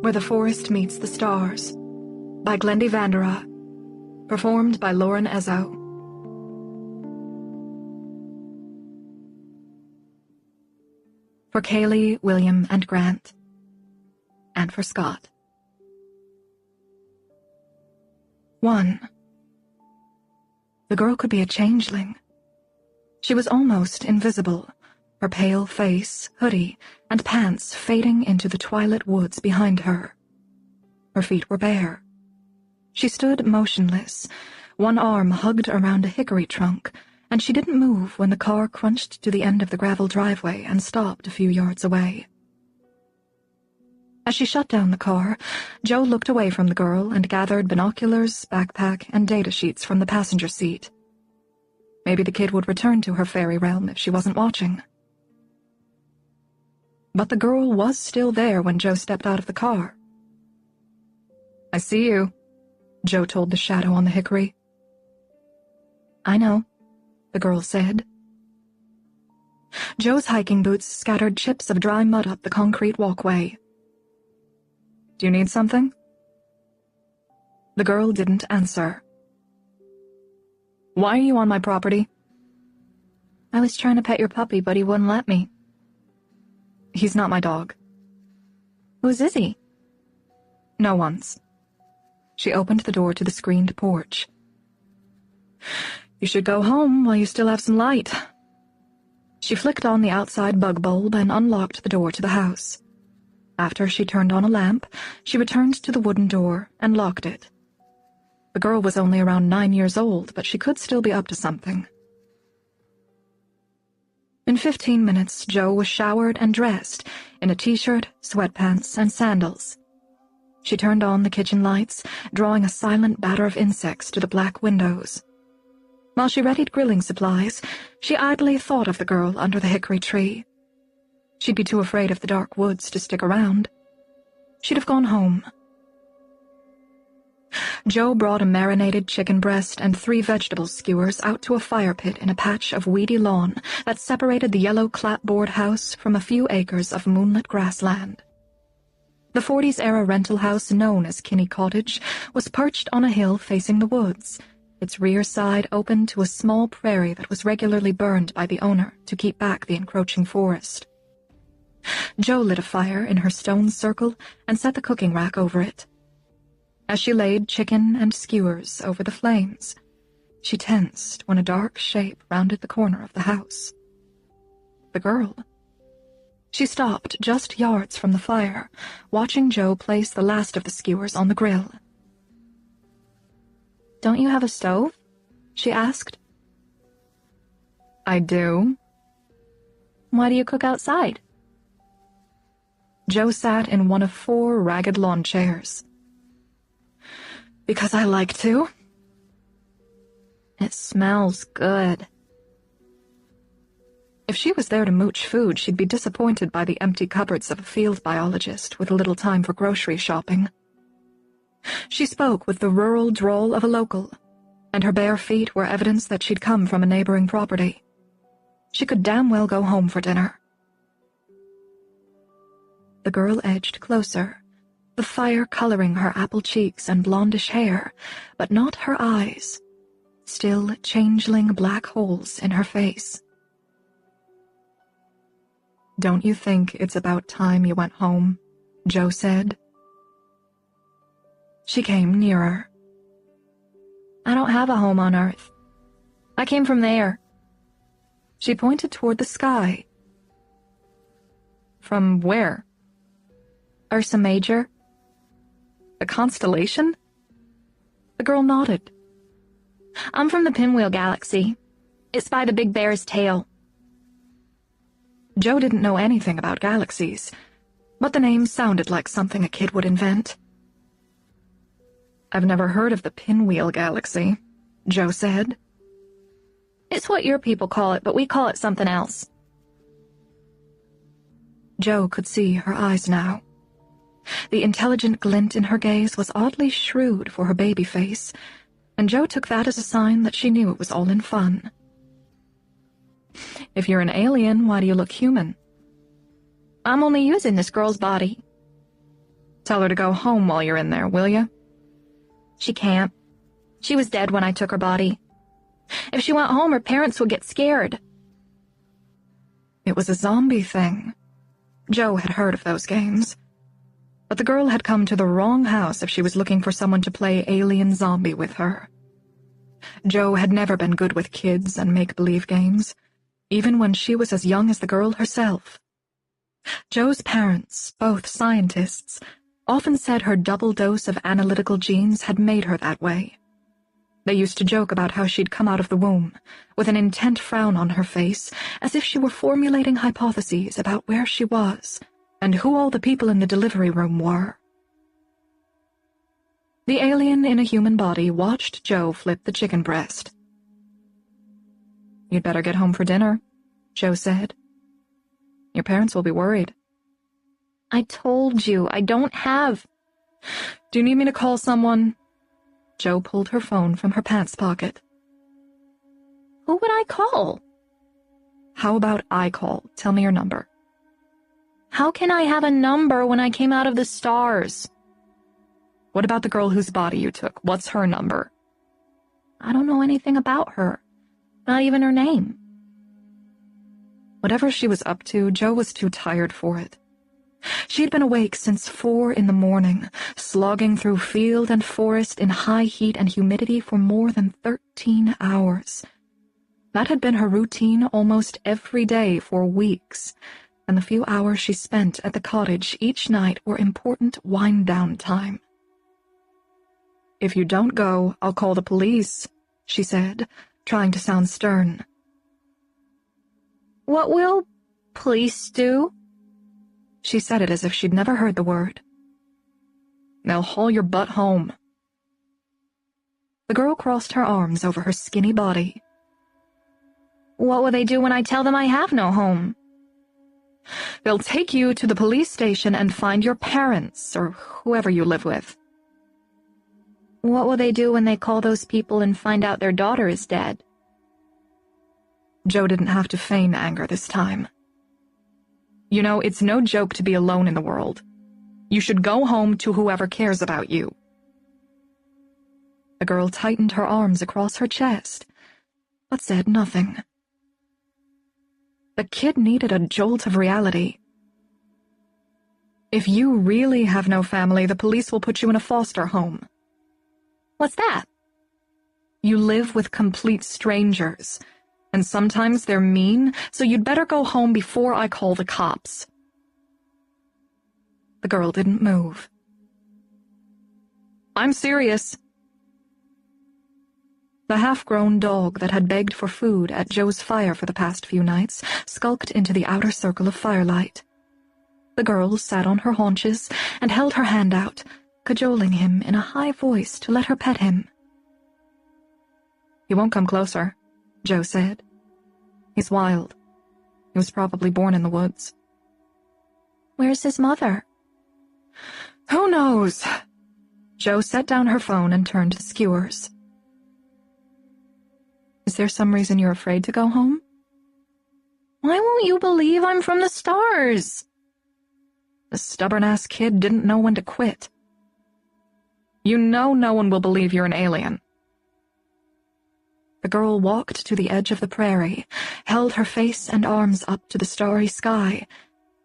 Where the Forest Meets the Stars, by Glendy Vanderah, performed by Lauren Ezzo. For Kaylee, William, and Grant, and for Scott. 1. The girl could be a changeling. She was almost invisible, her pale face, hoodie, and pants fading into the twilit woods behind her. Her feet were bare. She stood motionless, one arm hugged around a hickory trunk, and she didn't move when the car crunched to the end of the gravel driveway and stopped a few yards away. As she shut down the car, Joe looked away from the girl and gathered binoculars, backpack, and data sheets from the passenger seat. Maybe the kid would return to her fairy realm if she wasn't watching. But the girl was still there when Joe stepped out of the car. "I see you," Joe told the shadow on the hickory. "I know," the girl said. Joe's hiking boots scattered chips of dry mud up the concrete walkway. "Do you need something?" The girl didn't answer. "Why are you on my property?" "I was trying to pet your puppy, but he wouldn't let me." "He's not my dog." "Whose is he?" "No one's." She opened the door to the screened porch. "You should go home while you still have some light." She flicked on the outside bug bulb and unlocked the door to the house. After she turned on a lamp, she returned to the wooden door and locked it. The girl was only around 9 years old, but she could still be up to something. In 15 minutes, Joe was showered and dressed in a t-shirt, sweatpants, and sandals. She turned on the kitchen lights, drawing a silent batter of insects to the black windows. While she readied grilling supplies, she idly thought of the girl under the hickory tree. She'd be too afraid of the dark woods to stick around. She'd have gone home. Joe brought a marinated chicken breast and 3 vegetable skewers out to a fire pit in a patch of weedy lawn that separated the yellow clapboard house from a few acres of moonlit grassland. The 40s-era rental house known as Kinney Cottage was perched on a hill facing the woods, its rear side open to a small prairie that was regularly burned by the owner to keep back the encroaching forest. Joe lit a fire in her stone circle and set the cooking rack over it. As she laid chicken and skewers over the flames, she tensed when a dark shape rounded the corner of the house. The girl. She stopped just yards from the fire, watching Joe place the last of the skewers on the grill. "Don't you have a stove?" she asked. "I do." "Why do you cook outside?" Joe sat in one of 4 ragged lawn chairs. "Because I like to." "It smells good." If she was there to mooch food, she'd be disappointed by the empty cupboards of a field biologist with little time for grocery shopping. She spoke with the rural drawl of a local, and her bare feet were evidence that she'd come from a neighboring property. She could damn well go home for dinner. The girl edged closer, the fire coloring her apple cheeks and blondish hair, but not her eyes, still changeling black holes in her face. "Don't you think it's about time you went home?" Joe said. She came nearer. "I don't have a home on Earth. I came from there." She pointed toward the sky. "From where?" "Ursa Major." "A constellation?" The girl nodded. "I'm from the Pinwheel Galaxy. It's by the Big Bear's tail." Joe didn't know anything about galaxies, but the name sounded like something a kid would invent. "I've never heard of the Pinwheel Galaxy," Joe said. "It's what your people call it, but we call it something else." Joe could see her eyes now. The intelligent glint in her gaze was oddly shrewd for her baby face, and Joe took that as a sign that she knew it was all in fun. "If you're an alien, why do you look human?" "I'm only using this girl's body." Tell her to go home while you're in there, will you? She can't. She was dead when I took her body. If she went home, her parents would get scared. It was a zombie thing. Joe had heard of those games. But the girl had come to the wrong house if she was looking for someone to play alien zombie with her. Joe had never been good with kids and make-believe games, even when she was as young as the girl herself. Joe's parents, both scientists, often said her double dose of analytical genes had made her that way. They used to joke about how she'd come out of the womb, with an intent frown on her face, as if she were formulating hypotheses about where she was, and who all the people in the delivery room were. The alien in a human body watched Joe flip the chicken breast. "You'd better get home for dinner," Joe said. "Your parents will be worried." I told you, I don't have... "Do you need me to call someone?" Joe pulled her phone from her pants pocket. Who would I call? "How about I call? Tell me your number." How can I have a number when I came out of the stars? "What about the girl whose body you took? What's her number?" I don't know anything about her. Not even her name. Whatever she was up to, Joe was too tired for it. She'd been awake since 4 in the morning, slogging through field and forest in high heat and humidity for more than 13 hours. That had been her routine almost every day for weeks, and the few hours she spent at the cottage each night were important wind-down time. "If you don't go, I'll call the police," she said, trying to sound stern. What will police do? She said it as if she'd never heard the word. "They'll haul your butt home." The girl crossed her arms over her skinny body. What will they do when I tell them I have no home? "They'll take you to the police station and find your parents, or whoever you live with." What will they do when they call those people and find out their daughter is dead? Joe didn't have to feign anger this time. "You know, it's no joke to be alone in the world. You should go home to whoever cares about you." The girl tightened her arms across her chest, but said nothing. The kid needed a jolt of reality. "If you really have no family, the police will put you in a foster home." What's that? "You live with complete strangers, and sometimes they're mean, so you'd better go home before I call the cops." The girl didn't move. "I'm serious." The half-grown dog that had begged for food at Joe's fire for the past few nights skulked into the outer circle of firelight. The girl sat on her haunches and held her hand out, cajoling him in a high voice to let her pet him. "He won't come closer," Joe said. "He's wild. He was probably born in the woods." Where's his mother? "Who knows?" Joe set down her phone and turned to the skewers. "Is there some reason you're afraid to go home?" Why won't you believe I'm from the stars? The stubborn-ass kid didn't know when to quit. "You know no one will believe you're an alien." The girl walked to the edge of the prairie, held her face and arms up to the starry sky,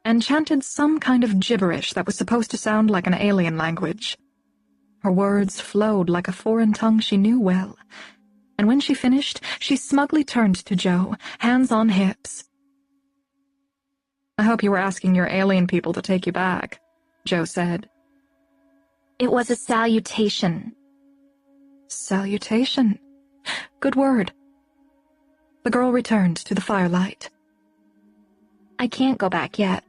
and chanted some kind of gibberish that was supposed to sound like an alien language. Her words flowed like a foreign tongue she knew well, and when she finished, she smugly turned to Joe, hands on hips. "I hope you were asking your alien people to take you back," Joe said. It was a salutation. Salutation. Good word. The girl returned to the firelight. I can't go back yet.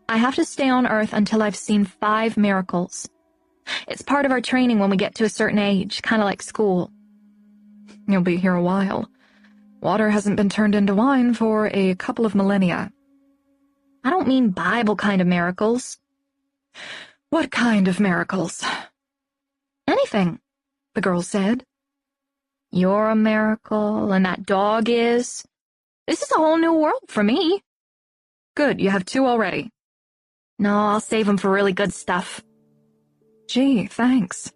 I have to stay on Earth until I've seen 5 miracles. It's part of our training when we get to a certain age, kind of like school. You'll be here a while. Water hasn't been turned into wine for a couple of millennia. I don't mean Bible kind of miracles. What kind of miracles? Anything, the girl said. You're a miracle, and that dog is. This is a whole new world for me. Good, you have 2 already. No, I'll save them for really good stuff. Gee, thanks.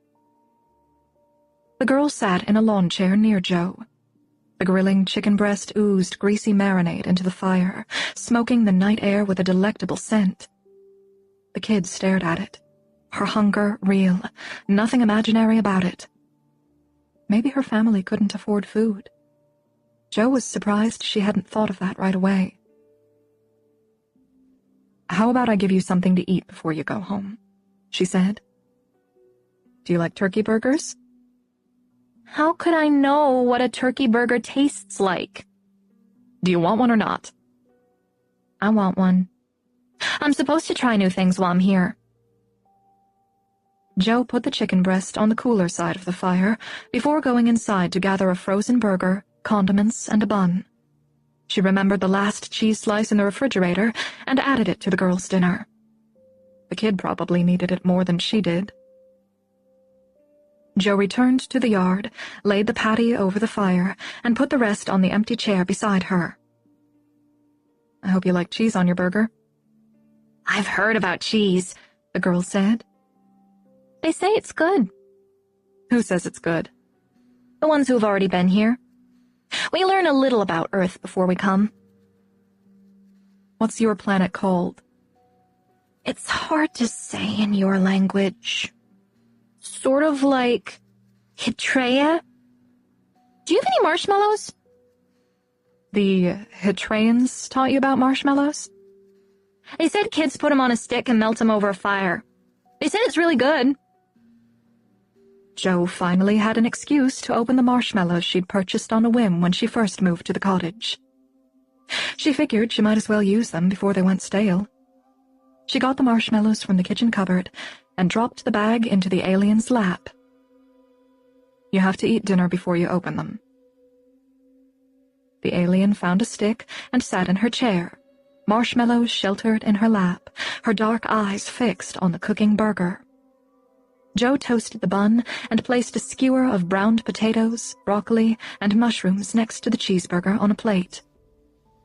The girl sat in a lawn chair near Joe. The grilling chicken breast oozed greasy marinade into the fire, smoking the night air with a delectable scent. The kid stared at it. Her hunger real, nothing imaginary about it. Maybe her family couldn't afford food. Joe was surprised she hadn't thought of that right away. How about I give you something to eat before you go home? She said. Do you like turkey burgers? How could I know what a turkey burger tastes like? Do you want one or not? I want one. I'm supposed to try new things while I'm here. Joe put the chicken breast on the cooler side of the fire before going inside to gather a frozen burger, condiments, and a bun. She remembered the last cheese slice in the refrigerator and added it to the girls' dinner. The kid probably needed it more than she did. Joe returned to the yard, laid the patty over the fire, and put the rest on the empty chair beside her. I hope you like cheese on your burger. I've heard about cheese, the girl said. They say it's good. Who says it's good? The ones who've already been here. We learn a little about Earth before we come. What's your planet called? It's hard to say in your language. Sort of like Hitreya. Do you have any marshmallows? The Hitrayans taught you about marshmallows? They said kids put them on a stick and melt them over a fire. They said it's really good. Joe finally had an excuse to open the marshmallows she'd purchased on a whim when she first moved to the cottage. She figured she might as well use them before they went stale. She got the marshmallows from the kitchen cupboard and dropped the bag into the alien's lap. You have to eat dinner before you open them. The alien found a stick and sat in her chair, marshmallows sheltered in her lap, her dark eyes fixed on the cooking burger. Joe toasted the bun and placed a skewer of browned potatoes, broccoli, and mushrooms next to the cheeseburger on a plate.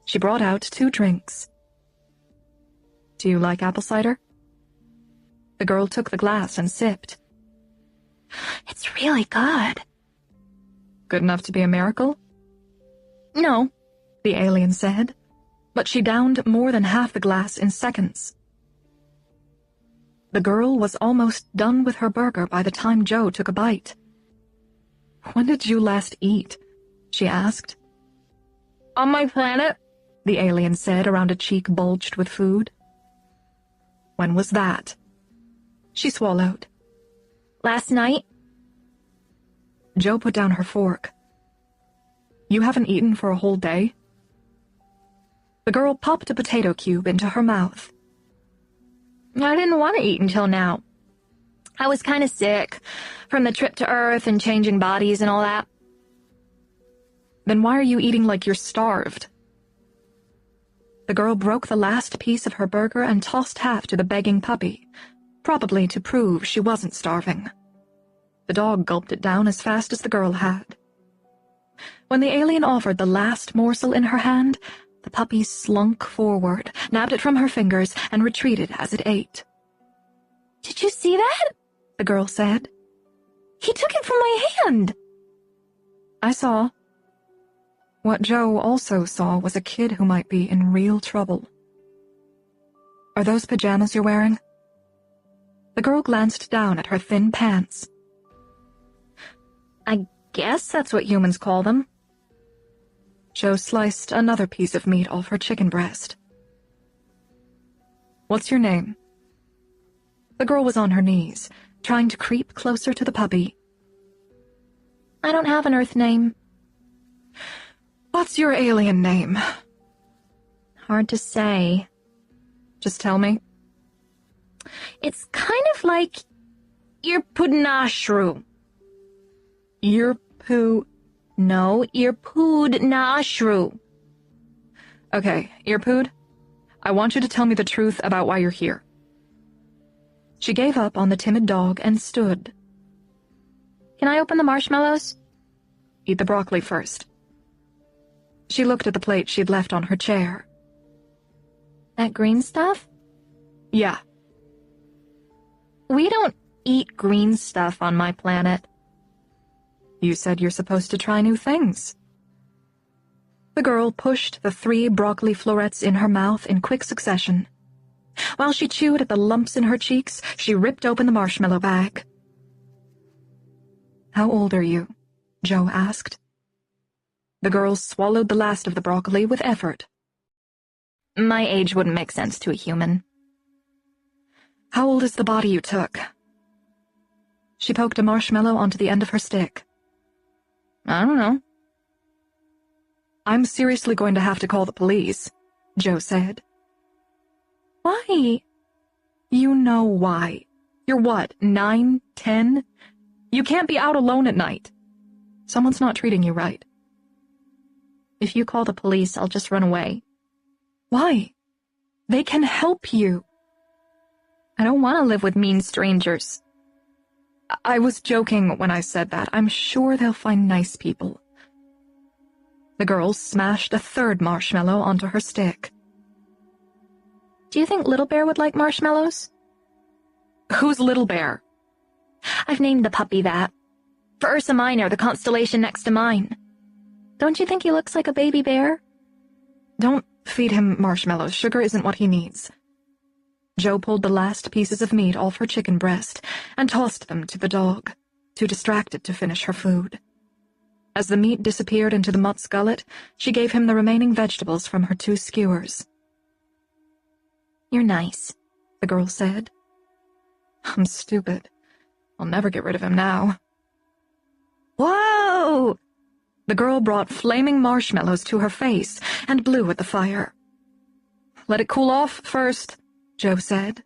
She brought out 2 drinks. Do you like apple cider? The girl took the glass and sipped. It's really good. Good enough to be a miracle? No, the alien said, but she downed more than half the glass in seconds. The girl was almost done with her burger by the time Joe took a bite. When did you last eat? She asked. On my planet, the alien said around a cheek bulged with food. When was that? She swallowed. Last night. Joe put down her fork. You haven't eaten for a whole day? The girl popped a potato cube into her mouth. I didn't want to eat until now. I was kind of sick from the trip to Earth and changing bodies and all that. Then why are you eating like you're starved? The girl broke the last piece of her burger and tossed half to the begging puppy, probably to prove she wasn't starving. The dog gulped it down as fast as the girl had. When the alien offered the last morsel in her hand, the puppy slunk forward, nabbed it from her fingers, and retreated as it ate. Did you see that? The girl said. He took it from my hand. I saw. What Joe also saw was a kid who might be in real trouble. Are those pajamas you're wearing? The girl glanced down at her thin pants. I guess that's what humans call them. Joe sliced another piece of meat off her chicken breast. What's your name? The girl was on her knees, trying to creep closer to the puppy. I don't have an Earth name. What's your alien name? Hard to say. Just tell me. It's kind of like Irpudnashru. No, Irpudnashru. Okay, Earpood, I want you to tell me the truth about why you're here. She gave up on the timid dog and stood. Can I open the marshmallows? Eat the broccoli first. She looked at the plate she'd left on her chair. That green stuff? Yeah. We don't eat green stuff on my planet. You said you're supposed to try new things. The girl pushed the 3 broccoli florets in her mouth in quick succession. While she chewed at the lumps in her cheeks, she ripped open the marshmallow bag. How old are you? Joe asked. The girl swallowed the last of the broccoli with effort. My age wouldn't make sense to a human. How old is the body you took? She poked a marshmallow onto the end of her stick. I don't know. I'm seriously going to have to call the police, Joe said. Why? You know why. You're what, 9, 10? You can't be out alone at night. Someone's not treating you right. If you call the police, I'll just run away. Why? They can help you. I don't want to live with mean strangers. I was joking when I said that. I'm sure they'll find nice people. The girl smashed a 3rd marshmallow onto her stick. Do you think Little Bear would like marshmallows? Who's Little Bear? I've named the puppy that. For Ursa Minor, the constellation next to mine. Don't you think he looks like a baby bear? Don't feed him marshmallows. Sugar isn't what he needs. Joe pulled the last pieces of meat off her chicken breast and tossed them to the dog, too distracted to finish her food. As the meat disappeared into the mutt's gullet, she gave him the remaining vegetables from her 2 skewers. You're nice, the girl said. I'm stupid. I'll never get rid of him now. Whoa! The girl brought flaming marshmallows to her face and blew at the fire. Let it cool off first, Joe said.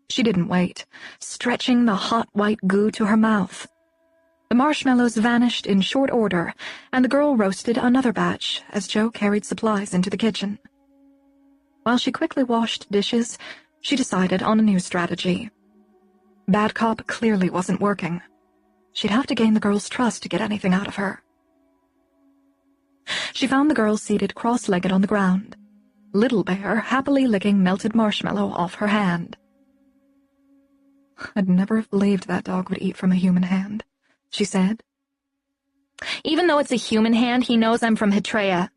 She didn't wait, stretching the hot white goo to her mouth. The marshmallows vanished in short order, and the girl roasted another batch as Joe carried supplies into the kitchen. While she quickly washed dishes, she decided on a new strategy. Bad cop clearly wasn't working. She'd have to gain the girl's trust to get anything out of her. She found the girl seated cross-legged on the ground, Little Bear happily licking melted marshmallow off her hand. I'd never have believed that dog would eat from a human hand, she said. Even though it's a human hand, he knows I'm from Hitrea.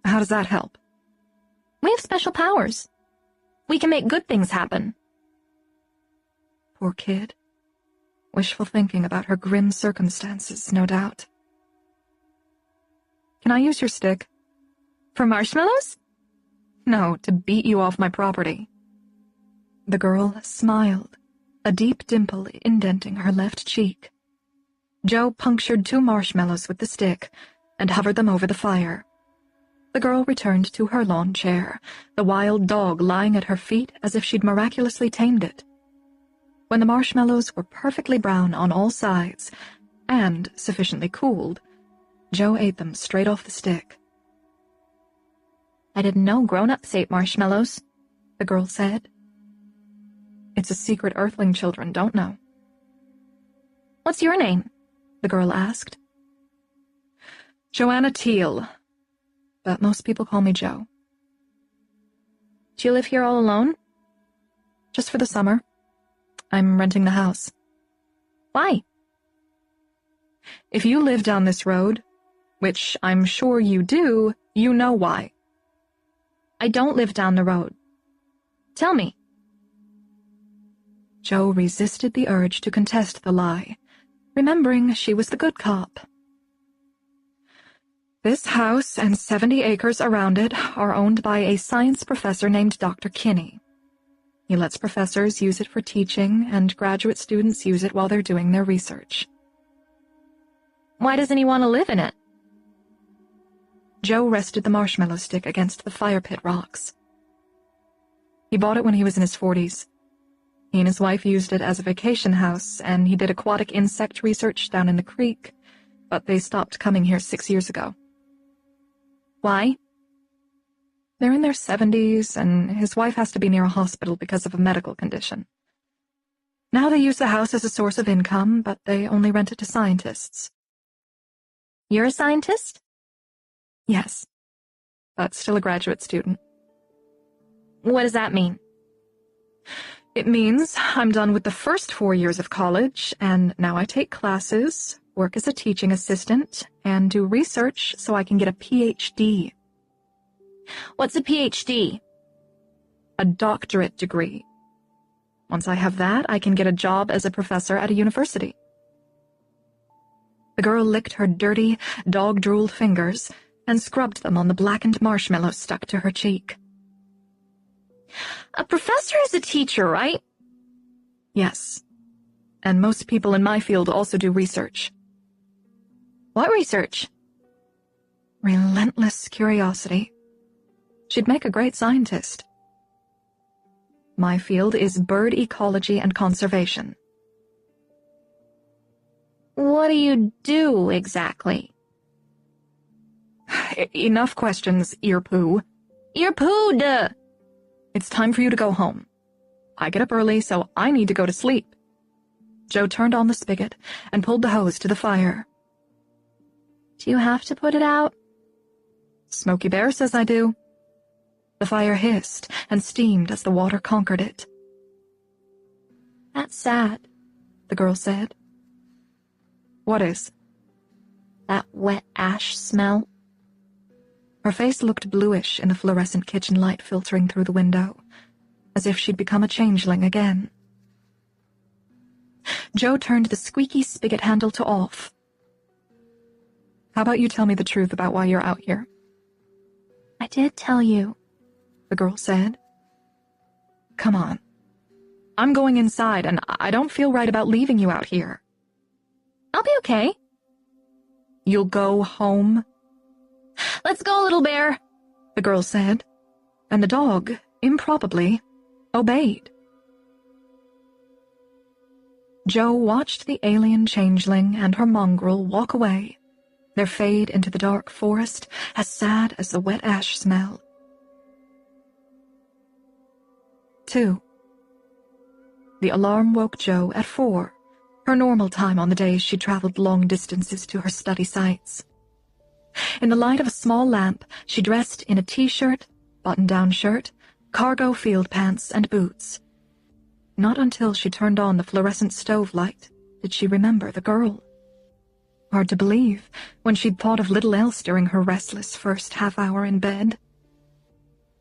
How does that help? We have special powers. We can make good things happen. Poor kid. Wishful thinking about her grim circumstances, no doubt. Can I use your stick? For marshmallows? No, to beat you off my property. The girl smiled, a deep dimple indenting her left cheek. Joe punctured 2 marshmallows with the stick and hovered them over the fire. The girl returned to her lawn chair, the wild dog lying at her feet as if she'd miraculously tamed it. When the marshmallows were perfectly brown on all sides, and sufficiently cooled, Joe ate them straight off the stick. I didn't know grown-ups ate marshmallows, the girl said. It's a secret Earthling children don't know. What's your name? The girl asked. Joanna Teal, but most people call me Joe. Do you live here all alone? Just for the summer. I'm renting the house. Why? If you live down this road, which I'm sure you do, you know why. I don't live down the road. Tell me. Joe resisted the urge to contest the lie, remembering she was the good cop. This house and 70 acres around it are owned by a science professor named Dr. Kinney. He lets professors use it for teaching, and graduate students use it while they're doing their research. Why doesn't he want to live in it? Joe rested the marshmallow stick against the fire pit rocks. He bought it when he was in his 40s. He and his wife used it as a vacation house, and he did aquatic insect research down in the creek, but they stopped coming here 6 years ago. Why? They're in their 70s, and his wife has to be near a hospital because of a medical condition. Now they use the house as a source of income, but they only rent it to scientists. You're a scientist? Yes, but still a graduate student. What does that mean? It means I'm done with the first 4 years of college, and now I take classes, work as a teaching assistant, and do research so I can get a PhD. What's a PhD? A doctorate degree. Once I have that, I can get a job as a professor at a university. The girl licked her dirty, dog-drooled fingers and scrubbed them on the blackened marshmallow stuck to her cheek. A professor is a teacher, right? Yes. And most people in my field also do research. What research? Relentless curiosity. She'd make a great scientist. My field is bird ecology and conservation. What do you do, exactly? Enough questions, ear-poo. Ear-poo, duh! It's time for you to go home. I get up early, so I need to go to sleep. Joe turned on the spigot and pulled the hose to the fire. Do you have to put it out? Smokey Bear says I do. The fire hissed and steamed as the water conquered it. That's sad, the girl said. What is? That wet ash smell. Her face looked bluish in the fluorescent kitchen light filtering through the window, as if she'd become a changeling again. Joe turned the squeaky spigot handle to off. How about you tell me the truth about why you're out here? I did tell you, the girl said. Come on. I'm going inside, and I don't feel right about leaving you out here. I'll be okay. You'll go home? Let's go, little bear, the girl said, and the dog, improbably, obeyed. Joe watched the alien changeling and her mongrel walk away, their fade into the dark forest as sad as the wet ash smell. 2. The alarm woke Joe at 4, her normal time on the days she traveled long distances to her study sites. In the light of a small lamp, she dressed in a t-shirt, button-down shirt, cargo field pants, and boots. Not until she turned on the fluorescent stove light did she remember the girl. Hard to believe, when she'd thought of little else during her restless first half-hour in bed.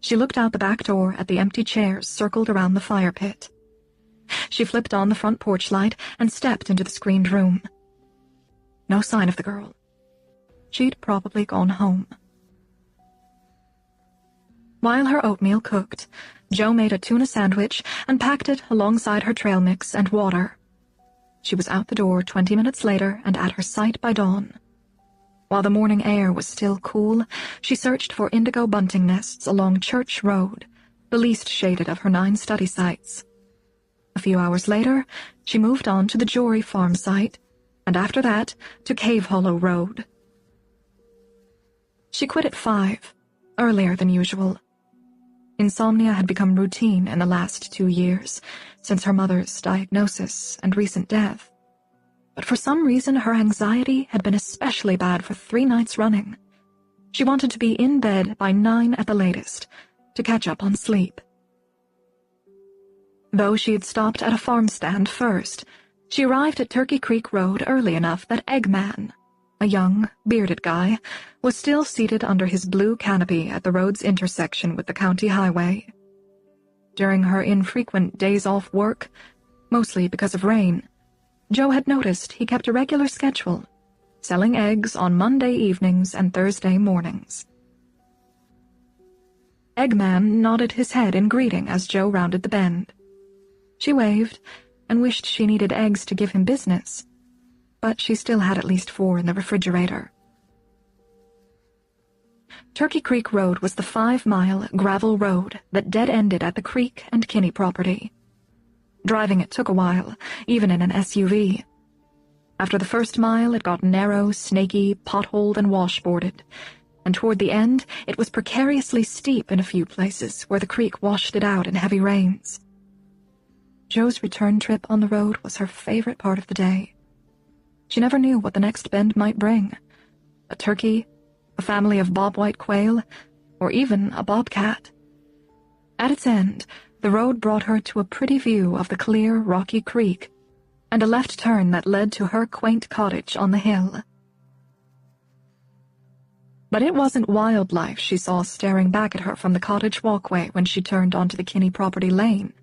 She looked out the back door at the empty chairs circled around the fire pit. She flipped on the front porch light and stepped into the screened room. No sign of the girl. She'd probably gone home. While her oatmeal cooked, Joe made a tuna sandwich and packed it alongside her trail mix and water. She was out the door 20 minutes later and at her site by dawn. While the morning air was still cool, she searched for indigo bunting nests along Church Road, the least shaded of her 9 study sites. A few hours later, she moved on to the Jory farm site, and after that, to Cave Hollow Road. She quit at 5, earlier than usual. Insomnia had become routine in the last 2 years, since her mother's diagnosis and recent death. But for some reason, her anxiety had been especially bad for 3 nights running. She wanted to be in bed by 9 at the latest, to catch up on sleep. Though she had stopped at a farm stand first, she arrived at Turkey Creek Road early enough that Eggman, a young, bearded guy, was still seated under his blue canopy at the road's intersection with the county highway. During her infrequent days off work, mostly because of rain, Joe had noticed he kept a regular schedule, selling eggs on Monday evenings and Thursday mornings. Eggman nodded his head in greeting as Joe rounded the bend. She waved and wished she needed eggs to give him business, but she still had at least 4 in the refrigerator. Turkey Creek Road was the 5-mile gravel road that dead-ended at the creek and Kinney property. Driving it took a while, even in an SUV. After the first mile, it got narrow, snaky, potholed, and washboarded, and toward the end, it was precariously steep in a few places where the creek washed it out in heavy rains. Joe's return trip on the road was her favorite part of the day. She never knew what the next bend might bring. A turkey, a family of bobwhite quail, or even a bobcat. At its end, The road brought her to a pretty view of the clear, rocky creek, and a left turn that led to her quaint cottage on the hill. But it wasn't wildlife she saw staring back at her from the cottage walkway when she turned onto the Kinney property lane.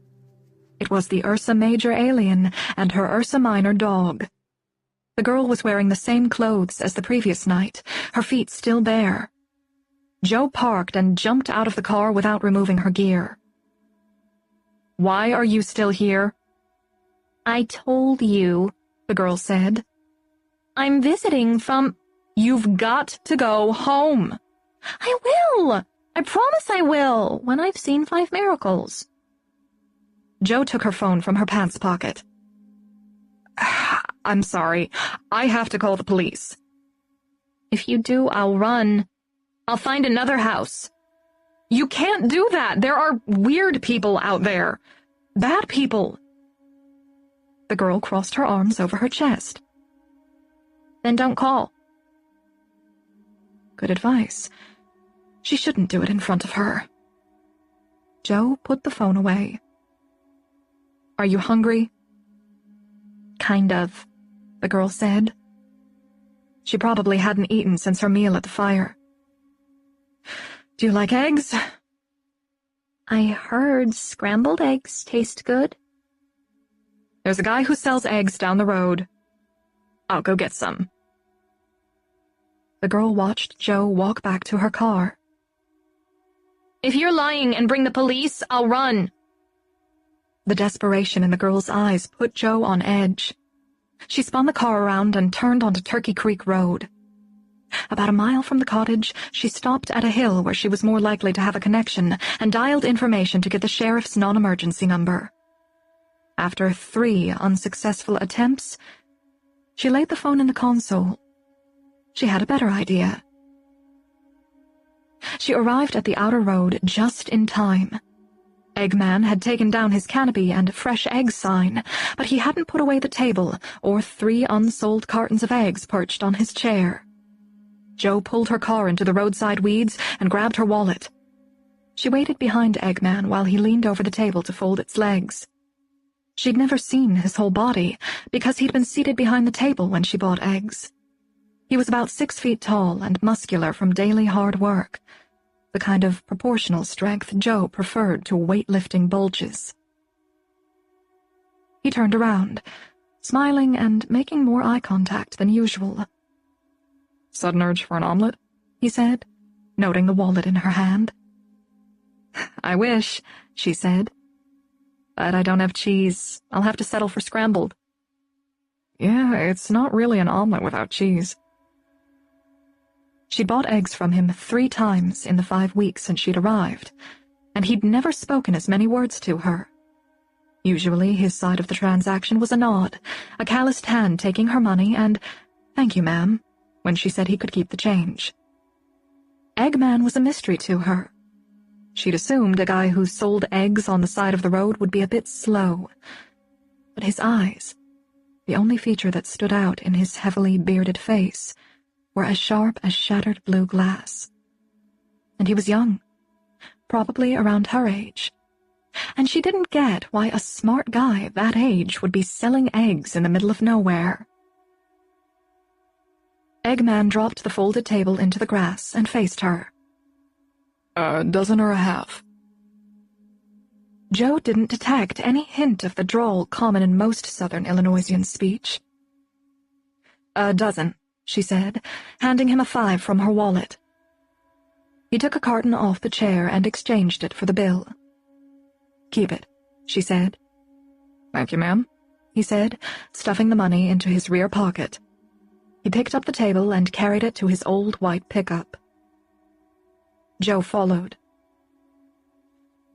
It was the Ursa Major alien and her Ursa Minor dog. The girl was wearing the same clothes as the previous night, her feet still bare. Jo parked and jumped out of the car without removing her gear. "Why are you still here?" "I told you," the girl said. "I'm visiting from—" "You've got to go home." "I will! I promise I will, when I've seen 5 miracles." Jo took her phone from her pants pocket. "I'm sorry. I have to call the police." "If you do, I'll run. I'll find another house." "You can't do that. There are weird people out there. Bad people." The girl crossed her arms over her chest. "Then don't call." Good advice. She shouldn't do it in front of her. Jo put the phone away. "Are you hungry?" "Kind of," the girl said. She probably hadn't eaten since her meal at the fire. "Do you like eggs?" "I heard scrambled eggs taste good." "There's a guy who sells eggs down the road. I'll go get some." The girl watched Jo walk back to her car. "If you're lying and bring the police, I'll run." The desperation in the girl's eyes put Jo on edge. She spun the car around and turned onto Turkey Creek Road. About a mile from the cottage, she stopped at a hill where she was more likely to have a connection and dialed information to get the sheriff's non-emergency number. After 3 unsuccessful attempts, she laid the phone in the console. She had a better idea. She arrived at the outer road just in time. Eggman had taken down his canopy and fresh egg sign, but he hadn't put away the table or 3 unsold cartons of eggs perched on his chair. Jo pulled her car into the roadside weeds and grabbed her wallet. She waited behind Eggman while he leaned over the table to fold its legs. She'd never seen his whole body because he'd been seated behind the table when she bought eggs. He was about 6 feet tall and muscular from daily hard work, the kind of proportional strength Jo preferred to weightlifting bulges. He turned around, smiling and making more eye contact than usual. "Sudden urge for an omelet?" he said, noting the wallet in her hand. "I wish," she said. "But I don't have cheese. I'll have to settle for scrambled." "Yeah, it's not really an omelet without cheese." She'd bought eggs from him 3 times in the 5 weeks since she'd arrived, and he'd never spoken as many words to her. Usually his side of the transaction was a nod, a calloused hand taking her money, and "Thank you, ma'am," when she said he could keep the change. Eggman was a mystery to her. She'd assumed a guy who sold eggs on the side of the road would be a bit slow. But his eyes, the only feature that stood out in his heavily bearded face, were as sharp as shattered blue glass. And he was young, probably around her age. And she didn't get why a smart guy that age would be selling eggs in the middle of nowhere. Eggman dropped the folded table into the grass and faced her. "A dozen or a half?" Jo didn't detect any hint of the drawl common in most southern Illinoisian speech. "A dozen," she said, handing him a 5 from her wallet. He took a carton off the chair and exchanged it for the bill. "Keep it," she said. "Thank you, ma'am," he said, stuffing the money into his rear pocket. He picked up the table and carried it to his old white pickup. Jo followed.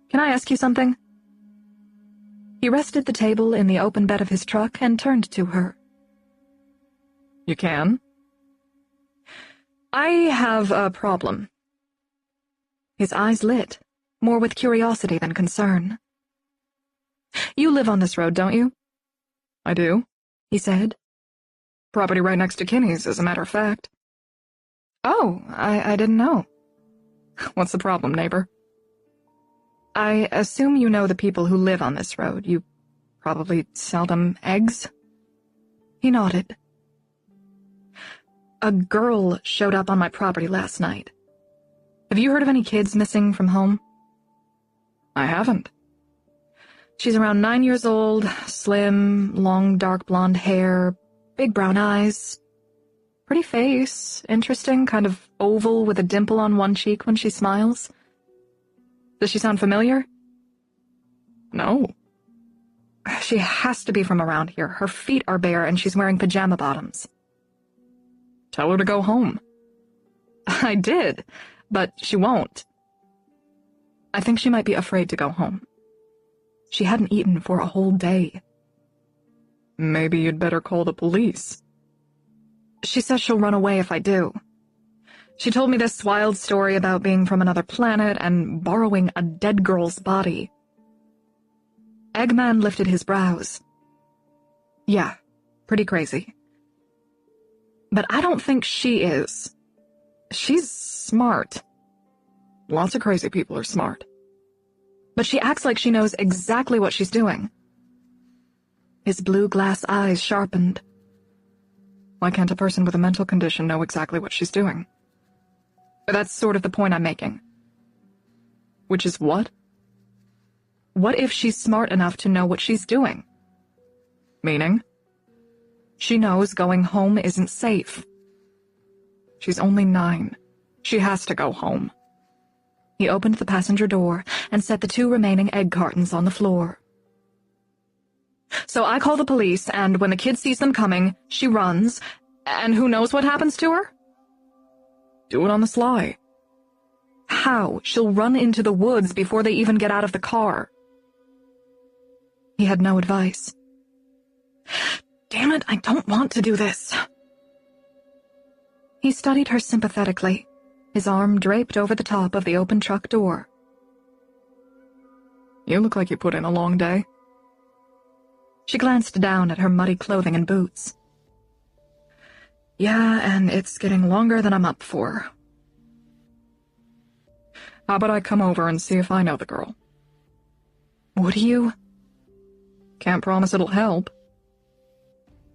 "Can I ask you something?" He rested the table in the open bed of his truck and turned to her. "You can?" "I have a problem." His eyes lit, more with curiosity than concern. "You live on this road, don't you?" "I do," he said. "Property right next to Kinney's, as a matter of fact." "Oh, I didn't know." "What's the problem, neighbor?" I assume you know the people who live on this road. You probably sell them eggs? He nodded. A girl showed up on my property last night. Have you heard of any kids missing from home? I haven't. She's around 9 years old, slim, long dark blonde hair, big brown eyes. Pretty face, interesting, kind of oval with a dimple on one cheek when she smiles. Does she sound familiar? No. She has to be from around here. Her feet are bare and she's wearing pajama bottoms. Tell her to go home. I did, but she won't. I think she might be afraid to go home. She hadn't eaten for a whole day. Maybe you'd better call the police. She says she'll run away if I do. She told me this wild story about being from another planet and borrowing a dead girl's body. Eggman lifted his brows. Yeah, pretty crazy. But I don't think she is. She's smart. Lots of crazy people are smart. But she acts like she knows exactly what she's doing. His blue glass eyes sharpened. Why can't a person with a mental condition know exactly what she's doing? That's sort of the point I'm making. Which is what? What if she's smart enough to know what she's doing? Meaning? She knows going home isn't safe. She's only 9. She has to go home. He opened the passenger door and set the 2 remaining egg cartons on the floor. So I call the police, and when the kid sees them coming, she runs, and who knows what happens to her? Do it on the sly. How? She'll run into the woods before they even get out of the car. He had no advice. Damn it, I don't want to do this. He studied her sympathetically, his arm draped over the top of the open truck door. You look like you put in a long day. She glanced down at her muddy clothing and boots. Yeah, and it's getting longer than I'm up for. How about I come over and see if I know the girl? Would you? Can't promise it'll help.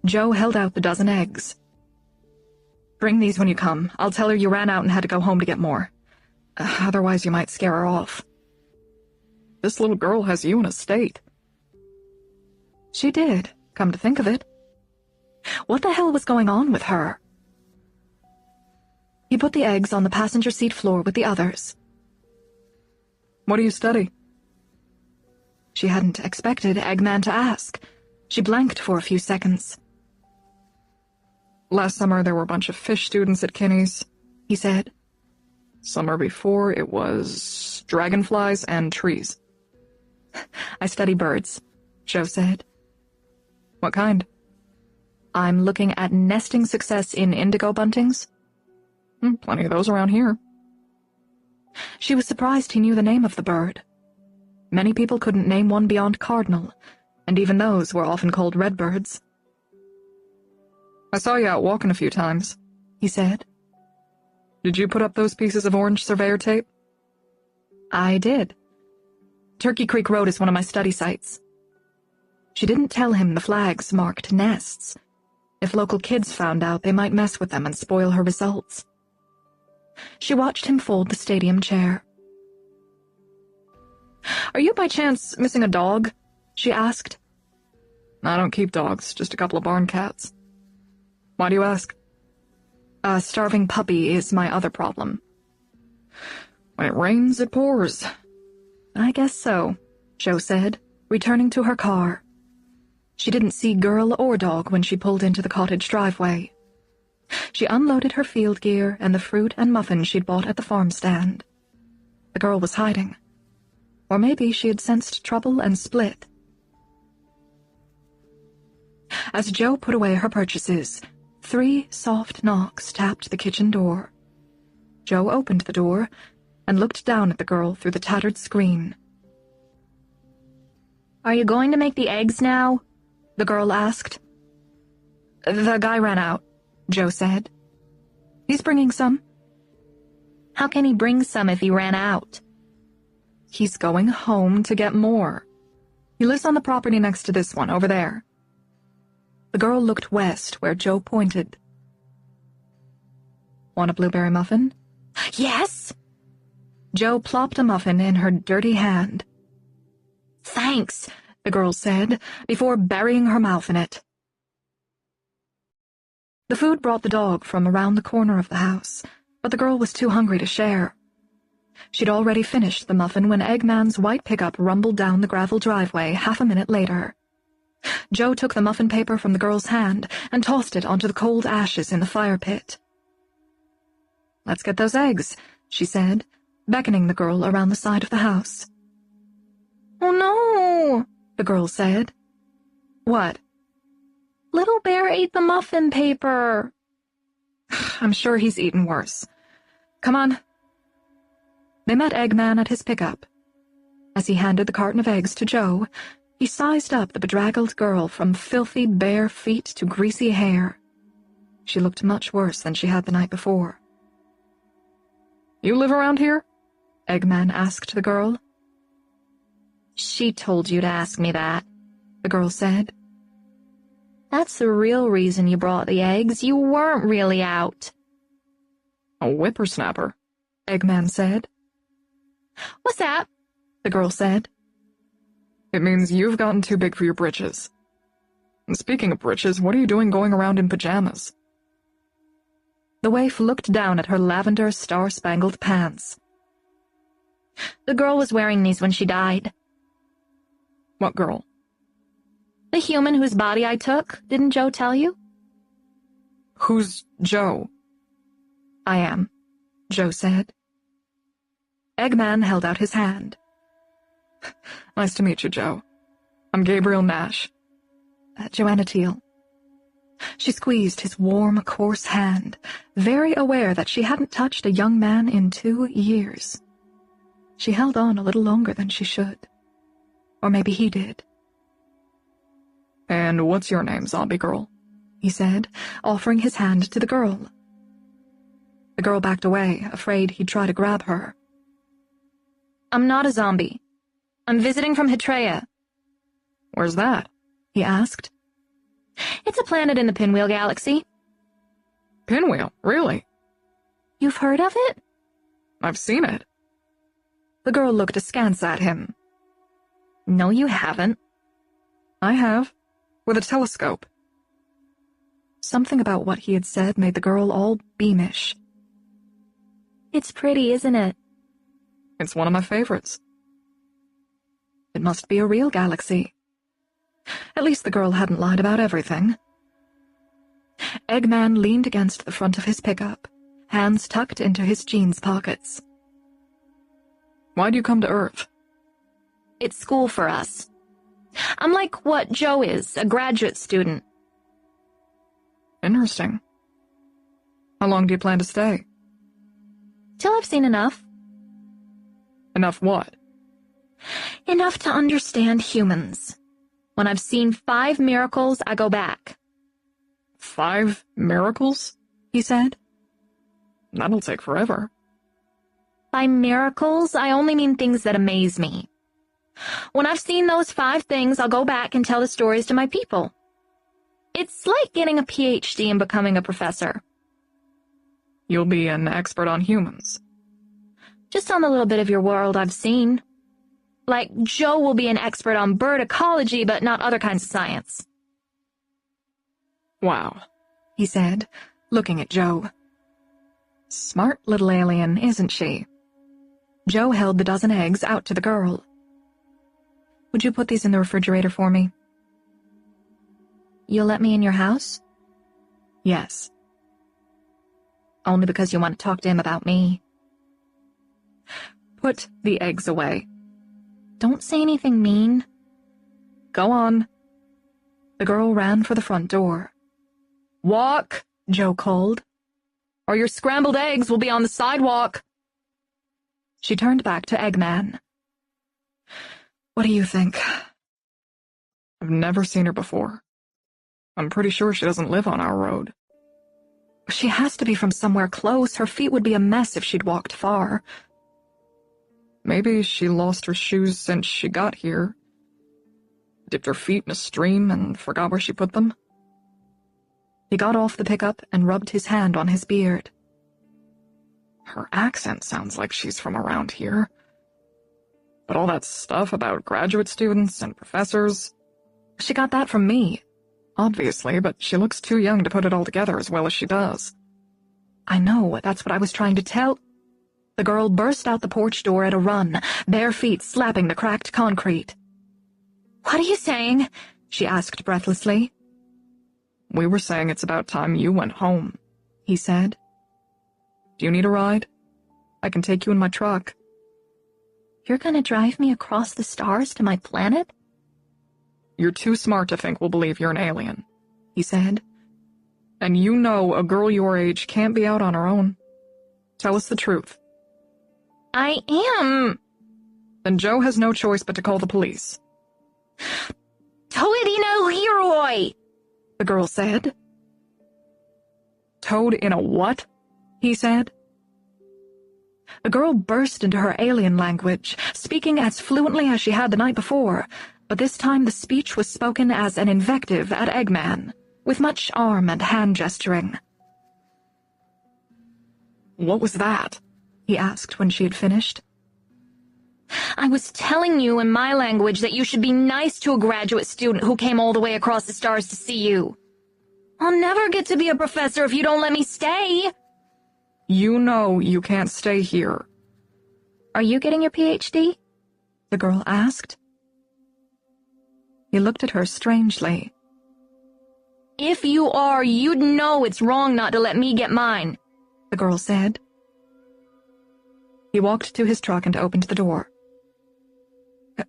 Joe held out the dozen eggs. Bring these when you come. I'll tell her you ran out and had to go home to get more. Otherwise you might scare her off. This little girl has you in a state. She did, come to think of it. What the hell was going on with her? He put the eggs on the passenger seat floor with the others. What do you study? She hadn't expected Eggman to ask. She blanked for a few seconds. Last summer there were a bunch of fish students at Kinney's, he said. Summer before it was dragonflies and trees. I study birds, Joe said. What kind? I'm looking at nesting success in indigo buntings. Plenty of those around here. She was surprised he knew the name of the bird. Many people couldn't name one beyond cardinal, and even those were often called redbirds. I saw you out walking a few times, he said. Did you put up those pieces of orange surveyor tape? I did. Turkey Creek Road is one of my study sites. She didn't tell him the flags marked nests. If local kids found out, they might mess with them and spoil her results. She watched him fold the stadium chair. Are you by chance missing a dog? She asked. I don't keep dogs, just a couple of barn cats. Why do you ask? A starving puppy is my other problem. When it rains, it pours. I guess so, Joe said, returning to her car. She didn't see girl or dog when she pulled into the cottage driveway. She unloaded her field gear and the fruit and muffins she'd bought at the farm stand. The girl was hiding. Or maybe she had sensed trouble and split. As Joe put away her purchases, 3 soft knocks tapped the kitchen door. Joe opened the door and looked down at the girl through the tattered screen. Are you going to make the eggs now? The girl asked. The guy ran out, Joe said. He's bringing some. How can he bring some if he ran out? He's going home to get more. He lives on the property next to this one, over there. The girl looked west, where Joe pointed. Want a blueberry muffin? Yes! Joe plopped a muffin in her dirty hand. Thanks, the girl said, before burying her mouth in it. The food brought the dog from around the corner of the house, but the girl was too hungry to share. She'd already finished the muffin when Eggman's white pickup rumbled down the gravel driveway half a minute later. Joe took the muffin paper from the girl's hand and tossed it onto the cold ashes in the fire pit. Let's get those eggs, she said, beckoning the girl around the side of the house. Oh no, the girl said. What? Little Bear ate the muffin paper. I'm sure he's eaten worse. Come on. They met Eggman at his pickup. As he handed the carton of eggs to Joe, he sized up the bedraggled girl from filthy bare feet to greasy hair. She looked much worse than she had the night before. You live around here? Eggman asked the girl. She told you to ask me that, the girl said. That's the real reason you brought the eggs. You weren't really out. A whippersnapper, Eggman said. What's that? The girl said. It means you've gotten too big for your britches. And speaking of britches, what are you doing going around in pajamas? The waif looked down at her lavender star-spangled pants. The girl was wearing these when she died. What girl? The human whose body I took. Didn't Joe tell you? Who's Joe? I am, Joe said. Eggman held out his hand. Nice to meet you, Joe. I'm Gabriel Nash. Joanna Teal. She squeezed his warm, coarse hand, very aware that she hadn't touched a young man in 2 years. She held on a little longer than she should. Or maybe he did. And what's your name, zombie girl? He said, offering his hand to the girl. The girl backed away, afraid he'd try to grab her. I'm not a zombie. I'm visiting from Hitreia. Where's that? He asked. It's a planet in the Pinwheel Galaxy. Pinwheel? Really? You've heard of it? I've seen it. The girl looked askance at him. No, you haven't. I have. With a telescope. Something about what he had said made the girl all beamish. It's pretty, isn't it? It's one of my favorites. It must be a real galaxy. At least the girl hadn't lied about everything. Eggman leaned against the front of his pickup, hands tucked into his jeans pockets. Why'd you come to Earth? It's school for us. I'm like what Joe is, a graduate student. Interesting. How long do you plan to stay? Till I've seen enough. Enough what? Enough to understand humans. When I've seen 5 miracles, I go back. 5 miracles? He said. That'll take forever. By miracles, I only mean things that amaze me. When I've seen those 5 things, I'll go back and tell the stories to my people. It's like getting a PhD and becoming a professor. You'll be an expert on humans. Just on the little bit of your world I've seen. Like Joe will be an expert on bird ecology, but not other kinds of science. Wow, he said, looking at Joe. Smart little alien, isn't she? Joe held the dozen eggs out to the girl. Would you put these in the refrigerator for me? You'll let me in your house? Yes. Only because you want to talk to him about me. Put the eggs away. Don't say anything mean. Go on. The girl ran for the front door. Walk, Joe called, or your scrambled eggs will be on the sidewalk. She turned back to Eggman. What do you think? I've never seen her before. I'm pretty sure she doesn't live on our road. She has to be from somewhere close. Her feet would be a mess if she'd walked far. Maybe she lost her shoes since she got here. Dipped her feet in a stream and forgot where she put them. He got off the pickup and rubbed his hand on his beard. Her accent sounds like she's from around here. But all that stuff about graduate students and professors... She got that from me. Obviously, but she looks too young to put it all together as well as she does. I know, that's what I was trying to tell. The girl burst out the porch door at a run, bare feet slapping the cracked concrete. What are you saying? She asked breathlessly. We were saying it's about time you went home, he said. Do you need a ride? I can take you in my truck. You're gonna drive me across the stars to my planet? You're too smart to think we'll believe you're an alien, he said. And you know a girl your age can't be out on her own. Tell us the truth. I am. Then Joe has no choice but to call the police. Toad in a hero, the girl said. Toad in a what? He said. The girl burst into her alien language, speaking as fluently as she had the night before, but this time the speech was spoken as an invective at Eggman, with much arm and hand gesturing. What was that? He asked when she had finished. I was telling you in my language that you should be nice to a graduate student who came all the way across the stars to see you. I'll never get to be a professor if you don't let me stay. You know you can't stay here. Are you getting your PhD? The girl asked. He looked at her strangely. If you are, you'd know it's wrong not to let me get mine, the girl said. He walked to his truck and opened the door.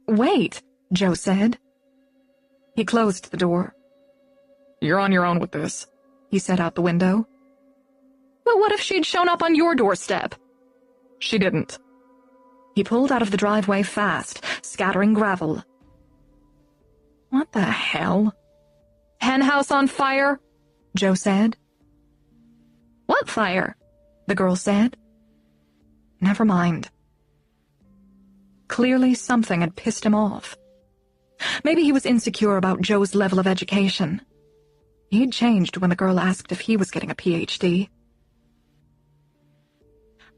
Wait, Joe said. He closed the door. You're on your own with this, he said out the window. But what if she'd shown up on your doorstep? She didn't. He pulled out of the driveway fast, scattering gravel. What the hell? Henhouse on fire? Joe said. What fire? The girl said. Never mind. Clearly something had pissed him off. Maybe he was insecure about Joe's level of education. He'd changed when the girl asked if he was getting a PhD.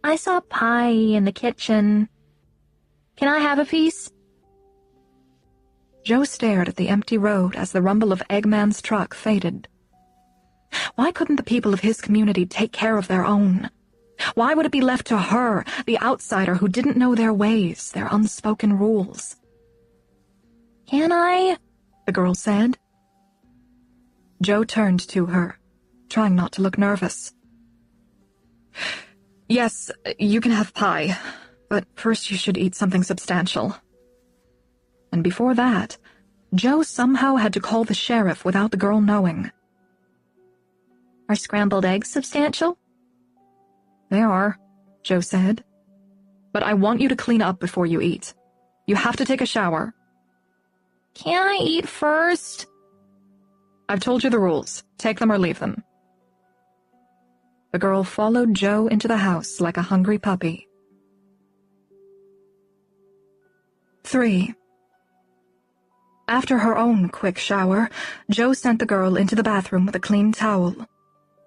I saw pie in the kitchen. Can I have a piece? Joe stared at the empty road as the rumble of Eggman's truck faded. Why couldn't the people of his community take care of their own? Why would it be left to her, the outsider who didn't know their ways, their unspoken rules? Can I? The girl said. Joe turned to her, trying not to look nervous. Yes, you can have pie, but first you should eat something substantial. And before that, Joe somehow had to call the sheriff without the girl knowing. Are scrambled eggs substantial? They are, Joe said. But I want you to clean up before you eat. You have to take a shower. Can I eat first? I've told you the rules. Take them or leave them. The girl followed Joe into the house like a hungry puppy. 3. After her own quick shower, Joe sent the girl into the bathroom with a clean towel.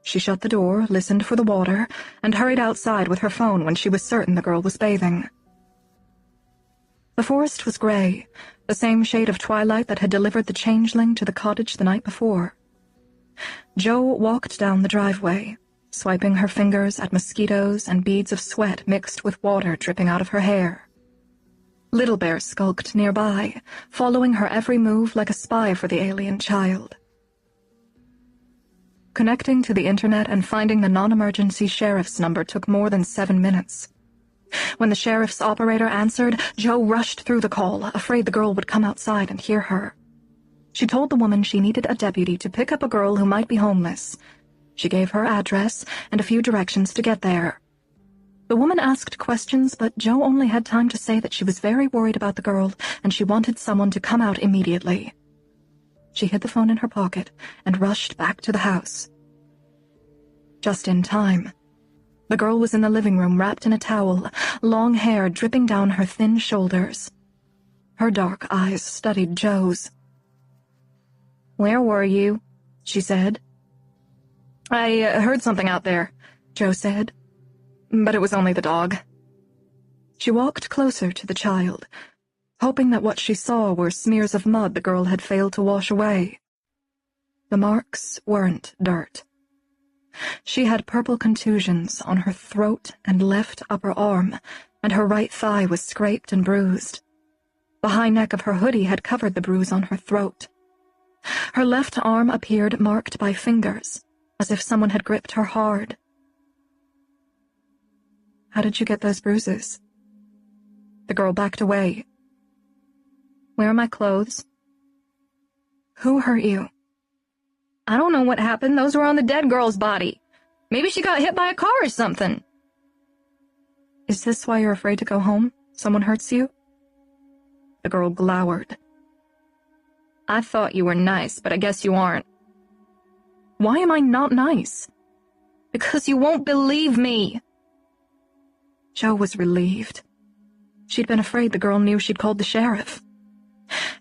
She shut the door, listened for the water, and hurried outside with her phone when she was certain the girl was bathing. The forest was gray, the same shade of twilight that had delivered the changeling to the cottage the night before. Joe walked down the driveway, swiping her fingers at mosquitoes and beads of sweat mixed with water dripping out of her hair. Little Bear skulked nearby, following her every move like a spy for the alien child. Connecting to the internet and finding the non-emergency sheriff's number took more than 7 minutes. When the sheriff's operator answered, Joe rushed through the call, afraid the girl would come outside and hear her. She told the woman she needed a deputy to pick up a girl who might be homeless. She gave her address and a few directions to get there. The woman asked questions, but Joe only had time to say that she was very worried about the girl and she wanted someone to come out immediately. She hid the phone in her pocket and rushed back to the house. Just in time. The girl was in the living room wrapped in a towel, long hair dripping down her thin shoulders. Her dark eyes studied Joe's. "Where were you?" she said. "I heard something out there," Joe said. "But it was only the dog." She walked closer to the child, hoping that what she saw were smears of mud the girl had failed to wash away. The marks weren't dirt. She had purple contusions on her throat and left upper arm, and her right thigh was scraped and bruised. The high neck of her hoodie had covered the bruise on her throat. Her left arm appeared marked by fingers, as if someone had gripped her hard. "How did you get those bruises?" The girl backed away. "Where are my clothes?" "Who hurt you?" "I don't know what happened. Those were on the dead girl's body. Maybe she got hit by a car or something." "Is this why you're afraid to go home? Someone hurts you?" The girl glowered. "I thought you were nice, but I guess you aren't." "Why am I not nice?" "Because you won't believe me." Joe was relieved. She'd been afraid the girl knew she'd called the sheriff.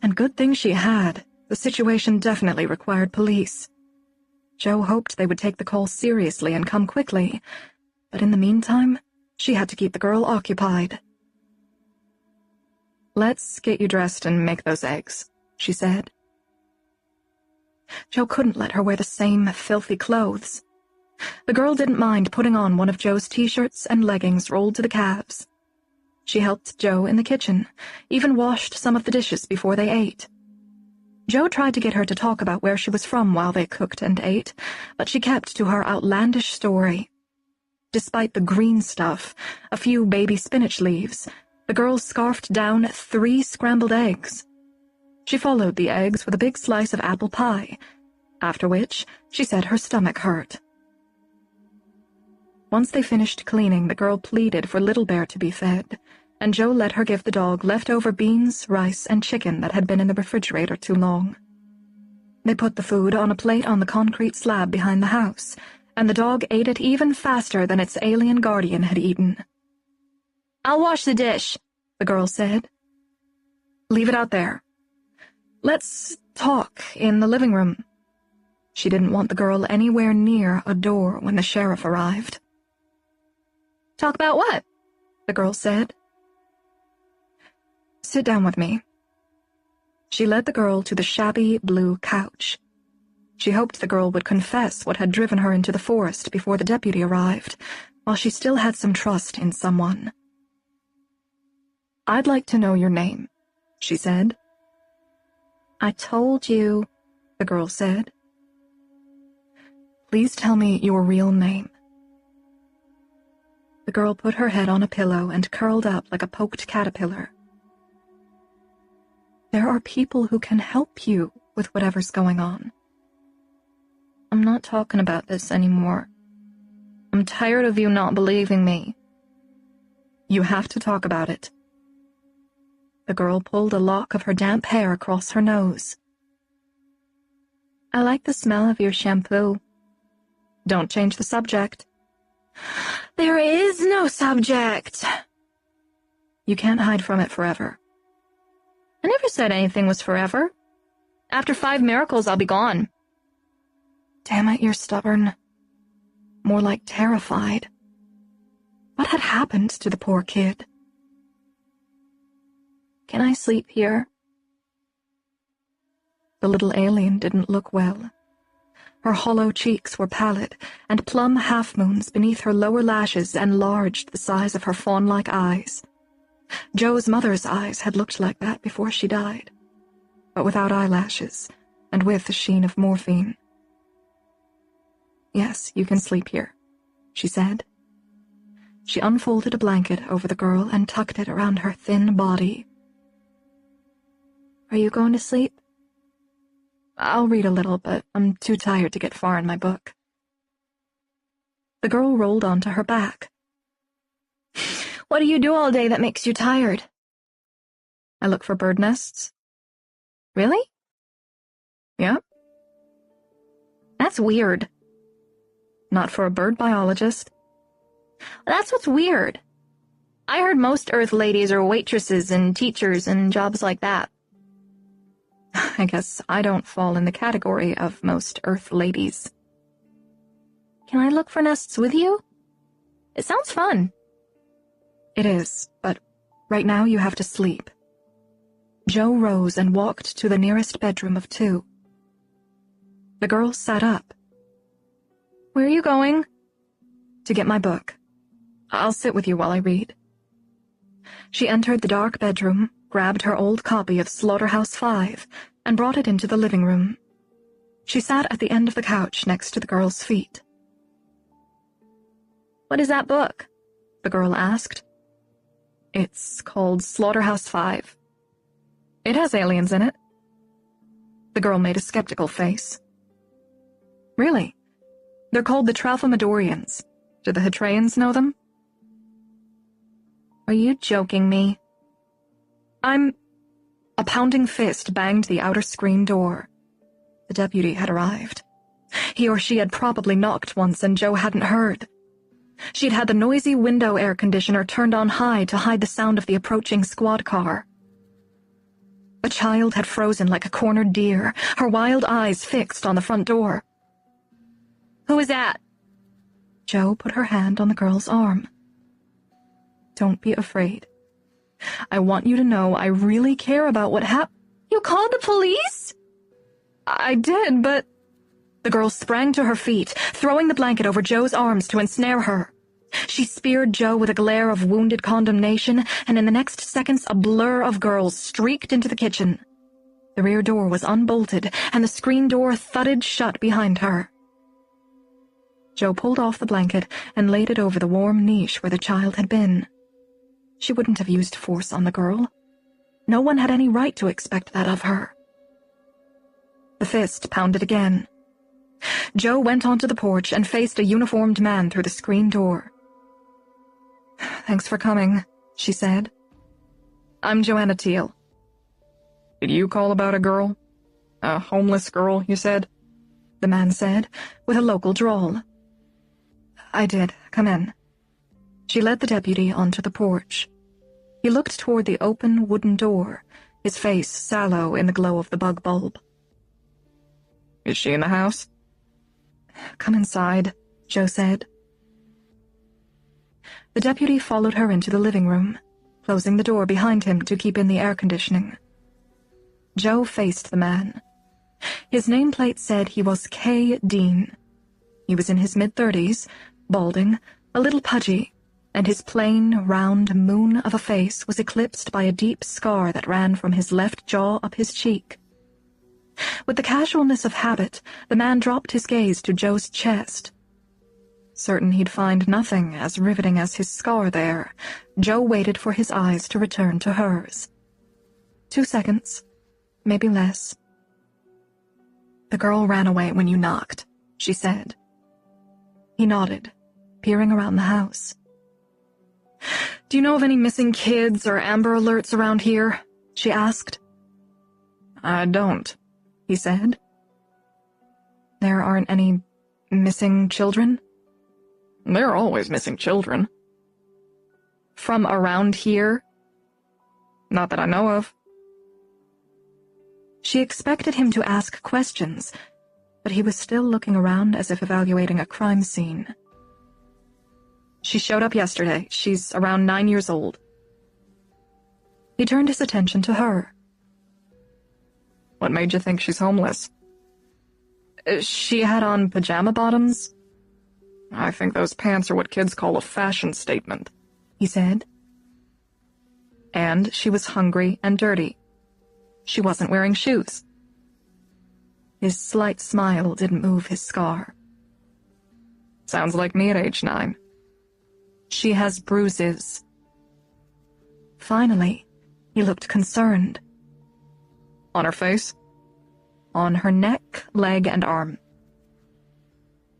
And good thing she had. The situation definitely required police. Joe hoped they would take the call seriously and come quickly, but in the meantime, she had to keep the girl occupied. "Let's get you dressed and make those eggs," she said. Joe couldn't let her wear the same filthy clothes. The girl didn't mind putting on one of Joe's t-shirts and leggings rolled to the calves. She helped Joe in the kitchen, even washed some of the dishes before they ate. Joe tried to get her to talk about where she was from while they cooked and ate, but she kept to her outlandish story. Despite the green stuff, a few baby spinach leaves, the girl scarfed down 3 scrambled eggs. She followed the eggs with a big slice of apple pie, after which she said her stomach hurt. Once they finished cleaning, the girl pleaded for Little Bear to be fed, and Joe let her give the dog leftover beans, rice, and chicken that had been in the refrigerator too long. They put the food on a plate on the concrete slab behind the house, and the dog ate it even faster than its alien guardian had eaten. "I'll wash the dish," the girl said. "Leave it out there. Let's talk in the living room." She didn't want the girl anywhere near a door when the sheriff arrived. "Talk about what?" the girl said. "Sit down with me." She led the girl to the shabby blue couch. She hoped the girl would confess what had driven her into the forest before the deputy arrived, while she still had some trust in someone. "I'd like to know your name," she said. "I told you," the girl said. "Please tell me your real name." The girl put her head on a pillow and curled up like a poked caterpillar. "There are people who can help you with whatever's going on." "I'm not talking about this anymore. I'm tired of you not believing me." "You have to talk about it." The girl pulled a lock of her damp hair across her nose. "I like the smell of your shampoo." "Don't change the subject." "There is no subject." "You can't hide from it forever." "I never said anything was forever. After 5 miracles, I'll be gone." Damn it, you're stubborn. More like terrified. What had happened to the poor kid? "Can I sleep here?" The little alien didn't look well. Her hollow cheeks were pallid, and plum half-moons beneath her lower lashes enlarged the size of her fawn-like eyes. Joe's mother's eyes had looked like that before she died, but without eyelashes, and with the sheen of morphine. "Yes, you can sleep here," she said. She unfolded a blanket over the girl and tucked it around her thin body. "Are you going to sleep?" "I'll read a little, but I'm too tired to get far in my book." The girl rolled onto her back. "What do you do all day that makes you tired?" "I look for bird nests." "Really?" "Yeah." "That's weird." "Not for a bird biologist." That's what's weird. I heard most Earth ladies are waitresses and teachers and jobs like that. I guess I don't fall in the category of most Earth ladies. Can I look for nests with you? It sounds fun. It is, but right now you have to sleep. Joe rose and walked to the nearest bedroom of 2. The girl sat up. Where are you going? To get my book. I'll sit with you while I read. She entered the dark bedroom, grabbed her old copy of Slaughterhouse-5, and brought it into the living room. She sat at the end of the couch next to the girl's feet. What is that book? The girl asked. It's called Slaughterhouse-5. It has aliens in it. The girl made a skeptical face. Really? They're called the Tralfamadorians. Do the Hetraians know them? Are you joking me? A pounding fist banged the outer screen door. The deputy had arrived. He or she had probably knocked once and Joe hadn't heard. She'd had the noisy window air conditioner turned on high to hide the sound of the approaching squad car. A child had frozen like a cornered deer, her wild eyes fixed on the front door. Who is that? Joe put her hand on the girl's arm. Don't be afraid. I want you to know I really care about what happened. You called the police? I did, but... The girl sprang to her feet, throwing the blanket over Joe's arms to ensnare her. She speared Joe with a glare of wounded condemnation, and in the next seconds a blur of girls streaked into the kitchen. The rear door was unbolted, and the screen door thudded shut behind her. Joe pulled off the blanket and laid it over the warm niche where the child had been. She wouldn't have used force on the girl. No one had any right to expect that of her. The fist pounded again. Joe went onto the porch and faced a uniformed man through the screen door. "Thanks for coming," she said. "I'm Joanna Teal." Did you call about a girl? A homeless girl, you said? The man said, with a local drawl. "I did. Come in." She led the deputy onto the porch. He looked toward the open wooden door, his face sallow in the glow of the bug bulb. Is she in the house? "Come inside," Joe said. The deputy followed her into the living room, closing the door behind him to keep in the air conditioning. Joe faced the man. His nameplate said he was K. Dean. He was in his mid-30s, balding, a little pudgy, and his plain, round moon of a face was eclipsed by a deep scar that ran from his left jaw up his cheek. With the casualness of habit, the man dropped his gaze to Joe's chest. Certain he'd find nothing as riveting as his scar there, Joe waited for his eyes to return to hers. 2 seconds, maybe less. "The girl ran away when you knocked," she said. He nodded, peering around the house. "Do you know of any missing kids or Amber Alerts around here?" she asked. I don't, he said. "There aren't any missing children?" There are always missing children. "From around here?" Not that I know of. She expected him to ask questions, but he was still looking around as if evaluating a crime scene. "She showed up yesterday. She's around 9 years old." He turned his attention to her. What made you think she's homeless? She had on pajama bottoms." I think those pants are what kids call a fashion statement, he said. "And she was hungry and dirty. She wasn't wearing shoes." His slight smile didn't move his scar. Sounds like me at age 9. "She has bruises." Finally, he looked concerned. On her face? On her neck, leg, and arm.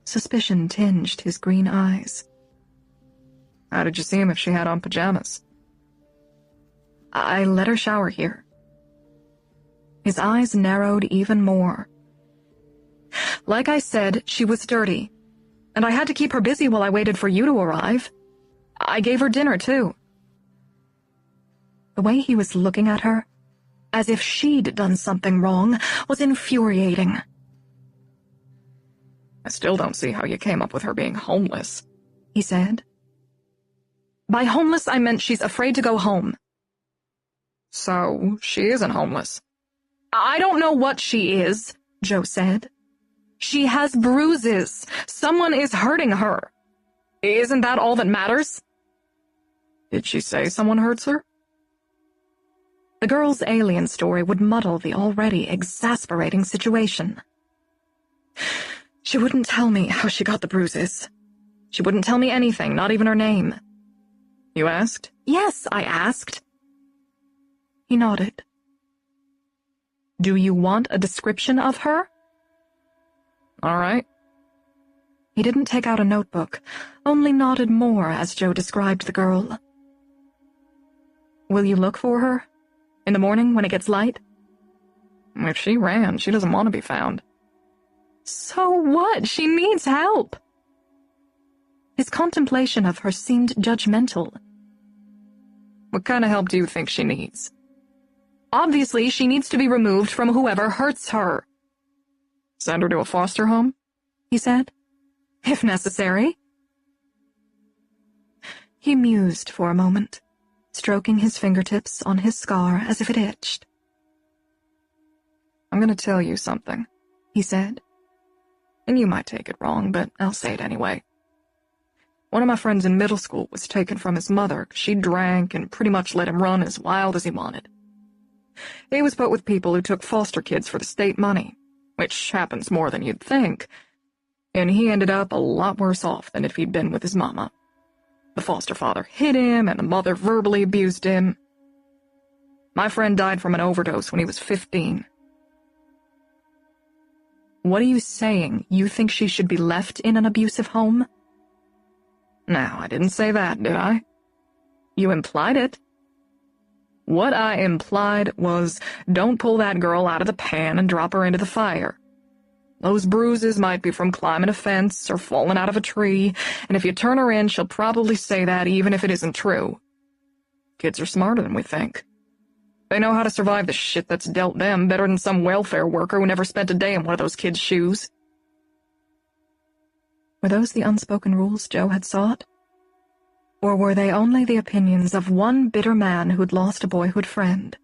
Suspicion tinged his green eyes. How did you see him if she had on pajamas? "I let her shower here." His eyes narrowed even more. "Like I said, she was dirty, and I had to keep her busy while I waited for you to arrive." I gave her dinner, too." The way he was looking at her, as if she'd done something wrong, was infuriating. "I still don't see how you came up with her being homeless," he said. "By homeless, I meant she's afraid to go home." "So, she isn't homeless." "I don't know what she is," Joe said. "She has bruises. Someone is hurting her. Isn't that all that matters?" "Did she say someone hurts her?" The girl's alien story would muddle the already exasperating situation. "She wouldn't tell me how she got the bruises. She wouldn't tell me anything, not even her name." "You asked?" "Yes, I asked." He nodded. "Do you want a description of her?" "All right." He didn't take out a notebook, only nodded more as Joe described the girl. "Will you look for her? In the morning when it gets light?" "If she ran, she doesn't want to be found." "So what? She needs help." His contemplation of her seemed judgmental. "What kind of help do you think she needs?" "Obviously, she needs to be removed from whoever hurts her." "Send her to a foster home?" he said. "If necessary." He mused for a moment, stroking his fingertips on his scar as if it itched. "I'm going to tell you something," he said. "And you might take it wrong, but I'll say it anyway. One of my friends in middle school was taken from his mother 'cause she drank and pretty much let him run as wild as he wanted. He was put with people who took foster kids for the state money, which happens more than you'd think, and he ended up a lot worse off than if he'd been with his mama. The foster father hit him, and the mother verbally abused him. My friend died from an overdose when he was 15. What are you saying? You think she should be left in an abusive home?" "Now, I didn't say that, did I?" "You implied it." "What I implied was, don't pull that girl out of the pan and drop her into the fire. Those bruises might be from climbing a fence or falling out of a tree, and if you turn her in, she'll probably say that even if it isn't true. Kids are smarter than we think. They know how to survive the shit that's dealt them better than some welfare worker who never spent a day in one of those kids' shoes." Were those the unspoken rules Joe had sought? Or were they only the opinions of one bitter man who'd lost a boyhood friend?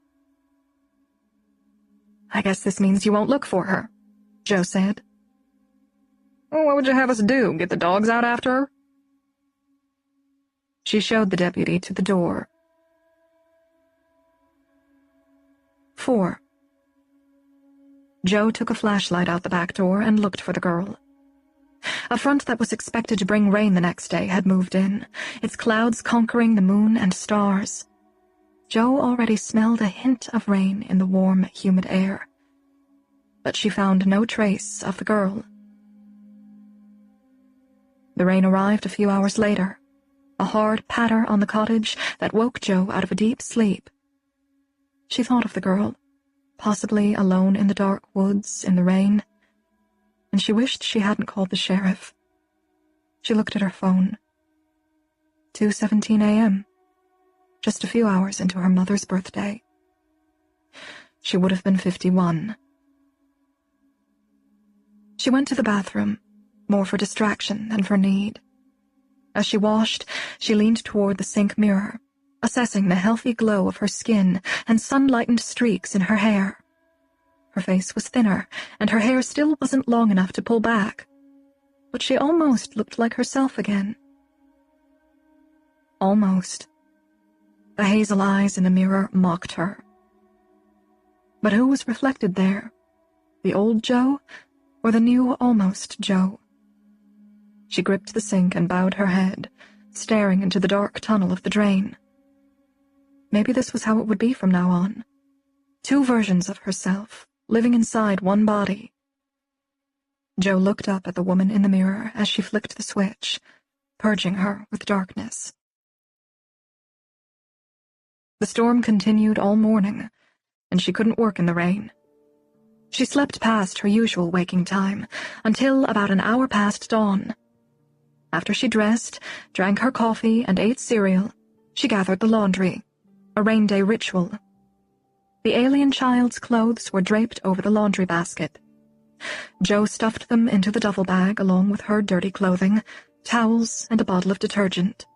"I guess this means you won't look for her," Joe said. "Well, what would you have us do, get the dogs out after her?" She showed the deputy to the door. 4. Joe took a flashlight out the back door and looked for the girl. A front that was expected to bring rain the next day had moved in, its clouds conquering the moon and stars. Joe already smelled a hint of rain in the warm, humid air. But she found no trace of the girl. The rain arrived a few hours later, a hard patter on the cottage that woke Joe out of a deep sleep. She thought of the girl, possibly alone in the dark woods in the rain, and she wished she hadn't called the sheriff. She looked at her phone. 2:17 a.m., just a few hours into her mother's birthday. She would have been 51. She went to the bathroom, more for distraction than for need. As she washed, she leaned toward the sink mirror, assessing the healthy glow of her skin and sun-lightened streaks in her hair. Her face was thinner, and her hair still wasn't long enough to pull back, but she almost looked like herself again. Almost. The hazel eyes in the mirror mocked her. But who was reflected there? The old Joe, or the new almost Joe? She gripped the sink and bowed her head, staring into the dark tunnel of the drain. Maybe this was how it would be from now on. Two versions of herself, living inside one body. Joe looked up at the woman in the mirror as she flicked the switch, purging her with darkness. The storm continued all morning, and she couldn't work in the rain. She slept past her usual waking time, until about an hour past dawn. After she dressed, drank her coffee, and ate cereal, she gathered the laundry, a rain day ritual. The alien child's clothes were draped over the laundry basket. Jo stuffed them into the duffel bag along with her dirty clothing, towels, and a bottle of detergent.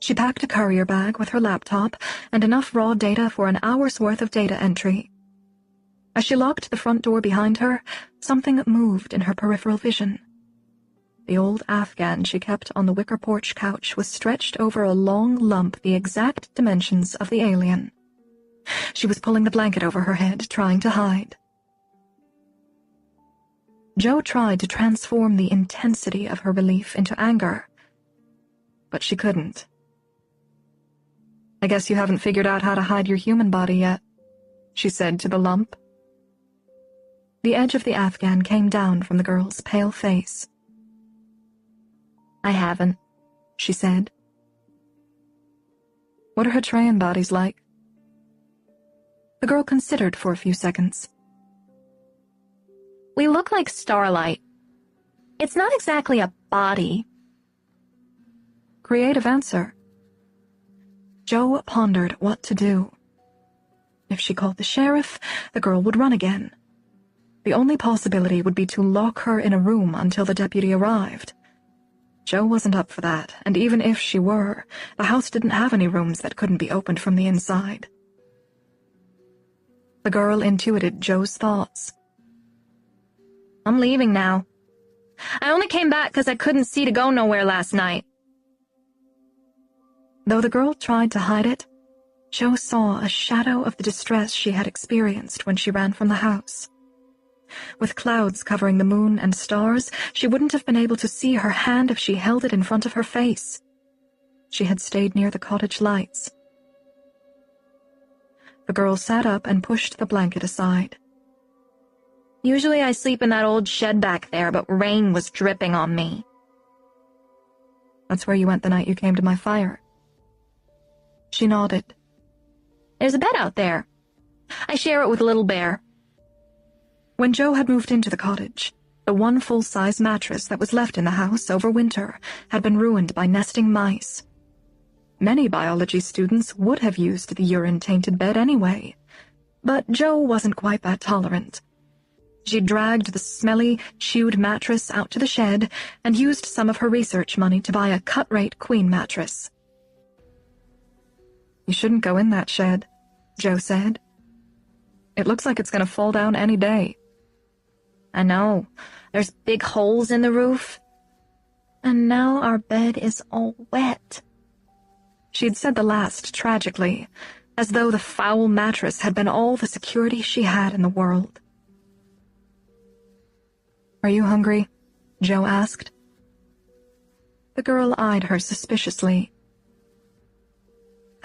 She packed a courier bag with her laptop and enough raw data for an hour's worth of data entry. As she locked the front door behind her, something moved in her peripheral vision. The old Afghan she kept on the wicker porch couch was stretched over a long lump the exact dimensions of the alien. She was pulling the blanket over her head, trying to hide. Jo tried to transform the intensity of her relief into anger, but she couldn't. "I guess you haven't figured out how to hide your human body yet," she said to the lump. The edge of the Afghan came down from the girl's pale face. "I haven't," she said. "What are Hatreyan bodies like?" The girl considered for a few seconds. "We look like starlight. It's not exactly a body." Creative answer. Jo pondered what to do. If she called the sheriff, the girl would run again. The only possibility would be to lock her in a room until the deputy arrived. Jo wasn't up for that, and even if she were, the house didn't have any rooms that couldn't be opened from the inside. The girl intuited Jo's thoughts. "I'm leaving now. I only came back because I couldn't see to go nowhere last night." Though the girl tried to hide it, Jo saw a shadow of the distress she had experienced when she ran from the house. With clouds covering the moon and stars, she wouldn't have been able to see her hand if she held it in front of her face. She had stayed near the cottage lights. The girl sat up and pushed the blanket aside. "Usually I sleep in that old shed back there, but rain was dripping on me." "That's where you went the night you came to my fire." She nodded. "There's a bed out there. I share it with Little Bear." When Jo had moved into the cottage, the one full-size mattress that was left in the house over winter had been ruined by nesting mice. Many biology students would have used the urine-tainted bed anyway, but Jo wasn't quite that tolerant. She dragged the smelly, chewed mattress out to the shed and used some of her research money to buy a cut-rate queen mattress. "You shouldn't go in that shed," Jo said. "It looks like it's going to fall down any day." "I know. There's big holes in the roof. And now our bed is all wet." She'd said the last tragically, as though the foul mattress had been all the security she had in the world. "Are you hungry?" Jo asked. The girl eyed her suspiciously.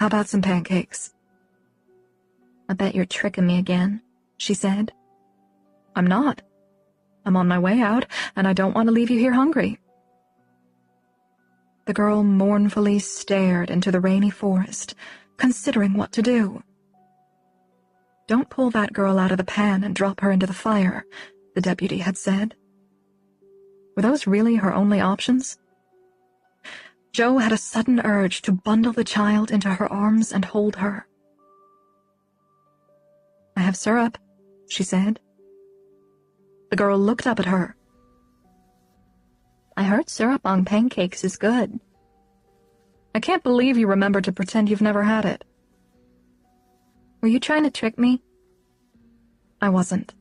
"How about some pancakes?" "I bet you're tricking me again," she said. "I'm not. I'm on my way out, and I don't want to leave you here hungry." The girl mournfully stared into the rainy forest, considering what to do. "Don't pull that girl out of the pan and drop her into the fire," the deputy had said. Were those really her only options? Jo had a sudden urge to bundle the child into her arms and hold her. "I have syrup," she said. The girl looked up at her. "I heard syrup on pancakes is good." "I can't believe you remember to pretend you've never had it." "Were you trying to trick me?" "I wasn't."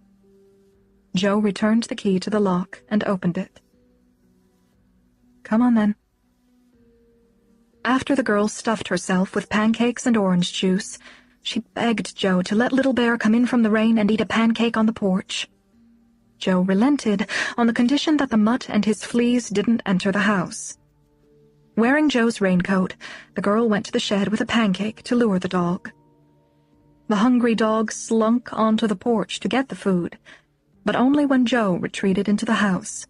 Jo returned the key to the lock and opened it. "Come on, then." After the girl stuffed herself with pancakes and orange juice, she begged Jo to let Little Bear come in from the rain and eat a pancake on the porch. Jo relented on the condition that the mutt and his fleas didn't enter the house. Wearing Jo's raincoat, the girl went to the shed with a pancake to lure the dog. The hungry dog slunk onto the porch to get the food, but only when Jo retreated into the house.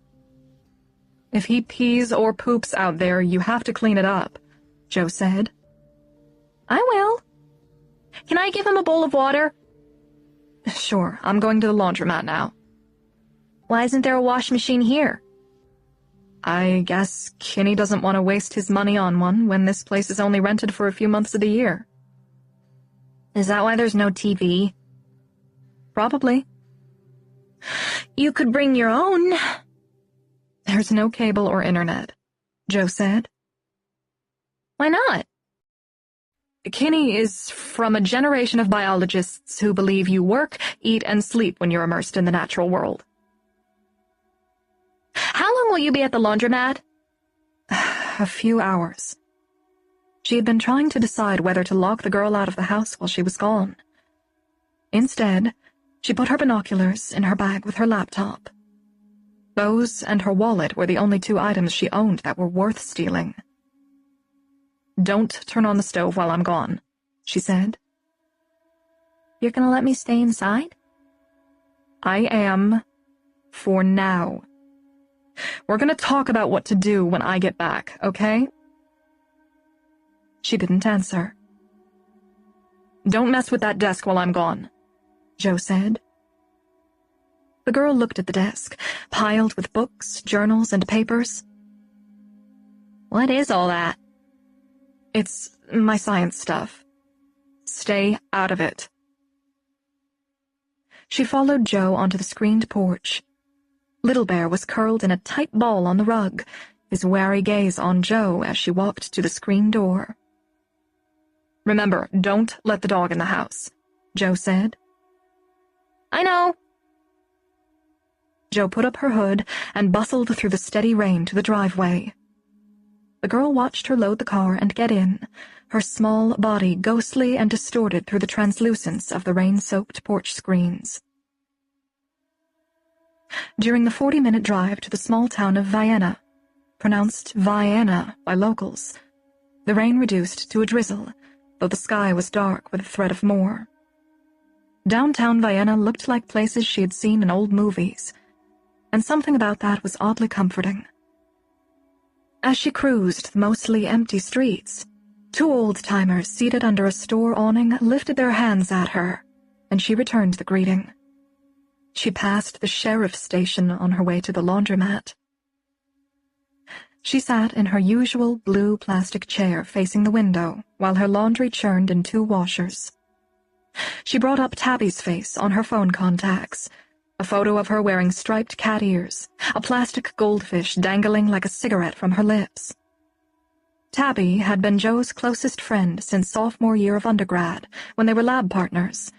"If he pees or poops out there, you have to clean it up," Jo said. "I will. Can I give him a bowl of water?" "Sure, I'm going to the laundromat now." "Why isn't there a wash machine here?" I guess Kinney doesn't want to waste his money on one when this place is only rented for a few months of the year. Is that why there's no TV? Probably. You could bring your own. There's no cable or internet, Joe said. Why not? Kinney is from a generation of biologists who believe you work, eat, and sleep when you're immersed in the natural world. How long will you be at the laundromat? A few hours. She had been trying to decide whether to lock the girl out of the house while she was gone. Instead, she put her binoculars in her bag with her laptop. Those and her wallet were the only two items she owned that were worth stealing. "Don't turn on the stove while I'm gone," she said. You're gonna let me stay inside? I am, for now. We're gonna talk about what to do when I get back, okay? She didn't answer. "Don't mess with that desk while I'm gone," Joe said. The girl looked at the desk, piled with books, journals, and papers. What is all that? "It's my science stuff. Stay out of it." She followed Joe onto the screened porch. Little Bear was curled in a tight ball on the rug, his wary gaze on Joe as she walked to the screen door. "Remember, don't let the dog in the house," Joe said. I know. Joe put up her hood and bustled through the steady rain to the driveway. The girl watched her load the car and get in, her small body ghostly and distorted through the translucence of the rain-soaked porch screens. During the 40-minute drive to the small town of Vienna, pronounced Vienna by locals, the rain reduced to a drizzle, though the sky was dark with a threat of more. Downtown Vienna looked like places she had seen in old movies, and something about that was oddly comforting. As she cruised the mostly empty streets, two old-timers seated under a store awning lifted their hands at her, and she returned the greeting. She passed the sheriff's station on her way to the laundromat. She sat in her usual blue plastic chair facing the window while her laundry churned in two washers. She brought up Tabby's face on her phone contacts, a photo of her wearing striped cat ears, a plastic goldfish dangling like a cigarette from her lips. Tabby had been Joe's closest friend since sophomore year of undergrad, when they were lab partners,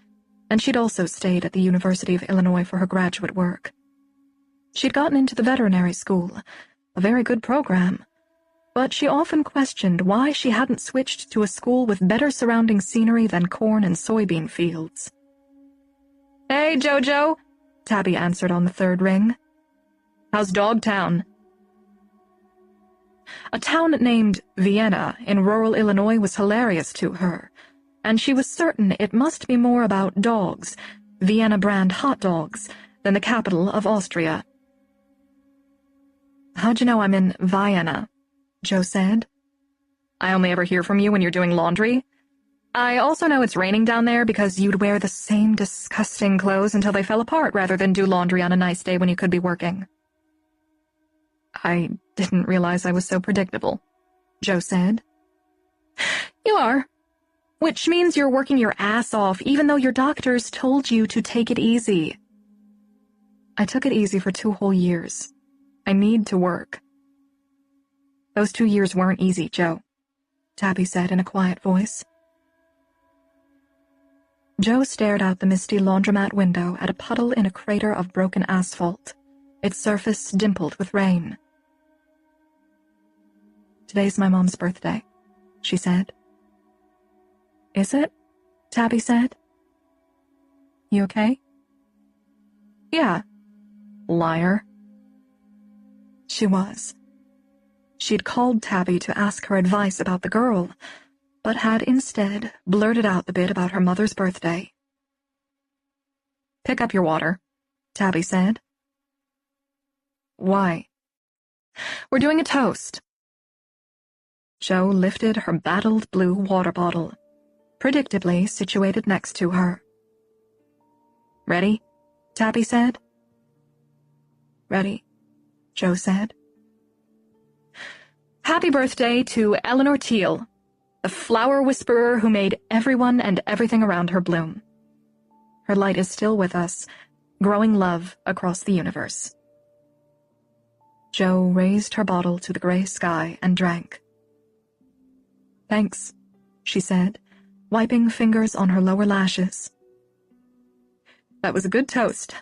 and she'd also stayed at the University of Illinois for her graduate work. She'd gotten into the veterinary school, a very good program, but she often questioned why she hadn't switched to a school with better surrounding scenery than corn and soybean fields. "Hey, Jojo," Tabby answered on the third ring. "How's Dogtown?" A town named Vienna in rural Illinois was hilarious to her, and she was certain it must be more about dogs, Vienna brand hot dogs, than the capital of Austria. "How'd you know I'm in Vienna?" Joe said. "I only ever hear from you when you're doing laundry. I also know it's raining down there because you'd wear the same disgusting clothes until they fell apart rather than do laundry on a nice day when you could be working." "I didn't realize I was so predictable," Joe said. "You are, which means you're working your ass off even though your doctors told you to take it easy." "I took it easy for 2 whole years. I need to work." "Those 2 years weren't easy, Joe," Tabby said in a quiet voice. Joe stared out the misty laundromat window at a puddle in a crater of broken asphalt, its surface dimpled with rain. "Today's my mom's birthday," she said. "Is it?" Tabby said. "You okay?" "Yeah. Liar." She was. She'd called Tabby to ask her advice about the girl, but had instead blurted out the bit about her mother's birthday. "Pick up your water," Tabby said. "Why?" "We're doing a toast." Joe lifted her battled blue water bottle, predictably situated next to her. "Ready?" Tabby said. "Ready," Joe said. Happy birthday to Eleanor Teal, the flower whisperer who made everyone and everything around her bloom. Her light is still with us, growing love across the universe. Jo raised her bottle to the gray sky and drank. Thanks, she said, wiping fingers on her lower lashes. That was a good toast.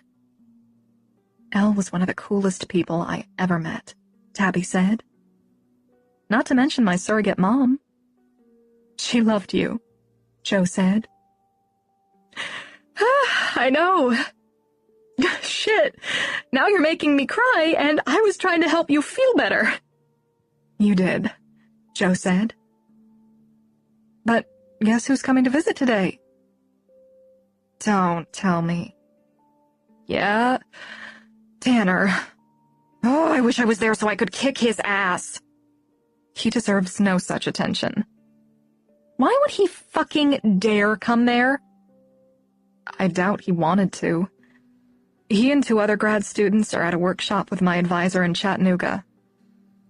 Elle was one of the coolest people I ever met, Tabby said. Not to mention my surrogate mom. She loved you, Jo said. I know. Shit, now you're making me cry, and I was trying to help you feel better. You did, Jo said. But guess who's coming to visit today? Don't tell me. Yeah, Tanner. Oh, I wish I was there so I could kick his ass. He deserves no such attention. Why would he fucking dare come there? I doubt he wanted to. He and 2 other grad students are at a workshop with my advisor in Chattanooga.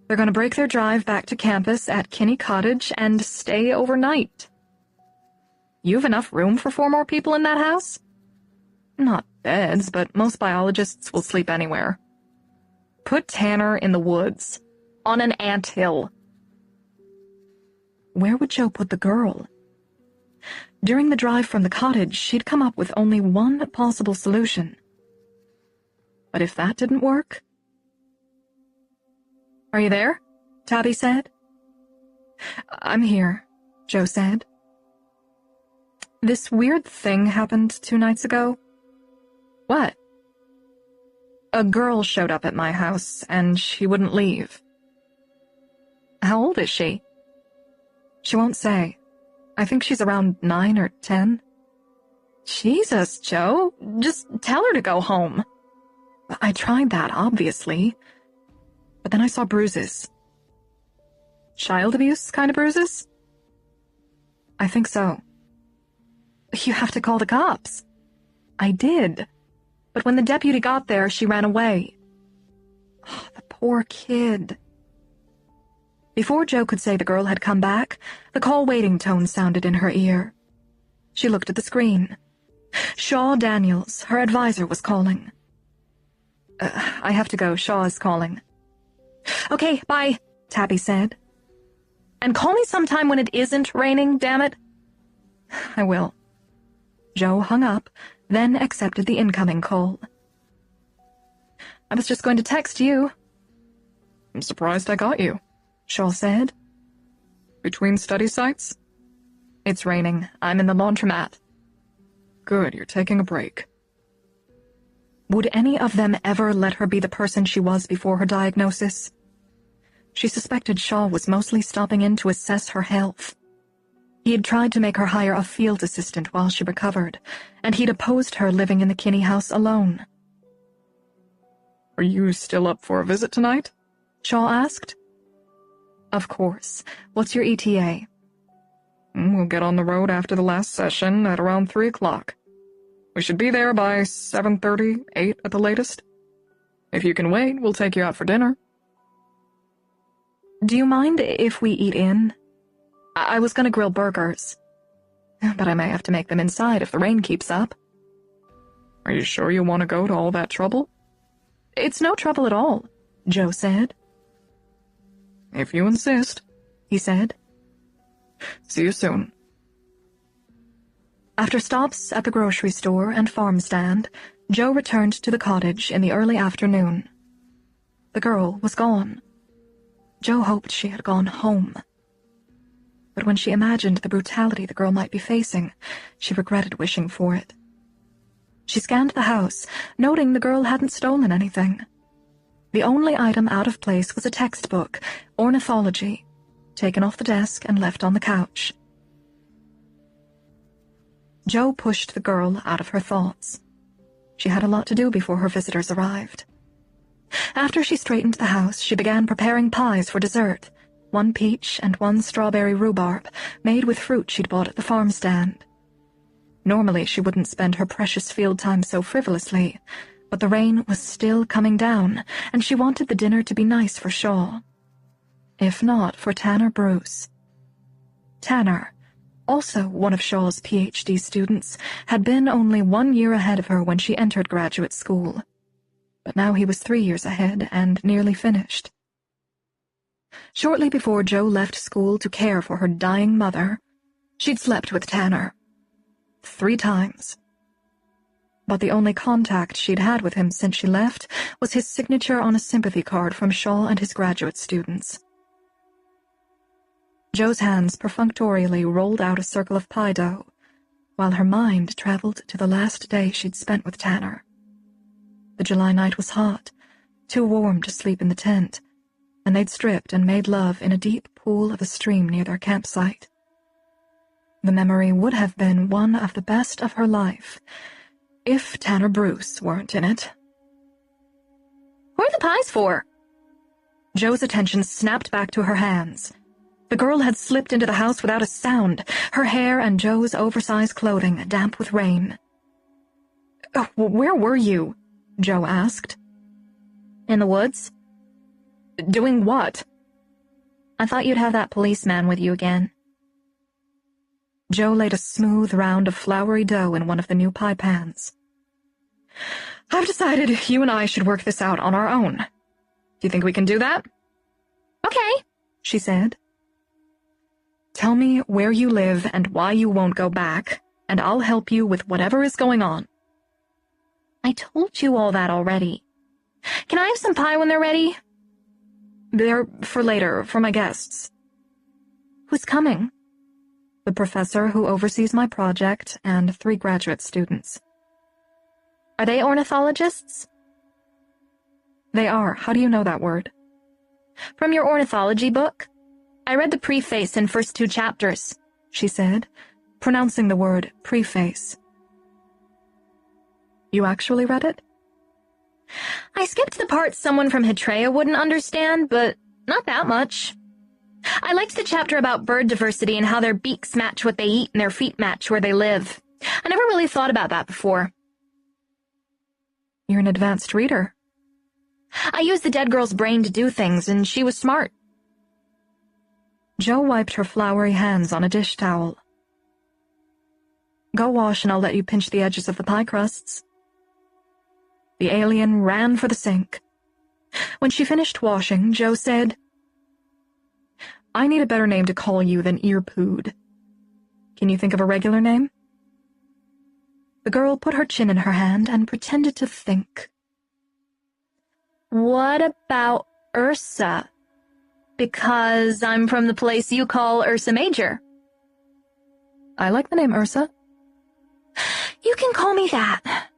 They're going to break their drive back to campus at Kinney Cottage and stay overnight. You have enough room for 4 more people in that house? Not beds, but most biologists will sleep anywhere. Put Tanner in the woods, on an anthill. Where would Jo put the girl? During the drive from the cottage, she'd come up with only one possible solution. But if that didn't work... Are you there? Tabby said. I'm here, Jo said. This weird thing happened 2 nights ago. What? A girl showed up at my house, and she wouldn't leave. How old is she? She won't say. I think she's around 9 or 10. Jesus, Jo, just tell her to go home. I tried that, obviously. But then I saw bruises. Child abuse kind of bruises? I think so. You have to call the cops. I did. But when the deputy got there, she ran away. Oh, the poor kid. Before Jo could say the girl had come back, the call waiting tone sounded in her ear. She looked at the screen. Shaw Daniels, her advisor, was calling. I have to go. Shaw is calling. Okay, bye, Tabby said. And call me sometime when it isn't raining, damn it. I will. Jo hung up, then accepted the incoming call. I was just going to text you. I'm surprised I got you, Shaw said. Between study sites? It's raining. I'm in the laundromat. Good, you're taking a break. Would any of them ever let her be the person she was before her diagnosis? She suspected Shaw was mostly stopping in to assess her health. He had tried to make her hire a field assistant while she recovered, and he'd opposed her living in the Kinney house alone. Are you still up for a visit tonight? Shaw asked. Of course. What's your ETA? We'll get on the road after the last session at around 3 o'clock. We should be there by 7:30, 8 at the latest. If you can wait, we'll take you out for dinner. Do you mind if we eat in? I was going to grill burgers, but I may have to make them inside if the rain keeps up. Are you sure you want to go to all that trouble? It's no trouble at all, Jo said. If you insist, he said. See you soon. After stops at the grocery store and farm stand, Jo returned to the cottage in the early afternoon. The girl was gone. Jo hoped she had gone home. But when she imagined the brutality the girl might be facing, she regretted wishing for it. She scanned the house, noting the girl hadn't stolen anything. The only item out of place was a textbook, Ornithology, taken off the desk and left on the couch. Jo pushed the girl out of her thoughts. She had a lot to do before her visitors arrived. After she straightened the house, she began preparing pies for dessert, 1 peach and 1 strawberry rhubarb, made with fruit she'd bought at the farm stand. Normally she wouldn't spend her precious field time so frivolously, but the rain was still coming down, and she wanted the dinner to be nice for Shaw. if not for Tanner Bruce. Tanner, also one of Shaw's PhD students, had been only 1 year ahead of her when she entered graduate school. But now he was 3 years ahead and nearly finished. Shortly before Jo left school to care for her dying mother, she'd slept with Tanner 3 times. But the only contact she'd had with him since she left was his signature on a sympathy card from Shaw and his graduate students. Jo's hands perfunctorily rolled out a circle of pie dough, while her mind traveled to the last day she'd spent with Tanner. The July night was hot, too warm to sleep in the tent, and they'd stripped and made love in a deep pool of a stream near their campsite. The memory would have been one of the best of her life, if Tanner Bruce weren't in it. Who are the pies for? Jo's attention snapped back to her hands. The girl had slipped into the house without a sound, her hair and Jo's oversized clothing damp with rain. Where were you? Jo asked. In the woods. Doing what? I thought you'd have that policeman with you again. Jo laid a smooth round of floury dough in one of the new pie pans. I've decided you and I should work this out on our own. Do you think we can do that? Okay, she said. Tell me where you live and why you won't go back, and I'll help you with whatever is going on. I told you all that already. Can I have some pie when they're ready? They're for later, for my guests. Who's coming? The professor who oversees my project and 3 graduate students. Are they ornithologists? They are. How do you know that word? From your ornithology book. I read the preface in first 2 chapters, she said, pronouncing the word preface. You actually read it? I skipped the parts someone from Hetrea wouldn't understand, but not that much. I liked the chapter about bird diversity and how their beaks match what they eat and their feet match where they live. I never really thought about that before. You're an advanced reader. I used the dead girl's brain to do things, and she was smart. Jo wiped her floury hands on a dish towel. Go wash and I'll let you pinch the edges of the pie crusts. The alien ran for the sink. When she finished washing, Jo said, I need a better name to call you than ear-pooed. Can you think of a regular name? The girl put her chin in her hand and pretended to think. What about Ursa? Because I'm from the place you call Ursa Major. I like the name Ursa. You can call me that.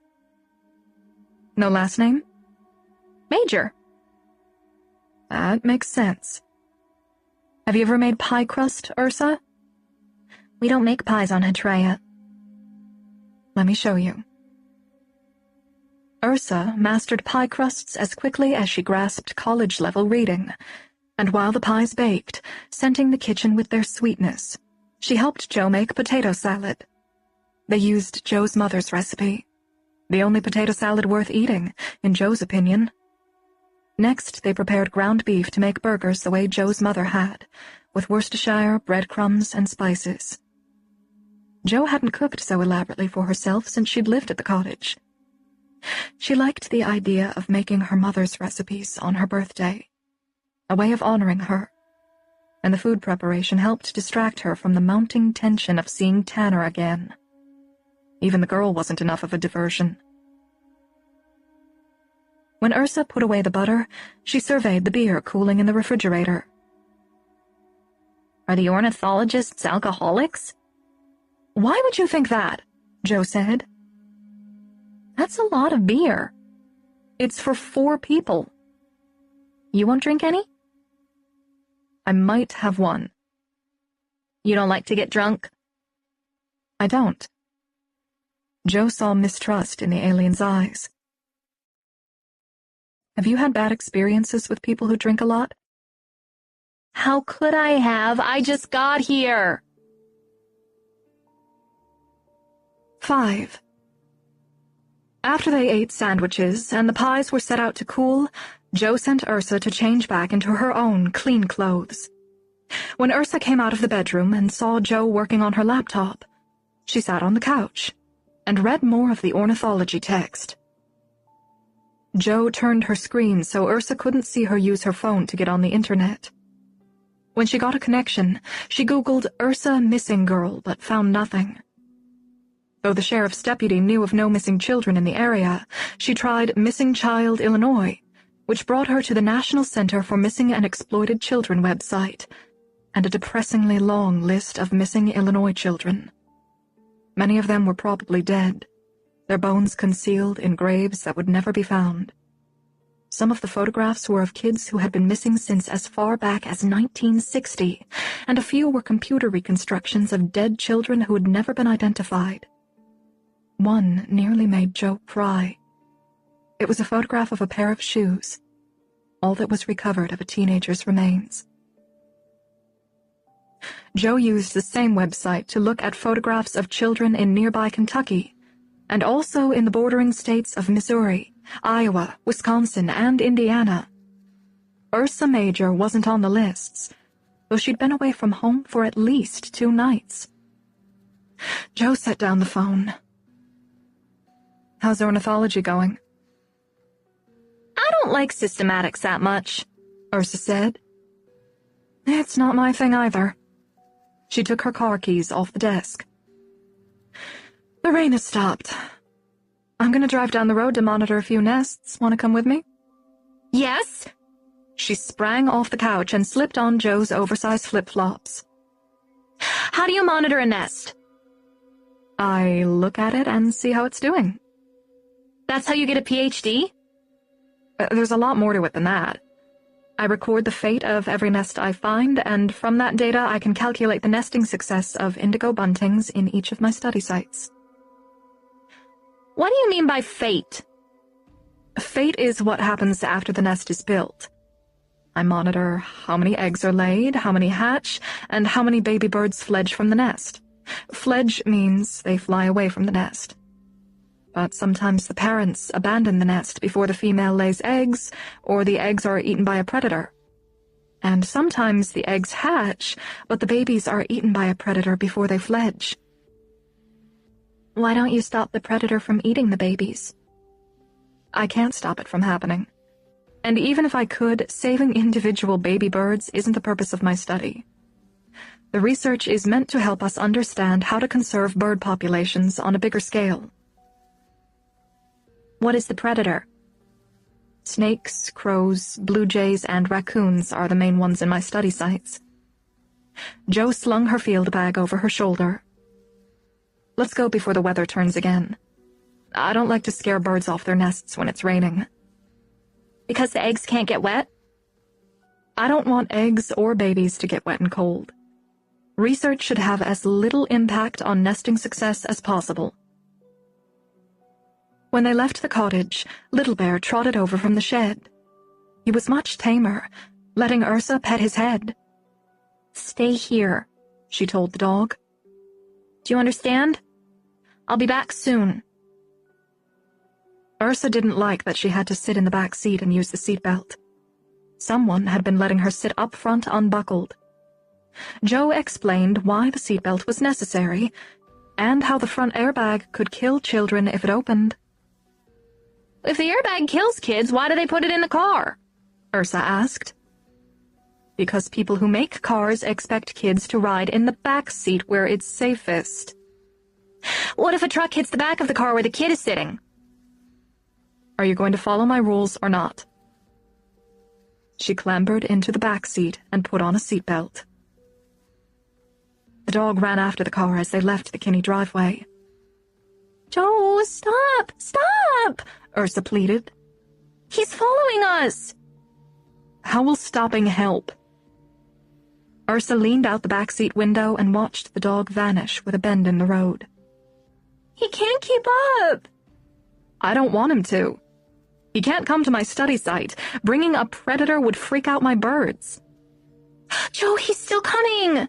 No last name? Major. That makes sense. Have you ever made pie crust, Ursa? We don't make pies on Hetrea. Let me show you. Ursa mastered pie crusts as quickly as she grasped college-level reading, and while the pies baked, scenting the kitchen with their sweetness, she helped Jo make potato salad. They used Jo's mother's recipe, the only potato salad worth eating, in Jo's opinion. Next, they prepared ground beef to make burgers the way Jo's mother had, with Worcestershire, breadcrumbs, and spices. Jo hadn't cooked so elaborately for herself since she'd lived at the cottage. She liked the idea of making her mother's recipes on her birthday, a way of honoring her, and the food preparation helped distract her from the mounting tension of seeing Tanner again. Even the girl wasn't enough of a diversion. When Ursa put away the butter, she surveyed the beer cooling in the refrigerator. Are the ornithologists alcoholics? Why would you think that? Jo said. That's a lot of beer. It's for 4 people. You won't drink any? I might have one. You don't like to get drunk? I don't. Jo saw mistrust in the alien's eyes. Have you had bad experiences with people who drink a lot? How could I have? I just got here. 5. After they ate sandwiches and the pies were set out to cool, Joe sent Ursa to change back into her own clean clothes. When Ursa came out of the bedroom and saw Joe working on her laptop, she sat on the couch and read more of the ornithology text. Joe turned her screen so Ursa couldn't see her use her phone to get on the internet. When she got a connection, she Googled Ursa missing girl but found nothing. Though the sheriff's deputy knew of no missing children in the area, she tried Missing Child Illinois, which brought her to the National Center for Missing and Exploited Children website, and a depressingly long list of missing Illinois children. Many of them were probably dead, their bones concealed in graves that would never be found. Some of the photographs were of kids who had been missing since as far back as 1960, and a few were computer reconstructions of dead children who had never been identified. One nearly made Joe cry. It was a photograph of a pair of shoes, all that was recovered of a teenager's remains. Joe used the same website to look at photographs of children in nearby Kentucky, and also in the bordering states of Missouri, Iowa, Wisconsin, and Indiana. Ursa Major wasn't on the lists, though she'd been away from home for at least 2 nights. Joe set down the phone. "How's ornithology going?" I don't like systematics that much, Ursa said. "It's not my thing either." She took her car keys off the desk. "The rain has stopped. I'm going to drive down the road to monitor a few nests. Want to come with me?" Yes? She sprang off the couch and slipped on Joe's oversized flip-flops. How do you monitor a nest? I look at it and see how it's doing. That's how you get a PhD? There's a lot more to it than that. I record the fate of every nest I find, and from that data I can calculate the nesting success of indigo buntings in each of my study sites. What do you mean by fate? Fate is what happens after the nest is built. I monitor how many eggs are laid, how many hatch, and how many baby birds fledge from the nest. Fledge means they fly away from the nest. But sometimes the parents abandon the nest before the female lays eggs, or the eggs are eaten by a predator. And sometimes the eggs hatch, but the babies are eaten by a predator before they fledge. Why don't you stop the predator from eating the babies? I can't stop it from happening. And even if I could, saving individual baby birds isn't the purpose of my study. The research is meant to help us understand how to conserve bird populations on a bigger scale. What is the predator? Snakes, crows, blue jays, and raccoons are the main ones in my study sites. Joe slung her field bag over her shoulder. Let's go before the weather turns again. I don't like to scare birds off their nests when it's raining. Because the eggs can't get wet? I don't want eggs or babies to get wet and cold. Research should have as little impact on nesting success as possible. When they left the cottage, Little Bear trotted over from the shed. He was much tamer, letting Ursa pet his head. Stay here, she told the dog. Do you understand? I'll be back soon. Ursa didn't like that she had to sit in the back seat and use the seatbelt. Someone had been letting her sit up front unbuckled. Joe explained why the seatbelt was necessary, and how the front airbag could kill children if it opened. If the airbag kills kids, why do they put it in the car? Ursa asked. Because people who make cars expect kids to ride in the back seat where it's safest. What if a truck hits the back of the car where the kid is sitting? Are you going to follow my rules or not? She clambered into the back seat and put on a seatbelt. The dog ran after the car as they left the Kinney driveway. Joe, stop! Stop! Ursa pleaded. He's following us! How will stopping help? Ursa leaned out the backseat window and watched the dog vanish with a bend in the road. He can't keep up! I don't want him to. He can't come to my study site. Bringing a predator would freak out my birds. Joe, he's still coming!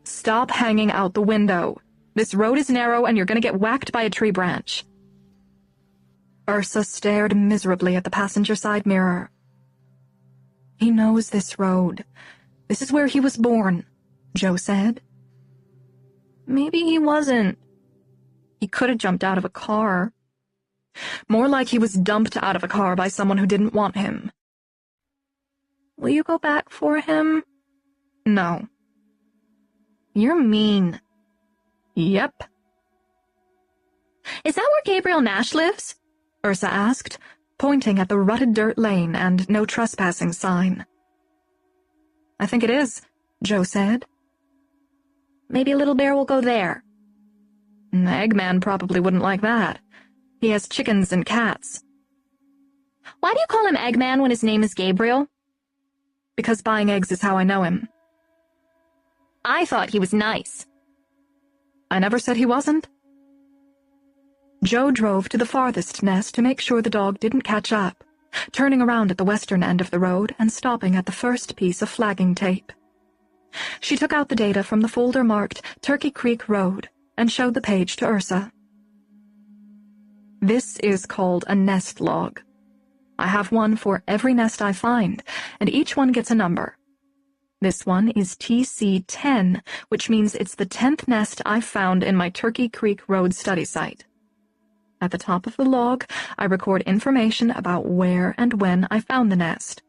Stop hanging out the window. This road is narrow and you're going to get whacked by a tree branch. Ursa stared miserably at the passenger side mirror. He knows this road. This is where he was born, Joe said. Maybe he wasn't. He could have jumped out of a car. More like he was dumped out of a car by someone who didn't want him. Will you go back for him? No. You're mean. Yep. Is that where Gabriel Nash lives? Ursa asked, pointing at the rutted dirt lane and no trespassing sign. I think it is, Joe said. Maybe Little Bear will go there. Eggman probably wouldn't like that. He has chickens and cats. Why do you call him Eggman when his name is Gabriel? Because buying eggs is how I know him. I thought he was nice. I never said he wasn't. Joe drove to the farthest nest to make sure the dog didn't catch up, turning around at the western end of the road and stopping at the first piece of flagging tape. She took out the data from the folder marked Turkey Creek Road and showed the page to Ursa. This is called a nest log. I have one for every nest I find, and each one gets a number. This one is TC10, which means it's the 10th nest I've found in my Turkey Creek Road study site. At the top of the log, I record information about where and when I found the nest.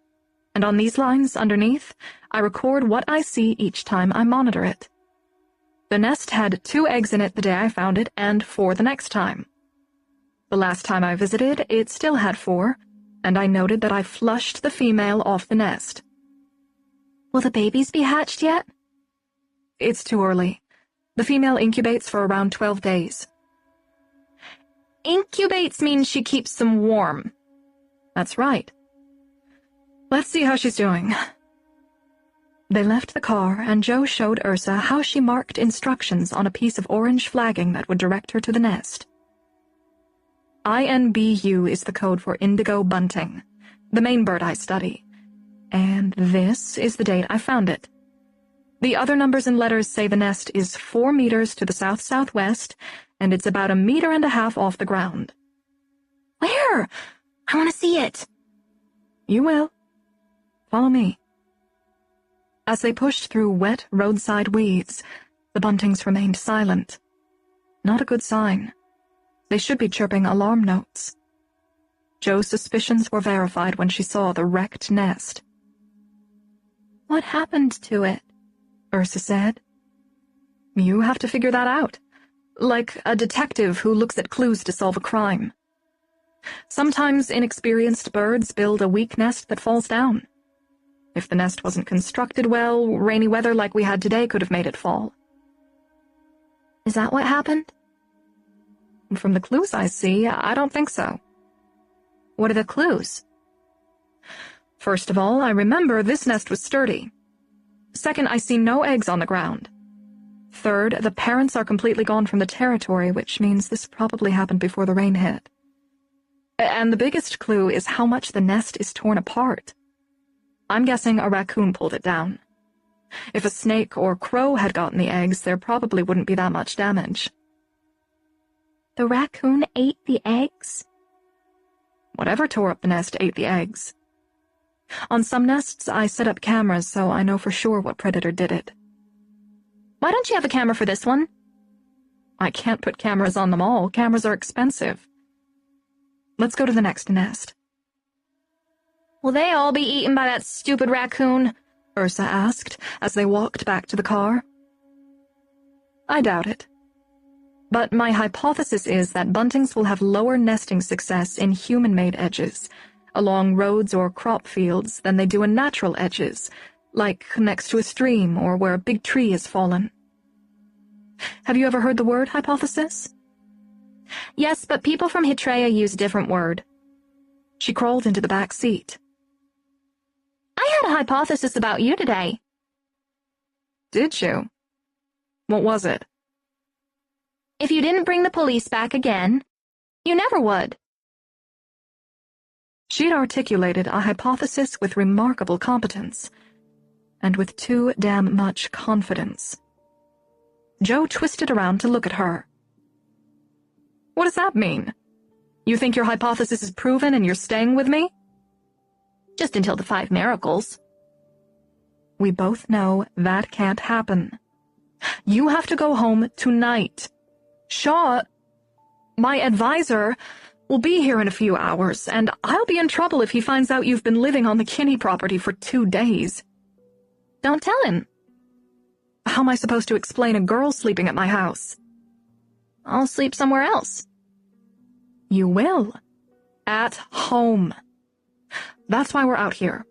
And on these lines underneath, I record what I see each time I monitor it. The nest had 2 eggs in it the day I found it, and 4 the next time. The last time I visited, it still had 4, and I noted that I flushed the female off the nest. Will the babies be hatched yet? It's too early. The female incubates for around 12 days. Incubates means she keeps them warm. That's right. Let's see how she's doing. They left the car, and Joe showed Ursa how she marked instructions on a piece of orange flagging that would direct her to the nest. INBU is the code for indigo bunting, the main bird I study, and this is the date I found it. The other numbers and letters say the nest is 4 meters to the south-southwest, and it's about 1.5 meters off the ground. Where? I want to see it. You will. Follow me. As they pushed through wet roadside weeds, the buntings remained silent. Not a good sign. They should be chirping alarm notes. Joe's suspicions were verified when she saw the wrecked nest. What happened to it? Ursa said. You have to figure that out. Like a detective who looks at clues to solve a crime. Sometimes inexperienced birds build a weak nest that falls down. If the nest wasn't constructed well, rainy weather like we had today could have made it fall. Is that what happened? From the clues I see, I don't think so. What are the clues? First of all, I remember this nest was sturdy. Second, I see no eggs on the ground. Third, the parents are completely gone from the territory, which means this probably happened before the rain hit. And the biggest clue is how much the nest is torn apart. I'm guessing a raccoon pulled it down. If a snake or crow had gotten the eggs, there probably wouldn't be that much damage. The raccoon ate the eggs? Whatever tore up the nest ate the eggs. On some nests, I set up cameras so I know for sure what predator did it. Why don't you have a camera for this one? I can't put cameras on them all. Cameras are expensive. Let's go to the next nest. Will they all be eaten by that stupid raccoon? Ursa asked as they walked back to the car. I doubt it. But my hypothesis is that buntings will have lower nesting success in human-made edges, along roads or crop fields, than they do in natural edges, like next to a stream or where a big tree has fallen. Have you ever heard the word hypothesis? Yes, but people from Hitreya use a different word. She crawled into the back seat. I had a hypothesis about you today. Did you? What was it? If you didn't bring the police back again, you never would. She'd articulated a hypothesis with remarkable competence, and with too damn much confidence. Joe twisted around to look at her. What does that mean? You think your hypothesis is proven and you're staying with me? Just until the 5 miracles. We both know that can't happen. You have to go home tonight. Shaw, my advisor, will be here in a few hours, and I'll be in trouble if he finds out you've been living on the Kinney property for 2 days. Don't tell him. How am I supposed to explain a girl sleeping at my house? I'll sleep somewhere else. You will. At home. That's why we're out here.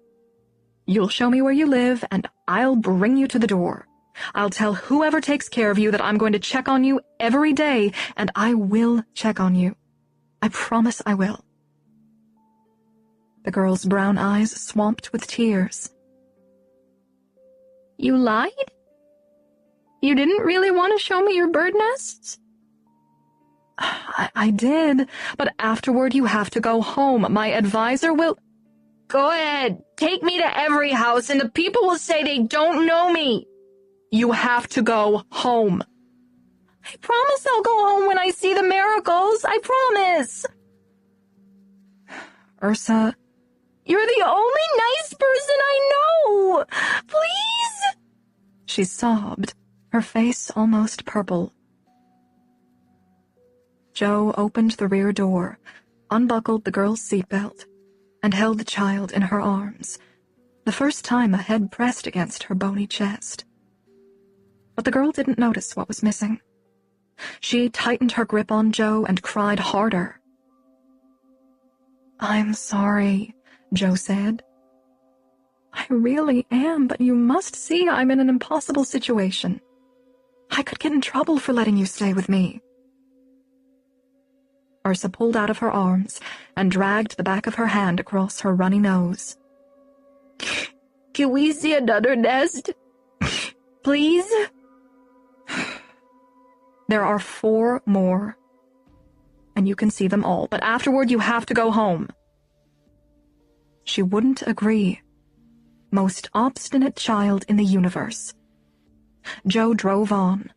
You'll show me where you live, and I'll bring you to the door. I'll tell whoever takes care of you that I'm going to check on you every day, and I will check on you. I promise I will. The girl's brown eyes swamped with tears. You lied? You didn't really want to show me your bird nests? I did, but afterward you have to go home. My advisor will... Go ahead. Take me to every house, and the people will say they don't know me. You have to go home. I promise I'll go home when I see the miracles. I promise. Ursa... You're the only nice person I know. Please? She sobbed, her face almost purple. Joe opened the rear door, unbuckled the girl's seatbelt, and held the child in her arms, the first time a head pressed against her bony chest. But the girl didn't notice what was missing. She tightened her grip on Joe and cried harder. "I'm sorry," Joe said. "I really am, but you must see I'm in an impossible situation. I could get in trouble for letting you stay with me." Ursa pulled out of her arms and dragged the back of her hand across her runny nose. Can we see another nest? Please? There are 4 more. And you can see them all, but afterward you have to go home. She wouldn't agree. Most obstinate child in the universe. Joe drove on.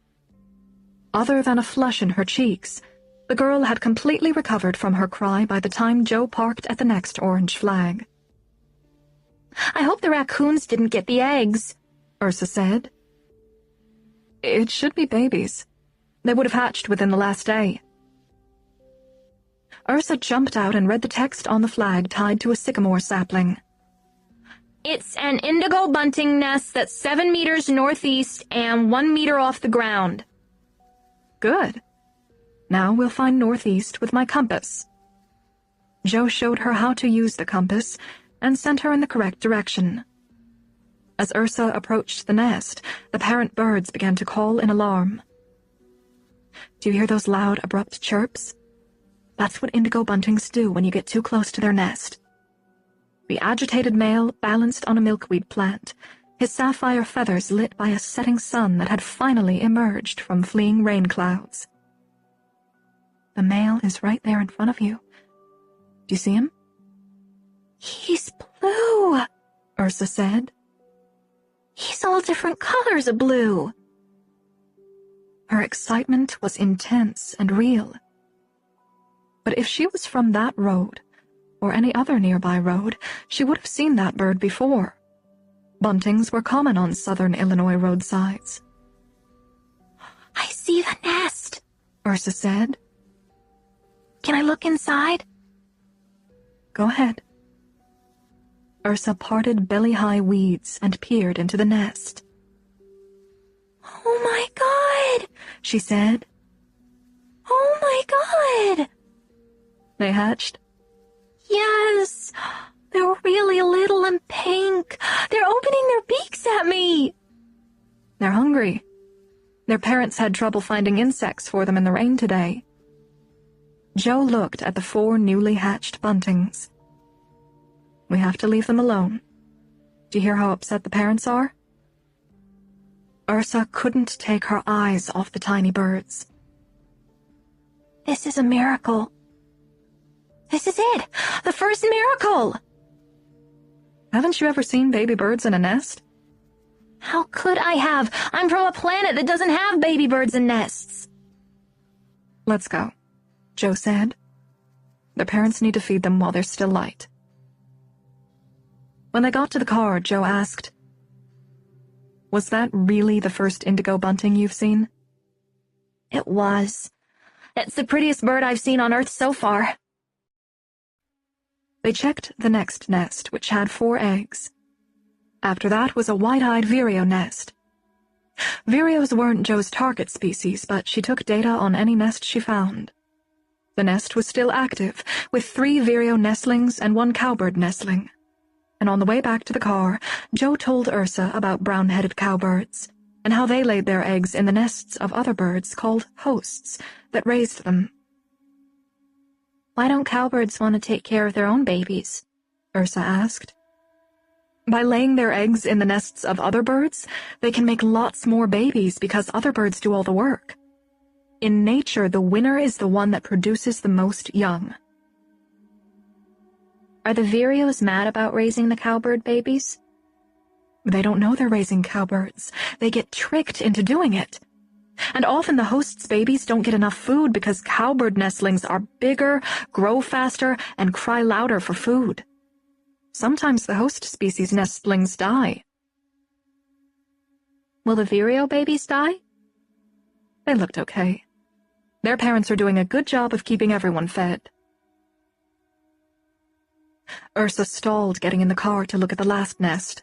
Other than a flush in her cheeks, the girl had completely recovered from her cry by the time Joe parked at the next orange flag. I hope the raccoons didn't get the eggs, Ursa said. It should be babies. They would have hatched within the last day. Ursa jumped out and read the text on the flag tied to a sycamore sapling. It's an indigo bunting nest that's 7 meters northeast and 1 meter off the ground. Good. Now we'll find northeast with my compass. Joe showed her how to use the compass and sent her in the correct direction. As Ursa approached the nest, the parent birds began to call in alarm. Do you hear those loud, abrupt chirps? That's what indigo buntings do when you get too close to their nest. The agitated male balanced on a milkweed plant, his sapphire feathers lit by a setting sun that had finally emerged from fleeing rain clouds. The male is right there in front of you. Do you see him? He's blue, Ursa said. He's all different colors of blue. Her excitement was intense and real. But if she was from that road, or any other nearby road, she would have seen that bird before. Buntings were common on southern Illinois roadsides. I see the nest, Ursa said. Can I look inside? Go ahead. Ursa parted belly-high weeds and peered into the nest. Oh my God, she said. Oh my God. They hatched? Yes, they're really little and pink. They're opening their beaks at me. They're hungry. Their parents had trouble finding insects for them in the rain today. Joe looked at the 4 newly hatched buntings. We have to leave them alone. Do you hear how upset the parents are? Ursa couldn't take her eyes off the tiny birds. This is a miracle. This is it! The first miracle! Haven't you ever seen baby birds in a nest? How could I have? I'm from a planet that doesn't have baby birds and nests. Let's go, Joe said. Their parents need to feed them while they're still light. When they got to the car, Joe asked, Was that really the first indigo bunting you've seen? It was. It's the prettiest bird I've seen on Earth so far. They checked the next nest, which had 4 eggs. After that was a white-eyed vireo nest. Vireos weren't Joe's target species, but she took data on any nest she found. The nest was still active, with 3 vireo nestlings and 1 cowbird nestling. And on the way back to the car, Joe told Ursa about brown-headed cowbirds, and how they laid their eggs in the nests of other birds called hosts that raised them. Why don't cowbirds want to take care of their own babies? Ursa asked. By laying their eggs in the nests of other birds, they can make lots more babies because other birds do all the work. In nature, the winner is the one that produces the most young. Are the vireos mad about raising the cowbird babies? They don't know they're raising cowbirds. They get tricked into doing it. And often the host's babies don't get enough food because cowbird nestlings are bigger, grow faster, and cry louder for food. Sometimes the host species nestlings die. Will the vireo babies die? They looked okay. Their parents are doing a good job of keeping everyone fed. Ursa stalled getting in the car to look at the last nest.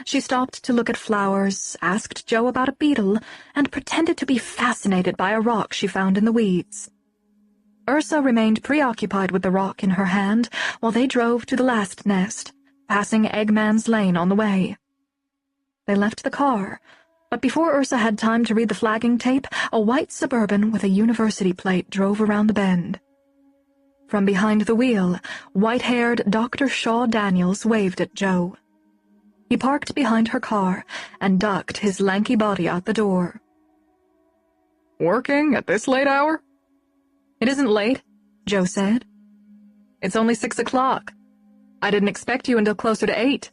She stopped to look at flowers, asked Joe about a beetle, and pretended to be fascinated by a rock she found in the weeds. Ursa remained preoccupied with the rock in her hand while they drove to the last nest, passing Eggman's Lane on the way. They left the car, but before Ursa had time to read the flagging tape, a white Suburban with a university plate drove around the bend. From behind the wheel, white-haired Dr. Shaw Daniels waved at Joe. He parked behind her car and ducked his lanky body out the door. Working at this late hour? It isn't late, Joe said. It's only 6 o'clock. I didn't expect you until closer to 8.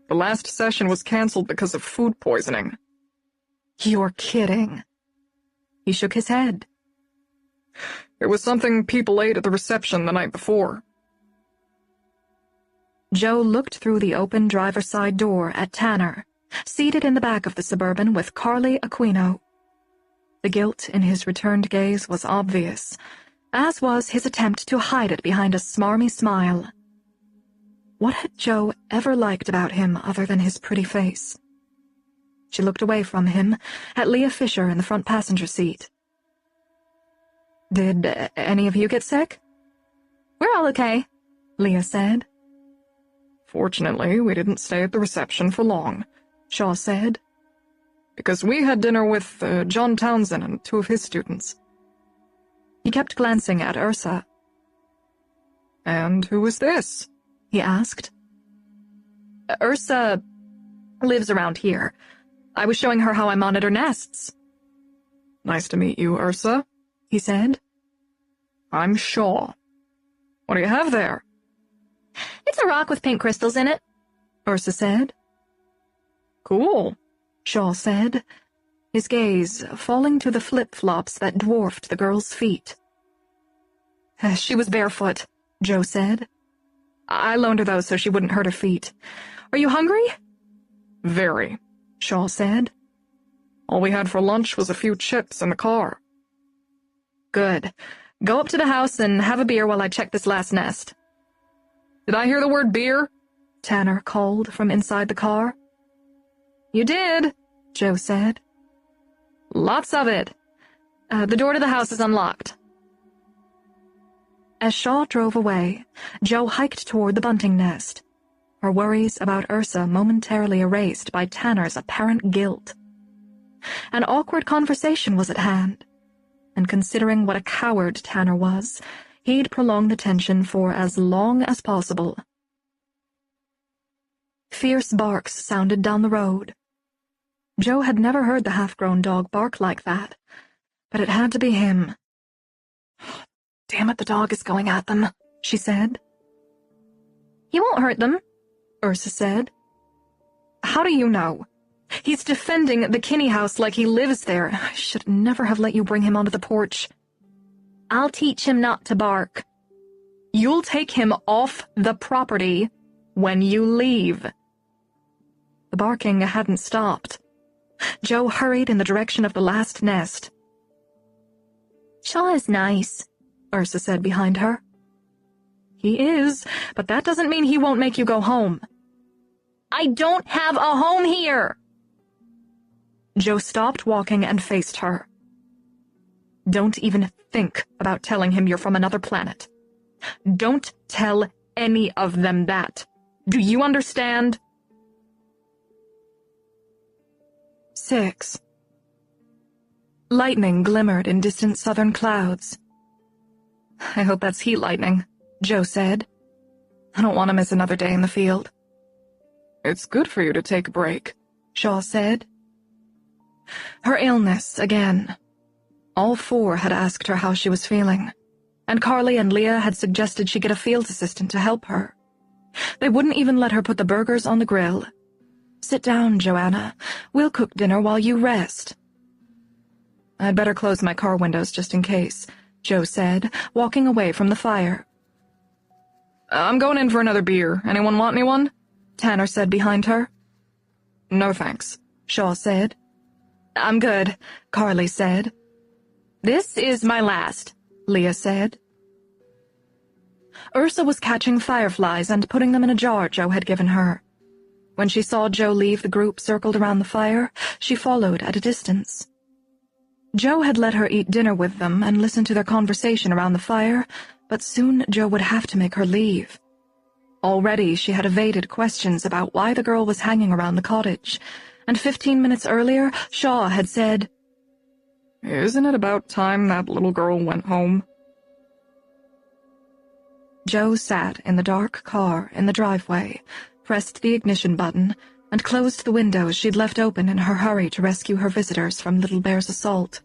The last session was canceled because of food poisoning. You're kidding. He shook his head. It was something people ate at the reception the night before. Joe looked through the open driver's side door at Tanner, seated in the back of the Suburban with Carly Aquino. The guilt in his returned gaze was obvious, as was his attempt to hide it behind a smarmy smile. What had Joe ever liked about him other than his pretty face? She looked away from him, at Leah Fisher in the front passenger seat. Did any of you get sick? We're all okay, Leah said. Fortunately, we didn't stay at the reception for long, Shaw said. Because we had dinner with John Townsend and 2 of his students. He kept glancing at Ursa. And who is this? He asked. Ursa lives around here. I was showing her how I monitor nests. Nice to meet you, Ursa, he said. I'm Shaw. What do you have there? It's a rock with pink crystals in it, Ursa said. Cool, Shaw said, his gaze falling to the flip-flops that dwarfed the girl's feet. She was barefoot, Joe said. I loaned her those so she wouldn't hurt her feet. Are you hungry? Very, Shaw said. All we had for lunch was a few chips in the car. Good. Go up to the house and have a beer while I check this last nest. Did I hear the word beer? Tanner called from inside the car. You did, Joe said. Lots of it. The door to the house is unlocked. As Shaw drove away, Joe hiked toward the bunting nest, her worries about Ursa momentarily erased by Tanner's apparent guilt. An awkward conversation was at hand, and considering what a coward Tanner was, he'd prolong the tension for as long as possible. Fierce barks sounded down the road. Joe had never heard the half-grown dog bark like that, but it had to be him. Damn it, the dog is going at them, she said. He won't hurt them, Ursa said. How do you know? He's defending the Kinney house like he lives there. I should never have let you bring him onto the porch. I'll teach him not to bark. You'll take him off the property when you leave. The barking hadn't stopped. Joe hurried in the direction of the last nest. Shaw is nice, Ursa said behind her. He is, but that doesn't mean he won't make you go home. I don't have a home here. Joe stopped walking and faced her. Don't even think about telling him you're from another planet. Don't tell any of them that. Do you understand? 6. Lightning glimmered in distant southern clouds. I hope that's heat lightning, Joe said. I don't want to miss another day in the field. It's good for you to take a break, Shaw said. Her illness, again. All 4 had asked her how she was feeling, and Carly and Leah had suggested she get a field assistant to help her. They wouldn't even let her put the burgers on the grill. Sit down, Joanna. We'll cook dinner while you rest. I'd better close my car windows just in case, Joe said, walking away from the fire. I'm going in for another beer. Anyone want me one? Tanner said behind her. No thanks, Shaw said. I'm good, Carly said. This is my last, Leah said. Ursa was catching fireflies and putting them in a jar Joe had given her. When she saw Joe leave the group circled around the fire, she followed at a distance. Joe had let her eat dinner with them and listen to their conversation around the fire, but soon Joe would have to make her leave. Already she had evaded questions about why the girl was hanging around the cottage, and 15 minutes earlier Shaw had said, "Isn't it about time that little girl went home?" Joe sat in the dark car in the driveway, pressed the ignition button, and closed the windows she'd left open in her hurry to rescue her visitors from Little Bear's assault.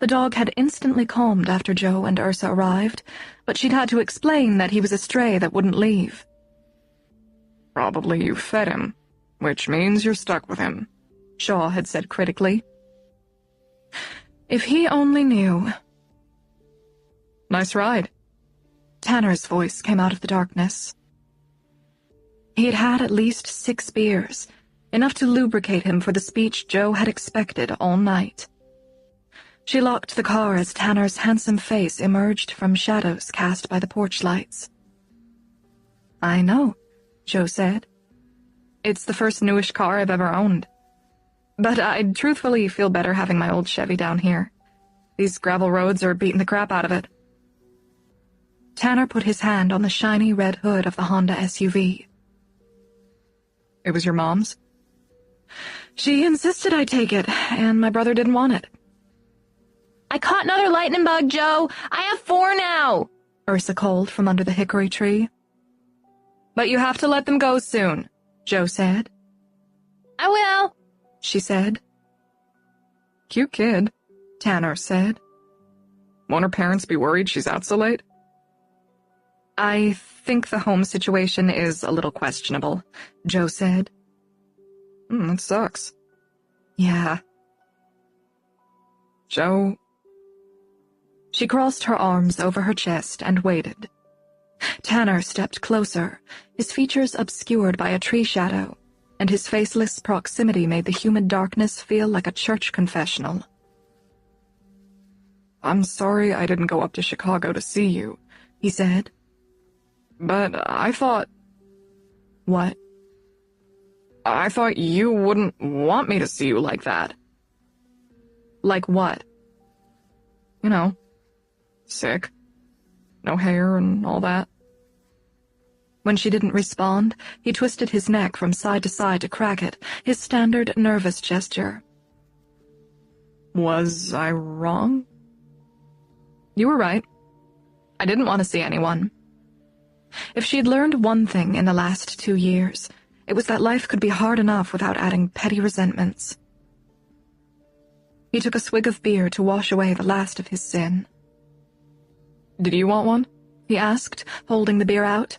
The dog had instantly calmed after Joe and Ursa arrived, but she'd had to explain that he was a stray that wouldn't leave. "Probably you fed him, which means you're stuck with him," Shaw had said critically. If he only knew. "Nice ride." Tanner's voice came out of the darkness. He'd had at least 6 beers, enough to lubricate him for the speech Joe had expected all night. She locked the car as Tanner's handsome face emerged from shadows cast by the porch lights. "I know," Joe said. "It's the first newish car I've ever owned. But I'd truthfully feel better having my old Chevy down here. These gravel roads are beating the crap out of it." Tanner put his hand on the shiny red hood of the Honda SUV. "It was your mom's?" "She insisted I take it, and my brother didn't want it." I caught another lightning bug, Joe. I have 4 now, Ursa called from under the hickory tree. "But you have to let them go soon," Joe said. I will, she said. "Cute kid," Tanner said. "Won't her parents be worried she's out so late?" "I think the home situation is a little questionable," Joe said. That sucks." "Yeah." "Joe..." She crossed her arms over her chest and waited. Tanner stepped closer, his features obscured by a tree shadow, and his faceless proximity made the humid darkness feel like a church confessional. "I'm sorry I didn't go up to Chicago to see you," he said. "But I thought..." "What?" "I thought you wouldn't want me to see you like that." "Like what?" "You know, sick. No hair and all that." When she didn't respond, he twisted his neck from side to side to crack it, his standard nervous gesture. "Was I wrong?" "You were right. I didn't want to see anyone." If she'd learned one thing in the last 2 years, it was that life could be hard enough without adding petty resentments. He took a swig of beer to wash away the last of his sin. "Did you want one?" he asked, holding the beer out.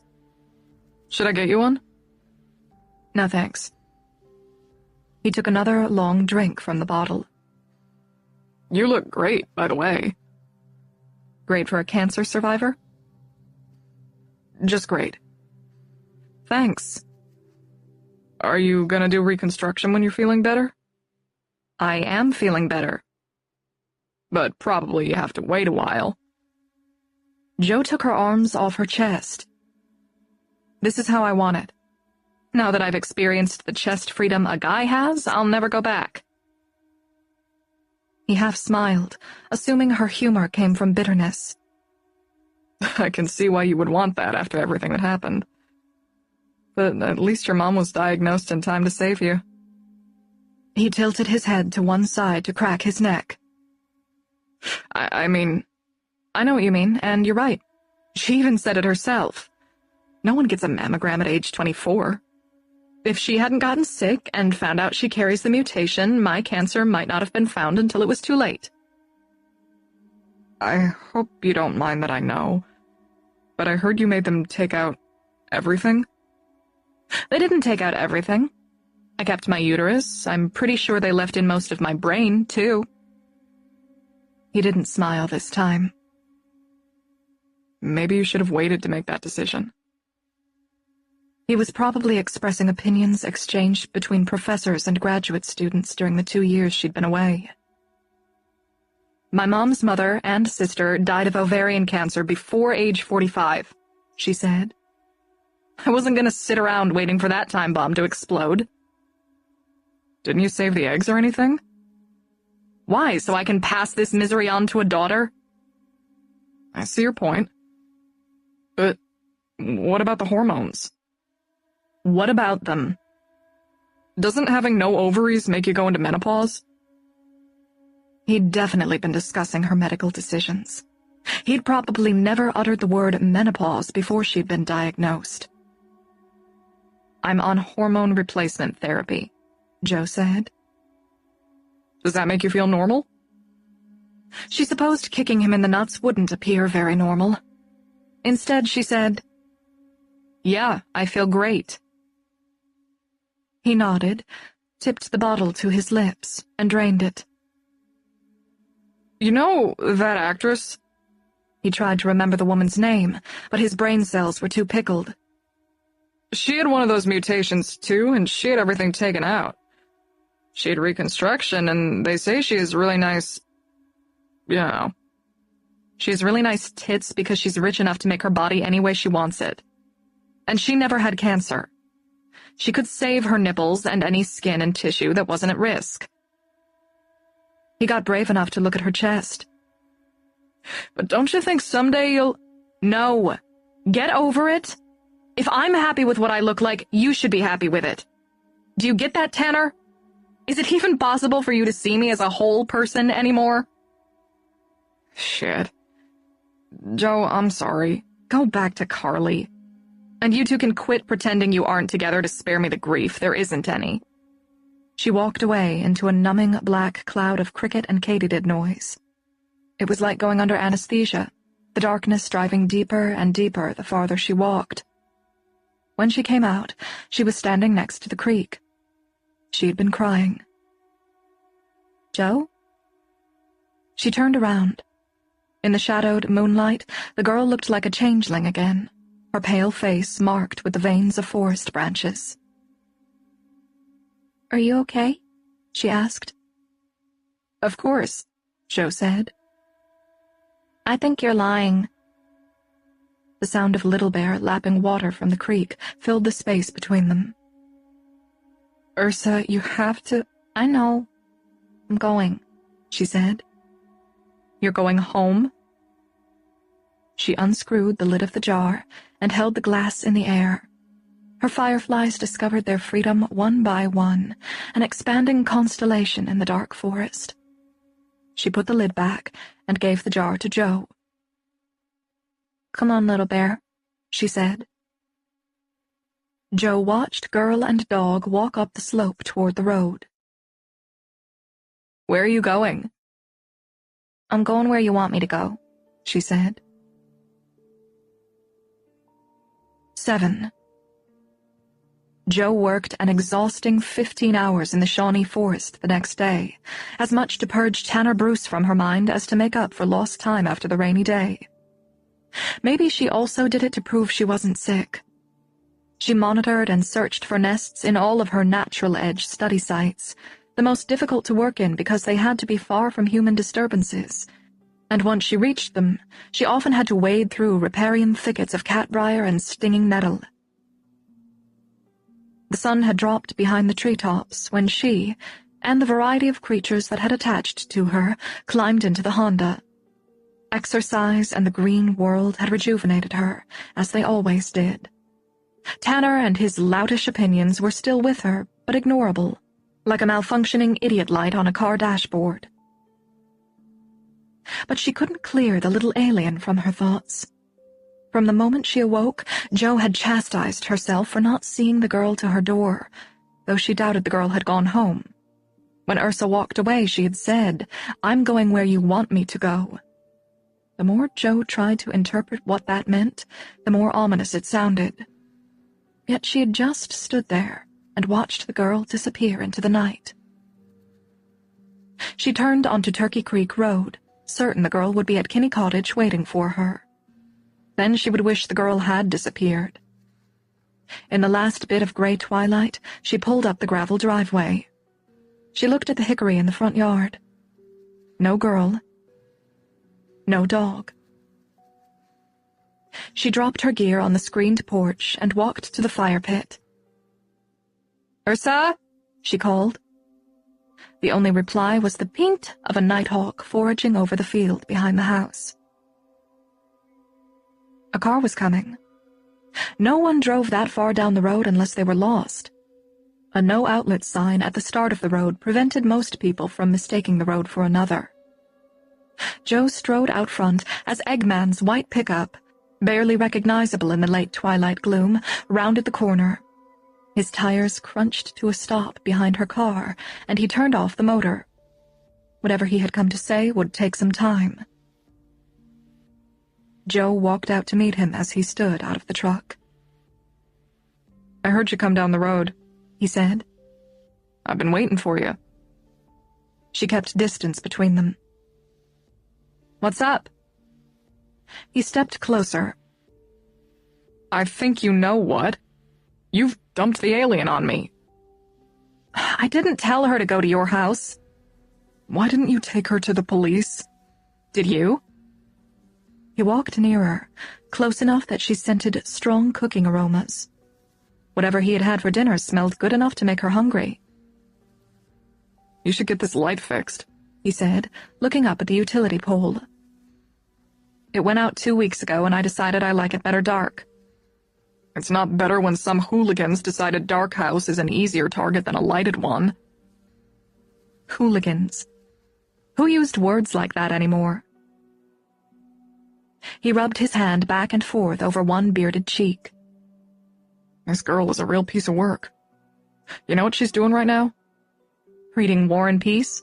"Should I get you one?" "No, thanks." He took another long drink from the bottle. "You look great, by the way." "Great for a cancer survivor?" "Just great." "Thanks." Are you gonna do reconstruction when you're feeling better? I am feeling better. But probably you have to wait a while. Jo took her arms off her chest. This is how I want it. Now that I've experienced the chest freedom a guy has, I'll never go back. He half smiled, assuming her humor came from bitterness. I can see why you would want that after everything that happened. But at least your mom was diagnosed in time to save you. He tilted his head to one side to crack his neck. I mean... I know what you mean, and you're right. She even said it herself. No one gets a mammogram at age 24. If she hadn't gotten sick and found out she carries the mutation, my cancer might not have been found until it was too late. I hope you don't mind that I know, but I heard you made them take out everything? They didn't take out everything. I kept my uterus. I'm pretty sure they left in most of my brain, too. He didn't smile this time. Maybe you should have waited to make that decision. He was probably expressing opinions exchanged between professors and graduate students during the 2 years she'd been away. My mom's mother and sister died of ovarian cancer before age 45, she said. I wasn't going to sit around waiting for that time bomb to explode. Didn't you save the eggs or anything? Why, so I can pass this misery on to a daughter? I see your point. But what about the hormones? What about them? Doesn't having no ovaries make you go into menopause? He'd definitely been discussing her medical decisions. He'd probably never uttered the word menopause before she'd been diagnosed. I'm on hormone replacement therapy, Jo said. Does that make you feel normal? She supposed kicking him in the nuts wouldn't appear very normal. Instead, she said, "Yeah, I feel great." He nodded, tipped the bottle to his lips, and drained it. You know that actress? He tried to remember the woman's name, but his brain cells were too pickled. She had one of those mutations, too, and she had everything taken out. She had reconstruction, and they say she has really nice... you know. She has really nice tits because she's rich enough to make her body any way she wants it. And she never had cancer. She could save her nipples and any skin and tissue that wasn't at risk. He got brave enough to look at her chest. But don't you think someday you'll... No. Get over it. If I'm happy with what I look like, you should be happy with it. Do you get that, Tanner? Is it even possible for you to see me as a whole person anymore? Shit. Jo, I'm sorry. Go back to Carly. And you two can quit pretending you aren't together to spare me the grief. There isn't any. She walked away into a numbing black cloud of cricket and katydid noise. It was like going under anesthesia, the darkness driving deeper and deeper the farther she walked. When she came out, she was standing next to the creek. She had been crying. Jo? She turned around. In the shadowed moonlight, the girl looked like a changeling again, her pale face marked with the veins of forest branches. "Are you okay?" she asked. "Of course," Jo said. "I think you're lying." The sound of Little Bear lapping water from the creek filled the space between them. "Ursa, you have to—" "I know. I'm going," she said. "You're going home?" She unscrewed the lid of the jar and held the glass in the air. Her fireflies discovered their freedom one by one, an expanding constellation in the dark forest. She put the lid back and gave the jar to Jo. "Come on, Little Bear," she said. Jo watched girl and dog walk up the slope toward the road. "Where are you going?" "I'm going where you want me to go," she said. 7. Jo worked an exhausting 15 hours in the Shawnee Forest the next day, as much to purge Tanner Bruce from her mind as to make up for lost time after the rainy day. Maybe she also did it to prove she wasn't sick. She monitored and searched for nests in all of her natural edge study sites, the most difficult to work in because they had to be far from human disturbances. And once she reached them, she often had to wade through riparian thickets of catbrier and stinging nettle. The sun had dropped behind the treetops when she, and the variety of creatures that had attached to her, climbed into the Honda. Exercise and the green world had rejuvenated her, as they always did. Tanner and his loutish opinions were still with her, but ignorable, like a malfunctioning idiot light on a car dashboard. But she couldn't clear the little alien from her thoughts. From the moment she awoke, Jo had chastised herself for not seeing the girl to her door, though she doubted the girl had gone home. When Ursa walked away, she had said, "I'm going where you want me to go." The more Jo tried to interpret what that meant, the more ominous it sounded. Yet she had just stood there and watched the girl disappear into the night. She turned onto Turkey Creek Road, certain the girl would be at Kinney Cottage waiting for her. Then she would wish the girl had disappeared. In the last bit of gray twilight, she pulled up the gravel driveway. She looked at the hickory in the front yard. No girl. No dog. She dropped her gear on the screened porch and walked to the fire pit. "Ursa?" she called. The only reply was the peent of a nighthawk foraging over the field behind the house. A car was coming. No one drove that far down the road unless they were lost. A no-outlet sign at the start of the road prevented most people from mistaking the road for another. Jo strode out front as Eggman's white pickup, barely recognizable in the late twilight gloom, rounded the corner. His tires crunched to a stop behind her car, and he turned off the motor. Whatever he had come to say would take some time. Jo walked out to meet him as he stood out of the truck. "I heard you come down the road," he said. "I've been waiting for you." She kept distance between them. "What's up?" He stepped closer. "I think you know what. You've dumped the alien on me." "I didn't tell her to go to your house." "Why didn't you take her to the police?" "Did you?" He walked nearer, close enough that she scented strong cooking aromas. Whatever he had had for dinner smelled good enough to make her hungry. "You should get this light fixed," he said, looking up at the utility pole. "It went out 2 weeks ago, and I decided I like it better dark." "It's not better when some hooligans decide a dark house is an easier target than a lighted one." Hooligans. Who used words like that anymore? He rubbed his hand back and forth over one bearded cheek. "This girl is a real piece of work. You know what she's doing right now?" "Reading War and Peace?"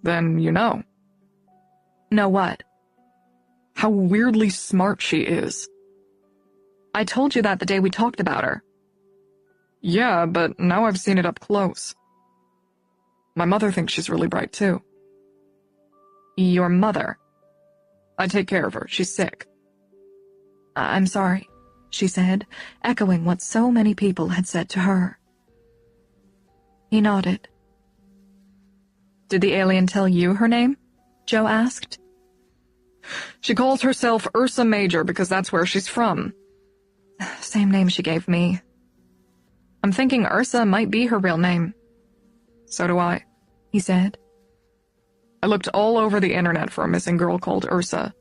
"Then you know." "Know what?" "How weirdly smart she is." "I told you that the day we talked about her." "Yeah, but now I've seen it up close. My mother thinks she's really bright, too." "Your mother?" "I take care of her. She's sick." "I'm sorry," she said, echoing what so many people had said to her. He nodded. "Did the alien tell you her name?" Jo asked. "She calls herself Ursa Major because that's where she's from." "Same name she gave me." "I'm thinking Ursa might be her real name." "So do I," he said. "I looked all over the internet for a missing girl called Ursa."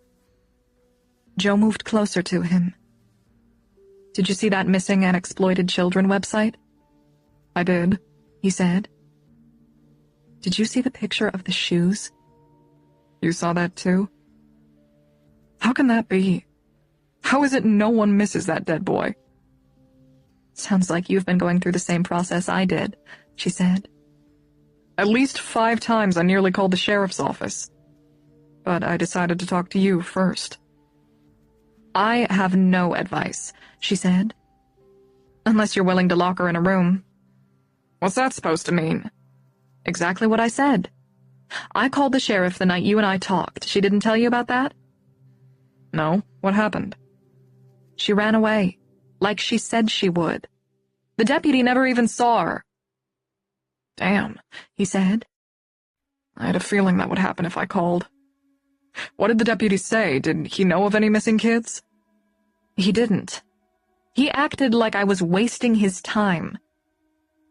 Jo moved closer to him. "Did you see that missing and exploited children website?" "I did," he said. "Did you see the picture of the shoes?" "You saw that too?" "How can that be? How is it no one misses that dead boy?" "Sounds like you've been going through the same process I did," she said. "At least 5 times I nearly called the sheriff's office. But I decided to talk to you first." "I have no advice," she said. "Unless you're willing to lock her in a room." "What's that supposed to mean?" "Exactly what I said. I called the sheriff the night you and I talked. She didn't tell you about that?" "No. What happened?" "She ran away. like she said she would. The deputy never even saw her. Damn, he said. I had a feeling that would happen if I called. What did the deputy say? Did he know of any missing kids? He didn't. He acted like I was wasting his time.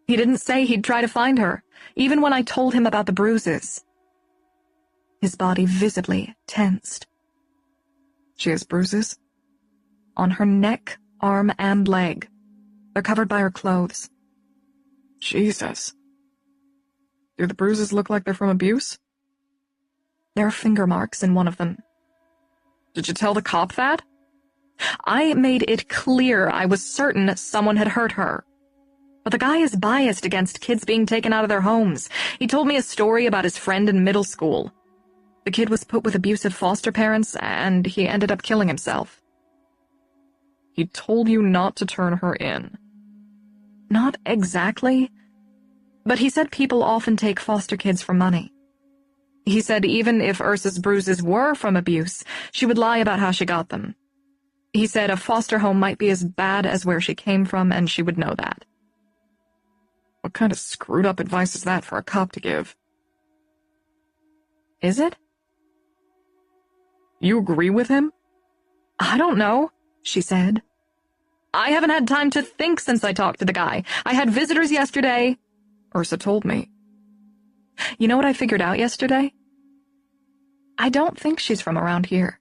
He didn't say he'd try to find her, even when I told him about the bruises. His body visibly tensed. She has bruises? On her neck, arm, and leg. They're covered by her clothes. Jesus. Do the bruises look like they're from abuse? There are finger marks in one of them. Did you tell the cop that? I made it clear I was certain someone had hurt her. But the guy is biased against kids being taken out of their homes. He told me a story about his friend in middle school. The kid was put with abusive foster parents, and he ended up killing himself. He told you not to turn her in. Not exactly, but he said people often take foster kids for money. He said even if Ursa's bruises were from abuse, she would lie about how she got them. He said a foster home might be as bad as where she came from, and she would know that. What kind of screwed-up advice is that for a cop to give? Is it? You agree with him? I don't know, she said. I haven't had time to think since I talked to the guy. I had visitors yesterday. Ursa told me. You know what I figured out yesterday? I don't think she's from around here.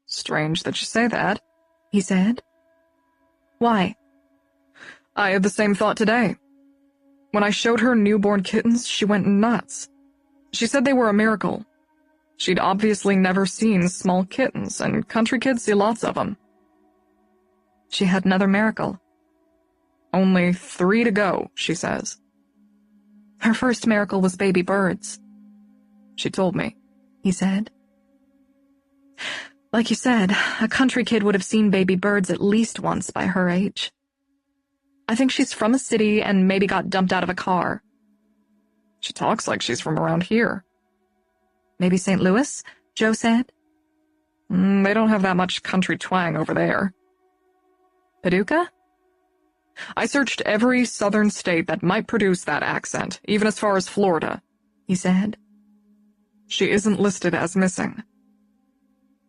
Strange that you say that, he said. Why? I had the same thought today. When I showed her newborn kittens, she went nuts. She said they were a miracle. She'd obviously never seen small kittens, and country kids see lots of them. She had another miracle. Only 3 to go, she says. Her first miracle was baby birds. She told me, he said. Like you said, a country kid would have seen baby birds at least once by her age. I think she's from a city and maybe got dumped out of a car. She talks like she's from around here. Maybe St. Louis, Joe said. They don't have that much country twang over there. Paducah? I searched every southern state that might produce that accent, even as far as Florida, he said. She isn't listed as missing.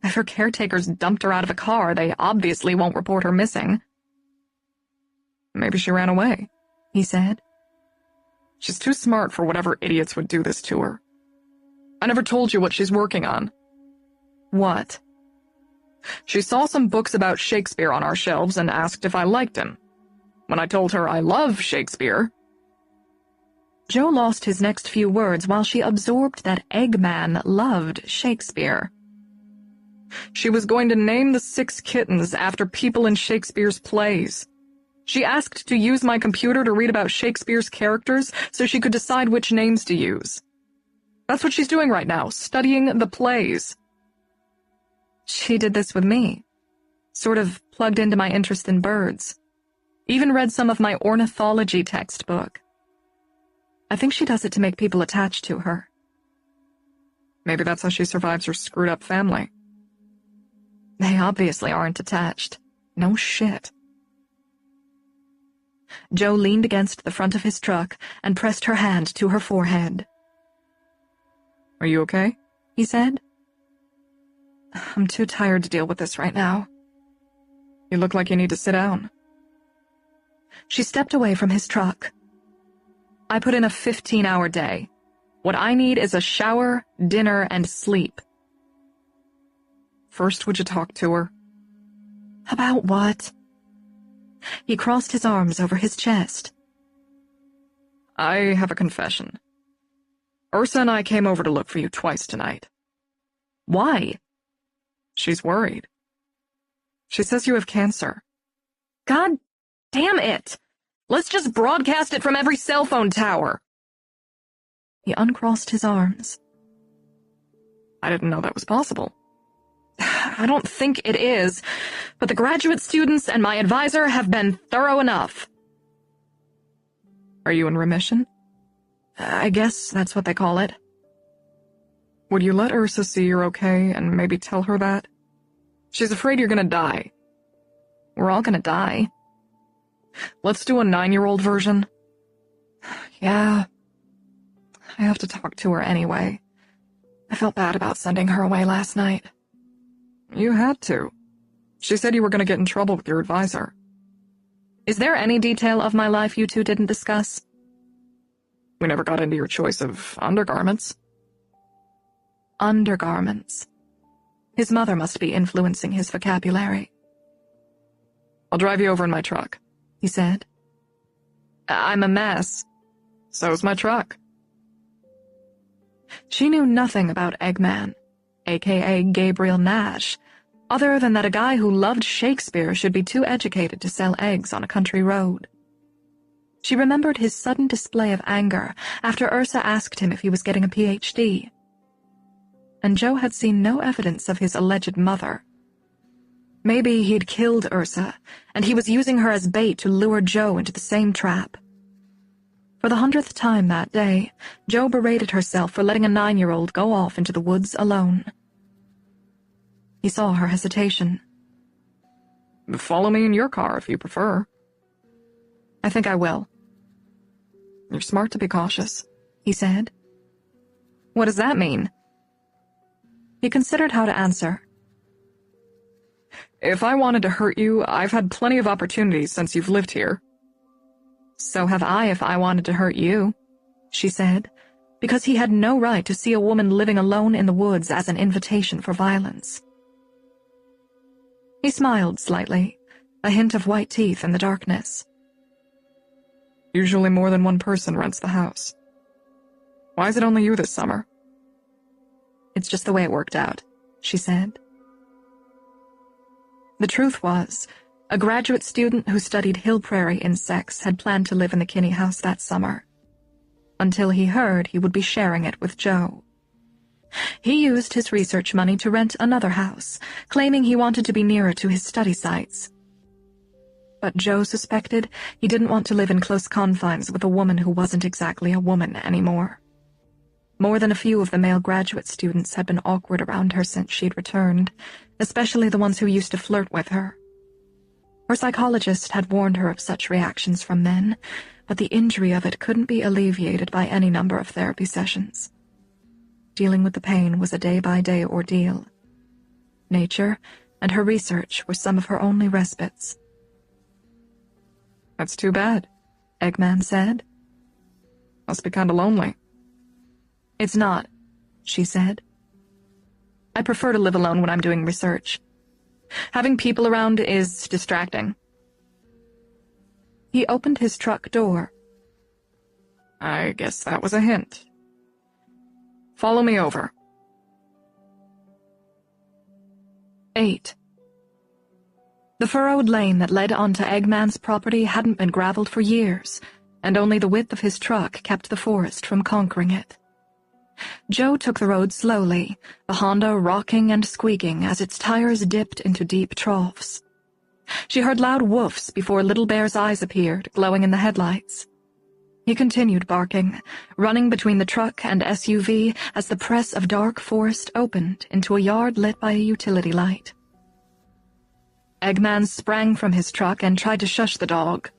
If her caretakers dumped her out of a car, they obviously won't report her missing. Maybe she ran away, he said. She's too smart for whatever idiots would do this to her. I never told you what she's working on. What? She saw some books about Shakespeare on our shelves and asked if I liked him. When I told her I love Shakespeare... Joe lost his next few words while she absorbed that Eggman loved Shakespeare. She was going to name the 6 kittens after people in Shakespeare's plays. She asked to use my computer to read about Shakespeare's characters so she could decide which names to use. That's what she's doing right now, studying the plays. She did this with me, sort of plugged into my interest in birds. Even read some of my ornithology textbook. I think she does it to make people attached to her. Maybe that's how she survives her screwed-up family. They obviously aren't attached. No shit. Joe leaned against the front of his truck and pressed her hand to her forehead. Are you okay? He said. I'm too tired to deal with this right now. You look like you need to sit down. She stepped away from his truck. I put in a 15-hour day. What I need is a shower, dinner, and sleep. First, would you talk to her? About what? He crossed his arms over his chest. I have a confession. Ursa and I came over to look for you twice tonight. Why? She's worried. She says you have cancer. God damn it! Let's just broadcast it from every cell phone tower. He uncrossed his arms. I didn't know that was possible. I don't think it is, but the graduate students and my advisor have been thorough enough. Are you in remission? I guess that's what they call it. Would you let Ursa see you're okay and maybe tell her that? She's afraid you're gonna die. We're all gonna die. Let's do a 9-year-old version. Yeah. I have to talk to her anyway. I felt bad about sending her away last night. You had to. She said you were gonna get in trouble with your advisor. Is there any detail of my life you two didn't discuss? We never got into your choice of undergarments. Undergarments. His mother must be influencing his vocabulary. I'll drive you over in my truck, he said. I'm a mess. So's my truck. She knew nothing about Eggman, aka Gabriel Nash, other than that a guy who loved Shakespeare should be too educated to sell eggs on a country road. She remembered his sudden display of anger after Ursa asked him if he was getting a PhD. And Joe had seen no evidence of his alleged mother. Maybe he'd killed Ursa, and he was using her as bait to lure Joe into the same trap. For the 100th time that day, Joe berated herself for letting a 9-year-old go off into the woods alone. He saw her hesitation. Follow me in your car if you prefer. I think I will. You're smart to be cautious, he said. What does that mean? He considered how to answer. If I wanted to hurt you, I've had plenty of opportunities since you've lived here. So have I if I wanted to hurt you, she said, because he had no right to see a woman living alone in the woods as an invitation for violence. He smiled slightly, a hint of white teeth in the darkness. Usually more than one person rents the house. Why is it only you this summer? It's just the way it worked out, she said. The truth was, a graduate student who studied hill prairie insects had planned to live in the Kinney house that summer, until he heard he would be sharing it with Joe. He used his research money to rent another house, claiming he wanted to be nearer to his study sites. But Joe suspected he didn't want to live in close confines with a woman who wasn't exactly a woman anymore. More than a few of the male graduate students had been awkward around her since she'd returned, especially the ones who used to flirt with her. Her psychologist had warned her of such reactions from men, but the injury of it couldn't be alleviated by any number of therapy sessions. Dealing with the pain was a day-by-day ordeal. Nature and her research were some of her only respites. That's too bad, Eggman said. Must be kinda lonely. It's not, she said. I prefer to live alone when I'm doing research. Having people around is distracting. He opened his truck door. I guess that was a hint. Follow me over. 8. The furrowed lane that led onto Eggman's property hadn't been graveled for years, and only the width of his truck kept the forest from conquering it. Joe took the road slowly, the Honda rocking and squeaking as its tires dipped into deep troughs. She heard loud woofs before Little Bear's eyes appeared, glowing in the headlights. He continued barking, running between the truck and SUV as the press of dark forest opened into a yard lit by a utility light. Eggman sprang from his truck and tried to shush the dog.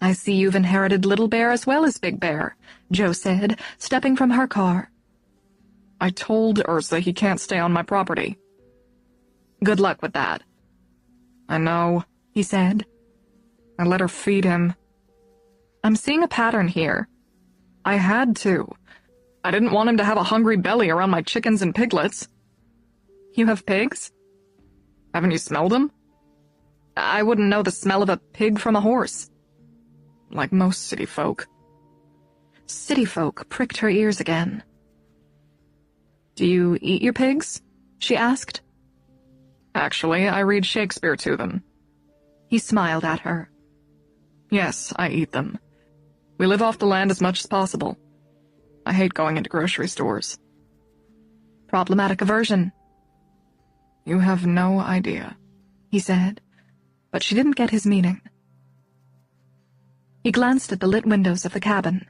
I see you've inherited Little Bear as well as Big Bear, Joe said, stepping from her car. I told Ursa he can't stay on my property. Good luck with that. I know, he said. I let her feed him. I'm seeing a pattern here. I had to. I didn't want him to have a hungry belly around my chickens and piglets. You have pigs? Haven't you smelled them? I wouldn't know the smell of a pig from a horse. Like most city folk. City folk pricked her ears again. Do you eat your pigs? She asked. Actually, I read Shakespeare to them. He smiled at her. Yes, I eat them. We live off the land as much as possible. I hate going into grocery stores. Problematic aversion. You have no idea, he said, but she didn't get his meaning. He glanced at the lit windows of the cabin.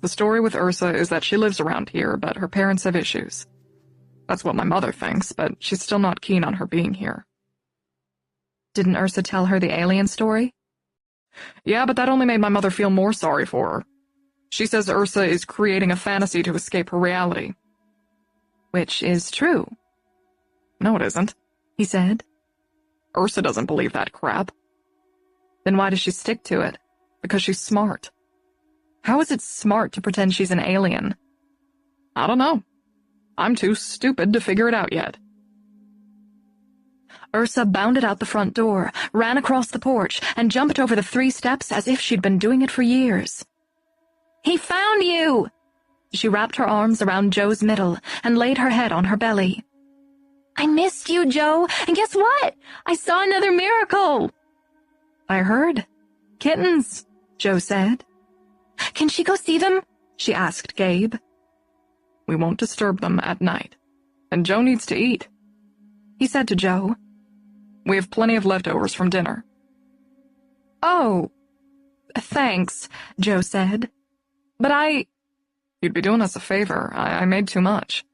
The story with Ursa is that she lives around here, but her parents have issues. That's what my mother thinks, but she's still not keen on her being here. Didn't Ursa tell her the alien story? Yeah, but that only made my mother feel more sorry for her. She says Ursa is creating a fantasy to escape her reality. Which is true. No, it isn't, he said. Ursa doesn't believe that crap. Then why does she stick to it? Because she's smart. How is it smart to pretend she's an alien? I don't know. I'm too stupid to figure it out yet. Ursa bounded out the front door, ran across the porch, and jumped over the 3 steps as if she'd been doing it for years. He found you! She wrapped her arms around Joe's middle and laid her head on her belly. I missed you, Joe, and guess what? I saw another miracle! I heard. Kittens, Joe said. Can she go see them? She asked Gabe. We won't disturb them at night. And Joe needs to eat, he said to Joe. We have plenty of leftovers from dinner. Oh, thanks, Joe said. But You'd be doing us a favor. I made too much.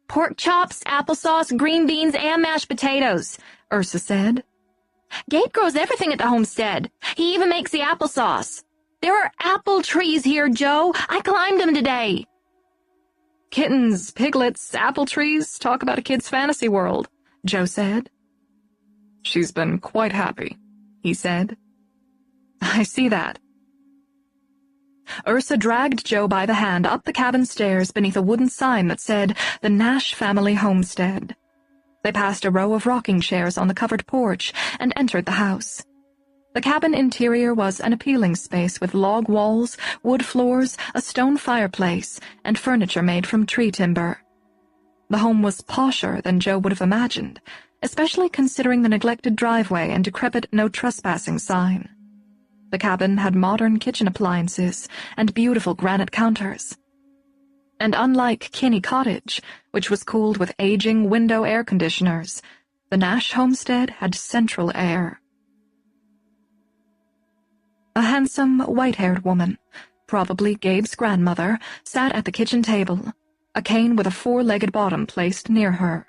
Pork chops, applesauce, green beans, and mashed potatoes, Ursa said. Gabe grows everything at the homestead. He even makes the applesauce. There are apple trees here, Joe. I climbed them today. Kittens, piglets, apple trees, talk about a kid's fantasy world, Joe said. She's been quite happy, he said. I see that. Ursa dragged Joe by the hand up the cabin stairs beneath a wooden sign that said, The Nash Family Homestead. They passed a row of rocking chairs on the covered porch and entered the house. The cabin interior was an appealing space with log walls, wood floors, a stone fireplace, and furniture made from tree timber. The home was posher than Joe would have imagined, especially considering the neglected driveway and decrepit no trespassing sign. The cabin had modern kitchen appliances and beautiful granite counters. And unlike Kinney Cottage, which was cooled with aging window air conditioners, the Nash homestead had central air. A handsome, white-haired woman, probably Gabe's grandmother, sat at the kitchen table, a cane with a 4-legged bottom placed near her.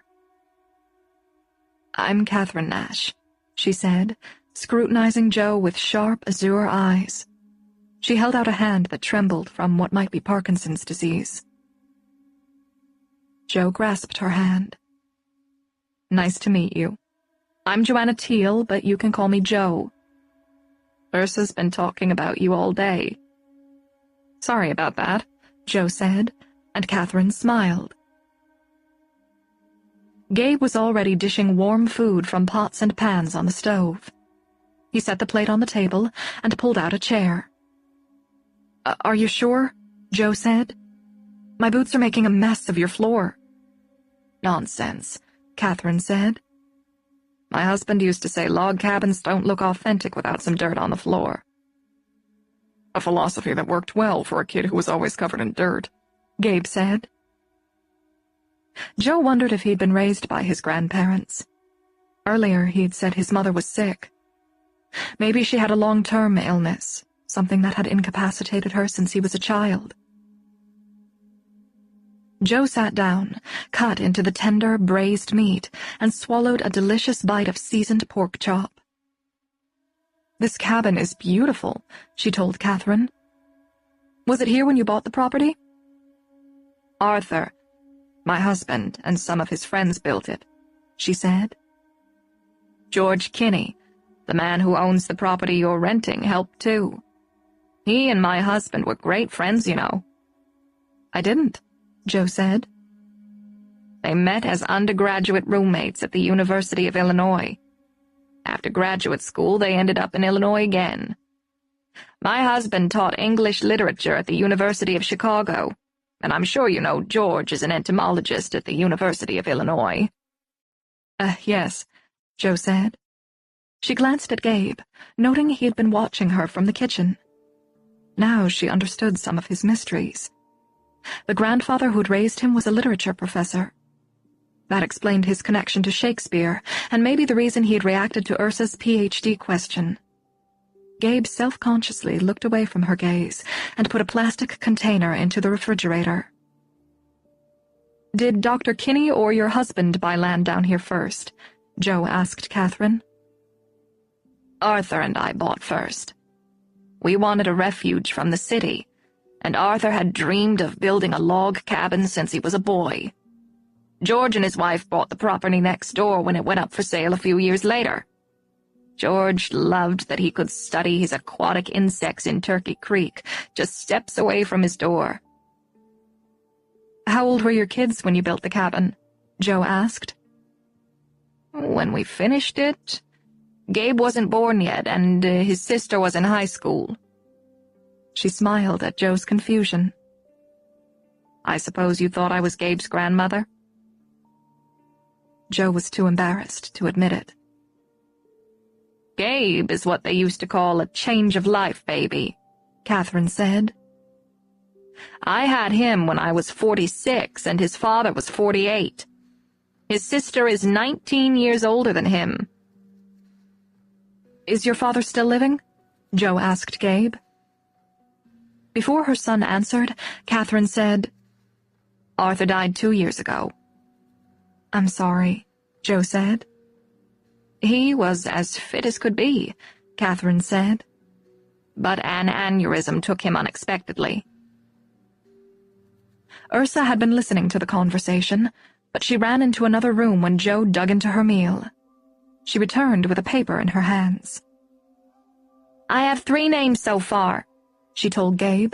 I'm Catherine Nash, she said, scrutinizing Joe with sharp, azure eyes. She held out a hand that trembled from what might be Parkinson's disease. Joe grasped her hand. Nice to meet you. I'm Joanna Teal, but you can call me Joe. Ursa's been talking about you all day. Sorry about that, Joe said, and Catherine smiled. Gabe was already dishing warm food from pots and pans on the stove. He set the plate on the table and pulled out a chair. Are you sure? Joe said. My boots are making a mess of your floor. Nonsense, Catherine said. My husband used to say log cabins don't look authentic without some dirt on the floor. A philosophy that worked well for a kid who was always covered in dirt, Gabe said. Joe wondered if he'd been raised by his grandparents. Earlier, he'd said his mother was sick. Maybe she had a long-term illness, something that had incapacitated her since he was a child. Joe sat down, cut into the tender, braised meat, and swallowed a delicious bite of seasoned pork chop. This cabin is beautiful, she told Catherine. Was it here when you bought the property? Arthur, my husband, and some of his friends built it, she said. George Kinney, the man who owns the property you're renting, helped too. He and my husband were great friends, you know. I didn't, Joe said. They met as undergraduate roommates at the University of Illinois. After graduate school, they ended up in Illinois again. My husband taught English literature at the University of Chicago, and I'm sure you know George is an entomologist at the University of Illinois. Yes, Joe said. She glanced at Gabe, noting he had been watching her from the kitchen. Now she understood some of his mysteries. The grandfather who'd raised him was a literature professor. That explained his connection to Shakespeare, and maybe the reason he'd reacted to Ursa's PhD question. Gabe self-consciously looked away from her gaze and put a plastic container into the refrigerator. Did Dr. Kinney or your husband buy land down here first? Joe asked Catherine. Arthur and I bought first. We wanted a refuge from the city, and Arthur had dreamed of building a log cabin since he was a boy. George and his wife bought the property next door when it went up for sale a few years later. George loved that he could study his aquatic insects in Turkey Creek, just steps away from his door. How old were your kids when you built the cabin? Joe asked. When we finished it, Gabe wasn't born yet, and his sister was in high school. She smiled at Joe's confusion. I suppose you thought I was Gabe's grandmother? Joe was too embarrassed to admit it. Gabe is what they used to call a change-of-life baby, Catherine said. I had him when I was 46, and his father was 48. His sister is 19 years older than him. Is your father still living? Joe asked Gabe. Before her son answered, Catherine said, Arthur died 2 years ago. I'm sorry, Joe said. He was as fit as could be, Catherine said. But an aneurysm took him unexpectedly. Ursa had been listening to the conversation, but she ran into another room when Joe dug into her meal. She returned with a paper in her hands. I have 3 names so far, she told Gabe.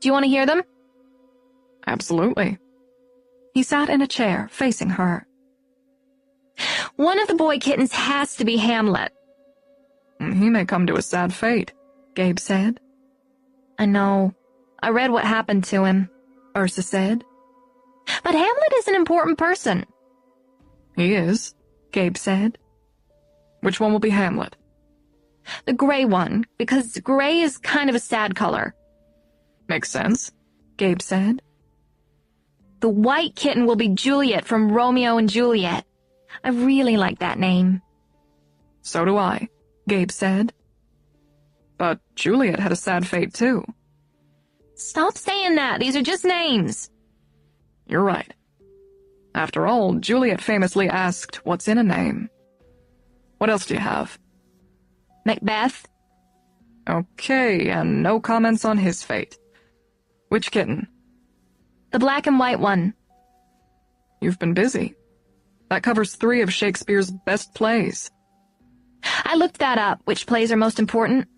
Do you want to hear them? Absolutely. He sat in a chair, facing her. One of the boy kittens has to be Hamlet. He may come to a sad fate, Gabe said. I know. I read what happened to him, Ursa said. But Hamlet is an important person. He is, Gabe said. Which one will be Hamlet? The gray one, because gray is kind of a sad color. Makes sense, Gabe said. The white kitten will be Juliet from Romeo and Juliet. I really like that name. So do I, Gabe said. But Juliet had a sad fate, too. Stop saying that. These are just names. You're right. After all, Juliet famously asked, what's in a name? What else do you have? Macbeth. Okay, and no comments on his fate. Which kitten? The black and white one. You've been busy. That covers 3 of Shakespeare's best plays. I looked that up, which plays are most important.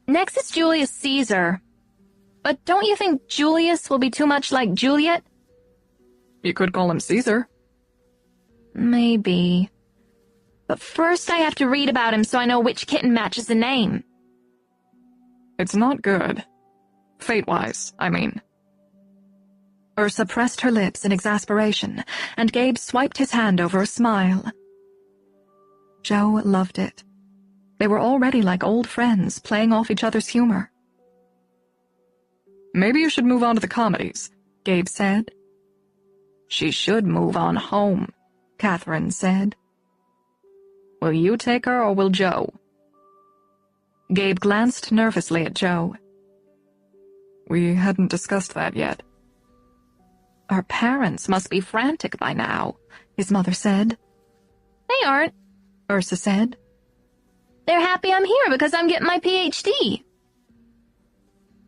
Next is Julius Caesar. But don't you think Julius will be too much like Juliet? You could call him Caesar. Maybe. But first I have to read about him so I know which kitten matches the name. It's not good. Fate-wise, I mean. Ursa pressed her lips in exasperation, and Gabe swiped his hand over a smile. Joe loved it. They were already like old friends, playing off each other's humor. Maybe you should move on to the comedies, Gabe said. She should move on home, Catherine said. Will you take her or will Joe? Gabe glanced nervously at Joe. We hadn't discussed that yet. Our parents must be frantic by now, his mother said. They aren't, Ursa said. They're happy I'm here because I'm getting my PhD.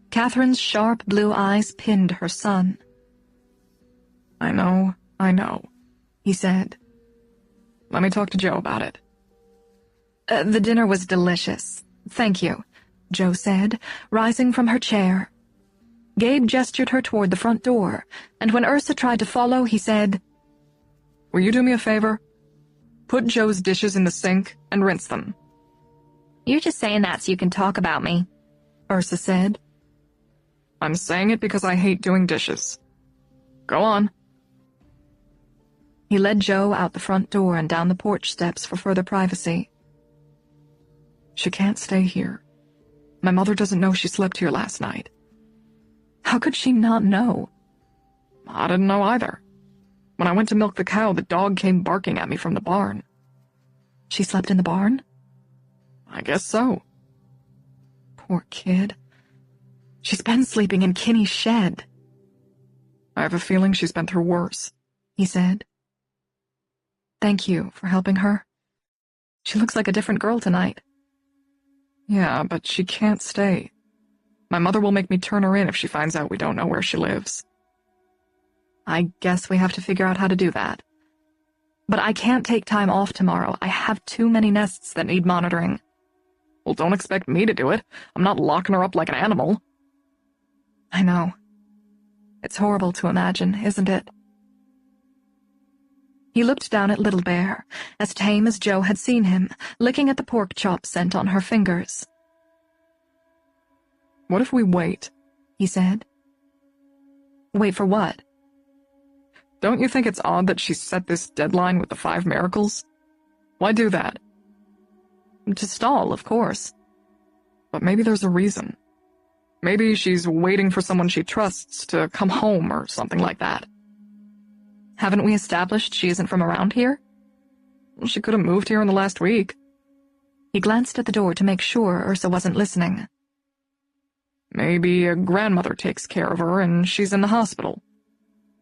Catherine's sharp blue eyes pinned her son. I know, he said. Let me talk to Joe about it. The dinner was delicious. Thank you, Joe said, rising from her chair. Gabe gestured her toward the front door, and when Ursa tried to follow, he said, Will you do me a favor? Put Joe's dishes in the sink and rinse them. You're just saying that so you can talk about me, Ursa said. I'm saying it because I hate doing dishes. Go on. He led Joe out the front door and down the porch steps for further privacy. She can't stay here. My mother doesn't know she slept here last night. How could she not know? I didn't know either. When I went to milk the cow, the dog came barking at me from the barn. She slept in the barn? I guess so. Poor kid. She's been sleeping in Kinney's shed. I have a feeling she's been through worse, he said. Thank you for helping her. She looks like a different girl tonight. Yeah, but she can't stay. My mother will make me turn her in if she finds out we don't know where she lives. I guess we have to figure out how to do that. But I can't take time off tomorrow. I have too many nests that need monitoring. Well, don't expect me to do it. I'm not locking her up like an animal. I know. It's horrible to imagine, isn't it? He looked down at Little Bear, as tame as Joe had seen him, licking at the pork chop scent on her fingers. What if we wait? He said. Wait for what? Don't you think it's odd that she set this deadline with the 5 miracles? Why do that? To stall, of course. But maybe there's a reason. Maybe she's waiting for someone she trusts to come home or something like that. Haven't we established she isn't from around here? Well, she could have moved here in the last week. He glanced at the door to make sure Ursa wasn't listening. Maybe a grandmother takes care of her and she's in the hospital.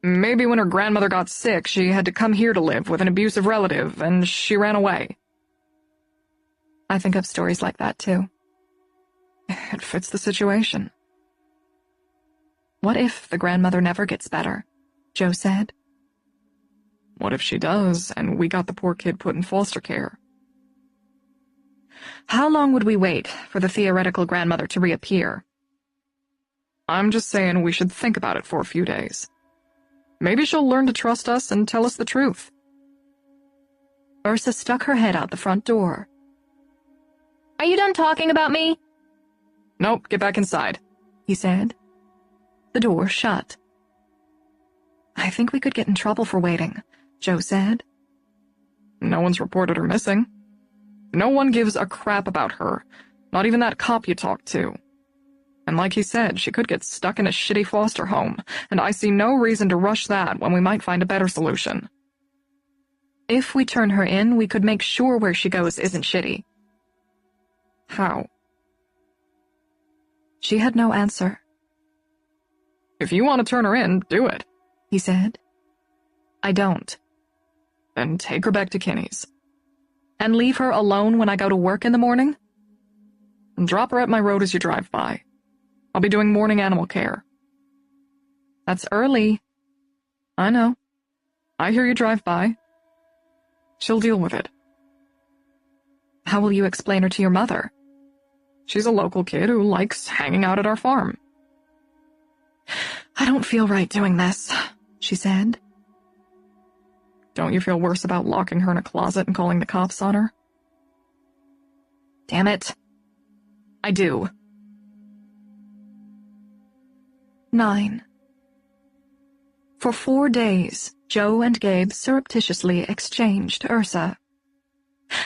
Maybe when her grandmother got sick, she had to come here to live with an abusive relative and she ran away. I think of stories like that, too. It fits the situation. What if the grandmother never gets better? Joe said. What if she does, and we got the poor kid put in foster care? How long would we wait for the theoretical grandmother to reappear? I'm just saying we should think about it for a few days. Maybe she'll learn to trust us and tell us the truth. Ursa stuck her head out the front door. Are you done talking about me? Nope, get back inside, he said. The door shut. I think we could get in trouble for waiting, Joe said. No one's reported her missing. No one gives a crap about her, not even that cop you talked to. And like he said, she could get stuck in a shitty foster home, and I see no reason to rush that when we might find a better solution. If we turn her in, we could make sure where she goes isn't shitty. How? She had no answer. If you want to turn her in, do it, he said. I don't. Then take her back to Kinney's. And leave her alone when I go to work in the morning? And drop her at my road as you drive by. I'll be doing morning animal care. That's early. I know. I hear you drive by. She'll deal with it. How will you explain her to your mother? She's a local kid who likes hanging out at our farm. I don't feel right doing this, she said. Don't you feel worse about locking her in a closet and calling the cops on her? Damn it. I do. 9. For 4 days, Joe and Gabe surreptitiously exchanged Ursa.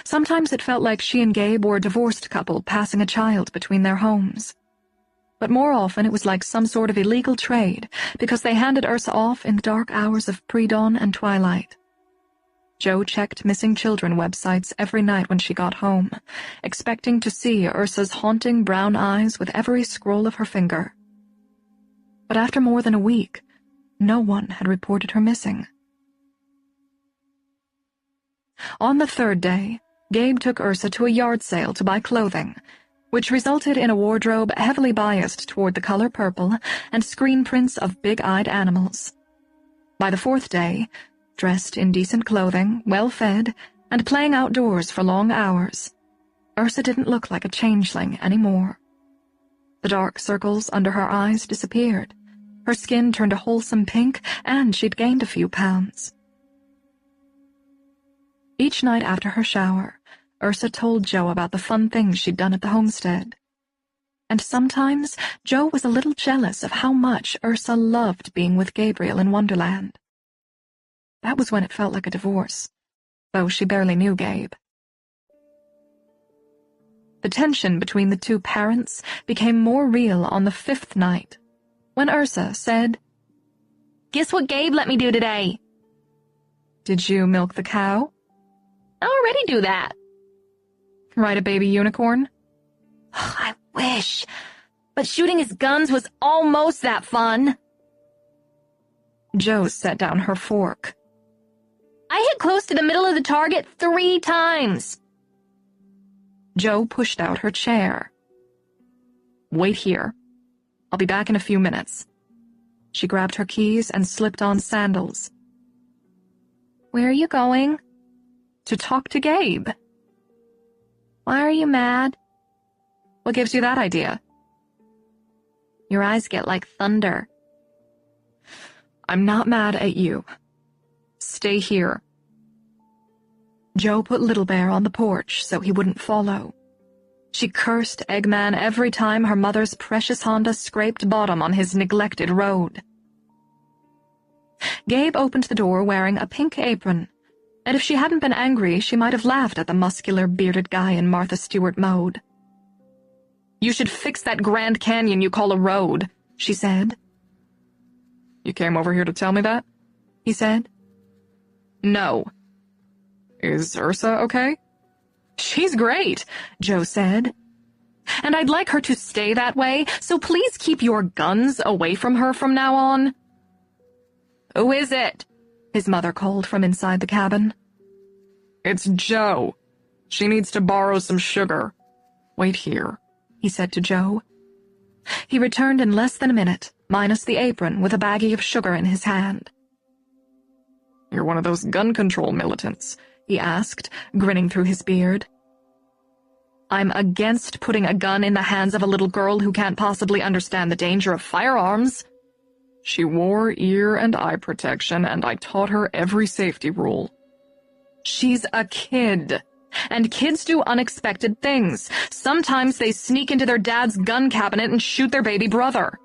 Sometimes it felt like she and Gabe were a divorced couple passing a child between their homes. But more often it was like some sort of illegal trade, because they handed Ursa off in the dark hours of pre-dawn and twilight. Joe checked missing children websites every night when she got home, expecting to see Ursa's haunting brown eyes with every scroll of her finger. But after more than a week, no one had reported her missing. On the 3rd day, Gabe took Ursa to a yard sale to buy clothing, which resulted in a wardrobe heavily biased toward the color purple and screen prints of big-eyed animals. By the 4th day, dressed in decent clothing, well-fed, and playing outdoors for long hours, Ursa didn't look like a changeling anymore. The dark circles under her eyes disappeared, her skin turned a wholesome pink, and she'd gained a few pounds. Each night after her shower, Ursa told Joe about the fun things she'd done at the homestead. And sometimes Joe was a little jealous of how much Ursa loved being with Gabriel in Wonderland. That was when it felt like a divorce, though she barely knew Gabe. The tension between the two parents became more real on the 5th night, when Ursa said, "Guess what Gabe let me do today?" "Did you milk the cow?" "I already do that." "Ride a baby unicorn?" "I wish, but shooting his guns was almost that fun." Joe set down her fork. "I hit close to the middle of the target 3 times. Joe pushed out her chair. Wait here. I'll be back in a few minutes." She grabbed her keys and slipped on sandals. "Where are you going?" "To talk to Gabe." "Why are you mad?" "What gives you that idea?" "Your eyes get like thunder." "I'm not mad at you. Stay here." Joe put Little Bear on the porch so he wouldn't follow. She cursed Eggman every time her mother's precious Honda scraped bottom on his neglected road. Gabe opened the door wearing a pink apron, and if she hadn't been angry, she might have laughed at the muscular, bearded guy in Martha Stewart mode. "You should fix that Grand Canyon you call a road," she said. "You came over here to tell me that?" he said. "No." "Is Ursa okay?" "She's great," Joe said. "And I'd like her to stay that way, so please keep your guns away from her from now on." "Who is it?" his mother called from inside the cabin. "It's Joe. She needs to borrow some sugar. Wait here," he said to Joe. He returned in less than a minute, minus the apron, with a baggie of sugar in his hand. "You're one of those gun control militants?" he asked, grinning through his beard. "I'm against putting a gun in the hands of a little girl who can't possibly understand the danger of firearms. She wore ear and eye protection, and I taught her every safety rule. She's a kid, and kids do unexpected things. Sometimes they sneak into their dad's gun cabinet and shoot their baby brother.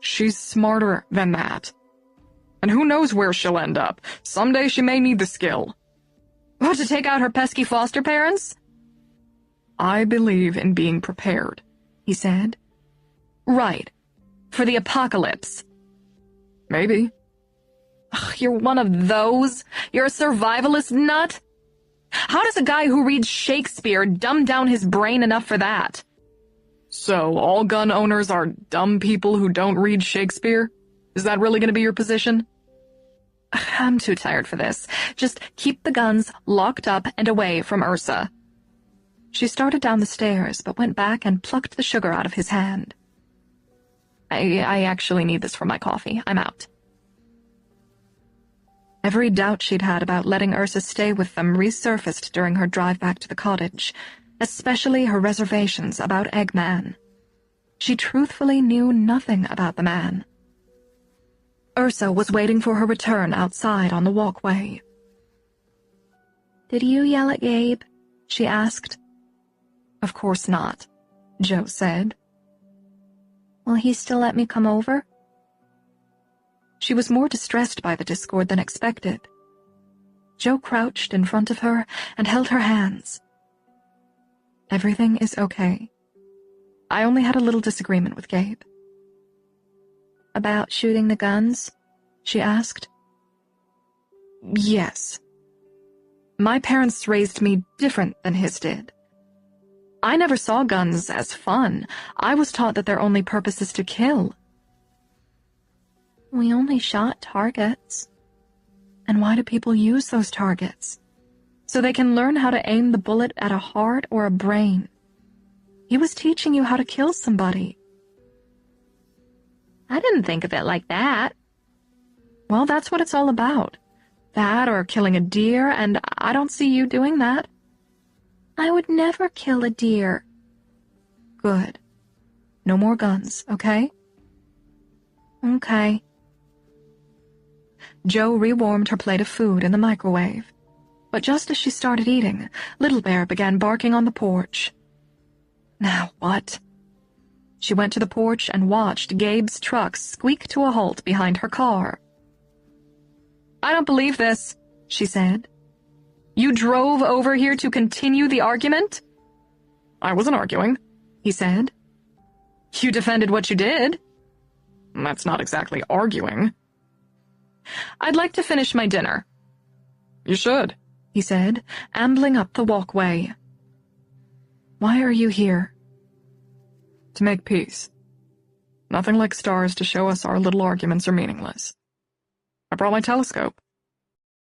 She's smarter than that. And who knows where she'll end up. Someday she may need the skill. What, to take out her pesky foster parents?" "I believe in being prepared," he said. "Right. For the apocalypse." "Maybe." Ugh, you're one of those? You're a survivalist nut? How does a guy who reads Shakespeare dumb down his brain enough for that? So all gun owners are dumb people who don't read Shakespeare? Is that really going to be your position? I'm too tired for this. Just keep the guns locked up and away from Ursa. She started down the stairs, but went back and plucked the sugar out of his hand. I actually need this for my coffee. I'm out. Every doubt she'd had about letting Ursa stay with them resurfaced during her drive back to the cottage, especially her reservations about Eggman. She truthfully knew nothing about the man. Ursa was waiting for her return outside on the walkway. "Did you yell at Gabe?" she asked. "Of course not," Joe said. "Will he still let me come over?" She was more distressed by the discord than expected. Joe crouched in front of her and held her hands. "Everything is okay. I only had a little disagreement with Gabe." "About shooting the guns?" she asked. "Yes. My parents raised me different than his did. I never saw guns as fun. I was taught that their only purpose is to kill." "We only shot targets." "And why do people use those targets? So they can learn how to aim the bullet at a heart or a brain. He was teaching you how to kill somebody." "I didn't think of it like that." "Well, that's what it's all about. That or killing a deer, and I don't see you doing that." "I would never kill a deer." "Good. No more guns, okay?" "Okay." Joe rewarmed her plate of food in the microwave. But just as she started eating, Little Bear began barking on the porch. Now what? She went to the porch and watched Gabe's truck squeak to a halt behind her car. "I don't believe this," she said. "You drove over here to continue the argument?" "I wasn't arguing," he said. "You defended what you did." "That's not exactly arguing." "I'd like to finish my dinner." "You should," he said, ambling up the walkway. "Why are you here?" "To make peace. Nothing like stars to show us our little arguments are meaningless. I brought my telescope."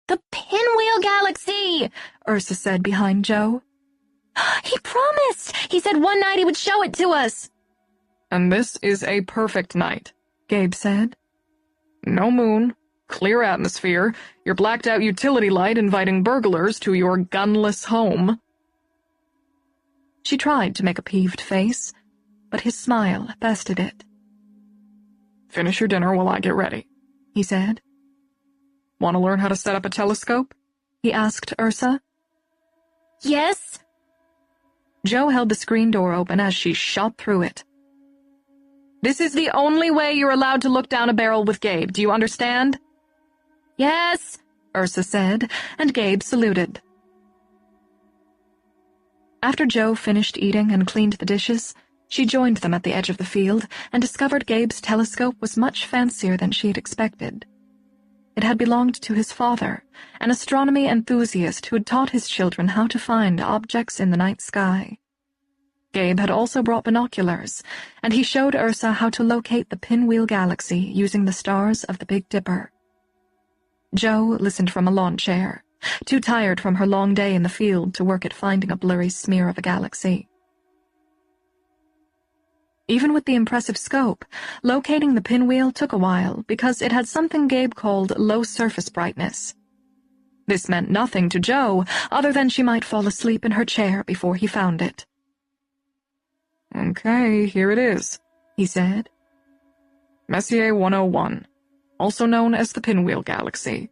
"The Pinwheel Galaxy!" Ursa said behind Joe. "He promised! He said one night he would show it to us." And this is a perfect night, Gabe said. No moon, clear atmosphere, your blacked-out utility light inviting burglars to your gunless home. She tried to make a peeved face, but his smile bested it. Finish your dinner while I get ready, he said. Want to learn how to set up a telescope? He asked Ursa. Yes? Jo held the screen door open as she shot through it. This is the only way you're allowed to look down a barrel with Gabe, do you understand? Yes, Ursa said, and Gabe saluted. After Jo finished eating and cleaned the dishes, she joined them at the edge of the field and discovered Gabe's telescope was much fancier than she had expected. It had belonged to his father, an astronomy enthusiast who had taught his children how to find objects in the night sky. Gabe had also brought binoculars, and he showed Ursa how to locate the Pinwheel Galaxy using the stars of the Big Dipper. Jo listened from a lawn chair, too tired from her long day in the field to work at finding a blurry smear of a galaxy. Even with the impressive scope, locating the pinwheel took a while because it had something Gabe called low surface brightness. This meant nothing to Jo other than she might fall asleep in her chair before he found it. Okay, here it is, he said. Messier 101, also known as the Pinwheel Galaxy.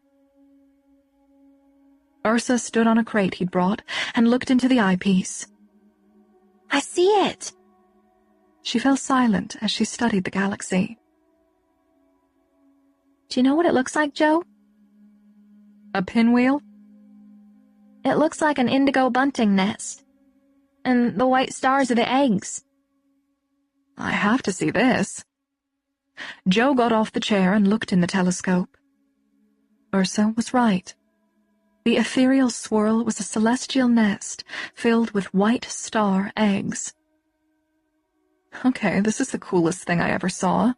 Ursa stood on a crate he'd brought and looked into the eyepiece. I see it. She fell silent as she studied the galaxy. Do you know what it looks like, Jo? A pinwheel? It looks like an indigo bunting nest. And the white stars are the eggs. I have to see this. Jo got off the chair and looked in the telescope. Ursa was right. The ethereal swirl was a celestial nest filled with white star eggs. Okay, this is the coolest thing I ever saw.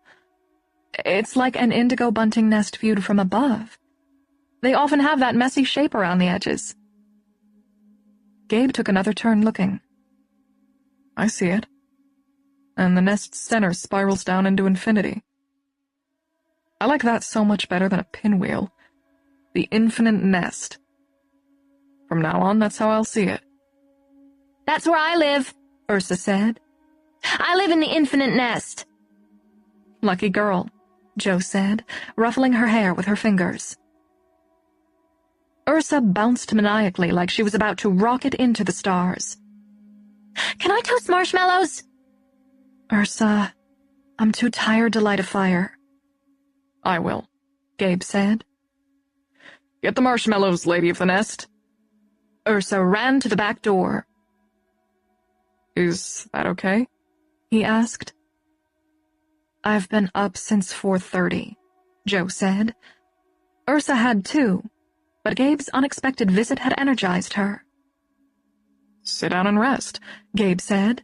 It's like an indigo bunting nest viewed from above. They often have that messy shape around the edges. Gabe took another turn looking. I see it. And the nest's center spirals down into infinity. I like that so much better than a pinwheel. The infinite nest. From now on, that's how I'll see it. That's where I live, Ursa said. I live in the infinite nest. Lucky girl, Jo said, ruffling her hair with her fingers. Ursa bounced maniacally like she was about to rocket into the stars. Can I toast marshmallows? Ursa, I'm too tired to light a fire. I will, Gabe said. Get the marshmallows, lady of the nest. Ursa ran to the back door. Is that okay? He asked. I've been up since 4:30, Jo said. Ursa had too, but Gabe's unexpected visit had energized her. Sit down and rest, Gabe said.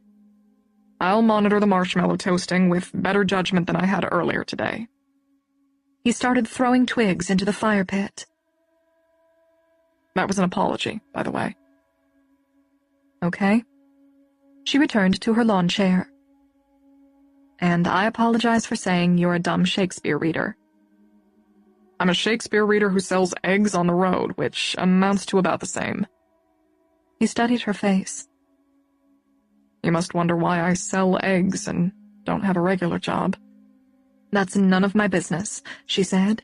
I'll monitor the marshmallow toasting with better judgment than I had earlier today. He started throwing twigs into the fire pit. That was an apology, by the way. Okay. She returned to her lawn chair. And I apologize for saying you're a dumb Shakespeare reader. I'm a Shakespeare reader who sells eggs on the road, which amounts to about the same. He studied her face. You must wonder why I sell eggs and don't have a regular job. That's none of my business, she said,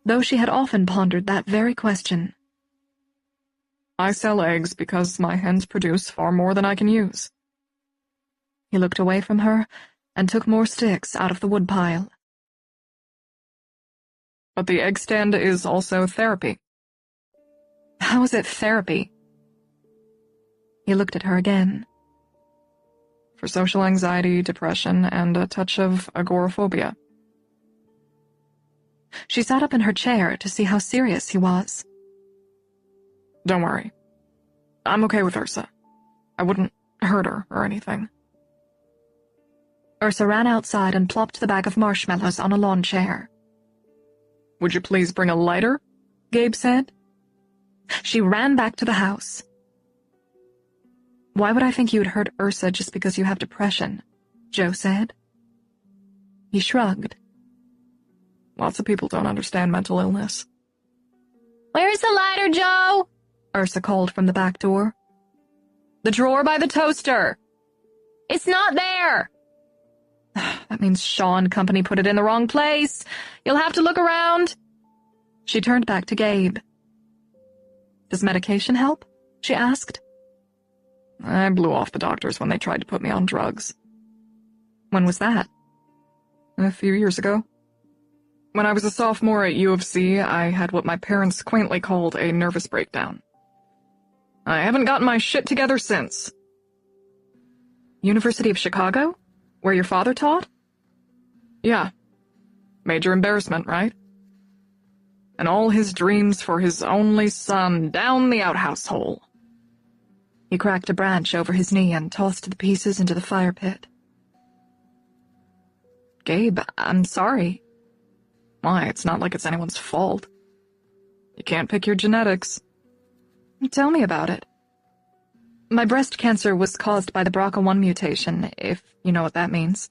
though she had often pondered that very question. I sell eggs because my hens produce far more than I can use. He looked away from her and took more sticks out of the woodpile. But the egg stand is also therapy. How is it therapy? He looked at her again. For social anxiety, depression, and a touch of agoraphobia. She sat up in her chair to see how serious he was. Don't worry. I'm okay with Ursa. I wouldn't hurt her or anything. Ursa ran outside and plopped the bag of marshmallows on a lawn chair. Would you please bring a lighter? Gabe said. She ran back to the house. Why would I think you would hurt Ursa just because you have depression? Jo said. He shrugged. Lots of people don't understand mental illness. Where's the lighter, Joe? Ursa called from the back door. The drawer by the toaster. It's not there. That means Shaw and Company put it in the wrong place. You'll have to look around. She turned back to Gabe. Does medication help? She asked. I blew off the doctors when they tried to put me on drugs. When was that? A few years ago. When I was a sophomore at U of C, I had what my parents quaintly called a nervous breakdown. I haven't gotten my shit together since. University of Chicago? Where your father taught? Yeah. Major embarrassment, right? And all his dreams for his only son down the outhouse hole. He cracked a branch over his knee and tossed the pieces into the fire pit. Gabe, I'm sorry. Why, it's not like it's anyone's fault. You can't pick your genetics. Tell me about it. My breast cancer was caused by the BRCA1 mutation, if you know what that means.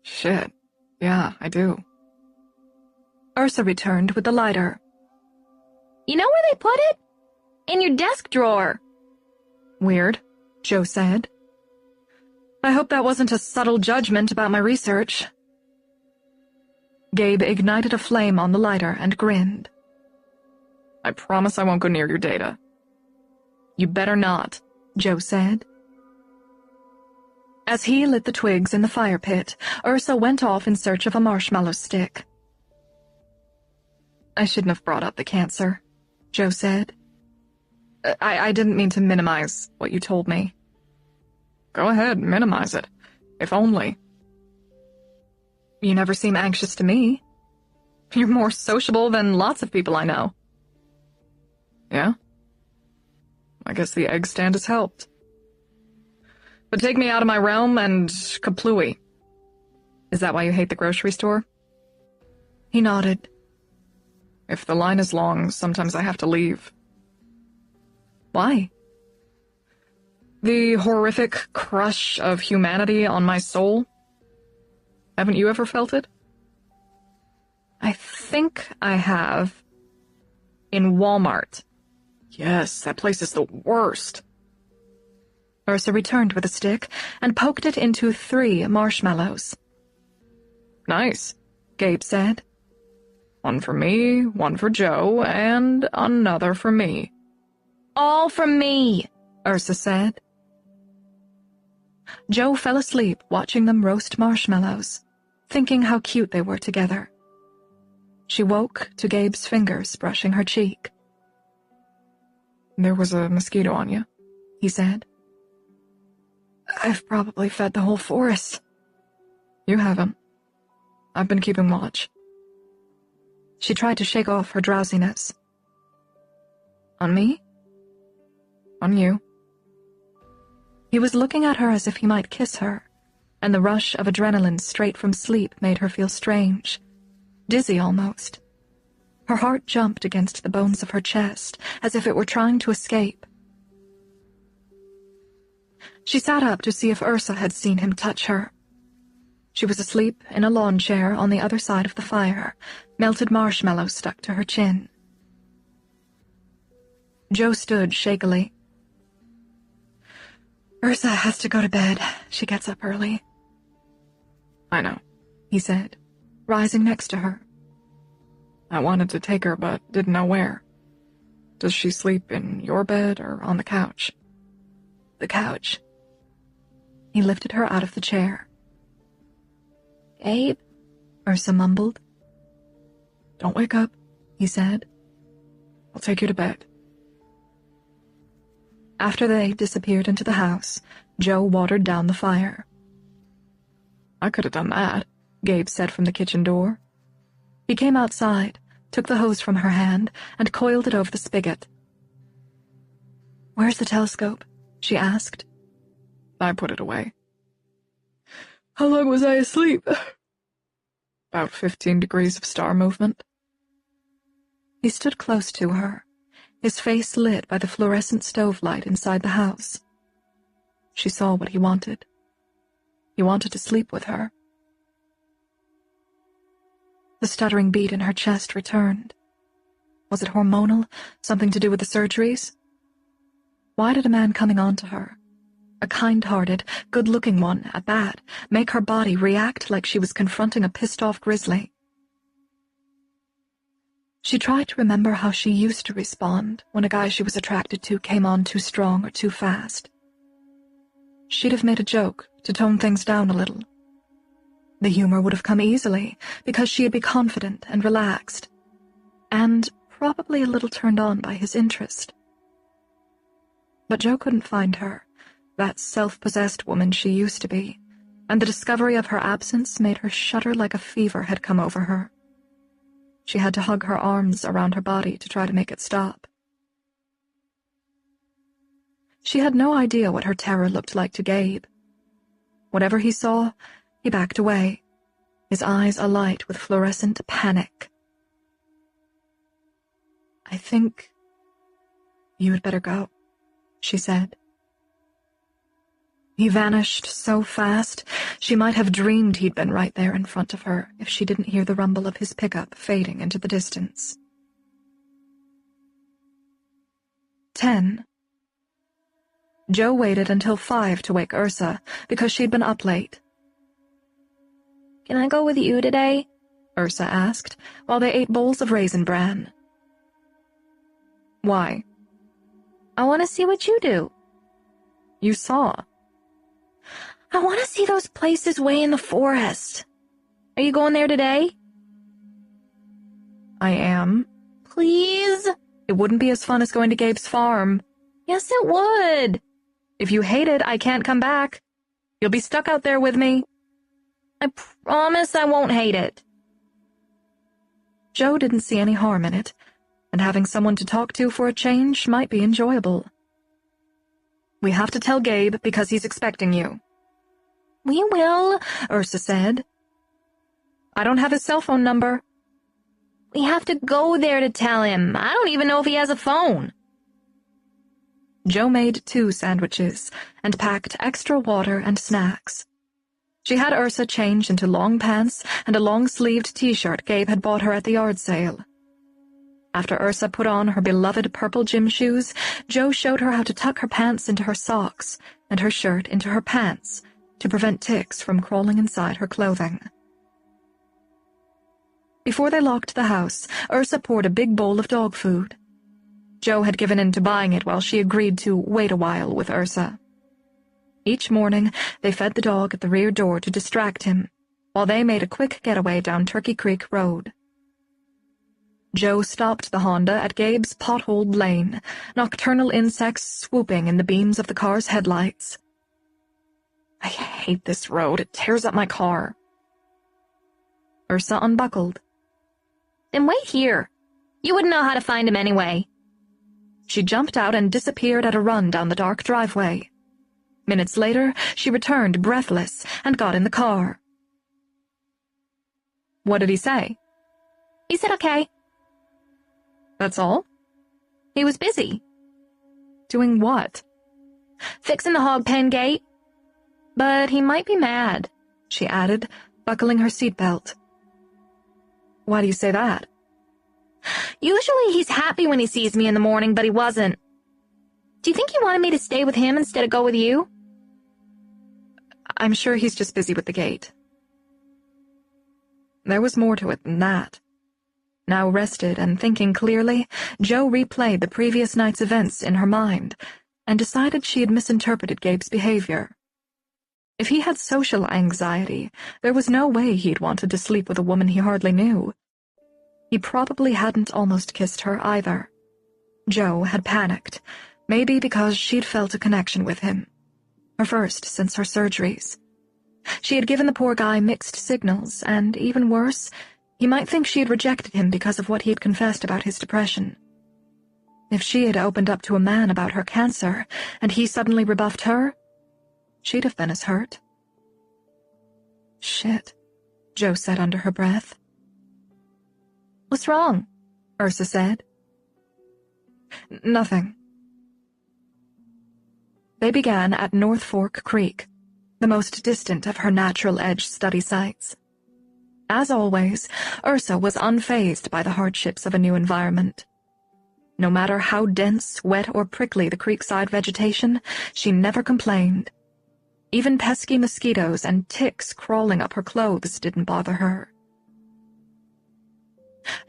Shit. Yeah, I do. Ursa returned with the lighter. You know where they put it? In your desk drawer. Weird, Joe said. I hope that wasn't a subtle judgment about my research. Gabe ignited a flame on the lighter and grinned. I promise I won't go near your data. You better not, Joe said. As he lit the twigs in the fire pit, Ursa went off in search of a marshmallow stick. I shouldn't have brought up the cancer, Joe said. I didn't mean to minimize what you told me. Go ahead, minimize it. If only. You never seem anxious to me. You're more sociable than lots of people I know. Yeah? I guess the egg stand has helped. But take me out of my realm and kaplooey. Is that why you hate the grocery store? He nodded. If the line is long, sometimes I have to leave. Why? The horrific crush of humanity on my soul. Haven't you ever felt it? I think I have. In Walmart. Yes, that place is the worst. Ursa returned with a stick and poked it into 3 marshmallows. Nice, Gabe said. One for me, one for Joe, and another for me. All from me, Ursa said. Joe fell asleep watching them roast marshmallows, thinking how cute they were together. She woke to Gabe's fingers brushing her cheek. There was a mosquito on you, he said. I've probably fed the whole forest. You haven't. I've been keeping watch. She tried to shake off her drowsiness. On me? On you. He was looking at her as if he might kiss her, and the rush of adrenaline straight from sleep made her feel strange, dizzy almost. Her heart jumped against the bones of her chest, as if it were trying to escape. She sat up to see if Ursa had seen him touch her. She was asleep in a lawn chair on the other side of the fire, melted marshmallow stuck to her chin. Joe stood shakily. Ursa has to go to bed. She gets up early. I know, he said, rising next to her. I wanted to take her, but didn't know where. Does she sleep in your bed or on the couch? The couch. He lifted her out of the chair. Gabe, Ursa mumbled. Don't wake up, he said. I'll take you to bed. After they disappeared into the house, Joe watered down the fire. I could have done that, Gabe said from the kitchen door. He came outside, took the hose from her hand, and coiled it over the spigot. Where's the telescope? She asked. I put it away. How long was I asleep? About 15 degrees of star movement. He stood close to her, his face lit by the fluorescent stove light inside the house. She saw what he wanted. He wanted to sleep with her. The stuttering beat in her chest returned. Was it hormonal? Something to do with the surgeries? Why did a man coming on to her, a kind-hearted, good-looking one at that, make her body react like she was confronting a pissed-off grizzly? She tried to remember how she used to respond when a guy she was attracted to came on too strong or too fast. She'd have made a joke to tone things down a little. The humor would have come easily because she'd be confident and relaxed, and probably a little turned on by his interest. But Joe couldn't find her, that self-possessed woman she used to be, and the discovery of her absence made her shudder like a fever had come over her. She had to hug her arms around her body to try to make it stop. She had no idea what her terror looked like to Gabe. Whatever he saw, he backed away, his eyes alight with fluorescent panic. "I think you had better go," she said. He vanished so fast, she might have dreamed he'd been right there in front of her if she didn't hear the rumble of his pickup fading into the distance. 10. Joe waited until 5 to wake Ursa because she'd been up late. "Can I go with you today?" Ursa asked while they ate bowls of raisin bran. "Why?" "I want to see what you do." "You saw." "I want to see those places way in the forest. Are you going there today?" "I am." "Please?" "It wouldn't be as fun as going to Gabe's farm." "Yes, it would." "If you hate it, I can't come back. You'll be stuck out there with me." "I promise I won't hate it." Joe didn't see any harm in it, and having someone to talk to for a change might be enjoyable. "We have to tell Gabe because he's expecting you." "We will," Ursa said. "I don't have his cell phone number." "We have to go there to tell him. I don't even know if he has a phone." Joe made 2 sandwiches and packed extra water and snacks. She had Ursa change into long pants and a long-sleeved t-shirt Gabe had bought her at the yard sale. After Ursa put on her beloved purple gym shoes, Joe showed her how to tuck her pants into her socks and her shirt into her pants to prevent ticks from crawling inside her clothing. Before they locked the house, Ursa poured a big bowl of dog food. Joe had given in to buying it while she agreed to wait a while with Ursa. Each morning, they fed the dog at the rear door to distract him, while they made a quick getaway down Turkey Creek Road. Joe stopped the Honda at Gabe's potholed lane, nocturnal insects swooping in the beams of the car's headlights. "I hate this road. It tears up my car." Ursa unbuckled. "Then wait here. You wouldn't know how to find him anyway." She jumped out and disappeared at a run down the dark driveway. Minutes later, she returned breathless and got in the car. "What did he say?" "He said okay." "That's all?" "He was busy." "Doing what?" "Fixing the hog pen gate. But he might be mad," she added, buckling her seatbelt. "Why do you say that?" "Usually he's happy when he sees me in the morning, but he wasn't. Do you think he wanted me to stay with him instead of go with you?" "I'm sure he's just busy with the gate." There was more to it than that. Now rested and thinking clearly, Joe replayed the previous night's events in her mind and decided she had misinterpreted Gabe's behavior. If he had social anxiety, there was no way he'd wanted to sleep with a woman he hardly knew. He probably hadn't almost kissed her either. Joe had panicked, maybe because she'd felt a connection with him, her first since her surgeries. She had given the poor guy mixed signals, and even worse, he might think she had rejected him because of what he had confessed about his depression. If she had opened up to a man about her cancer, and he suddenly rebuffed her, she'd have been as hurt. "Shit," Joe said under her breath. "What's wrong?" Ursa said. "Nothing." They began at North Fork Creek, the most distant of her natural edge study sites. As always, Ursa was unfazed by the hardships of a new environment. No matter how dense, wet, or prickly the creekside vegetation, she never complained. Even pesky mosquitoes and ticks crawling up her clothes didn't bother her.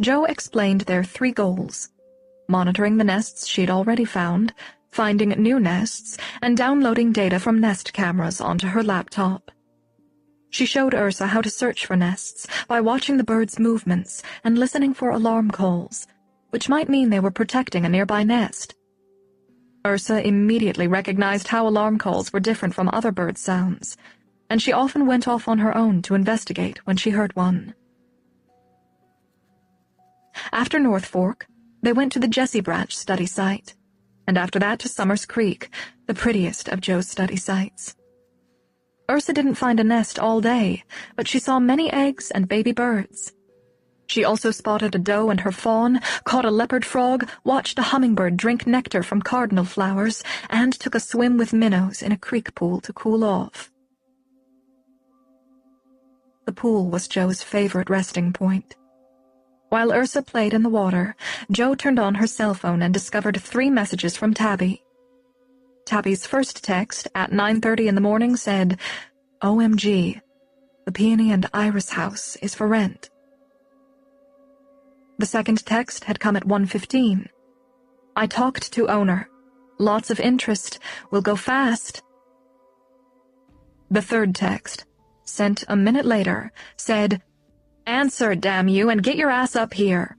Jo explained their 3 goals: monitoring the nests she'd already found, finding new nests, and downloading data from nest cameras onto her laptop. She showed Ursa how to search for nests by watching the birds' movements and listening for alarm calls, which might mean they were protecting a nearby nest. Ursa immediately recognized how alarm calls were different from other bird sounds, and she often went off on her own to investigate when she heard one. After North Fork, they went to the Jessie Branch study site, and after that to Summers Creek, the prettiest of Jo's study sites. Ursa didn't find a nest all day, but she saw many eggs and baby birds. She also spotted a doe and her fawn, caught a leopard frog, watched a hummingbird drink nectar from cardinal flowers, and took a swim with minnows in a creek pool to cool off. The pool was Jo's favorite resting point. While Ursa played in the water, Jo turned on her cell phone and discovered 3 messages from Tabby. Tabby's first text, at 9:30 in the morning, said, "OMG, the Peony and Iris house is for rent." The second text had come at 1:15. "I talked to owner. Lots of interest. Will go fast." The third text, sent a minute later, said, "Answer, damn you, and get your ass up here."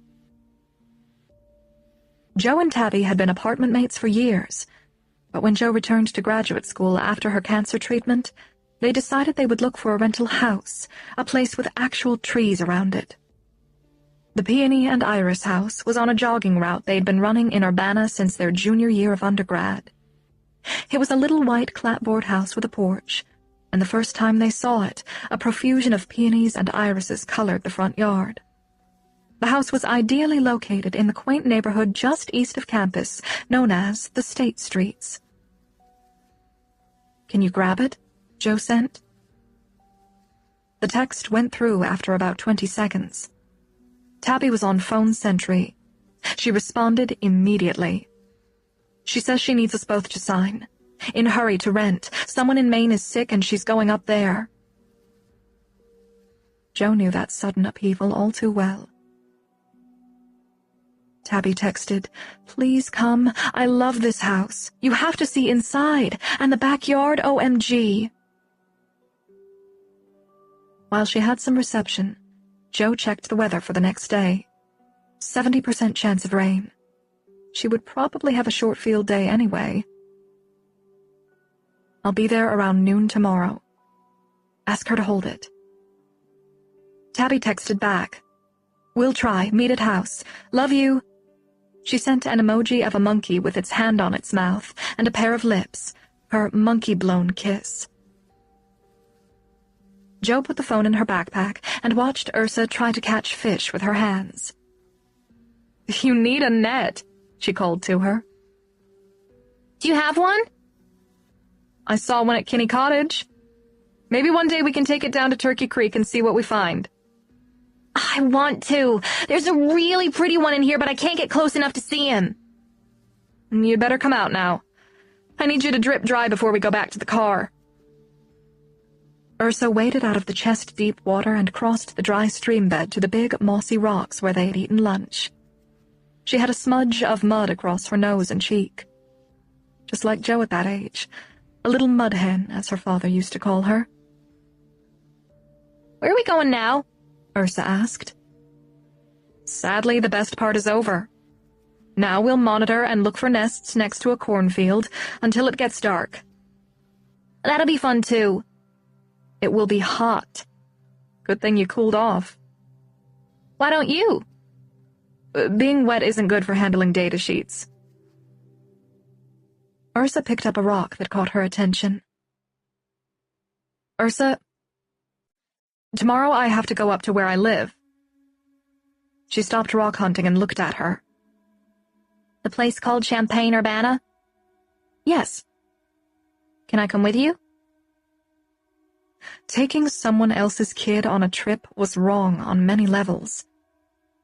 Jo and Tabby had been apartment mates for years, but when Jo returned to graduate school after her cancer treatment, they decided they would look for a rental house, a place with actual trees around it. The Peony and Iris house was on a jogging route they'd been running in Urbana since their junior year of undergrad. It was a little white clapboard house with a porch, and the first time they saw it, a profusion of peonies and irises colored the front yard. The house was ideally located in the quaint neighborhood just east of campus, known as the State Streets. "Can you grab it?" Jo sent. The text went through after about 20 seconds. Tabby was on phone sentry. She responded immediately. "She says she needs us both to sign. In a hurry to rent. Someone in Maine is sick and she's going up there." Jo knew that sudden upheaval all too well. Tabby texted, "Please come. I love this house. You have to see inside. And the backyard, OMG." While she had some reception, Jo checked the weather for the next day. 70% chance of rain. She would probably have a short field day anyway. "I'll be there around noon tomorrow. Ask her to hold it." Tabby texted back, "We'll try. Meet at house. Love you." She sent an emoji of a monkey with its hand on its mouth and a pair of lips, her monkey-blown kiss. Jo put the phone in her backpack and watched Ursa try to catch fish with her hands. "You need a net," she called to her. Do you have one? "I saw one at Kinney Cottage. Maybe one day we can take it down to Turkey Creek and see what we find." I want to. There's a really pretty one in here, but I can't get close enough to see him. "You'd better come out now. I need you to drip dry before we go back to the car." Ursa waded out of the chest-deep water and crossed the dry stream bed to the big, mossy rocks where they had eaten lunch. She had a smudge of mud across her nose and cheek. Just like Jo at that age, a little mud hen, as her father used to call her. "Where are we going now?" Ursa asked. "Sadly, the best part is over. Now we'll monitor and look for nests next to a cornfield until it gets dark." "That'll be fun, too." "It will be hot. Good thing you cooled off." "Why don't you?" Being wet isn't good for handling data sheets." Ursa picked up a rock that caught her attention. "Ursa, tomorrow I have to go up to where I live." She stopped rock hunting and looked at her. "The place called Champaign-Urbana?" "Yes." "Can I come with you?" Taking someone else's kid on a trip was wrong on many levels.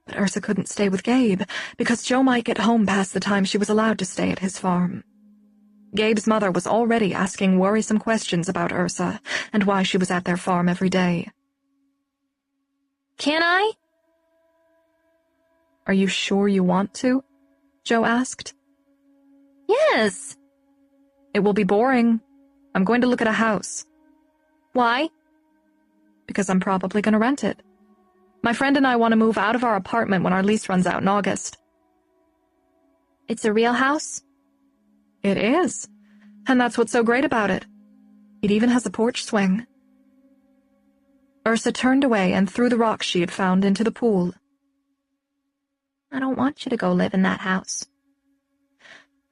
But Ursa couldn't stay with Gabe, because Joe might get home past the time she was allowed to stay at his farm. Gabe's mother was already asking worrisome questions about Ursa and why she was at their farm every day. Can I? Are you sure you want to? Joe asked. Yes. It will be boring. I'm going to look at a house. Why? Because I'm probably going to rent it. My friend and I want to move out of our apartment when our lease runs out in August. It's a real house? It is. And that's what's so great about it. It even has a porch swing. Ursa turned away and threw the rocks she had found into the pool. I don't want you to go live in that house.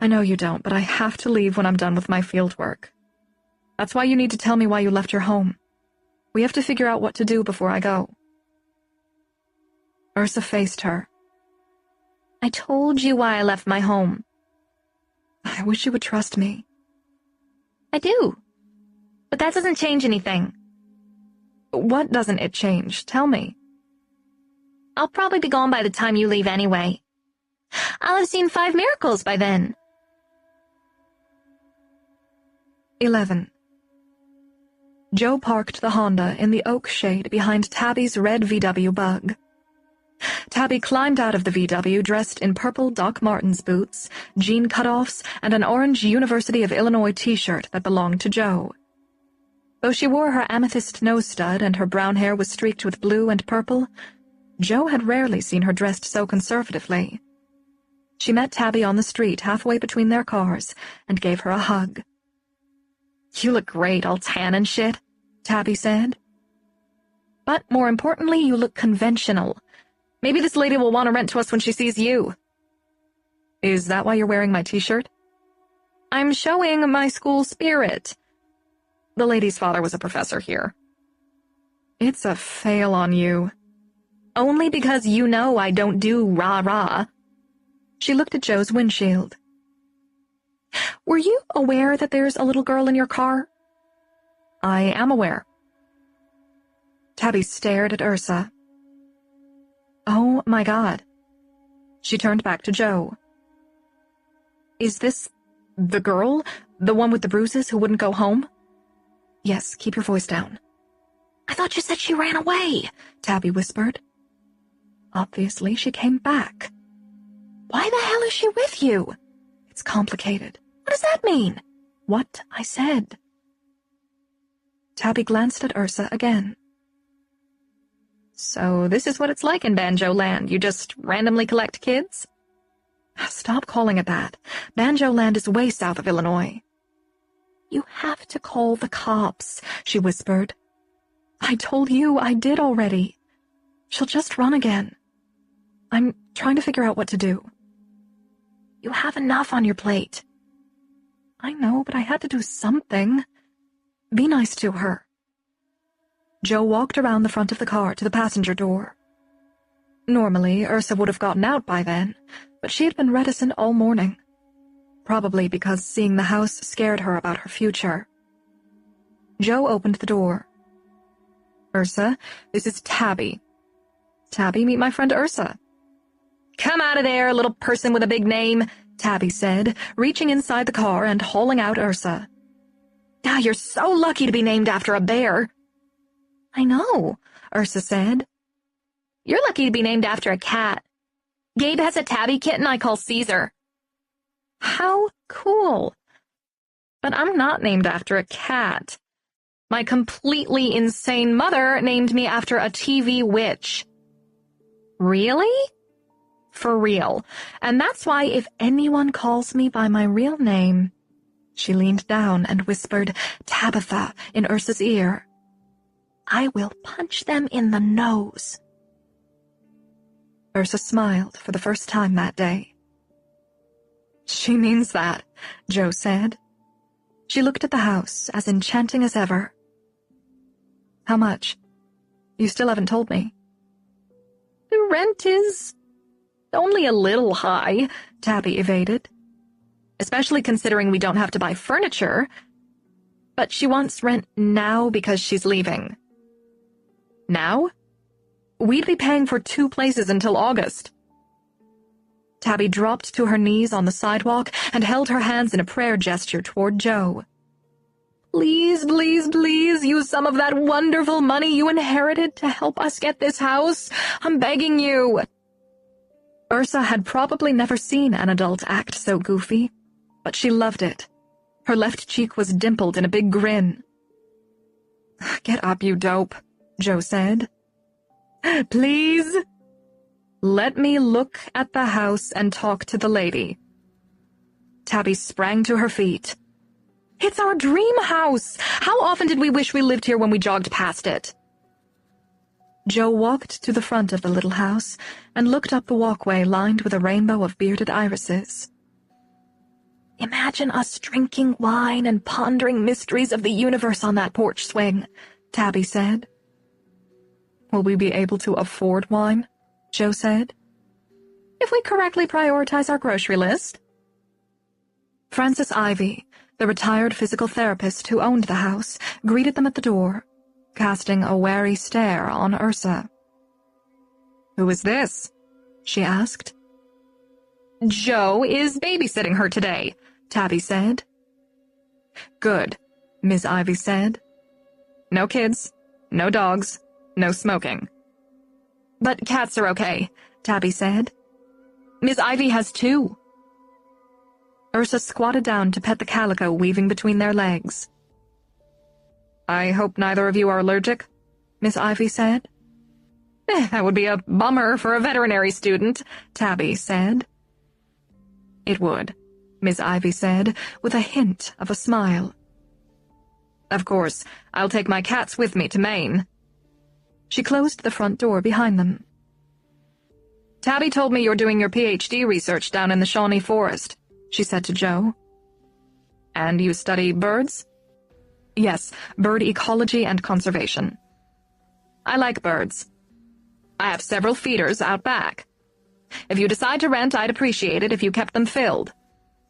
I know you don't, but I have to leave when I'm done with my field work. That's why you need to tell me why you left your home. We have to figure out what to do before I go. Ursa faced her. I told you why I left my home. I wish you would trust me. I do. But that doesn't change anything. What doesn't it change? Tell me. I'll probably be gone by the time you leave anyway. I'll have seen 5 miracles by then. 11. Joe parked the Honda in the oak shade behind Tabby's red VW Bug. Tabby climbed out of the VW dressed in purple Doc Martens boots, jean cutoffs, and an orange University of Illinois t-shirt that belonged to Joe. Though she wore her amethyst nose stud and her brown hair was streaked with blue and purple, Joe had rarely seen her dressed so conservatively. She met Tabby on the street halfway between their cars and gave her a hug. "You look great, all tan and shit," Tabby said. "But more importantly, you look conventional. Maybe this lady will want to rent to us when she sees you." "Is that why you're wearing my t-shirt?" "I'm showing my school spirit. The lady's father was a professor here." "It's a fail on you." "Only because you know I don't do rah-rah." She looked at Joe's windshield. "Were you aware that there's a little girl in your car?" "I am aware." Tabby stared at Ursa. "Oh, my God." She turned back to Joe. "Is this the girl? The one with the bruises who wouldn't go home?" "Yes, keep your voice down." "I thought you said she ran away," Tabby whispered. "Obviously, she came back." "Why the hell is she with you?" "It's complicated." "What does that mean?" "What I said." Tabby glanced at Ursa again. "So this is what it's like in Banjo Land. You just randomly collect kids?" "Stop calling it that. Banjo Land is way south of Illinois." "You have to call the cops," she whispered. "I told you I did already. She'll just run again. I'm trying to figure out what to do." "You have enough on your plate." "I know, but I had to do something. Be nice to her." Joe walked around the front of the car to the passenger door. Normally, Ursa would have gotten out by then, but she had been reticent all morning, probably because seeing the house scared her about her future. Joe opened the door. "Ursa, this is Tabby." "Tabby, meet my friend Ursa." "Come out of there, little person with a big name," Tabby said, reaching inside the car and hauling out Ursa. "Ah, you're so lucky to be named after a bear." "I know," Ursa said. "You're lucky to be named after a cat. Gabe has a tabby kitten I call Caesar." "How cool." "But I'm not named after a cat. My completely insane mother named me after a TV witch." "Really?" "For real. And that's why if anyone calls me by my real name—" She leaned down and whispered Tabitha in Ursa's ear. "I will punch them in the nose." Ursa smiled for the first time that day. "She means that," Joe said. She looked at the house, as enchanting as ever. "How much? You still haven't told me." "The rent is only a little high," Tabby evaded. "Especially considering we don't have to buy furniture." But she wants rent now because she's leaving. Now? We'd be paying for 2 places until August. Tabby dropped to her knees on the sidewalk and held her hands in a prayer gesture toward Joe. Please, please, please use some of that wonderful money you inherited to help us get this house. I'm begging you. Ursa had probably never seen an adult act so goofy, but she loved it. Her left cheek was dimpled in a big grin. Get up, you dope, Joe said. Please? Let me look at the house and talk to the lady. Tabby sprang to her feet. It's our dream house! How often did we wish we lived here when we jogged past it? Joe walked to the front of the little house and looked up the walkway lined with a rainbow of bearded irises. Imagine us drinking wine and pondering mysteries of the universe on that porch swing, Tabby said. Will we be able to afford wine? Joe said. If we correctly prioritize our grocery list. Frances Ivy, the retired physical therapist who owned the house, greeted them at the door, casting a wary stare on Ursa. Who is this? She asked. Joe is babysitting her today, Tabby said. Good, Ms. Ivy said. No kids, no dogs, no smoking. But cats are okay, Tabby said. Ms. Ivy has 2. Ursa squatted down to pet the calico weaving between their legs. I hope neither of you are allergic, Miss Ivy said. That would be a bummer for a veterinary student, Tabby said. It would, Miss Ivy said, with a hint of a smile. Of course, I'll take my cats with me to Maine. She closed the front door behind them. Tabby told me you're doing your PhD research down in the Shawnee Forest, she said to Joe. And you study birds? Yes, bird ecology and conservation. I like birds. I have several feeders out back. If you decide to rent, I'd appreciate it if you kept them filled.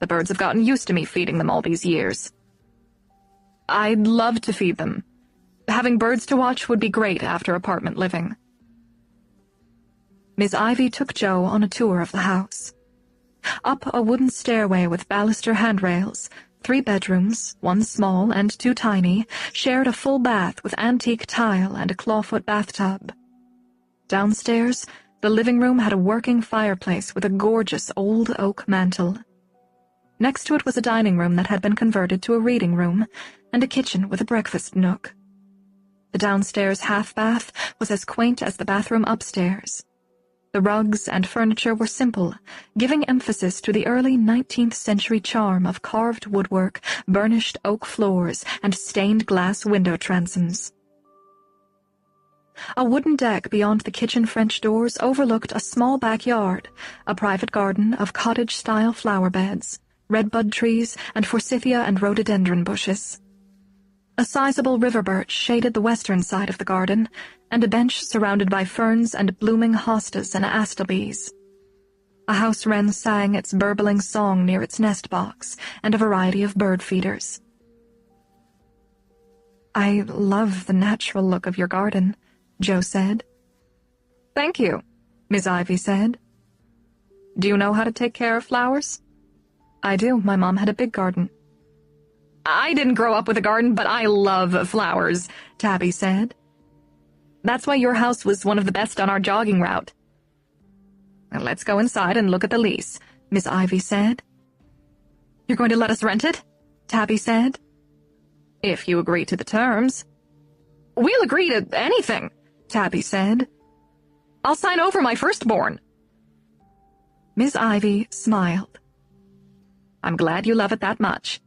The birds have gotten used to me feeding them all these years. I'd love to feed them. Having birds to watch would be great after apartment living. Miss Ivy took Joe on a tour of the house. Up a wooden stairway with baluster handrails, 3 bedrooms, 1 small and 2 tiny, shared a full bath with antique tile and a clawfoot bathtub. Downstairs, the living room had a working fireplace with a gorgeous old oak mantel. Next to it was a dining room that had been converted to a reading room, and a kitchen with a breakfast nook. The downstairs half-bath was as quaint as the bathroom upstairs. The rugs and furniture were simple, giving emphasis to the early 19th century charm of carved woodwork, burnished oak floors, and stained glass window transoms. A wooden deck beyond the kitchen French doors overlooked a small backyard, a private garden of cottage-style flower beds, redbud trees, and forsythia and rhododendron bushes. A sizable river birch shaded the western side of the garden, and a bench surrounded by ferns and blooming hostas and astilbes. A house wren sang its burbling song near its nest box, and a variety of bird feeders. I love the natural look of your garden, Joe said. Thank you, Miss Ivy said. Do you know how to take care of flowers? I do. My mom had a big garden. I didn't grow up with a garden, but I love flowers, Tabby said. That's why your house was one of the best on our jogging route. Let's go inside and look at the lease, Miss Ivy said. You're going to let us rent it? Tabby said. If you agree to the terms. We'll agree to anything, Tabby said. I'll sign over my firstborn. Miss Ivy smiled. I'm glad you love it that much.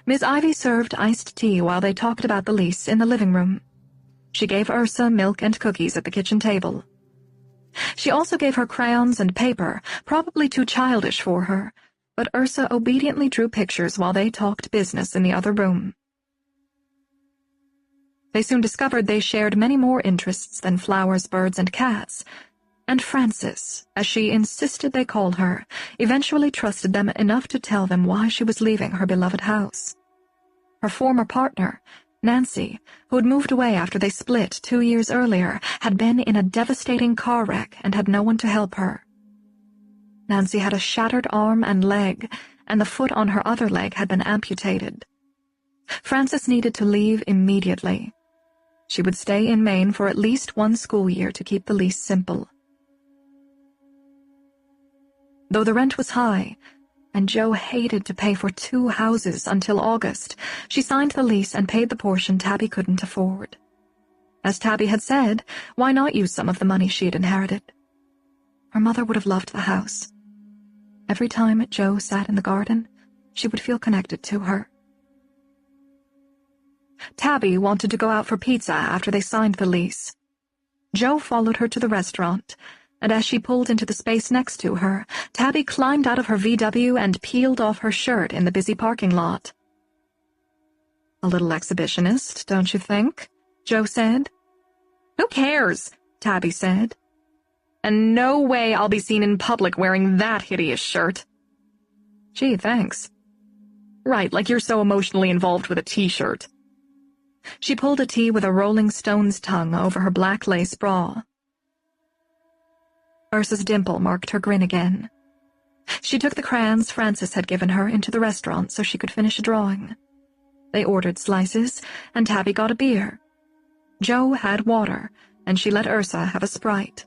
Miss Ivy served iced tea while they talked about the lease in the living room. She gave Ursa milk and cookies at the kitchen table. She also gave her crayons and paper, probably too childish for her, but Ursa obediently drew pictures while they talked business in the other room. They soon discovered they shared many more interests than flowers, birds, and cats, and Frances, as she insisted they call her, eventually trusted them enough to tell them why she was leaving her beloved house. Her former partner, Nancy, who had moved away after they split 2 years earlier, had been in a devastating car wreck and had no one to help her. Nancy had a shattered arm and leg, and the foot on her other leg had been amputated. Frances needed to leave immediately. She would stay in Maine for at least 1 school year to keep the lease simple. Though the rent was high, and Jo hated to pay for 2 houses until August, she signed the lease and paid the portion Tabby couldn't afford. As Tabby had said, why not use some of the money she had inherited? Her mother would have loved the house. Every time Jo sat in the garden, she would feel connected to her. Tabby wanted to go out for pizza after they signed the lease. Jo followed her to the restaurant, and as she pulled into the space next to her, Tabby climbed out of her VW and peeled off her shirt in the busy parking lot. "A little exhibitionist, don't you think?" Jo said. "Who cares?" Tabby said. "And no way I'll be seen in public wearing that hideous shirt." "Gee, thanks." "Right, like you're so emotionally involved with a t-shirt." She pulled a T with a Rolling Stones tongue over her black lace bra. Ursa's dimple marked her grin again. She took the crayons Frances had given her into the restaurant so she could finish a drawing. They ordered slices, and Tabby got a beer. Jo had water, and she let Ursa have a Sprite.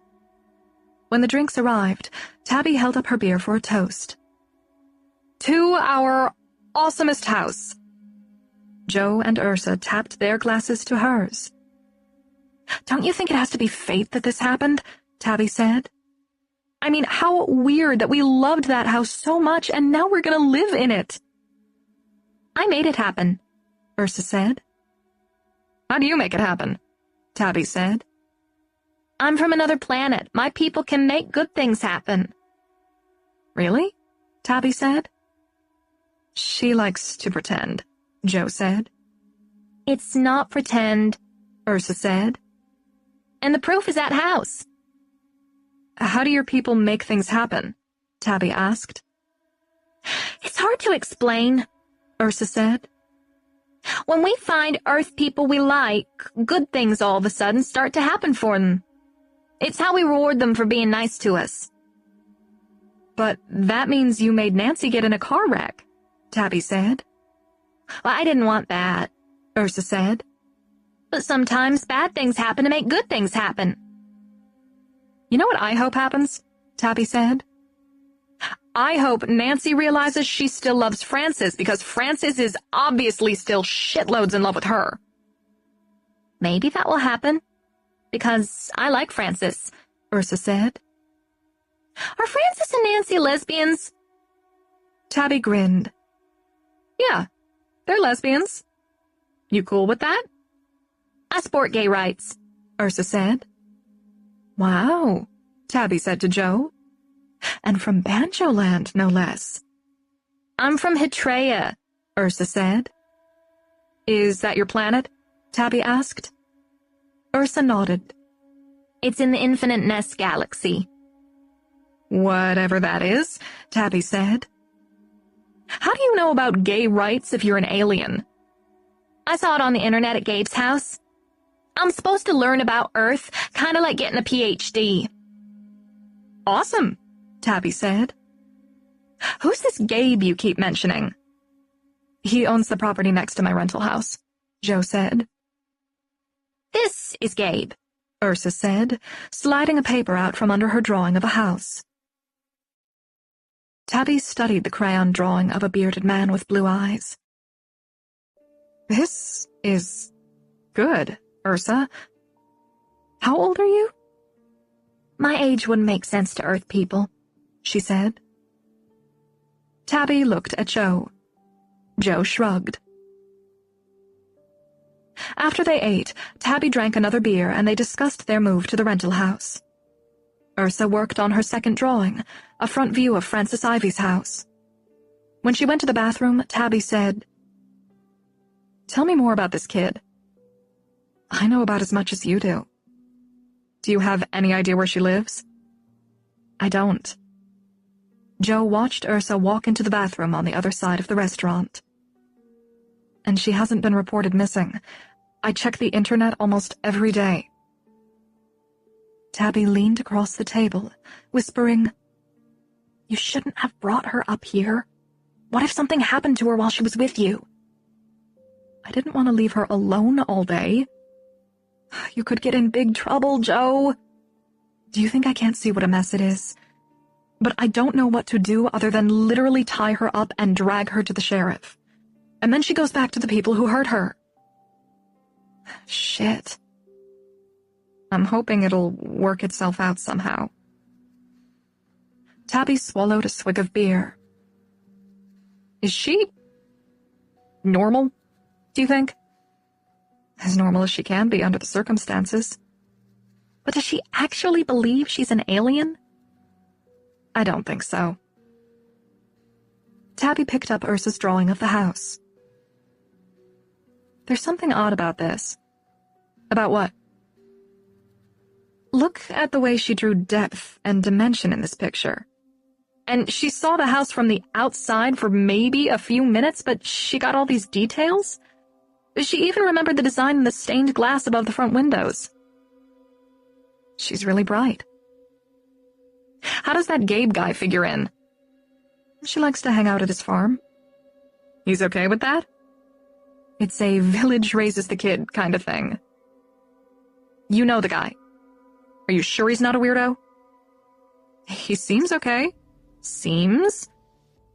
When the drinks arrived, Tabby held up her beer for a toast. "To our awesomest house." Jo and Ursa tapped their glasses to hers. "Don't you think it has to be fate that this happened?" Tabby said. "I mean, how weird that we loved that house so much and now we're going to live in it." "I made it happen," Ursa said. "How do you make it happen?" Tabby said. "I'm from another planet. My people can make good things happen." "Really?" Tabby said. "She likes to pretend," Jo said. "It's not pretend," Ursa said. "And the proof is that house." "How do your people make things happen?" Tabby asked. "It's hard to explain," Ursa said. "When we find Earth people we like, good things all of a sudden start to happen for them. It's how we reward them for being nice to us." "But that means you made Nancy get in a car wreck," Tabby said. "Well, I didn't want that," Ursa said. "But sometimes bad things happen to make good things happen." "You know what I hope happens?" Tabby said. "I hope Nancy realizes she still loves Frances because Frances is obviously still shitloads in love with her." "Maybe that will happen, because I like Frances," Ursa said. "Are Frances and Nancy lesbians?" Tabby grinned. "Yeah, they're lesbians." "You cool with that?" "I support gay rights," Ursa said. "Wow," Tabby said to Jo. "And from Banjoland, no less." "I'm from Hitreia," Ursa said. "Is that your planet?" Tabby asked. Ursa nodded. "It's in the Infinite Nest Galaxy." "Whatever that is," Tabby said. "How do you know about gay rights if you're an alien?" "I saw it on the internet at Gabe's house. I'm supposed to learn about Earth, kind of like getting a PhD. "Awesome," Tabby said. "Who's this Gabe you keep mentioning?" "He owns the property next to my rental house," Jo said. "This is Gabe," Ursa said, sliding a paper out from under her drawing of a house. Tabby studied the crayon drawing of a bearded man with blue eyes. "This is good, Ursa. How old are you?" "My age wouldn't make sense to Earth people," she said. Tabby looked at Jo. Jo shrugged. After they ate, Tabby drank another beer and they discussed their move to the rental house. Ursa worked on her second drawing, a front view of Frances Ivy's house. When she went to the bathroom, Tabby said, "Tell me more about this kid." "I know about as much as you do." "Do you have any idea where she lives?" "I don't." Jo watched Ursa walk into the bathroom on the other side of the restaurant. and she hasn't been reported missing. I check the internet almost every day. Tabby leaned across the table, whispering, "You shouldn't have brought her up here. What if something happened to her while she was with you?" "I didn't want to leave her alone all day." "You could get in big trouble, Joe." "Do you think I can't see what a mess it is? But I don't know what to do other than literally tie her up and drag her to the sheriff. And then she goes back to the people who hurt her." Shit. I'm hoping it'll work itself out somehow. Tabby swallowed a swig of beer. Is she normal, do you think? As normal as she can be under the circumstances. But does she actually believe she's an alien? I don't think so. Tabby picked up Ursa's drawing of the house. There's something odd about this. About what? Look at the way she drew depth and dimension in this picture. And she saw the house from the outside for maybe a few minutes, but she got all these details? She even remembered the design in the stained glass above the front windows. She's really bright. How does that Gabe guy figure in? She likes to hang out at his farm. He's okay with that? It's a village raises the kid kind of thing. You know the guy. Are you sure he's not a weirdo? He seems okay. Seems?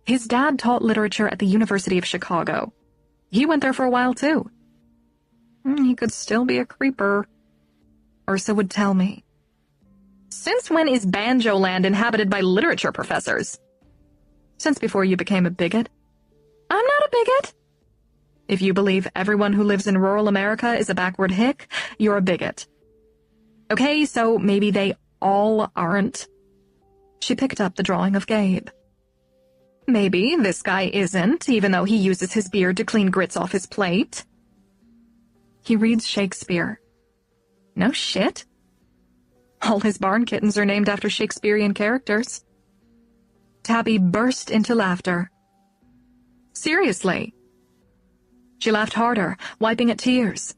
His dad taught literature at the University of Chicago. He went there for a while, too. He could still be a creeper. Ursa would tell me. Since when is Banjo Land inhabited by literature professors? Since before you became a bigot. I'm not a bigot. If you believe everyone who lives in rural America is a backward hick, you're a bigot. Okay, so maybe they all aren't. She picked up the drawing of Gabe. Maybe this guy isn't, even though he uses his beard to clean grits off his plate. He reads Shakespeare. No shit. All his barn kittens are named after Shakespearean characters. Tabby burst into laughter. Seriously. She laughed harder, wiping at tears.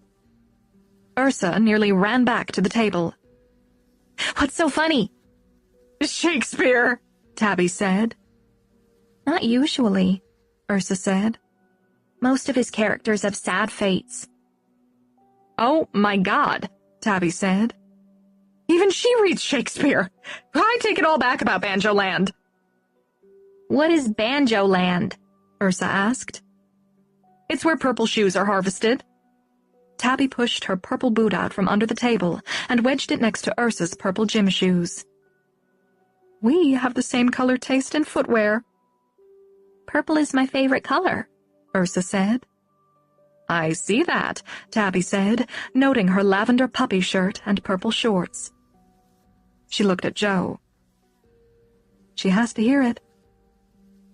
Ursa nearly ran back to the table. What's so funny? Shakespeare, Tabby said. Not usually, Ursa said. Most of his characters have sad fates. Oh my God, Tabby said. Even she reads Shakespeare. I take it all back about Banjo Land. What is Banjo Land? Ursa asked. It's where purple shoes are harvested. Tabby pushed her purple boot out from under the table and wedged it next to Ursa's purple gym shoes. We have the same color taste in footwear. Purple is my favorite color, Ursa said. I see that, Tabby said, noting her lavender puppy shirt and purple shorts. She looked at Joe. She has to hear it.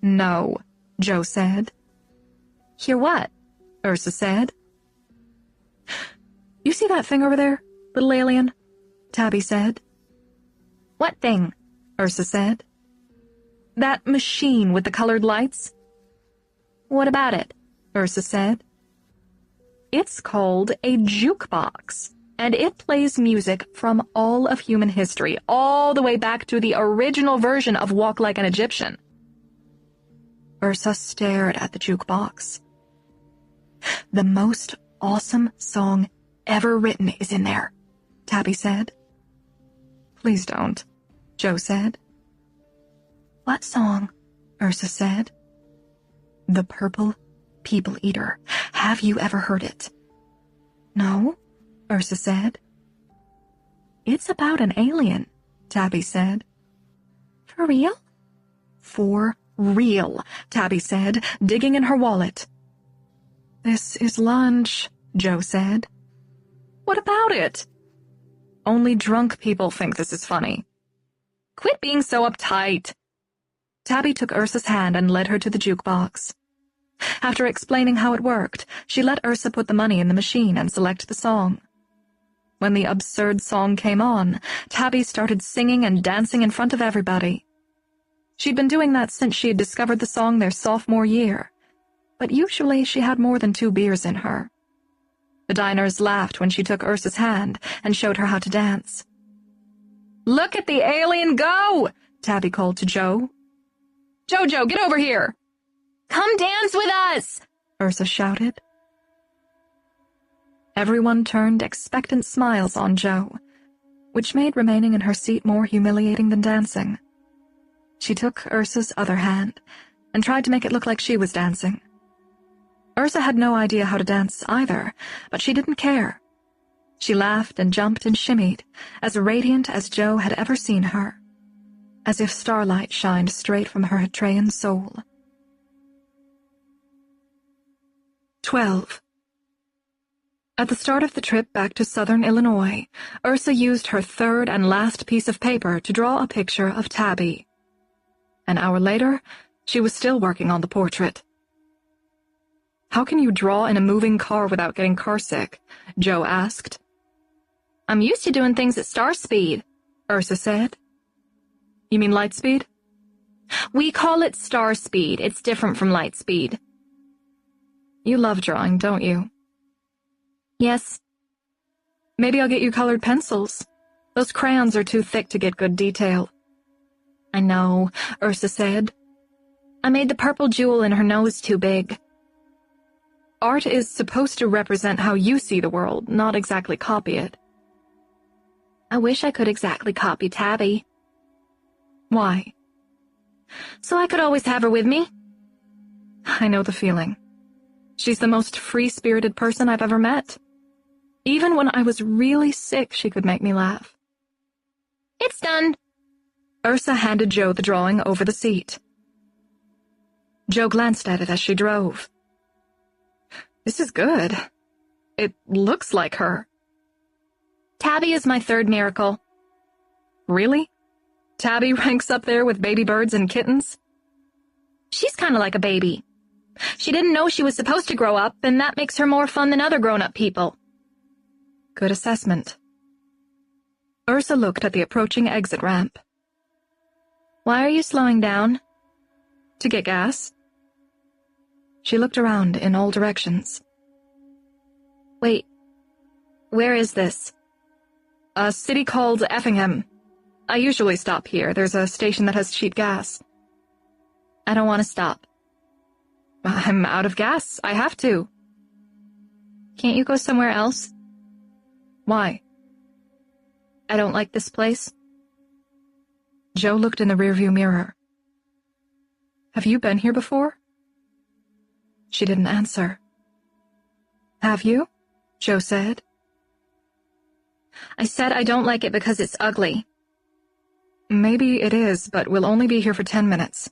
No, Joe said. Hear what? Ursa said. You see that thing over there, little alien? Tabby said. What thing? Ursa said. That machine with the colored lights. What about it? Ursa said. It's called a jukebox, and it plays music from all of human history, all the way back to the original version of Walk Like an Egyptian. Ursa stared at the jukebox. The most awesome song ever written is in there, Tabby said. Please don't, Joe said. What song? Ursa said. The Purple People Eater. Have you ever heard it? No, Ursa said. It's about an alien, Tabby said. For real? For real, Tabby said, digging in her wallet. This is lunch, Joe said. What about it? Only drunk people think this is funny. Quit being so uptight. Tabby took Ursa's hand and led her to the jukebox. After explaining how it worked, she let Ursa put the money in the machine and select the song. When the absurd song came on, Tabby started singing and dancing in front of everybody. She'd been doing that since she had discovered the song their sophomore year. but usually she had more than 2 beers in her. The diners laughed when she took Ursa's hand and showed her how to dance. "Look at the alien go!" Tabby called to Joe. "Jojo, get over here!" "Come dance with us!" Ursa shouted. Everyone turned expectant smiles on Jo, which made remaining in her seat more humiliating than dancing. She took Ursa's other hand and tried to make it look like she was dancing. Ursa had no idea how to dance either, but she didn't care. She laughed and jumped and shimmied, as radiant as Jo had ever seen her, as if starlight shined straight from her Hatrean soul. 12. At the start of the trip back to southern Illinois, Ursa used her third and last piece of paper to draw a picture of Tabby. An hour later, she was still working on the portrait. "How can you draw in a moving car without getting carsick?" Jo asked. "I'm used to doing things at star speed," Ursa said. "You mean light speed?" "We call it star speed. It's different from light speed." "You love drawing, don't you?" "Yes." "Maybe I'll get you colored pencils. Those crayons are too thick to get good detail." "I know," Ursa said. "I made the purple jewel in her nose too big." Art is supposed to represent how you see the world, not exactly copy it. I wish I could exactly copy Tabby. Why? So I could always have her with me. I know the feeling. She's the most free-spirited person I've ever met. Even when I was really sick, she could make me laugh. "It's done." Ursa handed Jo the drawing over the seat. Jo glanced at it as she drove. "This is good. It looks like her." "Tabby is my third miracle." "Really? Tabby ranks up there with baby birds and kittens?" "She's kind of like a baby. She didn't know she was supposed to grow up, and that makes her more fun than other grown-up people." Good assessment. Ursa looked at the approaching exit ramp. "Why are you slowing down?" "To get gas." She looked around in all directions. "Wait, where is this?" "A city called Effingham. I usually stop here. There's a station that has cheap gas." "I don't want to stop." "I'm out of gas. I have to." "Can't you go somewhere else?" "Why?" "I don't like this place." Jo looked in the rearview mirror. "Have you been here before?" She didn't answer. "Have you?" Jo said. "I said I don't like it because it's ugly." "Maybe it is, but we'll only be here for 10 minutes.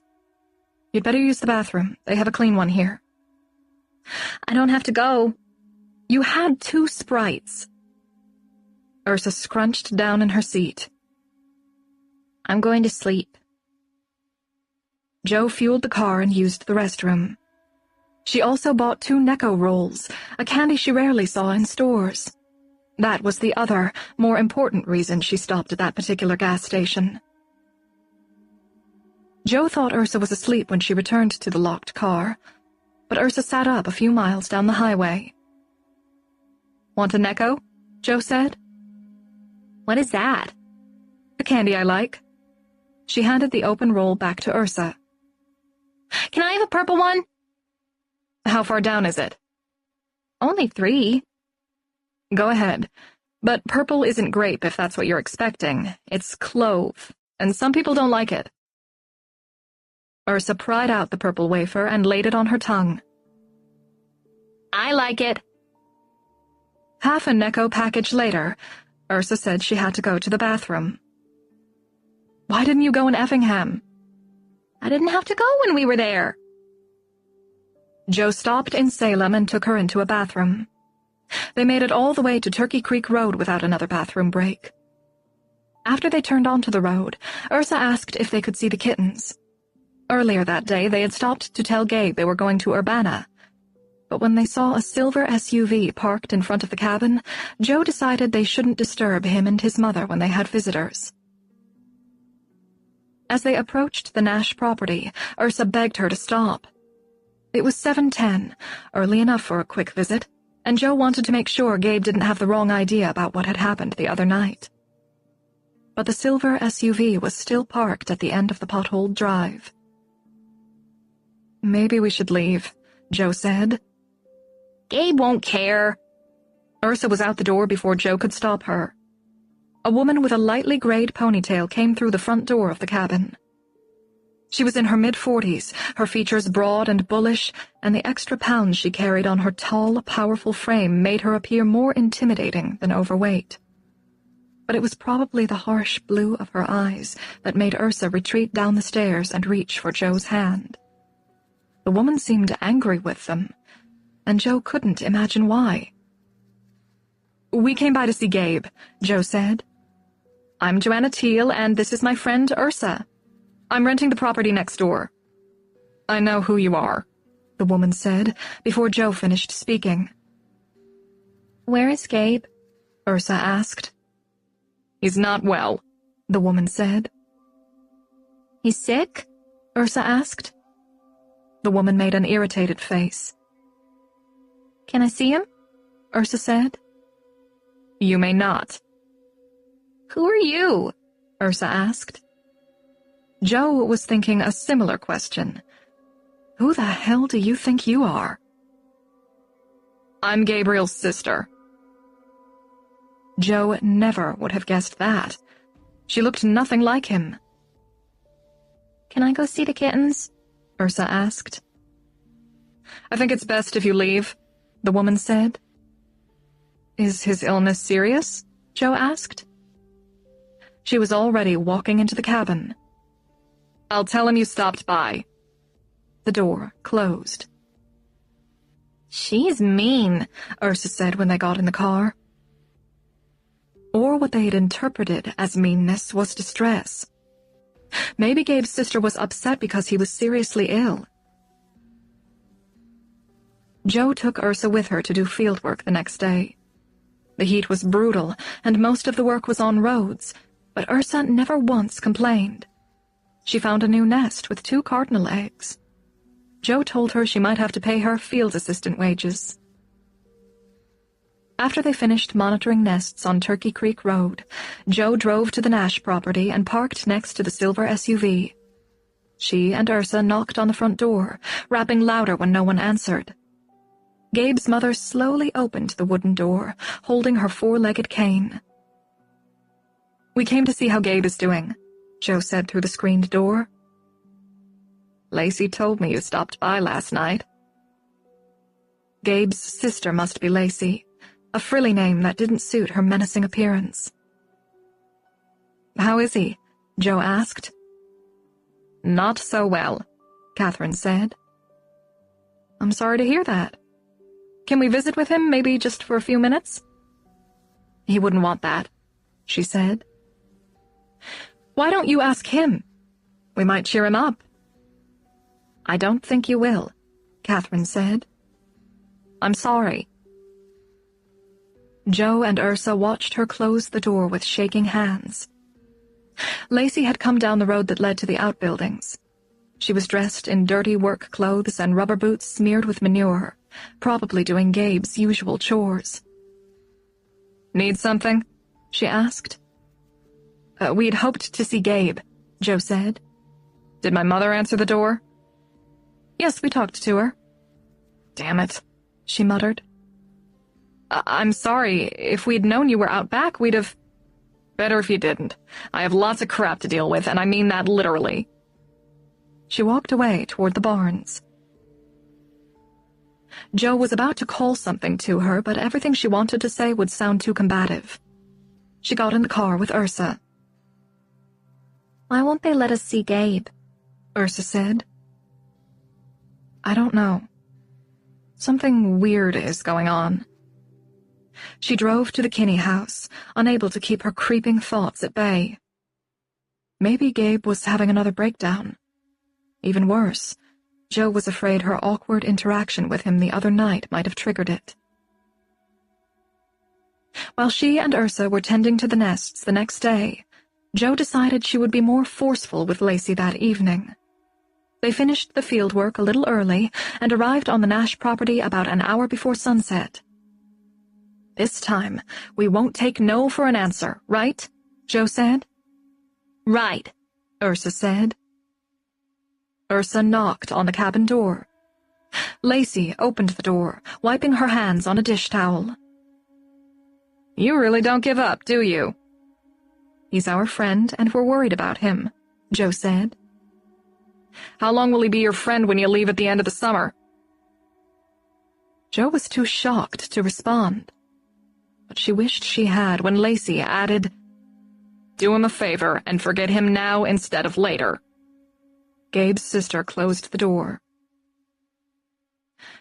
You'd better use the bathroom. They have a clean one here." "I don't have to go." "You had 2 Sprites." Ursa scrunched down in her seat. "I'm going to sleep." Jo fueled the car and used the restroom. She also bought 2 Necco rolls, a candy she rarely saw in stores. That was the other, more important reason she stopped at that particular gas station. Jo thought Ursa was asleep when she returned to the locked car, but Ursa sat up a few miles down the highway. "Want a Necco?" Jo said. "What is that?" "A candy I like." She handed the open roll back to Ursa. "Can I have a purple one?" "How far down is it?" "Only 3. "Go ahead. But purple isn't grape if that's what you're expecting. It's clove, and some people don't like it." Ursa pried out the purple wafer and laid it on her tongue. "I like it." Half a Necco package later, Ursa said she had to go to the bathroom. "Why didn't you go in Effingham?" "I didn't have to go when we were there." Jo stopped in Salem and took her into a bathroom. They made it all the way to Turkey Creek Road without another bathroom break. After they turned onto the road, Ursa asked if they could see the kittens. Earlier that day, they had stopped to tell Gabe they were going to Urbana. But when they saw a silver SUV parked in front of the cabin, Jo decided they shouldn't disturb him and his mother when they had visitors. As they approached the Nash property, Ursa begged her to stop. It was 7:10, early enough for a quick visit, and Joe wanted to make sure Gabe didn't have the wrong idea about what had happened the other night. But the silver SUV was still parked at the end of the potholed drive. "Maybe we should leave," Joe said. Gabe won't care. Ursa was out the door before Joe could stop her. A woman with a lightly grayed ponytail came through the front door of the cabin. She was in her mid-40s, her features broad and bullish, and the extra pounds she carried on her tall, powerful frame made her appear more intimidating than overweight. But it was probably the harsh blue of her eyes that made Ursa retreat down the stairs and reach for Joe's hand. The woman seemed angry with them, and Joe couldn't imagine why. "We came by to see Gabe," Joe said. "I'm Joanna Teal, and this is my friend Ursa. I'm renting the property next door." "I know who you are," the woman said before Joe finished speaking. Where is Gabe? Ursa asked. "He's not well," the woman said. He's sick? Ursa asked. The woman made an irritated face. Can I see him? Ursa said. "You may not." Who are you? Ursa asked. Joe was thinking a similar question. Who the hell do you think you are? "I'm Gabriel's sister." Joe never would have guessed that. She looked nothing like him. Can I go see the kittens? Ursa asked. "I think it's best if you leave," the woman said. "Is his illness serious?" Joe asked. She was already walking into the cabin. "I'll tell him you stopped by." The door closed. She's mean, Ursa said when they got in the car. Or what they had interpreted as meanness was distress. Maybe Gabe's sister was upset because he was seriously ill. Joe took Ursa with her to do fieldwork the next day. The heat was brutal, and most of the work was on roads, but Ursa never once complained. She found a new nest with 2 cardinal eggs. Joe told her she might have to pay her field assistant wages. After they finished monitoring nests on Turkey Creek Road, Joe drove to the Nash property and parked next to the silver SUV. She and Ursa knocked on the front door, rapping louder when no one answered. Gabe's mother slowly opened the wooden door, holding her 4-legged cane. "We came to see how Gabe is doing," Joe said through the screened door. "Lacey told me you stopped by last night." Gabe's sister must be Lacey, a frilly name that didn't suit her menacing appearance. "How is he?" Joe asked. "Not so well," Catherine said. "I'm sorry to hear that. Can we visit with him, maybe just for a few minutes?" "He wouldn't want that," she said. "Why don't you ask him? We might cheer him up." "I don't think you will," Catherine said. "I'm sorry." Joe and Ursa watched her close the door with shaking hands. Lacey had come down the road that led to the outbuildings. She was dressed in dirty work clothes and rubber boots smeared with manure, probably doing Gabe's usual chores. "Need something?" she asked. We'd hoped to see Gabe," Joe said. "Did my mother answer the door?" "Yes, we talked to her." "Damn it," she muttered. I'm sorry. If we'd known you were out back, we'd have..." "Better if you didn't. I have lots of crap to deal with, and I mean that literally." She walked away toward the barns. Joe was about to call something to her, but everything she wanted to say would sound too combative. She got in the car with Ursa. Why won't they let us see Gabe? Ursa said. I don't know. Something weird is going on. She drove to the Kinney house, unable to keep her creeping thoughts at bay. Maybe Gabe was having another breakdown. Even worse, Joe was afraid her awkward interaction with him the other night might have triggered it. While she and Ursa were tending to the nests the next day, Joe decided she would be more forceful with Lacey that evening. They finished the fieldwork a little early and arrived on the Nash property about an hour before sunset. "This time, we won't take no for an answer, right?" Joe said. Right, Ursa said. Ursa knocked on the cabin door. Lacey opened the door, wiping her hands on a dish towel. "You really don't give up, do you?" "He's our friend, and we're worried about him," Joe said. "How long will he be your friend when you leave at the end of the summer?" Joe was too shocked to respond, but she wished she had when Lacey added, "Do him a favor and forget him now instead of later." Gabe's sister closed the door.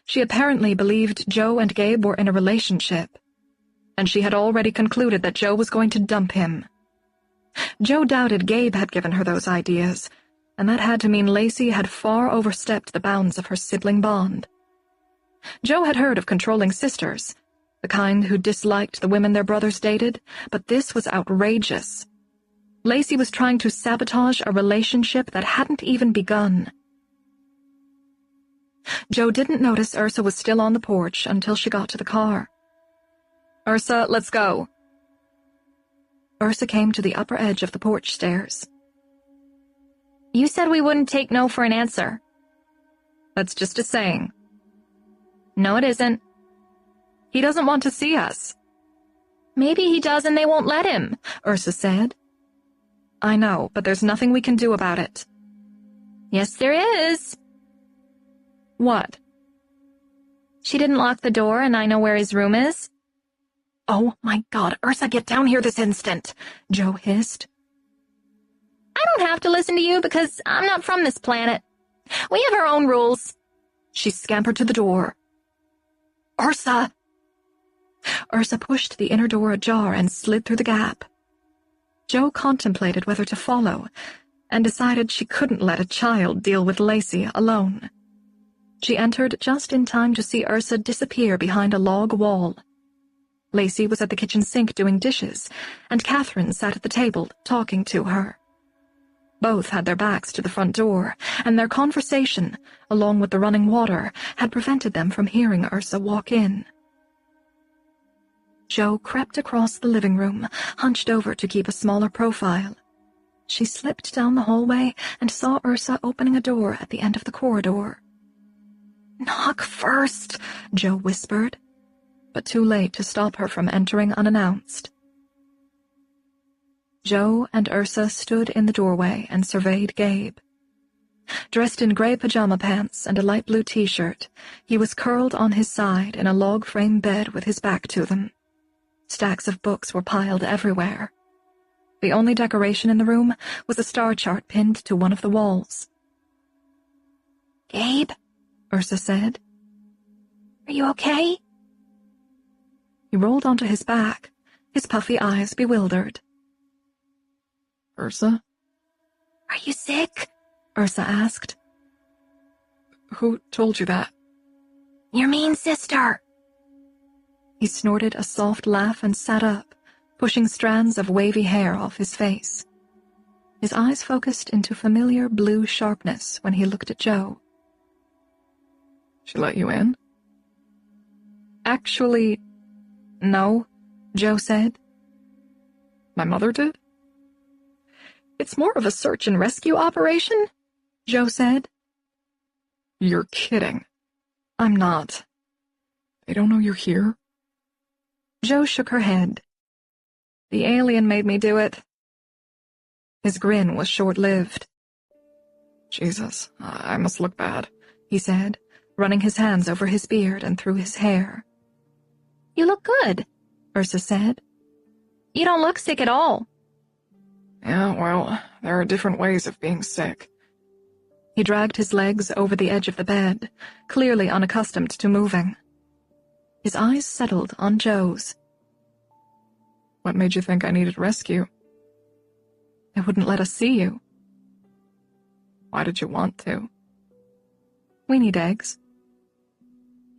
She apparently believed Joe and Gabe were in a relationship, and she had already concluded that Joe was going to dump him. Joe doubted Gabe had given her those ideas, and that had to mean Lacey had far overstepped the bounds of her sibling bond. Joe had heard of controlling sisters, the kind who disliked the women their brothers dated, but this was outrageous. Lacey was trying to sabotage a relationship that hadn't even begun. Joe didn't notice Ursa was still on the porch until she got to the car. "Ursa, let's go." Ursa came to the upper edge of the porch stairs. you said we wouldn't take no for an answer. "That's just a saying." No, it isn't. "He doesn't want to see us." Maybe he does and they won't let him," Ursa said. "I know, but there's nothing we can do about it." Yes, there is. "What?" She didn't lock the door and I know where his room is. "Oh, my God, Ursa, get down here this instant," Joe hissed. I don't have to listen to you because I'm not from this planet. We have our own rules. She scampered to the door. "Ursa!" Ursa pushed the inner door ajar and slid through the gap. Joe contemplated whether to follow, and decided she couldn't let a child deal with Lacey alone. She entered just in time to see Ursa disappear behind a log wall. Lacey was at the kitchen sink doing dishes, and Catherine sat at the table talking to her. Both had their backs to the front door, and their conversation, along with the running water, had prevented them from hearing Ursa walk in. Joe crept across the living room, hunched over to keep a smaller profile. She slipped down the hallway and saw Ursa opening a door at the end of the corridor. "Knock first," Joe whispered, but too late to stop her from entering unannounced. Joe and Ursa stood in the doorway and surveyed Gabe. Dressed in gray pajama pants and a light blue t-shirt, he was curled on his side in a log frame bed with his back to them. Stacks of books were piled everywhere. The only decoration in the room was a star chart pinned to one of the walls. "Gabe," Ursa said. "Are you okay?" He rolled onto his back, his puffy eyes bewildered. "Ursa?" "Are you sick?" Ursa asked. "Who told you that?" "Your mean sister." He snorted a soft laugh and sat up, pushing strands of wavy hair off his face. His eyes focused into familiar blue sharpness when he looked at Joe. "She let you in?" "Actually, no," Joe said. "My mother did?" "It's more of a search and rescue operation," Joe said. "You're kidding." "I'm not." "They don't know you're here?" Joe shook her head. "The alien made me do it." His grin was short-lived. "Jesus, I must look bad," he said, running his hands over his beard and through his hair. "You look good," Ursa said. "You don't look sick at all." "Yeah, well, there are different ways of being sick." He dragged his legs over the edge of the bed, clearly unaccustomed to moving. His eyes settled on Joe's. "What made you think I needed rescue?" "I wouldn't let us see you." "Why did you want to?" "We need eggs."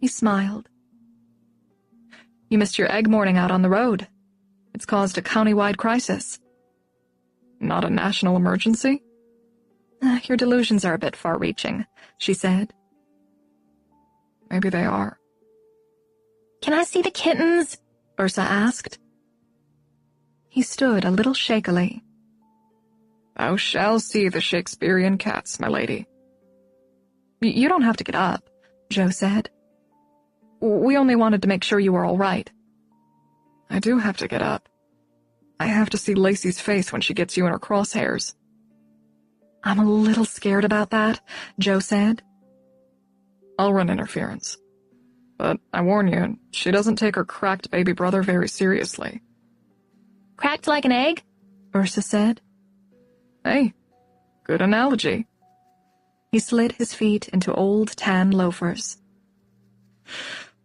He smiled. "You missed your egg morning out on the road. It's caused a county-wide crisis." "Not a national emergency?" Your delusions are a bit far-reaching," she said. Maybe they are. Can I see the kittens? Ursa asked. He stood a little shakily. Thou shalt see the Shakespearean cats, my lady. You don't have to get up, Joe said. We only wanted to make sure you were all right. I do have to get up. I have to see Lacey's face when she gets you in her crosshairs. I'm a little scared about that, Joe said. I'll run interference. But I warn you, she doesn't take her cracked baby brother very seriously. Cracked like an egg? Ursa said. Hey, good analogy. He slid his feet into old tan loafers.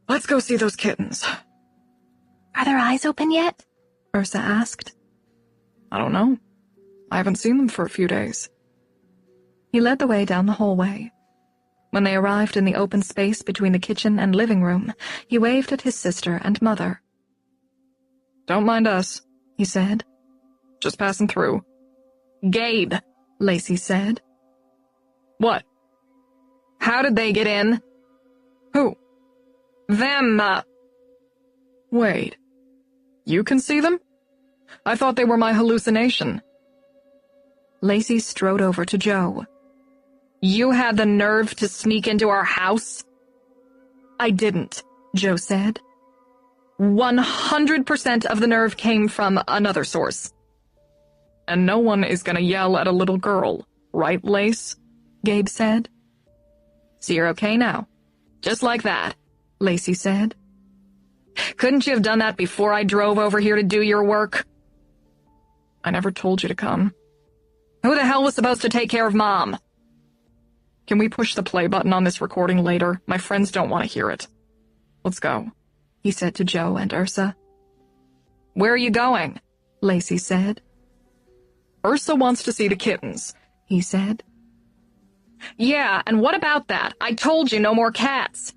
Let's go see those kittens. Are their eyes open yet? Ursa asked. I don't know. I haven't seen them for a few days. He led the way down the hallway. When they arrived in the open space between the kitchen and living room, he waved at his sister and mother. Don't mind us, he said. Just passing through. Gabe, Lacey said. What? How did they get in? Who? Them, Wait. You can see them? I thought they were my hallucination. Lacey strode over to Joe. You had the nerve to sneak into our house? I didn't, Joe said. 100% of the nerve came from another source. And no one is gonna yell at a little girl, right, Lace? Gabe said. So you're okay now? Just like that, Lacey said. Couldn't you have done that before I drove over here to do your work? I never told you to come. Who the hell was supposed to take care of Mom? Can we push the play button on this recording later? My friends don't want to hear it. Let's go, he said to Joe and Ursa. Where are you going? Lacey said. Ursa wants to see the kittens, he said. Yeah, and what about that? I told you no more cats.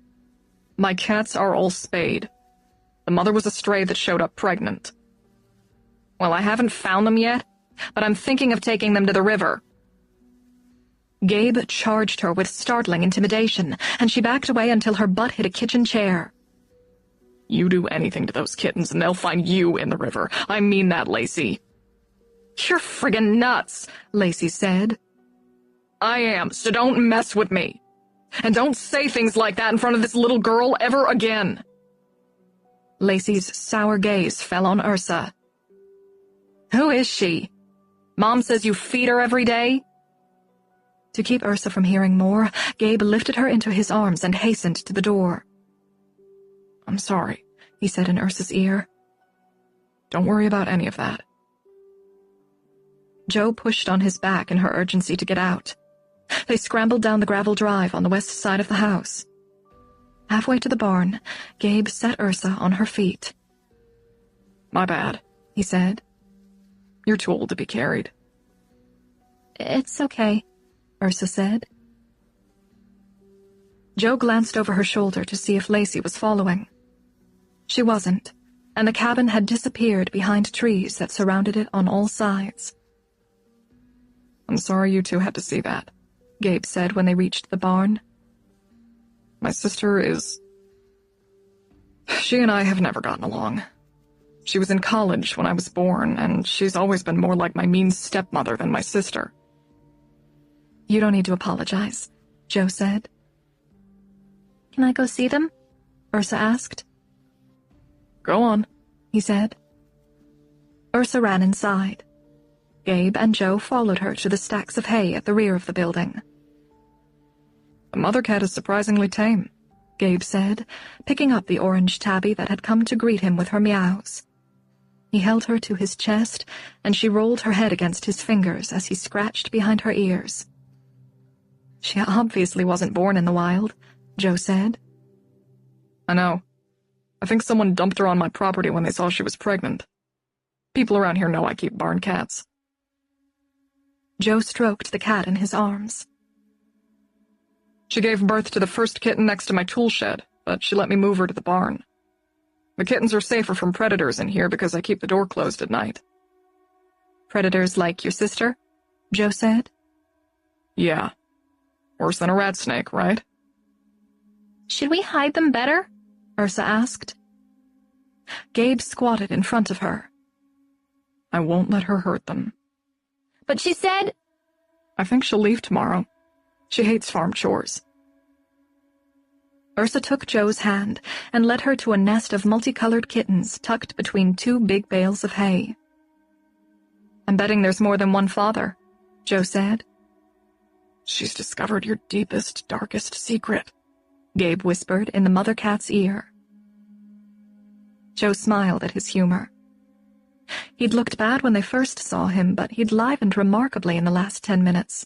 My cats are all spayed. The mother was a stray that showed up pregnant. Well, I haven't found them yet, but I'm thinking of taking them to the river. Gabe charged her with startling intimidation, and she backed away until her butt hit a kitchen chair. You do anything to those kittens and they'll find you in the river. I mean that, Lacey. You're friggin' nuts, Lacey said. I am, so don't mess with me. And don't say things like that in front of this little girl ever again. Lacey's sour gaze fell on Ursa. Who is she? Mom says you feed her every day? To keep Ursa from hearing more, Gabe lifted her into his arms and hastened to the door. I'm sorry, he said in Ursa's ear. Don't worry about any of that. Joe pushed on his back in her urgency to get out. They scrambled down the gravel drive on the west side of the house. Halfway to the barn, Gabe set Ursa on her feet. My bad, he said. You're too old to be carried. It's okay, Ursa said. Joe glanced over her shoulder to see if Lacey was following. She wasn't, and the cabin had disappeared behind trees that surrounded it on all sides. I'm sorry you two had to see that, Gabe said when they reached the barn. My sister is... She and I have never gotten along. She was in college when I was born, and she's always been more like my mean stepmother than my sister. You don't need to apologize, Joe said. Can I go see them? Ursa asked. Go on, he said. Ursa ran inside. Gabe and Joe followed her to the stacks of hay at the rear of the building. The mother cat is surprisingly tame, Gabe said, picking up the orange tabby that had come to greet him with her meows. He held her to his chest, and she rolled her head against his fingers as he scratched behind her ears. She obviously wasn't born in the wild, Joe said. I know. I think someone dumped her on my property when they saw she was pregnant. People around here know I keep barn cats. Joe stroked the cat in his arms. She gave birth to the first kitten next to my tool shed, but she let me move her to the barn. The kittens are safer from predators in here because I keep the door closed at night. Predators like your sister? Joe said. Yeah. Worse than a rat snake, right? Should we hide them better? Ursa asked. Gabe squatted in front of her. I won't let her hurt them. But she said... I think she'll leave tomorrow. She hates farm chores. Ursa took Joe's hand and led her to a nest of multicolored kittens tucked between two big bales of hay. I'm betting there's more than one father, Joe said. She's discovered your deepest, darkest secret, Gabe whispered in the mother cat's ear. Joe smiled at his humor. He'd looked bad when they first saw him, but he'd livened remarkably in the last 10 minutes.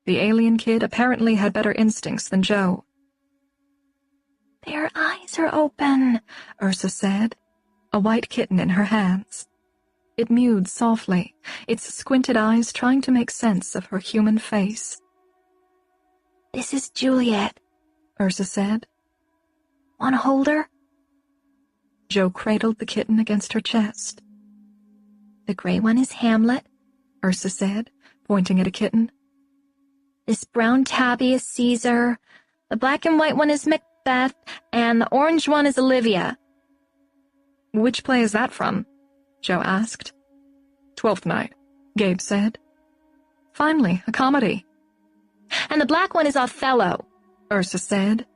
The alien kid apparently had better instincts than Joe. Their eyes are open, Ursa said, a white kitten in her hands. It mewed softly, its squinted eyes trying to make sense of her human face. This is Juliet, Ursa said. Want to hold her? Joe cradled the kitten against her chest. The gray one is Hamlet, Ursa said, pointing at a kitten. This brown tabby is Caesar, the black and white one is Macbeth, and the orange one is Olivia. Which play is that from? Joe asked. 12th Night, Gabe said. Finally, a comedy. And the black one is Othello, Ursa said.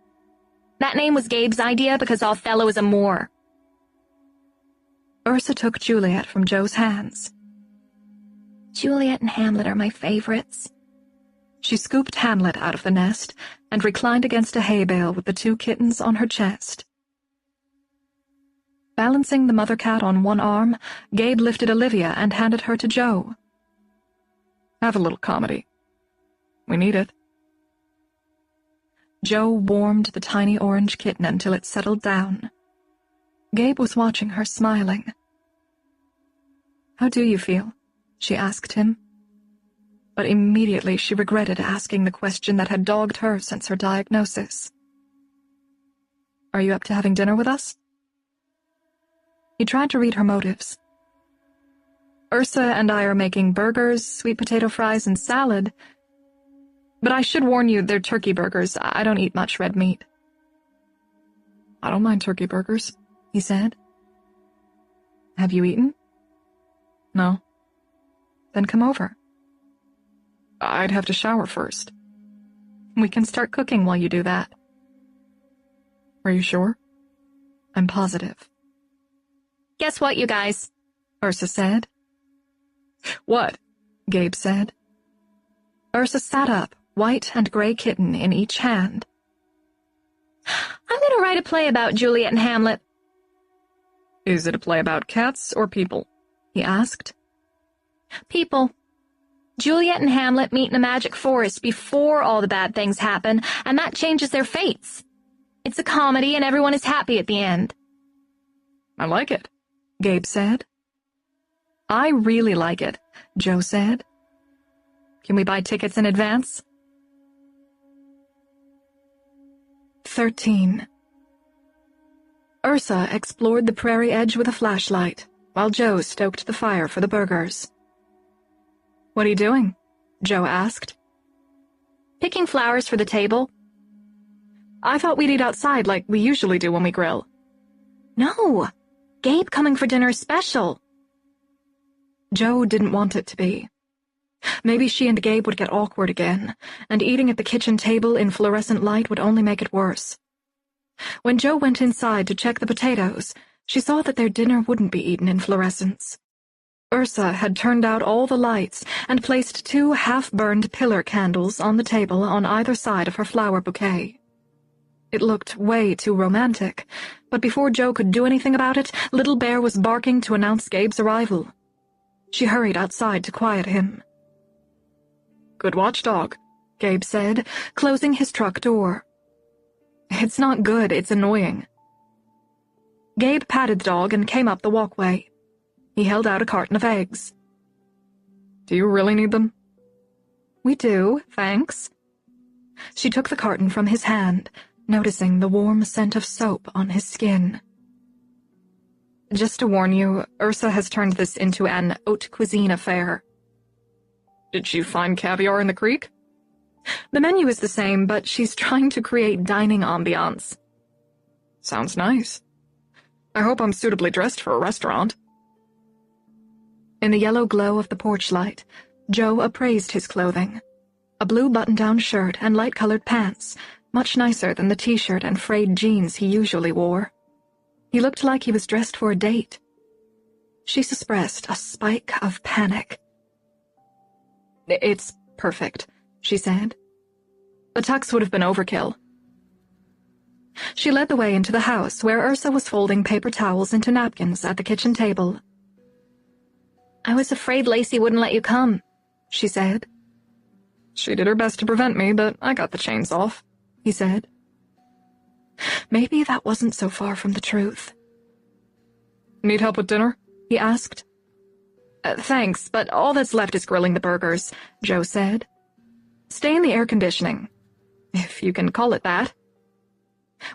That name was Gabe's idea because Othello is a Moor. Ursa took Juliet from Joe's hands. Juliet and Hamlet are my favorites. She scooped Hamlet out of the nest and reclined against a hay bale with the two kittens on her chest. Balancing the mother cat on one arm, Gabe lifted Olivia and handed her to Joe. Have a little comedy. We need it. Joe warmed the tiny orange kitten until it settled down. Gabe was watching her, smiling. How do you feel? She asked him. But immediately she regretted asking the question that had dogged her since her diagnosis. Are you up to having dinner with us? He tried to read her motives. Ursa and I are making burgers, sweet potato fries, and salad. But I should warn you, they're turkey burgers. I don't eat much red meat. I don't mind turkey burgers, he said. Have you eaten? No. Then come over. I'd have to shower first. We can start cooking while you do that. Are you sure? I'm positive. Guess what, you guys? Ursa said. What? Gabe said. Ursa sat up, white and gray kitten in each hand. I'm going to write a play about Juliet and Hamlet. Is it a play about cats or people? He asked. People. Juliet and Hamlet meet in a magic forest before all the bad things happen, and that changes their fates. It's a comedy, and everyone is happy at the end. I like it, Gabe said. I really like it, Joe said. Can we buy tickets in advance? 13. Ursa explored the prairie edge with a flashlight, while Joe stoked the fire for the burgers. What are you doing? Joe asked. Picking flowers for the table. I thought we'd eat outside like we usually do when we grill. No, Gabe coming for dinner is special. Joe didn't want it to be. Maybe she and Gabe would get awkward again, and eating at the kitchen table in fluorescent light would only make it worse. When Joe went inside to check the potatoes, she saw that their dinner wouldn't be eaten in fluorescence. Ursa had turned out all the lights and placed 2 half-burned pillar candles on the table on either side of her flower bouquet. It looked way too romantic, but before Joe could do anything about it, Little Bear was barking to announce Gabe's arrival. She hurried outside to quiet him. Good watchdog, Gabe said, closing his truck door. It's not good, it's annoying. Gabe patted the dog and came up the walkway. He held out a carton of eggs. Do you really need them? We do, thanks. She took the carton from his hand, noticing the warm scent of soap on his skin. Just to warn you, Ursa has turned this into an haute cuisine affair. Did you find caviar in the creek? The menu is the same, but she's trying to create dining ambiance. Sounds nice. I hope I'm suitably dressed for a restaurant. In the yellow glow of the porch light, Joe appraised his clothing. A blue button-down shirt and light-colored pants, much nicer than the t-shirt and frayed jeans he usually wore. He looked like he was dressed for a date. She suppressed a spike of panic. "It's perfect," she said. "The tux would have been overkill." She led the way into the house, where Ursa was folding paper towels into napkins at the kitchen table. "I was afraid Lacey wouldn't let you come," she said. "She did her best to prevent me, but I got the chains off," he said. Maybe that wasn't so far from the truth. "Need help with dinner?" he asked. Thanks, but all that's left is grilling the burgers," Joe said. "Stay in the air conditioning, if you can call it that."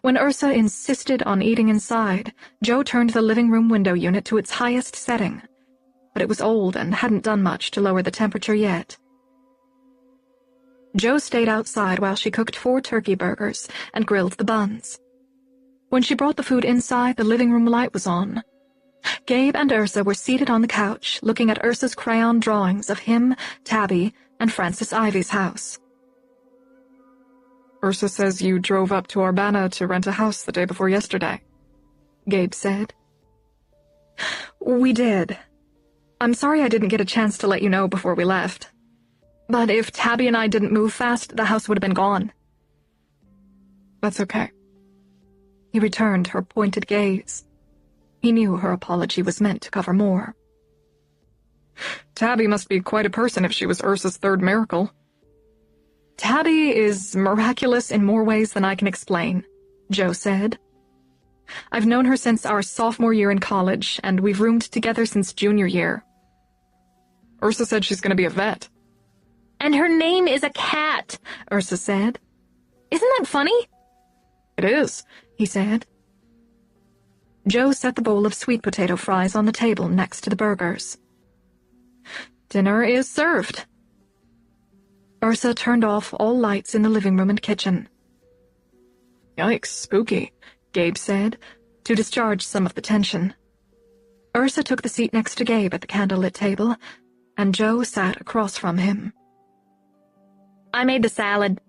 When Ursa insisted on eating inside, Joe turned the living room window unit to its highest setting, but it was old and hadn't done much to lower the temperature yet. Joe stayed outside while she cooked 4 turkey burgers and grilled the buns. When she brought the food inside, the living room light was on. Gabe and Ursa were seated on the couch, looking at Ursa's crayon drawings of him, Tabby, and Francis Ivy's house. "Ursa says you drove up to Urbana to rent a house the day before yesterday," Gabe said. "We did. I'm sorry I didn't get a chance to let you know before we left. But if Tabby and I didn't move fast, the house would have been gone." "That's okay." He returned her pointed gaze. He knew her apology was meant to cover more. "Tabby must be quite a person if she was Ursa's third miracle." "Tabby is miraculous in more ways than I can explain," Joe said. "I've known her since our sophomore year in college, and we've roomed together since junior year." "Ursa said she's going to be a vet." "And her name is a cat," Ursa said. "Isn't that funny?" "It is," he said. Joe set the bowl of sweet potato fries on the table next to the burgers. "Dinner is served." Ursa turned off all lights in the living room and kitchen. "Yikes, spooky," Gabe said, to discharge some of the tension. Ursa took the seat next to Gabe at the candlelit table, and Joe sat across from him. "I made the salad,"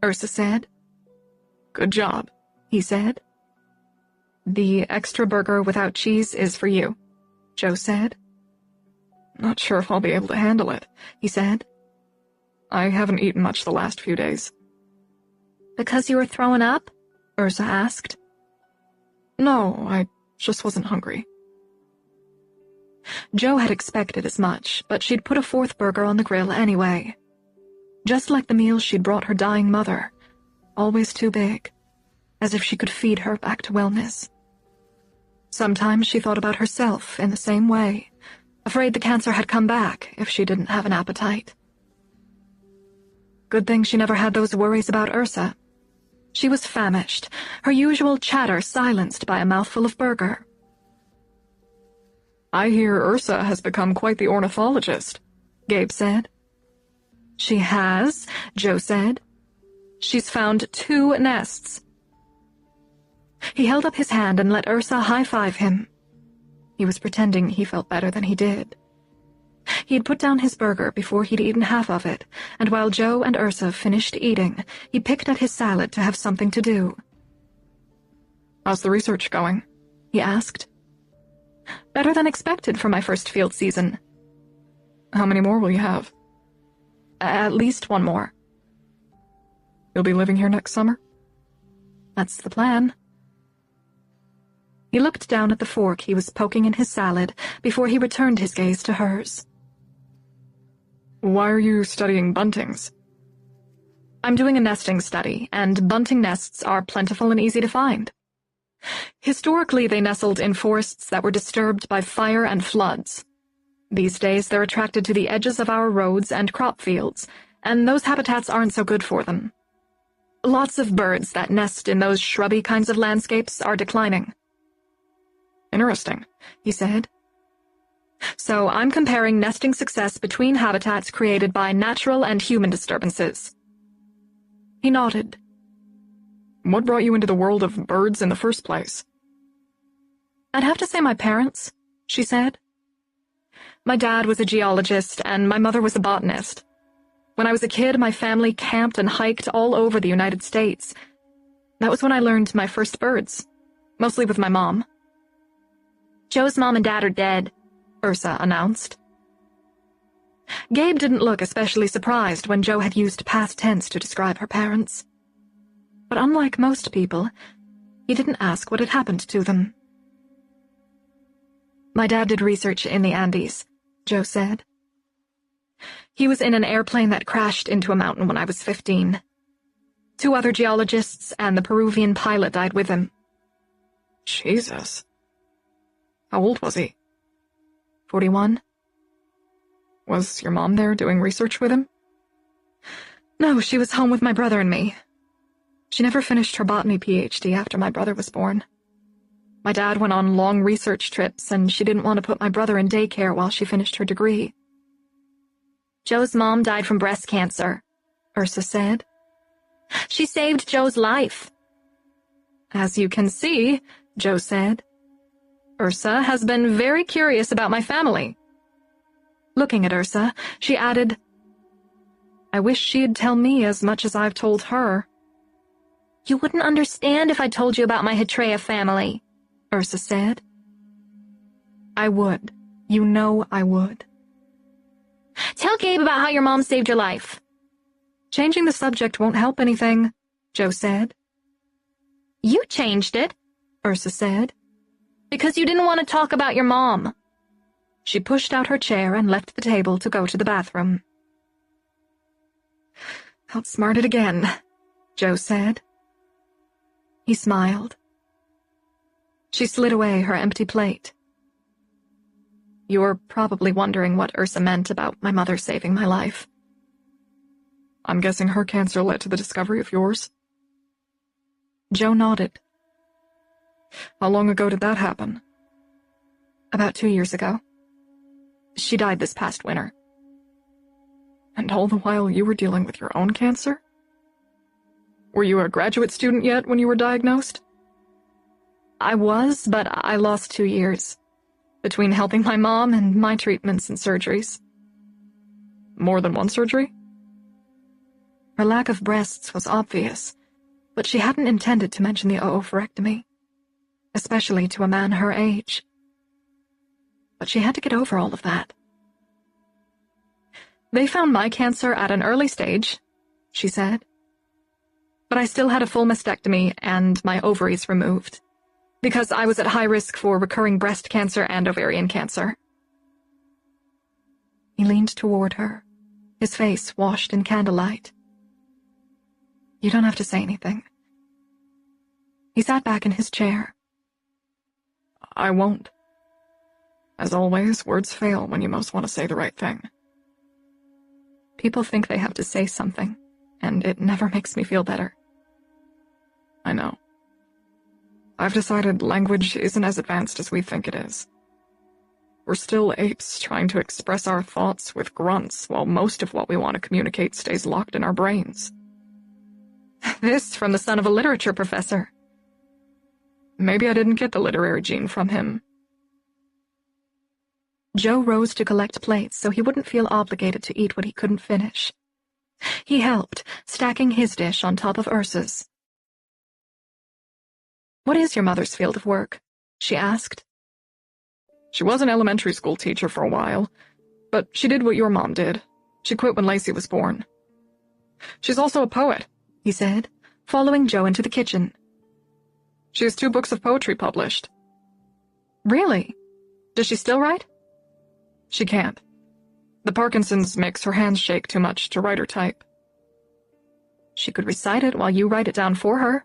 Ursa said. "Good job," he said. "The extra burger without cheese is for you," Joe said. "Not sure if I'll be able to handle it," he said. "I haven't eaten much the last few days." "Because you were throwing up?" Ursa asked. "No, I just wasn't hungry." Joe had expected as much, but she'd put a 4th burger on the grill anyway. Just like the meal she'd brought her dying mother, always too big, as if she could feed her back to wellness. Sometimes she thought about herself in the same way, afraid the cancer had come back if she didn't have an appetite. Good thing she never had those worries about Ursa. She was famished, her usual chatter silenced by a mouthful of burger. "I hear Ursa has become quite the ornithologist," Gabe said. "She has," Joe said. "She's found 2 nests." He held up his hand and let Ursa high-five him. He was pretending he felt better than he did. He had put down his burger before he'd eaten half of it, and while Joe and Ursa finished eating, he picked at his salad to have something to do. "How's the research going?" he asked. "Better than expected for my first field season." "How many more will you have?" "At least 1 more." "You'll be living here next summer?" "That's the plan." He looked down at the fork he was poking in his salad before he returned his gaze to hers. "Why are you studying buntings?" "I'm doing a nesting study, and bunting nests are plentiful and easy to find. Historically, they nestled in forests that were disturbed by fire and floods. These days, they're attracted to the edges of our roads and crop fields, and those habitats aren't so good for them. Lots of birds that nest in those shrubby kinds of landscapes are declining." "Interesting," he said. "So I'm comparing nesting success between habitats created by natural and human disturbances." He nodded. What brought you into the world of birds in the first place? I'd have to say my parents, she said. My dad was a geologist, and my mother was a botanist. When I was a kid, my family camped and hiked all over the United States. That was when I learned my first birds, mostly with my mom. Joe's mom and dad are dead, Ursa announced. Gabe didn't look especially surprised when Joe had used past tense to describe her parents. But unlike most people, he didn't ask what had happened to them. My dad did research in the Andes, Joe said. He was in an airplane that crashed into a mountain when I was 15. 2 other geologists and the Peruvian pilot died with him. Jesus. How old was he? 41. Was your mom there doing research with him? No, she was home with my brother and me. She never finished her botany PhD after my brother was born. My dad went on long research trips, and she didn't want to put my brother in daycare while she finished her degree. Joe's mom died from breast cancer, Ursa said. She saved Joe's life. As you can see, Joe said, Ursa has been very curious about my family. Looking at Ursa, she added, I wish she'd tell me as much as I've told her. You wouldn't understand if I told you about my Hatrea family, Ursa said. I would. You know I would. Tell Gabe about how your mom saved your life. Changing the subject won't help anything, Joe said. You changed it, Ursa said. Because you didn't want to talk about your mom. She pushed out her chair and left the table to go to the bathroom. Outsmarted again, Joe said. He smiled. She slid away her empty plate. You're probably wondering what Ursa meant about my mother saving my life. I'm guessing her cancer led to the discovery of yours? Joe nodded. How long ago did that happen? About 2 years ago. She died this past winter. And all the while you were dealing with your own cancer? Were you a graduate student yet when you were diagnosed? I was, but I lost 2 years, between helping my mom and my treatments and surgeries. More than one surgery? Her lack of breasts was obvious, but she hadn't intended to mention the oophorectomy, especially to a man her age. But she had to get over all of that. They found my cancer at an early stage, she said. But I still had a full mastectomy and my ovaries removed, because I was at high risk for recurring breast cancer and ovarian cancer. He leaned toward her, his face washed in candlelight. You don't have to say anything. He sat back in his chair. I won't. As always, words fail when you most want to say the right thing. People think they have to say something, and it never makes me feel better. I know. I've decided language isn't as advanced as we think it is. We're still apes trying to express our thoughts with grunts while most of what we want to communicate stays locked in our brains. This from the son of a literature professor. Maybe I didn't get the literary gene from him. Joe rose to collect plates so he wouldn't feel obligated to eat what he couldn't finish. He helped, stacking his dish on top of Ursa's. What is your mother's field of work? She asked. She was an elementary school teacher for a while, but she did what your mom did. She quit when Lacey was born. She's also a poet, he said, following Joe into the kitchen. She has 2 books of poetry published. Really? Does she still write? She can't. The Parkinson's makes her hands shake too much to write or type. She could recite it while you write it down for her.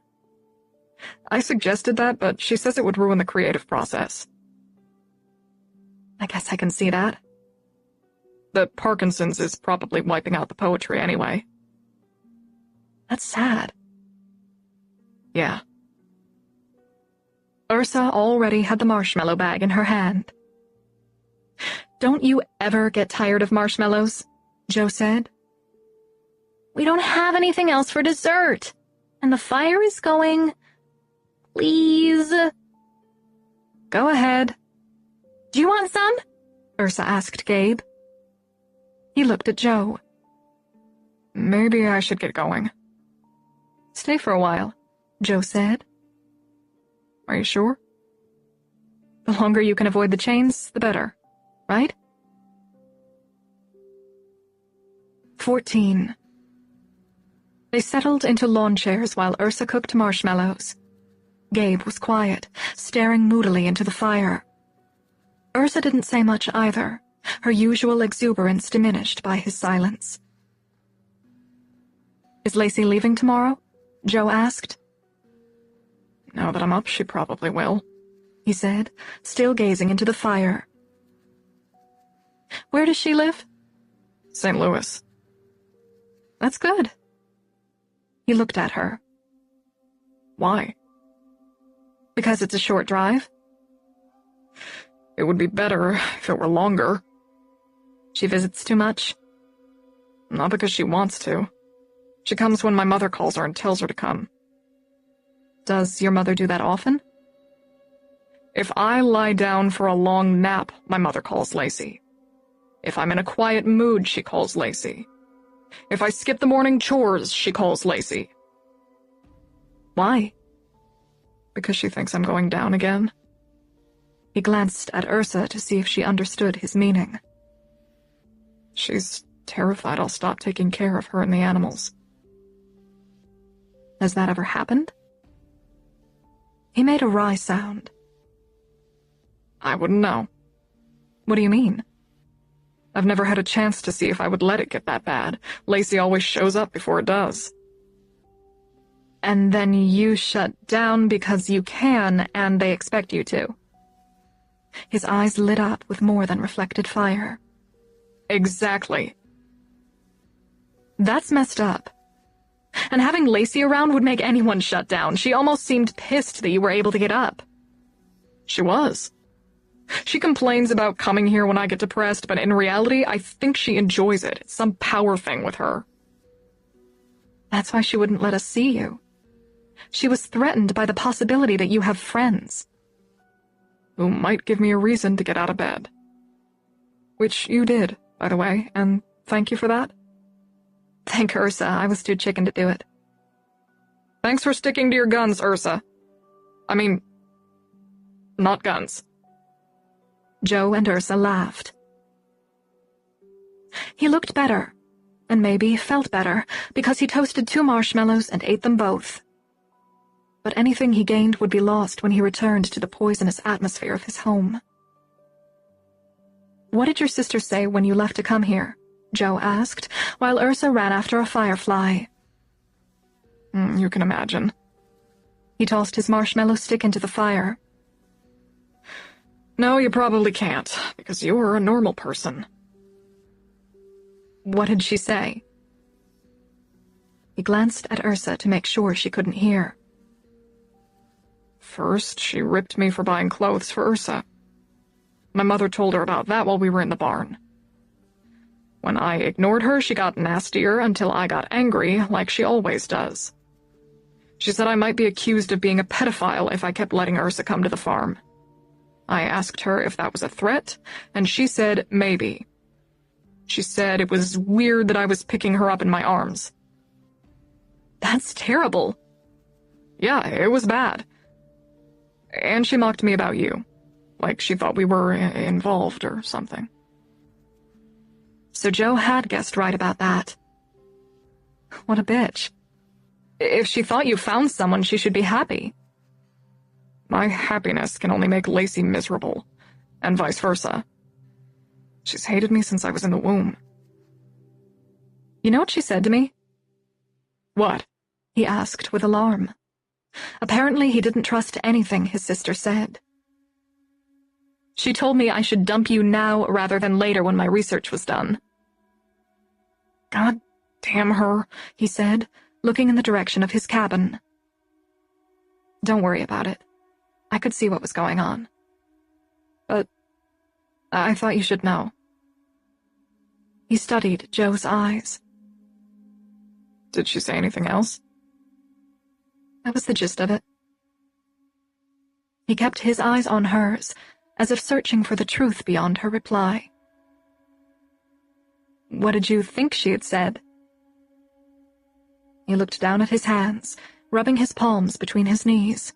I suggested that, but she says it would ruin the creative process. I guess I can see that. The Parkinson's is probably wiping out the poetry anyway. That's sad. Yeah. Ursa already had the marshmallow bag in her hand. Don't you ever get tired of marshmallows? Joe said. We don't have anything else for dessert. And the fire is going. Please. Go ahead. Do you want some? Ursa asked Gabe. He looked at Joe. Maybe I should get going. Stay for a while, Joe said. Are you sure? The longer you can avoid the chains, the better, right? 14. They settled into lawn chairs while Ursa cooked marshmallows. Gabe was quiet, staring moodily into the fire. Ursa didn't say much either, her usual exuberance diminished by his silence. Is Lacey leaving tomorrow? Joe asked. Now that I'm up, she probably will, he said, still gazing into the fire. Where does she live? St. Louis. That's good. He looked at her. Why? Because it's a short drive? It would be better if it were longer. She visits too much? Not because she wants to. She comes when my mother calls her and tells her to come. Does your mother do that often? If I lie down for a long nap, my mother calls Lacey. If I'm in a quiet mood, she calls Lacey. If I skip the morning chores, she calls Lacey. Why? Because she thinks I'm going down again. He glanced at Ursa to see if she understood his meaning. She's terrified I'll stop taking care of her and the animals. Has that ever happened? He made a wry sound. I wouldn't know. What do you mean? I've never had a chance to see if I would let it get that bad. Lacey always shows up before it does. And then you shut down because you can, and they expect you to. His eyes lit up with more than reflected fire. Exactly. That's messed up. And having Lacey around would make anyone shut down. She almost seemed pissed that you were able to get up. She was. She complains about coming here when I get depressed, but in reality, I think she enjoys it. It's some power thing with her. That's why she wouldn't let us see you. She was threatened by the possibility that you have friends. Who might give me a reason to get out of bed. Which you did, by the way, and thank you for that. Thank Ursa, I was too chicken to do it. Thanks for sticking to your guns, Ursa. I mean, not guns. Joe and Ursa laughed. He looked better, and maybe felt better, because he toasted 2 marshmallows and ate them both. But anything he gained would be lost when he returned to the poisonous atmosphere of his home. What did your sister say when you left to come here? Joe asked, while Ursa ran after a firefly. You can imagine. He tossed his marshmallow stick into the fire. No, you probably can't, because you're a normal person. What did she say? He glanced at Ursa to make sure she couldn't hear. First, she ripped me for buying clothes for Ursa. My mother told her about that while we were in the barn. When I ignored her, she got nastier until I got angry, like she always does. She said I might be accused of being a pedophile if I kept letting Ursa come to the farm. I asked her if that was a threat, and she said maybe. She said it was weird that I was picking her up in my arms. That's terrible. Yeah, it was bad. And she mocked me about you, like she thought we were involved or something. So Joe had guessed right about that. What a bitch. If she thought you found someone, she should be happy. My happiness can only make Lacey miserable, and vice versa. She's hated me since I was in the womb. You know what she said to me? What? He asked with alarm. Apparently he didn't trust anything his sister said. She told me I should dump you now rather than later when my research was done. God damn her, he said, looking in the direction of his cabin. Don't worry about it. I could see what was going on. But I thought you should know. He studied Joe's eyes. Did she say anything else? That was the gist of it. He kept his eyes on hers, as if searching for the truth beyond her reply. What did you think she had said? He looked down at his hands, rubbing his palms between his knees.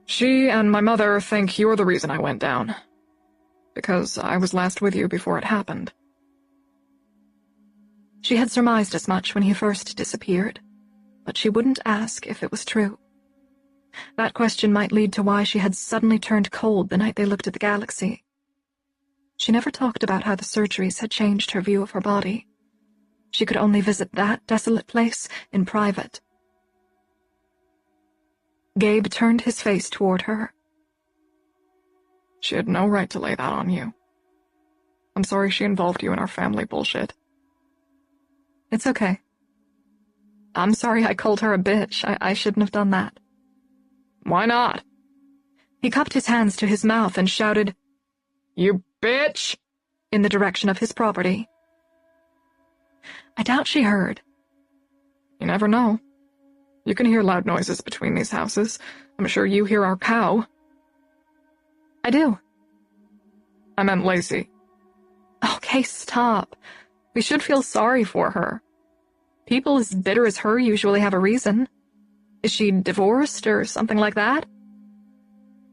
She and my mother think you're the reason I went down, because I was last with you before it happened. She had surmised as much when he first disappeared, but she wouldn't ask if it was true. That question might lead to why she had suddenly turned cold the night they looked at the galaxy. She never talked about how the surgeries had changed her view of her body. She could only visit that desolate place in private. Gabe turned his face toward her. She had no right to lay that on you. I'm sorry she involved you in our family bullshit. It's okay. I'm sorry I called her a bitch. I shouldn't have done that. Why not? He cupped his hands to his mouth and shouted, "You bitch!" in the direction of his property. I doubt she heard. You never know. You can hear loud noises between these houses. I'm sure you hear our cow. I do. I meant Lacey. Okay, stop. We should feel sorry for her. People as bitter as her usually have a reason. Is she divorced or something like that?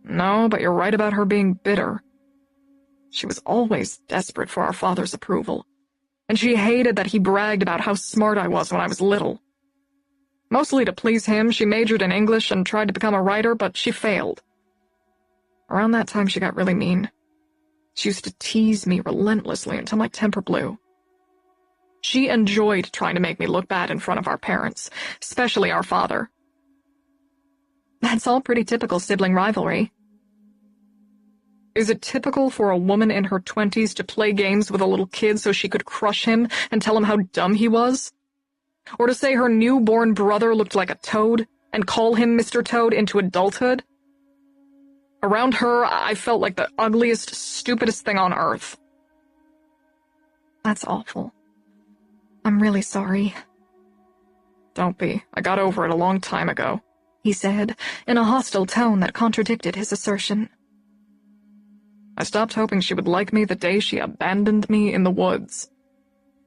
No, but you're right about her being bitter. She was always desperate for our father's approval, and she hated that he bragged about how smart I was when I was little. Mostly to please him, she majored in English and tried to become a writer, but she failed. Around that time, she got really mean. She used to tease me relentlessly until my temper blew. She enjoyed trying to make me look bad in front of our parents, especially our father. That's all pretty typical sibling rivalry. Is it typical for a woman in her 20s to play games with a little kid so she could crush him and tell him how dumb he was? Or to say her newborn brother looked like a toad and call him Mr. Toad into adulthood? Around her, I felt like the ugliest, stupidest thing on earth. That's awful. I'm really sorry. Don't be. I got over it a long time ago, he said, in a hostile tone that contradicted his assertion. I stopped hoping she would like me the day she abandoned me in the woods.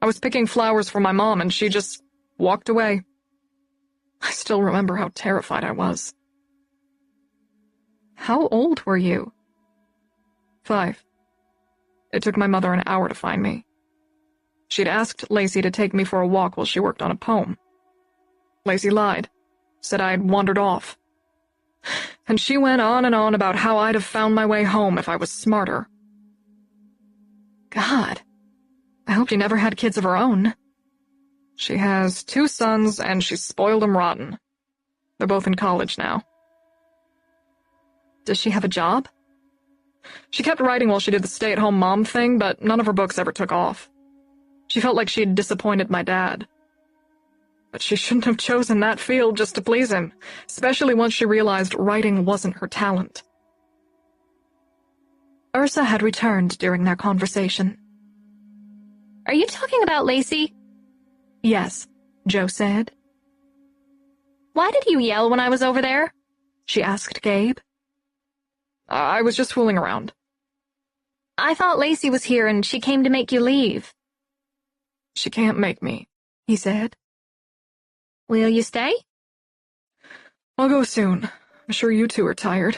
I was picking flowers for my mom and she just walked away. I still remember how terrified I was. How old were you? 5. It took my mother an hour to find me. She'd asked Lacey to take me for a walk while she worked on a poem. Lacey lied, said I'd wandered off. And she went on and on about how I'd have found my way home if I was smarter. God, I hope she never had kids of her own. She has 2 sons, and she spoiled them rotten. They're both in college now. Does she have a job? She kept writing while she did the stay-at-home mom thing, but none of her books ever took off. She felt like she had disappointed my dad. But she shouldn't have chosen that field just to please him, especially once she realized writing wasn't her talent. Ursa had returned during their conversation. Are you talking about Lacey? Yes, Joe said. Why did you yell when I was over there? She asked Gabe. I was just fooling around. I thought Lacey was here and she came to make you leave. She can't make me, he said. Will you stay? I'll go soon. I'm sure you two are tired.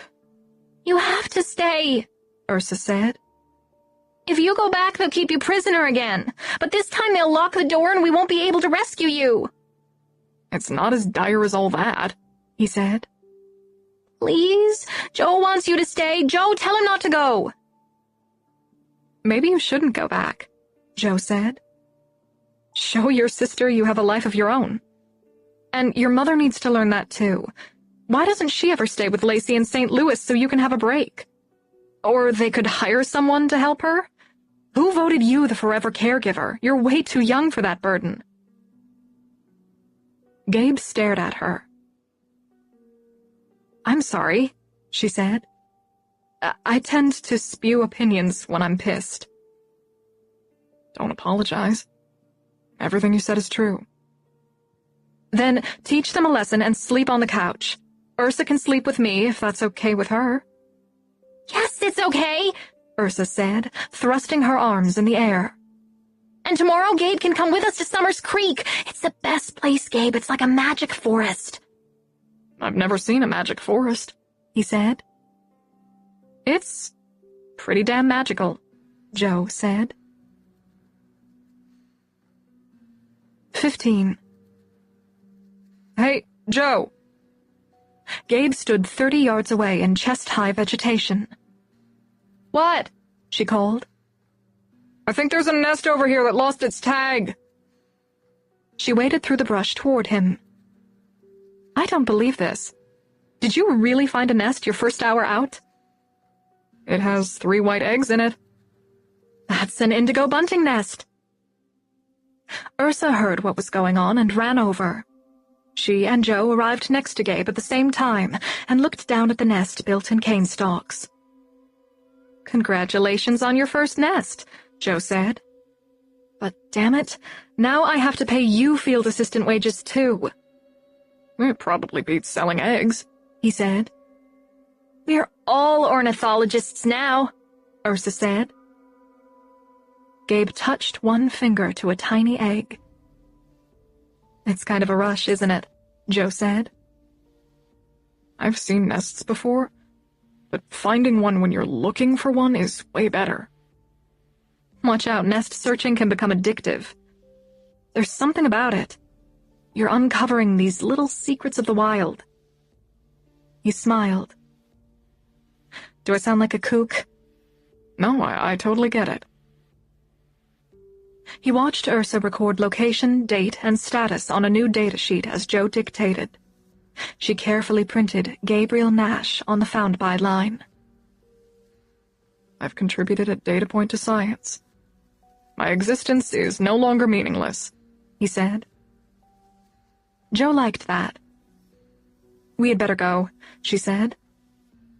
You have to stay, Ursa said. If you go back, they'll keep you prisoner again. But this time they'll lock the door and we won't be able to rescue you. It's not as dire as all that, he said. Please? Joe wants you to stay. Joe, tell him not to go. Maybe you shouldn't go back, Joe said. Show your sister you have a life of your own. And your mother needs to learn that too. Why doesn't she ever stay with Lacey in St. Louis so you can have a break? Or they could hire someone to help her? Who voted you the forever caregiver? You're way too young for that burden. Gabe stared at her. I'm sorry, she said. I tend to spew opinions when I'm pissed. Don't apologize. Everything you said is true. Then teach them a lesson and sleep on the couch. Ursa can sleep with me if that's okay with her." "Yes, it's okay," Ursa said, thrusting her arms in the air. "And tomorrow Gabe can come with us to Summers Creek. It's the best place, Gabe. It's like a magic forest." "I've never seen a magic forest," he said. "It's pretty damn magical," Joe said. 15. "Hey, Joe." Gabe stood 30 yards away in chest-high vegetation. "What?" she called. "I think there's a nest over here that lost its tag." She waded through the brush toward him. "I don't believe this. Did you really find a nest your first hour out?" "It has 3 white eggs in it." "That's an indigo bunting nest." Ursa heard what was going on and ran over. She and Joe arrived next to Gabe at the same time and looked down at the nest built in cane stalks. "Congratulations on your first nest," Joe said. "But damn it, now I have to pay you field assistant wages too." "It probably beats selling eggs," he said. "We're all ornithologists now," Ursa said. Gabe touched one finger to a tiny egg. "It's kind of a rush, isn't it?" Joe said. "I've seen nests before, but finding one when you're looking for one is way better." "Watch out, nest searching can become addictive. There's something about it. You're uncovering these little secrets of the wild." He smiled. "Do I sound like a kook?" "No, I totally get it." He watched Ursa record location, date, and status on a new datasheet as Joe dictated. She carefully printed Gabriel Nash on the found by line. "I've contributed a data point to science. My existence is no longer meaningless," he said. Joe liked that. "We had better go," she said.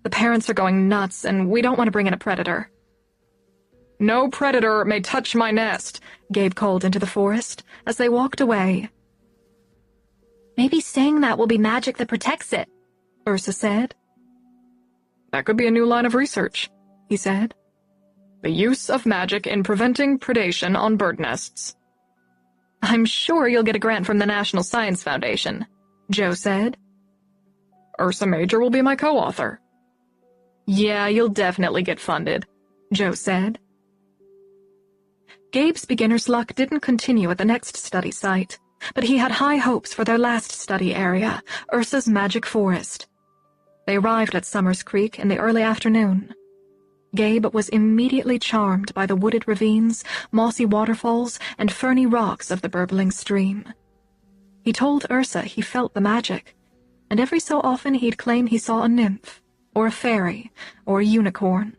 "The parents are going nuts, and we don't want to bring in a predator." "No predator may touch my nest," Gabe called into the forest as they walked away. "Maybe saying that will be magic that protects it," Ursa said. "That could be a new line of research," he said. "The use of magic in preventing predation on bird nests." "I'm sure you'll get a grant from the National Science Foundation," Joe said. "Ursa Major will be my co-author." "Yeah, you'll definitely get funded," Joe said. Gabe's beginner's luck didn't continue at the next study site, but he had high hopes for their last study area, Ursa's magic forest. They arrived at Summers Creek in the early afternoon. Gabe was immediately charmed by the wooded ravines, mossy waterfalls, and ferny rocks of the burbling stream. He told Ursa he felt the magic, and every so often he'd claim he saw a nymph, or a fairy, or a unicorn.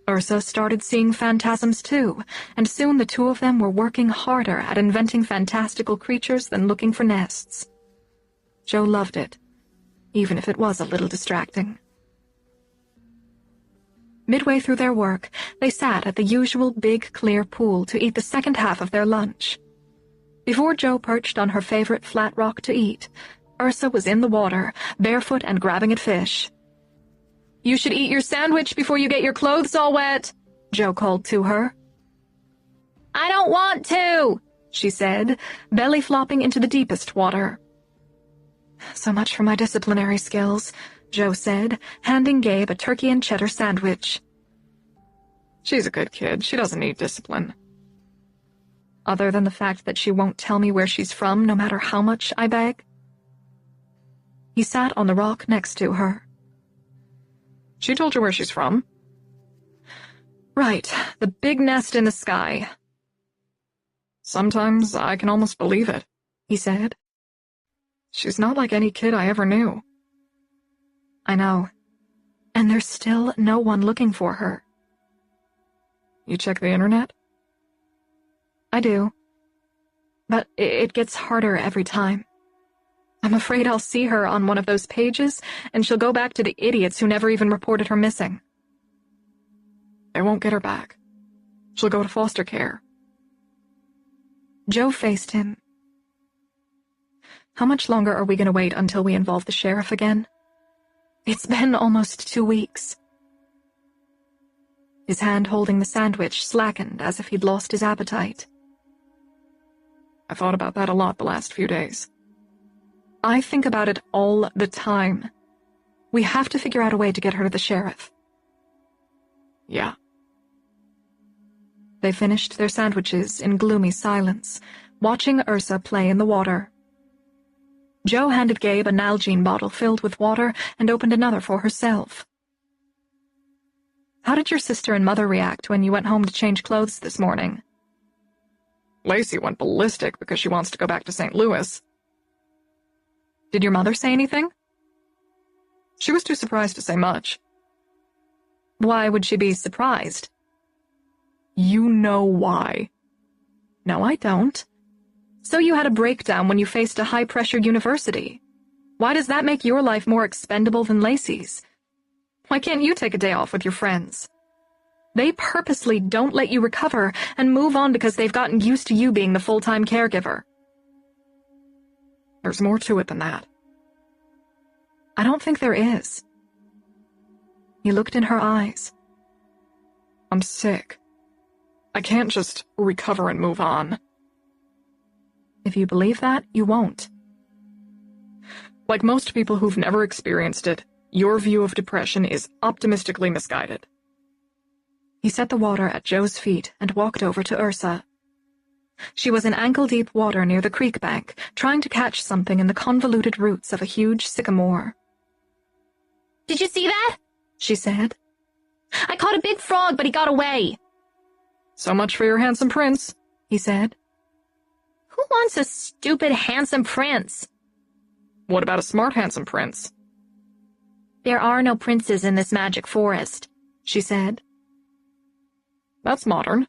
Ursa started seeing phantasms too, and soon the two of them were working harder at inventing fantastical creatures than looking for nests. Joe loved it, even if it was a little distracting. Midway through their work, they sat at the usual big, clear pool to eat the second half of their lunch. Before Joe perched on her favorite flat rock to eat, Ursa was in the water, barefoot and grabbing at fish. "You should eat your sandwich before you get your clothes all wet," Joe called to her. "I don't want to," she said, belly flopping into the deepest water. "So much for my disciplinary skills," Joe said, handing Gabe a turkey and cheddar sandwich. "She's a good kid. She doesn't need discipline." "Other than the fact that she won't tell me where she's from no matter how much I beg?" He sat on the rock next to her. "She told you where she's from?" "Right, the big nest in the sky." "Sometimes I can almost believe it," he said. "She's not like any kid I ever knew." "I know. And there's still no one looking for her." "You check the internet?" "I do. But it gets harder every time. I'm afraid I'll see her on one of those pages, and she'll go back to the idiots who never even reported her missing." "They won't get her back. She'll go to foster care." Joe faced him. How much longer are we going to wait until we involve the sheriff again? It's been almost 2 weeks. His hand holding the sandwich slackened as if he'd lost his appetite. I thought about that a lot the last few days. I think about it all the time. We have to figure out a way to get her to the sheriff. Yeah. They finished their sandwiches in gloomy silence, watching Ursa play in the water. Jo handed Gabe a Nalgene bottle filled with water and opened another for herself. How did your sister and mother react when you went home to change clothes this morning? Lacey went ballistic because she wants to go back to St. Louis. Did your mother say anything? She was too surprised to say much. Why would she be surprised? You know why. No, I don't. So you had a breakdown when you faced a high-pressure university. Why does that make your life more expendable than Lacey's? Why can't you take a day off with your friends? They purposely don't let you recover and move on because they've gotten used to you being the full-time caregiver. There's more to it than that. I don't think there is. He looked in her eyes. I'm sick. I can't just recover and move on. If you believe that, you won't. Like most people who've never experienced it, your view of depression is optimistically misguided. He set the water at Jo's feet and walked over to Ursa. She was in ankle-deep water near the creek bank, trying to catch something in the convoluted roots of a huge sycamore. Did you see that? She said. I caught a big frog, but he got away. So much for your handsome prince, he said. Who wants a stupid, handsome prince? What about a smart, handsome prince? There are no princes in this magic forest, she said. That's modern.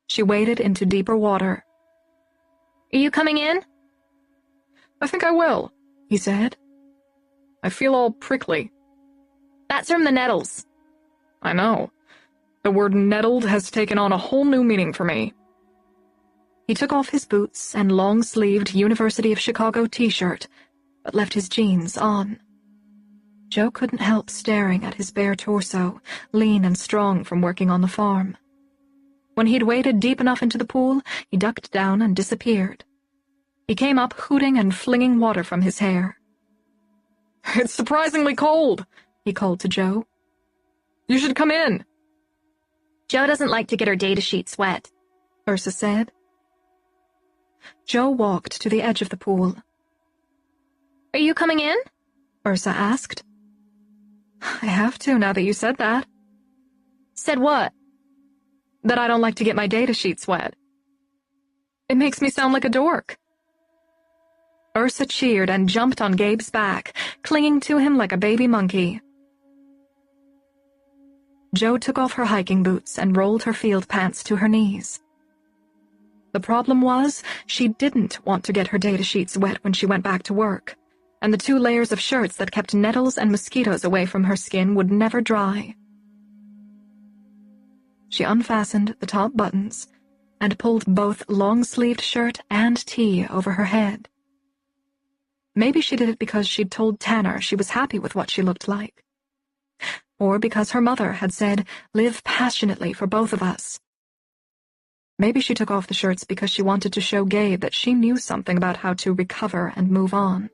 She waded into deeper water. Are you coming in? I think I will, he said. I feel all prickly. That's from the nettles. I know. The word nettled has taken on a whole new meaning for me. He took off his boots and long-sleeved University of Chicago t-shirt, but left his jeans on. Jo couldn't help staring at his bare torso, lean and strong from working on the farm. When he'd waded deep enough into the pool, he ducked down and disappeared. He came up hooting and flinging water from his hair. It's surprisingly cold, he called to Jo. You should come in. Jo doesn't like to get her data sheets wet, Ursa said. Jo walked to the edge of the pool. Are you coming in? Ursa asked. I have to, now that you said that. Said what? That I don't like to get my data sheets wet. It makes me sound like a dork. Ursa cheered and jumped on Gabe's back, clinging to him like a baby monkey. Jo took off her hiking boots and rolled her field pants to her knees. The problem was, she didn't want to get her data sheets wet when she went back to work, and the 2 layers of shirts that kept nettles and mosquitoes away from her skin would never dry. She unfastened the top buttons and pulled both long-sleeved shirt and tee over her head. Maybe she did it because she'd told Tanner she was happy with what she looked like. Or because her mother had said, "Live passionately for both of us." Maybe she took off the shirts because she wanted to show Gabe that she knew something about how to recover and move on.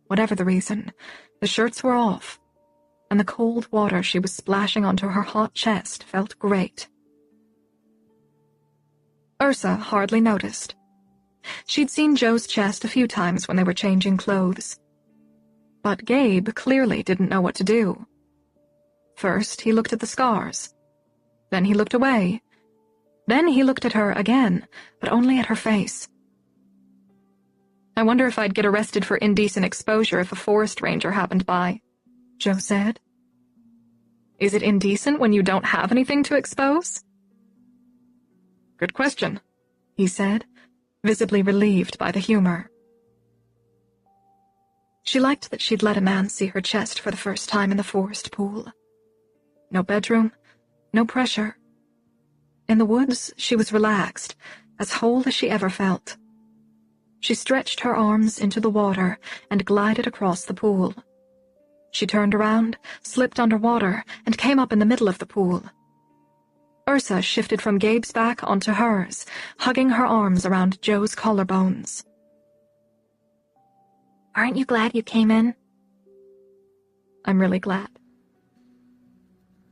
Whatever the reason, the shirts were off, and the cold water she was splashing onto her hot chest felt great. Ursa hardly noticed. She'd seen Jo's chest a few times when they were changing clothes. But Gabe clearly didn't know what to do. First, he looked at the scars. Then he looked away. Then he looked at her again, but only at her face. I wonder if I'd get arrested for indecent exposure if a forest ranger happened by, Jo said. Is it indecent when you don't have anything to expose? Good question, he said, visibly relieved by the humor. She liked that she'd let a man see her chest for the first time in the forest pool. No bedroom, no pressure. In the woods, she was relaxed, as whole as she ever felt. She stretched her arms into the water and glided across the pool. She turned around, slipped underwater, and came up in the middle of the pool. Ursa shifted from Gabe's back onto hers, hugging her arms around Joe's collarbones. Aren't you glad you came in? I'm really glad.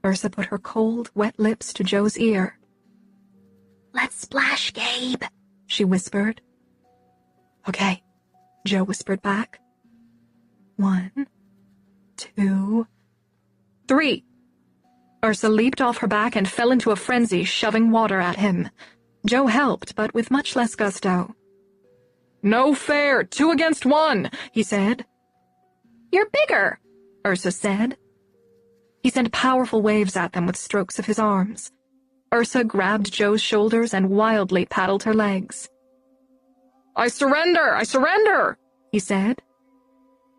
Ursa put her cold, wet lips to Joe's ear. Let's splash, Gabe, she whispered. Okay, Joe whispered back. 1, 2, 3. Ursa leaped off her back and fell into a frenzy, shoving water at him. Joe helped, but with much less gusto. No fair, 2 against 1, he said. You're bigger, Ursa said. He sent powerful waves at them with strokes of his arms. Ursa grabbed Joe's shoulders and wildly paddled her legs. I surrender, he said.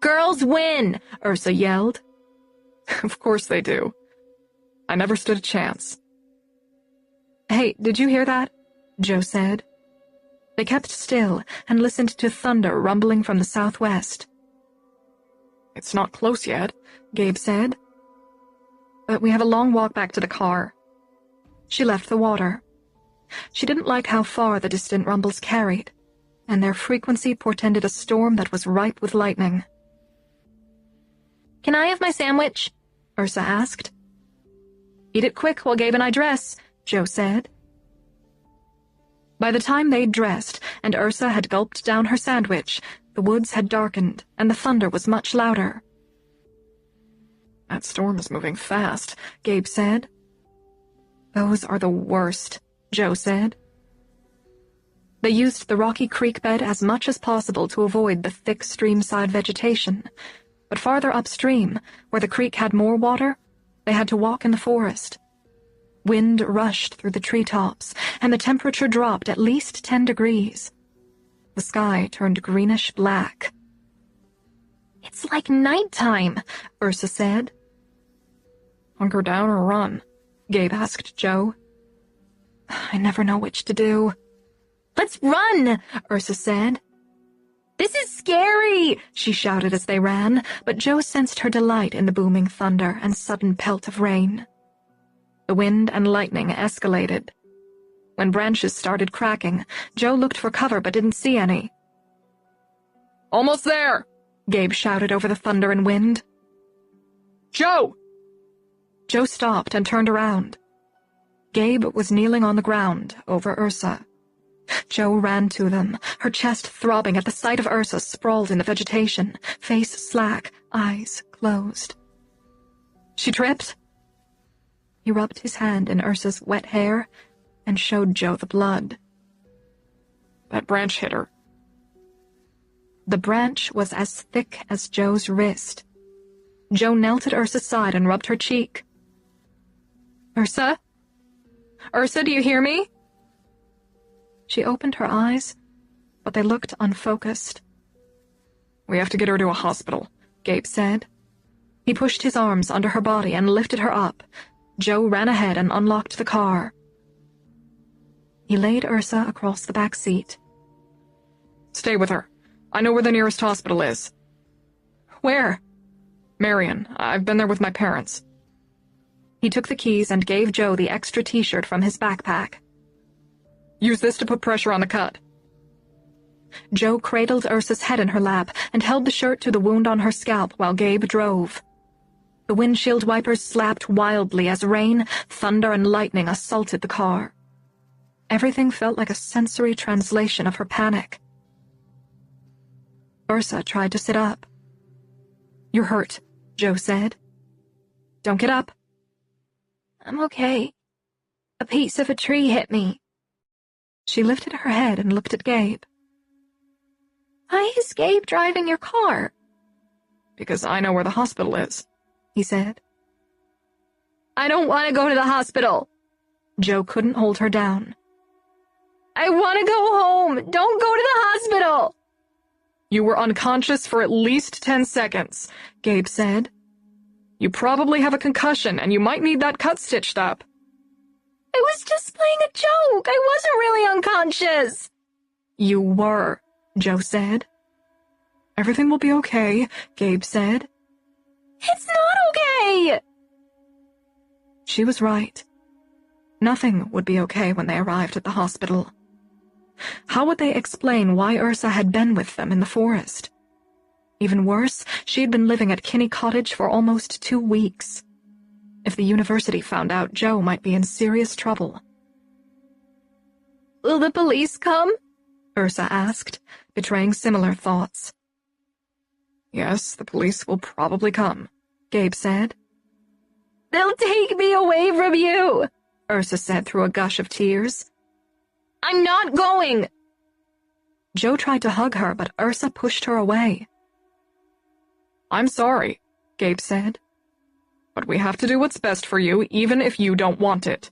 Girls win, Ursa yelled. Of course they do. I never stood a chance. Hey, did you hear that? Joe said. They kept still and listened to thunder rumbling from the southwest. It's not close yet, Gabe said. But we have a long walk back to the car. She left the water. She didn't like how far the distant rumbles carried, and their frequency portended a storm that was ripe with lightning. Can I have my sandwich? Ursa asked. Eat it quick while Gabe and I dress, Joe said. By the time they'd dressed and Ursa had gulped down her sandwich, the woods had darkened and the thunder was much louder. That storm is moving fast, Gabe said. Those are the worst, Joe said. They used the rocky creek bed as much as possible to avoid the thick streamside vegetation, but farther upstream, where the creek had more water, they had to walk in the forest. Wind rushed through the treetops, and the temperature dropped at least 10 degrees. The sky turned greenish-black. It's like nighttime, Ursa said. Hunker down or run? Gabe asked Joe. I never know which to do. Let's run, Ursa said. This is scary, she shouted as they ran, but Joe sensed her delight in the booming thunder and sudden pelt of rain. The wind and lightning escalated. When branches started cracking, Joe looked for cover but didn't see any. Almost there, Gabe shouted over the thunder and wind. Joe! Joe stopped and turned around. Gabe was kneeling on the ground over Ursa. Joe ran to them, her chest throbbing at the sight of Ursa sprawled in the vegetation, face slack, eyes closed. She tripped. He rubbed his hand in Ursa's wet hair and showed Joe the blood. That branch hit her. The branch was as thick as Joe's wrist. Joe knelt at Ursa's side and rubbed her cheek. Ursa? Ursa, do you hear me? She opened her eyes, but they looked unfocused. We have to get her to a hospital, Gabe said. He pushed his arms under her body and lifted her up. Joe ran ahead and unlocked the car. He laid Ursa across the back seat. Stay with her. I know where the nearest hospital is. Where? Marion. I've been there with my parents. He took the keys and gave Joe the extra t-shirt from his backpack. Use this to put pressure on the cut. Joe cradled Ursa's head in her lap and held the shirt to the wound on her scalp while Gabe drove. The windshield wipers slapped wildly as rain, thunder, and lightning assaulted the car. Everything felt like a sensory translation of her panic. Ursa tried to sit up. You're hurt, Joe said. Don't get up. I'm okay. A piece of a tree hit me. She lifted her head and looked at Gabe. Why is Gabe driving your car? Because I know where the hospital is, he said. I don't want to go to the hospital. Joe couldn't hold her down. I want to go home. Don't go to the hospital. You were unconscious for at least 10 seconds, Gabe said. You probably have a concussion, and you might need that cut stitched up. I was just playing a joke. I wasn't really unconscious. You were, Joe said. Everything will be okay, Gabe said. It's not okay! She was right. Nothing would be okay when they arrived at the hospital. How would they explain why Ursa had been with them in the forest? Even worse, she had been living at Kinney Cottage for almost 2 weeks. If the university found out, Joe might be in serious trouble. Will the police come? Ursa asked, betraying similar thoughts. Yes, the police will probably come, Gabe said. They'll take me away from you, Ursa said through a gush of tears. I'm not going. Joe tried to hug her, but Ursa pushed her away. I'm sorry, Gabe said. But we have to do what's best for you, even if you don't want it.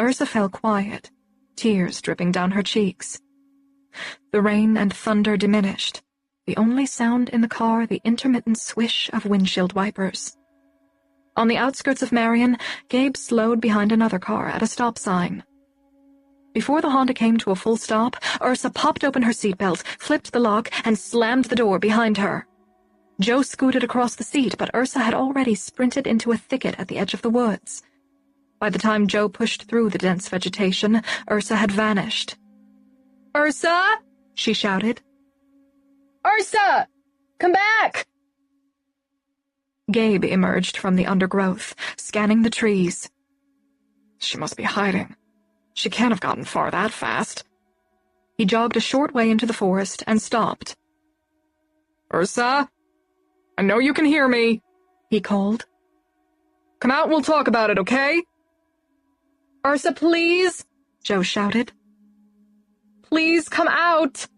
Ursa fell quiet, tears dripping down her cheeks. The rain and thunder diminished, the only sound in the car the intermittent swish of windshield wipers. On the outskirts of Marion, Gabe slowed behind another car at a stop sign. Before the Honda came to a full stop, Ursa popped open her seatbelt, flipped the lock, and slammed the door behind her. Joe scooted across the seat, but Ursa had already sprinted into a thicket at the edge of the woods. By the time Joe pushed through the dense vegetation, Ursa had vanished. Ursa! She shouted. Ursa! Come back! Gabe emerged from the undergrowth, scanning the trees. She must be hiding. She can't have gotten far that fast. He jogged a short way into the forest and stopped. Ursa? I know you can hear me, he called. Come out and we'll talk about it, okay? Ursa, please, Joe shouted. Please come out.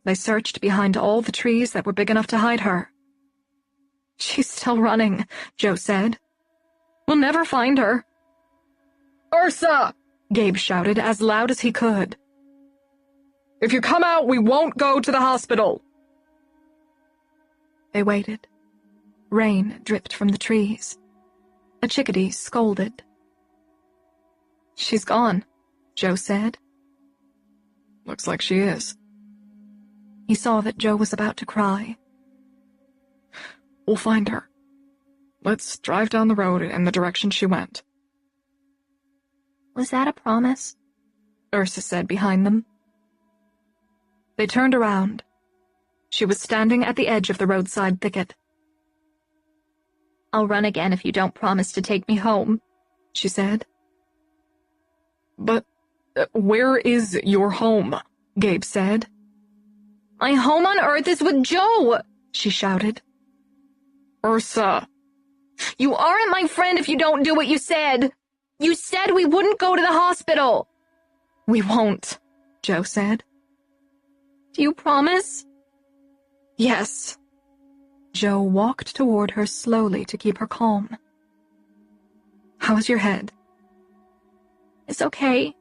They searched behind all the trees that were big enough to hide her. She's still running, Joe said. We'll never find her. Ursa! Gabe shouted as loud as he could. If you come out, we won't go to the hospital. They waited. Rain dripped from the trees. A chickadee scolded. She's gone, Joe said. Looks like she is. He saw that Joe was about to cry. We'll find her. Let's drive down the road in the direction she went. Was that a promise? Ursa said behind them. They turned around. She was standing at the edge of the roadside thicket. I'll run again if you don't promise to take me home, she said. But where is your home? Gabe said. My home on Earth is with Joe, she shouted. Ursa. You aren't my friend if you don't do what you said. You said we wouldn't go to the hospital. We won't, Joe said. Do you promise? Yes. Joe walked toward her slowly to keep her calm. How's your head? It's okay.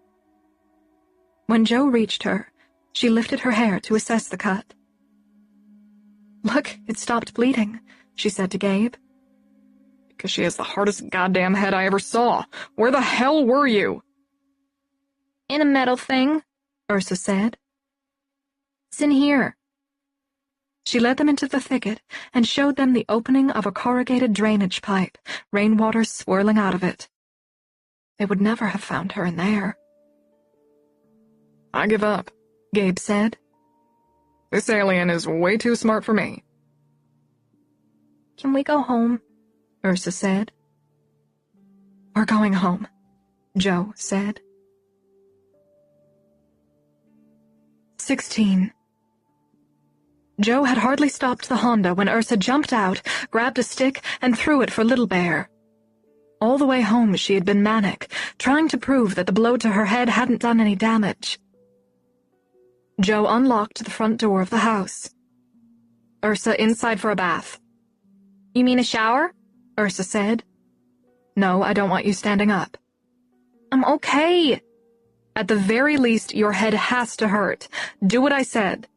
When Joe reached her, she lifted her hair to assess the cut. Look, it stopped bleeding, she said to Gabe. Because she has the hardest goddamn head I ever saw. Where the hell were you? In a metal thing, Ursa said. It's in here. She led them into the thicket and showed them the opening of a corrugated drainage pipe, rainwater swirling out of it. They would never have found her in there. I give up, Gabe said. This alien is way too smart for me. Can we go home? Ursa said. We're going home, Joe said. 16. Joe had hardly stopped the Honda when Ursa jumped out, grabbed a stick, and threw it for Little Bear. All the way home she had been manic, trying to prove that the blow to her head hadn't done any damage. Joe unlocked the front door of the house. Ursa, inside for a bath. You mean a shower? Ursa said. No, I don't want you standing up. I'm okay. At the very least, your head has to hurt. Do what I said.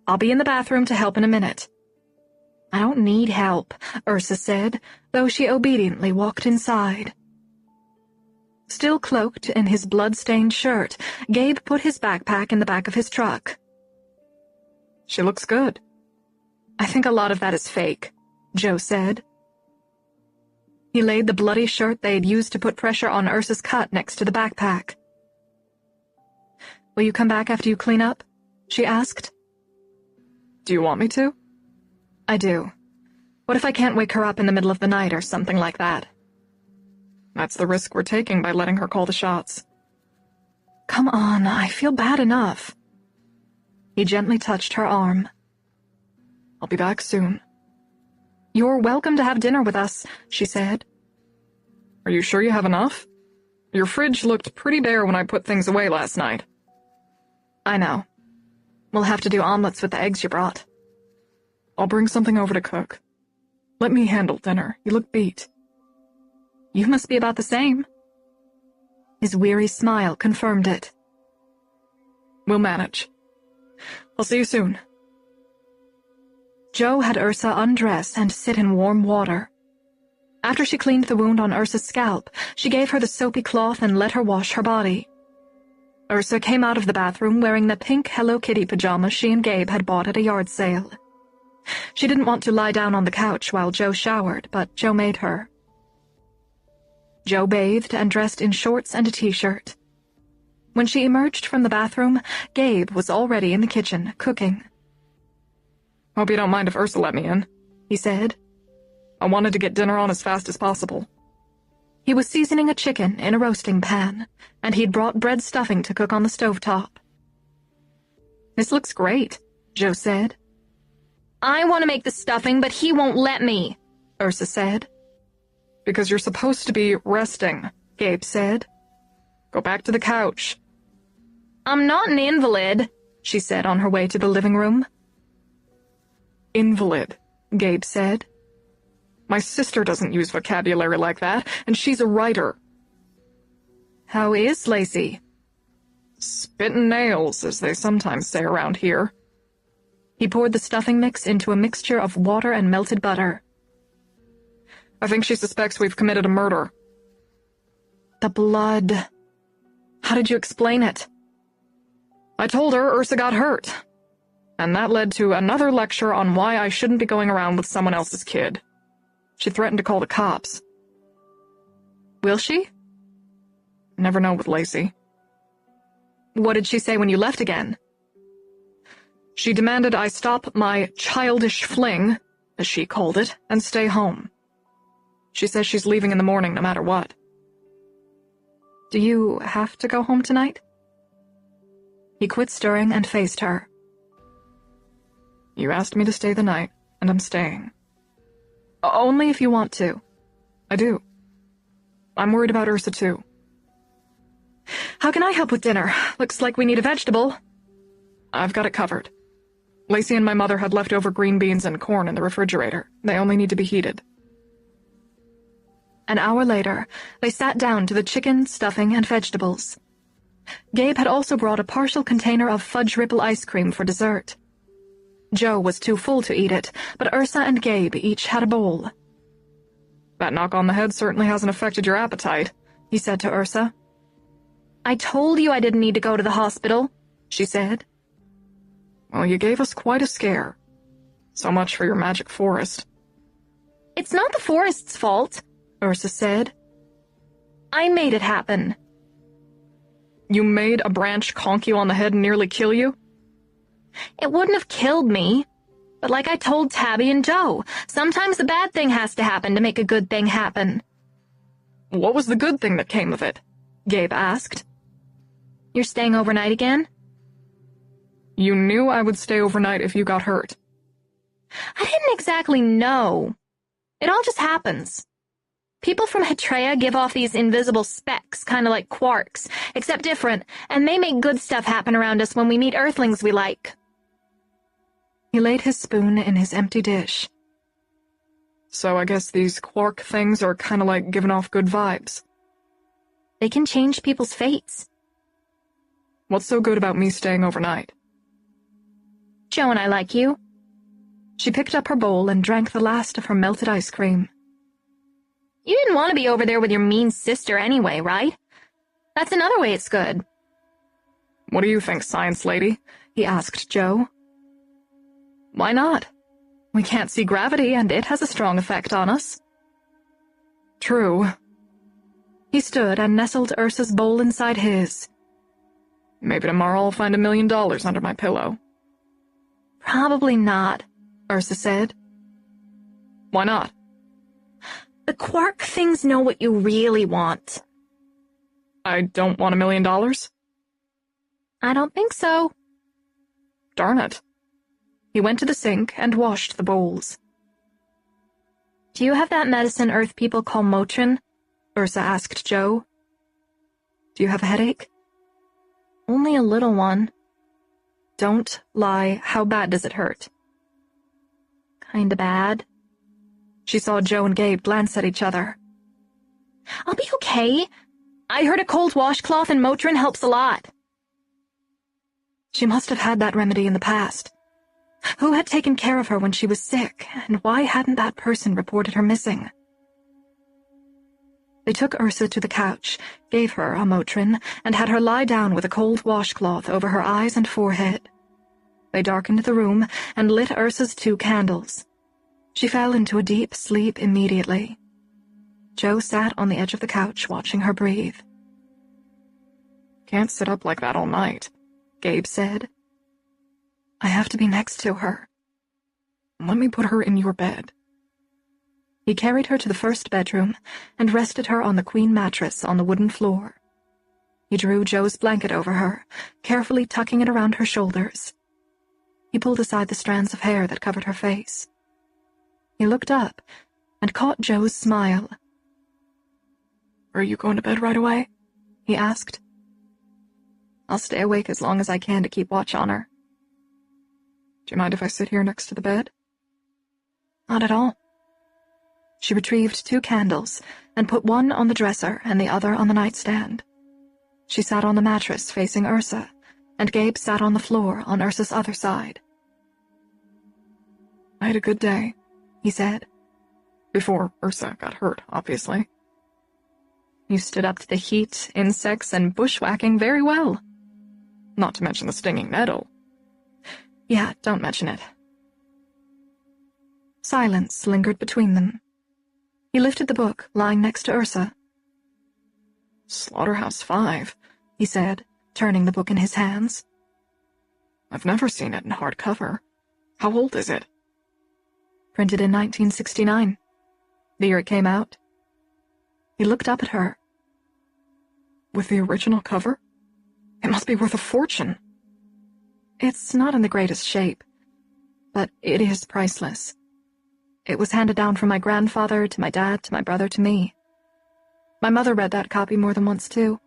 I'll be in the bathroom to help in a minute. I don't need help, Ursa said, though she obediently walked inside. Still cloaked in his blood-stained shirt, Gabe put his backpack in the back of his truck. She looks good. I think a lot of that is fake, Joe said. He laid the bloody shirt they'd used to put pressure on Ursa's cut next to the backpack. Will you come back after you clean up? She asked. Do you want me to? I do. What if I can't wake her up in the middle of the night or something like that? That's the risk we're taking by letting her call the shots. Come on, I feel bad enough. He gently touched her arm. I'll be back soon. You're welcome to have dinner with us, she said. Are you sure you have enough? Your fridge looked pretty bare when I put things away last night. I know. We'll have to do omelets with the eggs you brought. I'll bring something over to cook. Let me handle dinner. You look beat. You must be about the same. His weary smile confirmed it. We'll manage. I'll see you soon. Joe had Ursa undress and sit in warm water. After she cleaned the wound on Ursa's scalp, she gave her the soapy cloth and let her wash her body. Ursa came out of the bathroom wearing the pink Hello Kitty pajamas she and Gabe had bought at a yard sale. She didn't want to lie down on the couch while Joe showered, but Joe made her. Joe bathed and dressed in shorts and a t-shirt. When she emerged from the bathroom, Gabe was already in the kitchen, cooking. Hope you don't mind if Ursa let me in, he said. I wanted to get dinner on as fast as possible. He was seasoning a chicken in a roasting pan, and he'd brought bread stuffing to cook on the stovetop. This looks great, Joe said. I want to make the stuffing, but he won't let me, Ursa said. Because you're supposed to be resting, Gabe said. Go back to the couch. I'm not an invalid, she said on her way to the living room. Invalid, Gabe said. My sister doesn't use vocabulary like that, and she's a writer. How is Lacey? Spittin' nails, as they sometimes say around here. He poured the stuffing mix into a mixture of water and melted butter. I think she suspects we've committed a murder. The blood. How did you explain it? I told her Ursa got hurt. And that led to another lecture on why I shouldn't be going around with someone else's kid. She threatened to call the cops. Will she? Never know with Lacey. What did she say when you left again? She demanded I stop my childish fling, as she called it, and stay home. She says she's leaving in the morning no matter what. Do you have to go home tonight? He quit stirring and faced her. You asked me to stay the night, and I'm staying. Only if you want to. I do. I'm worried about Ursa too. How can I help with dinner? Looks like we need a vegetable. I've got it covered. Lacey and my mother had leftover green beans and corn in the refrigerator. They only need to be heated. An hour later, they sat down to the chicken, stuffing, and vegetables. Gabe had also brought a partial container of fudge ripple ice cream for dessert. Joe was too full to eat it, but Ursa and Gabe each had a bowl. That knock on the head certainly hasn't affected your appetite, he said to Ursa. I told you I didn't need to go to the hospital, she said. Well, you gave us quite a scare. So much for your magic forest. It's not the forest's fault, Ursa said. I made it happen. You made a branch conk you on the head and nearly kill you? It wouldn't have killed me. But like I told Tabby and Joe, sometimes a bad thing has to happen to make a good thing happen. What was the good thing that came of it? Gabe asked. You're staying overnight again? You knew I would stay overnight if you got hurt. I didn't exactly know. It all just happens. People from Hetrea give off these invisible specks, kind of like quarks, except different, and they make good stuff happen around us when we meet Earthlings we like. He laid his spoon in his empty dish. So I guess these quark things are kind of like giving off good vibes. They can change people's fates. What's so good about me staying overnight? Joe and I like you. She picked up her bowl and drank the last of her melted ice cream. You didn't want to be over there with your mean sister anyway, right? That's another way it's good. What do you think, science lady? He asked Joe. Why not? We can't see gravity, and it has a strong effect on us. True. He stood and nestled Ursa's bowl inside his. Maybe tomorrow I'll find $1 million under my pillow. Probably not, Ursa said. Why not? The quark things know what you really want. I don't want $1 million? I don't think so. Darn it. He went to the sink and washed the bowls. Do you have that medicine Earth people call Motrin? Ursa asked Joe. Do you have a headache? Only a little one. Don't lie. How bad does it hurt? Kinda bad. She saw Joe and Gabe glance at each other. I'll be okay. I heard a cold washcloth and Motrin helps a lot. She must have had that remedy in the past. Who had taken care of her when she was sick, and why hadn't that person reported her missing? They took Ursa to the couch, gave her a Motrin, and had her lie down with a cold washcloth over her eyes and forehead. They darkened the room and lit Ursa's 2 candles. She fell into a deep sleep immediately. Joe sat on the edge of the couch watching her breathe. Can't sit up like that all night, Gabe said. I have to be next to her. Let me put her in your bed. He carried her to the first bedroom and rested her on the queen mattress on the wooden floor. He drew Joe's blanket over her, carefully tucking it around her shoulders. He pulled aside the strands of hair that covered her face. He looked up and caught Joe's smile. Are you going to bed right away? He asked. I'll stay awake as long as I can to keep watch on her. Do you mind if I sit here next to the bed? Not at all. She retrieved 2 candles and put one on the dresser and the other on the nightstand. She sat on the mattress facing Ursa, and Gabe sat on the floor on Ursa's other side. I had a good day, he said. Before Ursa got hurt, obviously. You stood up to the heat, insects, and bushwhacking very well. Not to mention the stinging nettle. Yeah, don't mention it. Silence lingered between them. He lifted the book, lying next to Ursa. Slaughterhouse-5, he said, turning the book in his hands. I've never seen it in hardcover. How old is it? Printed in 1969, the year it came out. He looked up at her. With the original cover? It must be worth a fortune. It's not in the greatest shape, but it is priceless. It was handed down from my grandfather to my dad to my brother to me. My mother read that copy more than once, too.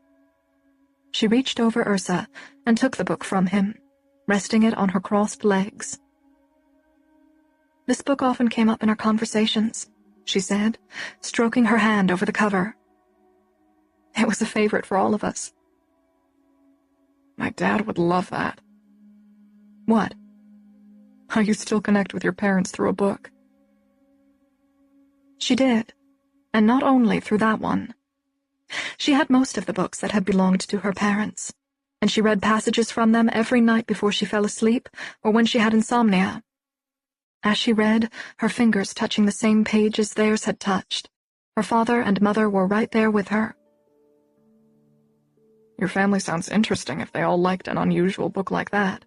She reached over Ursa and took the book from him, resting it on her crossed legs. This book often came up in our conversations, she said, stroking her hand over the cover. It was a favorite for all of us. My dad would love that. What? How you still connect with your parents through a book. She did, and not only through that one. She had most of the books that had belonged to her parents, and she read passages from them every night before she fell asleep or when she had insomnia. As she read, her fingers touching the same pages theirs had touched, her father and mother were right there with her. Your family sounds interesting if they all liked an unusual book like that.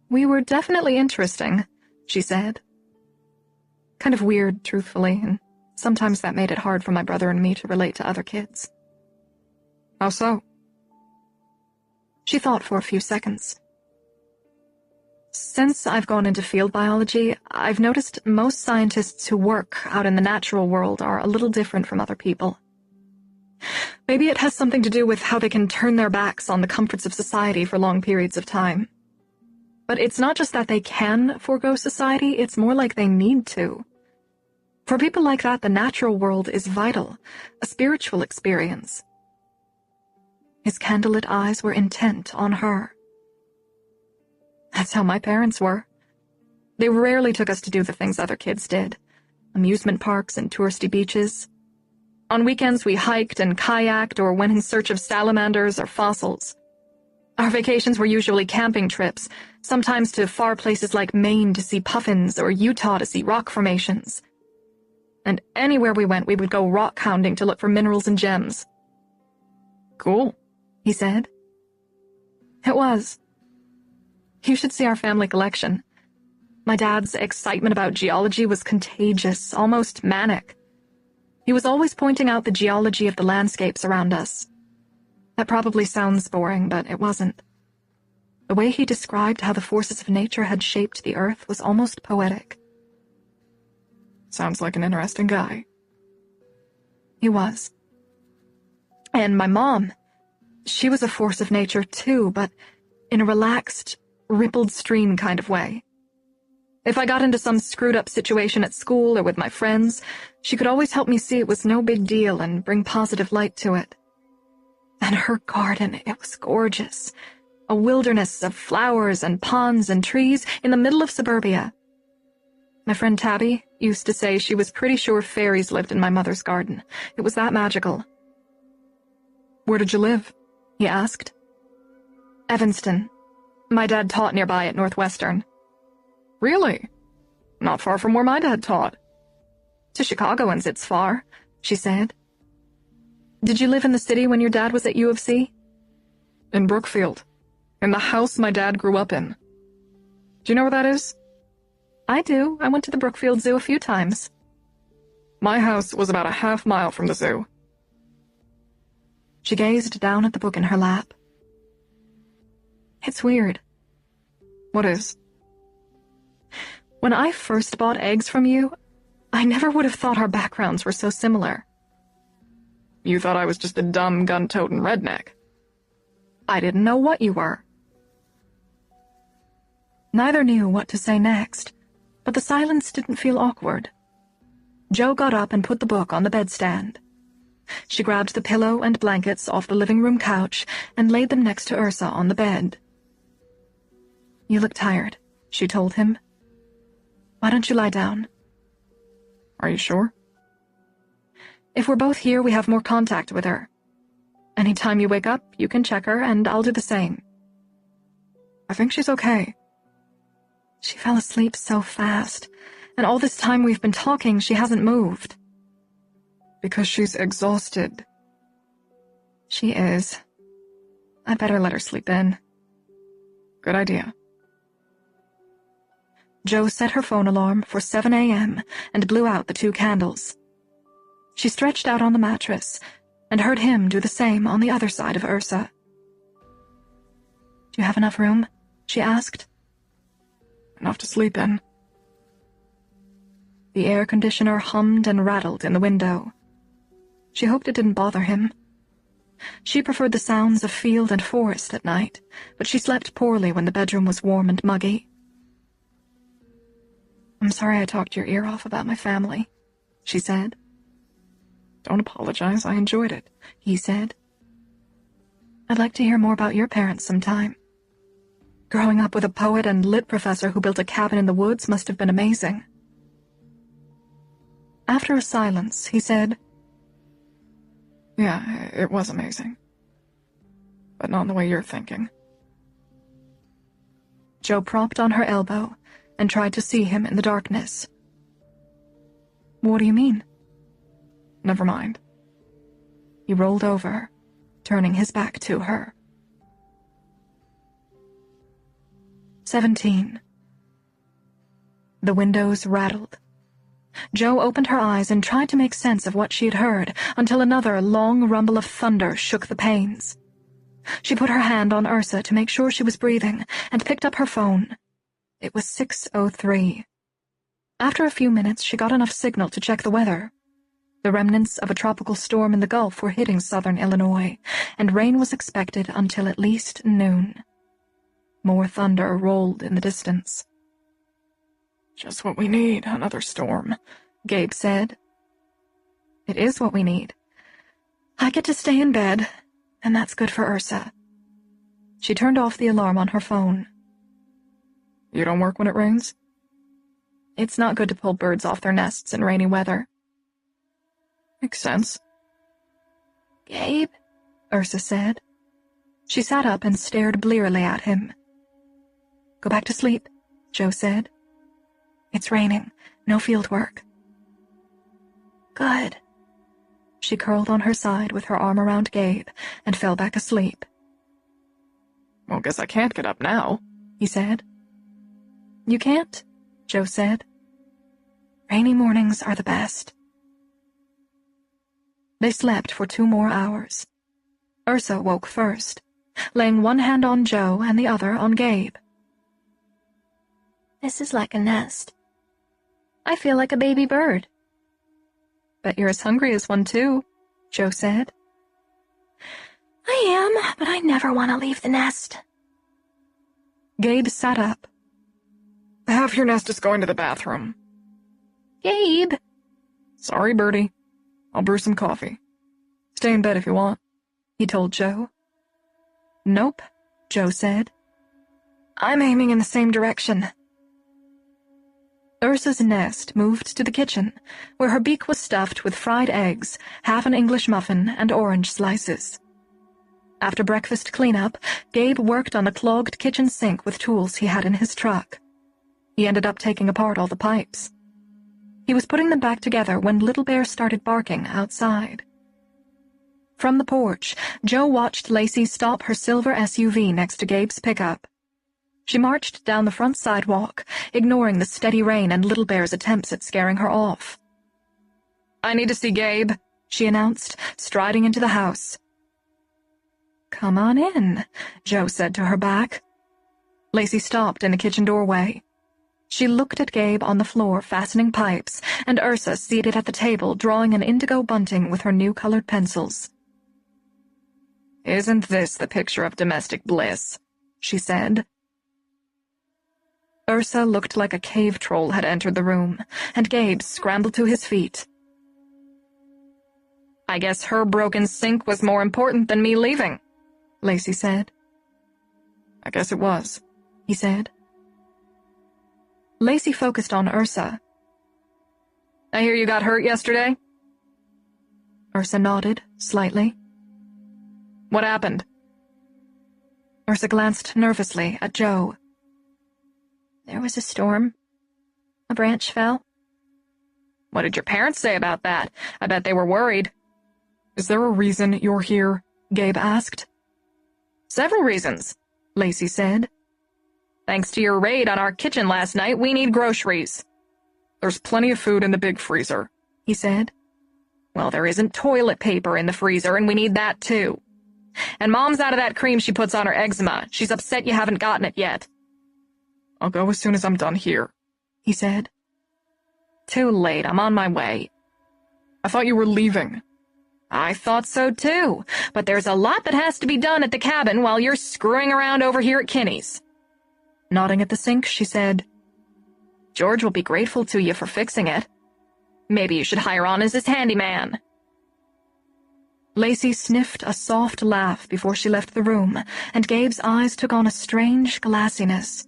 We were definitely interesting, she said. Kind of weird, truthfully, and sometimes that made it hard for my brother and me to relate to other kids. How so? She thought for a few seconds. Since I've gone into field biology, I've noticed most scientists who work out in the natural world are a little different from other people. Maybe it has something to do with how they can turn their backs on the comforts of society for long periods of time. But it's not just that they can forego society, it's more like they need to. For people like that, the natural world is vital, a spiritual experience. His candlelit eyes were intent on her. That's how my parents were. They rarely took us to do the things other kids did. Amusement parks and touristy beaches. On weekends, we hiked and kayaked or went in search of salamanders or fossils. Our vacations were usually camping trips, sometimes to far places like Maine to see puffins or Utah to see rock formations. And anywhere we went, we would go rock hounding to look for minerals and gems. Cool, he said. It was. You should see our family collection. My dad's excitement about geology was contagious, almost manic. He was always pointing out the geology of the landscapes around us. That probably sounds boring, but it wasn't. The way he described how the forces of nature had shaped the earth was almost poetic. Sounds like an interesting guy. He was. And my mom, she was a force of nature too, but in a relaxed, rippled stream kind of way. If I got into some screwed-up situation at school or with my friends, she could always help me see it was no big deal and bring positive light to it. And her garden, it was gorgeous. A wilderness of flowers and ponds and trees in the middle of suburbia. My friend Tabby used to say she was pretty sure fairies lived in my mother's garden. It was that magical. Where did you live? He asked. Evanston. My dad taught nearby at Northwestern. Really? Not far from where my dad taught. To Chicagoans it's far, she said. Did you live in the city when your dad was at U of C? In Brookfield. In the house my dad grew up in. Do you know where that is? I do. I went to the Brookfield Zoo a few times. My house was about a half-mile from the zoo. She gazed down at the book in her lap. It's weird. What is? When I first bought eggs from you, I never would have thought our backgrounds were so similar. You thought I was just a dumb, gun-toting redneck. I didn't know what you were. Neither knew what to say next, but the silence didn't feel awkward. Jo got up and put the book on the bedstand. She grabbed the pillow and blankets off the living room couch and laid them next to Ursa on the bed. You look tired, she told him. Why don't you lie down? Are you sure? If we're both here, we have more contact with her. Anytime you wake up, you can check her, and I'll do the same. I think she's okay. She fell asleep so fast, and all this time we've been talking, she hasn't moved. Because she's exhausted. She is. I'd better let her sleep in. Good idea. Jo set her phone alarm for 7 a.m. and blew out the 2 candles. She stretched out on the mattress and heard him do the same on the other side of Ursa. Do you have enough room? She asked. Enough to sleep in. The air conditioner hummed and rattled in the window. She hoped it didn't bother him. She preferred the sounds of field and forest at night, but she slept poorly when the bedroom was warm and muggy. I'm sorry I talked your ear off about my family, she said. Don't apologize, I enjoyed it, he said. I'd like to hear more about your parents sometime. Growing up with a poet and lit professor who built a cabin in the woods must have been amazing. After a silence, he said, Yeah, it was amazing. But not in the way you're thinking. Jo propped on her elbow and tried to see him in the darkness. What do you mean? Never mind. He rolled over, turning his back to her. 17. The windows rattled. Jo opened her eyes and tried to make sense of what she had heard until another long rumble of thunder shook the panes. She put her hand on Ursa to make sure she was breathing and picked up her phone. It was 6:03. After a few minutes, she got enough signal to check the weather. The remnants of a tropical storm in the Gulf were hitting southern Illinois, and rain was expected until at least noon. More thunder rolled in the distance. Just what we need, another storm, Gabe said. It is what we need. I get to stay in bed, and that's good for Ursa. She turned off the alarm on her phone. You don't work when it rains? It's not good to pull birds off their nests in rainy weather. Makes sense, Gabe, Ursa said. She sat up and stared blearily at him. Go back to sleep, Joe said. It's raining, no field work. Good. She curled on her side with her arm around Gabe and fell back asleep. Well, guess I can't get up now, he said. You can't, Joe said. Rainy mornings are the best. They slept for 2 more hours. Ursa woke first, laying one hand on Joe and the other on Gabe. This is like a nest. I feel like a baby bird. Bet you're as hungry as one, too, Joe said. I am, but I never want to leave the nest. Gabe sat up. Half your nest is going to the bathroom. Gabe! Sorry, Birdie. I'll brew some coffee. Stay in bed if you want, he told Joe. Nope, Joe said. I'm aiming in the same direction. Ursa's nest moved to the kitchen, where her beak was stuffed with fried eggs, half an English muffin, and orange slices. After breakfast cleanup, Gabe worked on the clogged kitchen sink with tools he had in his truck. He ended up taking apart all the pipes. He was putting them back together when Little Bear started barking outside. From the porch, Joe watched Lacey stop her silver SUV next to Gabe's pickup. She marched down the front sidewalk, ignoring the steady rain and Little Bear's attempts at scaring her off. I need to see Gabe, she announced, striding into the house. Come on in, Joe said to her back. Lacey stopped in the kitchen doorway. She looked at Gabe on the floor fastening pipes, and Ursa seated at the table drawing an indigo bunting with her new colored pencils. Isn't this the picture of domestic bliss? She said. Ursa looked like a cave troll had entered the room, and Gabe scrambled to his feet. I guess her broken sink was more important than me leaving, Lacey said. I guess it was, he said. Lacey focused on Ursa. I hear you got hurt yesterday? Ursa nodded, slightly. What happened? Ursa glanced nervously at Joe. There was a storm. A branch fell. What did your parents say about that? I bet they were worried. Is there a reason you're here? Gabe asked. Several reasons, Lacey said. Thanks to your raid on our kitchen last night, we need groceries. There's plenty of food in the big freezer, he said. Well, there isn't toilet paper in the freezer, and we need that too. And Mom's out of that cream she puts on her eczema. She's upset you haven't gotten it yet. I'll go as soon as I'm done here, he said. Too late, I'm on my way. I thought you were leaving. I thought so too, but there's a lot that has to be done at the cabin while you're screwing around over here at Kinney's. Nodding at the sink, she said, George will be grateful to you for fixing it. Maybe you should hire on as his handyman. Lacey sniffed a soft laugh before she left the room, and Gabe's eyes took on a strange glassiness.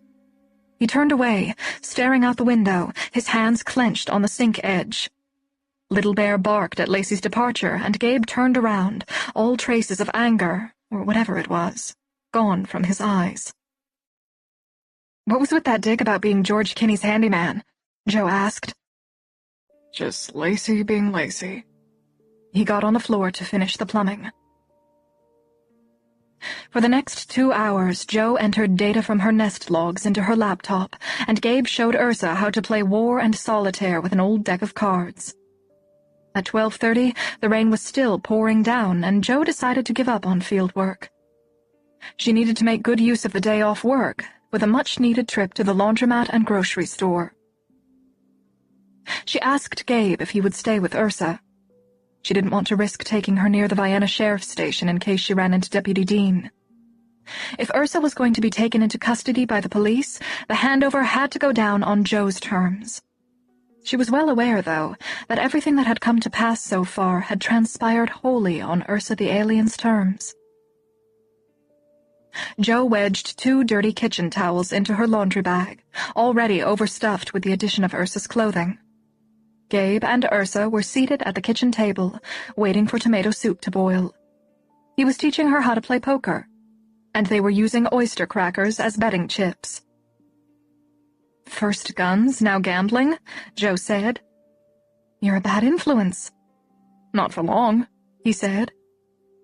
He turned away, staring out the window, his hands clenched on the sink edge. Little Bear barked at Lacey's departure, and Gabe turned around, all traces of anger, or whatever it was, gone from his eyes. What was with that dig about being George Kinney's handyman? Joe asked. Just Lacey being Lacey. He got on the floor to finish the plumbing. For the next 2 hours, Joe entered data from her nest logs into her laptop, and Gabe showed Ursa how to play War and Solitaire with an old deck of cards. At 12:30, the rain was still pouring down, and Joe decided to give up on field work. She needed to make good use of the day off work, with a much-needed trip to the laundromat and grocery store. She asked Gabe if he would stay with Ursa. She didn't want to risk taking her near the Vienna Sheriff's Station in case she ran into Deputy Dean. If Ursa was going to be taken into custody by the police, the handover had to go down on Joe's terms. She was well aware, though, that everything that had come to pass so far had transpired wholly on Ursa the alien's terms. Joe wedged 2 dirty kitchen towels into her laundry bag, already overstuffed with the addition of Ursa's clothing. Gabe and Ursa were seated at the kitchen table, waiting for tomato soup to boil. He was teaching her how to play poker, and they were using oyster crackers as betting chips. "First guns, now gambling," Joe said. "You're a bad influence." "Not for long," he said.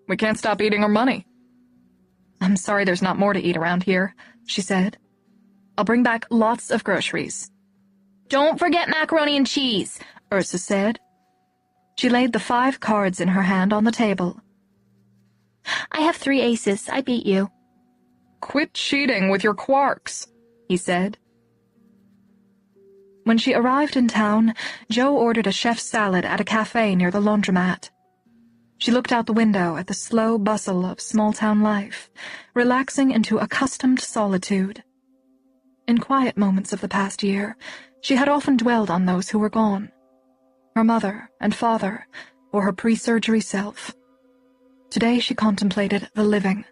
"We can't stop eating our money." "I'm sorry there's not more to eat around here," she said. "I'll bring back lots of groceries." "Don't forget macaroni and cheese," Ursa said. She laid the 5 cards in her hand on the table. "I have 3 aces. I beat you." "Quit cheating with your quarks," he said. When she arrived in town, Joe ordered a chef's salad at a cafe near the laundromat. She looked out the window at the slow bustle of small-town life, relaxing into accustomed solitude. In quiet moments of the past year, she had often dwelled on those who were gone, her mother and father, or her pre-surgery self. Today she contemplated the living,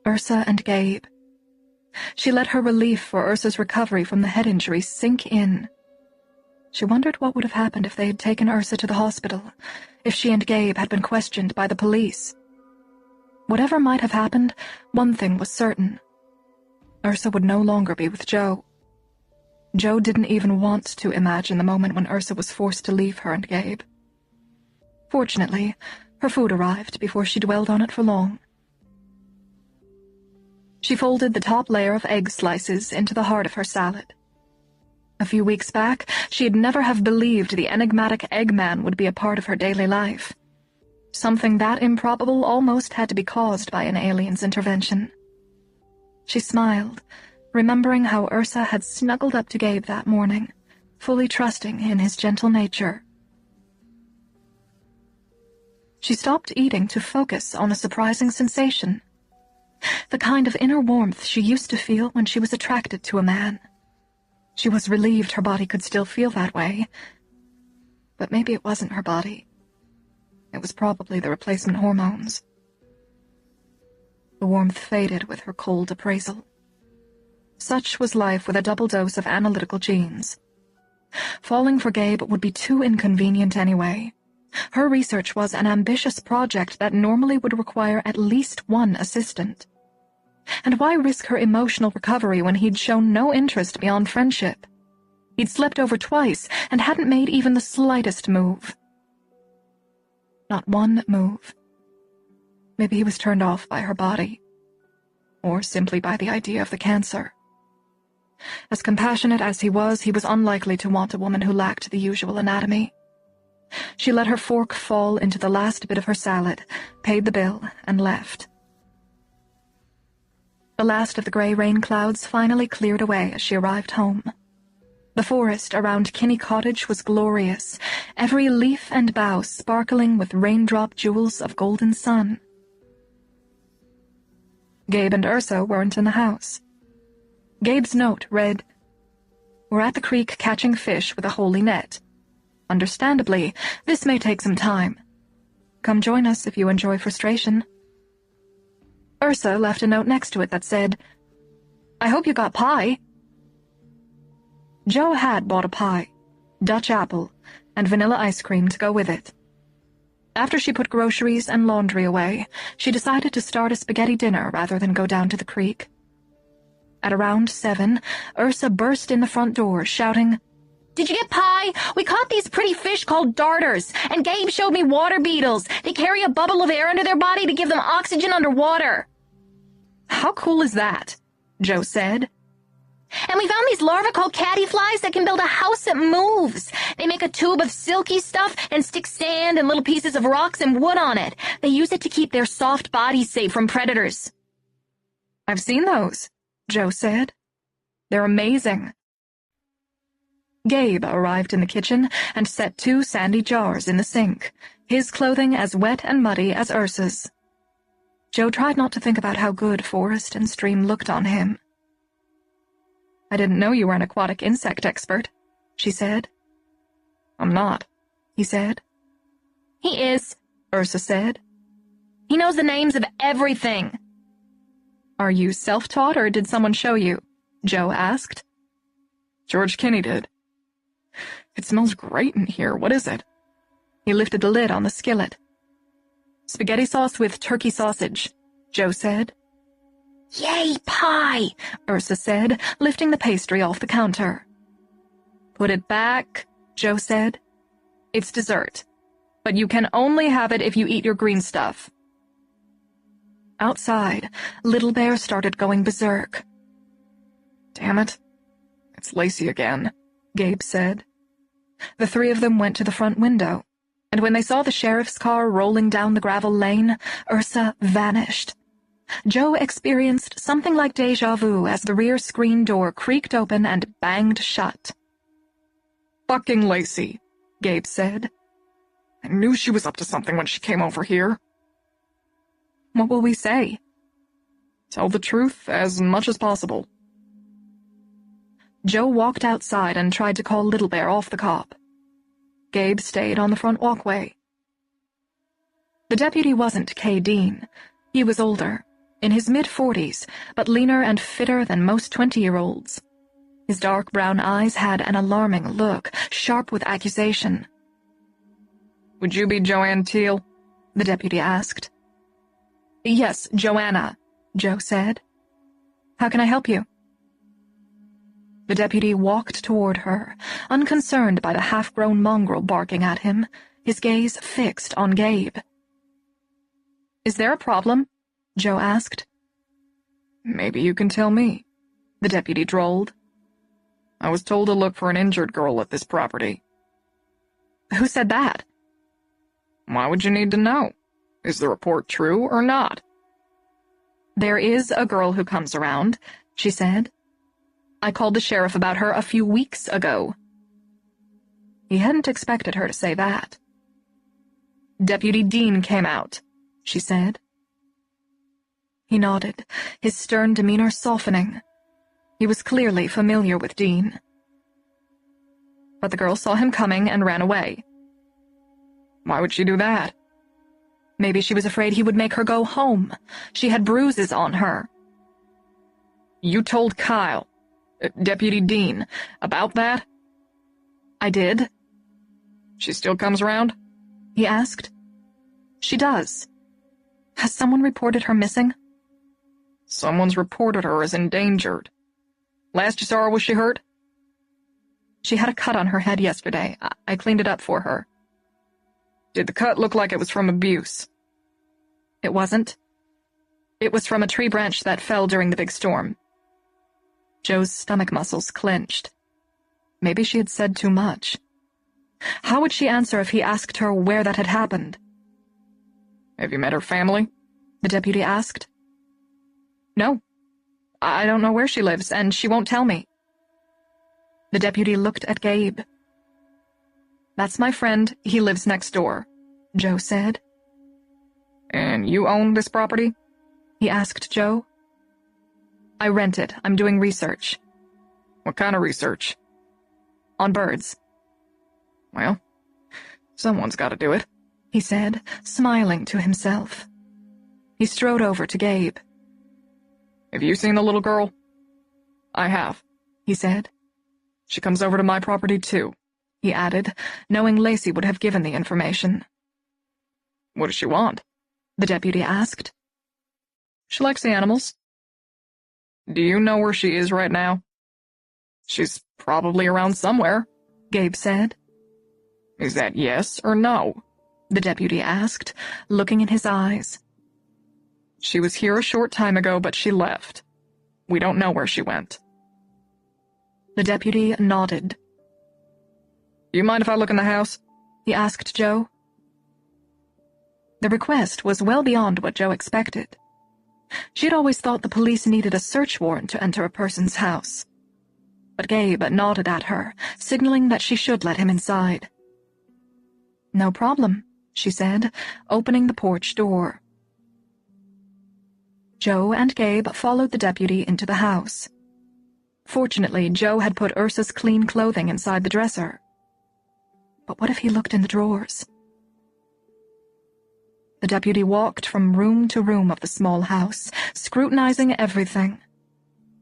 Ursa and Gabe. She let her relief for Ursa's recovery from the head injury sink in. She wondered what would have happened if they had taken Ursa to the hospital, if she and Gabe had been questioned by the police. Whatever might have happened, one thing was certain. Ursa would no longer be with Joe. Joe didn't even want to imagine the moment when Ursa was forced to leave her and Gabe. Fortunately, her food arrived before she dwelled on it for long. She folded the top layer of egg slices into the heart of her salad. A few weeks back, she'd never have believed the enigmatic Eggman would be a part of her daily life. Something that improbable almost had to be caused by an alien's intervention. She smiled, remembering how Ursa had snuggled up to Gabe that morning, fully trusting in his gentle nature. She stopped eating to focus on a surprising sensation. The kind of inner warmth she used to feel when she was attracted to a man. She was relieved her body could still feel that way. But maybe it wasn't her body. It was probably the replacement hormones. The warmth faded with her cold appraisal. Such was life with a double dose of analytical genes. Falling for Gabe would be too inconvenient anyway. Her research was an ambitious project that normally would require at least one assistant. And why risk her emotional recovery when he'd shown no interest beyond friendship? He'd slept over twice and hadn't made even the slightest move. Not one move. Maybe he was turned off by her body, or simply by the idea of the cancer. As compassionate as he was unlikely to want a woman who lacked the usual anatomy. She let her fork fall into the last bit of her salad, paid the bill, and left. The last of the gray rain clouds finally cleared away as she arrived home. The forest around Kinney Cottage was glorious, every leaf and bough sparkling with raindrop jewels of golden sun. Gabe and Ursa weren't in the house. Gabe's note read, "We're at the creek catching fish with a holy net. Understandably, this may take some time. Come join us if you enjoy frustration." Ursa left a note next to it that said, "I hope you got pie." Joe had bought a pie, Dutch apple, and vanilla ice cream to go with it. After she put groceries and laundry away, she decided to start a spaghetti dinner rather than go down to the creek. At around 7, Ursa burst in the front door, shouting, "Did you get pie? We caught these pretty fish called darters, and Gabe showed me water beetles. They carry a bubble of air under their body to give them oxygen underwater." "How cool is that?" Joe said. "And we found these larvae called caddyflies that can build a house that moves. They make a tube of silky stuff and stick sand and little pieces of rocks and wood on it. They use it to keep their soft bodies safe from predators." "I've seen those," Joe said. "They're amazing." Gabe arrived in the kitchen and set 2 sandy jars in the sink, his clothing as wet and muddy as Ursa's. Joe tried not to think about how good forest and stream looked on him. "I didn't know you were an aquatic insect expert," she said. "I'm not," he said. "He is," Ursa said. "He knows the names of everything." "Are you self-taught or did someone show you?" Joe asked. "George Kinney did." "It smells great in here. What is it?" He lifted the lid on the skillet. Spaghetti sauce with turkey sausage, Joe said. Yay, pie! Ursa said, lifting the pastry off the counter. Put it back, Joe said. It's dessert, but you can only have it if you eat your green stuff. Outside, Little Bear started going berserk. Damn it. It's Lacey again, Gabe said. The three of them went to the front window, and when they saw the sheriff's car rolling down the gravel lane, Ursa vanished. Joe experienced something like deja vu as the rear screen door creaked open and banged shut. Fucking Lacey, Gabe said. I knew she was up to something when she came over here. What will we say? Tell the truth as much as possible. Joe walked outside and tried to call Little Bear off the cop. Gabe stayed on the front walkway. The deputy wasn't Kay Dean. He was older, in his mid-40s, but leaner and fitter than most 20-year-olds. His dark brown eyes had an alarming look, sharp with accusation. Would you be Joanne Teal? The deputy asked. Yes, Joanna, Joe said. How can I help you? The deputy walked toward her, unconcerned by the half-grown mongrel barking at him, his gaze fixed on Gabe. Is there a problem? Joe asked. Maybe you can tell me, the deputy drawled. I was told to look for an injured girl at this property. Who said that? Why would you need to know? Is the report true or not? There is a girl who comes around, she said. I called the sheriff about her a few weeks ago. He hadn't expected her to say that. Deputy Dean came out, she said. He nodded, his stern demeanor softening. He was clearly familiar with Dean. But the girl saw him coming and ran away. Why would she do that? Maybe she was afraid he would make her go home. She had bruises on her. You told Kyle, Deputy Dean, about that? I did. She still comes around? He asked. She does. Has someone reported her missing? Someone's reported her as endangered. Last you saw her, was she hurt? She had a cut on her head yesterday. I cleaned it up for her. Did the cut look like it was from abuse? It wasn't. It was from a tree branch that fell during the big storm. Joe's stomach muscles clenched. Maybe she had said too much. How would she answer if he asked her where that had happened? Have you met her family? The deputy asked. No. I don't know where she lives, and she won't tell me. The deputy looked at Gabe. That's my friend. He lives next door, Joe said. And you own this property? He asked Joe. I rent it. I'm doing research. What kind of research? On birds. Well, someone's got to do it, he said, smiling to himself. He strode over to Gabe. Have you seen the little girl? I have, he said. She comes over to my property too, he added, knowing Lacey would have given the information. What does she want? The deputy asked. She likes the animals. Do you know where she is right now? She's probably around somewhere, Gabe said. Is that yes or no? The deputy asked, looking in his eyes. She was here a short time ago, but she left. We don't know where she went. The deputy nodded. Do you mind if I look in the house? He asked Joe. The request was well beyond what Joe expected. She had always thought the police needed a search warrant to enter a person's house. But Gabe nodded at her, signaling that she should let him inside. No problem, she said, opening the porch door. Joe and Gabe followed the deputy into the house. Fortunately, Joe had put Ursa's clean clothing inside the dresser. But what if he looked in the drawers? The deputy walked from room to room of the small house, scrutinizing everything.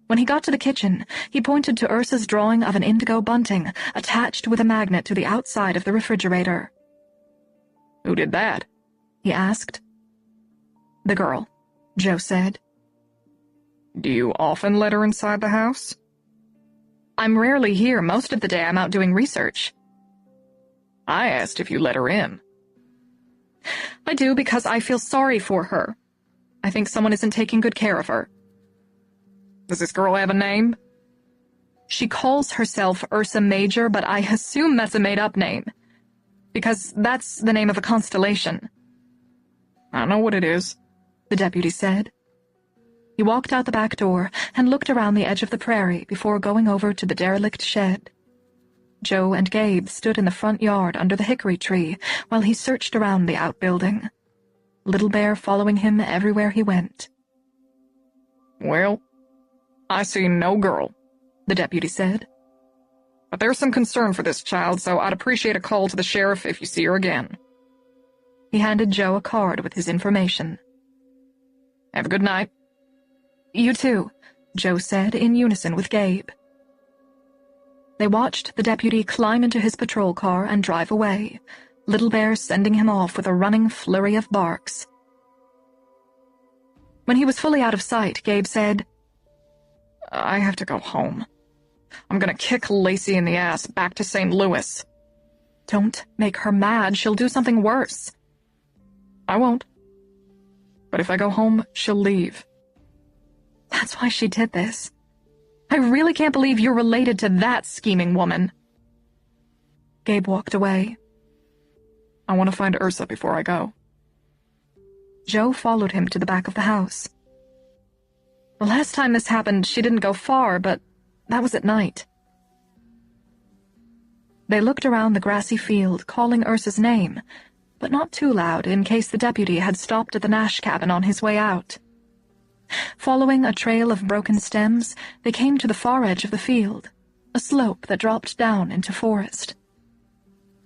When he got to the kitchen, he pointed to Ursa's drawing of an indigo bunting attached with a magnet to the outside of the refrigerator. Who did that? He asked. the girl, Joe said. Do you often let her inside the house? I'm rarely here. Most of the day I'm out doing research. I asked if you let her in. I do because I feel sorry for her. I think someone isn't taking good care of her. Does this girl have a name? She calls herself Ursa Major, but I assume that's a made-up name, because that's the name of a constellation. I know what it is, the deputy said. He walked out the back door and looked around the edge of the prairie before going over to the derelict shed. Joe and Gabe stood in the front yard under the hickory tree while he searched around the outbuilding, Little Bear following him everywhere he went. Well, I see no girl, the deputy said. But there's some concern for this child, so I'd appreciate a call to the sheriff if you see her again. He handed Joe a card with his information. Have a good night. You too, Joe said in unison with Gabe. They watched the deputy climb into his patrol car and drive away, Little Bear sending him off with a running flurry of barks. When he was fully out of sight, Gabe said, I have to go home. I'm gonna kick Lacey in the ass back to St. Louis. Don't make her mad. She'll do something worse. I won't. But if I go home, she'll leave. That's why she did this. I really can't believe you're related to that scheming woman. Gabe walked away. I want to find Ursa before I go. Joe followed him to the back of the house. The last time this happened, she didn't go far, but that was at night. They looked around the grassy field, calling Ursa's name, but not too loud in case the deputy had stopped at the Nash cabin on his way out. Following a trail of broken stems, they came to the far edge of the field, a slope that dropped down into forest.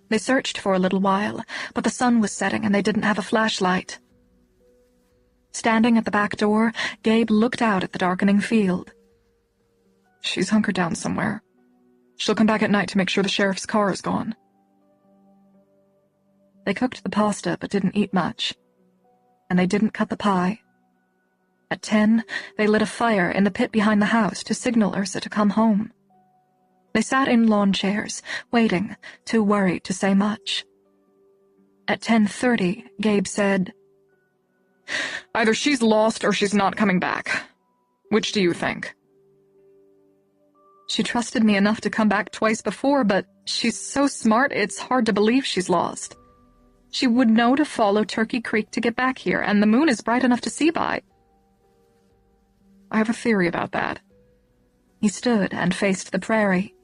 They searched for a little while, but the sun was setting and they didn't have a flashlight. Standing at the back door, Gabe looked out at the darkening field. She's hunkered down somewhere. She'll come back at night to make sure the sheriff's car is gone. They cooked the pasta but didn't eat much, and they didn't cut the pie. At 10, they lit a fire in the pit behind the house to signal Ursa to come home. They sat in lawn chairs, waiting, too worried to say much. At 10:30, Gabe said, Either she's lost or she's not coming back. Which do you think? She trusted me enough to come back twice before, but she's so smart it's hard to believe she's lost. She would know to follow Turkey Creek to get back here, and the moon is bright enough to see by. I have a theory about that. He stood and faced the prairie.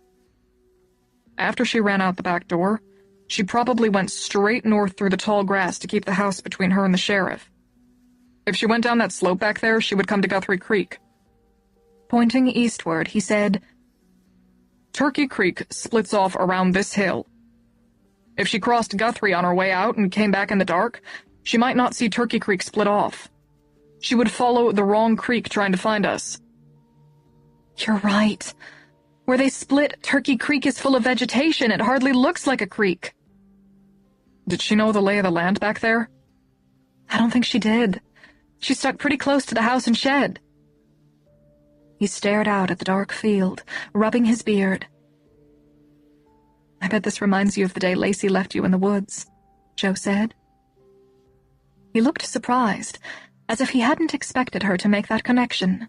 After she ran out the back door, she probably went straight north through the tall grass to keep the house between her and the sheriff. If she went down that slope back there, she would come to Guthrie Creek. Pointing eastward, he said, Turkey Creek splits off around this hill. If she crossed Guthrie on her way out and came back in the dark, she might not see Turkey Creek split off. She would follow the wrong creek trying to find us. You're right. Where they split, Turkey Creek is full of vegetation. It hardly looks like a creek. Did she know the lay of the land back there? I don't think she did. She stuck pretty close to the house and shed. He stared out at the dark field, rubbing his beard. I bet this reminds you of the day Lacey left you in the woods, Joe said. He looked surprised, as if he hadn't expected her to make that connection.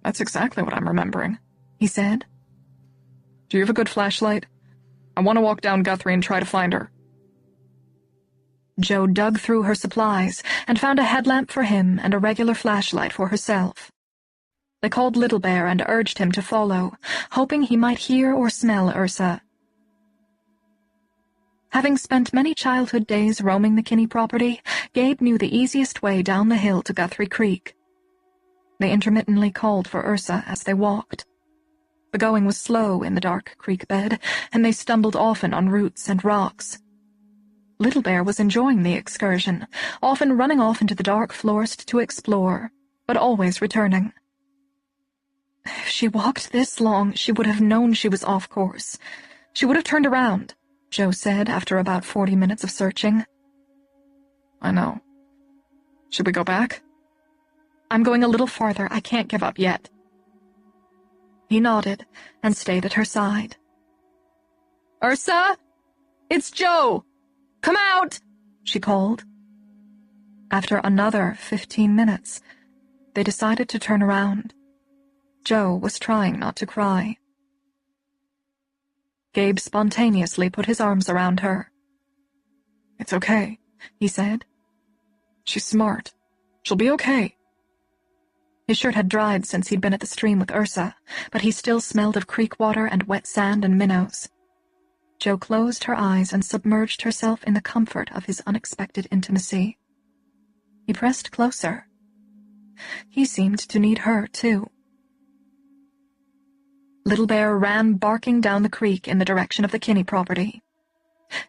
That's exactly what I'm remembering, he said. Do you have a good flashlight? I want to walk down Guthrie and try to find her. Joe dug through her supplies and found a headlamp for him and a regular flashlight for herself. They called Little Bear and urged him to follow, hoping he might hear or smell Ursa. Having spent many childhood days roaming the Kinney property, Gabe knew the easiest way down the hill to Guthrie Creek. They intermittently called for Ursa as they walked. The going was slow in the dark creek bed, and they stumbled often on roots and rocks. Little Bear was enjoying the excursion, often running off into the dark forest to explore, but always returning. If she walked this long, she would have known she was off course. She would have turned around, Joe said after about 40 minutes of searching. I know. Should we go back? I'm going a little farther. I can't give up yet. He nodded and stayed at her side. Ursa? It's Joe! Come out! She called. After another 15 minutes, they decided to turn around. Joe was trying not to cry. Gabe spontaneously put his arms around her. It's okay, he said. She's smart. She'll be okay. His shirt had dried since he'd been at the stream with Ursa, but he still smelled of creek water and wet sand and minnows. Jo closed her eyes and submerged herself in the comfort of his unexpected intimacy. He pressed closer. He seemed to need her, too. Little Bear ran barking down the creek in the direction of the Kinney property.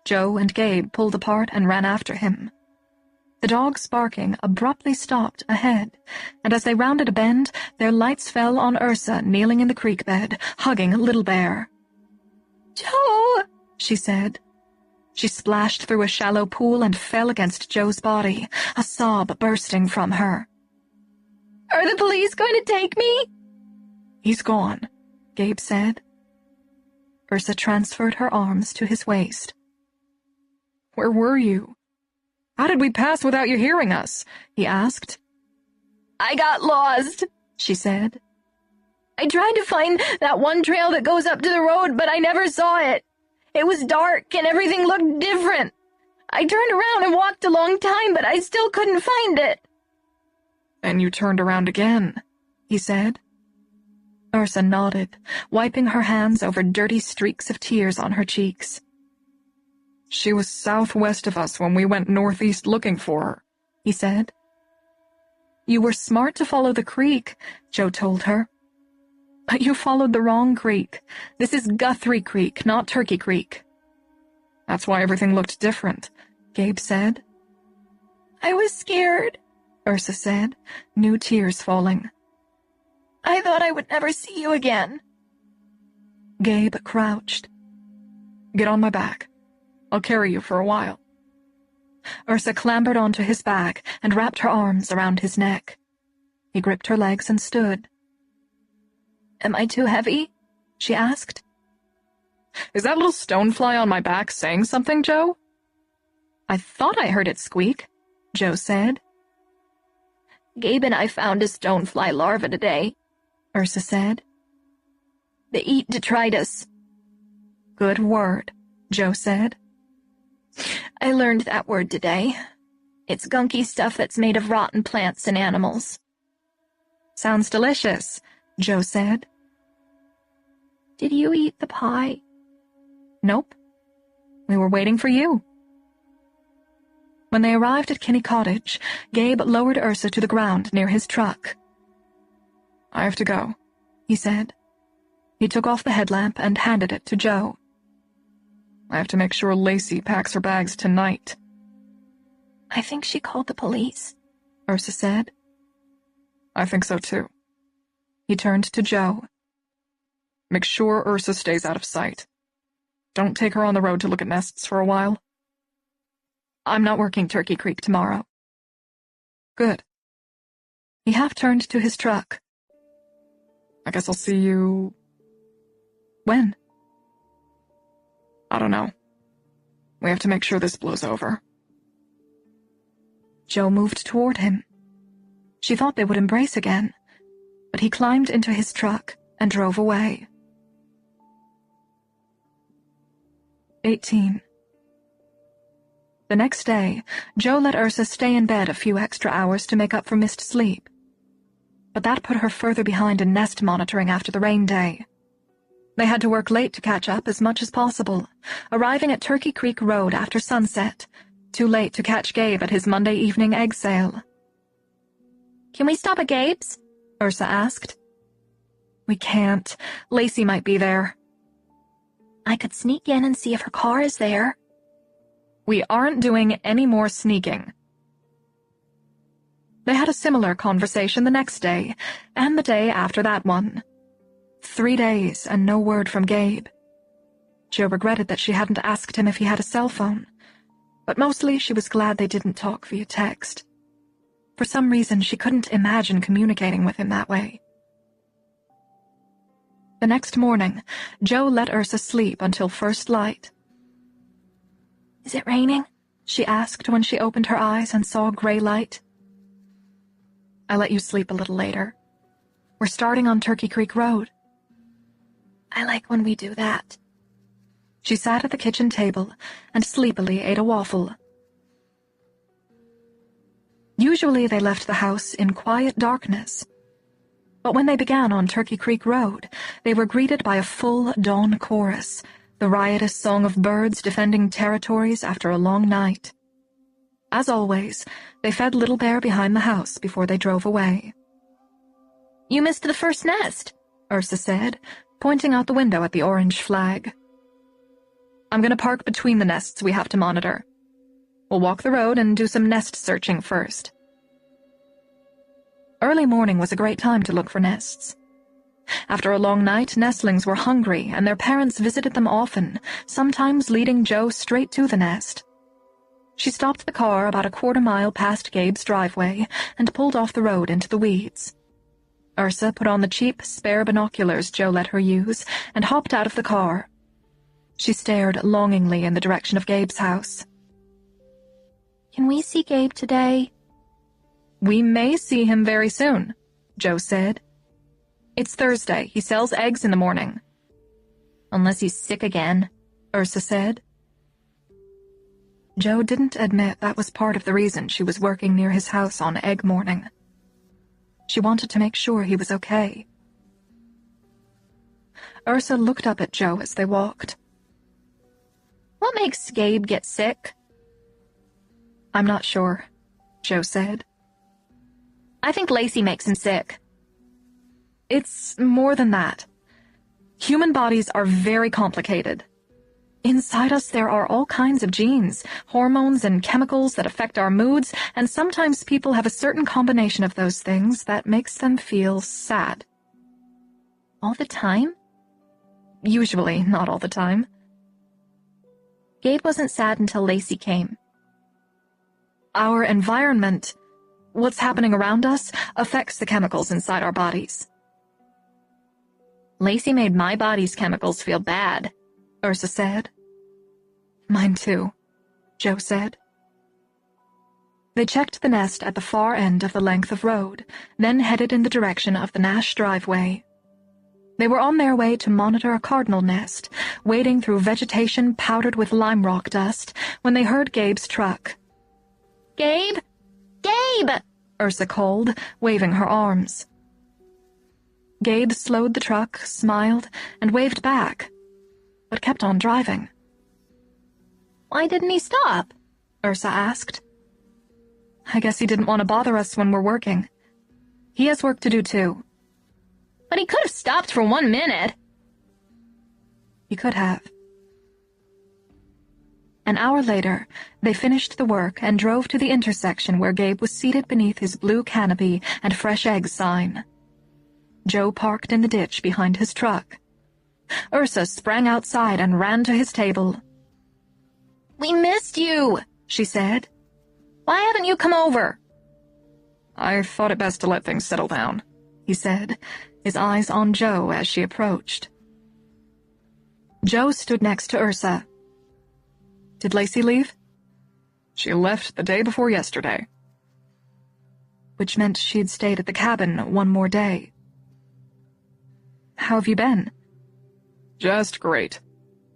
Jo and Gabe pulled apart and ran after him. The dog's barking abruptly stopped ahead, and as they rounded a bend, their lights fell on Ursa kneeling in the creek bed, hugging Little Bear. "Jo!" she said. She splashed through a shallow pool and fell against Joe's body, a sob bursting from her. "Are the police going to take me?" "He's gone," Gabe said. Ursa transferred her arms to his waist. "Where were you? How did we pass without you hearing us?" he asked. "I got lost," she said. "I tried to find that one trail that goes up to the road, but I never saw it. It was dark and everything looked different. I turned around and walked a long time, but I still couldn't find it." "And you turned around again," he said. Ursa nodded, wiping her hands over dirty streaks of tears on her cheeks. "She was southwest of us when we went northeast looking for her," he said. "You were smart to follow the creek," Jo told her. "But you followed the wrong creek. This is Guthrie Creek, not Turkey Creek." "That's why everything looked different," Gabe said. "I was scared," Ursa said, new tears falling. "I thought I would never see you again." Gabe crouched. "Get on my back. I'll carry you for a while." Ursa clambered onto his back and wrapped her arms around his neck. He gripped her legs and stood. "Am I too heavy?" she asked. "Is that little stonefly on my back saying something, Jo?" "I thought I heard it squeak," Jo said. "Gabe and I found a stonefly larva today," Ursa said. "They eat detritus." "Good word," Jo said. "I learned that word today. It's gunky stuff that's made of rotten plants and animals." "Sounds delicious," Jo said. "Did you eat the pie?" "Nope. We were waiting for you." When they arrived at Kinney Cottage, Gabe lowered Ursa to the ground near his truck. "I have to go," he said. He took off the headlamp and handed it to Jo. "I have to make sure Lacey packs her bags tonight." "I think she called the police," Ursa said. "I think so too." He turned to Jo. "Make sure Ursa stays out of sight. Don't take her on the road to look at nests for a while." "I'm not working Turkey Creek tomorrow." "Good." He half-turned to his truck. "I guess I'll see you..." "When?" "I don't know. We have to make sure this blows over." Jo moved toward him. She thought they would embrace again, but he climbed into his truck and drove away. 18. The next day, Jo let Ursa stay in bed a few extra hours to make up for missed sleep. But that put her further behind in nest monitoring after the rain day. They had to work late to catch up as much as possible, arriving at Turkey Creek Road after sunset, too late to catch Gabe at his Monday evening egg sale. "Can we stop at Gabe's?" Ursa asked. "We can't. Lacey might be there." "I could sneak in and see if her car is there." "We aren't doing any more sneaking." They had a similar conversation the next day, and the day after that one. 3 days and no word from Gabe. Jo regretted that she hadn't asked him if he had a cell phone, but mostly she was glad they didn't talk via text. For some reason, she couldn't imagine communicating with him that way. The next morning, Jo let Ursa sleep until first light. "Is it raining?" she asked when she opened her eyes and saw gray light. "I let you sleep a little later. We're starting on Turkey Creek Road." "I like when we do that." She sat at the kitchen table and sleepily ate a waffle. Usually they left the house in quiet darkness. But when they began on Turkey Creek Road, they were greeted by a full dawn chorus, the riotous song of birds defending territories after a long night. As always, they fed Little Bear behind the house before they drove away. "You missed the first nest," Ursa said, pointing out the window at the orange flag. "I'm going to park between the nests we have to monitor. We'll walk the road and do some nest searching first." Early morning was a great time to look for nests. After a long night, nestlings were hungry, and their parents visited them often, sometimes leading Jo straight to the nest. She stopped the car about a quarter-mile past Gabe's driveway and pulled off the road into the weeds. Ursa put on the cheap, spare binoculars Jo let her use and hopped out of the car. She stared longingly in the direction of Gabe's house. "Can we see Gabe today?" "We may see him very soon," Jo said. "It's Thursday. He sells eggs in the morning." "Unless he's sick again," Ursa said. Jo didn't admit that was part of the reason she was working near his house on egg morning. She wanted to make sure he was okay. Ursa looked up at Jo as they walked. "What makes Gabe get sick?" "I'm not sure," Jo said. "I think Lacey makes him sick." "It's more than that. Human bodies are very complicated. Inside us there are all kinds of genes, hormones, and chemicals that affect our moods, and sometimes people have a certain combination of those things that makes them feel sad." "All the time?" "Usually, not all the time." Gabe wasn't sad until Lacey came. Our environment, what's happening around us, affects the chemicals inside our bodies. "Lacey made my body's chemicals feel bad," Ursa said. "Mine too," Jo said. They checked the nest at the far end of the length of road, then headed in the direction of the Nash driveway. They were on their way to monitor a cardinal nest, wading through vegetation powdered with lime rock dust, when they heard Gabe's truck. "Gabe! Gabe!" Ursa called, waving her arms. Gabe slowed the truck, smiled, and waved back, but kept on driving. "Why didn't he stop?" Ursa asked. "I guess he didn't want to bother us when we're working. He has work to do, too." "But he could have stopped for 1 minute." He could have. An hour later, they finished the work and drove to the intersection where Gabe was seated beneath his blue canopy and fresh eggs sign. Jo parked in the ditch behind his truck. Ursa sprang outside and ran to his table. "We missed you," she said. "Why haven't you come over?" "I thought it best to let things settle down," he said, his eyes on Jo as she approached. Jo stood next to Ursa. "Did Lacey leave?" "She left the day before yesterday." Which meant she'd stayed at the cabin one more day. "How have you been?" "Just great,"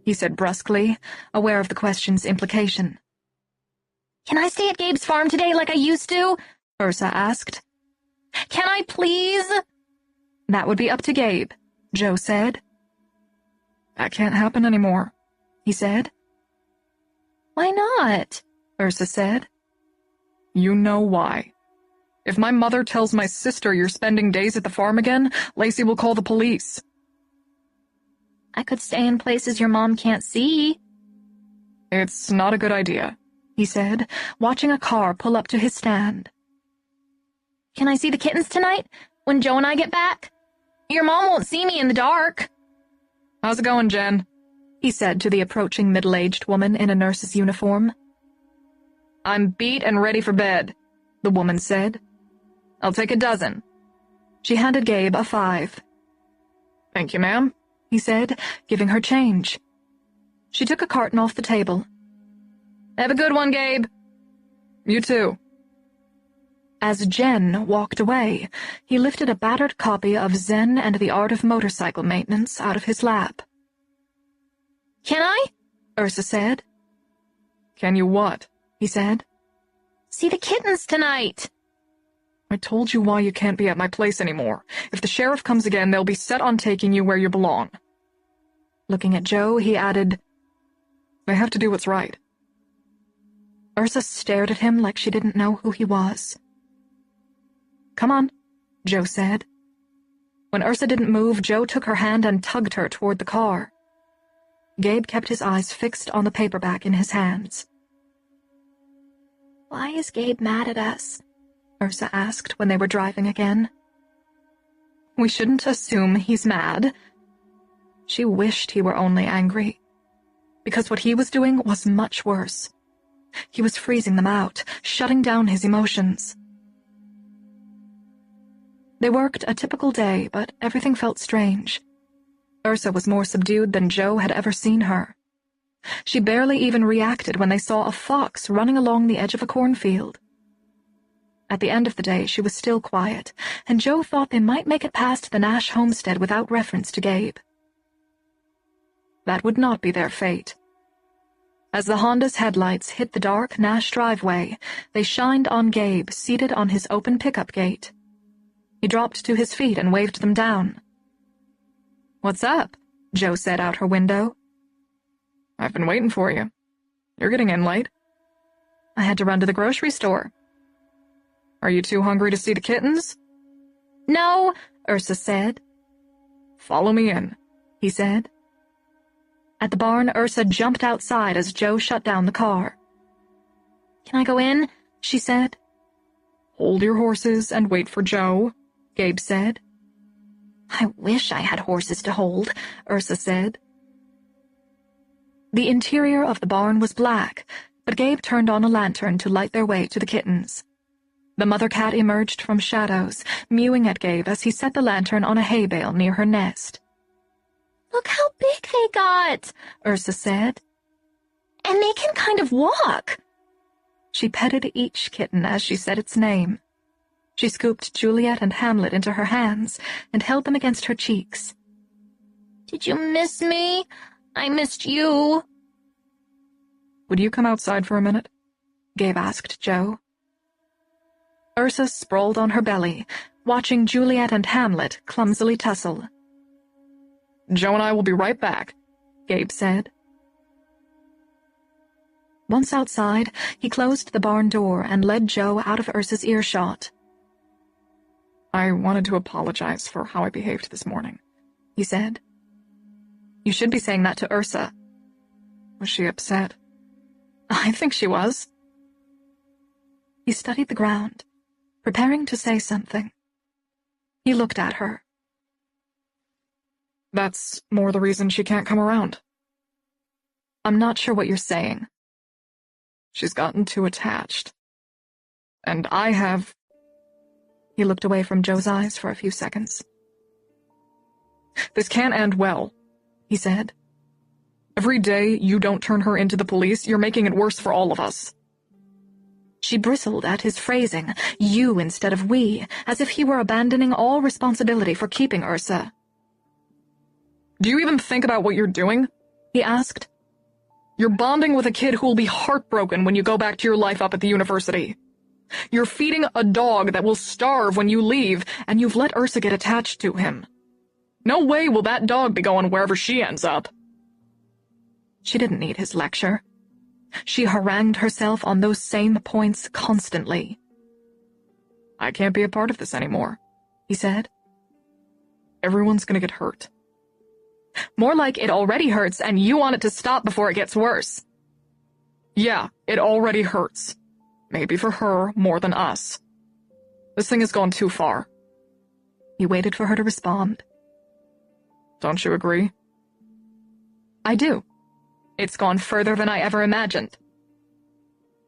he said brusquely, aware of the question's implication. "Can I stay at Gabe's farm today like I used to?" Ursa asked. "Can I please?" "That would be up to Gabe," Jo said. "That can't happen anymore," he said. "Why not?" Ursa said. "You know why. If my mother tells my sister you're spending days at the farm again, Lacey will call the police." "I could stay in places your mom can't see." "It's not a good idea," he said, watching a car pull up to his stand. "Can I see the kittens tonight, when Jo and I get back? Your mom won't see me in the dark." "How's it going, Jen?" he said to the approaching middle-aged woman in a nurse's uniform. "I'm beat and ready for bed," the woman said. I'll take a dozen. She handed Gabe a 5. Thank you, ma'am, he said, giving her change. She took a carton off the table. Have a good one, Gabe. You too. As Jen walked away, he lifted a battered copy of Zen and the Art of Motorcycle Maintenance out of his lap. Can I? Ursa said. Can you what? He said. See the kittens tonight. I told you why you can't be at my place anymore. If the sheriff comes again, they'll be set on taking you where you belong. Looking at Joe, he added, They have to do what's right. Ursa stared at him like she didn't know who he was. Come on, Joe said. When Ursa didn't move, Joe took her hand and tugged her toward the car. Gabe kept his eyes fixed on the paperback in his hands. Why is Gabe mad at us? Ursa asked when they were driving again. We shouldn't assume he's mad. She wished he were only angry, because what he was doing was much worse. He was freezing them out, shutting down his emotions. They worked a typical day, but everything felt strange. Ursa was more subdued than Joe had ever seen her. She barely even reacted when they saw a fox running along the edge of a cornfield. At the end of the day, she was still quiet, and Joe thought they might make it past the Nash homestead without reference to Gabe. That would not be their fate. As the Honda's headlights hit the dark Nash driveway, they shined on Gabe seated on his open pickup gate. He dropped to his feet and waved them down. What's up? Joe said out her window. I've been waiting for you. You're getting in late. I had to run to the grocery store. Are you too hungry to see the kittens? No, Ursa said. Follow me in, he said. At the barn, Ursa jumped outside as Joe shut down the car. Can I go in? She said. Hold your horses and wait for Joe, Gabe said. I wish I had horses to hold, Ursa said. The interior of the barn was black, but Gabe turned on a lantern to light their way to the kittens. The mother cat emerged from shadows, mewing at Gabe as he set the lantern on a hay bale near her nest. Look how big they got, Ursa said. And they can kind of walk. She petted each kitten as she said its name. She scooped Juliet and Hamlet into her hands and held them against her cheeks. Did you miss me? I missed you. Would you come outside for a minute? Gabe asked Joe. Ursa sprawled on her belly, watching Juliet and Hamlet clumsily tussle. Joe and I will be right back, Gabe said. Once outside, he closed the barn door and led Joe out of Ursa's earshot. I wanted to apologize for how I behaved this morning, he said. You should be saying that to Ursa. Was she upset? I think she was. He studied the ground, preparing to say something. He looked at her. That's more the reason she can't come around. I'm not sure what you're saying. She's gotten too attached. And I have... He looked away from Joe's eyes for a few seconds. This can't end well, he said. Every day you don't turn her into the police, you're making it worse for all of us. She bristled at his phrasing, you instead of we, as if he were abandoning all responsibility for keeping Ursa. Do you even think about what you're doing? He asked. You're bonding with a kid who will be heartbroken when you go back to your life up at the university. You're feeding a dog that will starve when you leave, and you've let Ursa get attached to him. No way will that dog be going wherever she ends up. She didn't need his lecture. She harangued herself on those same points constantly. I can't be a part of this anymore, he said. Everyone's gonna get hurt. More like it already hurts and you want it to stop before it gets worse. Yeah, it already hurts. Maybe for her more than us. This thing has gone too far. He waited for her to respond. Don't you agree? I do. It's gone further than I ever imagined.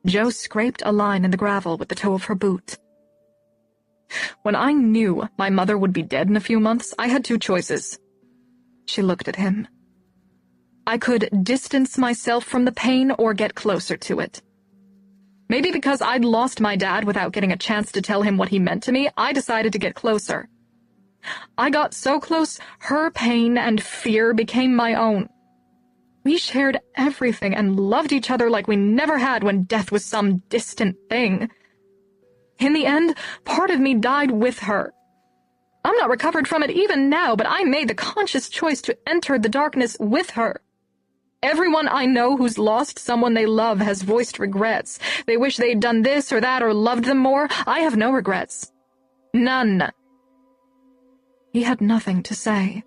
Joe scraped a line in the gravel with the toe of her boot. When I knew my mother would be dead in a few months, I had two choices. She looked at him. I could distance myself from the pain or get closer to it. Maybe because I'd lost my dad without getting a chance to tell him what he meant to me, I decided to get closer. I got so close, her pain and fear became my own. We shared everything and loved each other like we never had when death was some distant thing. In the end, part of me died with her. I'm not recovered from it even now, but I made the conscious choice to enter the darkness with her. Everyone I know who's lost someone they love has voiced regrets. They wish they'd done this or that or loved them more. I have no regrets. None. He had nothing to say.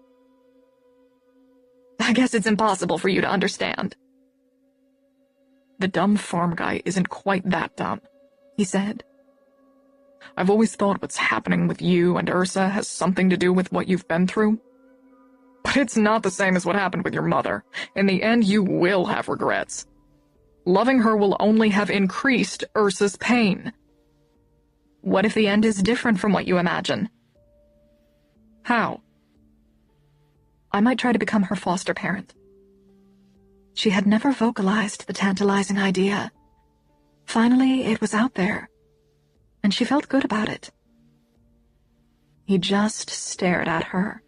I guess it's impossible for you to understand. The dumb farm guy isn't quite that dumb, he said. I've always thought what's happening with you and Ursa has something to do with what you've been through. But it's not the same as what happened with your mother. In the end, you will have regrets. Loving her will only have increased Ursa's pain. What if the end is different from what you imagine? How? I might try to become her foster parent. She had never vocalized the tantalizing idea. Finally, it was out there, and she felt good about it. He just stared at her.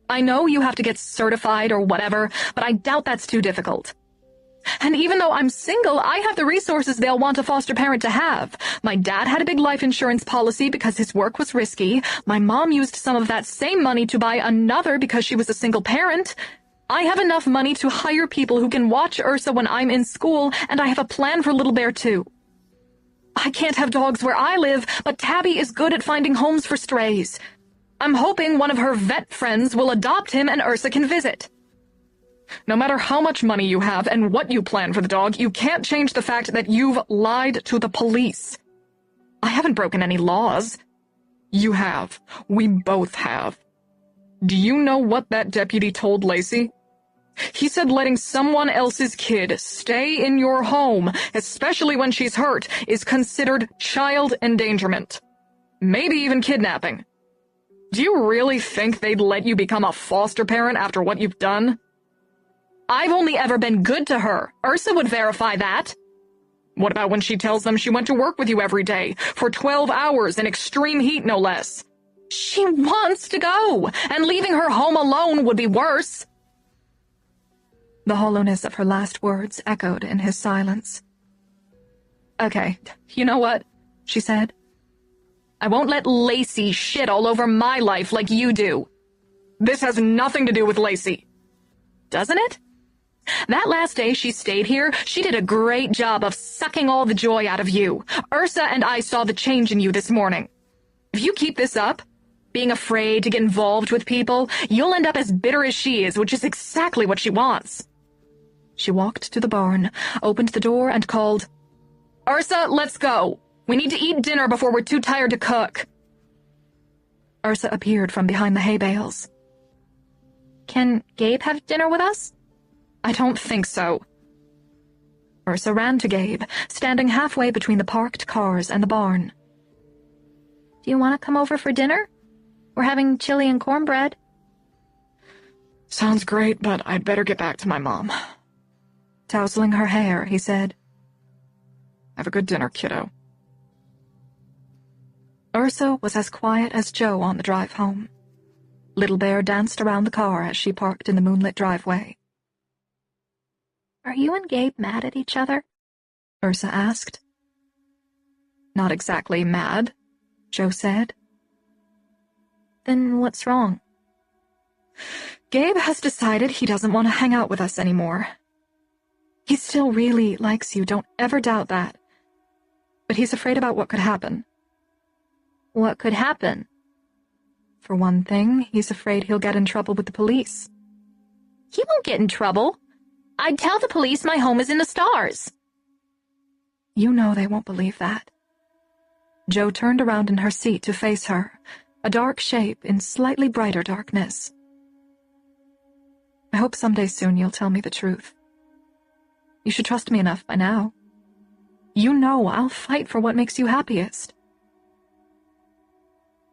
I know you have to get certified or whatever, but I doubt that's too difficult. And even though I'm single, I have the resources they'll want a foster parent to have. My dad had a big life insurance policy because his work was risky. My mom used some of that same money to buy another because she was a single parent. I have enough money to hire people who can watch Ursa when I'm in school, and I have a plan for Little Bear too. I can't have dogs where I live, but Tabby is good at finding homes for strays. I'm hoping one of her vet friends will adopt him and Ursa can visit. No matter how much money you have and what you plan for the dog, you can't change the fact that you've lied to the police. I haven't broken any laws. You have. We both have. Do you know what that deputy told Lacey? He said letting someone else's kid stay in your home, especially when she's hurt, is considered child endangerment. Maybe even kidnapping. Do you really think they'd let you become a foster parent after what you've done? I've only ever been good to her. Ursa would verify that. What about when she tells them she went to work with you every day, for 12 hours in extreme heat no less? She wants to go, and leaving her home alone would be worse. The hollowness of her last words echoed in his silence. Okay, you know what? She said. I won't let Lacey shit all over my life like you do. This has nothing to do with Lacey. Doesn't it? That last day she stayed here, she did a great job of sucking all the joy out of you. Ursa and I saw the change in you this morning. If you keep this up, being afraid to get involved with people, you'll end up as bitter as she is, which is exactly what she wants. She walked to the barn, opened the door, and called, Ursa, let's go. We need to eat dinner before we're too tired to cook. Ursa appeared from behind the hay bales. Can Gabe have dinner with us? I don't think so. Ursa ran to Gabe, standing halfway between the parked cars and the barn. Do you want to come over for dinner? We're having chili and cornbread. Sounds great, but I'd better get back to my mom. Tousling her hair, he said, Have a good dinner, kiddo. Ursa was as quiet as Joe on the drive home. Little Bear danced around the car as she parked in the moonlit driveway. Are you and Gabe mad at each other? Ursa asked. Not exactly mad, Joe said. Then what's wrong? Gabe has decided he doesn't want to hang out with us anymore. He still really likes you, don't ever doubt that. But he's afraid about what could happen. What could happen? For one thing, he's afraid he'll get in trouble with the police. He won't get in trouble. I'd tell the police my home is in the stars. You know they won't believe that. Joe turned around in her seat to face her, a dark shape in slightly brighter darkness. I hope someday soon you'll tell me the truth. You should trust me enough by now. You know I'll fight for what makes you happiest.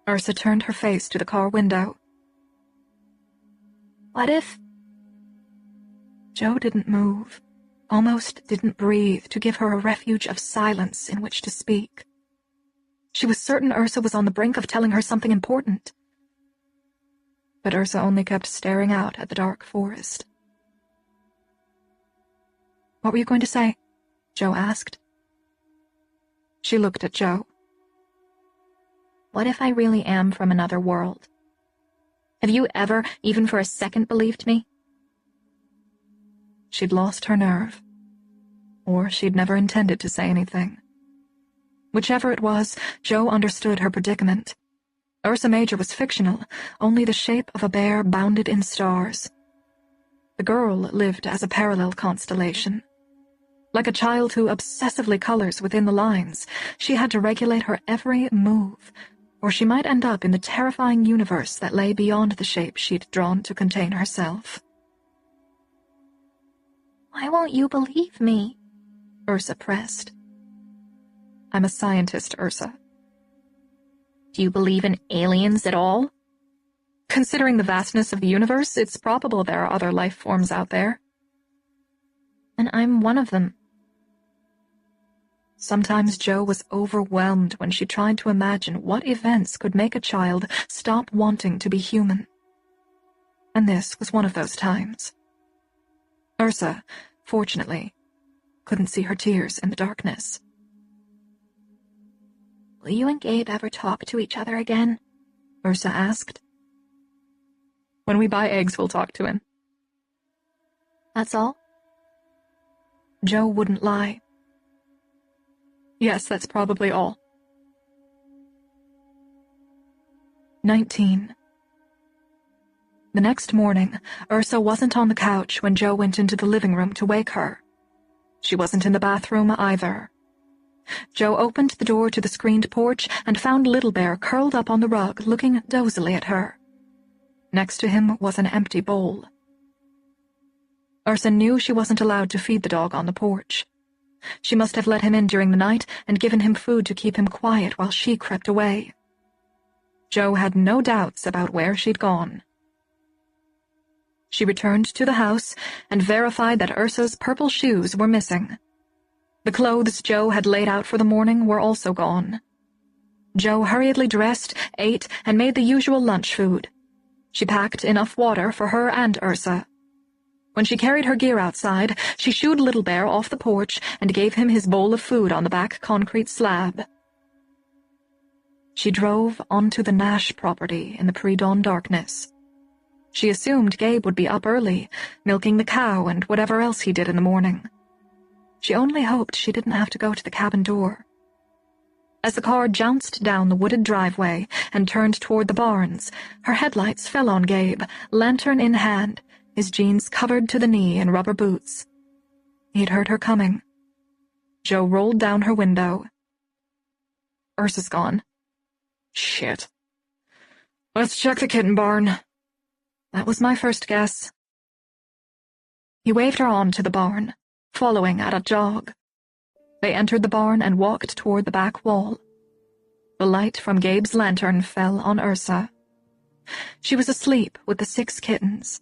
Ursa turned her face to the car window. What if... Jo didn't move, almost didn't breathe to give her a refuge of silence in which to speak. She was certain Ursa was on the brink of telling her something important. But Ursa only kept staring out at the dark forest. "What were you going to say?" Jo asked. She looked at Jo. What if I really am from another world? Have you ever, even for a second, believed me? She'd lost her nerve. Or she'd never intended to say anything. Whichever it was, Jo understood her predicament. Ursa Major was fictional, only the shape of a bear bounded in stars. The girl lived as a parallel constellation. Like a child who obsessively colors within the lines, she had to regulate her every move, or she might end up in the terrifying universe that lay beyond the shape she'd drawn to contain herself. Why won't you believe me? Ursa pressed. I'm a scientist, Ursa. Do you believe in aliens at all? Considering the vastness of the universe, it's probable there are other life forms out there. And I'm one of them. Sometimes Jo was overwhelmed when she tried to imagine what events could make a child stop wanting to be human. And this was one of those times. Ursa, fortunately, couldn't see her tears in the darkness. Will you and Gabe ever talk to each other again? Ursa asked. When we buy eggs, we'll talk to him. That's all? Jo wouldn't lie. Yes, that's probably all. 19. The next morning, Ursa wasn't on the couch when Jo went into the living room to wake her. She wasn't in the bathroom either. Jo opened the door to the screened porch and found Little Bear curled up on the rug, looking dozily at her. Next to him was an empty bowl. Ursa knew she wasn't allowed to feed the dog on the porch. She must have let him in during the night and given him food to keep him quiet while she crept away. Jo had no doubts about where she'd gone. She returned to the house and verified that Ursa's purple shoes were missing. The clothes Jo had laid out for the morning were also gone. Jo hurriedly dressed, ate, and made the usual lunch food. She packed enough water for her and Ursa. When she carried her gear outside, she shooed Little Bear off the porch and gave him his bowl of food on the back concrete slab. She drove onto the Nash property in the pre-dawn darkness. She assumed Gabe would be up early, milking the cow and whatever else he did in the morning. She only hoped she didn't have to go to the cabin door. As the car jounced down the wooded driveway and turned toward the barns, her headlights fell on Gabe, lantern in hand, his jeans covered to the knee in rubber boots. He'd heard her coming. Jo rolled down her window. Ursa's gone. Shit. Let's check the kitten barn. That was my first guess. He waved her on to the barn, following at a jog. They entered the barn and walked toward the back wall. The light from Gabe's lantern fell on Ursa. She was asleep with the 6 kittens,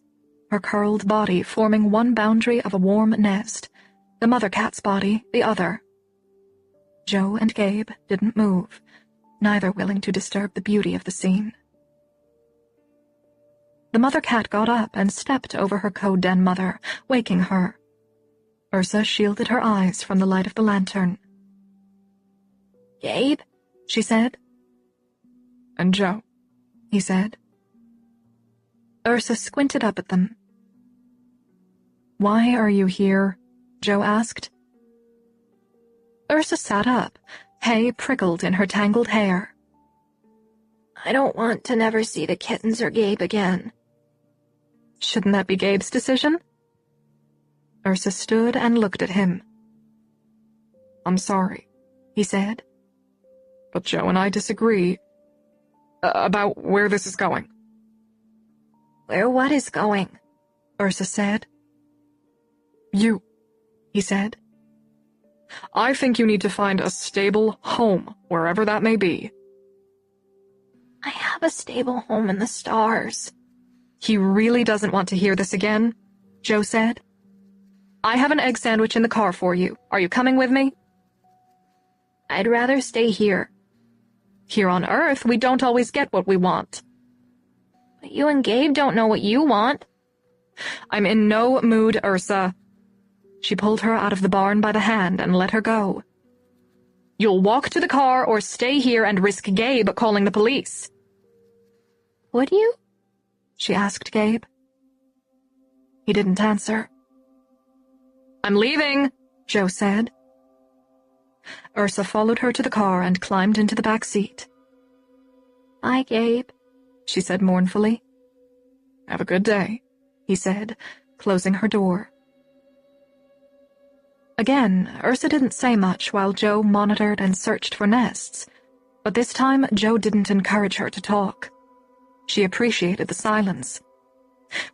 her curled body forming one boundary of a warm nest, the mother cat's body the other. Jo and Gabe didn't move, neither willing to disturb the beauty of the scene. The mother cat got up and stepped over her co-den mother, waking her. Ursa shielded her eyes from the light of the lantern. Gabe? She said. And Jo, he said. Ursa squinted up at them. Why are you here? Jo asked. Ursa sat up, hay prickled in her tangled hair. I don't want to never see the kittens or Gabe again. Shouldn't that be Gabe's decision? Ursa stood and looked at him. I'm sorry, he said. But Jo and I disagree about where this is going. Where what is going? Ursa said. You, he said. I think you need to find a stable home, wherever that may be. I have a stable home in the stars. He really doesn't want to hear this again, Joe said. I have an egg sandwich in the car for you. Are you coming with me? I'd rather stay here. Here on Earth, we don't always get what we want. But you and Gabe don't know what you want. I'm in no mood, Ursa. She pulled her out of the barn by the hand and let her go. You'll walk to the car or stay here and risk Gabe calling the police. Would you? She asked Gabe. He didn't answer. I'm leaving, Joe said. Ursa followed her to the car and climbed into the back seat. Bye, Gabe, she said mournfully. Have a good day, he said, closing her door. Again, Ursa didn't say much while Joe monitored and searched for nests, but this time Joe didn't encourage her to talk. She appreciated the silence.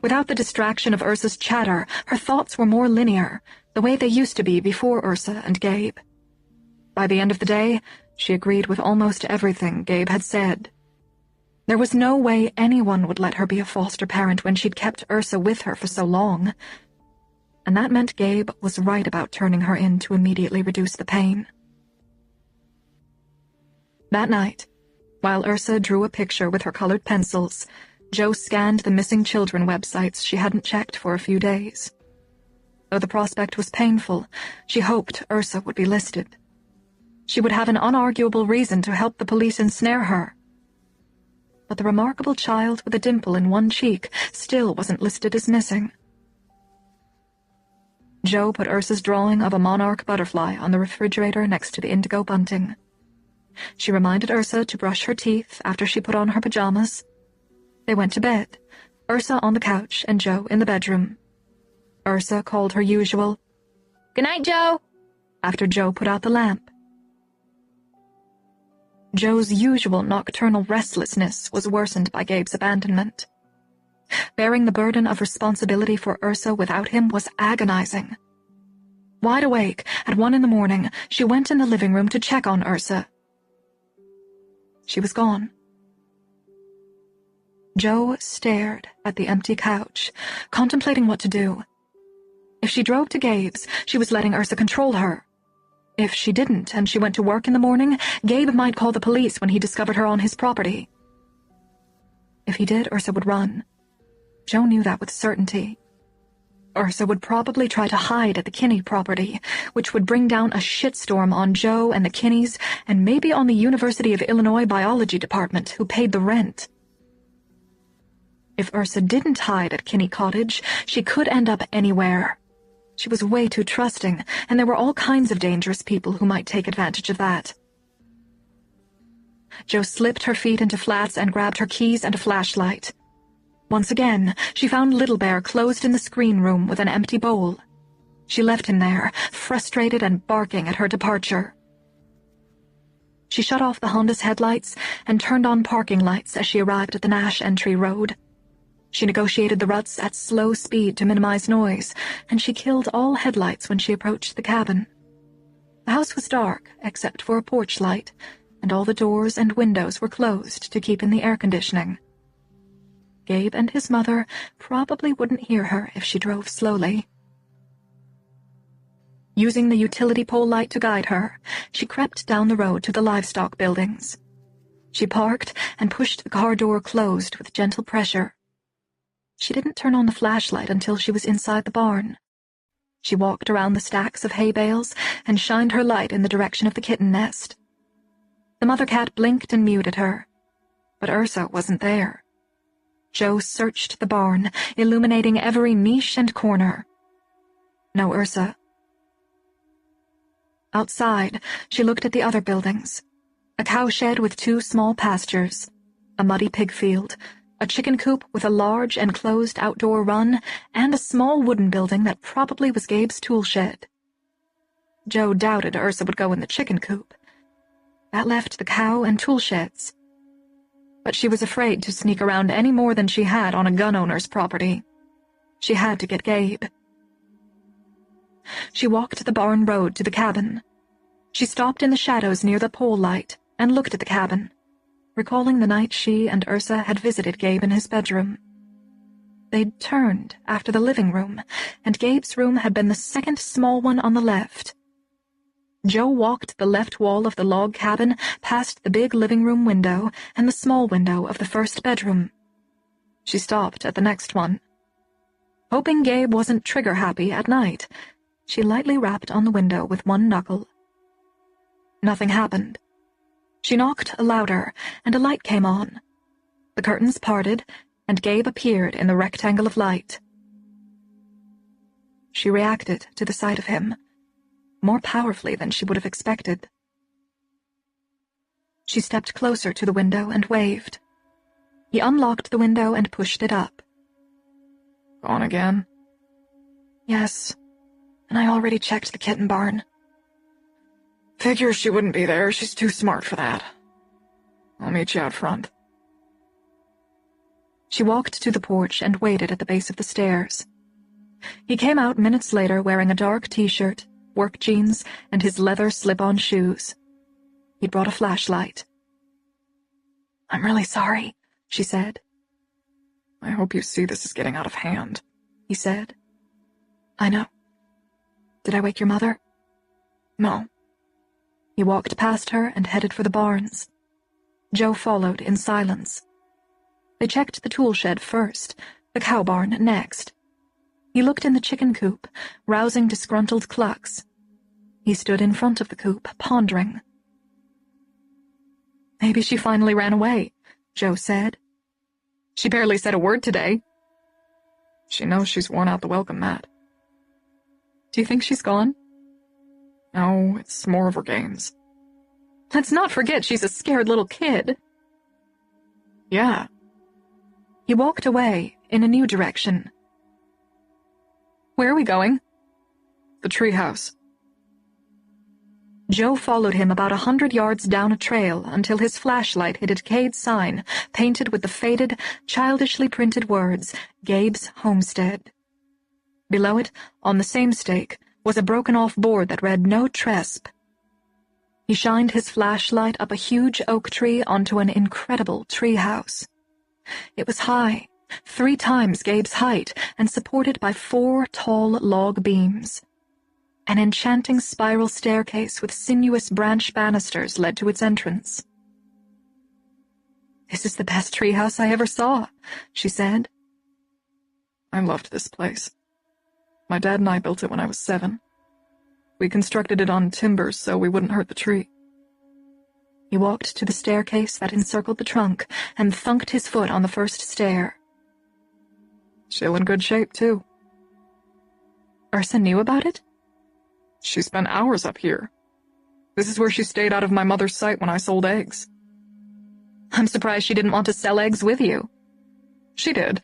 Without the distraction of Ursa's chatter, her thoughts were more linear, the way they used to be before Ursa and Gabe. By the end of the day, she agreed with almost everything Gabe had said. There was no way anyone would let her be a foster parent when she'd kept Ursa with her for so long. And that meant Gabe was right about turning her in to immediately reduce the pain. That night, while Ursa drew a picture with her colored pencils, Joe scanned the missing children websites she hadn't checked for a few days. Though the prospect was painful, she hoped Ursa would be listed. She would have an unarguable reason to help the police ensnare her. But the remarkable child with a dimple in one cheek still wasn't listed as missing. Joe put Ursa's drawing of a monarch butterfly on the refrigerator next to the indigo bunting. She reminded Ursa to brush her teeth after she put on her pajamas. They went to bed, Ursa on the couch and Joe in the bedroom. Ursa called her usual, "Good night, Joe," after Joe put out the lamp. Joe's usual nocturnal restlessness was worsened by Gabe's abandonment. Bearing the burden of responsibility for Ursa without him was agonizing. Wide awake, at 1 a.m, she went in the living room to check on Ursa. She was gone. Joe stared at the empty couch, contemplating what to do. If she drove to Gabe's, she was letting Ursa control her. If she didn't, and she went to work in the morning, Gabe might call the police when he discovered her on his property. If he did, Ursa would run. Joe knew that with certainty. Ursa would probably try to hide at the Kinney property, which would bring down a shitstorm on Joe and the Kinneys, and maybe on the University of Illinois biology department, who paid the rent. If Ursa didn't hide at Kinney Cottage, she could end up anywhere. She was way too trusting, and there were all kinds of dangerous people who might take advantage of that. Joe slipped her feet into flats and grabbed her keys and a flashlight. Once again, she found Little Bear closed in the screen room with an empty bowl. She left him there, frustrated and barking at her departure. She shut off the Honda's headlights and turned on parking lights as she arrived at the Nash entry road. She negotiated the ruts at slow speed to minimize noise, and she killed all headlights when she approached the cabin. The house was dark, except for a porch light, and all the doors and windows were closed to keep in the air conditioning. Gabe and his mother probably wouldn't hear her if she drove slowly. Using the utility pole light to guide her, she crept down the road to the livestock buildings. She parked and pushed the car door closed with gentle pressure. She didn't turn on the flashlight until she was inside the barn. She walked around the stacks of hay bales and shined her light in the direction of the kitten nest. The mother cat blinked and mewed at her, but Ursa wasn't there. Joe searched the barn, illuminating every niche and corner. No Ursa. Outside, she looked at the other buildings. A cowshed with 2 small pastures, a muddy pig field, a chicken coop with a large enclosed outdoor run, and a small wooden building that probably was Gabe's tool shed. Joe doubted Ursa would go in the chicken coop. That left the cow and tool sheds. But she was afraid to sneak around any more than she had on a gun owner's property. She had to get Gabe. She walked the barn road to the cabin. She stopped in the shadows near the pole light and looked at the cabin. recalling the night she and Ursa had visited Gabe in his bedroom. They'd turned after the living room, and Gabe's room had been the second small one on the left. Joe walked the left wall of the log cabin past the big living room window and the small window of the first bedroom. She stopped at the next one. Hoping Gabe wasn't trigger-happy at night, she lightly rapped on the window with one knuckle. Nothing happened. She knocked louder, and a light came on. The curtains parted, and Gabe appeared in the rectangle of light. She reacted to the sight of him, more powerfully than she would have expected. She stepped closer to the window and waved. He unlocked the window and pushed it up. Gone again? Yes, and I already checked the kitten barn. Figures she wouldn't be there. She's too smart for that. I'll meet you out front. She walked to the porch and waited at the base of the stairs. He came out minutes later wearing a dark t-shirt, work jeans, and his leather slip-on shoes. He'd brought a flashlight. "I'm really sorry," she said. I hope you see this is getting out of hand, he said. "I know. Did I wake your mother?" No. He walked past her and headed for the barns. Joe followed in silence. They checked the tool shed first, the cow barn next. He looked in the chicken coop, rousing disgruntled clucks. He stood in front of the coop, pondering. "Maybe she finally ran away," Joe said. "She barely said a word today." "She knows she's worn out the welcome mat." "Do you think she's gone?" "No, it's more of her games." "Let's not forget she's a scared little kid." "Yeah." He walked away, in a new direction. "Where are we going?" "The treehouse." Joe followed him about 100 yards down a trail until his flashlight hit a decayed sign painted with the faded, childishly printed words, "Gabe's Homestead." Below it, on the same stake, was a broken-off board that read "No Tresp." He shined his flashlight up a huge oak tree onto an incredible treehouse. It was high, 3 times Gabe's height, and supported by 4 tall log beams. An enchanting spiral staircase with sinuous branch banisters led to its entrance. "This is the best treehouse I ever saw," she said. "I loved this place. My dad and I built it when I was 7. We constructed it on timbers so we wouldn't hurt the tree." He walked to the staircase that encircled the trunk and thunked his foot on the first stair. "Still in good shape, too." "Ursa knew about it?" "She spent hours up here. This is where she stayed out of my mother's sight when I sold eggs." "I'm surprised she didn't want to sell eggs with you." "She did."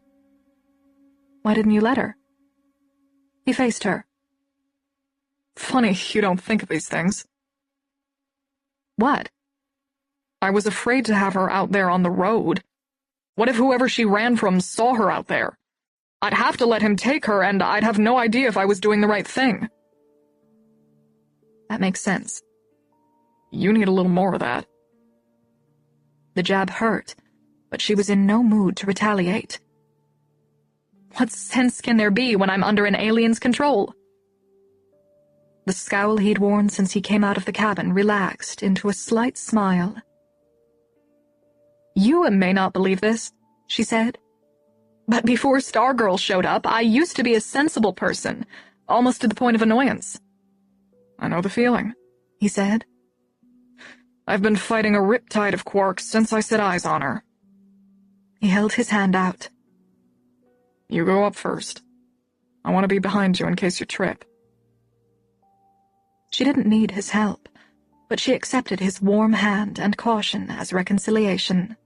"Why didn't you let her?" He faced her. "Funny you don't think of these things." "What?" "I was afraid to have her out there on the road. What if whoever she ran from saw her out there? I'd have to let him take her, and I'd have no idea if I was doing the right thing." "That makes sense." "You need a little more of that." The jab hurt, but she was in no mood to retaliate. "What sense can there be when I'm under an alien's control?" The scowl he'd worn since he came out of the cabin relaxed into a slight smile. "You may not believe this," she said, "but before Stargirl showed up, I used to be a sensible person, almost to the point of annoyance." "I know the feeling," he said. "I've been fighting a riptide of quarks since I set eyes on her." He held his hand out. "You go up first. I want to be behind you in case you trip." She didn't need his help, but she accepted his warm hand and caution as reconciliation.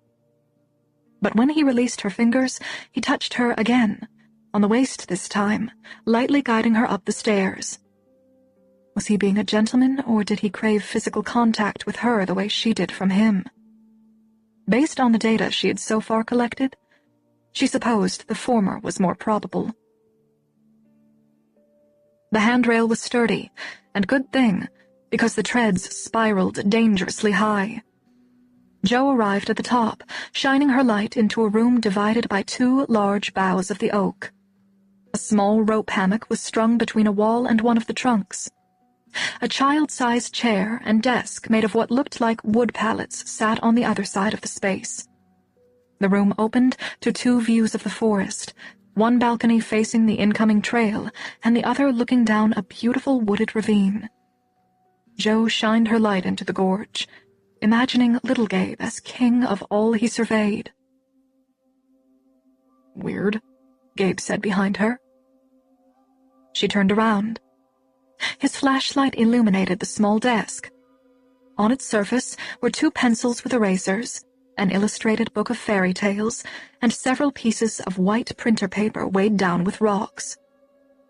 But when he released her fingers, he touched her again, on the waist this time, lightly guiding her up the stairs. Was he being a gentleman, or did he crave physical contact with her the way she did from him? Based on the data she had so far collected, she supposed the former was more probable. The handrail was sturdy, and good thing, because the treads spiraled dangerously high. Jo arrived at the top, shining her light into a room divided by 2 large boughs of the oak. A small rope hammock was strung between a wall and one of the trunks. A child-sized chair and desk made of what looked like wood pallets sat on the other side of the space. The room opened to 2 views of the forest, one balcony facing the incoming trail and the other looking down a beautiful wooded ravine. Jo shined her light into the gorge, imagining little Gabe as king of all he surveyed. Weird, Gabe said behind her. She turned around. His flashlight illuminated the small desk. On its surface were 2 pencils with erasers, an illustrated book of fairy tales, and several pieces of white printer paper weighed down with rocks.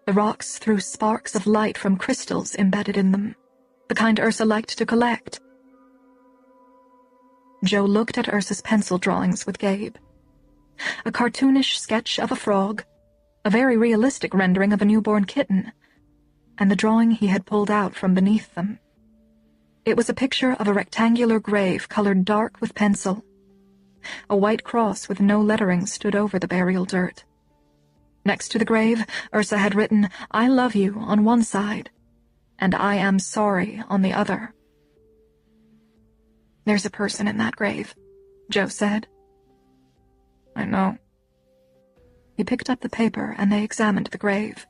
The rocks threw sparks of light from crystals embedded in them, the kind Ursa liked to collect. Jo looked at Ursa's pencil drawings with Gabe. A cartoonish sketch of a frog, a very realistic rendering of a newborn kitten, and the drawing he had pulled out from beneath them. It was a picture of a rectangular grave colored dark with pencil. A white cross with no lettering stood over the burial dirt. Next to the grave, Ursa had written, "I love you" on one side, and "I am sorry" on the other. "There's a person in that grave," Jo said. I know. He picked up the paper and they examined the grave.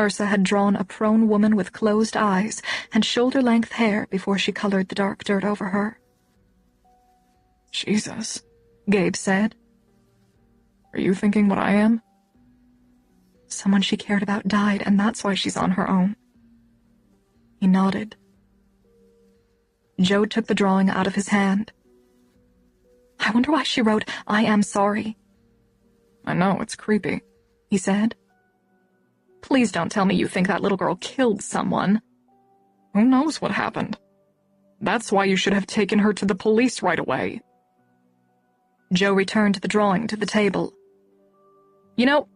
Ursa had drawn a prone woman with closed eyes and shoulder-length hair before she colored the dark dirt over her. Jesus, Gabe said. Are you thinking what I am? Someone she cared about died, and that's why she's on her own. He nodded. Jo took the drawing out of his hand. I wonder why she wrote, "I am sorry." I know, it's creepy, he said. Please don't tell me you think that little girl killed someone. Who knows what happened? That's why you should have taken her to the police right away. Jo returned the drawing to the table. You know,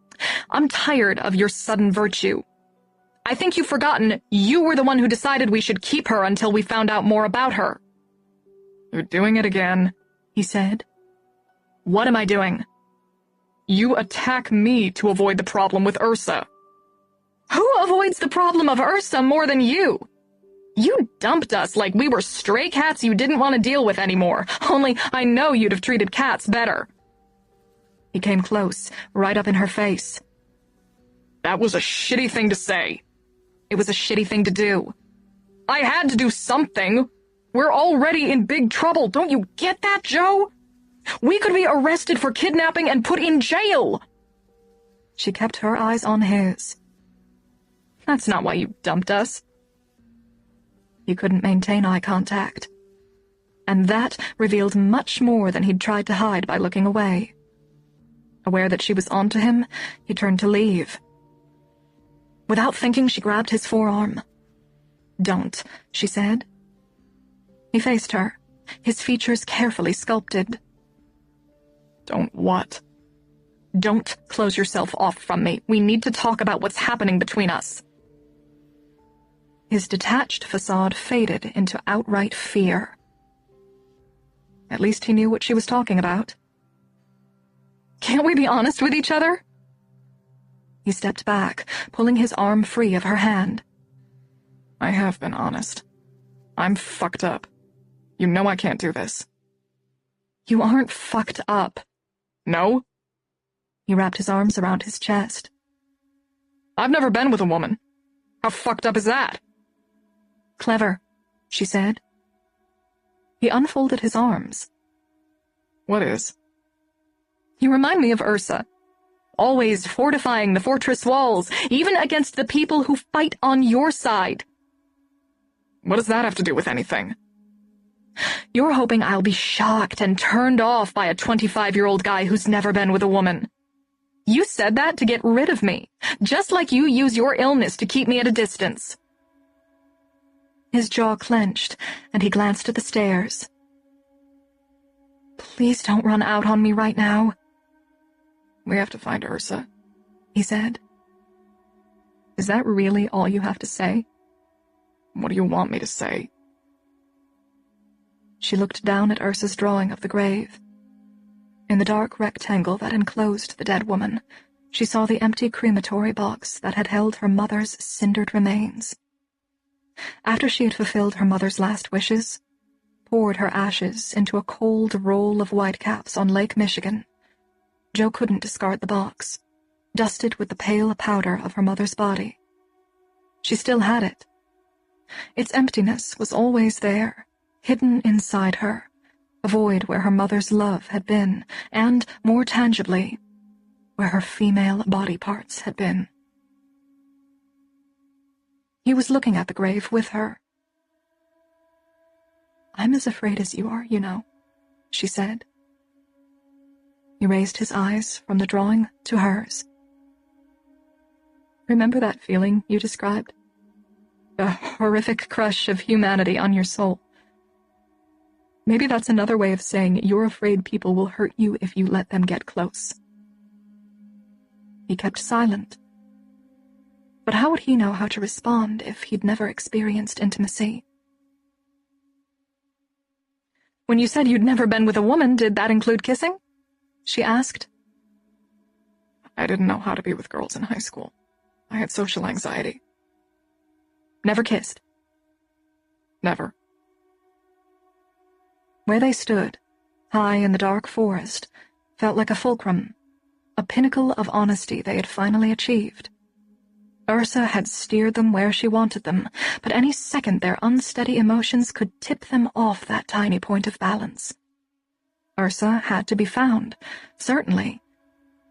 I'm tired of your sudden virtue. I think you've forgotten you were the one who decided we should keep her until we found out more about her. You're doing it again, he said. What am I doing? You attack me to avoid the problem with Ursa. Who avoids the problem of Ursa more than you? You dumped us like we were stray cats you didn't want to deal with anymore, only I know you'd have treated cats better. He came close, right up in her face. That was a shitty thing to say. It was a shitty thing to do. I had to do something. We're already in big trouble, don't you get that, Jo? We could be arrested for kidnapping and put in jail. She kept her eyes on his. That's not why you dumped us. He couldn't maintain eye contact. And that revealed much more than he'd tried to hide by looking away. Aware that she was onto him, he turned to leave. Without thinking, she grabbed his forearm. Don't, she said. He faced her, his features carefully sculpted. Don't what? Don't close yourself off from me. We need to talk about what's happening between us. His detached facade faded into outright fear. At least he knew what she was talking about. Can't we be honest with each other? He stepped back, pulling his arm free of her hand. I have been honest. I'm fucked up. You know I can't do this. You aren't fucked up. No? He wrapped his arms around his chest. I've never been with a woman. How fucked up is that? Clever, she said. He unfolded his arms. What is? You remind me of Ursa. Always fortifying the fortress walls, even against the people who fight on your side. What does that have to do with anything? You're hoping I'll be shocked and turned off by a 25-year-old guy who's never been with a woman. You said that to get rid of me, just like you use your illness to keep me at a distance. His jaw clenched, and he glanced at the stairs. Please don't run out on me right now. We have to find Ursa, he said. Is that really all you have to say? What do you want me to say? She looked down at Ursa's drawing of the grave. In the dark rectangle that enclosed the dead woman, she saw the empty crematory box that had held her mother's cindered remains. After she had fulfilled her mother's last wishes, poured her ashes into a cold roll of whitecaps on Lake Michigan, Jo couldn't discard the box, dusted with the pale powder of her mother's body. She still had it. Its emptiness was always there, hidden inside her, a void where her mother's love had been, and, more tangibly, where her female body parts had been. He was looking at the grave with her. "I'm as afraid as you are, you know," she said. He raised his eyes from the drawing to hers. "Remember that feeling you described? The horrific crush of humanity on your soul. Maybe that's another way of saying you're afraid people will hurt you if you let them get close." He kept silent. But how would he know how to respond if he'd never experienced intimacy? "When you said you'd never been with a woman, did that include kissing?" she asked. "I didn't know how to be with girls in high school. I had social anxiety." "Never kissed?" "Never." Where they stood, high in the dark forest, felt like a fulcrum, a pinnacle of honesty they had finally achieved. Ursa had steered them where she wanted them, but any second their unsteady emotions could tip them off that tiny point of balance. Ursa had to be found, certainly,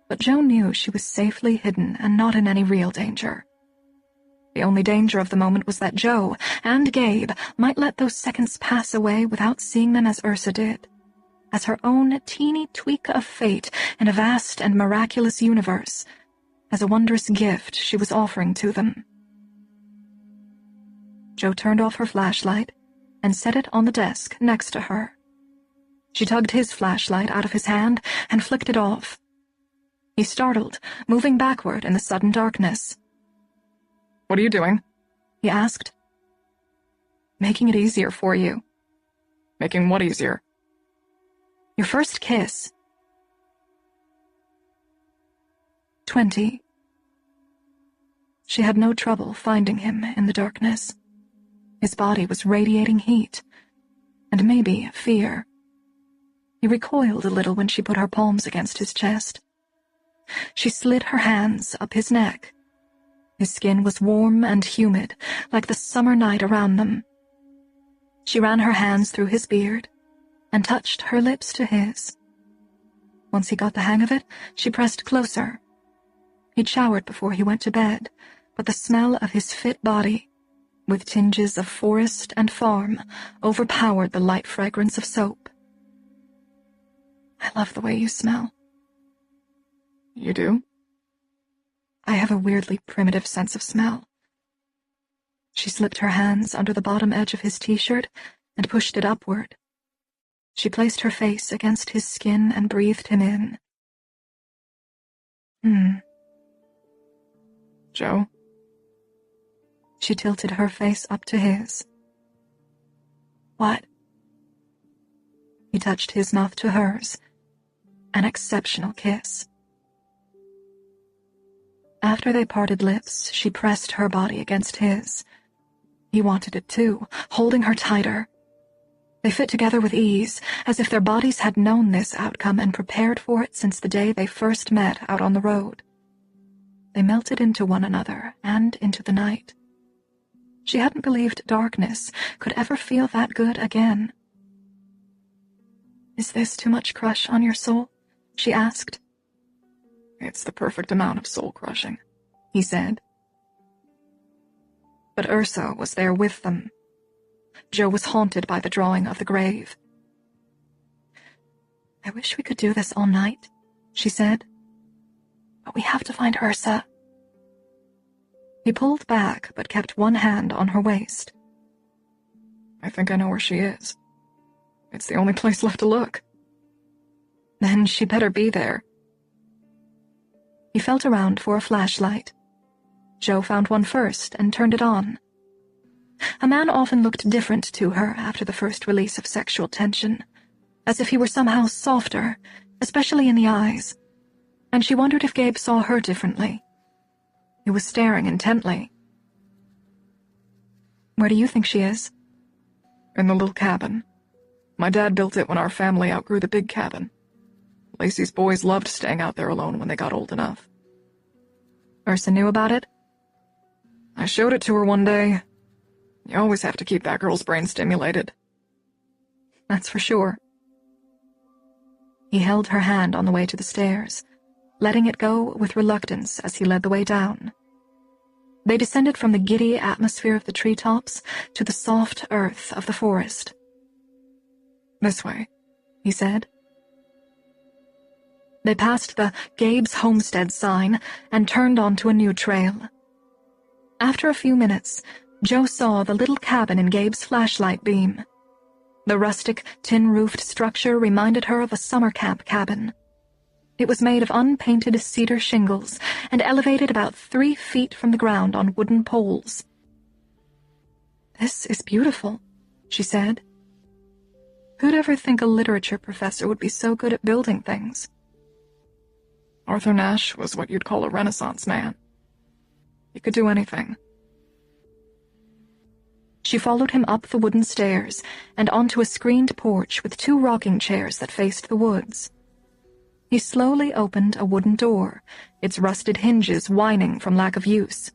but Jo knew she was safely hidden and not in any real danger. The only danger of the moment was that Jo and Gabe might let those seconds pass away without seeing them as Ursa did, as her own teeny tweak of fate in a vast and miraculous universe, as a wondrous gift she was offering to them. Jo turned off her flashlight and set it on the desk next to her. She tugged his flashlight out of his hand and flicked it off. He startled, moving backward in the sudden darkness. "What are you doing?" he asked. "Making it easier for you." "Making what easier?" "Your first kiss." 20. She had no trouble finding him in the darkness. His body was radiating heat, and maybe fear. He recoiled a little when she put her palms against his chest. She slid her hands up his neck. His skin was warm and humid, like the summer night around them. She ran her hands through his beard and touched her lips to his. Once he got the hang of it, she pressed closer. He'd showered before he went to bed, but the smell of his fit body, with tinges of forest and farm, overpowered the light fragrance of soap. "I love the way you smell." "You do?" "I have a weirdly primitive sense of smell." She slipped her hands under the bottom edge of his t-shirt and pushed it upward. She placed her face against his skin and breathed him in. "Jo?" She tilted her face up to his. "What?" He touched his mouth to hers. An exceptional kiss. After they parted lips, she pressed her body against his. He wanted it too, holding her tighter. They fit together with ease, as if their bodies had known this outcome and prepared for it since the day they first met out on the road. They melted into one another and into the night. She hadn't believed darkness could ever feel that good again. "Is this too much crush on your soul?" she asked. "It's the perfect amount of soul-crushing," he said. But Ursa was there with them. Jo was haunted by the drawing of the grave. "I wish we could do this all night," she said. "But we have to find Ursa." He pulled back, but kept one hand on her waist. "I think I know where she is. It's the only place left to look." "Then she better be there." He felt around for a flashlight. Jo found one first and turned it on. A man often looked different to her after the first release of sexual tension, as if he were somehow softer, especially in the eyes, and she wondered if Gabe saw her differently. He was staring intently. "Where do you think she is?" "In the little cabin. My dad built it when our family outgrew the big cabin. Lacey's boys loved staying out there alone when they got old enough." Ursa knew about it? "I showed it to her one day. You always have to keep that girl's brain stimulated." "That's for sure." He held her hand on the way to the stairs, letting it go with reluctance as he led the way down. They descended from the giddy atmosphere of the treetops to the soft earth of the forest. "This way," he said. They passed the Gabe's Homestead sign and turned onto a new trail. After a few minutes, Joe saw the little cabin in Gabe's flashlight beam. The rustic, tin-roofed structure reminded her of a summer camp cabin. It was made of unpainted cedar shingles and elevated about 3 feet from the ground on wooden poles. "This is beautiful," she said. "Who'd ever think a literature professor would be so good at building things?" "Arthur Nash was what you'd call a Renaissance man. He could do anything." She followed him up the wooden stairs and onto a screened porch with 2 rocking chairs that faced the woods. He slowly opened a wooden door, its rusted hinges whining from lack of use.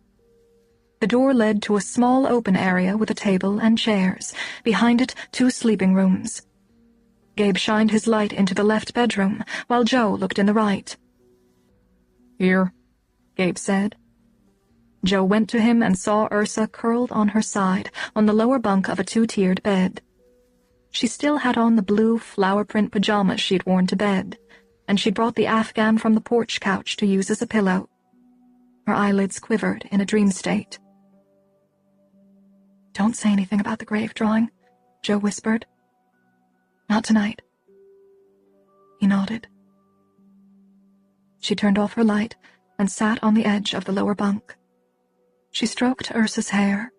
The door led to a small open area with a table and chairs, behind it 2 sleeping rooms. Gabe shined his light into the left bedroom, while Joe looked in the right. "Here," Gabe said. Joe went to him and saw Ursa curled on her side on the lower bunk of a 2-tiered bed. She still had on the blue flower-print pajamas she'd worn to bed, and she'd brought the Afghan from the porch couch to use as a pillow. Her eyelids quivered in a dream state. "Don't say anything about the grave drawing," Joe whispered. "Not tonight." He nodded. She turned off her light and sat on the edge of the lower bunk. She stroked Ursa's hair.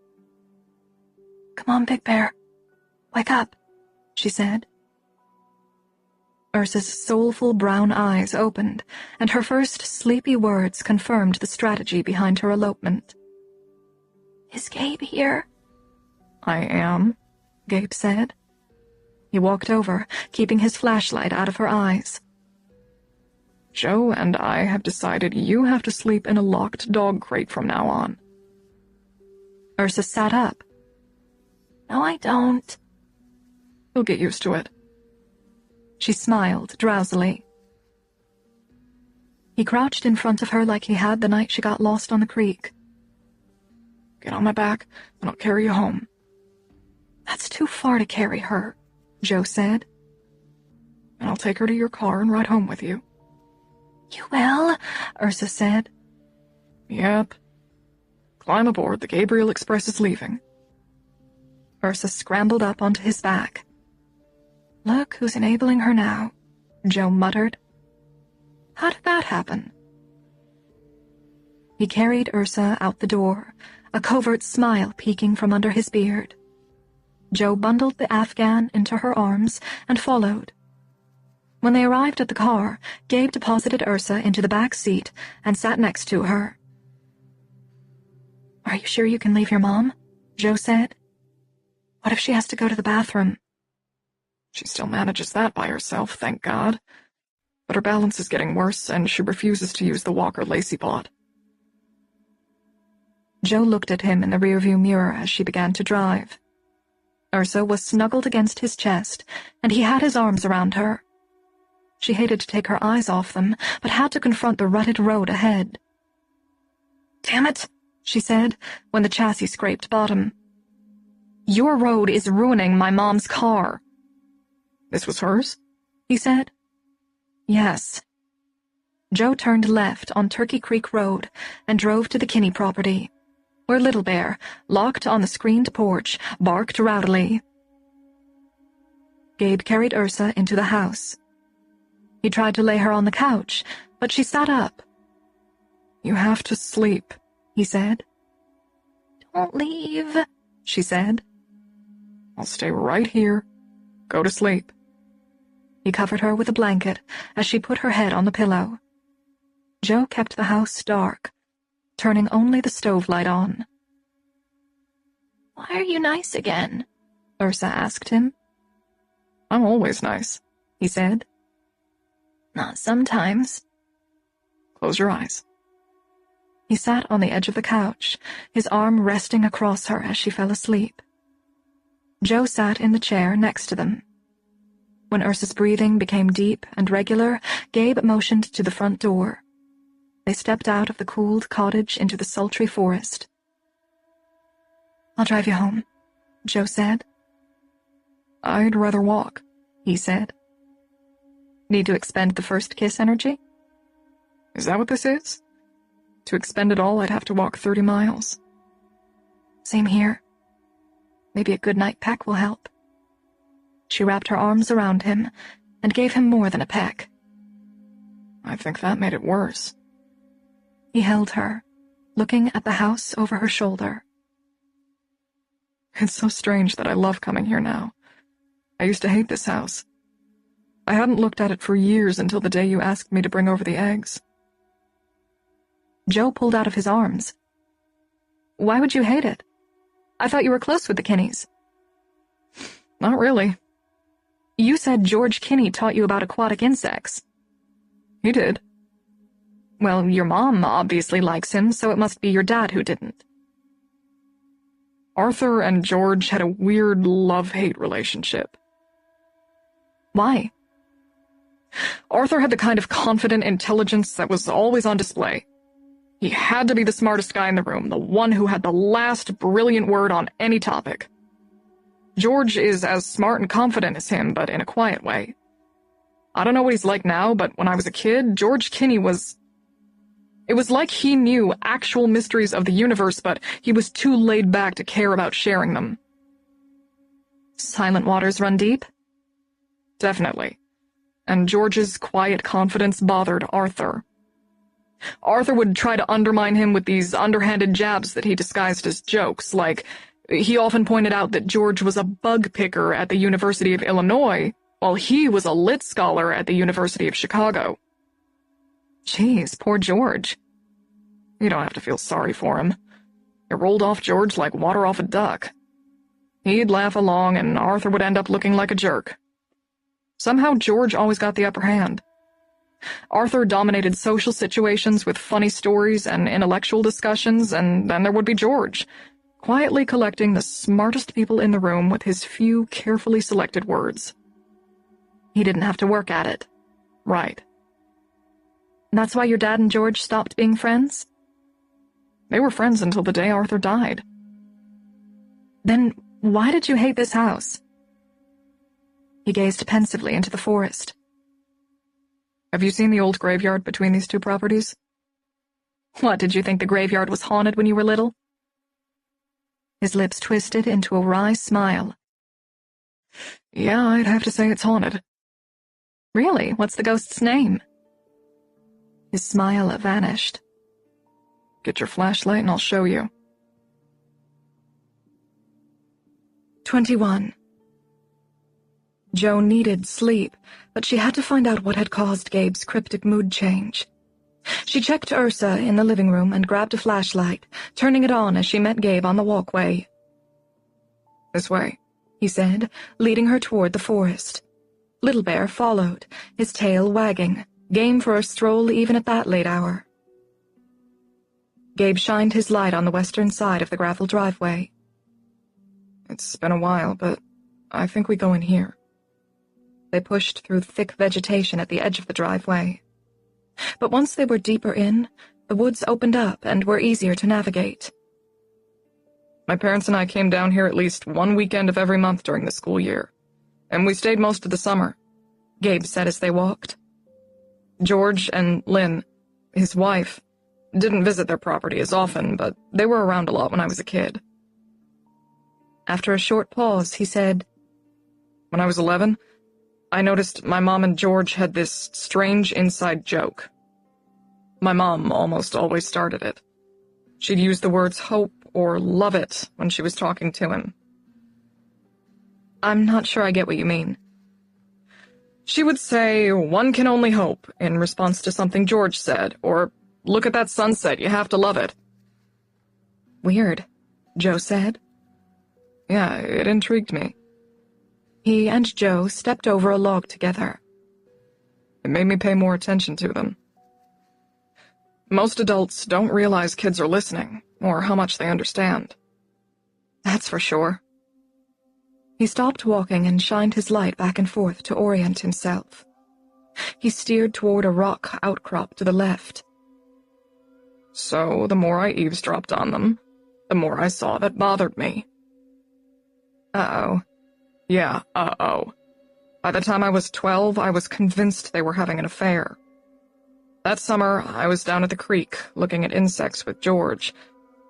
"Come on, Big Bear. Wake up," she said. Ursa's soulful brown eyes opened, and her first sleepy words confirmed the strategy behind her elopement. "Is Gabe here?" "I am," Gabe said. He walked over, keeping his flashlight out of her eyes. "Joe and I have decided you have to sleep in a locked dog crate from now on." Ursa sat up. "No, I don't." "You'll get used to it." She smiled drowsily. He crouched in front of her like he had the night she got lost on the creek. "Get on my back, and I'll carry you home." "That's too far to carry her," Joe said. "And I'll take her to your car and ride home with you." "You will?" Ursa said. "Yep. Climb aboard, the Gabriel Express is leaving." Ursa scrambled up onto his back. "Look who's enabling her now," Joe muttered. "How did that happen?" He carried Ursa out the door, a covert smile peeking from under his beard. Joe bundled the Afghan into her arms and followed. When they arrived at the car, Gabe deposited Ursa into the back seat and sat next to her. "Are you sure you can leave your mom?" Joe said. "What if she has to go to the bathroom?" "She still manages that by herself, thank God. But her balance is getting worse, and she refuses to use the walker Lacey bought." Joe looked at him in the rearview mirror as she began to drive. Ursa was snuggled against his chest, and he had his arms around her. She hated to take her eyes off them, but had to confront the rutted road ahead. "Damn it," she said, when the chassis scraped bottom. "Your road is ruining my mom's car." "This was hers?" he said. "Yes." Joe turned left on Turkey Creek Road and drove to the Kinney property, where Little Bear, locked on the screened porch, barked rowdily. Gabe carried Ursa into the house. He tried to lay her on the couch, but she sat up. "You have to sleep," he said. "Don't leave," she said. I'll stay right here. Go to sleep. He covered her with a blanket as she put her head on the pillow. Joe kept the house dark, turning only the stove light on. "Why are you nice again?" Ursa asked him. I'm always nice, he said. "Not sometimes." Close your eyes. He sat on the edge of the couch, his arm resting across her as she fell asleep. Joe sat in the chair next to them. When Ursa's breathing became deep and regular, Gabe motioned to the front door. They stepped out of the cooled cottage into the sultry forest. I'll drive you home, Joe said. I'd rather walk, he said. Need to expend the first kiss energy? Is that what this is? To expend it all, I'd have to walk 30 miles. Same here. Maybe a good night peck will help. She wrapped her arms around him and gave him more than a peck. I think that made it worse. He held her, looking at the house over her shoulder. It's so strange that I love coming here now. I used to hate this house. I hadn't looked at it for years until the day you asked me to bring over the eggs. Joe pulled out of his arms. Why would you hate it? I thought you were close with the Kinneys. Not really. You said George Kinney taught you about aquatic insects. He did. Well, your mom obviously likes him, so it must be your dad who didn't. Arthur and George had a weird love-hate relationship. Why? Arthur had the kind of confident intelligence that was always on display. He had to be the smartest guy in the room, the one who had the last brilliant word on any topic. George is as smart and confident as him, but in a quiet way. I don't know what he's like now, but when I was a kid, George Kinney was... It was like he knew actual mysteries of the universe, but he was too laid back to care about sharing them. Silent waters run deep? Definitely. And George's quiet confidence bothered Arthur. Arthur would try to undermine him with these underhanded jabs that he disguised as jokes, like he often pointed out that George was a bug picker at the University of Illinois, while he was a lit scholar at the University of Chicago. Jeez, poor George. You don't have to feel sorry for him. It rolled off George like water off a duck. He'd laugh along, and Arthur would end up looking like a jerk. Somehow George always got the upper hand. Arthur dominated social situations with funny stories and intellectual discussions, and then there would be George, quietly collecting the smartest people in the room with his few carefully selected words. He didn't have to work at it. Right. That's why your dad and George stopped being friends? They were friends until the day Arthur died. Then why did you hate this house? He gazed pensively into the forest. Have you seen the old graveyard between these two properties? What, did you think the graveyard was haunted when you were little? His lips twisted into a wry smile. Yeah, I'd have to say it's haunted. Really? What's the ghost's name? His smile vanished. Get your flashlight and I'll show you. 21. Joe needed sleep, but she had to find out what had caused Gabe's cryptic mood change. She checked Ursa in the living room and grabbed a flashlight, turning it on as she met Gabe on the walkway. This way, he said, leading her toward the forest. Little Bear followed, his tail wagging, game for a stroll even at that late hour. Gabe shined his light on the western side of the gravel driveway. It's been a while, but I think we go in here. They pushed through thick vegetation at the edge of the driveway. But once they were deeper in, the woods opened up and were easier to navigate. My parents and I came down here at least one weekend of every month during the school year, and we stayed most of the summer, Gabe said as they walked. George and Lynn, his wife, didn't visit their property as often, but they were around a lot when I was a kid. After a short pause, he said, When I was 11, I noticed my mom and George had this strange inside joke. My mom almost always started it. She'd use the words hope or love it when she was talking to him. I'm not sure I get what you mean. She would say, "One can only hope," in response to something George said, or, "Look at that sunset, you have to love it." Weird, Joe said. Yeah, it intrigued me. He and Joe stepped over a log together. It made me pay more attention to them. Most adults don't realize kids are listening, or how much they understand. That's for sure. He stopped walking and shined his light back and forth to orient himself. He steered toward a rock outcrop to the left. So, the more I eavesdropped on them, the more I saw that bothered me. Uh-oh. Yeah, uh-oh. By the time I was 12, I was convinced they were having an affair. That summer, I was down at the creek, looking at insects with George,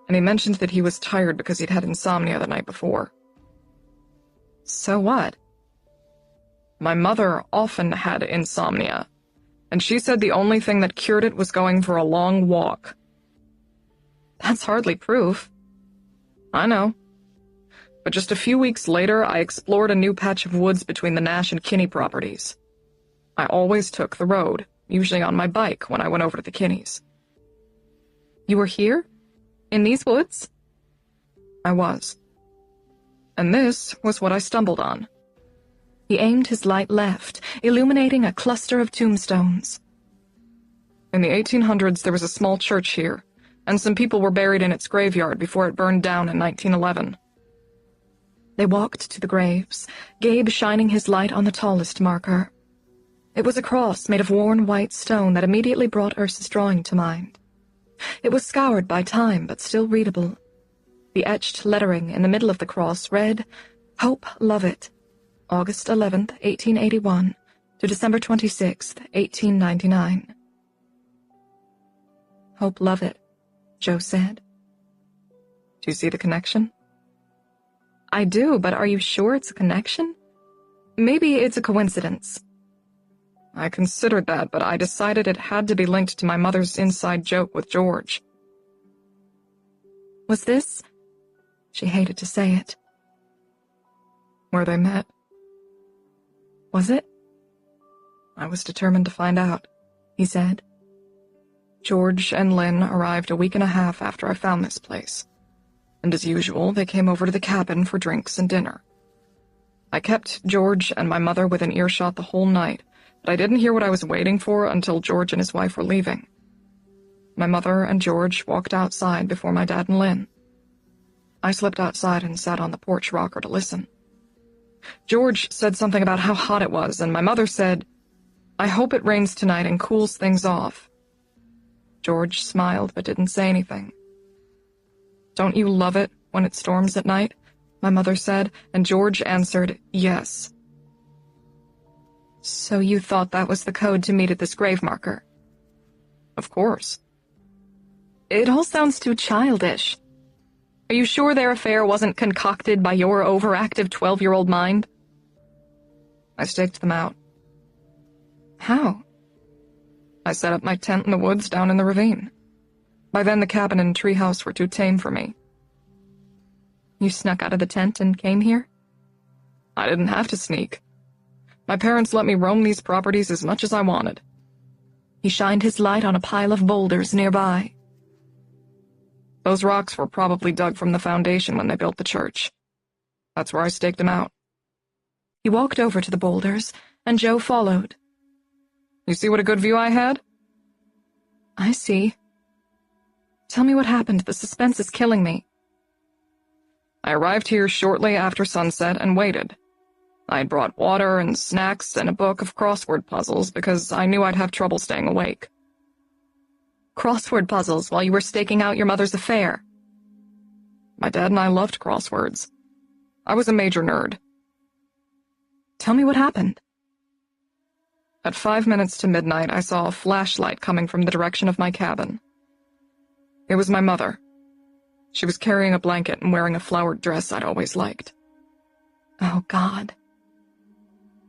and he mentioned that he was tired because he'd had insomnia the night before. So what? My mother often had insomnia, and she said the only thing that cured it was going for a long walk. That's hardly proof. I know. But just a few weeks later, I explored a new patch of woods between the Nash and Kinney properties. I always took the road, usually on my bike when I went over to the Kinneys. You were here? In these woods? I was. And this was what I stumbled on. He aimed his light left, illuminating a cluster of tombstones. In the 1800s, there was a small church here, and some people were buried in its graveyard before it burned down in 1911. They walked to the graves, Gabe shining his light on the tallest marker. It was a cross made of worn white stone that immediately brought Ursa's drawing to mind. It was scoured by time, but still readable. The etched lettering in the middle of the cross read, "Hope Lovett, August 11th, 1881, to December 26th, 1899. "Hope Lovett," Joe said. Do you see the connection? I do, but are you sure it's a connection? Maybe it's a coincidence. I considered that, but I decided it had to be linked to my mother's inside joke with George. Was this? She hated to say it. Where they met. Was it? I was determined to find out, he said. George and Lynn arrived a week and a half after I found this place, and as usual, they came over to the cabin for drinks and dinner. I kept George and my mother within earshot the whole night, but I didn't hear what I was waiting for until George and his wife were leaving. My mother and George walked outside before my dad and Lynn. I slipped outside and sat on the porch rocker to listen. George said something about how hot it was, and my mother said, "I hope it rains tonight and cools things off." George smiled but didn't say anything. "Don't you love it when it storms at night?" my mother said, and George answered, "Yes." So you thought that was the code to meet at this grave marker? Of course. It all sounds too childish. Are you sure their affair wasn't concocted by your overactive 12-year-old mind? I staked them out. How? I set up my tent in the woods down in the ravine. By then the cabin and treehouse were too tame for me. You snuck out of the tent and came here? I didn't have to sneak. My parents let me roam these properties as much as I wanted. He shined his light on a pile of boulders nearby. Those rocks were probably dug from the foundation when they built the church. That's where I staked them out. He walked over to the boulders, and Joe followed. You see what a good view I had? I see. Tell me what happened. The suspense is killing me. I arrived here shortly after sunset and waited. I had brought water and snacks and a book of crossword puzzles because I knew I'd have trouble staying awake. Crossword puzzles while you were staking out your mother's affair? My dad and I loved crosswords. I was a major nerd. Tell me what happened. At 5 minutes to midnight, I saw a flashlight coming from the direction of my cabin. It was my mother. She was carrying a blanket and wearing a flowered dress I'd always liked. Oh, God.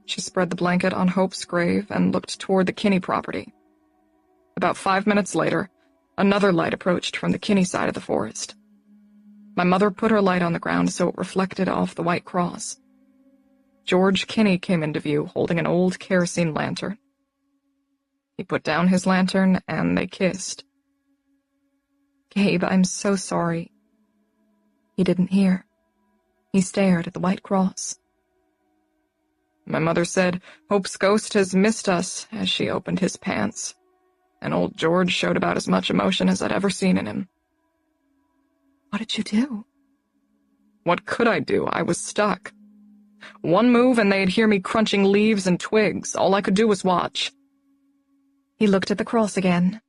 She spread the blanket on Hope's grave and looked toward the Kinney property. About 5 minutes later, another light approached from the Kinney side of the forest. My mother put her light on the ground so it reflected off the white cross. George Kinney came into view holding an old kerosene lantern. He put down his lantern and they kissed. Gabe, I'm so sorry. He didn't hear. He stared at the white cross. My mother said, "Hope's ghost has missed us," as she opened his pants, and old George showed about as much emotion as I'd ever seen in him. What did you do? What could I do? I was stuck. One move and they'd hear me crunching leaves and twigs. All I could do was watch. He looked at the cross again.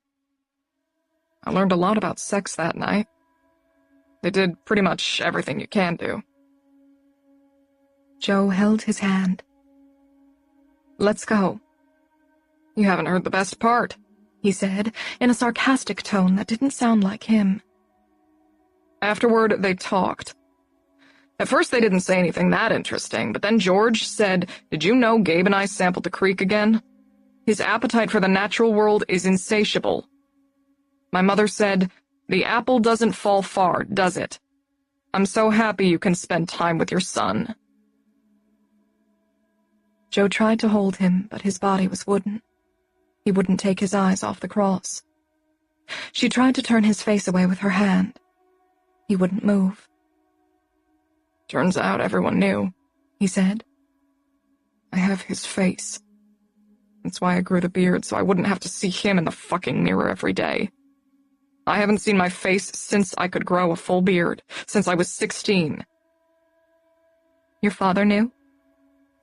I learned a lot about sex that night. They did pretty much everything you can do. Joe held his hand. "Let's go." "You haven't heard the best part," he said, in a sarcastic tone that didn't sound like him. Afterward, they talked. At first, they didn't say anything that interesting, but then George said, "Did you know Gabe and I sampled the creek again? His appetite for the natural world is insatiable." My mother said, "The apple doesn't fall far, does it? I'm so happy you can spend time with your son." Joe tried to hold him, but his body was wooden. He wouldn't take his eyes off the cross. She tried to turn his face away with her hand. He wouldn't move. "Turns out everyone knew," he said. "I have his face. That's why I grew the beard, so I wouldn't have to see him in the fucking mirror every day. I haven't seen my face since I could grow a full beard, since I was 16. Your father knew?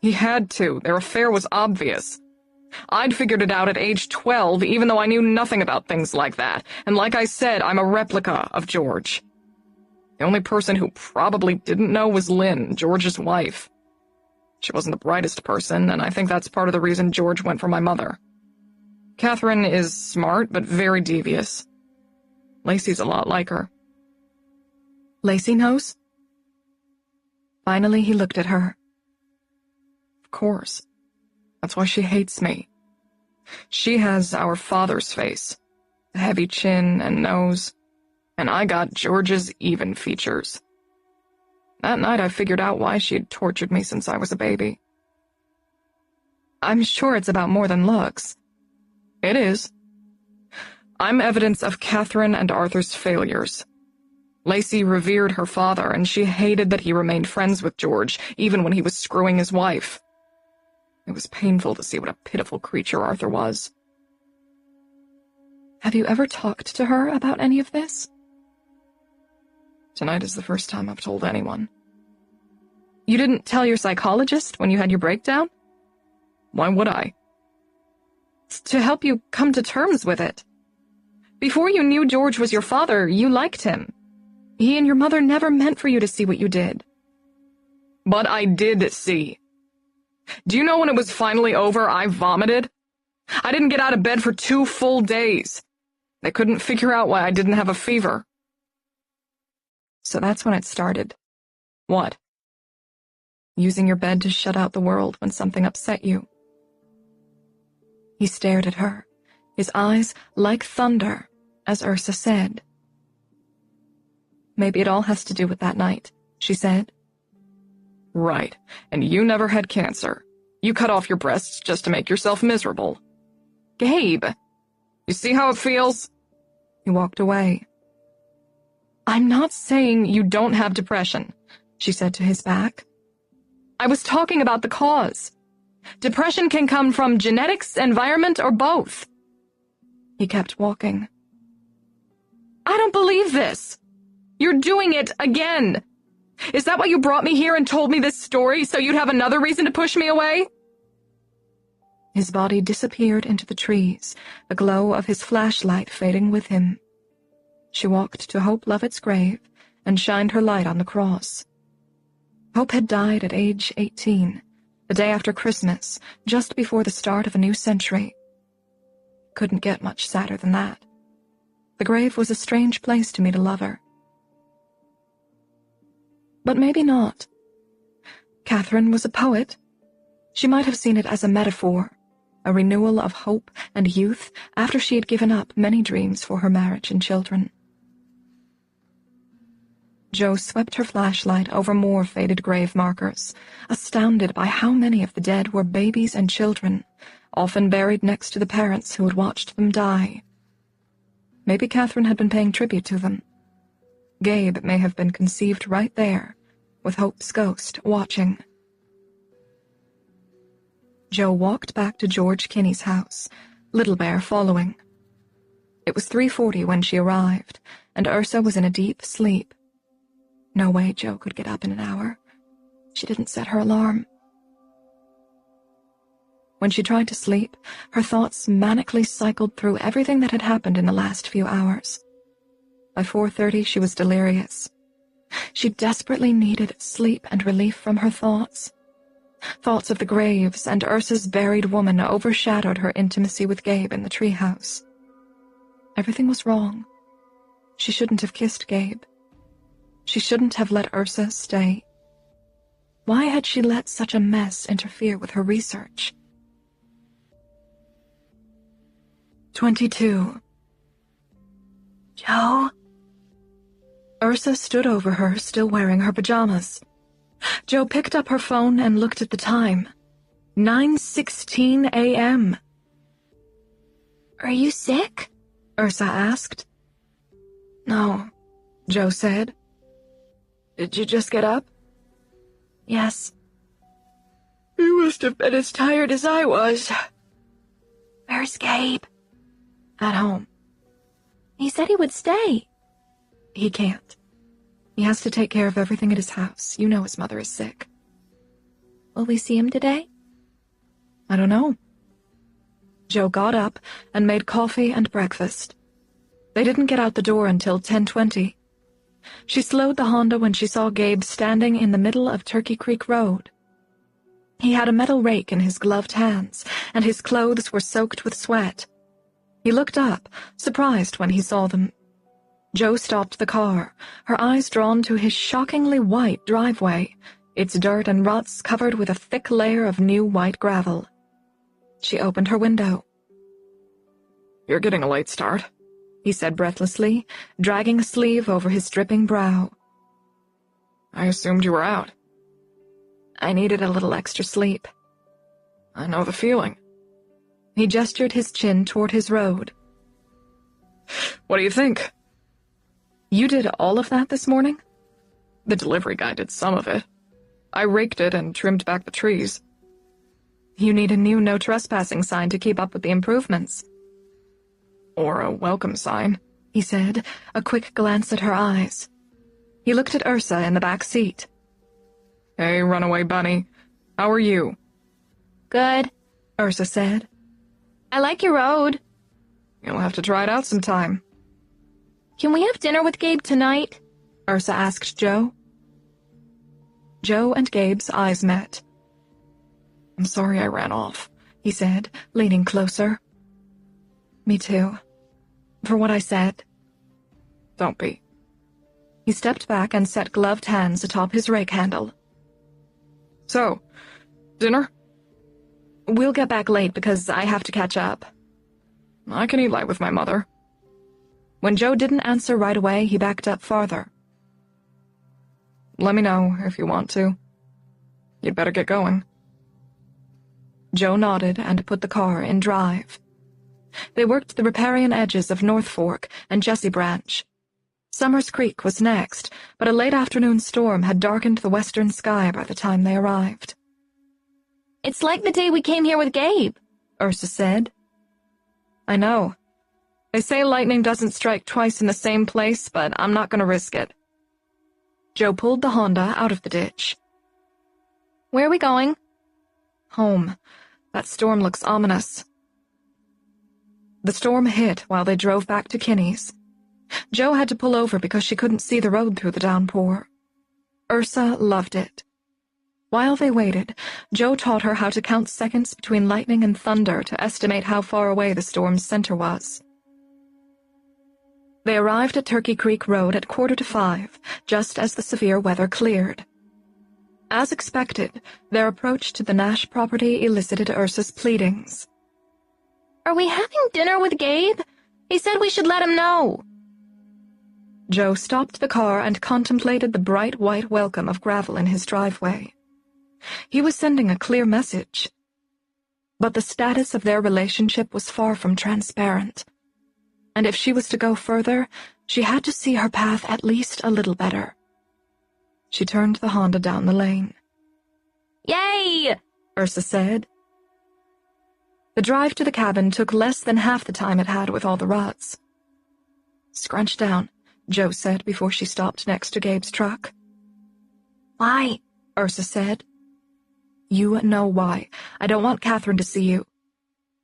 He had to. Their affair was obvious. I'd figured it out at age 12, even though I knew nothing about things like that, and like I said, I'm a replica of George. The only person who probably didn't know was Lynn, George's wife. She wasn't the brightest person, and I think that's part of the reason George went for my mother. Catherine is smart, but very devious. Lacey's a lot like her." Lacey knows? Finally, he looked at her. "Of course. That's why she hates me. She has our father's face, the heavy chin and nose, and I got George's even features. That night I figured out why she had tortured me since I was a baby." "I'm sure it's about more than looks." "It is. I'm evidence of Catherine and Arthur's failures. Lacey revered her father, and she hated that he remained friends with George, even when he was screwing his wife. It was painful to see what a pitiful creature Arthur was." "Have you ever talked to her about any of this?" "Tonight is the first time I've told anyone." "You didn't tell your psychologist when you had your breakdown?" "Why would I?" "To help you come to terms with it. Before you knew George was your father, you liked him. He and your mother never meant for you to see what you did." "But I did see. Do you know when it was finally over, I vomited? I didn't get out of bed for 2 full days. They couldn't figure out why I didn't have a fever." "So that's when it started." "What?" "Using your bed to shut out the world when something upset you." He stared at her, his eyes like thunder, as Ursa said. "Maybe it all has to do with that night," she said. "Right, and you never had cancer. You cut off your breasts just to make yourself miserable." "Gabe, you see how it feels?" He walked away. "I'm not saying you don't have depression," she said to his back. "I was talking about the cause. Depression can come from genetics, environment, or both." He kept walking. "I don't believe this. You're doing it again. Is that why you brought me here and told me this story, so you'd have another reason to push me away?" His body disappeared into the trees, the glow of his flashlight fading with him. She walked to Hope Lovett's grave and shined her light on the cross. Hope had died at age 18, the day after Christmas, just before the start of a new century. Couldn't get much sadder than that. The grave was a strange place to meet a lover. But maybe not. Catherine was a poet. She might have seen it as a metaphor, a renewal of hope and youth after she had given up many dreams for her marriage and children. Jo swept her flashlight over more faded grave markers, astounded by how many of the dead were babies and children, often buried next to the parents who had watched them die. Maybe Catherine had been paying tribute to them. Gabe may have been conceived right there, with Hope's ghost watching. Jo walked back to George Kinney's house, Little Bear following. It was 3:40 when she arrived, and Ursa was in a deep sleep. No way Jo could get up in an hour. She didn't set her alarm. When she tried to sleep, her thoughts manically cycled through everything that had happened in the last few hours. By 4:30, she was delirious. She desperately needed sleep and relief from her thoughts. Thoughts of the graves and Ursa's buried woman overshadowed her intimacy with Gabe in the treehouse. Everything was wrong. She shouldn't have kissed Gabe. She shouldn't have let Ursa stay. Why had she let such a mess interfere with her research? 22. Jo? Ursa stood over her, still wearing her pajamas. Jo picked up her phone and looked at the time. 9:16 a.m. Are you sick? Ursa asked. No, Jo said. Did you just get up? Yes. You must have been as tired as I was. Where's Gabe? At home. He said he would stay. He can't. He has to take care of everything at his house. You know his mother is sick. Will we see him today? I don't know. Jo got up and made coffee and breakfast. They didn't get out the door until 10:20. She slowed the Honda when she saw Gabe standing in the middle of Turkey Creek Road. He had a metal rake in his gloved hands, and his clothes were soaked with sweat. He looked up, surprised when he saw them. Jo stopped the car, her eyes drawn to his shockingly white driveway, its dirt and ruts covered with a thick layer of new white gravel. She opened her window. You're getting a late start, he said breathlessly, dragging a sleeve over his dripping brow. I assumed you were out. I needed a little extra sleep. I know the feeling. He gestured his chin toward his road. What do you think? You did all of that this morning? The delivery guy did some of it. I raked it and trimmed back the trees. You need a new no trespassing sign to keep up with the improvements. Or a welcome sign, he said, a quick glance at her eyes. He looked at Ursa in the back seat. Hey, runaway bunny. How are you? Good, Ursa said. I like your road. You'll have to try it out sometime. Can we have dinner with Gabe tonight? Ursa asked Jo. Jo and Gabe's eyes met. I'm sorry I ran off, he said, leaning closer. Me too. For what I said. Don't be. He stepped back and set gloved hands atop his rake handle. So, dinner? We'll get back late because I have to catch up. I can eat light with my mother. When Jo didn't answer right away, he backed up farther. Let me know if you want to. You'd better get going. Jo nodded and put the car in drive. They worked the riparian edges of North Fork and Jesse Branch. Summers Creek was next, but a late afternoon storm had darkened the western sky by the time they arrived. It's like the day we came here with Gabe, Ursa said. I know. They say lightning doesn't strike twice in the same place, but I'm not going to risk it. Jo pulled the Honda out of the ditch. Where are we going? Home. That storm looks ominous. The storm hit while they drove back to Kinney's. Jo had to pull over because she couldn't see the road through the downpour. Ursa loved it. While they waited, Jo taught her how to count seconds between lightning and thunder to estimate how far away the storm's center was. They arrived at Turkey Creek Road at 4:45, just as the severe weather cleared. As expected, their approach to the Nash property elicited Ursa's pleadings. Are we having dinner with Gabe? He said we should let him know. Joe stopped the car and contemplated the bright white welcome of gravel in his driveway. He was sending a clear message. But the status of their relationship was far from transparent. And if she was to go further, she had to see her path at least a little better. She turned the Honda down the lane. Yay! Ursa said. The drive to the cabin took less than half the time it had with all the ruts. Scrunch down, Joe said before she stopped next to Gabe's truck. Why? Ursa said. You know why. I don't want Catherine to see you.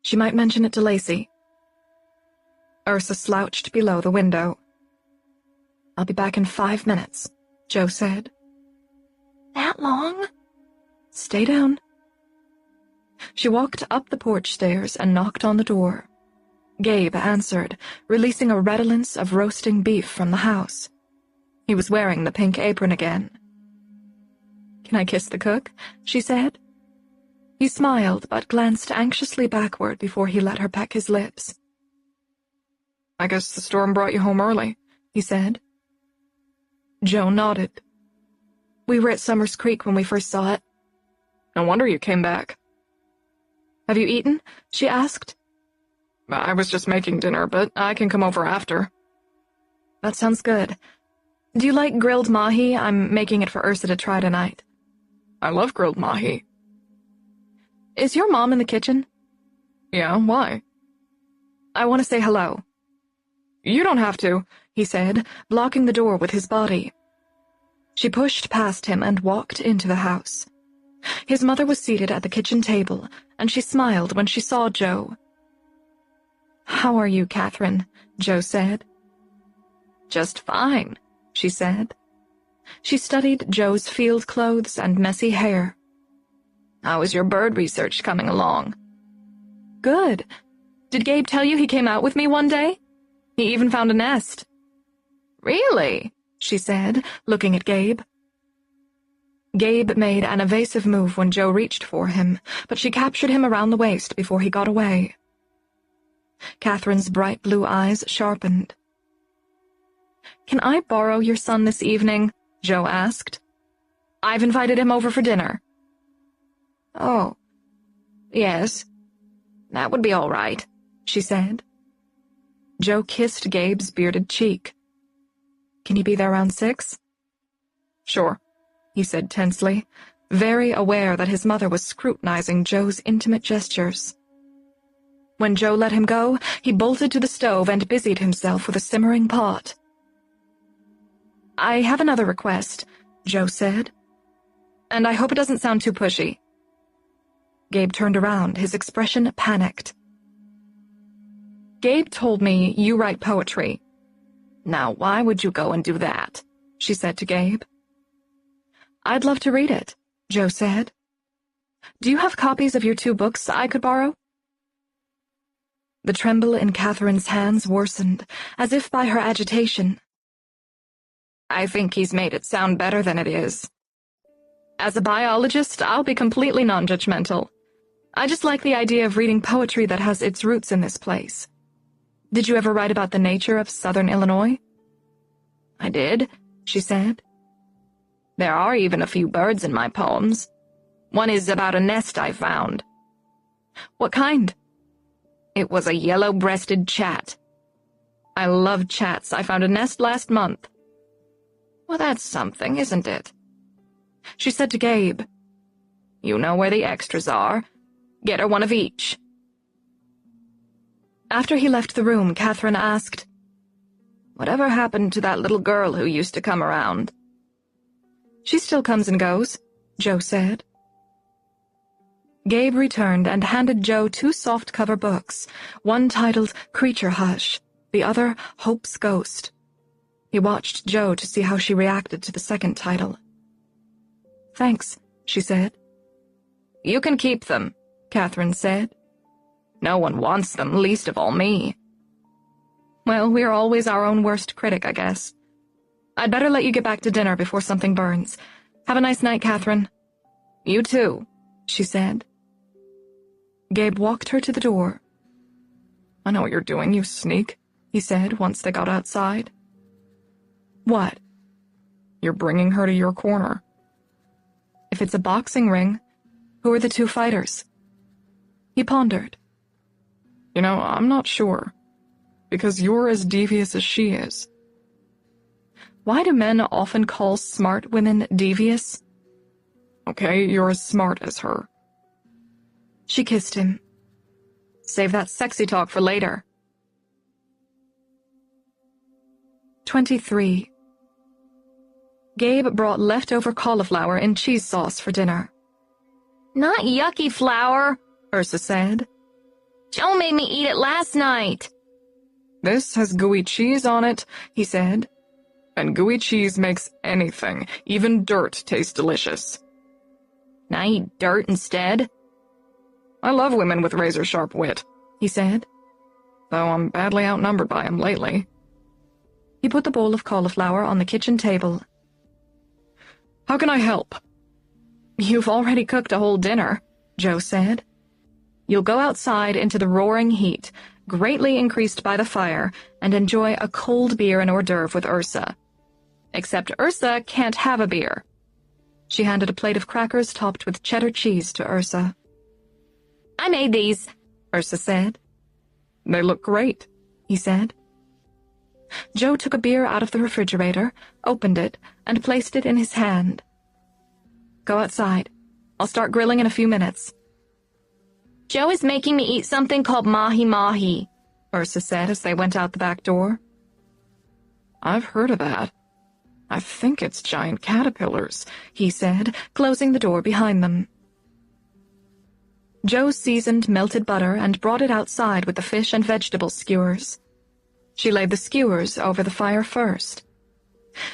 She might mention it to Lacey. Ursa slouched below the window. I'll be back in 5 minutes, Joe said. That long? Stay down. She walked up the porch stairs and knocked on the door. Gabe answered, releasing a redolence of roasting beef from the house. He was wearing the pink apron again. Can I kiss the cook? She said. He smiled, but glanced anxiously backward before he let her peck his lips. I guess the storm brought you home early, he said. Joe nodded. We were at Summers Creek when we first saw it. No wonder you came back. Have you eaten? She asked. I was just making dinner, but I can come over after. That sounds good. Do you like grilled mahi? I'm making it for Ursa to try tonight. I love grilled mahi. Is your mom in the kitchen? Yeah, why? I want to say hello. You don't have to, he said, blocking the door with his body. She pushed past him and walked into the house. His mother was seated at the kitchen table, and she smiled when she saw Joe. How are you, Catherine? Joe said. Just fine, she said. She studied Joe's field clothes and messy hair. How is your bird research coming along? Good. Did Gabe tell you he came out with me one day? He even found a nest. Really? She said, looking at Gabe. Gabe made an evasive move when Joe reached for him, but she captured him around the waist before he got away. Catherine's bright blue eyes sharpened. Can I borrow your son this evening? Joe asked. I've invited him over for dinner. Oh, yes, that would be all right, she said. Joe kissed Gabe's bearded cheek. Can you be there around 6? Sure, he said tensely, very aware that his mother was scrutinizing Joe's intimate gestures. When Joe let him go, he bolted to the stove and busied himself with a simmering pot. I have another request, Joe said, and I hope it doesn't sound too pushy. Gabe turned around, his expression panicked. Gabe told me you write poetry. Now, why would you go and do that? She said to Gabe. I'd love to read it, Joe said. Do you have copies of your 2 books I could borrow? The tremble in Catherine's hands worsened, as if by her agitation. I think he's made it sound better than it is. As a biologist, I'll be completely non-judgmental. I just like the idea of reading poetry that has its roots in this place. Did you ever write about the nature of southern Illinois? I did, she said. There are even a few birds in my poems. One is about a nest I found. What kind? It was a yellow-breasted chat. I love chats. I found a nest last month. Well, that's something, isn't it? She said to Gabe, You know where the extras are. Get her one of each. After he left the room, Catherine asked, Whatever happened to that little girl who used to come around? She still comes and goes, Joe said. Gabe returned and handed Joe 2 soft-cover books, one titled Creature Hush, the other Hope's Ghost. He watched Joe to see how she reacted to the second title. Thanks, she said. You can keep them, Catherine said. No one wants them, least of all me. Well, we're always our own worst critic, I guess. I'd better let you get back to dinner before something burns. Have a nice night, Catherine. You too, she said. Gabe walked her to the door. I know what you're doing, you sneak, he said once they got outside. What? You're bringing her to your corner. If it's a boxing ring, who are the two fighters? He pondered. You know, I'm not sure. Because you're as devious as she is. Why do men often call smart women devious? Okay, you're as smart as her. She kissed him. Save that sexy talk for later. 23. Gabe brought leftover cauliflower and cheese sauce for dinner. Not yucky flour, Ursa said. Joe made me eat it last night. This has gooey cheese on it, he said. And gooey cheese makes anything, even dirt, taste delicious. Can I eat dirt instead? I love women with razor-sharp wit, he said. Though I'm badly outnumbered by 'em lately. He put the bowl of cauliflower on the kitchen table. How can I help? You've already cooked a whole dinner, Joe said. You'll go outside into the roaring heat, greatly increased by the fire, and enjoy a cold beer and hors d'oeuvre with Ursa. Except Ursa can't have a beer. She handed a plate of crackers topped with cheddar cheese to Ursa. I made these, Ursa said. They look great, he said. Joe took a beer out of the refrigerator, opened it, and placed it in his hand. Go outside. I'll start grilling in a few minutes. Joe is making me eat something called mahi-mahi, Ursa said as they went out the back door. I've heard of that. I think it's giant caterpillars, he said, closing the door behind them. Joe seasoned melted butter and brought it outside with the fish and vegetable skewers. She laid the skewers over the fire first.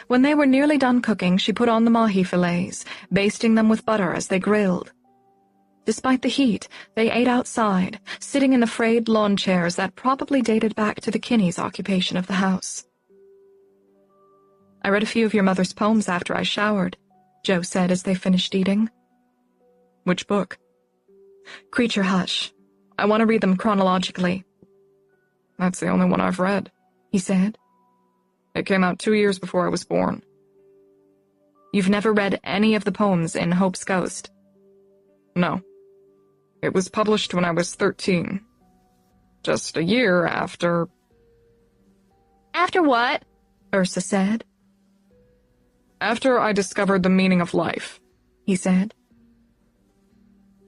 When they were nearly done cooking, she put on the mahi fillets, basting them with butter as they grilled. Despite the heat, they ate outside, sitting in the frayed lawn chairs that probably dated back to the Kinneys' occupation of the house. I read a few of your mother's poems after I showered, Joe said as they finished eating. Which book? Creature Hush. I want to read them chronologically. That's the only one I've read, he said. It came out 2 years before I was born. You've never read any of the poems in Hope's Ghost? No. It was published when I was 13. Just a year after... After what? Ursa said. After I discovered the meaning of life, he said.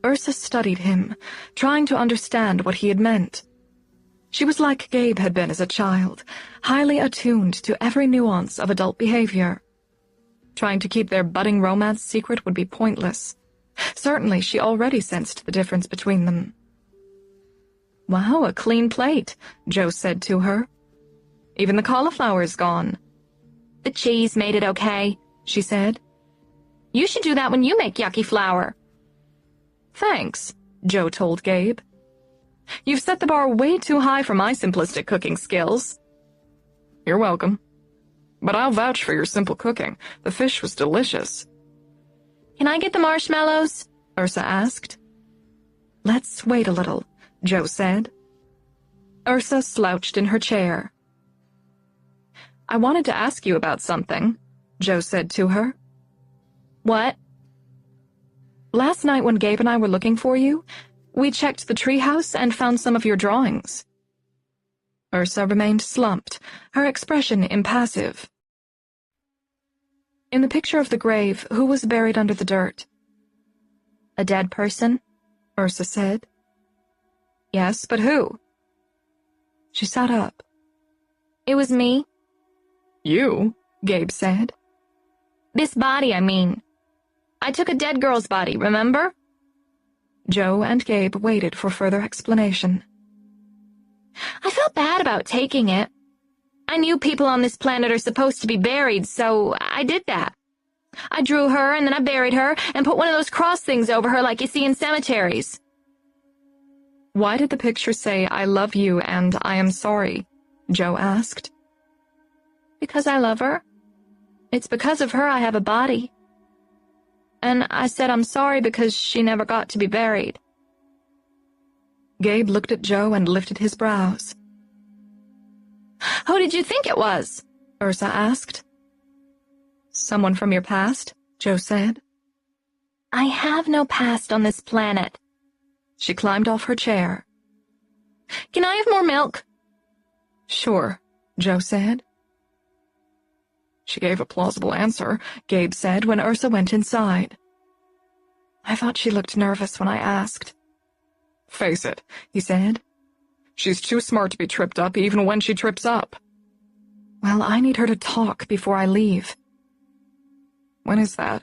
Ursa studied him, trying to understand what he had meant. She was like Gabe had been as a child, highly attuned to every nuance of adult behavior. Trying to keep their budding romance secret would be pointless. Certainly, she already sensed the difference between them. Wow, a clean plate, Joe said to her. Even the cauliflower's gone. The cheese made it okay, she said. You should do that when you make yucky flour. Thanks, Joe told Gabe. You've set the bar way too high for my simplistic cooking skills. You're welcome. But I'll vouch for your simple cooking. The fish was delicious. Can I get the marshmallows? Ursa asked. Let's wait a little, Joe said. Ursa slouched in her chair. I wanted to ask you about something, Joe said to her. What? Last night when Gabe and I were looking for you, we checked the treehouse and found some of your drawings. Ursa remained slumped, her expression impassive. In the picture of the grave, who was buried under the dirt? A dead person? Ursa said. Yes, but who? She sat up. It was me. You? Gabe said. This body, I mean. I took a dead girl's body, remember? Joe and Gabe waited for further explanation. I felt bad about taking it. I knew people on this planet are supposed to be buried, so I did that. I drew her, and then I buried her, and put one of those cross things over her like you see in cemeteries. Why did the picture say, I love you and I am sorry? Joe asked. Because I love her. It's because of her I have a body. And I said I'm sorry because she never got to be buried. Gabe looked at Joe and lifted his brows. Who did you think it was? Ursa asked. Someone from your past? Joe said. I have no past on this planet. She climbed off her chair. Can I have more milk? Sure, Joe said. She gave a plausible answer, Gabe said when Ursa went inside. I thought she looked nervous when I asked. Face it, he said. She's too smart to be tripped up even when she trips up. Well, I need her to talk before I leave. When is that?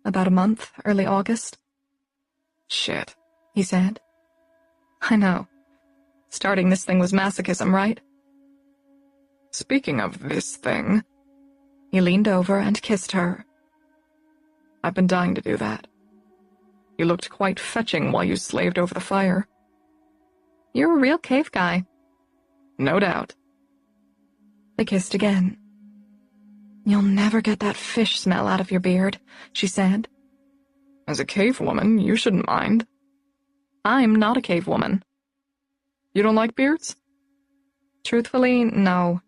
About a month, early August. Shit, he said. I know. Starting this thing was masochism, right? Speaking of this thing, he leaned over and kissed her. I've been dying to do that. You looked quite fetching while you slaved over the fire. You're a real cave guy. No doubt. They kissed again. You'll never get that fish smell out of your beard, she said. As a cave woman, you shouldn't mind. I'm not a cave woman. You don't like beards? Truthfully, no.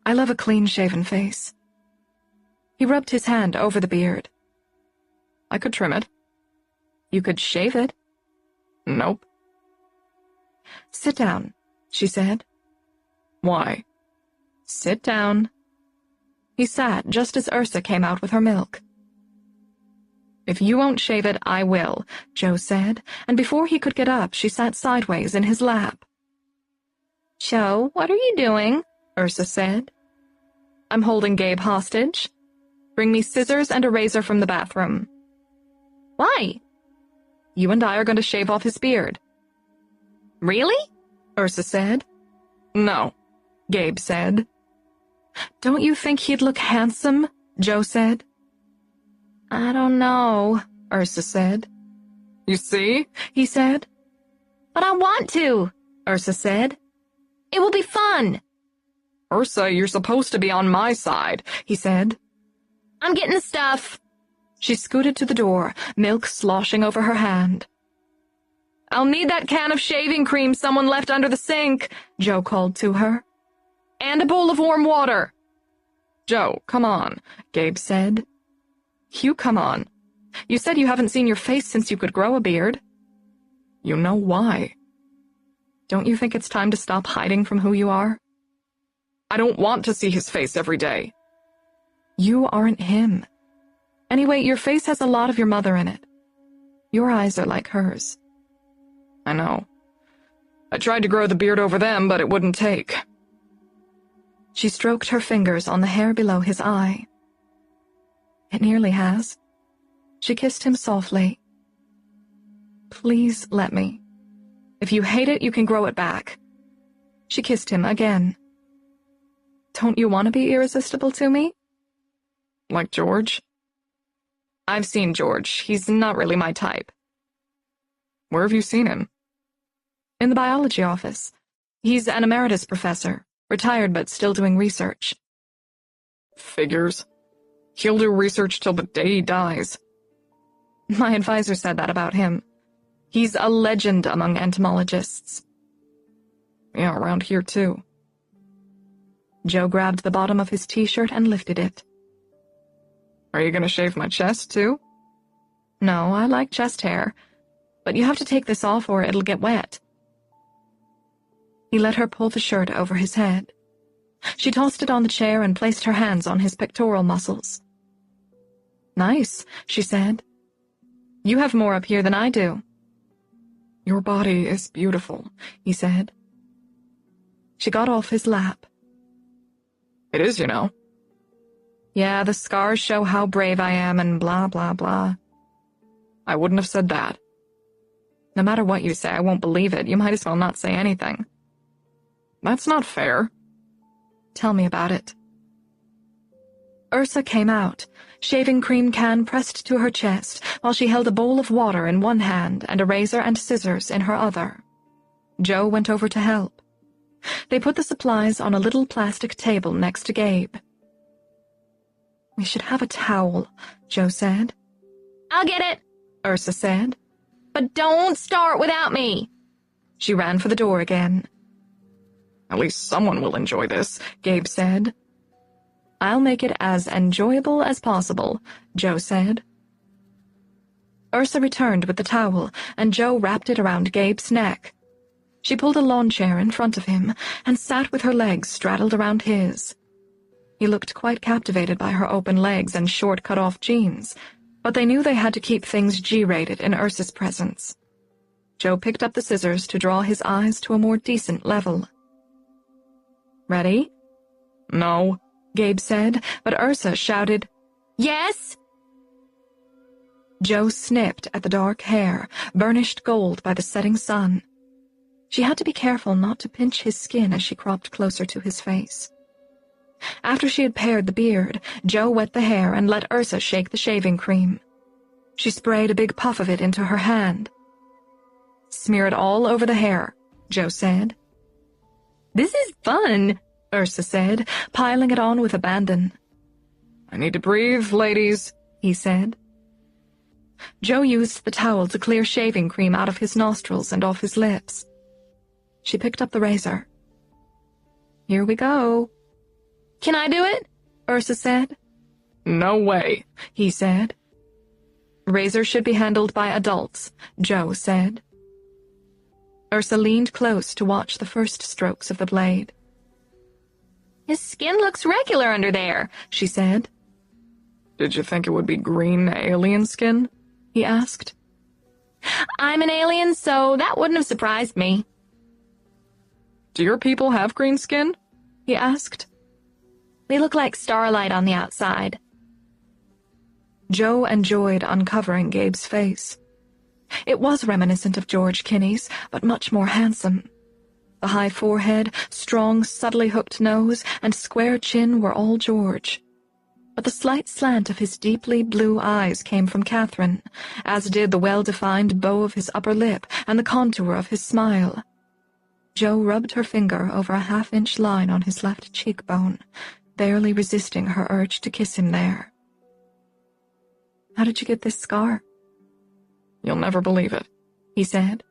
I love a clean-shaven face. He rubbed his hand over the beard. I could trim it. You could shave it. Nope. Sit down, she said. Why? Sit down. He sat just as Ursa came out with her milk. If you won't shave it, I will, Joe said, and before he could get up, she sat sideways in his lap. Joe, what are you doing? Ursa said. I'm holding Gabe hostage. Bring me scissors and a razor from the bathroom. Why? You and I are going to shave off his beard. Really? Ursa said. No, Gabe said. Don't you think he'd look handsome? Joe said. I don't know, Ursa said. You see? He said. But I want to, Ursa said. It will be fun. Ursa, you're supposed to be on my side, he said. I'm getting the stuff. She scooted to the door, milk sloshing over her hand. I'll need that can of shaving cream someone left under the sink, Joe called to her. And a bowl of warm water. Joe, come on, Gabe said. You come on. You said you haven't seen your face since you could grow a beard. You know why. Don't you think it's time to stop hiding from who you are? I don't want to see his face every day. You aren't him. Anyway, your face has a lot of your mother in it. Your eyes are like hers. I know. I tried to grow the beard over them, but it wouldn't take. She stroked her fingers on the hair below his eye. It nearly has. She kissed him softly. Please let me. If you hate it, you can grow it back. She kissed him again. Don't you want to be irresistible to me? Like George? I've seen George. He's not really my type. Where have you seen him? In the biology office. He's an emeritus professor, retired but still doing research. Figures. He'll do research till the day he dies. My advisor said that about him. He's a legend among entomologists. Yeah, around here too. Joe grabbed the bottom of his t-shirt and lifted it. Are you gonna shave my chest too? No, I like chest hair, but you have to take this off or it'll get wet. He let her pull the shirt over his head. She tossed it on the chair and placed her hands on his pectoral muscles. Nice, she said. You have more up here than I do. Your body is beautiful, he said. She got off his lap. It is, you know. Yeah, the scars show how brave I am and blah, blah, blah. I wouldn't have said that. No matter what you say, I won't believe it. You might as well not say anything. That's not fair. Tell me about it. Ursa came out, shaving cream can pressed to her chest, while she held a bowl of water in one hand and a razor and scissors in her other. Joe went over to help. They put the supplies on a little plastic table next to Gabe. We should have a towel, Joe said. I'll get it, Ursa said. But don't start without me. She ran for the door again. At least someone will enjoy this, Gabe said. I'll make it as enjoyable as possible, Joe said. Ursa returned with the towel, and Joe wrapped it around Gabe's neck. She pulled a lawn chair in front of him and sat with her legs straddled around his. He looked quite captivated by her open legs and short cut-off jeans, but they knew they had to keep things G-rated in Ursa's presence. Joe picked up the scissors to draw his eyes to a more decent level. "Ready?" "No," Gabe said, but Ursa shouted, "Yes!" Joe snipped at the dark hair, burnished gold by the setting sun. She had to be careful not to pinch his skin as she cropped closer to his face. After she had pared the beard, Joe wet the hair and let Ursa shake the shaving cream. She sprayed a big puff of it into her hand. "Smear it all over the hair," Joe said. "This is fun," Ursa said, piling it on with abandon. "I need to breathe, ladies," he said. Joe used the towel to clear shaving cream out of his nostrils and off his lips. She picked up the razor. "Here we go." "Can I do it?" Ursa said. "No way," he said. "Razors should be handled by adults," Joe said. Ursa leaned close to watch the first strokes of the blade. "His skin looks regular under there," she said. "Did you think it would be green alien skin?" he asked. "I'm an alien, so that wouldn't have surprised me." "Do your people have green skin?" he asked. "They look like starlight on the outside." Joe enjoyed uncovering Gabe's face. It was reminiscent of George Kinney's, but much more handsome. The high forehead, strong, subtly hooked nose, and square chin were all George. But the slight slant of his deeply blue eyes came from Catherine, as did the well-defined bow of his upper lip and the contour of his smile. Joe rubbed her finger over a half-inch line on his left cheekbone, barely resisting her urge to kiss him there. "How did you get this scar?" "You'll never believe it," he said.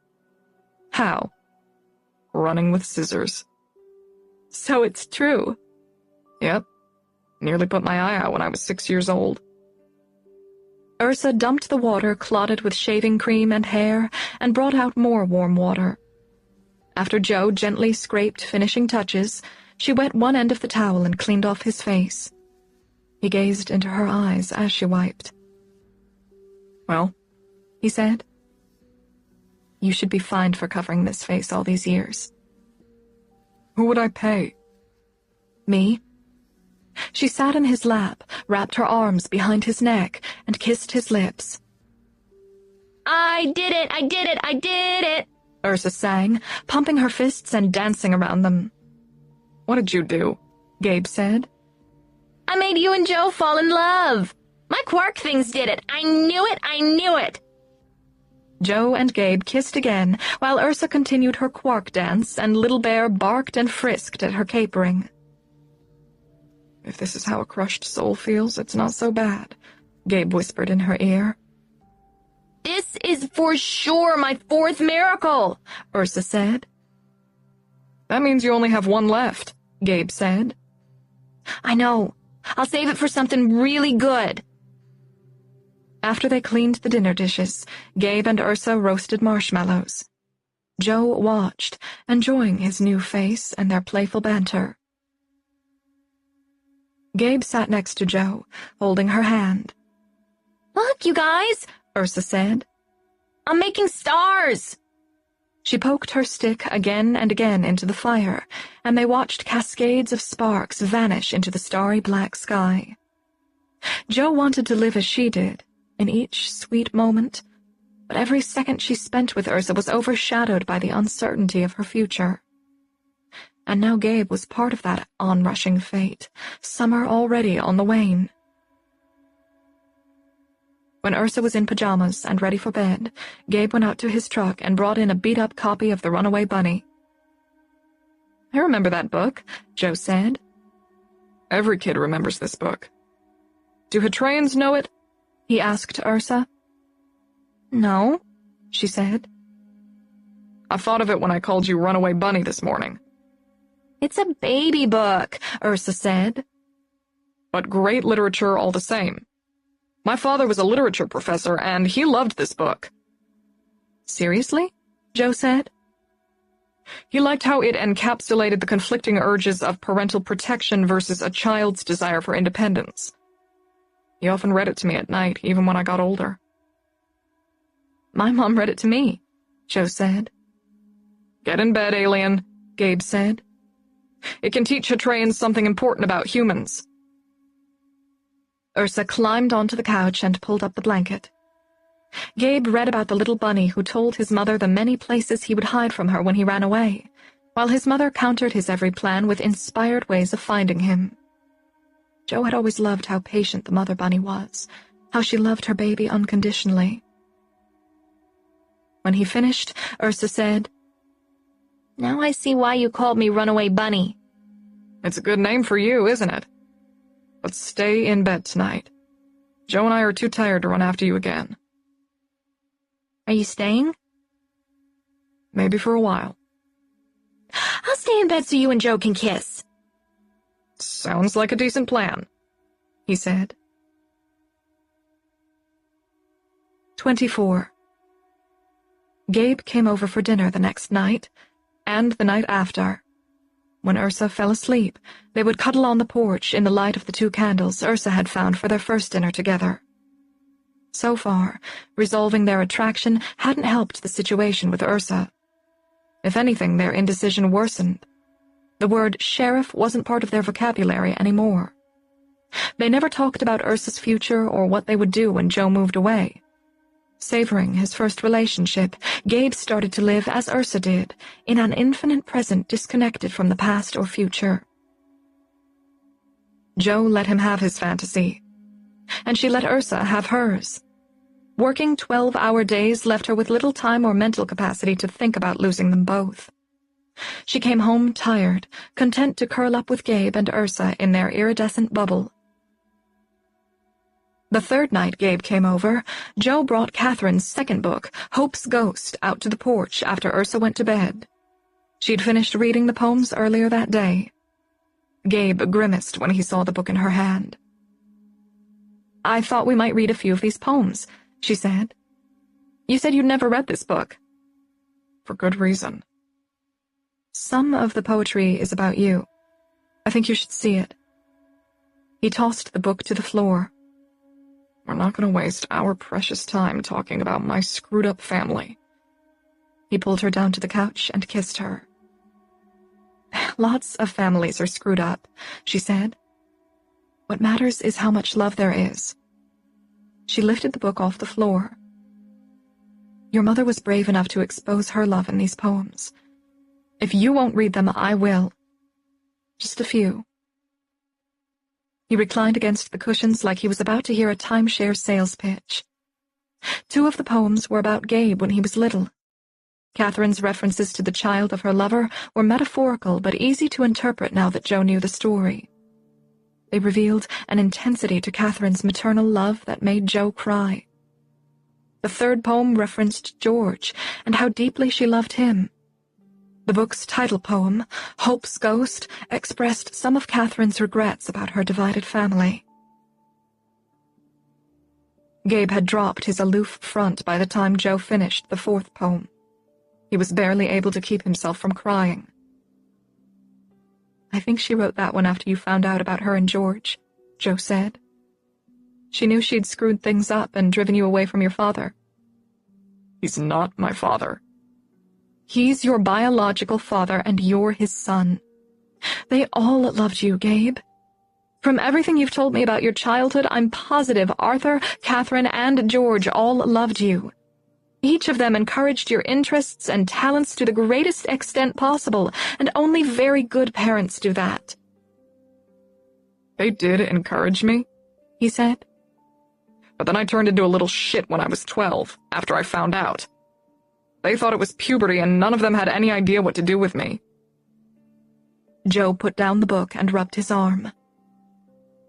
"How?" "Running with scissors." "So it's true?" "Yep. Nearly put my eye out when I was 6 years old." Ursa dumped the water clotted with shaving cream and hair and brought out more warm water. After Joe gently scraped finishing touches, she wet one end of the towel and cleaned off his face. He gazed into her eyes as she wiped. "Well," he said, "you should be fined for covering this face all these years." "Who would I pay?" "Me." She sat in his lap, wrapped her arms behind his neck, and kissed his lips. "I did it! I did it! I did it!" Ursa sang, pumping her fists and dancing around them. "What did you do?" Gabe said. "I made you and Joe fall in love. My quark things did it. I knew it! I knew it!" Joe and Gabe kissed again, while Ursa continued her quark dance, and Little Bear barked and frisked at her capering. "If this is how a crushed soul feels, it's not so bad," Gabe whispered in her ear. "This is for sure my 4th miracle," Ursa said. "That means you only have one left," Gabe said. "I know. I'll save it for something really good." After they cleaned the dinner dishes, Gabe and Ursa roasted marshmallows. Joe watched, enjoying his new face and their playful banter. Gabe sat next to Joe, holding her hand. "Look, you guys," Ursa said. "I'm making stars." She poked her stick again and again into the fire, and they watched cascades of sparks vanish into the starry black sky. Joe wanted to live as she did, in each sweet moment, but every second she spent with Ursa was overshadowed by the uncertainty of her future. And now Gabe was part of that onrushing fate, summer already on the wane. When Ursa was in pajamas and ready for bed, Gabe went out to his truck and brought in a beat-up copy of The Runaway Bunny. "I remember that book," Joe said. "Every kid remembers this book." "Do Hatrayans know it?" he asked Ursa. "No," she said. "I thought of it when I called you Runaway Bunny this morning." "It's a baby book," Ursa said. but great literature all the same. My father was a literature professor, and he loved this book." "Seriously?" Joe said. "He liked how it encapsulated the conflicting urges of parental protection versus a child's desire for independence. He often read it to me at night, even when I got older." "My mom read it to me," Joe said. "Get in bed, alien," Gabe said. "It can teach Hatraeans something important about humans." Ursa climbed onto the couch and pulled up the blanket. Gabe read about the little bunny who told his mother the many places he would hide from her when he ran away, while his mother countered his every plan with inspired ways of finding him. Joe had always loved how patient the mother bunny was, how she loved her baby unconditionally. When he finished, Ursa said, "Now I see why you called me Runaway Bunny." "It's a good name for you, isn't it? But stay in bed tonight. Joe and I are too tired to run after you again." "Are you staying?" "Maybe for a while." "I'll stay in bed so you and Joe can kiss." "Sounds like a decent plan," he said. 24. Gabe came over for dinner the next night, and the night after. When Ursa fell asleep, they would cuddle on the porch in the light of the 2 candles Ursa had found for their first dinner together. So far, resolving their attraction hadn't helped the situation with Ursa. If anything, their indecision worsened. The word sheriff wasn't part of their vocabulary anymore. They never talked about Ursa's future or what they would do when Joe moved away. Savoring his first relationship, Gabe started to live as Ursa did, in an infinite present disconnected from the past or future. Joe let him have his fantasy, and she let Ursa have hers. Working 12-hour days left her with little time or mental capacity to think about losing them both. She came home tired, content to curl up with Gabe and Ursa in their iridescent bubble. The third night Gabe came over, Joe brought Catherine's second book, Hope's Ghost, out to the porch after Ursa went to bed. She'd finished reading the poems earlier that day. Gabe grimaced when he saw the book in her hand. "I thought we might read a few of these poems," she said. "You said you'd never read this book." "For good reason." "Some of the poetry is about you. I think you should see it." He tossed the book to the floor. "We're not going to waste our precious time talking about my screwed-up family." He pulled her down to the couch and kissed her. "Lots of families are screwed up," she said. "What matters is how much love there is." She lifted the book off the floor. "Your mother was brave enough to expose her love in these poems. If you won't read them, I will. Just a few." He reclined against the cushions like he was about to hear a timeshare sales pitch. 2 of the poems were about Gabe when he was little. Catherine's references to the child of her lover were metaphorical but easy to interpret now that Joe knew the story. They revealed an intensity to Catherine's maternal love that made Joe cry. The third poem referenced George and how deeply she loved him. The book's title poem, Hope's Ghost, expressed some of Catherine's regrets about her divided family. Gabe had dropped his aloof front by the time Joe finished the 4th poem. He was barely able to keep himself from crying. "I think she wrote that one after you found out about her and George," Joe said. "She knew she'd screwed things up and driven you away from your father." "He's not my father." "He's your biological father, and you're his son. They all loved you, Gabe. From everything you've told me about your childhood, I'm positive Arthur, Catherine, and George all loved you. Each of them encouraged your interests and talents to the greatest extent possible, and only very good parents do that." "They did encourage me," he said. "But then I turned into a little shit when I was 12, after I found out. They thought it was puberty, and none of them had any idea what to do with me." Joe put down the book and rubbed his arm.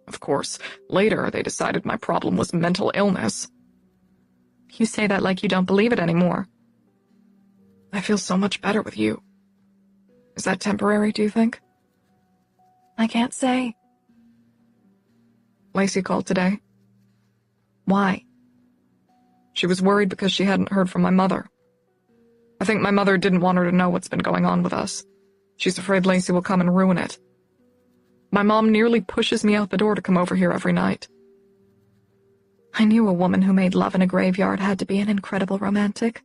"Of course, later they decided my problem was mental illness." "You say that like you don't believe it anymore." "I feel so much better with you. Is that temporary, do you think?" "I can't say." Lacey called today. Why? She was worried because she hadn't heard from my mother. I think my mother didn't want her to know what's been going on with us. She's afraid Lacey will come and ruin it. My mom nearly pushes me out the door to come over here every night. I knew a woman who made love in a graveyard had to be an incredible romantic.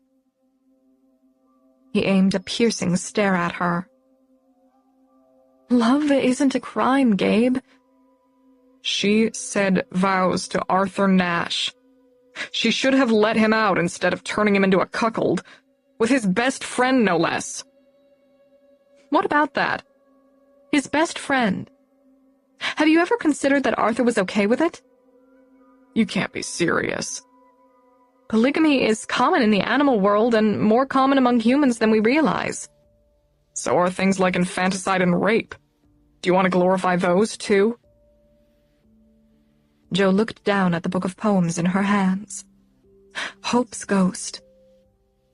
He aimed a piercing stare at her. Love isn't a crime, Gabe. She said vows to Arthur Nash. She should have let him out instead of turning him into a cuckold, with his best friend no less. What about that? His best friend. Have you ever considered that Arthur was okay with it? You can't be serious. Polygamy is common in the animal world and more common among humans than we realize. So are things like infanticide and rape. Do you want to glorify those, too? Jo looked down at the book of poems in her hands. Hope's Ghost.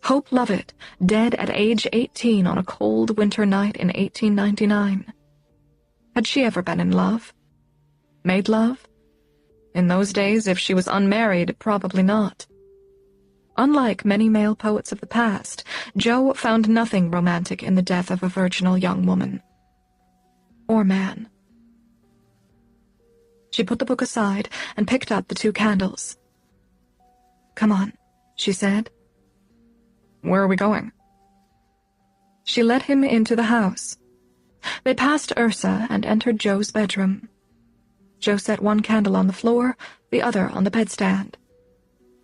Hope Lovett, dead at age 18 on a cold winter night in 1899. Had she ever been in love? Made love? In those days, if she was unmarried, probably not. Unlike many male poets of the past, Jo found nothing romantic in the death of a virginal young woman. Or man. She put the book aside and picked up the 2 candles. "Come on," she said. Where are we going? She led him into the house. They passed Ursa and entered Jo's bedroom. Jo set one candle on the floor, the other on the bedstand.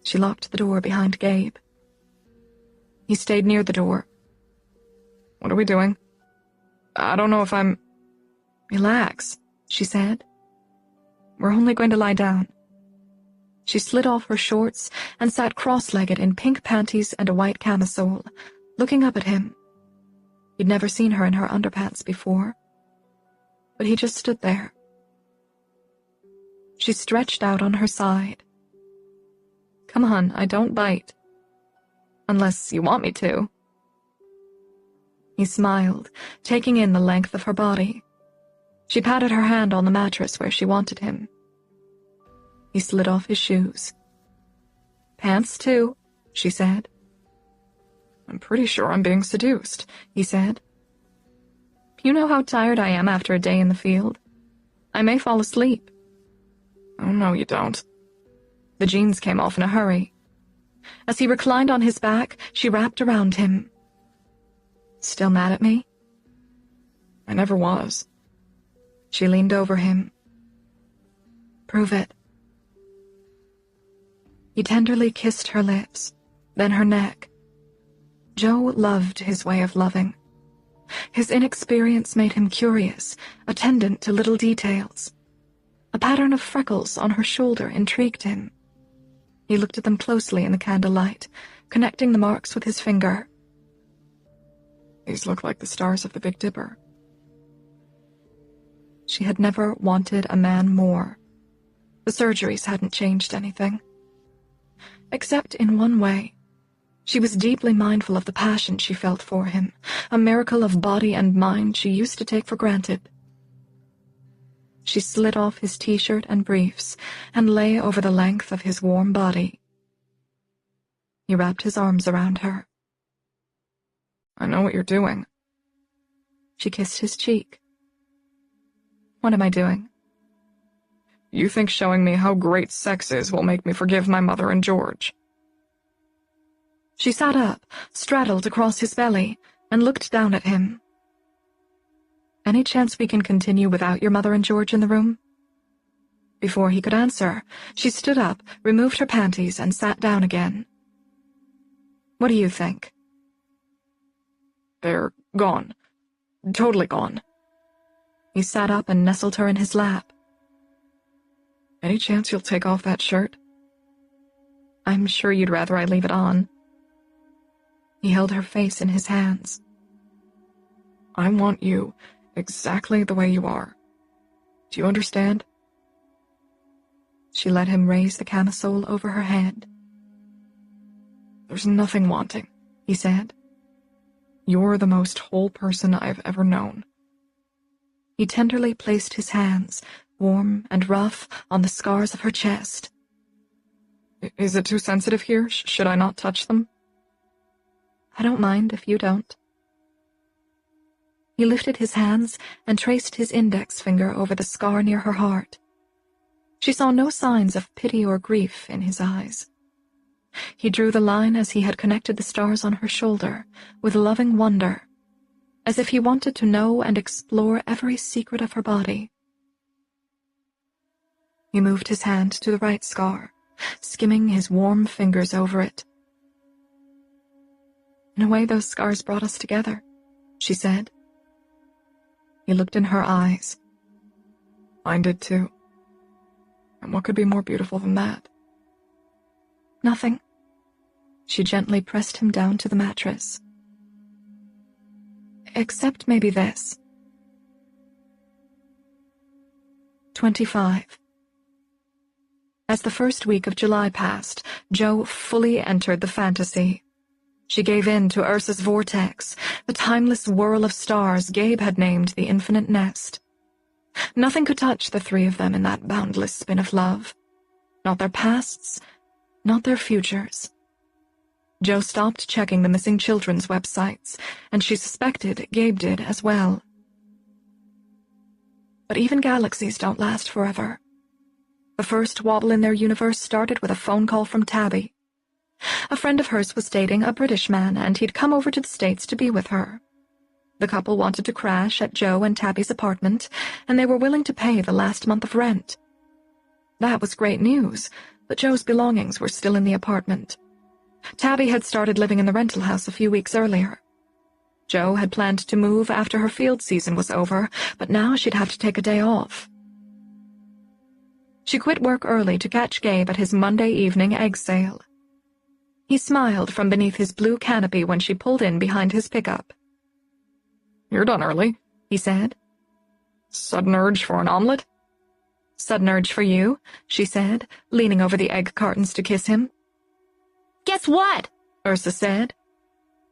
She locked the door behind Gabe. He stayed near the door. What are we doing? I don't know if I'm... "Relax," she said. "We're only going to lie down." She slid off her shorts and sat cross-legged in pink panties and a white camisole, looking up at him. He'd never seen her in her underpants before. But he just stood there. She stretched out on her side. "Come on, I don't bite. Unless you want me to." He smiled, taking in the length of her body. She patted her hand on the mattress where she wanted him. He slid off his shoes. "Pants too," she said. I'm pretty sure I'm being seduced, he said. "You know how tired I am after a day in the field. I may fall asleep." Oh, no, you don't. The jeans came off in a hurry. As he reclined on his back, she wrapped around him. "Still mad at me?" I never was. She leaned over him. "Prove it." He tenderly kissed her lips, then her neck. Jo loved his way of loving. His inexperience made him curious, attendant to little details. A pattern of freckles on her shoulder intrigued him. He looked at them closely in the candlelight, connecting the marks with his finger. These look like the stars of the Big Dipper. She had never wanted a man more. The surgeries hadn't changed anything. Except in one way. She was deeply mindful of the passion she felt for him, a miracle of body and mind she used to take for granted. She slid off his t-shirt and briefs and lay over the length of his warm body. He wrapped his arms around her. I know what you're doing. She kissed his cheek. What am I doing? You think showing me how great sex is will make me forgive my mother and George. She sat up, straddled across his belly, and looked down at him. Any chance we can continue without your mother and George in the room? Before he could answer, she stood up, removed her panties, and sat down again. What do you think? They're gone. Totally gone. He sat up and nestled her in his lap. Any chance you'll take off that shirt? I'm sure you'd rather I leave it on. He held her face in his hands. I want you exactly the way you are. Do you understand? She let him raise the camisole over her head. There's nothing wanting, he said. You're the most whole person I've ever known. He tenderly placed his hands, warm and rough on the scars of her chest. Is it too sensitive here? Should I not touch them? I don't mind if you don't. He lifted his hands and traced his index finger over the scar near her heart. She saw no signs of pity or grief in his eyes. He drew the line as he had connected the stars on her shoulder, with loving wonder, as if he wanted to know and explore every secret of her body. He moved his hand to the right scar, skimming his warm fingers over it. In a way, those scars brought us together, she said. He looked in her eyes. Mine did too. And what could be more beautiful than that? Nothing. She gently pressed him down to the mattress. Except maybe this. 25. As the first week of July passed, Jo fully entered the fantasy. She gave in to Ursa's vortex, the timeless whirl of stars Gabe had named the infinite nest. Nothing could touch the three of them in that boundless spin of love. Not their pasts, not their futures. Jo stopped checking the missing children's websites, and she suspected Gabe did as well. But even galaxies don't last forever. The first wobble in their universe started with a phone call from Tabby. A friend of hers was dating a British man, and he'd come over to the States to be with her. The couple wanted to crash at Jo and Tabby's apartment, and they were willing to pay the last month of rent. That was great news, but Jo's belongings were still in the apartment. Tabby had started living in the rental house a few weeks earlier. Jo had planned to move after her field season was over, but now she'd have to take a day off. She quit work early to catch Gabe at his Monday evening egg sale. He smiled from beneath his blue canopy when she pulled in behind his pickup. You're done early, he said. Sudden urge for an omelet? Sudden urge for you, she said, leaning over the egg cartons to kiss him. Guess what? Ursa said.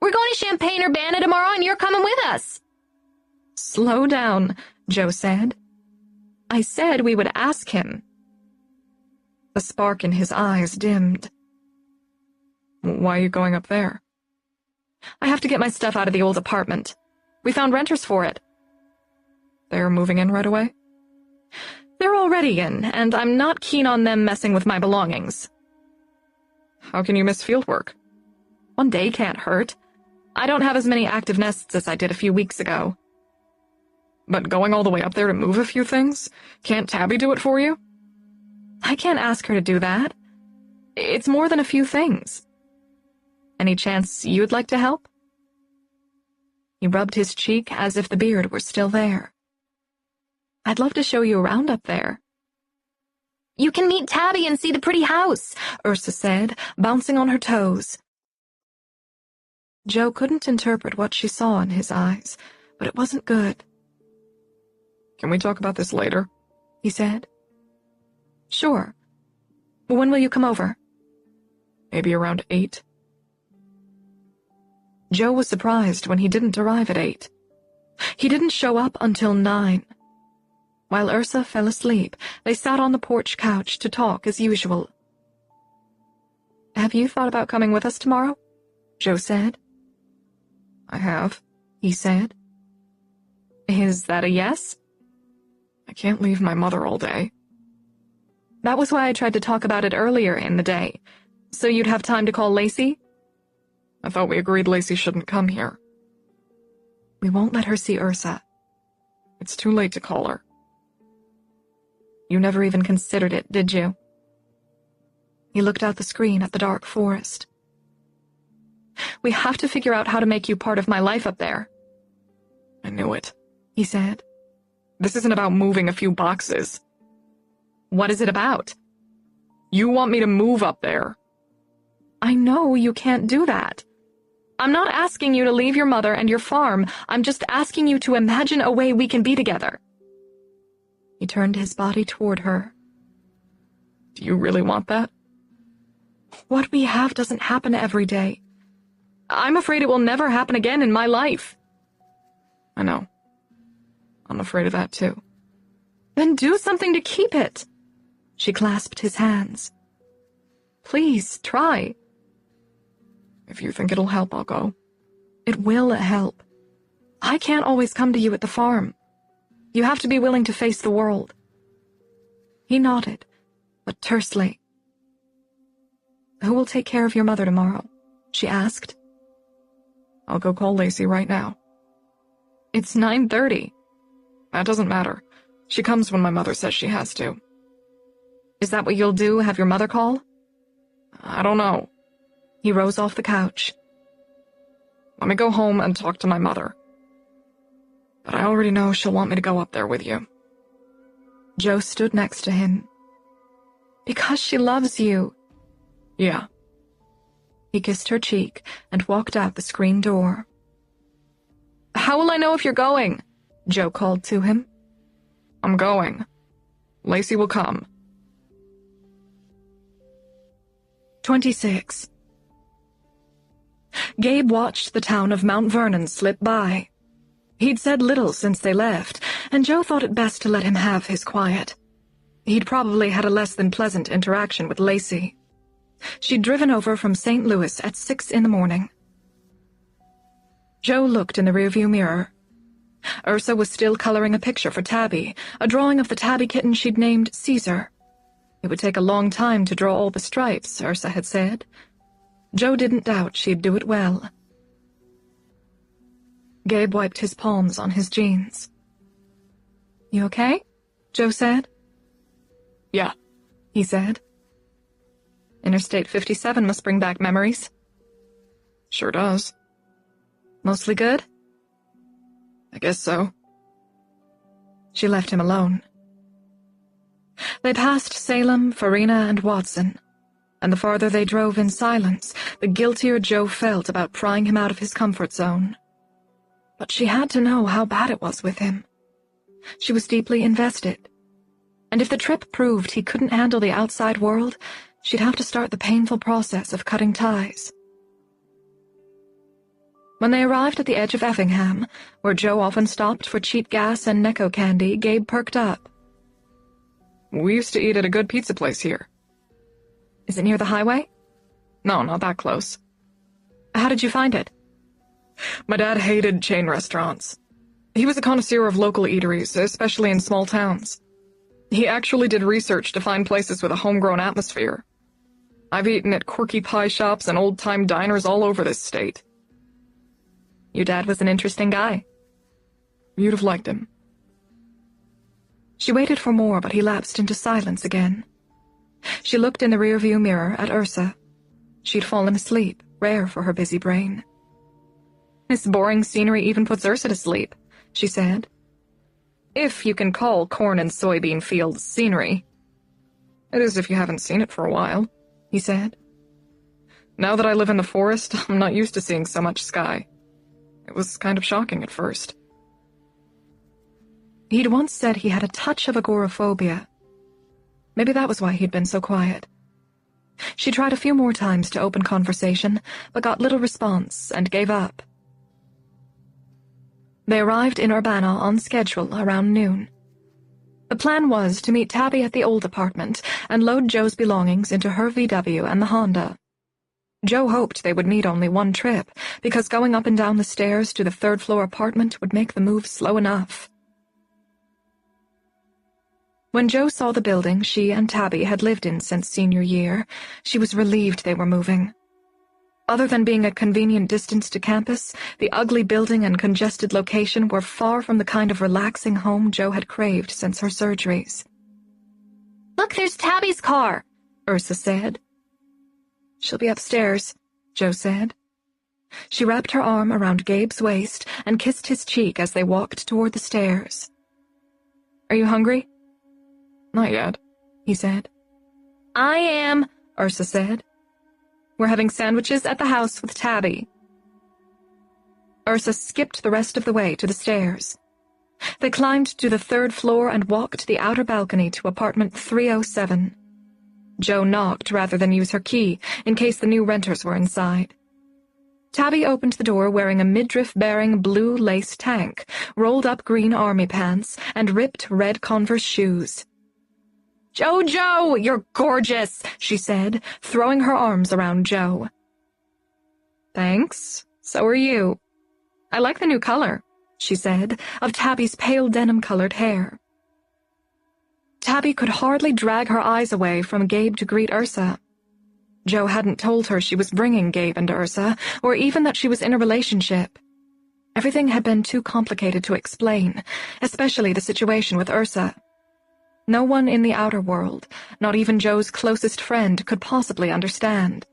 We're going to Champaign-Urbana tomorrow, and you're coming with us. Slow down, Jo said. I said we would ask him. The spark in his eyes dimmed. Why are you going up there? I have to get my stuff out of the old apartment. We found renters for it. They're moving in right away? They're already in, and I'm not keen on them messing with my belongings. How can you miss fieldwork? One day can't hurt. I don't have as many active nests as I did a few weeks ago. But going all the way up there to move a few things? Can't Tabby do it for you? I can't ask her to do that. It's more than a few things. Any chance you'd like to help? He rubbed his cheek as if the beard were still there. I'd love to show you around up there. You can meet Tabby and see the pretty house, Ursa said, bouncing on her toes. Jo couldn't interpret what she saw in his eyes, but it wasn't good. Can we talk about this later? He said. Sure. When will you come over? Maybe around 8. Jo was surprised when he didn't arrive at 8. He didn't show up until 9. While Ursa fell asleep, they sat on the porch couch to talk as usual. Have you thought about coming with us tomorrow? Jo said. I have, he said. Is that a yes? I can't leave my mother all day. That was why I tried to talk about it earlier in the day, so you'd have time to call Lacey? I thought we agreed Lacey shouldn't come here. We won't let her see Ursa. It's too late to call her. You never even considered it, did you? He looked out the screen at the dark forest. We have to figure out how to make you part of my life up there. I knew it, he said. This isn't about moving a few boxes. What is it about? You want me to move up there. I know you can't do that. I'm not asking you to leave your mother and your farm. I'm just asking you to imagine a way we can be together. He turned his body toward her. Do you really want that? What we have doesn't happen every day. I'm afraid it will never happen again in my life. I know. I'm afraid of that too. Then do something to keep it. She clasped his hands. Please, try. If you think it'll help, I'll go. It will help. I can't always come to you at the farm. You have to be willing to face the world. He nodded, but tersely. Who will take care of your mother tomorrow? She asked. I'll go call Lacey right now. It's 9:30. That doesn't matter. She comes when my mother says she has to. Is that what you'll do, have your mother call? I don't know. He rose off the couch. Let me go home and talk to my mother. But I already know she'll want me to go up there with you. Joe stood next to him. Because she loves you. Yeah. He kissed her cheek and walked out the screen door. How will I know if you're going? Joe called to him. I'm going. Lacey will come. 26. Gabe watched the town of Mount Vernon slip by. He'd said little since they left, and Joe thought it best to let him have his quiet. He'd probably had a less than pleasant interaction with Lacey. She'd driven over from St. Louis at 6 in the morning. Joe looked in the rearview mirror. Ursa was still coloring a picture for Tabby, a drawing of the tabby kitten she'd named Caesar. It would take a long time to draw all the stripes, Ursa had said. Joe didn't doubt she'd do it well. Gabe wiped his palms on his jeans. You okay? Joe said. Yeah, he said. Interstate 57 must bring back memories. Sure does. Mostly good? I guess so. She left him alone. They passed Salem, Farina, and Watson, and the farther they drove in silence, the guiltier Joe felt about prying him out of his comfort zone. But she had to know how bad it was with him. She was deeply invested, and if the trip proved he couldn't handle the outside world, she'd have to start the painful process of cutting ties. When they arrived at the edge of Effingham, where Joe often stopped for cheap gas and Necco candy, Gabe perked up. We used to eat at a good pizza place here. Is it near the highway? No, not that close. How did you find it? My dad hated chain restaurants. He was a connoisseur of local eateries, especially in small towns. He actually did research to find places with a homegrown atmosphere. I've eaten at quirky pie shops and old-time diners all over this state. Your dad was an interesting guy. You'd have liked him. She waited for more, but he lapsed into silence again. She looked in the rearview mirror at Ursa. She'd fallen asleep, rare for her busy brain. This boring scenery even puts Ursa to sleep, she said. If you can call corn and soybean fields scenery. It is if you haven't seen it for a while, he said. Now that I live in the forest, I'm not used to seeing so much sky. It was kind of shocking at first. He'd once said he had a touch of agoraphobia. Maybe that was why he'd been so quiet. She tried a few more times to open conversation, but got little response and gave up. They arrived in Urbana on schedule around noon. The plan was to meet Tabby at the old apartment and load Joe's belongings into her VW and the Honda. Joe hoped they would need only one trip, because going up and down the stairs to the third-floor apartment would make the move slow enough. When Joe saw the building she and Tabby had lived in since senior year, she was relieved they were moving. Other than being a convenient distance to campus, the ugly building and congested location were far from the kind of relaxing home Joe had craved since her surgeries. Look, there's Tabby's car, Ursa said. She'll be upstairs, Joe said. She wrapped her arm around Gabe's waist and kissed his cheek as they walked toward the stairs. Are you hungry? Not yet, he said. I am, Ursa said. We're having sandwiches at the house with Tabby. Ursa skipped the rest of the way to the stairs. They climbed to the third floor and walked the outer balcony to apartment 307. Joe knocked rather than use her key, in case the new renters were inside. Tabby opened the door wearing a midriff-bearing blue lace tank, rolled-up green army pants, and ripped red Converse shoes. "Joe, you're gorgeous," she said, throwing her arms around Joe. "Thanks. So are you. I like the new color," she said, of Tabby's pale denim-colored hair. Tabby could hardly drag her eyes away from Gabe to greet Ursa. Joe hadn't told her she was bringing Gabe and Ursa, or even that she was in a relationship. Everything had been too complicated to explain, especially the situation with Ursa. No one in the outer world, not even Joe's closest friend, could possibly understand.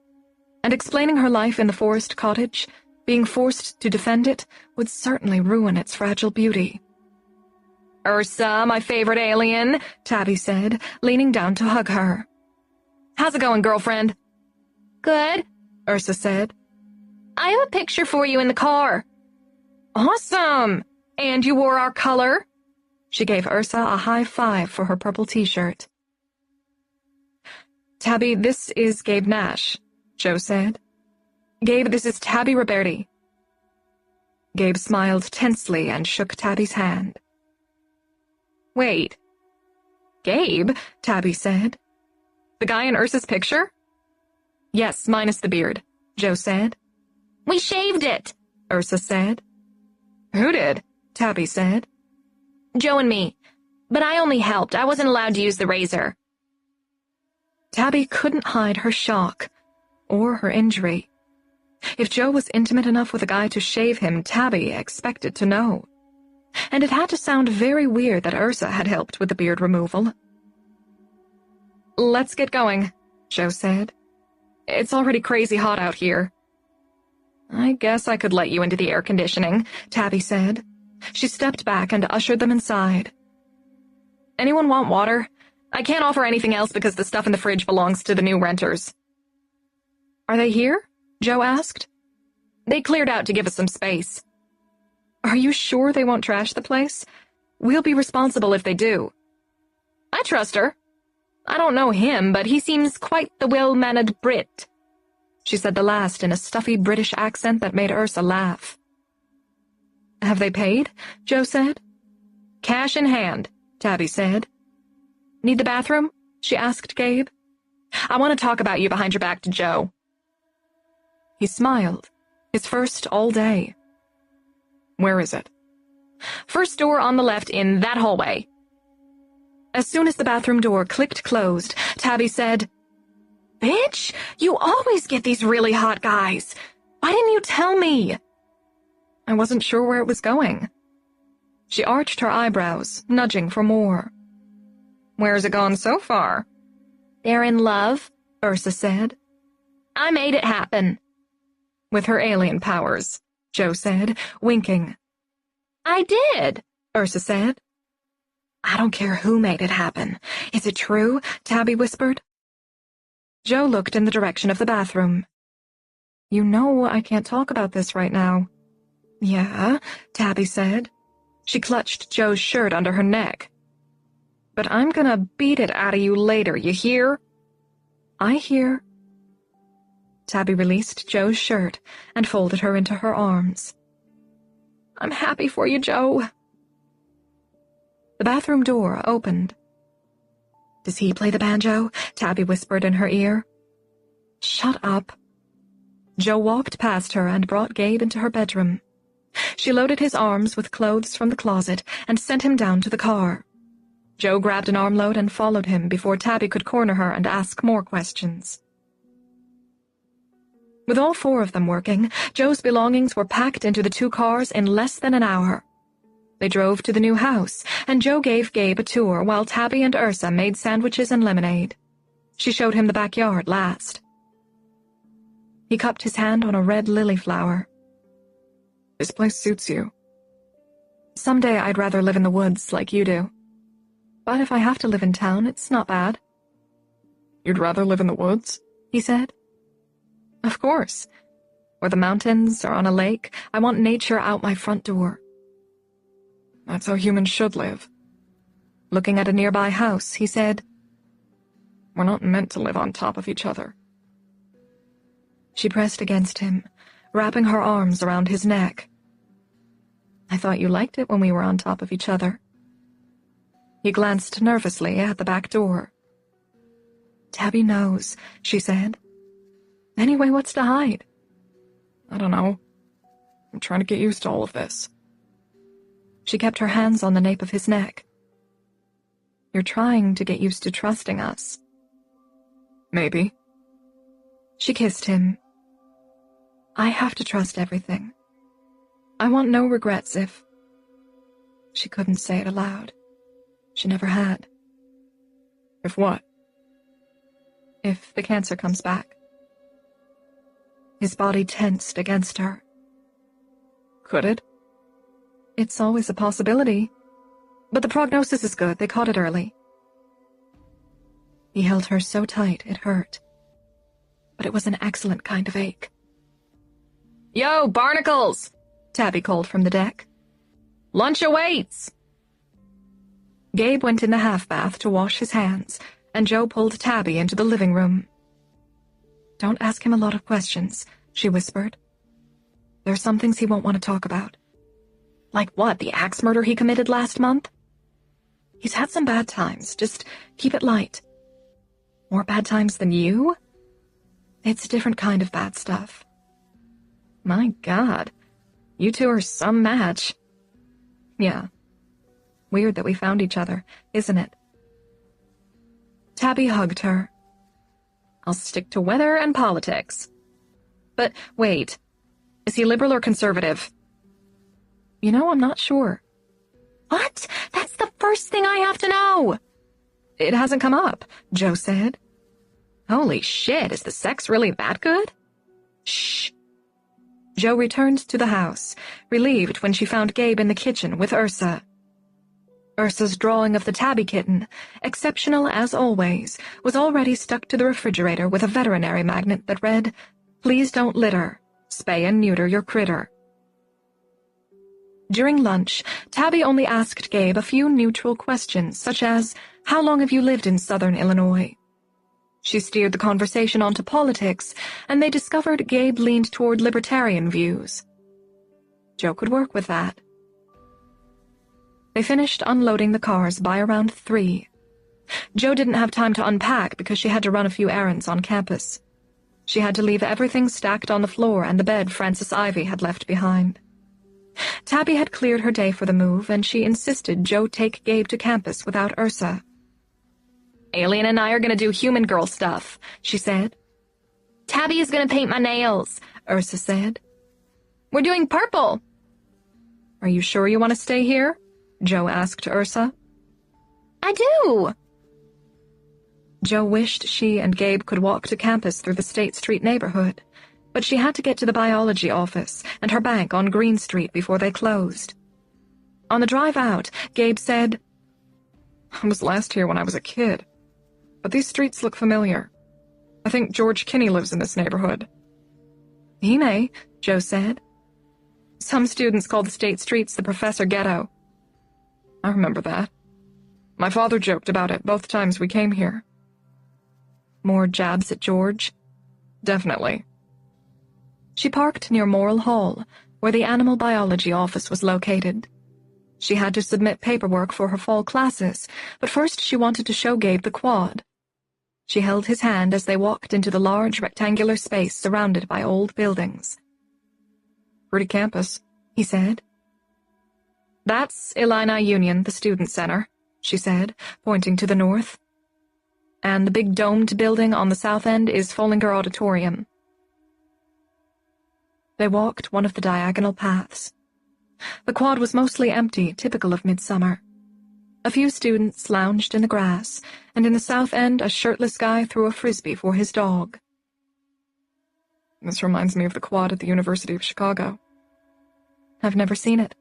And explaining her life in the forest cottage, being forced to defend it, would certainly ruin its fragile beauty. "Ursa, my favorite alien," Tabby said, leaning down to hug her. "How's it going, girlfriend?" "Good," Ursa said. "I have a picture for you in the car." "Awesome! And you wore our color?" She gave Ursa a high five for her purple t-shirt. "Tabby, this is Gabe Nash," Joe said. "Gabe, this is Tabby Roberti." Gabe smiled tensely and shook Tabby's hand. "Wait. Gabe?" Tabby said. "The guy in Ursa's picture?" "Yes, minus the beard," Joe said. "We shaved it," Ursa said. "Who did?" Tabby said. "Joe and me. But I only helped. I wasn't allowed to use the razor." Tabby couldn't hide her shock, or her injury. If Joe was intimate enough with a guy to shave him, Tabby expected to know. And it had to sound very weird that Ursa had helped with the beard removal. "Let's get going," Joe said. "It's already crazy hot out here." "I guess I could let you into the air conditioning," Tabby said. She stepped back and ushered them inside. "Anyone want water? I can't offer anything else because the stuff in the fridge belongs to the new renters." "Are they here?" Joe asked. "They cleared out to give us some space." "Are you sure they won't trash the place? We'll be responsible if they do." "I trust her. I don't know him, but he seems quite the well-mannered Brit." She said the last in a stuffy British accent that made Ursa laugh. "Have they paid?" Joe said. "Cash in hand," Tabby said. "Need the bathroom?" she asked Gabe. "I want to talk about you behind your back to Joe." He smiled, his first all day. "Where is it?" "First door on the left in that hallway." As soon as the bathroom door clicked closed, Tabby said, "Bitch, you always get these really hot guys. Why didn't you tell me?" I wasn't sure where it was going. She arched her eyebrows, nudging for more. "Where's it gone so far?" "They're in love," Ursa said. "I made it happen." "With her alien powers," Joe said, winking. "I did," Ursa said. "I don't care who made it happen. Is it true?" Tabby whispered. Joe looked in the direction of the bathroom. "You know I can't talk about this right now." "Yeah," Tabby said. She clutched Joe's shirt under her neck. "But I'm gonna beat it out of you later, you hear?" "I hear." Tabby released Joe's shirt and folded her into her arms. "I'm happy for you, Joe." The bathroom door opened. "Does he play the banjo?" Tabby whispered in her ear. "Shut up." Joe walked past her and brought Gabe into her bedroom. She loaded his arms with clothes from the closet and sent him down to the car. Joe grabbed an armload and followed him before Tabby could corner her and ask more questions. With all four of them working, Joe's belongings were packed into the two cars in less than an hour. They drove to the new house, and Joe gave Gabe a tour while Tabby and Ursa made sandwiches and lemonade. She showed him the backyard last. He cupped his hand on a red lily flower. "This place suits you." "Someday I'd rather live in the woods like you do. But if I have to live in town, it's not bad." "You'd rather live in the woods?" he said. "Of course. Or the mountains, or on a lake. I want nature out my front door." "That's how humans should live." Looking at a nearby house, he said, "We're not meant to live on top of each other." She pressed against him, wrapping her arms around his neck. "I thought you liked it when we were on top of each other." He glanced nervously at the back door. "Tabby knows," she said. "Anyway, what's to hide?" "I don't know. I'm trying to get used to all of this." She kept her hands on the nape of his neck. "You're trying to get used to trusting us." "Maybe." She kissed him. "I have to trust everything. I want no regrets if—" She couldn't say it aloud. She never had. "If what?" "If the cancer comes back." His body tensed against her. "Could it?" "It's always a possibility. But the prognosis is good. They caught it early." He held her so tight it hurt. But it was an excellent kind of ache. "Yo, barnacles!" Tabby called from the deck. "Lunch awaits!" Gabe went in the half-bath to wash his hands, and Joe pulled Tabby into the living room. "Don't ask him a lot of questions," she whispered. "There are some things he won't want to talk about." "Like what, the axe murder he committed last month?" "He's had some bad times. Just keep it light." "More bad times than you?" "It's a different kind of bad stuff." "My God, you two are some match." "Yeah. Weird that we found each other, isn't it?" Tabby hugged her. "I'll stick to weather and politics." "But wait, is he liberal or conservative?" "You know, I'm not sure." What? That's the first thing I have to know. "It hasn't come up," Joe said. "Holy shit, is the sex really that good?" "Shh." Joe returned to the house, relieved when she found Gabe in the kitchen with Ursa. Ursa's drawing of the tabby kitten, exceptional as always, was already stuck to the refrigerator with a veterinary magnet that read, "Please don't litter. Spay and neuter your critter." During lunch, Tabby only asked Gabe a few neutral questions, such as, "How long have you lived in southern Illinois?" She steered the conversation onto politics, and they discovered Gabe leaned toward libertarian views. Joe could work with that. They finished unloading the cars by around 3. Joe didn't have time to unpack because she had to run a few errands on campus. She had to leave everything stacked on the floor and the bed Frances Ivy had left behind. Tabby had cleared her day for the move, and she insisted Joe take Gabe to campus without Ursa. "Alien and I are going to do human girl stuff," she said. Tabby is going to paint my nails, Ursa said. "We're doing purple." "Are you sure you want to stay here?" Joe asked Ursa. "I do." Joe wished she and Gabe could walk to campus through the State Street neighborhood, but she had to get to the biology office and her bank on Green Street before they closed. On the drive out, Gabe said, "I was last here when I was a kid, but these streets look familiar. I think George Kinney lives in this neighborhood." "He may," Joe said. "Some students call the State Streets the Professor Ghetto." "I remember that. My father joked about it both times we came here." "More jabs at George?" "Definitely." She parked near Morrill Hall, where the animal biology office was located. She had to submit paperwork for her fall classes, but first she wanted to show Gabe the quad. She held his hand as they walked into the large rectangular space surrounded by old buildings. "Pretty campus," he said. "That's Illini Union, the student center," she said, pointing to the north. "And the big domed building on the south end is Follinger Auditorium." They walked one of the diagonal paths. The quad was mostly empty, typical of midsummer. A few students lounged in the grass, and in the south end a shirtless guy threw a frisbee for his dog. "This reminds me of the quad at the University of Chicago." "I've never seen it."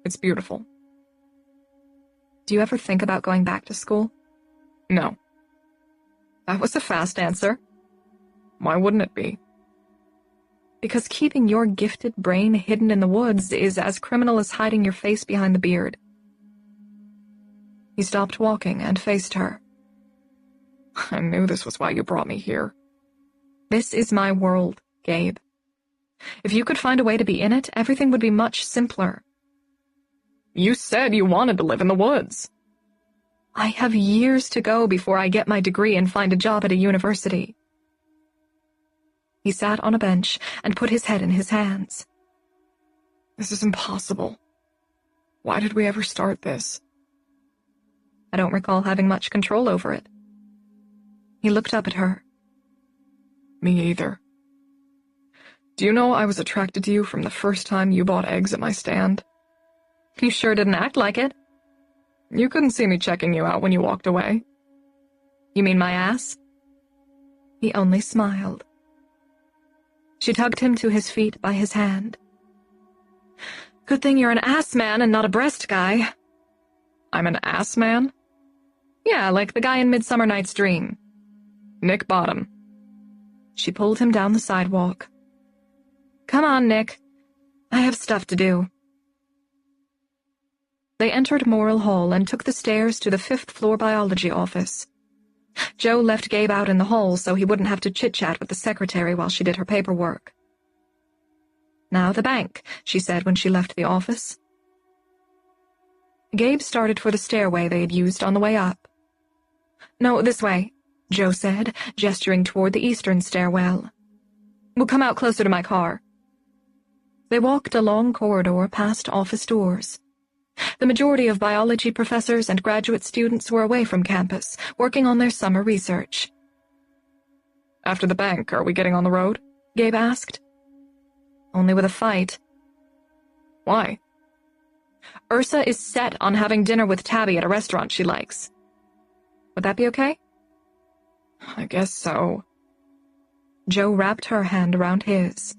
"It's beautiful." "Do you ever think about going back to school?" "No." That was a fast answer. "Why wouldn't it be?" "Because keeping your gifted brain hidden in the woods is as criminal as hiding your face behind the beard." He stopped walking and faced her. "I knew this was why you brought me here." "This is my world, Gabe. If you could find a way to be in it, everything would be much simpler. You said you wanted to live in the woods. I have years to go before I get my degree and find a job at a university. He sat on a bench and put his head in his hands. This is impossible. Why did we ever start this? I don't recall having much control over it. He looked up at her. Me either. Do you know I was attracted to you from the first time you bought eggs at my stand? You sure didn't act like it. You couldn't see me checking you out when you walked away. You mean my ass? He only smiled. She tugged him to his feet by his hand. Good thing you're an ass man and not a breast guy. I'm an ass man? Yeah, like the guy in Midsummer Night's Dream. Nick Bottom. She pulled him down the sidewalk. Come on, Nick. I have stuff to do. They entered Morrill Hall and took the stairs to the 5th-floor biology office. Joe left Gabe out in the hall so he wouldn't have to chit-chat with the secretary while she did her paperwork. Now the bank, she said when she left the office. Gabe started for the stairway they had used on the way up. No, this way, Joe said, gesturing toward the eastern stairwell. We'll come out closer to my car. They walked a long corridor past office doors. The majority of biology professors and graduate students were away from campus, working on their summer research. After the bank, are we getting on the road? Gabe asked. Only with a fight. Why? Ursa is set on having dinner with Tabby at a restaurant she likes. Would that be okay? I guess so. Joe wrapped her hand around his.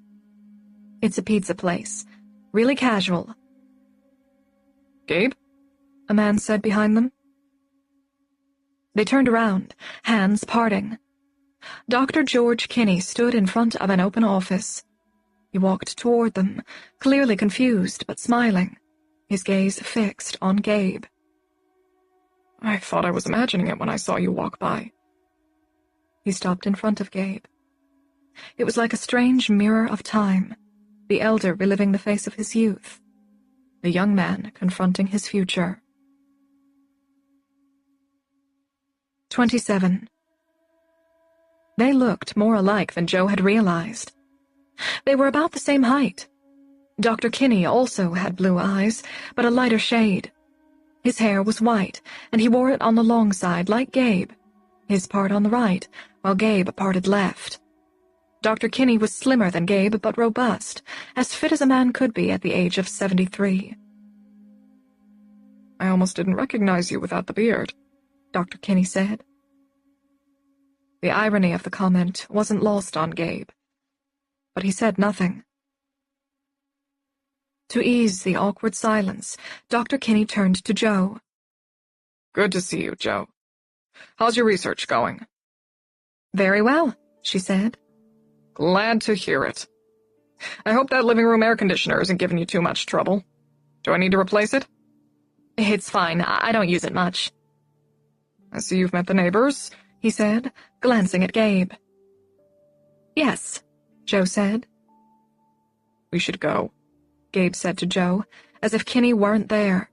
It's a pizza place. Really casual. Gabe? A man said behind them. They turned around, hands parting. Dr. George Kinney stood in front of an open office. He walked toward them, clearly confused but smiling, his gaze fixed on Gabe. I thought I was imagining it when I saw you walk by. He stopped in front of Gabe. It was like a strange mirror of time, the elder reliving the face of his youth, the young man confronting his future. 27. They looked more alike than Joe had realized. They were about the same height. Dr. Kinney also had blue eyes, but a lighter shade. His hair was white, and he wore it on the long side like Gabe, his part on the right, while Gabe parted left. Dr. Kinney was slimmer than Gabe, but robust, as fit as a man could be at the age of 73. I almost didn't recognize you without the beard, Dr. Kinney said. The irony of the comment wasn't lost on Gabe, but he said nothing. To ease the awkward silence, Dr. Kinney turned to Joe. Good to see you, Joe. How's your research going? Very well, she said. Glad to hear it. I hope that living room air conditioner isn't giving you too much trouble. Do I need to replace it? It's fine. I don't use it much. I see you've met the neighbors, he said, glancing at Gabe. Yes, Joe said. We should go, Gabe said to Joe, as if Kinney weren't there.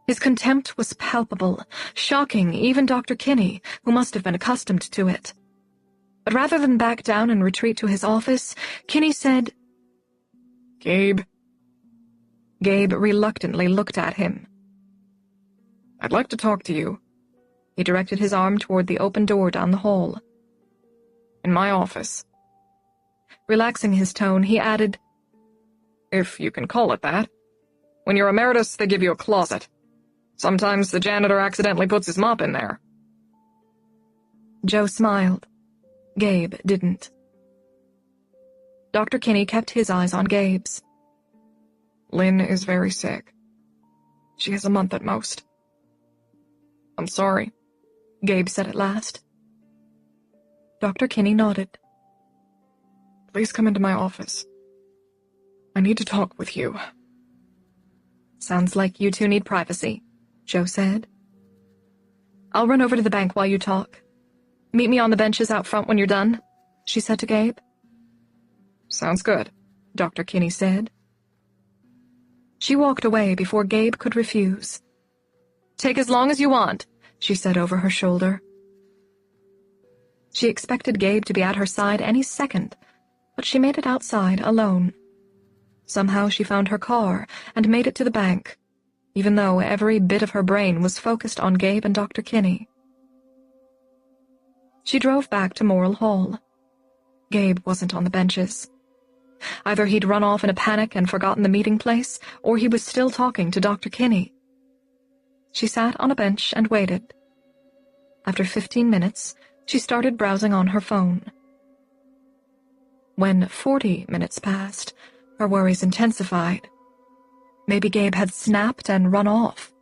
His contempt was palpable, shocking even Dr. Kinney, who must have been accustomed to it. But rather than back down and retreat to his office, Kinney said, Gabe. Gabe reluctantly looked at him. I'd like to talk to you. He directed his arm toward the open door down the hall. In my office. Relaxing his tone, he added, If you can call it that. When you're emeritus, they give you a closet. Sometimes the janitor accidentally puts his mop in there. Joe smiled. Gabe didn't. Dr. Kinney kept his eyes on Gabe's. Lynn is very sick. She has a month at most. I'm sorry, Gabe said at last. Dr. Kinney nodded. Please come into my office. I need to talk with you. Sounds like you two need privacy, Joe said. I'll run over to the bank while you talk. Meet me on the benches out front when you're done, she said to Gabe. Sounds good. Dr. Kinney said. She walked away before Gabe could refuse. "Take as long as you want," she said over her shoulder. She expected Gabe to be at her side any second, but she made it outside alone. Somehow she found her car and made it to the bank, even though every bit of her brain was focused on Gabe and Dr. Kinney. She drove back to Morrill Hall. Gabe wasn't on the benches. Either he'd run off in a panic and forgotten the meeting place, or he was still talking to Dr. Kinney. She sat on a bench and waited. After 15 minutes, she started browsing on her phone. When 40 minutes passed, her worries intensified. Maybe Gabe had snapped and run off.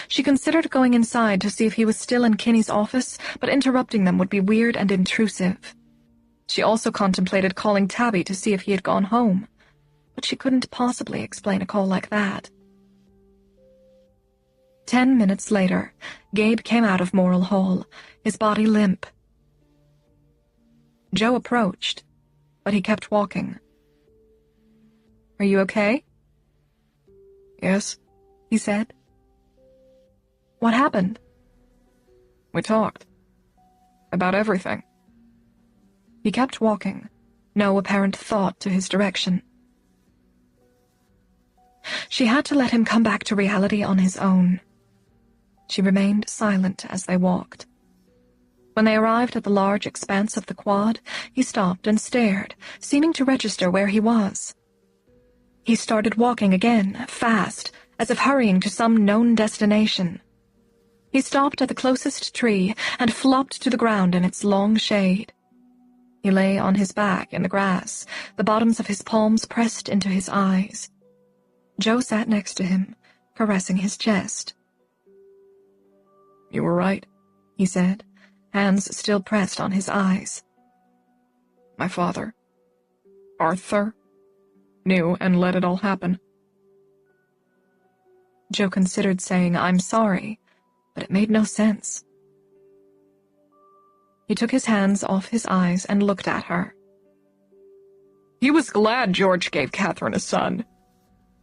She considered going inside to see if he was still in Kinney's office, but interrupting them would be weird and intrusive. She also contemplated calling Tabby to see if he had gone home, but she couldn't possibly explain a call like that. 10 minutes later, Gabe came out of Morrill Hall, his body limp. Joe approached, but he kept walking. "Are you okay?" "Yes," he said. "What happened?" "We talked. About everything." He kept walking, no apparent thought to his direction. She had to let him come back to reality on his own. She remained silent as they walked. When they arrived at the large expanse of the quad, he stopped and stared, seeming to register where he was. He started walking again, fast, as if hurrying to some known destination. He stopped at the closest tree and flopped to the ground in its long shade. He lay on his back in the grass, the bottoms of his palms pressed into his eyes. Joe sat next to him, caressing his chest. "You were right," he said, hands still pressed on his eyes. "My father, Arthur, knew and let it all happen." Joe considered saying, "I'm sorry," but it made no sense. He took his hands off his eyes and looked at her. "He was glad George gave Catherine a son.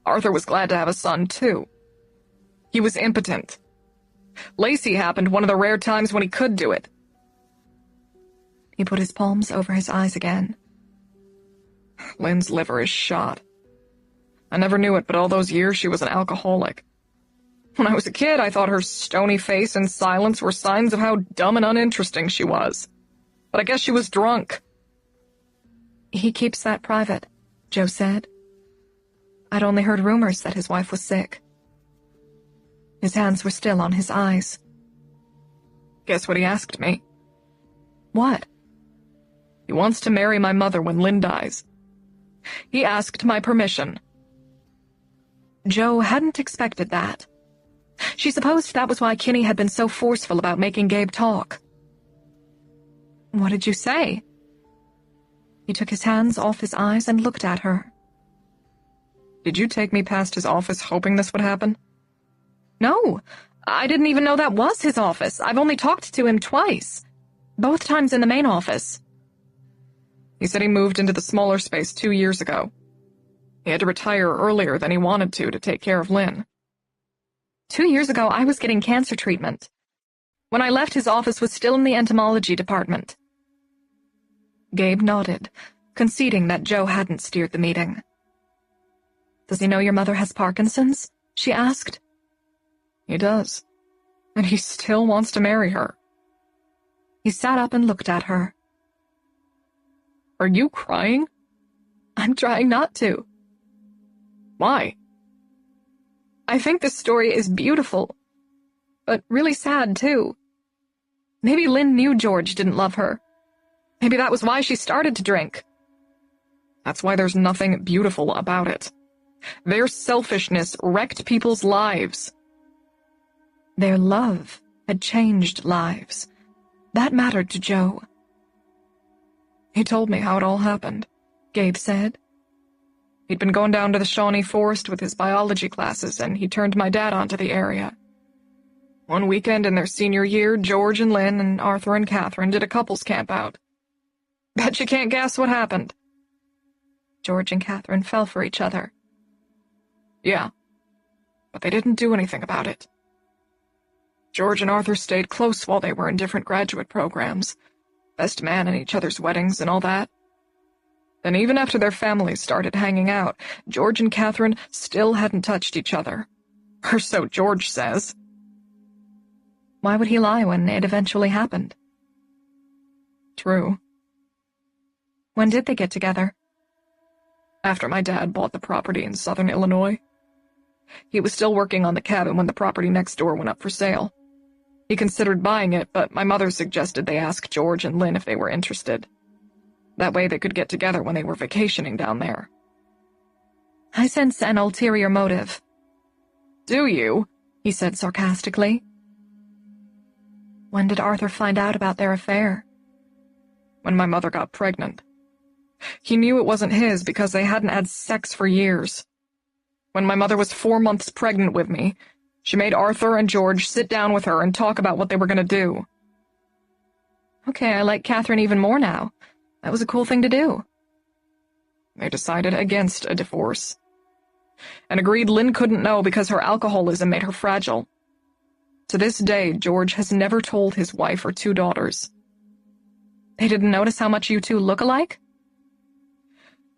Arthur was glad to have a son, too. He was impotent. Lacey happened one of the rare times when he could do it." He put his palms over his eyes again. "Lynn's liver is shot. I never knew it, but all those years she was an alcoholic. When I was a kid, I thought her stony face and silence were signs of how dumb and uninteresting she was. But I guess she was drunk." "He keeps that private," Joe said. "I'd only heard rumors that his wife was sick." His hands were still on his eyes. "Guess what he asked me?" "What?" "He wants to marry my mother when Lynn dies. He asked my permission." Joe hadn't expected that. She supposed that was why Kinney had been so forceful about making Gabe talk. "What did you say?" He took his hands off his eyes and looked at her. "Did you take me past his office hoping this would happen?" "No, I didn't even know that was his office. I've only talked to him twice. Both times in the main office." "He said he moved into the smaller space 2 years ago. He had to retire earlier than he wanted to take care of Lynn." 2 years ago, I was getting cancer treatment. When I left, his office was still in the entomology department." Gabe nodded, conceding that Joe hadn't steered the meeting. "Does he know your mother has Parkinson's?" she asked. "He does. And he still wants to marry her." He sat up and looked at her. "Are you crying?" "I'm trying not to." "Why?" "I think this story is beautiful, but really sad, too. Maybe Lynn knew George didn't love her. Maybe that was why she started to drink." "That's why there's nothing beautiful about it. Their selfishness wrecked people's lives." Their love had changed lives. That mattered to Joe. "He told me how it all happened," Gabe said. "He'd been going down to the Shawnee Forest with his biology classes, and he turned my dad onto the area. One weekend in their senior year, George and Lynn and Arthur and Catherine did a couples camp out. Bet you can't guess what happened." George and Catherine fell for each other. Yeah, but they didn't do anything about it. George and Arthur stayed close while they were in different graduate programs, best man in each other's weddings and all that. Then even after their families started hanging out, George and Catherine still hadn't touched each other. Or so George says. Why would he lie when it eventually happened? True. When did they get together? After my dad bought the property in southern Illinois. He was still working on the cabin when the property next door went up for sale. He considered buying it, but my mother suggested they ask George and Lynn if they were interested. That way they could get together when they were vacationing down there. I sense an ulterior motive. Do you? He said sarcastically. When did Arthur find out about their affair? When my mother got pregnant. He knew it wasn't his because they hadn't had sex for years. When my mother was 4 months pregnant with me, she made Arthur and George sit down with her and talk about what they were going to do. Okay, I like Catherine even more now. That was a cool thing to do. They decided against a divorce. And agreed Lynn couldn't know because her alcoholism made her fragile. To this day, George has never told his wife or 2 daughters. They didn't notice how much you two look alike?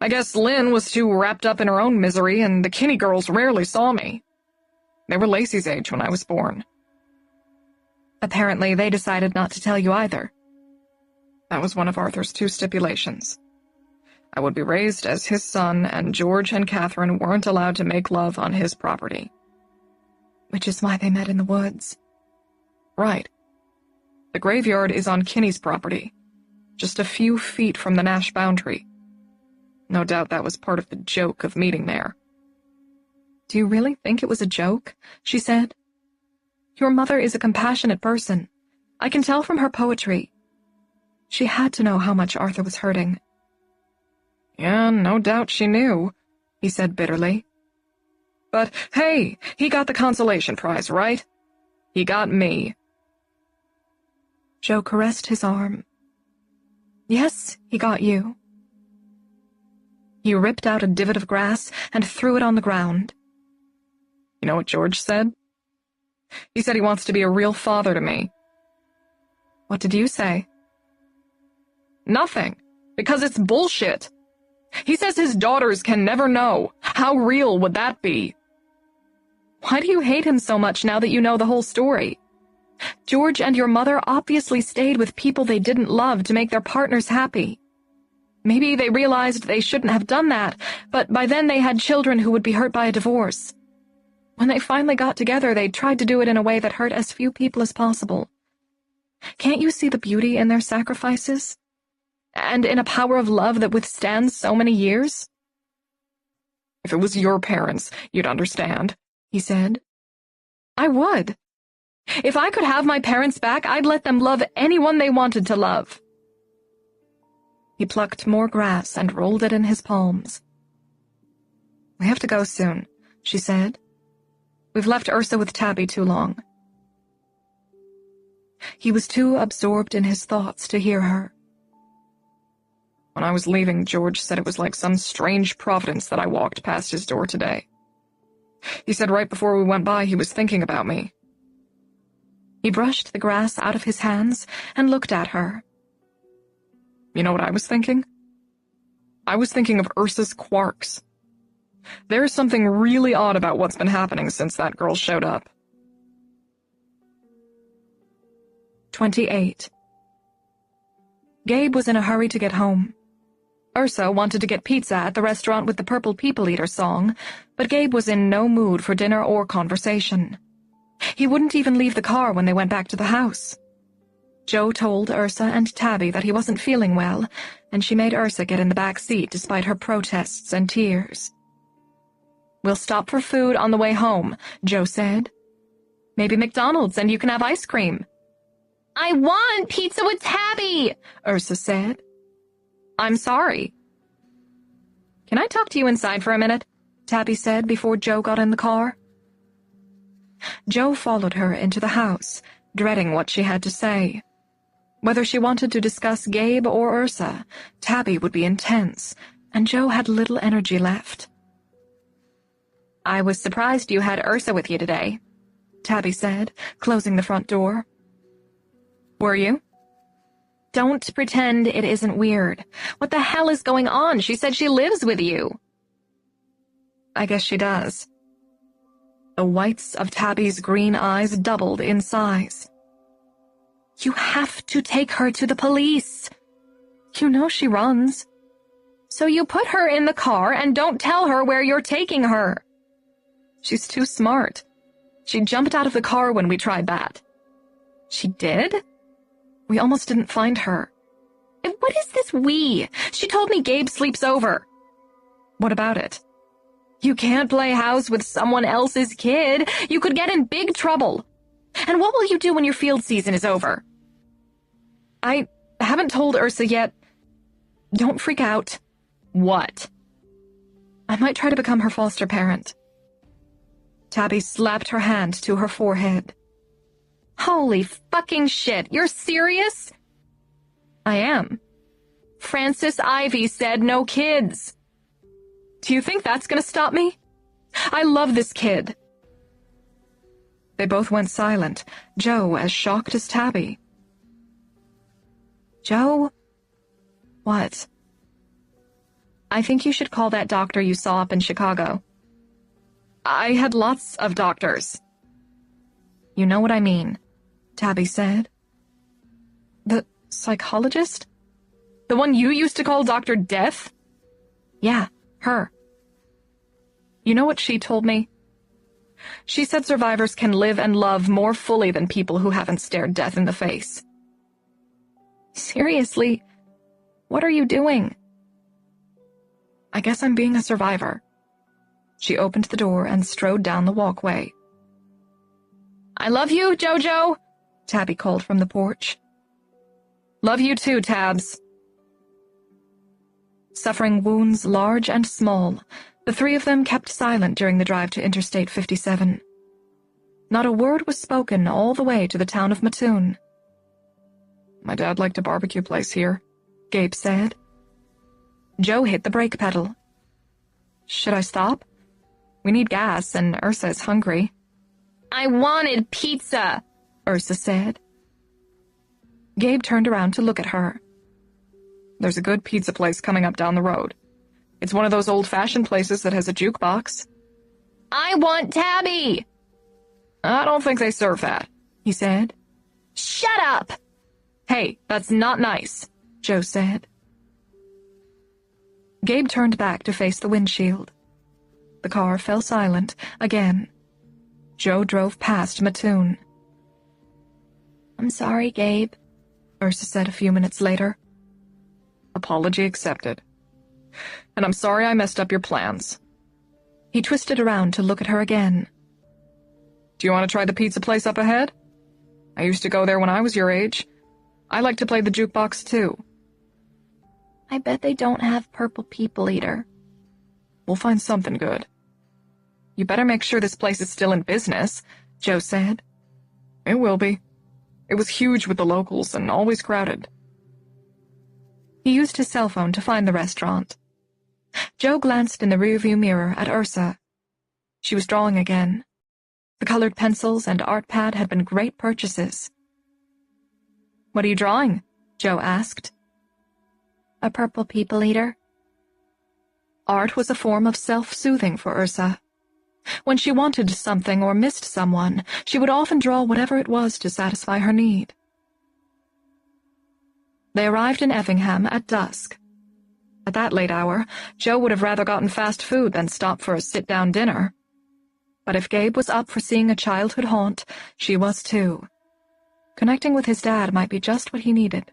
I guess Lynn was too wrapped up in her own misery, and the Kinney girls rarely saw me. They were Lacey's age when I was born. Apparently, they decided not to tell you either. That was one of Arthur's 2 stipulations. I would be raised as his son, and George and Catherine weren't allowed to make love on his property. Which is why they met in the woods. Right. The graveyard is on Kinney's property, just a few feet from the Nash boundary. No doubt that was part of the joke of meeting there. Do you really think it was a joke? She said. Your mother is a compassionate person. I can tell from her poetry. She had to know how much Arthur was hurting. Yeah, no doubt she knew, he said bitterly. But hey, he got the consolation prize, right? He got me. Joe caressed his arm. Yes, he got you. He ripped out a divot of grass and threw it on the ground. You know what George said? He said he wants to be a real father to me. What did you say? Nothing, because it's bullshit. He says his daughters can never know. How real would that be? Why do you hate him so much now that you know the whole story? George and your mother obviously stayed with people they didn't love to make their partners happy. Maybe they realized they shouldn't have done that, but by then they had children who would be hurt by a divorce. When they finally got together, they tried to do it in a way that hurt as few people as possible. Can't you see the beauty in their sacrifices? And in a power of love that withstands so many years? If it was your parents, you'd understand, he said. I would. If I could have my parents back, I'd let them love anyone they wanted to love. He plucked more grass and rolled it in his palms. We have to go soon, she said. We've left Ursa with Tabby too long. He was too absorbed in his thoughts to hear her. When I was leaving, George said it was like some strange providence that I walked past his door today. He said right before we went by he was thinking about me. He brushed the grass out of his hands and looked at her. You know what I was thinking? I was thinking of Ursa's quarks. There's something really odd about what's been happening since that girl showed up. 28. Gabe was in a hurry to get home. Ursa wanted to get pizza at the restaurant with the Purple People Eater song, but Gabe was in no mood for dinner or conversation. He wouldn't even leave the car when they went back to the house. Joe told Ursa and Tabby that he wasn't feeling well, and she made Ursa get in the back seat despite her protests and tears. We'll stop for food on the way home, Joe said. Maybe McDonald's and you can have ice cream. I want pizza with Tabby, Ursa said. I'm sorry. Can I talk to you inside for a minute? Tabby said before Joe got in the car. Joe followed her into the house, dreading what she had to say. Whether she wanted to discuss Gabe or Ursa, Tabby would be intense, and Joe had little energy left. "I was surprised you had Ursa with you today," Tabby said, closing the front door. "Were you?" Don't pretend it isn't weird. What the hell is going on? She said she lives with you. "I guess she does." The whites of Tabby's green eyes doubled in size. You have to take her to the police. "You know she runs." So you put her in the car and don't tell her where you're taking her. "She's too smart. She jumped out of the car when we tried that." She did? "We almost didn't find her." And what is this we? She told me Gabe sleeps over. "What about it?" You can't play house with someone else's kid. You could get in big trouble. And what will you do when your field season is over? "I haven't told Ursa yet. Don't freak out." What? "I might try to become her foster parent." Tabby slapped her hand to her forehead. Holy fucking shit, you're serious? "I am." Francis Ivy said no kids. "Do you think that's gonna stop me? I love this kid." They both went silent, Joe as shocked as Tabby. Joe? "What?" "I think you should call that doctor you saw up in Chicago." "I had lots of doctors." "You know what I mean," Tabby said. "The psychologist? The one you used to call Dr. Death?" "Yeah, her." "You know what she told me? She said survivors can live and love more fully than people who haven't stared death in the face." Seriously, what are you doing? "I guess I'm being a survivor." She opened the door and strode down the walkway. "I love you, Jojo," Tabby called from the porch. "Love you too, Tabs." Suffering wounds large and small, the three of them kept silent during the drive to Interstate 57. Not a word was spoken all the way to the town of Mattoon. "My dad liked a barbecue place here," Gabe said. Joe hit the brake pedal. "Should I stop? We need gas, and Ursa is hungry." "I wanted pizza," Ursa said. Gabe turned around to look at her. "There's a good pizza place coming up down the road. It's one of those old-fashioned places that has a jukebox." "I want Tabby." "I don't think they serve that," he said. "Shut up!" "Hey, that's not nice," Joe said. Gabe turned back to face the windshield. The car fell silent again. Joe drove past Mattoon. "I'm sorry, Gabe," Ursa said a few minutes later. "Apology accepted. And I'm sorry I messed up your plans." He twisted around to look at her again. "Do you want to try the pizza place up ahead? I used to go there when I was your age. I like to play the jukebox too." "I bet they don't have Purple People Eater." "We'll find something good." "You better make sure this place is still in business," Joe said. "It will be. It was huge with the locals and always crowded." He used his cell phone to find the restaurant. Joe glanced in the rearview mirror at Ursa. She was drawing again. The colored pencils and art pad had been great purchases. "What are you drawing?" Joe asked. "A Purple People Eater." Art was a form of self-soothing for Ursa. When she wanted something or missed someone, she would often draw whatever it was to satisfy her need. They arrived in Effingham at dusk. At that late hour, Joe would have rather gotten fast food than stopped for a sit-down dinner. But if Gabe was up for seeing a childhood haunt, she was too. Connecting with his dad might be just what he needed.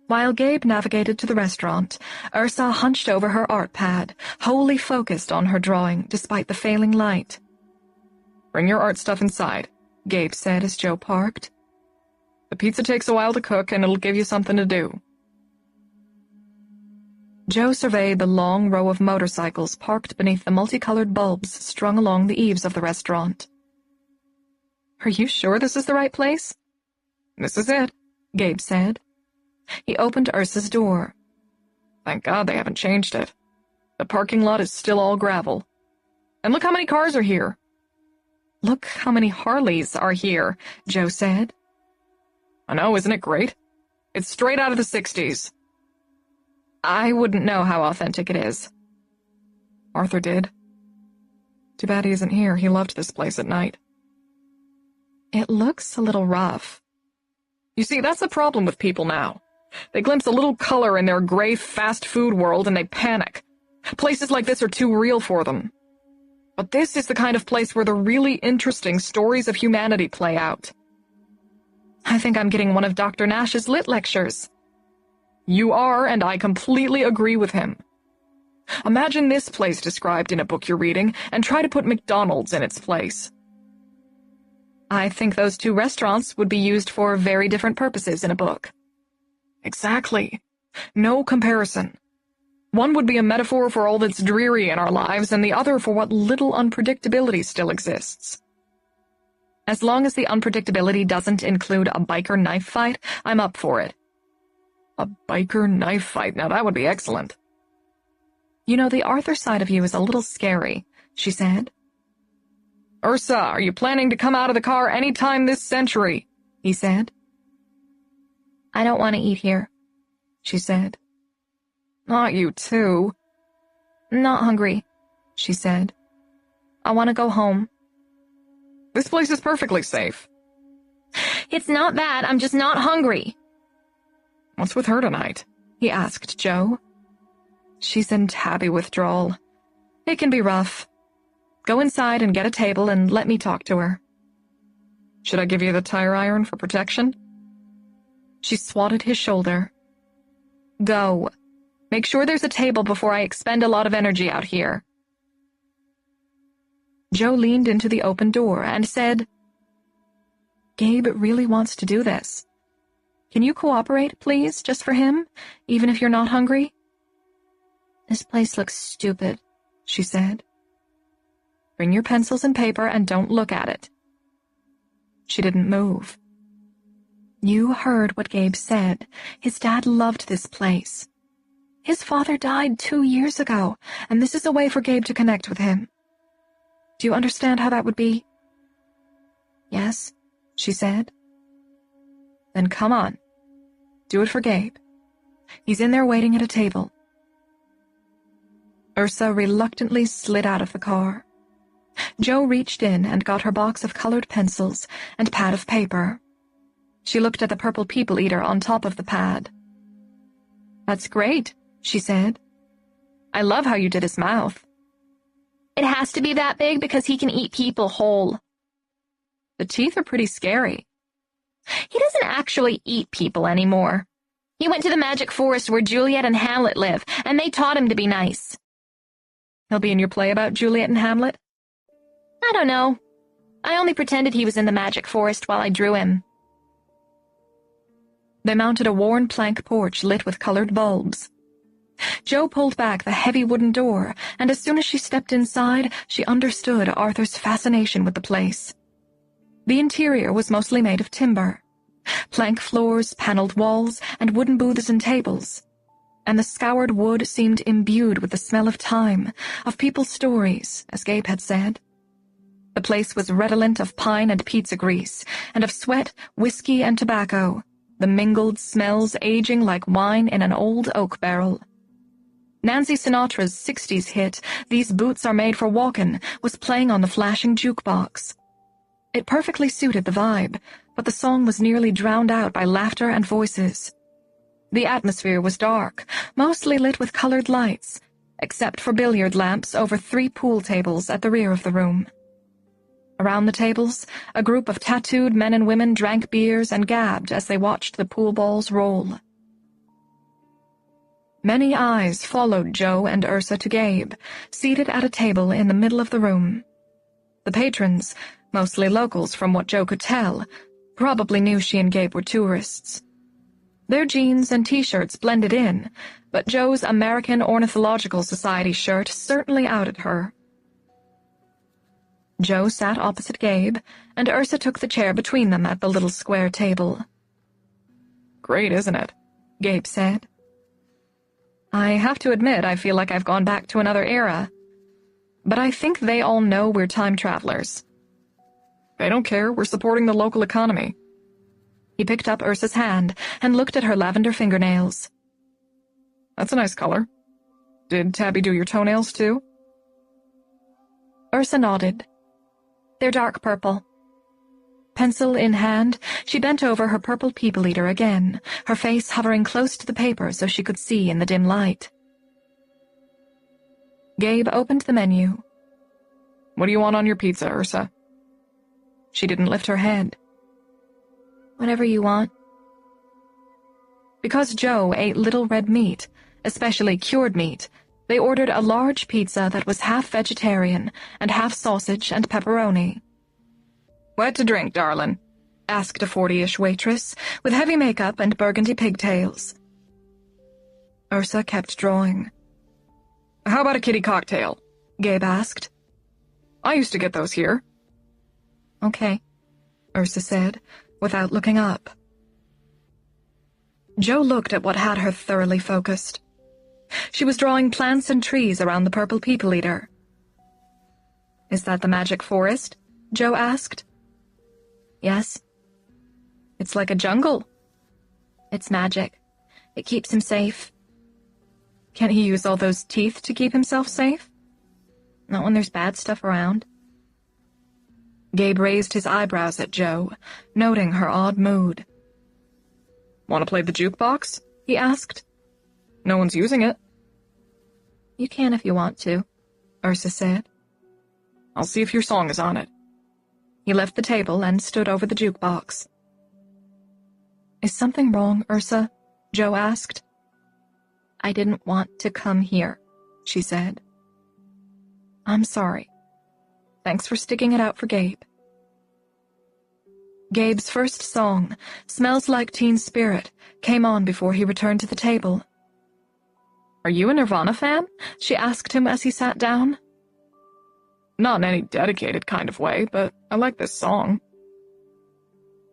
While Gabe navigated to the restaurant, Ursa hunched over her art pad, wholly focused on her drawing despite the failing light. "Bring your art stuff inside," Gabe said as Joe parked. "The pizza takes a while to cook, and it'll give you something to do." Joe surveyed the long row of motorcycles parked beneath the multicolored bulbs strung along the eaves of the restaurant. "Are you sure this is the right place?" "This is it," Gabe said. He opened Ursa's door. Thank God they haven't changed it. The parking lot is still all gravel. And look how many cars are here. Look how many Harleys are here, Joe said. I know, isn't it great? It's straight out of the 60s. I wouldn't know how authentic it is. Arthur did. Too bad he isn't here. He loved this place at night. It looks a little rough. You see, that's the problem with people now. They glimpse a little color in their gray fast food world and they panic. Places like this are too real for them. But this is the kind of place where the really interesting stories of humanity play out. I think I'm getting one of Dr. Nash's lit lectures. You are, and I completely agree with him. Imagine this place described in a book you're reading, and try to put McDonald's in its place. I think those two restaurants would be used for very different purposes in a book. Exactly. No comparison. One would be a metaphor for all that's dreary in our lives, and the other for what little unpredictability still exists. As long as the unpredictability doesn't include a biker knife fight, I'm up for it. A biker knife fight, now that would be excellent. You know, the Arthur side of you is a little scary, she said. Ursa, are you planning to come out of the car any time this century? He said. I don't want to eat here, she said. Not you too. Not hungry, she said. I want to go home. This place is perfectly safe. It's not that, I'm just not hungry. What's with her tonight? He asked Joe. She's in tabby withdrawal. It can be rough. Go inside and get a table and let me talk to her. Should I give you the tire iron for protection? She swatted his shoulder. Go. Make sure there's a table before I expend a lot of energy out here. Joe leaned into the open door and said, Gabe really wants to do this. Can you cooperate, please, just for him, even if you're not hungry? This place looks stupid, she said. Bring your pencils and paper and don't look at it. She didn't move. You heard what Gabe said. His dad loved this place. His father died 2 years ago, and this is a way for Gabe to connect with him. Do you understand how that would be? Yes, she said. Then come on. Do it for Gabe. He's in there waiting at a table. Ursa reluctantly slid out of the car. Joe reached in and got her box of colored pencils and pad of paper. She looked at the purple people eater on top of the pad. That's great, she said. I love how you did his mouth. It has to be that big because he can eat people whole. The teeth are pretty scary. He doesn't actually eat people anymore. He went to the magic forest where Juliet and Hamlet live, and they taught him to be nice. He'll be in your play about Juliet and Hamlet? I don't know. I only pretended he was in the magic forest while I drew him. They mounted a worn plank porch lit with colored bulbs. Joe pulled back the heavy wooden door, and as soon as she stepped inside, she understood Arthur's fascination with the place. The interior was mostly made of timber. Plank floors, paneled walls, and wooden booths and tables. And the scoured wood seemed imbued with the smell of time, of people's stories, as Gabe had said. The place was redolent of pine and pizza grease, and of sweat, whiskey, and tobacco, the mingled smells aging like wine in an old oak barrel. Nancy Sinatra's 60s hit, These Boots Are Made for Walkin', was playing on the flashing jukebox. It perfectly suited the vibe, but the song was nearly drowned out by laughter and voices. The atmosphere was dark, mostly lit with colored lights, except for billiard lamps over 3 pool tables at the rear of the room. Around the tables, a group of tattooed men and women drank beers and gabbed as they watched the pool balls roll. Many eyes followed Joe and Ursa to Gabe, seated at a table in the middle of the room. The patrons, mostly locals from what Joe could tell, probably knew she and Gabe were tourists. Their jeans and t-shirts blended in, but Joe's American Ornithological Society shirt certainly outed her. Joe sat opposite Gabe, and Ursa took the chair between them at the little square table. Great, isn't it? Gabe said. I have to admit I feel like I've gone back to another era. But I think they all know we're time travelers. They don't care, we're supporting the local economy. He picked up Ursa's hand and looked at her lavender fingernails. That's a nice color. Did Tabby do your toenails too? Ursa nodded. They're dark purple. Pencil in hand, she bent over her purple people eater again, her face hovering close to the paper so she could see in the dim light. Gabe opened the menu. What do you want on your pizza, Ursa? She didn't lift her head. Whatever you want. Because Joe ate little red meat, especially cured meat, they ordered a large pizza that was half vegetarian and half sausage and pepperoni. What to drink, darlin'? Asked a 40-ish waitress with heavy makeup and burgundy pigtails. Ursa kept drawing. How about a kitty cocktail? Gabe asked. I used to get those here. Okay, Ursa said, without looking up. Joe looked at what had her thoroughly focused. She was drawing plants and trees around the purple people eater. Is that the magic forest? Joe asked. Yes. It's like a jungle. It's magic. It keeps him safe. Can't he use all those teeth to keep himself safe? Not when there's bad stuff around. Gabe raised his eyebrows at Joe, noting her odd mood. Want to play the jukebox? He asked. No one's using it. You can if you want to, Ursa said. I'll see if your song is on it. He left the table and stood over the jukebox. Is something wrong, Ursa? Joe asked. I didn't want to come here, she said. I'm sorry. Thanks for sticking it out for Gabe. Gabe's first song, Smells Like Teen Spirit, came on before he returned to the table. Are you a Nirvana fan? She asked him as he sat down. Not in any dedicated kind of way, but I like this song.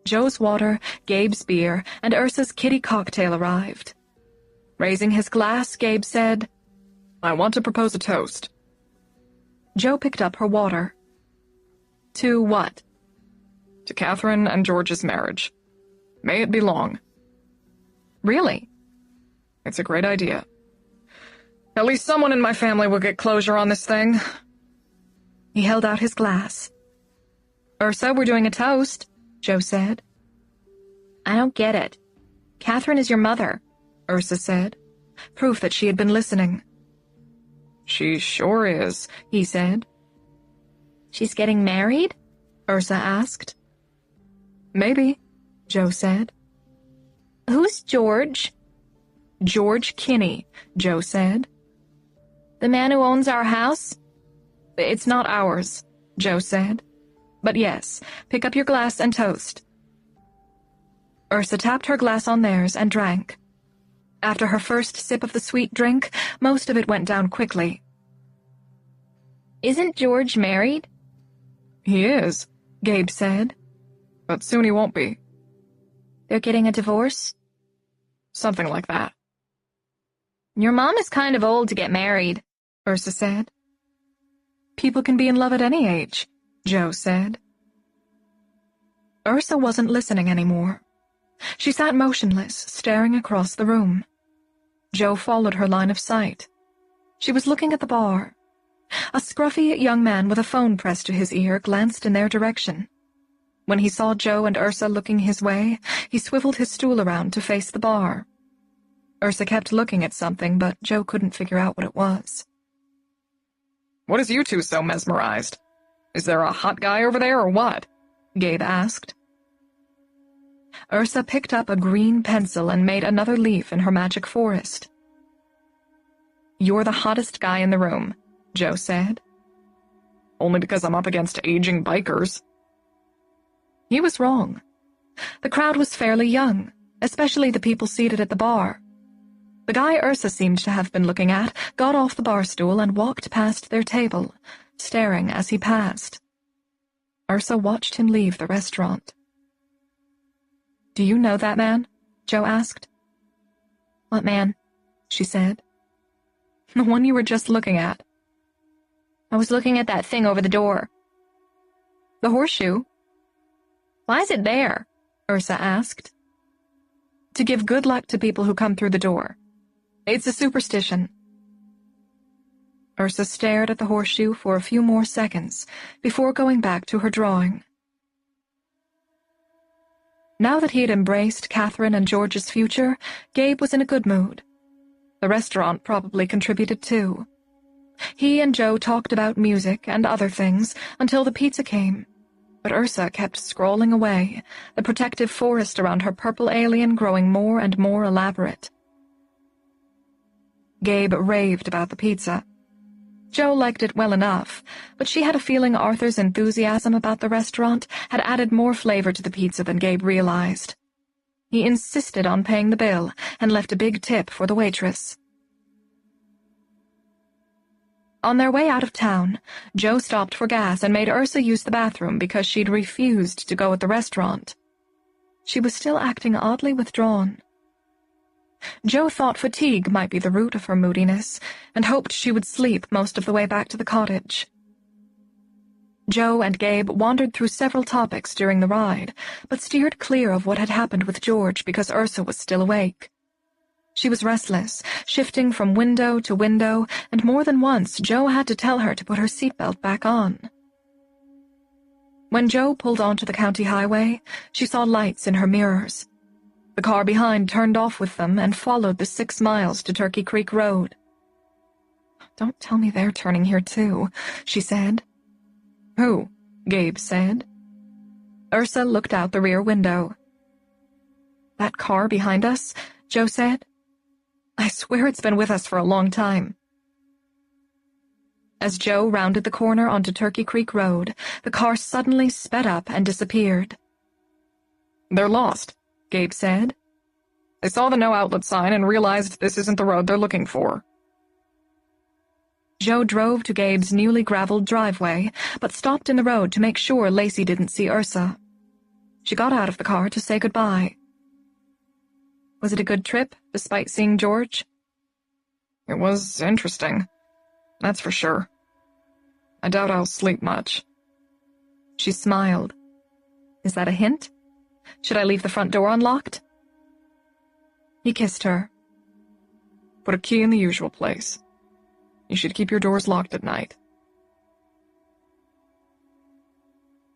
Joe's water, Gabe's beer, and Ursa's kitty cocktail arrived. Raising his glass, Gabe said, I want to propose a toast. Joe picked up her water. To what? To Catherine and George's marriage. May it be long. Really? It's a great idea. At least someone in my family will get closure on this thing. He held out his glass. Ursa, we're doing a toast, Joe said. I don't get it. Catherine is your mother, Ursa said, proof that she had been listening. She sure is, he said. She's getting married? Ursa asked. Maybe, Joe said. Who's George? George Kinney, Joe said. The man who owns our house? It's not ours, Joe said. But yes, pick up your glass and toast. Ursa tapped her glass on theirs and drank. After her first sip of the sweet drink, most of it went down quickly. Isn't George married? He is, Gabe said. But soon he won't be. They're getting a divorce? Something like that. Your mom is kind of old to get married, Ursa said. People can be in love at any age, Joe said. Ursa wasn't listening anymore. She sat motionless, staring across the room. Joe followed her line of sight. She was looking at the bar. A scruffy young man with a phone pressed to his ear glanced in their direction. When he saw Joe and Ursa looking his way, he swiveled his stool around to face the bar. Ursa kept looking at something, but Joe couldn't figure out what it was. What is you two so mesmerized? Is there a hot guy over there or what? Gabe asked. Ursa picked up a green pencil and made another leaf in her magic forest. You're the hottest guy in the room, Joe said. Only because I'm up against aging bikers. He was wrong. The crowd was fairly young, especially the people seated at the bar. The guy Ursa seemed to have been looking at got off the bar stool and walked past their table, staring as he passed. Ursa watched him leave the restaurant. Do you know that man? Joe asked. What man? She said. The one you were just looking at. I was looking at that thing over the door. The horseshoe? Why is it there? Ursa asked. To give good luck to people who come through the door. It's a superstition. Ursa stared at the horseshoe for a few more seconds before going back to her drawing. Now that he had embraced Catherine and George's future, Gabe was in a good mood. The restaurant probably contributed too. He and Joe talked about music and other things until the pizza came, but Ursa kept scrolling away, the protective forest around her purple alien growing more and more elaborate. Gabe raved about the pizza. Joe liked it well enough, but she had a feeling Arthur's enthusiasm about the restaurant had added more flavor to the pizza than Gabe realized. He insisted on paying the bill and left a big tip for the waitress. On their way out of town, Joe stopped for gas and made Ursa use the bathroom because she'd refused to go at the restaurant. She was still acting oddly withdrawn. Joe thought fatigue might be the root of her moodiness and hoped she would sleep most of the way back to the cottage. Joe and Gabe wandered through several topics during the ride, but steered clear of what had happened with George because Ursa was still awake. She was restless, shifting from window to window, and more than once Joe had to tell her to put her seatbelt back on. When Joe pulled onto the county highway, she saw lights in her mirrors. The car behind turned off with them and followed the 6 miles to Turkey Creek Road. "Don't tell me they're turning here too," she said. "Who?" Gabe said. Ursa looked out the rear window. "That car behind us," Joe said. "I swear it's been with us for a long time." As Joe rounded the corner onto Turkey Creek Road, the car suddenly sped up and disappeared. "They're lost," Gabe said. "They saw the no outlet sign and realized this isn't the road they're looking for." Joe drove to Gabe's newly graveled driveway, but stopped in the road to make sure Lacey didn't see Ursa. She got out of the car to say goodbye. "Was it a good trip, despite seeing George?" "It was interesting, that's for sure. I doubt I'll sleep much." She smiled. "Is that a hint? Should I leave the front door unlocked?" He kissed her. "Put a key in the usual place. You should keep your doors locked at night."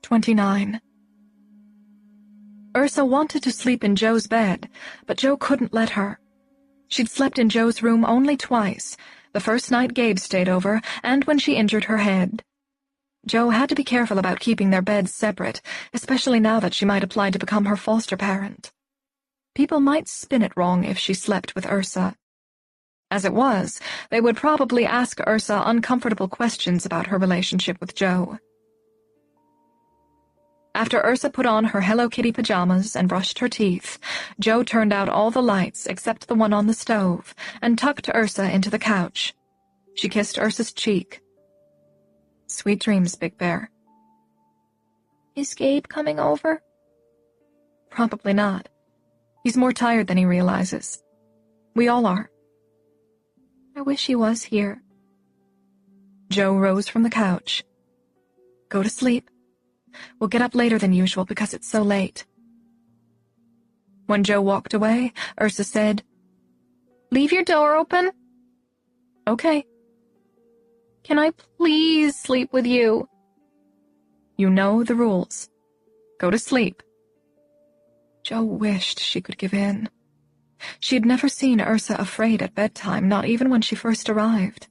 29. Ursa wanted to sleep in Joe's bed, but Joe couldn't let her. She'd slept in Joe's room only twice, the first night Gabe stayed over and when she injured her head. Joe had to be careful about keeping their beds separate, especially now that she might apply to become her foster parent. People might spin it wrong if she slept with Ursa. As it was, they would probably ask Ursa uncomfortable questions about her relationship with Joe. After Ursa put on her Hello Kitty pajamas and brushed her teeth, Joe turned out all the lights except the one on the stove and tucked Ursa into the couch. She kissed Ursa's cheek. "Sweet dreams, Big Bear." "Is Gabe coming over?" "Probably not. He's more tired than he realizes. We all are." "I wish he was here." Joe rose from the couch. "Go to sleep. We'll get up later than usual because it's so late." When Joe walked away, Ursa said, "Leave your door open?" "Okay." "Can I please sleep with you?" "You know the rules. Go to sleep." Joe wished she could give in. She had never seen Ursa afraid at bedtime, not even when she first arrived.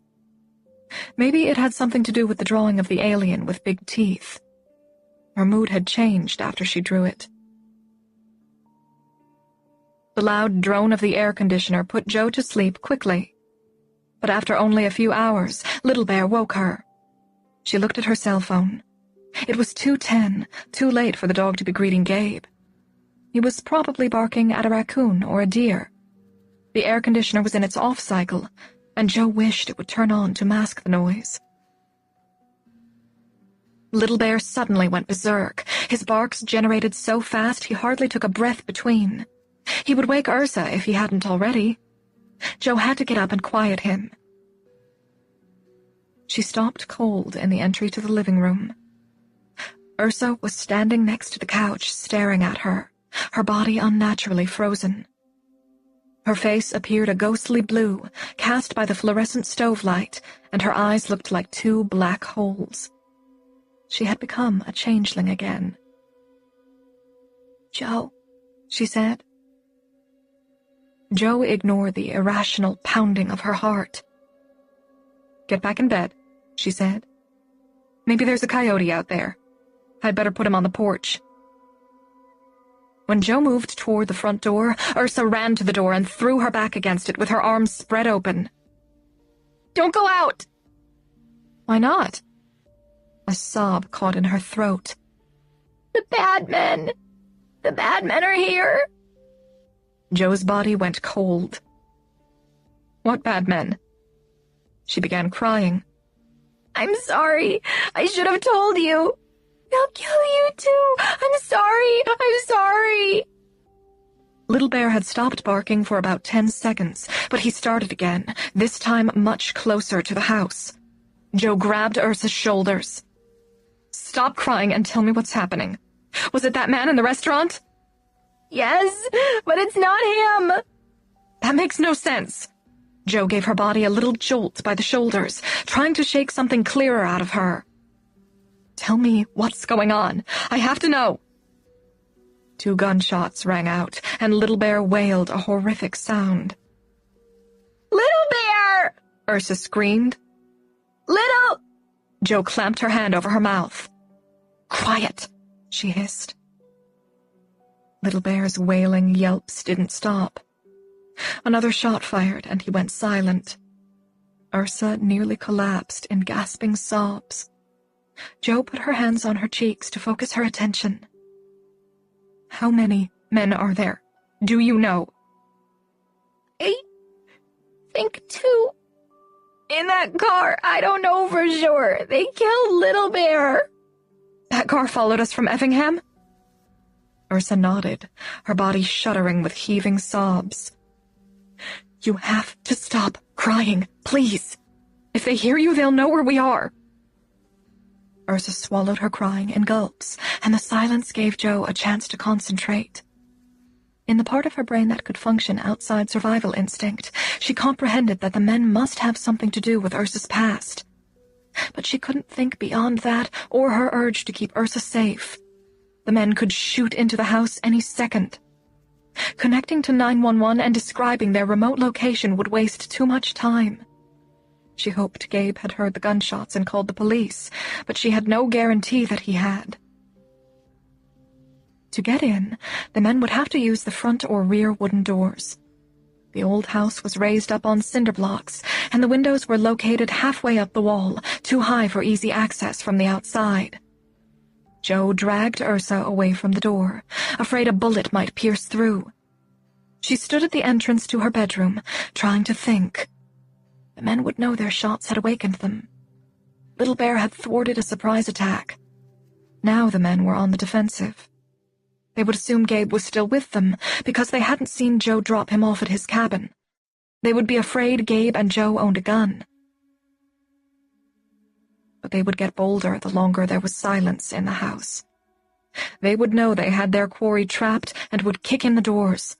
Maybe it had something to do with the drawing of the alien with big teeth. Her mood had changed after she drew it. The loud drone of the air conditioner put Joe to sleep quickly. But after only a few hours, Little Bear woke her. She looked at her cell phone. It was 2:10, too late for the dog to be greeting Gabe. He was probably barking at a raccoon or a deer. The air conditioner was in its off cycle, and Joe wished it would turn on to mask the noise. Little Bear suddenly went berserk. His barks generated so fast he hardly took a breath between. He would wake Ursa if he hadn't already. Joe had to get up and quiet him. She stopped cold in the entry to the living room. Ursa was standing next to the couch, staring at her, her body unnaturally frozen. Her face appeared a ghostly blue, cast by the fluorescent stove light, and her eyes looked like two black holes. She had become a changeling again. "Joe," she said. Jo ignored the irrational pounding of her heart. "Get back in bed," she said. "Maybe there's a coyote out there. I'd better put him on the porch." When Jo moved toward the front door, Ursa ran to the door and threw her back against it with her arms spread open. "Don't go out!" "Why not?" A sob caught in her throat. "The bad men! The bad men are here!" Jo's body went cold. "What bad men?" She began crying. "I'm sorry. I should have told you. They'll kill you too. I'm sorry. I'm sorry." Little Bear had stopped barking for about 10 seconds, but he started again, this time much closer to the house. Jo grabbed Ursa's shoulders. "Stop crying and tell me what's happening. Was it that man in the restaurant?" "Yes, but it's not him." "That makes no sense." Jo gave her body a little jolt by the shoulders, trying to shake something clearer out of her. "Tell me what's going on. I have to know." 2 gunshots rang out, and Little Bear wailed a horrific sound. "Little Bear!" Ursa screamed. "Little—" Jo clamped her hand over her mouth. "Quiet," she hissed. Little Bear's wailing yelps didn't stop. Another shot fired, and he went silent. Ursa nearly collapsed in gasping sobs. Jo put her hands on her cheeks to focus her attention. "How many men are there? Do you know?" "I think 2. In that car, I don't know for sure. They killed Little Bear." "That car followed us from Effingham?" Ursa nodded, her body shuddering with heaving sobs. "You have to stop crying, please. If they hear you, they'll know where we are." Ursa swallowed her crying in gulps, and the silence gave Jo a chance to concentrate. In the part of her brain that could function outside survival instinct, she comprehended that the men must have something to do with Ursa's past. But she couldn't think beyond that or her urge to keep Ursa safe. The men could shoot into the house any second. Connecting to 911 and describing their remote location would waste too much time. She hoped Gabe had heard the gunshots and called the police, but she had no guarantee that he had. To get in, the men would have to use the front or rear wooden doors. The old house was raised up on cinder blocks, and the windows were located halfway up the wall, too high for easy access from the outside. Jo dragged Ursa away from the door, afraid a bullet might pierce through. She stood at the entrance to her bedroom, trying to think. The men would know their shots had awakened them. Little Bear had thwarted a surprise attack. Now the men were on the defensive. They would assume Gabe was still with them, because they hadn't seen Jo drop him off at his cabin. They would be afraid Gabe and Jo owned a gun. But they would get bolder the longer there was silence in the house. They would know they had their quarry trapped and would kick in the doors.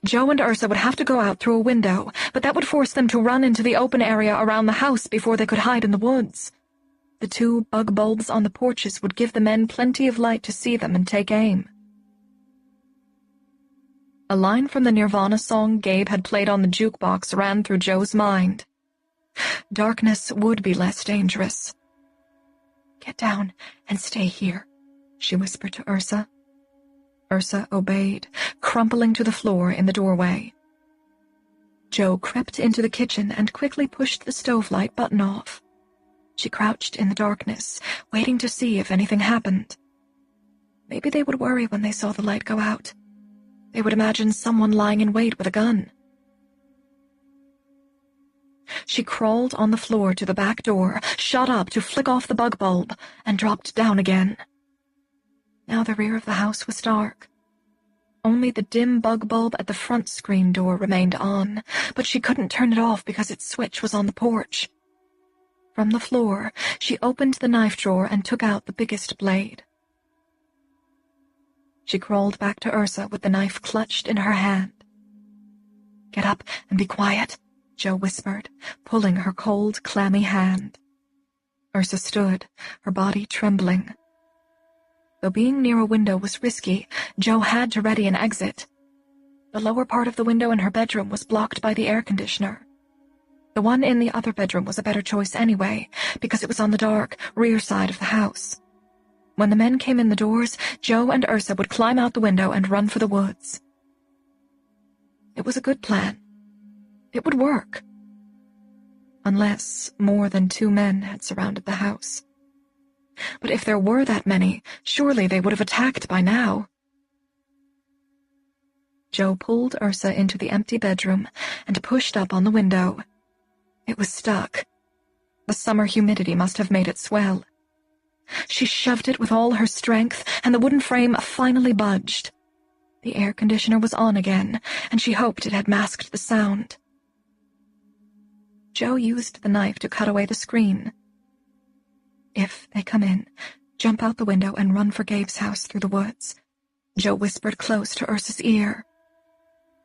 Jo and Ursa would have to go out through a window, but that would force them to run into the open area around the house before they could hide in the woods. The 2 bug bulbs on the porches would give the men plenty of light to see them and take aim. A line from the Nirvana song Gabe had played on the jukebox ran through Jo's mind. Darkness would be less dangerous. "Get down and stay here," she whispered to Ursa. Ursa obeyed, crumpling to the floor in the doorway. Jo crept into the kitchen and quickly pushed the stove light button off. She crouched in the darkness, waiting to see if anything happened. Maybe they would worry when they saw the light go out. They would imagine someone lying in wait with a gun. She crawled on the floor to the back door, shot up to flick off the bug bulb, and dropped down again. Now the rear of the house was dark. Only the dim bug bulb at the front screen door remained on, but she couldn't turn it off because its switch was on the porch. From the floor, she opened the knife drawer and took out the biggest blade. She crawled back to Ursa with the knife clutched in her hand. "Get up and be quiet," Joe whispered, pulling her cold, clammy hand. Ursa stood, her body trembling. Though being near a window was risky, Joe had to ready an exit. The lower part of the window in her bedroom was blocked by the air conditioner. The one in the other bedroom was a better choice anyway, because it was on the dark, rear side of the house. When the men came in the doors, Joe and Ursa would climb out the window and run for the woods. It was a good plan. It would work. Unless more than 2 men had surrounded the house. But if there were that many, surely they would have attacked by now. Joe pulled Ursa into the empty bedroom and pushed up on the window. It was stuck. The summer humidity must have made it swell. She shoved it with all her strength, and the wooden frame finally budged. The air conditioner was on again, and she hoped it had masked the sound. Joe used the knife to cut away the screen. "If they come in, jump out the window and run for Gabe's house through the woods," Joe whispered close to Ursa's ear.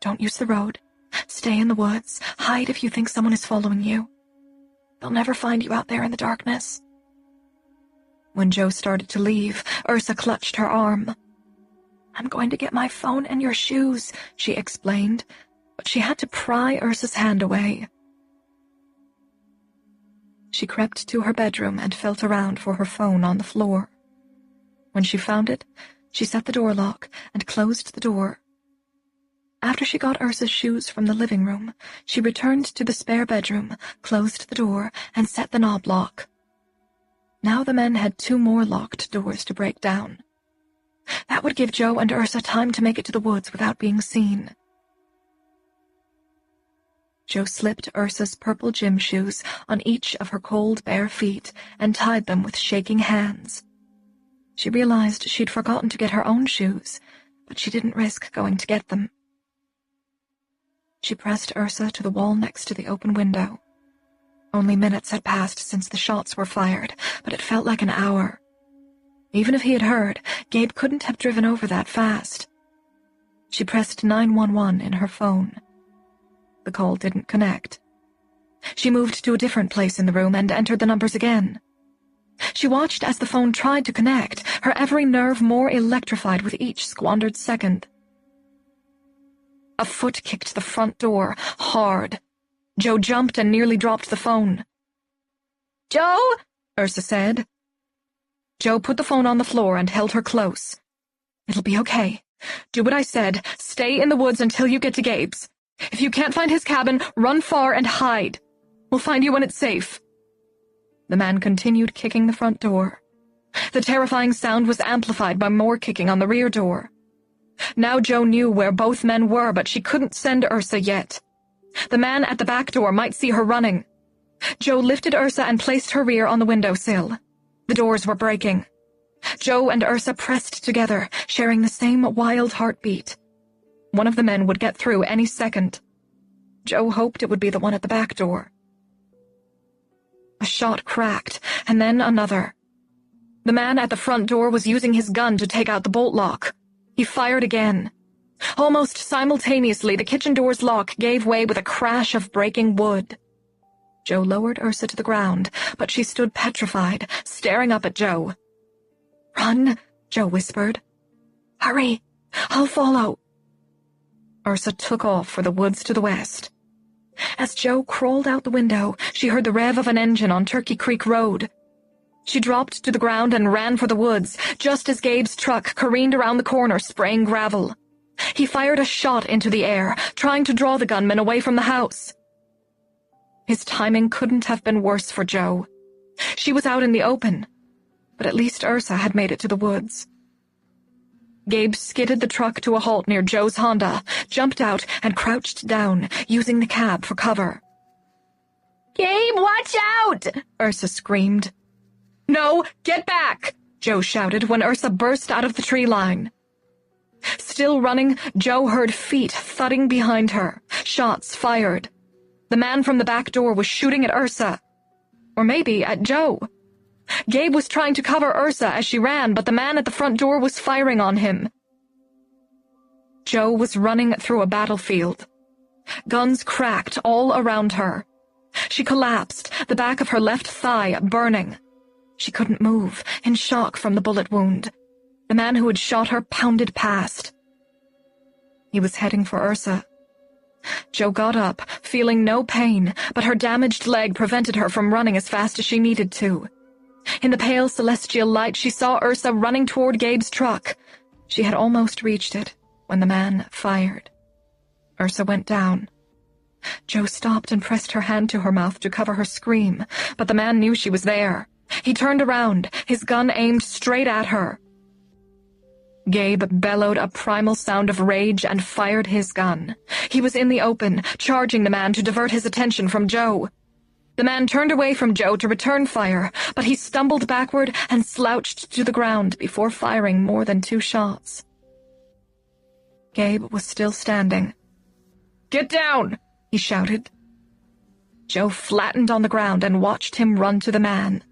"Don't use the road. Stay in the woods. Hide if you think someone is following you. They'll never find you out there in the darkness." When Joe started to leave, Ursa clutched her arm. "I'm going to get my phone and your shoes," she explained, but she had to pry Ursa's hand away. She crept to her bedroom and felt around for her phone on the floor. When she found it, she set the door lock and closed the door. After she got Ursa's shoes from the living room, she returned to the spare bedroom, closed the door, and set the knob lock. Now the men had 2 more locked doors to break down. That would give Joe and Ursa time to make it to the woods without being seen. Joe slipped Ursa's purple gym shoes on each of her cold, bare feet and tied them with shaking hands. She realized she'd forgotten to get her own shoes, but she didn't risk going to get them. She pressed Ursa to the wall next to the open window. Only minutes had passed since the shots were fired, but it felt like an hour. Even if he had heard, Gabe couldn't have driven over that fast. She pressed 911 in her phone. The call didn't connect. She moved to a different place in the room and entered the numbers again. She watched as the phone tried to connect, her every nerve more electrified with each squandered second. A foot kicked the front door, hard. Joe jumped and nearly dropped the phone. "Joe?" Ursa said. Joe put the phone on the floor and held her close. "It'll be okay. Do what I said. Stay in the woods until you get to Gabe's. If you can't find his cabin, run far and hide. We'll find you when it's safe." The man continued kicking the front door. The terrifying sound was amplified by more kicking on the rear door. Now Joe knew where both men were, but she couldn't send Ursa yet. The man at the back door might see her running. Joe lifted Ursa and placed her rear on the windowsill. The doors were breaking. Joe and Ursa pressed together, sharing the same wild heartbeat. One of the men would get through any second. Joe hoped it would be the one at the back door. A shot cracked, and then another. The man at the front door was using his gun to take out the bolt lock. He fired again. Almost simultaneously, the kitchen door's lock gave way with a crash of breaking wood. Joe lowered Ursa to the ground, but she stood petrified, staring up at Joe. "Run," Joe whispered. "Hurry, I'll follow." Ursa took off for the woods to the west. As Joe crawled out the window, she heard the rev of an engine on Turkey Creek Road. She dropped to the ground and ran for the woods, just as Gabe's truck careened around the corner, spraying gravel. He fired a shot into the air, trying to draw the gunman away from the house. His timing couldn't have been worse for Joe. She was out in the open, but at least Ursa had made it to the woods. Gabe skidded the truck to a halt near Joe's Honda, jumped out, and crouched down, using the cab for cover. "Gabe, watch out!" Ursa screamed. "No, get back!" Joe shouted when Ursa burst out of the tree line. Still running, Joe heard feet thudding behind her, shots fired. The man from the back door was shooting at Ursa. Or maybe at Joe. Gabe was trying to cover Ursa as she ran, but the man at the front door was firing on him. Joe was running through a battlefield. Guns cracked all around her. She collapsed, the back of her left thigh burning. She couldn't move, in shock from the bullet wound. The man who had shot her pounded past. He was heading for Ursa. Joe got up, feeling no pain, but her damaged leg prevented her from running as fast as she needed to. In the pale celestial light, she saw Ursa running toward Gabe's truck. She had almost reached it when the man fired. Ursa went down. Joe stopped and pressed her hand to her mouth to cover her scream, but the man knew she was there. He turned around, his gun aimed straight at her. Gabe bellowed a primal sound of rage and fired his gun. He was in the open, charging the man to divert his attention from Joe. The man turned away from Joe to return fire, but he stumbled backward and slouched to the ground before firing more than 2 shots. Gabe was still standing. "Get down!" he shouted. Joe flattened on the ground and watched him run to the man.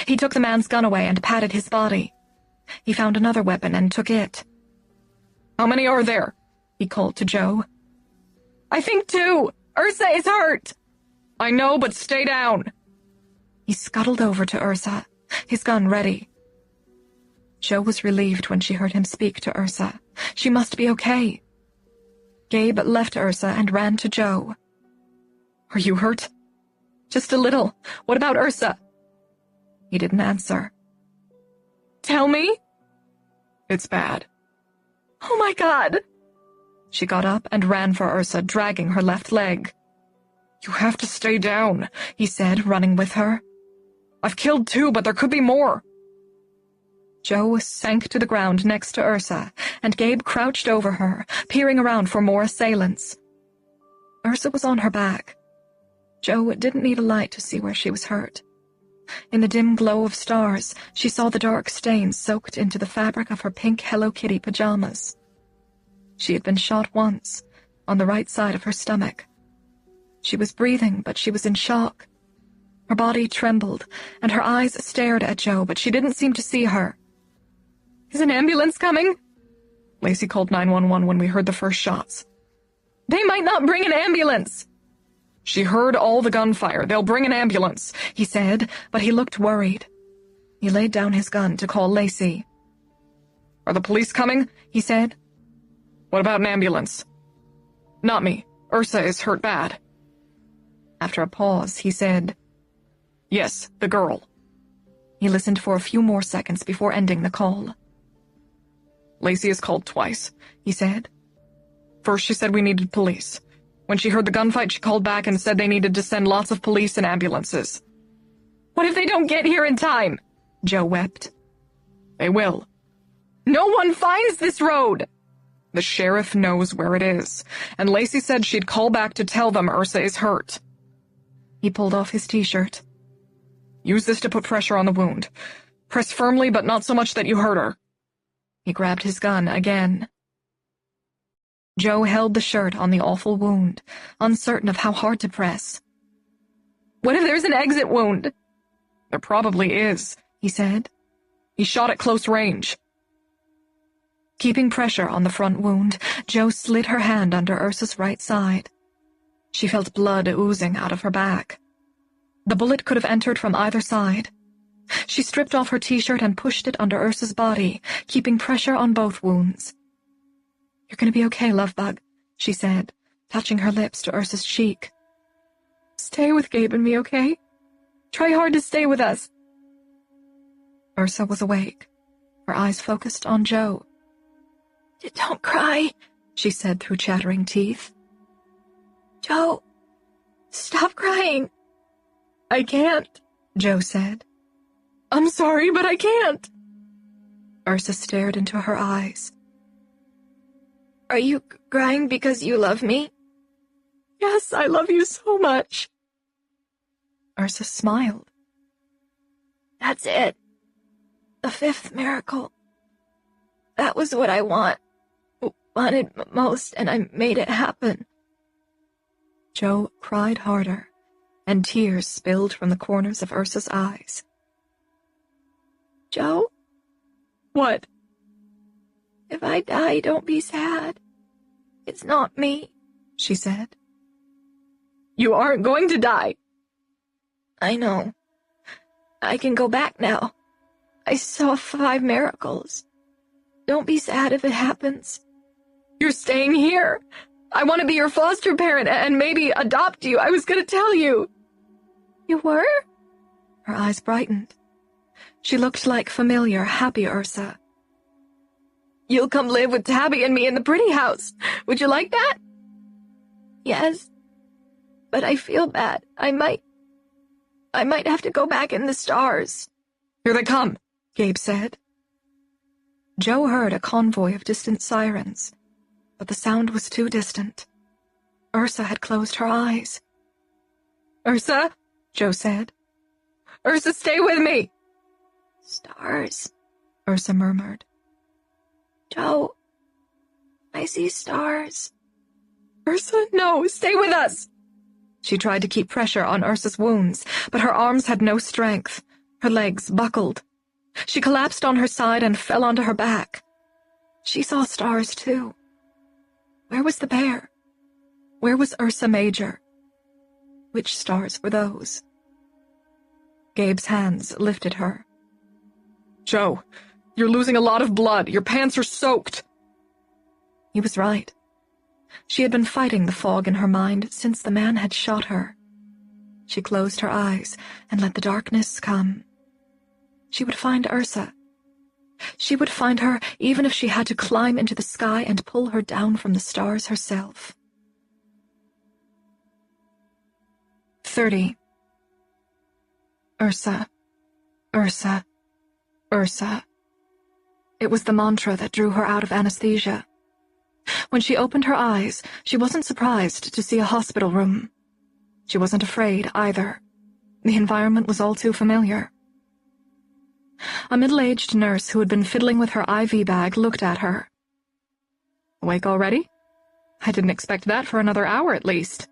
He took the man's gun away and patted his body. He found another weapon and took it. "How many are there?" he called to Joe. "I think 2. Ursa is hurt." "I know, but stay down." He scuttled over to Ursa, his gun ready. Joe was relieved when she heard him speak to Ursa. She must be okay. Gabe left Ursa and ran to Joe. "Are you hurt?" "Just a little. What about Ursa?" He didn't answer. "Tell me." "It's bad." "Oh my God." She got up and ran for Ursa, dragging her left leg. "You have to stay down," he said, running with her. "I've killed 2, but there could be more." Joe sank to the ground next to Ursa, and Gabe crouched over her, peering around for more assailants. Ursa was on her back. Joe didn't need a light to see where she was hurt. In the dim glow of stars, she saw the dark stains soaked into the fabric of her pink Hello Kitty pajamas. She had been shot once, on the right side of her stomach. She was breathing, but she was in shock. Her body trembled, and her eyes stared at Joe, but she didn't seem to see her. "Is an ambulance coming?" Lacey called 911 when we heard the first shots. "They might not bring an ambulance." "She heard all the gunfire. They'll bring an ambulance," he said, but he looked worried. He laid down his gun to call Lacey. "Are the police coming?" he said. "What about an ambulance?" "Not me. Ursa is hurt bad." After a pause, he said, "Yes, the girl." He listened for a few more seconds before ending the call. "Lacey has called twice," he said. "First she said we needed police. When she heard the gunfight, she called back and said they needed to send lots of police and ambulances." "What if they don't get here in time?" Joe wept. "They will." "No one finds this road." "The sheriff knows where it is, and Lacey said she'd call back to tell them Ursa is hurt." He pulled off his t-shirt. "Use this to put pressure on the wound. Press firmly, but not so much that you hurt her." He grabbed his gun again. Joe held the shirt on the awful wound, uncertain of how hard to press. "What if there's an exit wound?" "There probably is," he said. "He shot at close range." Keeping pressure on the front wound, Joe slid her hand under Ursa's right side. She felt blood oozing out of her back. The bullet could have entered from either side. She stripped off her t-shirt and pushed it under Ursa's body, keeping pressure on both wounds. "You're going to be okay, lovebug," she said, touching her lips to Ursa's cheek. "Stay with Gabe and me, okay? Try hard to stay with us." Ursa was awake, her eyes focused on Joe. "Don't cry," she said through chattering teeth. "Joe, stop crying." "I can't," Joe said. "I'm sorry, but I can't." Ursa stared into her eyes. "Are you crying because you love me?" "Yes, I love you so much." Ursa smiled. "That's it. The 5th miracle. That was what I wanted most, and I made it happen." Joe cried harder, and tears spilled from the corners of Ursa's eyes. Joe? What? If I die, don't be sad. It's not me, she said. You aren't going to die. I know. I can go back now. I saw 5 miracles. Don't be sad if it happens. You're staying here. I want to be your foster parent and maybe adopt you. I was going to tell you. You were? Her eyes brightened. She looked like familiar, happy Ursa. You'll come live with Tabby and me in the pretty house. Would you like that? Yes. But I feel bad. I might have to go back in the stars. Here they come, Gabe said. Joe heard a convoy of distant sirens, but the sound was too distant. Ursa had closed her eyes. Ursa, Joe said. Ursa, stay with me. Stars, Ursa murmured. Joe, I see stars. Ursa, no, stay with us. She tried to keep pressure on Ursa's wounds, but her arms had no strength. Her legs buckled. She collapsed on her side and fell onto her back. She saw stars, too. Where was the bear? Where was Ursa Major? Which stars were those? Gabe's hands lifted her. Joe, you're losing a lot of blood. Your pants are soaked. He was right. She had been fighting the fog in her mind since the man had shot her. She closed her eyes and let the darkness come. She would find Ursa. She would find her even if she had to climb into the sky and pull her down from the stars herself. 30. Ursa, Ursa, Ursa. It was the mantra that drew her out of anesthesia. When she opened her eyes, she wasn't surprised to see a hospital room. She wasn't afraid either. The environment was all too familiar. A middle-aged nurse who had been fiddling with her IV bag looked at her. Awake already? I didn't expect that for another hour at least.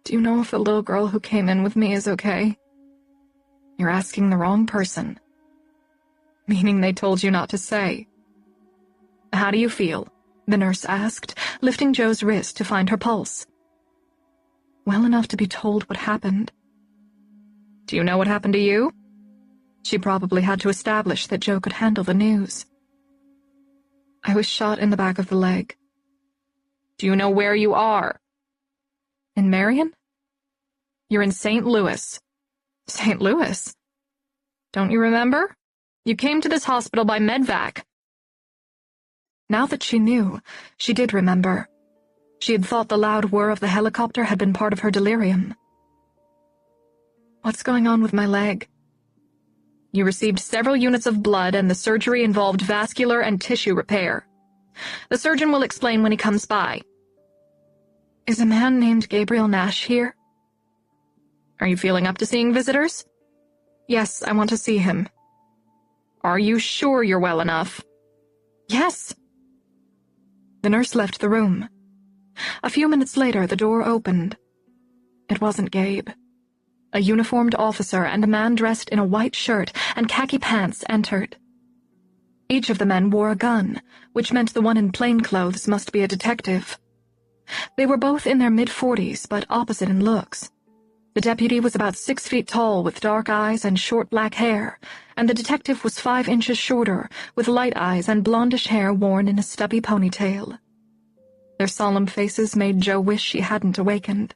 Do you know if the little girl who came in with me is okay? You're asking the wrong person. Meaning they told you not to say. How do you feel? The nurse asked, lifting Joe's wrist to find her pulse. Well enough to be told what happened. Do you know what happened to you? She probably had to establish that Joe could handle the news. I was shot in the back of the leg. Do you know where you are? In Marion? You're in St. Louis. St. Louis? Don't you remember? You came to this hospital by medvac. Now that she knew, she did remember. She had thought the loud whir of the helicopter had been part of her delirium. What's going on with my leg? You received several units of blood and the surgery involved vascular and tissue repair. The surgeon will explain when he comes by. Is a man named Gabriel Nash here? Are you feeling up to seeing visitors? Yes, I want to see him. Are you sure you're well enough? Yes. The nurse left the room. A few minutes later, the door opened. It wasn't Gabe. A uniformed officer and a man dressed in a white shirt and khaki pants entered. Each of the men wore a gun, which meant the one in plain clothes must be a detective. They were both in their mid-40s, but opposite in looks. The deputy was about 6 feet tall with dark eyes and short black hair, and the detective was 5 inches shorter, with light eyes and blondish hair worn in a stubby ponytail. Their solemn faces made Joe wish she hadn't awakened.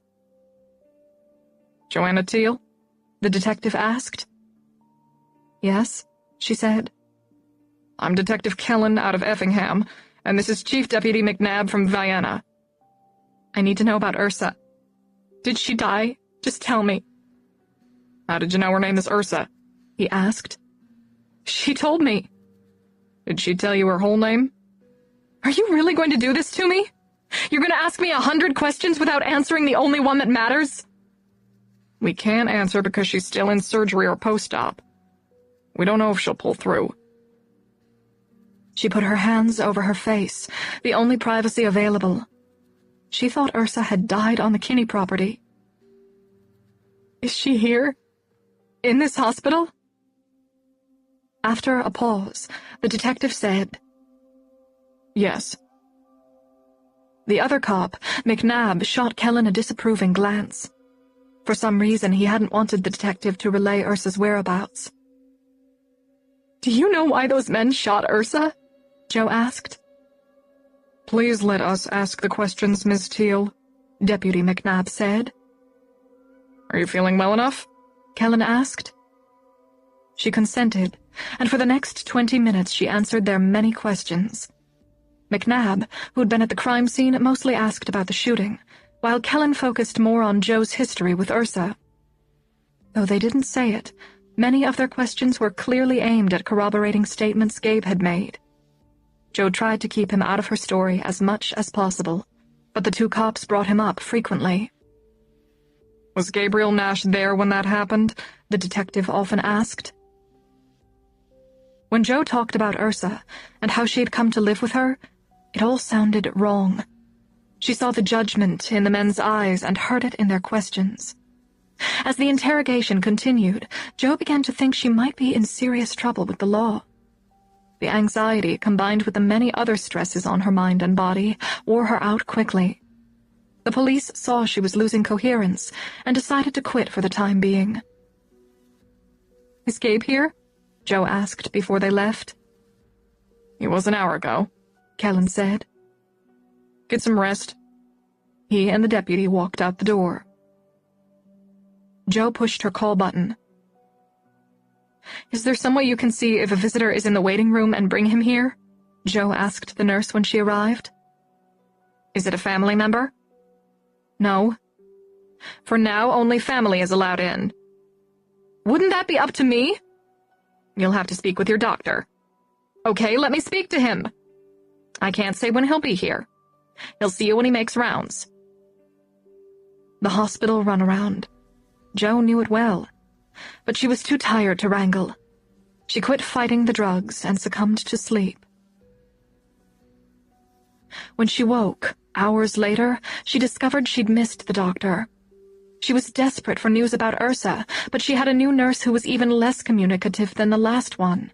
Joanna Teal? The detective asked. Yes, she said. I'm Detective Kellen out of Effingham, and this is Chief Deputy McNabb from Vienna. I need to know about Ursa. Did she die? Just tell me. How did you know her name is Ursa? He asked. She told me. Did she tell you her whole name? Are you really going to do this to me? You're going to ask me 100 questions without answering the only one that matters? We can't answer because she's still in surgery or post-op. We don't know if she'll pull through. She put her hands over her face, the only privacy available. She thought Ursa had died on the Kinney property. Is she here? In this hospital? After a pause, the detective said, Yes. The other cop, McNabb, shot Kellen a disapproving glance. For some reason, he hadn't wanted the detective to relay Ursa's whereabouts. Do you know why those men shot Ursa? Joe asked. Please let us ask the questions, Ms. Teal, Deputy McNabb said. Are you feeling well enough? Kellen asked. She consented, and for the next 20 minutes she answered their many questions. McNabb, who'd been at the crime scene, mostly asked about the shooting, while Kellen focused more on Joe's history with Ursa. Though they didn't say it, many of their questions were clearly aimed at corroborating statements Gabe had made. Joe tried to keep him out of her story as much as possible, but the two cops brought him up frequently. Was Gabriel Nash there when that happened? The detective often asked. When Joe talked about Ursa and how she had come to live with her, it all sounded wrong. She saw the judgment in the men's eyes and heard it in their questions. As the interrogation continued, Joe began to think she might be in serious trouble with the law. The anxiety, combined with the many other stresses on her mind and body, wore her out quickly. The police saw she was losing coherence and decided to quit for the time being. Is Gabe here? Joe asked before they left. He was an hour ago, Kellen said. Get some rest. He and the deputy walked out the door. Joe pushed her call button. Is there some way you can see if a visitor is in the waiting room and bring him here? Joe asked the nurse when she arrived. Is it a family member? No. For now, only family is allowed in. Wouldn't that be up to me? You'll have to speak with your doctor. Okay, let me speak to him. I can't say when he'll be here. He'll see you when he makes rounds. The hospital runaround. Joe knew it well, but she was too tired to wrangle. She quit fighting the drugs and succumbed to sleep. When she woke, hours later, she discovered she'd missed the doctor. She was desperate for news about Ursa, but she had a new nurse who was even less communicative than the last one.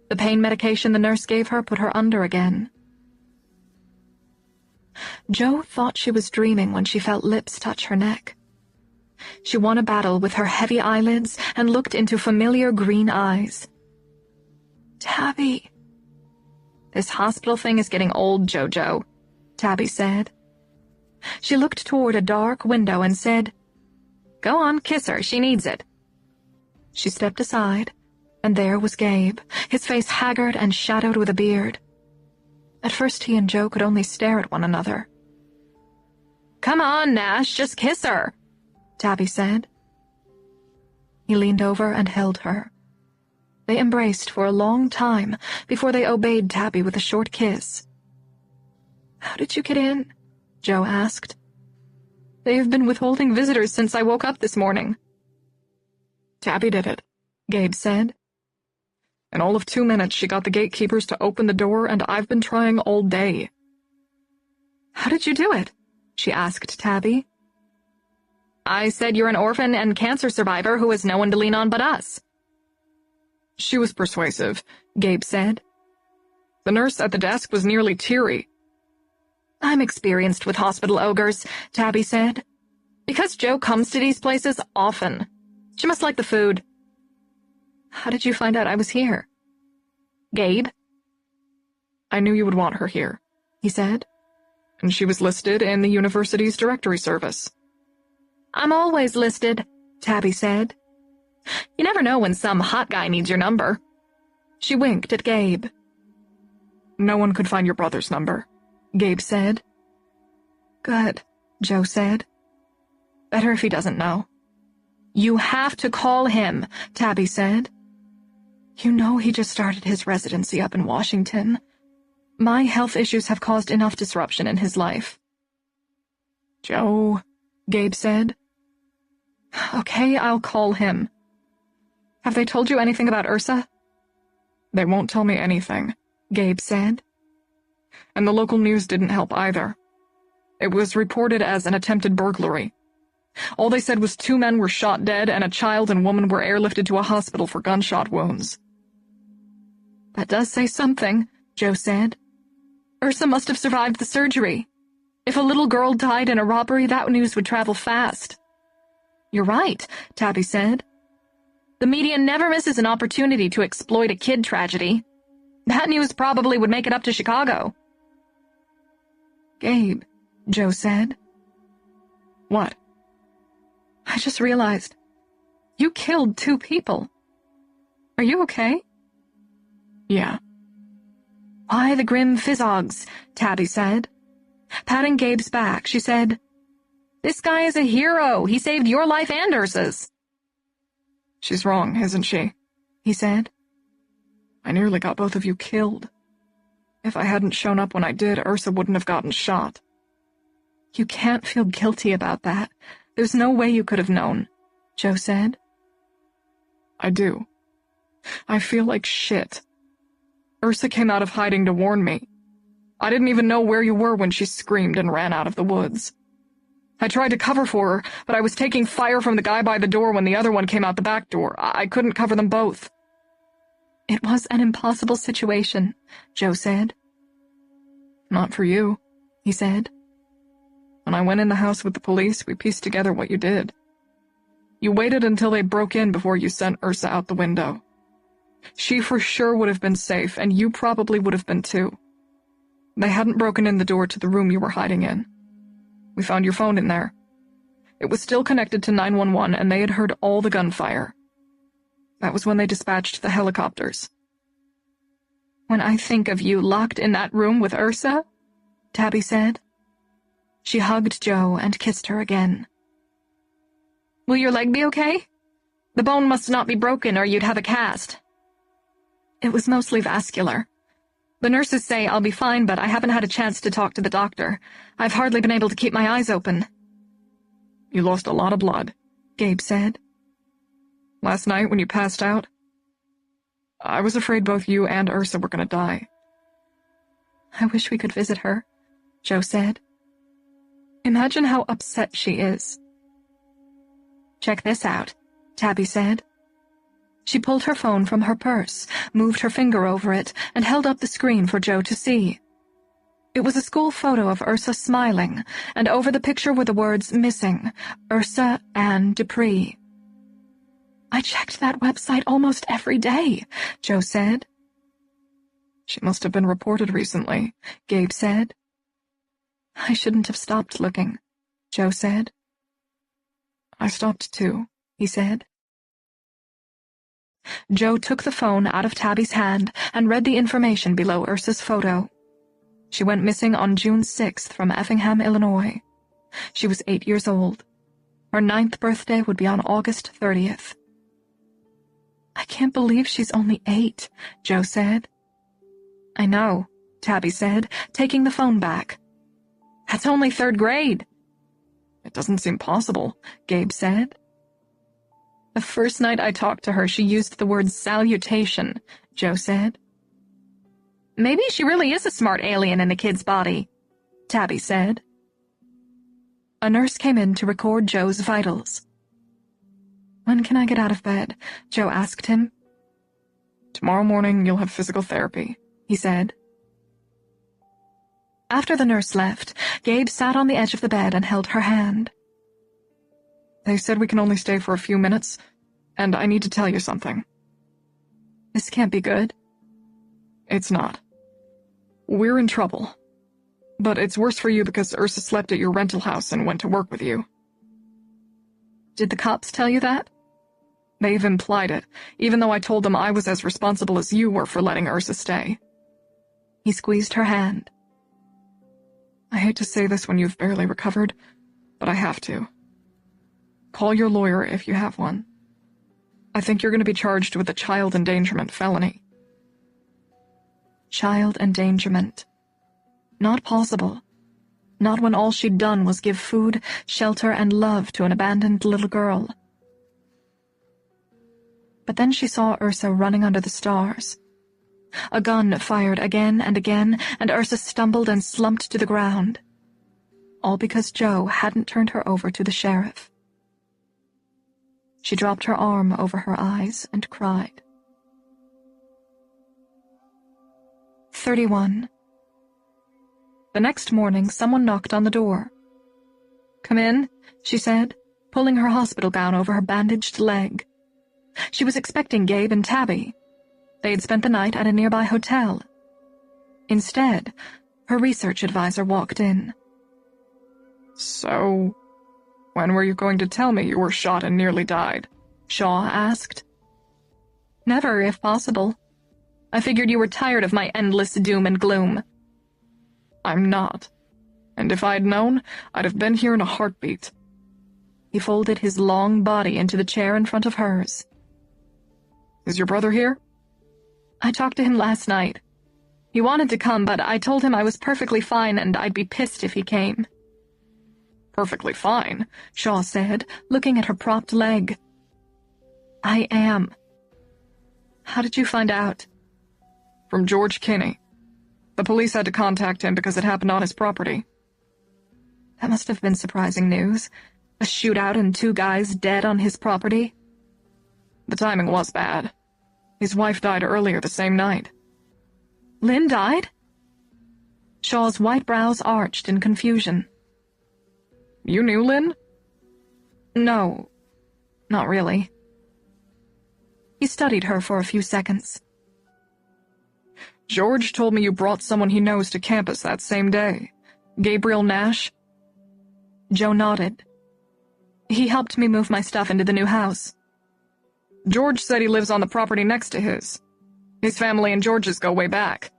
The pain medication the nurse gave her put her under again. Joe thought she was dreaming when she felt lips touch her neck. She won a battle with her heavy eyelids and looked into familiar green eyes. Tabby. This hospital thing is getting old, Jojo, Tabby said. She looked toward a dark window and said, Go on, kiss her, she needs it. She stepped aside, and there was Gabe, his face haggard and shadowed with a beard. At first he and Joe could only stare at one another. Come on, Nash, just kiss her, Tabby said. He leaned over and held her. They embraced for a long time before they obeyed Tabby with a short kiss. How did you get in? Joe asked. They have been withholding visitors since I woke up this morning. Tabby did it, Gabe said. In all of 2 minutes, she got the gatekeepers to open the door, and I've been trying all day. How did you do it? She asked Tabby. I said you're an orphan and cancer survivor who has no one to lean on but us. She was persuasive, Gabe said. The nurse at the desk was nearly teary. I'm experienced with hospital ogres, Tabby said. Because Joe comes to these places often. She must like the food. How did you find out I was here? Gabe? I knew you would want her here, he said. And she was listed in the university's directory service. I'm always listed, Tabby said. You never know when some hot guy needs your number. She winked at Gabe. No one could find your brother's number, Gabe said. Good, Joe said. Better if he doesn't know. You have to call him, Tabby said. You know he just started his residency up in Washington. My health issues have caused enough disruption in his life. Joe, Gabe said. Okay, I'll call him. Have they told you anything about Ursa? They won't tell me anything, Gabe said. And the local news didn't help either. It was reported as an attempted burglary. All they said was 2 men were shot dead and a child and woman were airlifted to a hospital for gunshot wounds. That does say something, Joe said. Ursa must have survived the surgery. If a little girl died in a robbery, that news would travel fast. You're right, Tabby said. The media never misses an opportunity to exploit a kid tragedy. That news probably would make it up to Chicago. Gabe, Joe said. What? I just realized. You killed 2 people. Are you okay? Yeah. Why the grim physiognomy, Tabby said. Patting Gabe's back, she said, This guy is a hero. He saved your life and Ursa's. She's wrong, isn't she? He said. I nearly got both of you killed. If I hadn't shown up when I did, Ursa wouldn't have gotten shot. You can't feel guilty about that. There's no way you could have known, Joe said. I do. I feel like shit. Ursa came out of hiding to warn me. I didn't even know where you were when she screamed and ran out of the woods. I tried to cover for her, but I was taking fire from the guy by the door when the other one came out the back door. I couldn't cover them both. It was an impossible situation, Joe said. Not for you, he said. When I went in the house with the police, we pieced together what you did. You waited until they broke in before you sent Ursa out the window. She for sure would have been safe, and you probably would have been too. They hadn't broken in the door to the room you were hiding in. We found your phone in there. It was still connected to 911, and they had heard all the gunfire. That was when they dispatched the helicopters. When I think of you locked in that room with Ursa, Tabby said. She hugged Joe and kissed her again. Will your leg be okay? The bone must not be broken or you'd have a cast. It was mostly vascular. The nurses say I'll be fine, but I haven't had a chance to talk to the doctor. I've hardly been able to keep my eyes open. You lost a lot of blood, Gabe said. Last night when you passed out, I was afraid both you and Ursa were going to die. I wish we could visit her, Joe said. Imagine how upset she is. Check this out, Tabby said. She pulled her phone from her purse, moved her finger over it, and held up the screen for Joe to see. It was a school photo of Ursa smiling, and over the picture were the words missing, Ursa Ann Dupree. I checked that website almost every day, Joe said. She must have been reported recently, Gabe said. I shouldn't have stopped looking, Joe said. I stopped too, he said. Joe took the phone out of Tabby's hand and read the information below Ursa's photo. She went missing on June 6th from Effingham, Illinois. She was 8 years old. Her 9th birthday would be on August 30th. I can't believe she's only 8, Joe said. I know, Tabby said, taking the phone back. That's only 3rd grade. It doesn't seem possible, Gabe said. The first night I talked to her, she used the word salutation, Joe said. Maybe she really is a smart alien in a kid's body, Tabby said. A nurse came in to record Joe's vitals. When can I get out of bed? Joe asked him. Tomorrow morning you'll have physical therapy, he said. After the nurse left, Gabe sat on the edge of the bed and held her hand. They said we can only stay for a few minutes, and I need to tell you something. This can't be good. It's not. We're in trouble. But it's worse for you because Ursa slept at your rental house and went to work with you. Did the cops tell you that? They've implied it, even though I told them I was as responsible as you were for letting Ursa stay. He squeezed her hand. I hate to say this when you've barely recovered, but I have to. Call your lawyer if you have one. I think you're going to be charged with a child endangerment felony. Child endangerment. Not possible. Not when all she'd done was give food, shelter, and love to an abandoned little girl. But then she saw Ursa running under the stars. A gun fired again and again, and Ursa stumbled and slumped to the ground. All because Joe hadn't turned her over to the sheriff. She dropped her arm over her eyes and cried. 31. The next morning, someone knocked on the door. "Come in," she said, pulling her hospital gown over her bandaged leg. She was expecting Gabe and Tabby. They had spent the night at a nearby hotel. Instead, her research advisor walked in. "So, when were you going to tell me you were shot and nearly died?" Shaw asked. "Never, if possible. I figured you were tired of my endless doom and gloom." "I'm not. And if I'd known, I'd have been here in a heartbeat." He folded his long body into the chair in front of hers. "Is your brother here?" "I talked to him last night. He wanted to come, but I told him I was perfectly fine and I'd be pissed if he came." "Perfectly fine," Shaw said, looking at her propped leg. "I am. How did you find out?" "From George Kinney. The police had to contact him because it happened on his property." That must have been surprising news. A shootout and 2 guys dead on his property. The timing was bad. His wife died earlier the same night. Lynn died? Shaw's white brows arched in confusion. "You knew Lynn?" "No, not really." He studied her for a few seconds. "George told me you brought someone he knows to campus that same day. Gabriel Nash?" Joe nodded. "He helped me move my stuff into the new house." "George said he lives on the property next to his. His family and George's go way back."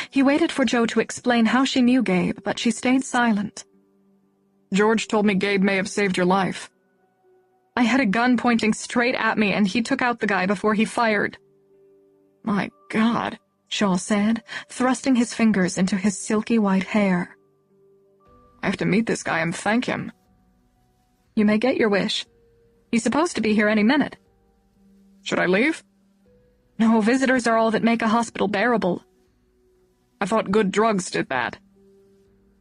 He waited for Joe to explain how she knew Gabe, but she stayed silent. "George told me Gabe may have saved your life." "I had a gun pointing straight at me and he took out the guy before he fired." "My God," Shaw said, thrusting his fingers into his silky white hair. "I have to meet this guy and thank him." "You may get your wish. He's supposed to be here any minute." "Should I leave?" "No, visitors are all that make a hospital bearable." "I thought good drugs did that."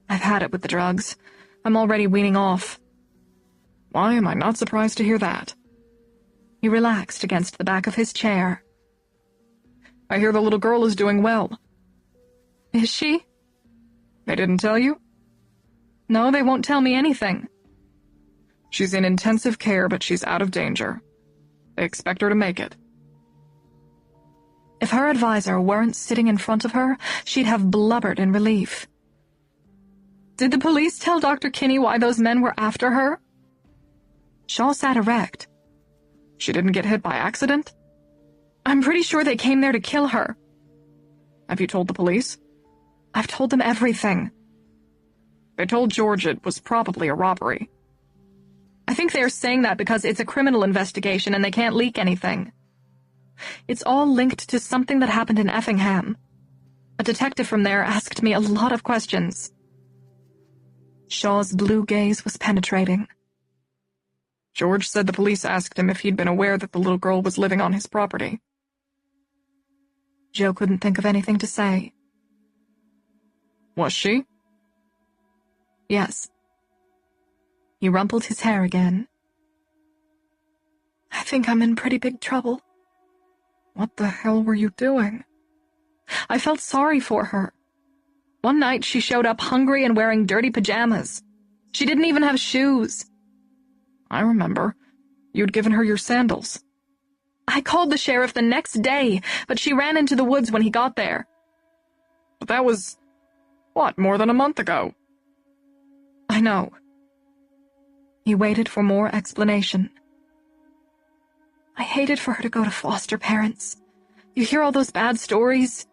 "I've had it with the drugs. I'm already weaning off." "Why am I not surprised to hear that?" He relaxed against the back of his chair. "I hear the little girl is doing well." "Is she?" "They didn't tell you?" "No, they won't tell me anything." "She's in intensive care, but she's out of danger. They expect her to make it." If her advisor weren't sitting in front of her, she'd have blubbered in relief. "Did the police tell Dr. Kinney why those men were after her?" Shaw sat erect. "She didn't get hit by accident?" "I'm pretty sure they came there to kill her." "Have you told the police?" "I've told them everything." "They told George it was probably a robbery." "I think they're saying that because it's a criminal investigation and they can't leak anything. It's all linked to something that happened in Effingham. A detective from there asked me a lot of questions." Shaw's blue gaze was penetrating. "George said the police asked him if he'd been aware that the little girl was living on his property." Joe couldn't think of anything to say. "Was she?" "Yes." He rumpled his hair again. "I think I'm in pretty big trouble." "What the hell were you doing?" "I felt sorry for her. One night she showed up hungry and wearing dirty pajamas. She didn't even have shoes." "I remember. You'd given her your sandals." "I called the sheriff the next day, but she ran into the woods when he got there." "But that was, more than a month ago?" "I know." He waited for more explanation. "I hated for her to go to foster parents. You hear all those bad stories?"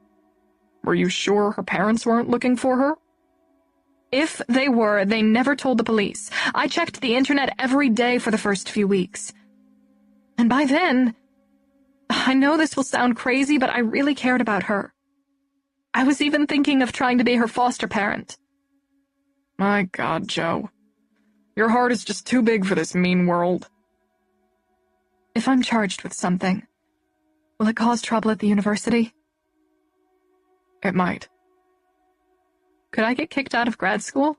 "Were you sure her parents weren't looking for her?" "If they were, they never told the police. I checked the internet every day for the first few weeks. And by then, I know this will sound crazy, but I really cared about her. I was even thinking of trying to be her foster parent." "My God, Joe. Your heart is just too big for this mean world." "If I'm charged with something, will it cause trouble at the university?" "It might." "Could I get kicked out of grad school?"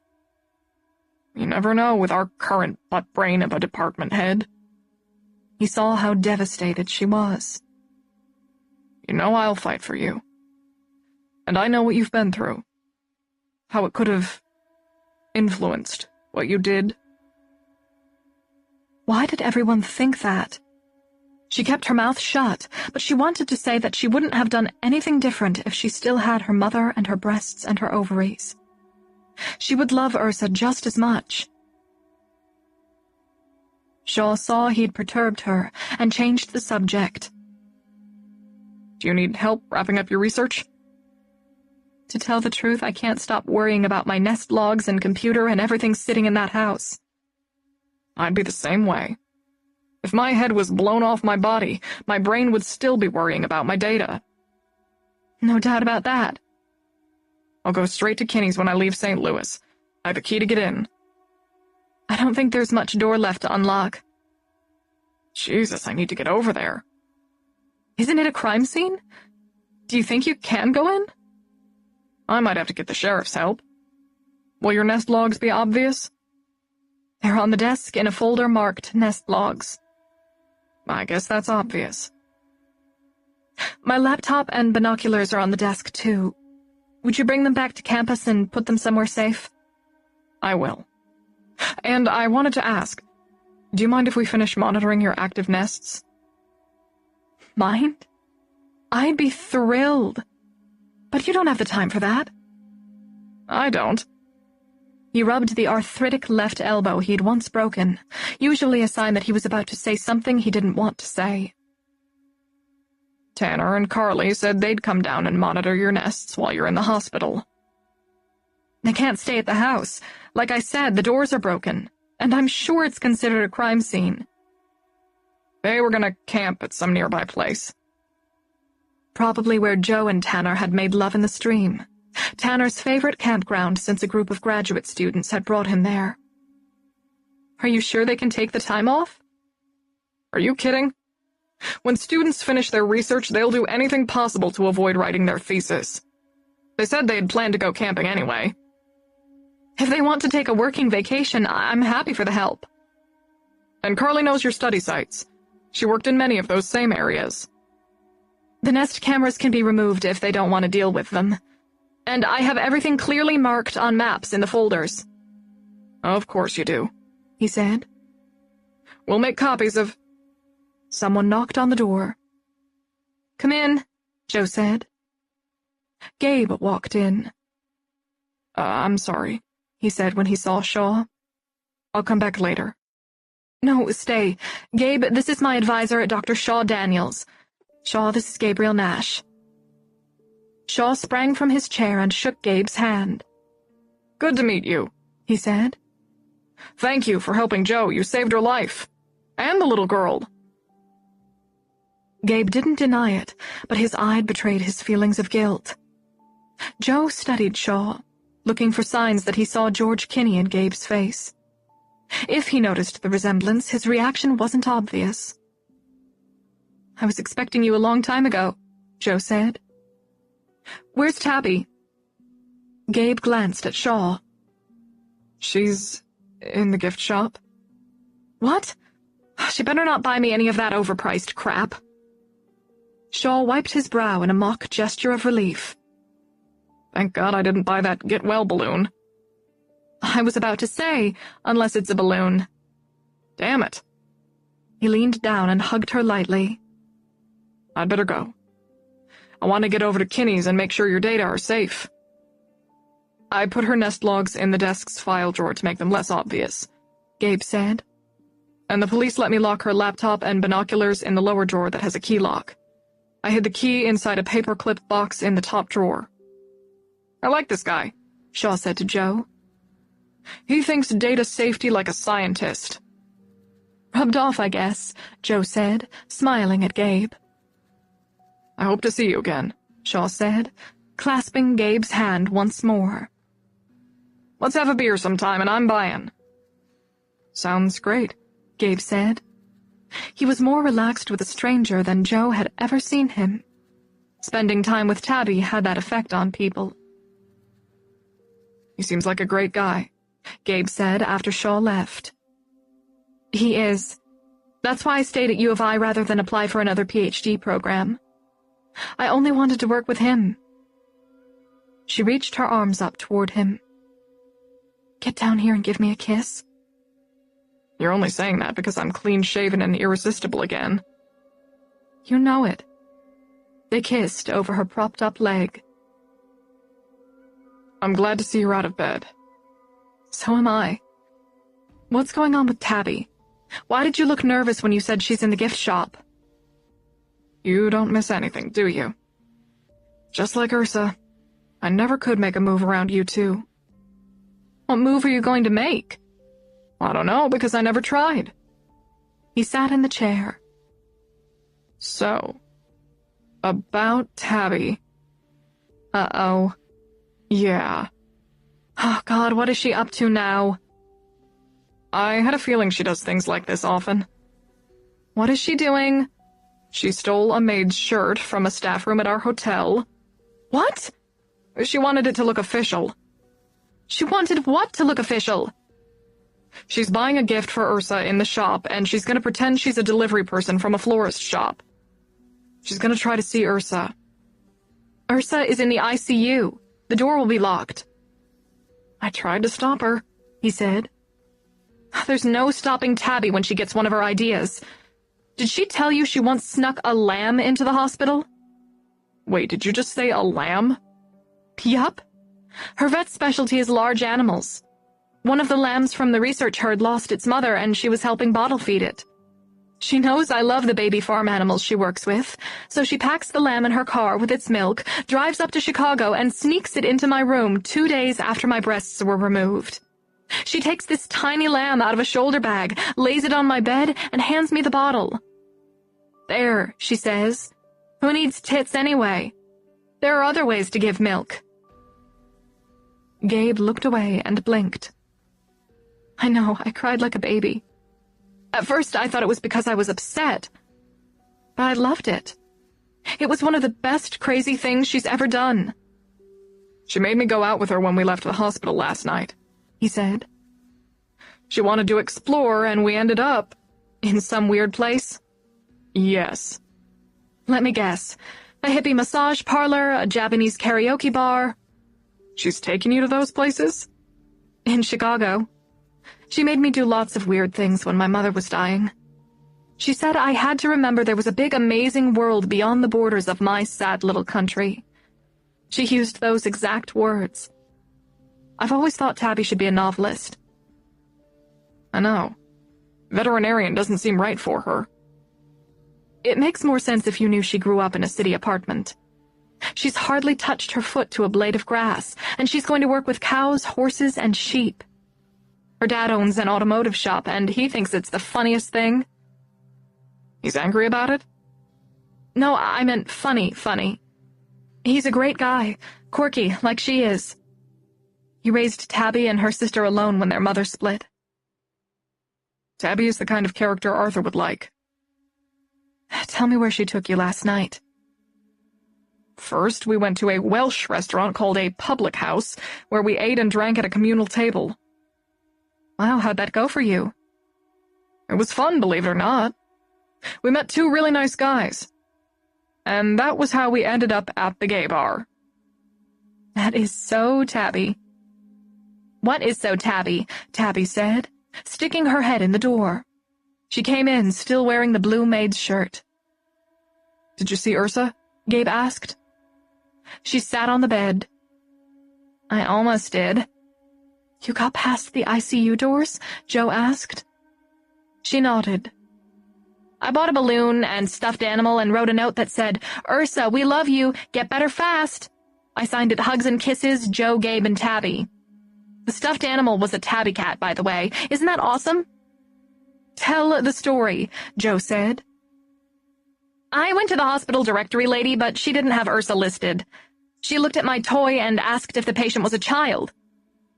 "You never know with our current butt brain of a department head." He saw how devastated she was. You know I'll fight for you. And I know what you've been through. How it could have influenced what you did. Why did everyone think that? She kept her mouth shut, but she wanted to say that she wouldn't have done anything different if she still had her mother and her breasts and her ovaries. She would love Ursa just as much. Shaw saw he'd perturbed her and changed the subject. Do you need help wrapping up your research? To tell the truth, I can't stop worrying about my nest logs and computer and everything sitting in that house. I'd be the same way. If my head was blown off my body, my brain would still be worrying about my data. No doubt about that. I'll go straight to Kinney's when I leave St. Louis. I have a key to get in. I don't think there's much door left to unlock. Jesus, I need to get over there. Isn't it a crime scene? Do you think you can go in? I might have to get the sheriff's help. Will your nest logs be obvious? They're on the desk in a folder marked Nest Logs. I guess that's obvious. My laptop and binoculars are on the desk, too. Would you bring them back to campus and put them somewhere safe? I will. And I wanted to ask, do you mind if we finish monitoring your active nests? Mind? I'd be thrilled. But you don't have the time for that. I don't. He rubbed the arthritic left elbow he'd once broken, usually a sign that he was about to say something he didn't want to say. Tanner and Carly said they'd come down and monitor your nests while you're in the hospital. They can't stay at the house. Like I said, the doors are broken, and I'm sure it's considered a crime scene. They were gonna camp at some nearby place. Probably where Joe and Tanner had made love in the stream. Tanner's favorite campground since a group of graduate students had brought him there. Are you sure they can take the time off? Are you kidding? When students finish their research, they'll do anything possible to avoid writing their thesis. They said they'd planned to go camping anyway. If they want to take a working vacation, I'm happy for the help. And Carly knows your study sites. She worked in many of those same areas. The Nest cameras can be removed if they don't want to deal with them. And I have everything clearly marked on maps in the folders. Of course you do, he said. We'll make copies of... Someone knocked on the door. Come in, Joe said. Gabe walked in. I'm sorry, he said when he saw Shaw. I'll come back later. No, stay. Gabe, this is my advisor, Dr. Shaw Daniels. Shaw, this is Gabriel Nash. Shaw sprang from his chair and shook Gabe's hand. Good to meet you, he said. Thank you for helping Joe. You saved her life. And the little girl. Gabe didn't deny it, but his eye betrayed his feelings of guilt. Joe studied Shaw, looking for signs that he saw George Kinney in Gabe's face. If he noticed the resemblance, his reaction wasn't obvious. I was expecting you a long time ago, Joe said. Where's Tabby? Gabe glanced at Shaw. She's in the gift shop. What? She better not buy me any of that overpriced crap. Shaw wiped his brow in a mock gesture of relief. Thank God I didn't buy that get-well balloon. I was about to say, unless it's a balloon. Damn it. He leaned down and hugged her lightly. I'd better go. I want to get over to Kinney's and make sure your data are safe. I put her nest logs in the desk's file drawer to make them less obvious, Gabe said. And the police let me lock her laptop and binoculars in the lower drawer that has a key lock. I hid the key inside a paperclip box in the top drawer. I like this guy, Shaw said to Joe. He thinks data safety like a scientist. Rubbed off, I guess, Joe said, smiling at Gabe. I hope to see you again, Shaw said, clasping Gabe's hand once more. Let's have a beer sometime and I'm buying. Sounds great, Gabe said. He was more relaxed with a stranger than Joe had ever seen him. Spending time with Tabby had that effect on people. He seems like a great guy, Gabe said after Shaw left. He is. That's why I stayed at U of I rather than apply for another PhD program. I only wanted to work with him. She reached her arms up toward him. Get down here and give me a kiss. You're only saying that because I'm clean-shaven and irresistible again. You know it. They kissed over her propped-up leg. I'm glad to see you're out of bed. So am I. What's going on with Tabby? Why did you look nervous when you said she's in the gift shop? You don't miss anything, do you? Just like Ursa, I never could make a move around you two. What move are you going to make? I don't know, because I never tried. He sat in the chair. So, about Tabby. Uh-oh. Yeah. Oh, God, what is she up to now? I had a feeling she does things like this often. What is she doing? She stole a maid's shirt from a staff room at our hotel. What? She wanted it to look official. She wanted what to look official? She's buying a gift for Ursa in the shop, and she's gonna pretend she's a delivery person from a florist shop. She's gonna try to see Ursa. Ursa is in the ICU. The door will be locked. I tried to stop her, he said. There's no stopping Tabby when she gets one of her ideas. Did she tell you she once snuck a lamb into the hospital? Wait, did you just say a lamb? Yup. Her vet's specialty is large animals. One of the lambs from the research herd lost its mother, and she was helping bottle feed it. She knows I love the baby farm animals she works with, so she packs the lamb in her car with its milk, drives up to Chicago, and sneaks it into my room 2 days after my breasts were removed. She takes this tiny lamb out of a shoulder bag, lays it on my bed, and hands me the bottle. There, she says. Who needs tits anyway? There are other ways to give milk. Gabe looked away and blinked. I know, I cried like a baby. At first, I thought it was because I was upset. But I loved it. It was one of the best crazy things she's ever done. She made me go out with her when we left the hospital last night, he said. She wanted to explore, and we ended up... in some weird place? Yes. Let me guess. A hippie massage parlor, a Japanese karaoke bar. She's taken you to those places? In Chicago. She made me do lots of weird things when my mother was dying. She said I had to remember there was a big, amazing world beyond the borders of my sad little country. She used those exact words. I've always thought Tabby should be a novelist. I know. Veterinarian doesn't seem right for her. It makes more sense if you knew she grew up in a city apartment. She's hardly touched her foot to a blade of grass, and she's going to work with cows, horses, and sheep. Her dad owns an automotive shop, and he thinks it's the funniest thing. He's angry about it? No, I meant funny. He's a great guy, quirky, like she is. He raised Tabby and her sister alone when their mother split. Tabby is the kind of character Arthur would like. Tell me where she took you last night. First, we went to a Welsh restaurant called a public house, where we ate and drank at a communal table. Wow, how'd that go for you? It was fun, believe it or not. We met 2 really nice guys. And that was how we ended up at the gay bar. That is so Tabby. What is so Tabby? Tabby said, sticking her head in the door. She came in, still wearing the blue maid's shirt. Did you see Ursa? Gabe asked. She sat on the bed. I almost did. You got past the ICU doors? Joe asked. She nodded. I bought a balloon and stuffed animal and wrote a note that said, Ursa, we love you, get better fast. I signed it Hugs and Kisses, Joe, Gabe, and Tabby. The stuffed animal was a tabby cat, by the way. Isn't that awesome? Tell the story, Joe said. I went to the hospital directory lady, but she didn't have Ursa listed. She looked at my toy and asked if the patient was a child.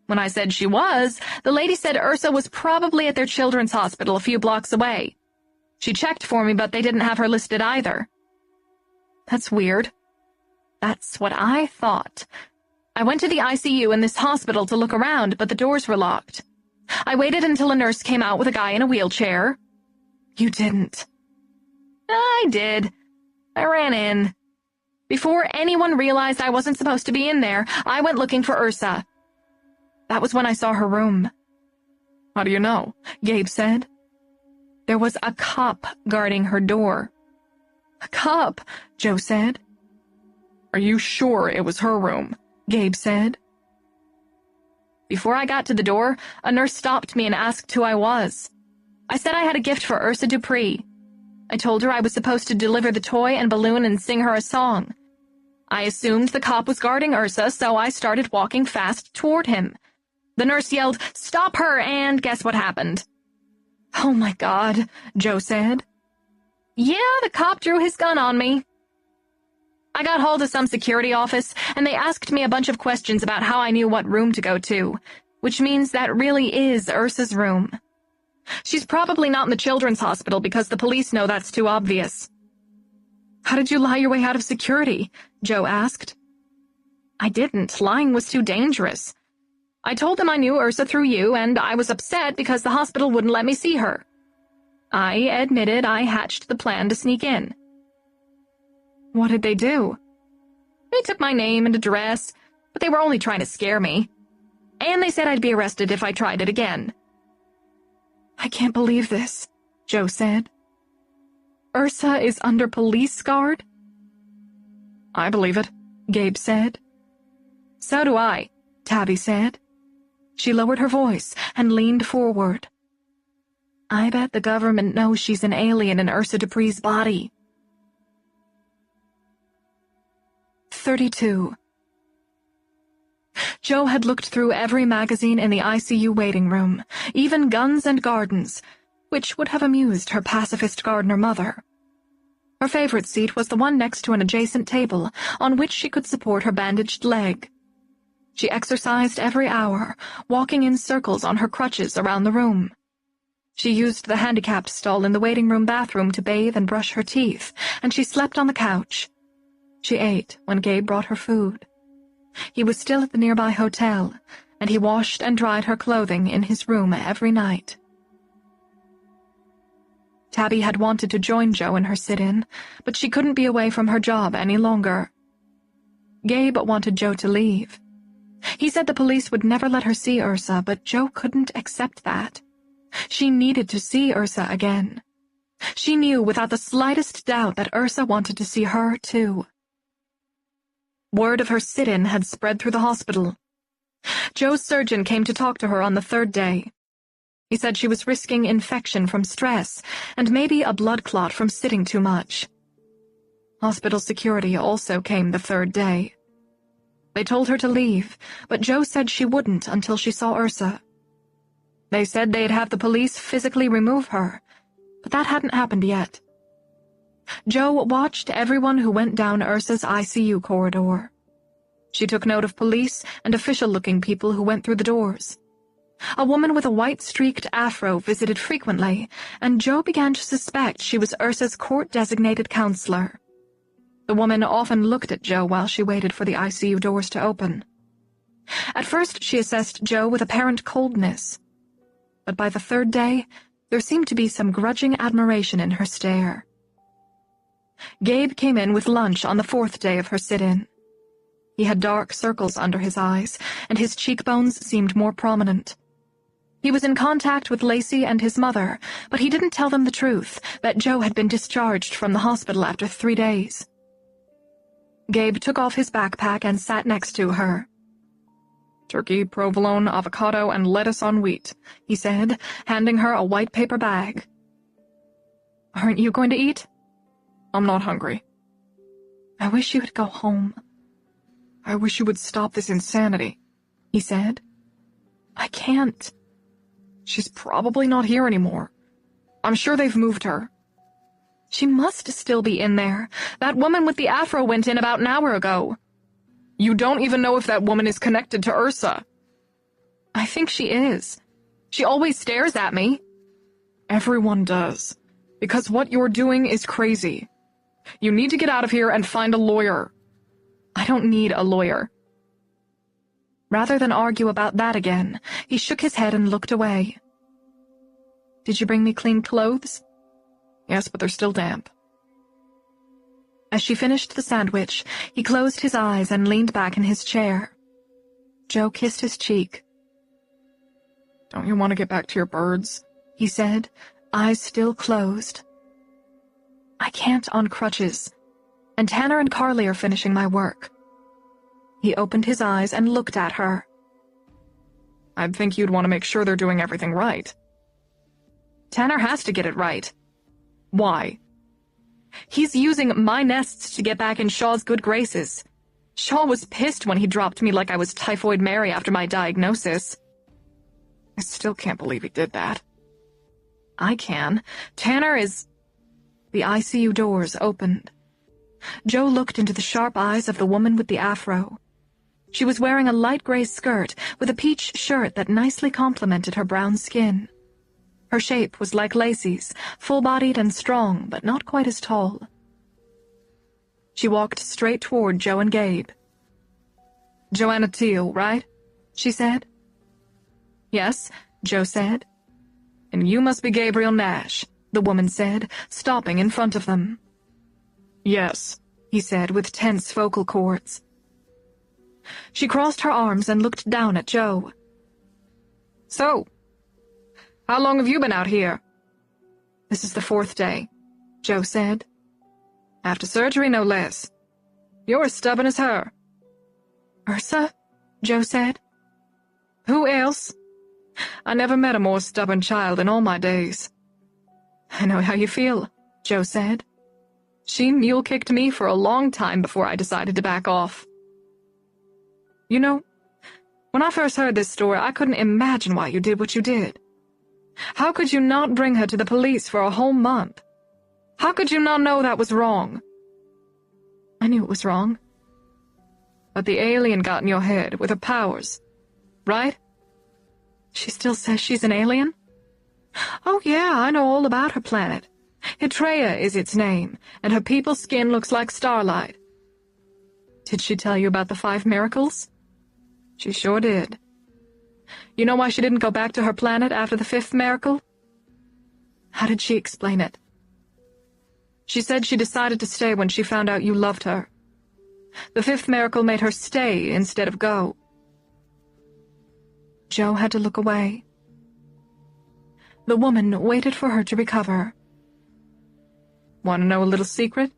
When I said she was, the lady said Ursa was probably at their children's hospital a few blocks away. She checked for me, but they didn't have her listed either. That's weird. That's what I thought. I went to the ICU in this hospital to look around, but the doors were locked. I waited until a nurse came out with a guy in a wheelchair. You didn't. I did. I ran in. Before anyone realized I wasn't supposed to be in there, I went looking for Ursa. That was when I saw her room. How do you know? Gabe said. There was a cop guarding her door. A cop, Joe said. Are you sure it was her room? Gabe said. Before I got to the door, a nurse stopped me and asked who I was. I said I had a gift for Ursa Dupree. I told her I was supposed to deliver the toy and balloon and sing her a song. I assumed the cop was guarding Ursa, so I started walking fast toward him. The nurse yelled, "Stop her," and guess what happened? Oh my God, Joe said. Yeah, the cop drew his gun on me. I got hauled to some security office, and they asked me a bunch of questions about how I knew what room to go to, which means that really is Ursa's room. She's probably not in the children's hospital because the police know that's too obvious. How did you lie your way out of security? Joe asked. I didn't. Lying was too dangerous. I told them I knew Ursa through you, and I was upset because the hospital wouldn't let me see her. I admitted I hatched the plan to sneak in. What did they do? They took my name and address, but they were only trying to scare me. And they said I'd be arrested if I tried it again. I can't believe this, Joe said. Ursa is under police guard? I believe it, Gabe said. So do I, Tabby said. She lowered her voice and leaned forward. I bet the government knows she's an alien in Ursa Dupree's body. 32. Joe had looked through every magazine in the ICU waiting room, even Guns and Gardens, which would have amused her pacifist gardener mother. Her favorite seat was the one next to an adjacent table, on which she could support her bandaged leg. She exercised every hour, walking in circles on her crutches around the room. She used the handicapped stall in the waiting room bathroom to bathe and brush her teeth, and she slept on the couch. She ate when Gabe brought her food. He was still at the nearby hotel, and he washed and dried her clothing in his room every night. Tabby had wanted to join Joe in her sit-in, but she couldn't be away from her job any longer. Gabe wanted Joe to leave. He said the police would never let her see Ursa, but Joe couldn't accept that. She needed to see Ursa again. She knew without the slightest doubt that Ursa wanted to see her, too. Word of her sit-in had spread through the hospital. Joe's surgeon came to talk to her on the third day. He said she was risking infection from stress and maybe a blood clot from sitting too much. Hospital security also came the third day. They told her to leave, but Joe said she wouldn't until she saw Ursa. They said they'd have the police physically remove her, but that hadn't happened yet. Joe watched everyone who went down Ursa's ICU corridor. She took note of police and official-looking people who went through the doors. A woman with a white-streaked afro visited frequently, and Joe began to suspect she was Ursa's court-designated counselor. The woman often looked at Joe while she waited for the ICU doors to open. At first, she assessed Joe with apparent coldness, but by the third day, there seemed to be some grudging admiration in her stare. Gabe came in with lunch on the fourth day of her sit-in. He had dark circles under his eyes, and his cheekbones seemed more prominent. He was in contact with Lacey and his mother, but he didn't tell them the truth, that Joe had been discharged from the hospital after 3 days. Gabe took off his backpack and sat next to her. Turkey, provolone, avocado, and lettuce on wheat, he said, handing her a white paper bag. Aren't you going to eat? I'm not hungry. I wish you would go home. I wish you would stop this insanity, he said. I can't. She's probably not here anymore. I'm sure they've moved her. She must still be in there. That woman with the afro went in about an hour ago. You don't even know if that woman is connected to Ursa. I think she is. She always stares at me. Everyone does, because what you're doing is crazy. You need to get out of here and find a lawyer. I don't need a lawyer. Rather than argue about that again, he shook his head and looked away. Did you bring me clean clothes? Yes, but they're still damp. As she finished the sandwich, he closed his eyes and leaned back in his chair. Joe kissed his cheek. Don't you want to get back to your birds? He said, eyes still closed. I can't on crutches, and Tanner and Carly are finishing my work. He opened his eyes and looked at her. I'd think you'd want to make sure they're doing everything right. Tanner has to get it right. Why? He's using my nests to get back in Shaw's good graces. Shaw was pissed when he dropped me like I was Typhoid Mary after my diagnosis. I still can't believe he did that. I can. Tanner is... The ICU doors opened. Joe looked into the sharp eyes of the woman with the afro. She was wearing a light gray skirt with a peach shirt that nicely complemented her brown skin. Her shape was like Lacey's, full-bodied and strong, but not quite as tall. She walked straight toward Joe and Gabe. Joanna Teal, right? She said. Yes, Joe said. And you must be Gabriel Nash, the woman said, stopping in front of them. Yes, he said with tense vocal cords. She crossed her arms and looked down at Joe. So, how long have you been out here? This is the 4th day, Joe said. After surgery, no less. You're as stubborn as her. Ursa? Joe said. Who else? I never met a more stubborn child in all my days. I know how you feel, Joe said. She mule-kicked me for a long time before I decided to back off. You know, when I first heard this story, I couldn't imagine why you did what you did. How could you not bring her to the police for a whole month? How could you not know that was wrong? I knew it was wrong. But the alien got in your head with her powers, right? She still says she's an alien? Oh yeah, I know all about her planet. Hitreia is its name, and her people's skin looks like starlight. Did she tell you about the 5 miracles? She sure did. You know why she didn't go back to her planet after the 5th miracle? How did she explain it? She said she decided to stay when she found out you loved her. The 5th miracle made her stay instead of go. Joe had to look away. The woman waited for her to recover. Want to know a little secret?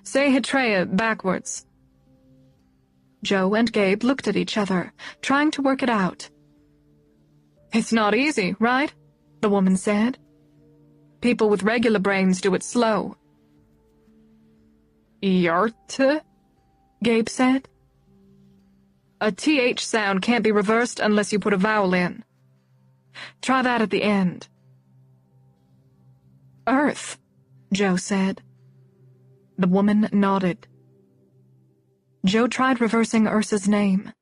Say Hitreia backwards. Joe and Gabe looked at each other, trying to work it out. It's not easy, right? The woman said. People with regular brains do it slow. Yarte? Gabe said. A TH sound can't be reversed unless you put a vowel in. Try that at the end. Earth, Joe said. The woman nodded. Joe tried reversing Ursa's name.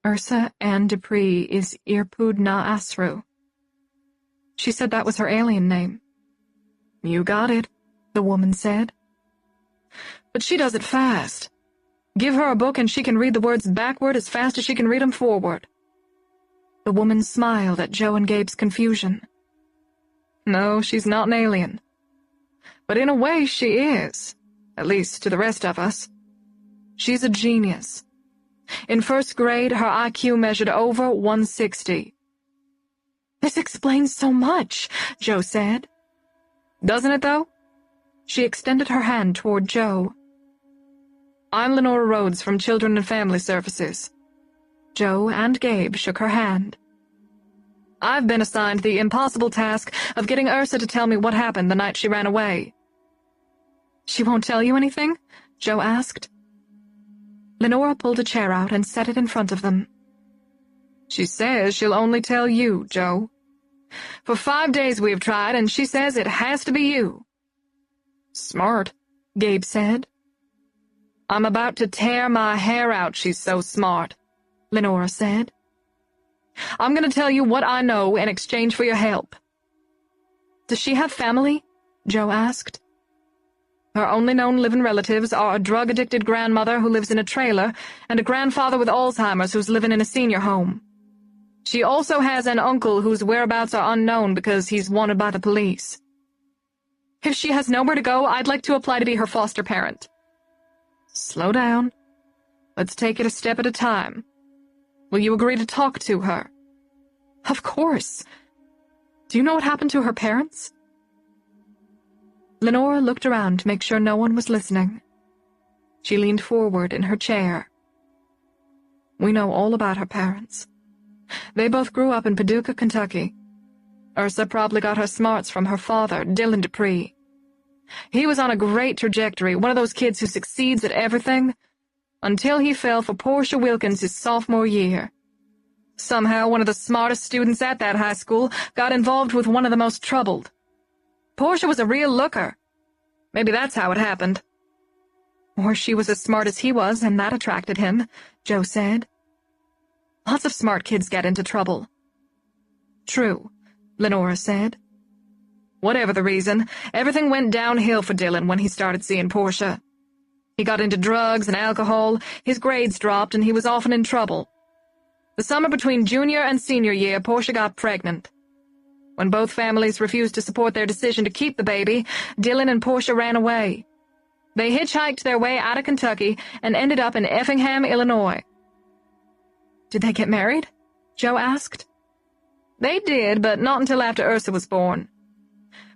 Ursa Ann Dupree is Irpud Na Asru. She said that was her alien name. You got it, the woman said. But she does it fast. Give her a book and she can read the words backward as fast as she can read them forward. The woman smiled at Joe and Gabe's confusion. No, she's not an alien. But in a way she is, at least to the rest of us. She's a genius. In 1st grade, her IQ measured over 160. This explains so much, Joe said. Doesn't it, though? She extended her hand toward Joe. I'm Lenora Rhodes from Children and Family Services. Joe and Gabe shook her hand. I've been assigned the impossible task of getting Ursa to tell me what happened the night she ran away. She won't tell you anything? Joe asked. Lenora pulled a chair out and set it in front of them. She says she'll only tell you, Joe. For 5 days we have tried, and she says it has to be you. Smart, Gabe said. I'm about to tear my hair out, she's so smart, Lenora said. I'm going to tell you what I know in exchange for your help. Does she have family? Joe asked. Her only known living relatives are a drug-addicted grandmother who lives in a trailer and a grandfather with Alzheimer's who's living in a senior home. She also has an uncle whose whereabouts are unknown because he's wanted by the police. If she has nowhere to go, I'd like to apply to be her foster parent. Slow down. Let's take it a step at a time. Will you agree to talk to her? Of course. Do you know what happened to her parents? Lenora looked around to make sure no one was listening. She leaned forward in her chair. We know all about her parents. They both grew up in Paducah, Kentucky. Ursa probably got her smarts from her father, Dylan Dupree. He was on a great trajectory, one of those kids who succeeds at everything, until he fell for Portia Wilkins his sophomore year. Somehow, one of the smartest students at that high school got involved with one of the most troubled. Portia was a real looker. Maybe that's how it happened. Or she was as smart as he was, and that attracted him, Joe said. Lots of smart kids get into trouble. True, Lenora said. Whatever the reason, everything went downhill for Dylan when he started seeing Portia. He got into drugs and alcohol, his grades dropped, and he was often in trouble. The summer between junior and senior year, Portia got pregnant. When both families refused to support their decision to keep the baby, Dylan and Portia ran away. They hitchhiked their way out of Kentucky and ended up in Effingham, Illinois. Did they get married? Joe asked. They did, but not until after Ursa was born.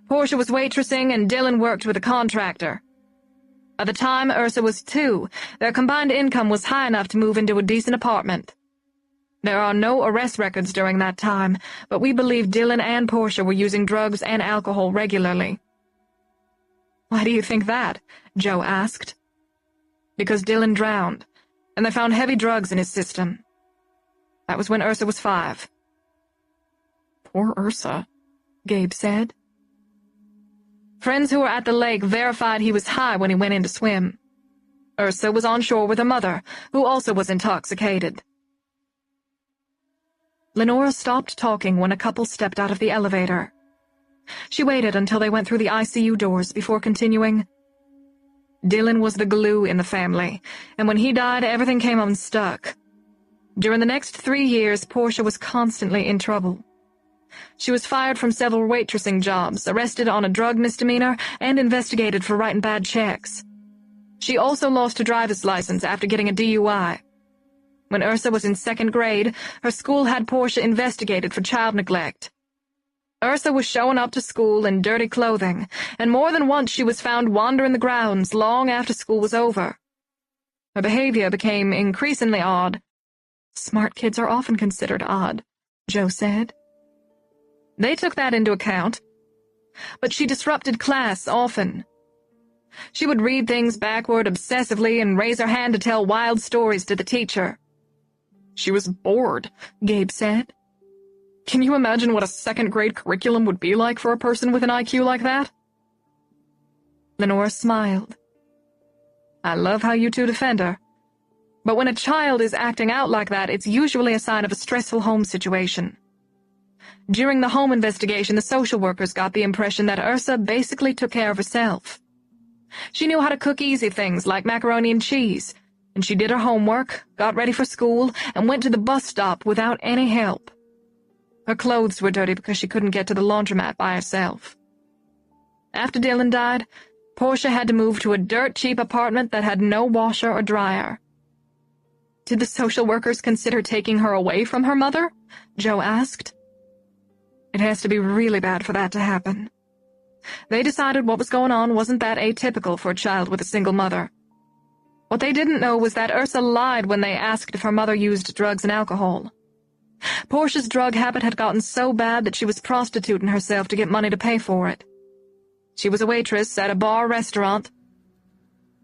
Portia was waitressing and Dylan worked with a contractor. By the time Ursa was 2, their combined income was high enough to move into a decent apartment. There are no arrest records during that time, but we believe Dylan and Portia were using drugs and alcohol regularly. Why do you think that? Joe asked. Because Dylan drowned, and they found heavy drugs in his system. That was when Ursa was 5. Poor Ursa, Gabe said. Friends who were at the lake verified he was high when he went in to swim. Ursa was on shore with her mother, who also was intoxicated. Lenora stopped talking when a couple stepped out of the elevator. She waited until they went through the ICU doors before continuing. Dylan was the glue in the family, and when he died, everything came unstuck. During the next 3 years, Portia was constantly in trouble. She was fired from several waitressing jobs, arrested on a drug misdemeanor, and investigated for writing bad checks. She also lost her driver's license after getting a DUI. When Ursa was in 2nd grade, her school had Portia investigated for child neglect. Ursa was showing up to school in dirty clothing, and more than once she was found wandering the grounds long after school was over. Her behavior became increasingly odd. Smart kids are often considered odd, Joe said. They took that into account. But she disrupted class often. She would read things backward obsessively and raise her hand to tell wild stories to the teacher. She was bored, Gabe said. Can you imagine what a 2nd grade curriculum would be like for a person with an IQ like that? Lenora smiled. I love how you two defend her. But when a child is acting out like that, it's usually a sign of a stressful home situation. During the home investigation, the social workers got the impression that Ursa basically took care of herself. She knew how to cook easy things like macaroni and cheese, and she did her homework, got ready for school, and went to the bus stop without any help. Her clothes were dirty because she couldn't get to the laundromat by herself. After Dylan died, Portia had to move to a dirt-cheap apartment that had no washer or dryer. Did the social workers consider taking her away from her mother? Joe asked. It has to be really bad for that to happen. They decided what was going on wasn't that atypical for a child with a single mother. What they didn't know was that Ursa lied when they asked if her mother used drugs and alcohol. Portia's drug habit had gotten so bad that she was prostituting herself to get money to pay for it. She was a waitress at a bar-restaurant.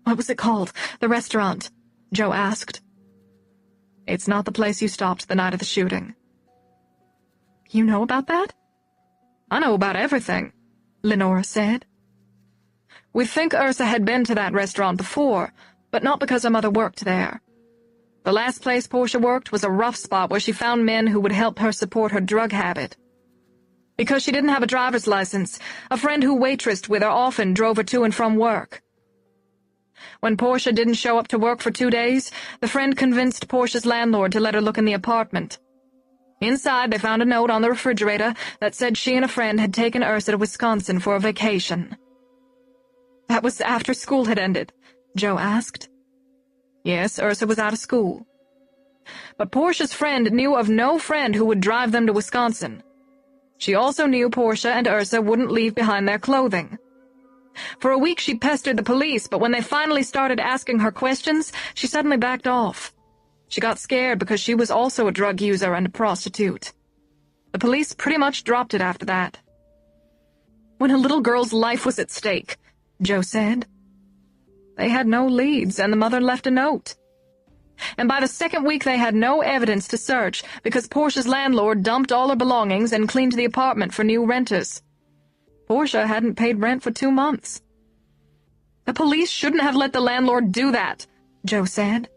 What was it called, the restaurant? Joe asked. It's not the place you stopped the night of the shooting. You know about that? I know about everything, Lenora said. We think Ursa had been to that restaurant before, but not because her mother worked there. The last place Portia worked was a rough spot where she found men who would help her support her drug habit. Because she didn't have a driver's license, a friend who waitressed with her often drove her to and from work. When Portia didn't show up to work for 2 days, the friend convinced Portia's landlord to let her look in the apartment. Inside, they found a note on the refrigerator that said she and a friend had taken Ursa to Wisconsin for a vacation. That was after school had ended, Joe asked. Yes, Ursa was out of school. But Portia's friend knew of no friend who would drive them to Wisconsin. She also knew Portia and Ursa wouldn't leave behind their clothing. For a week she pestered the police, but when they finally started asking her questions, she suddenly backed off. She got scared because she was also a drug user and a prostitute. The police pretty much dropped it after that. When a little girl's life was at stake, Joe said. They had no leads, and the mother left a note. And by the second week they had no evidence to search because Portia's landlord dumped all her belongings and cleaned the apartment for new renters. Portia hadn't paid rent for 2 months. The police shouldn't have let the landlord do that, Joe said.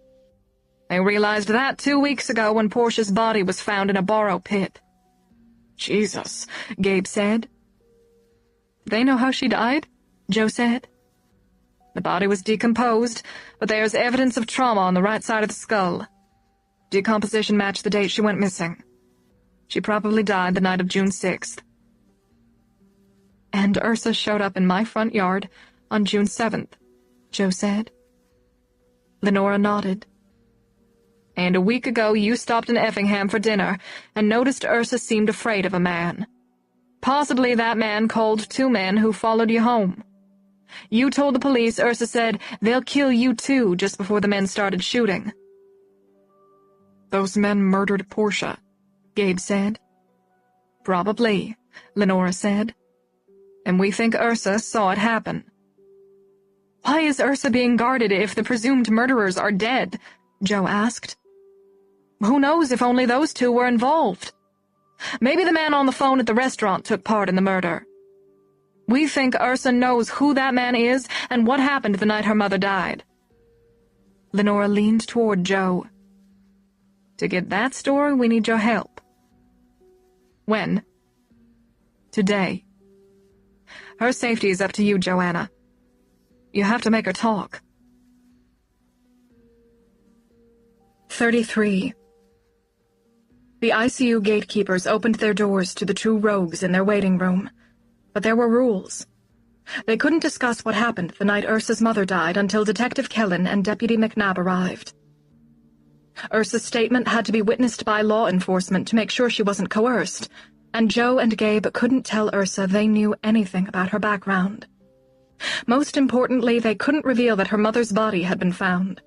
They realized that 2 weeks ago when Portia's body was found in a borrow pit. Jesus, Gabe said. They know how she died? Joe said. The body was decomposed, but there's evidence of trauma on the right side of the skull. Decomposition matched the date she went missing. She probably died the night of June 6th. And Ursa showed up in my front yard on June 7th, Joe said. Lenora nodded. And a week ago you stopped in Effingham for dinner and noticed Ursa seemed afraid of a man. Possibly that man called 2 men who followed you home. You told the police Ursa said, "They'll kill you too," just before the men started shooting. Those men murdered Portia, Gabe said. Probably, Lenora said. And we think Ursa saw it happen. Why is Ursa being guarded if the presumed murderers are dead? Joe asked. Who knows if only those 2 were involved? Maybe the man on the phone at the restaurant took part in the murder. We think Ursa knows who that man is and what happened the night her mother died. Lenora leaned toward Joe. To get that story, we need your help. When? Today. Her safety is up to you, Joanna. You have to make her talk. 33. The ICU gatekeepers opened their doors to the 2 rogues in their waiting room. But there were rules. They couldn't discuss what happened the night Ursa's mother died until Detective Kellen and Deputy McNabb arrived. Ursa's statement had to be witnessed by law enforcement to make sure she wasn't coerced, and Joe and Gabe couldn't tell Ursa they knew anything about her background. Most importantly, they couldn't reveal that her mother's body had been found.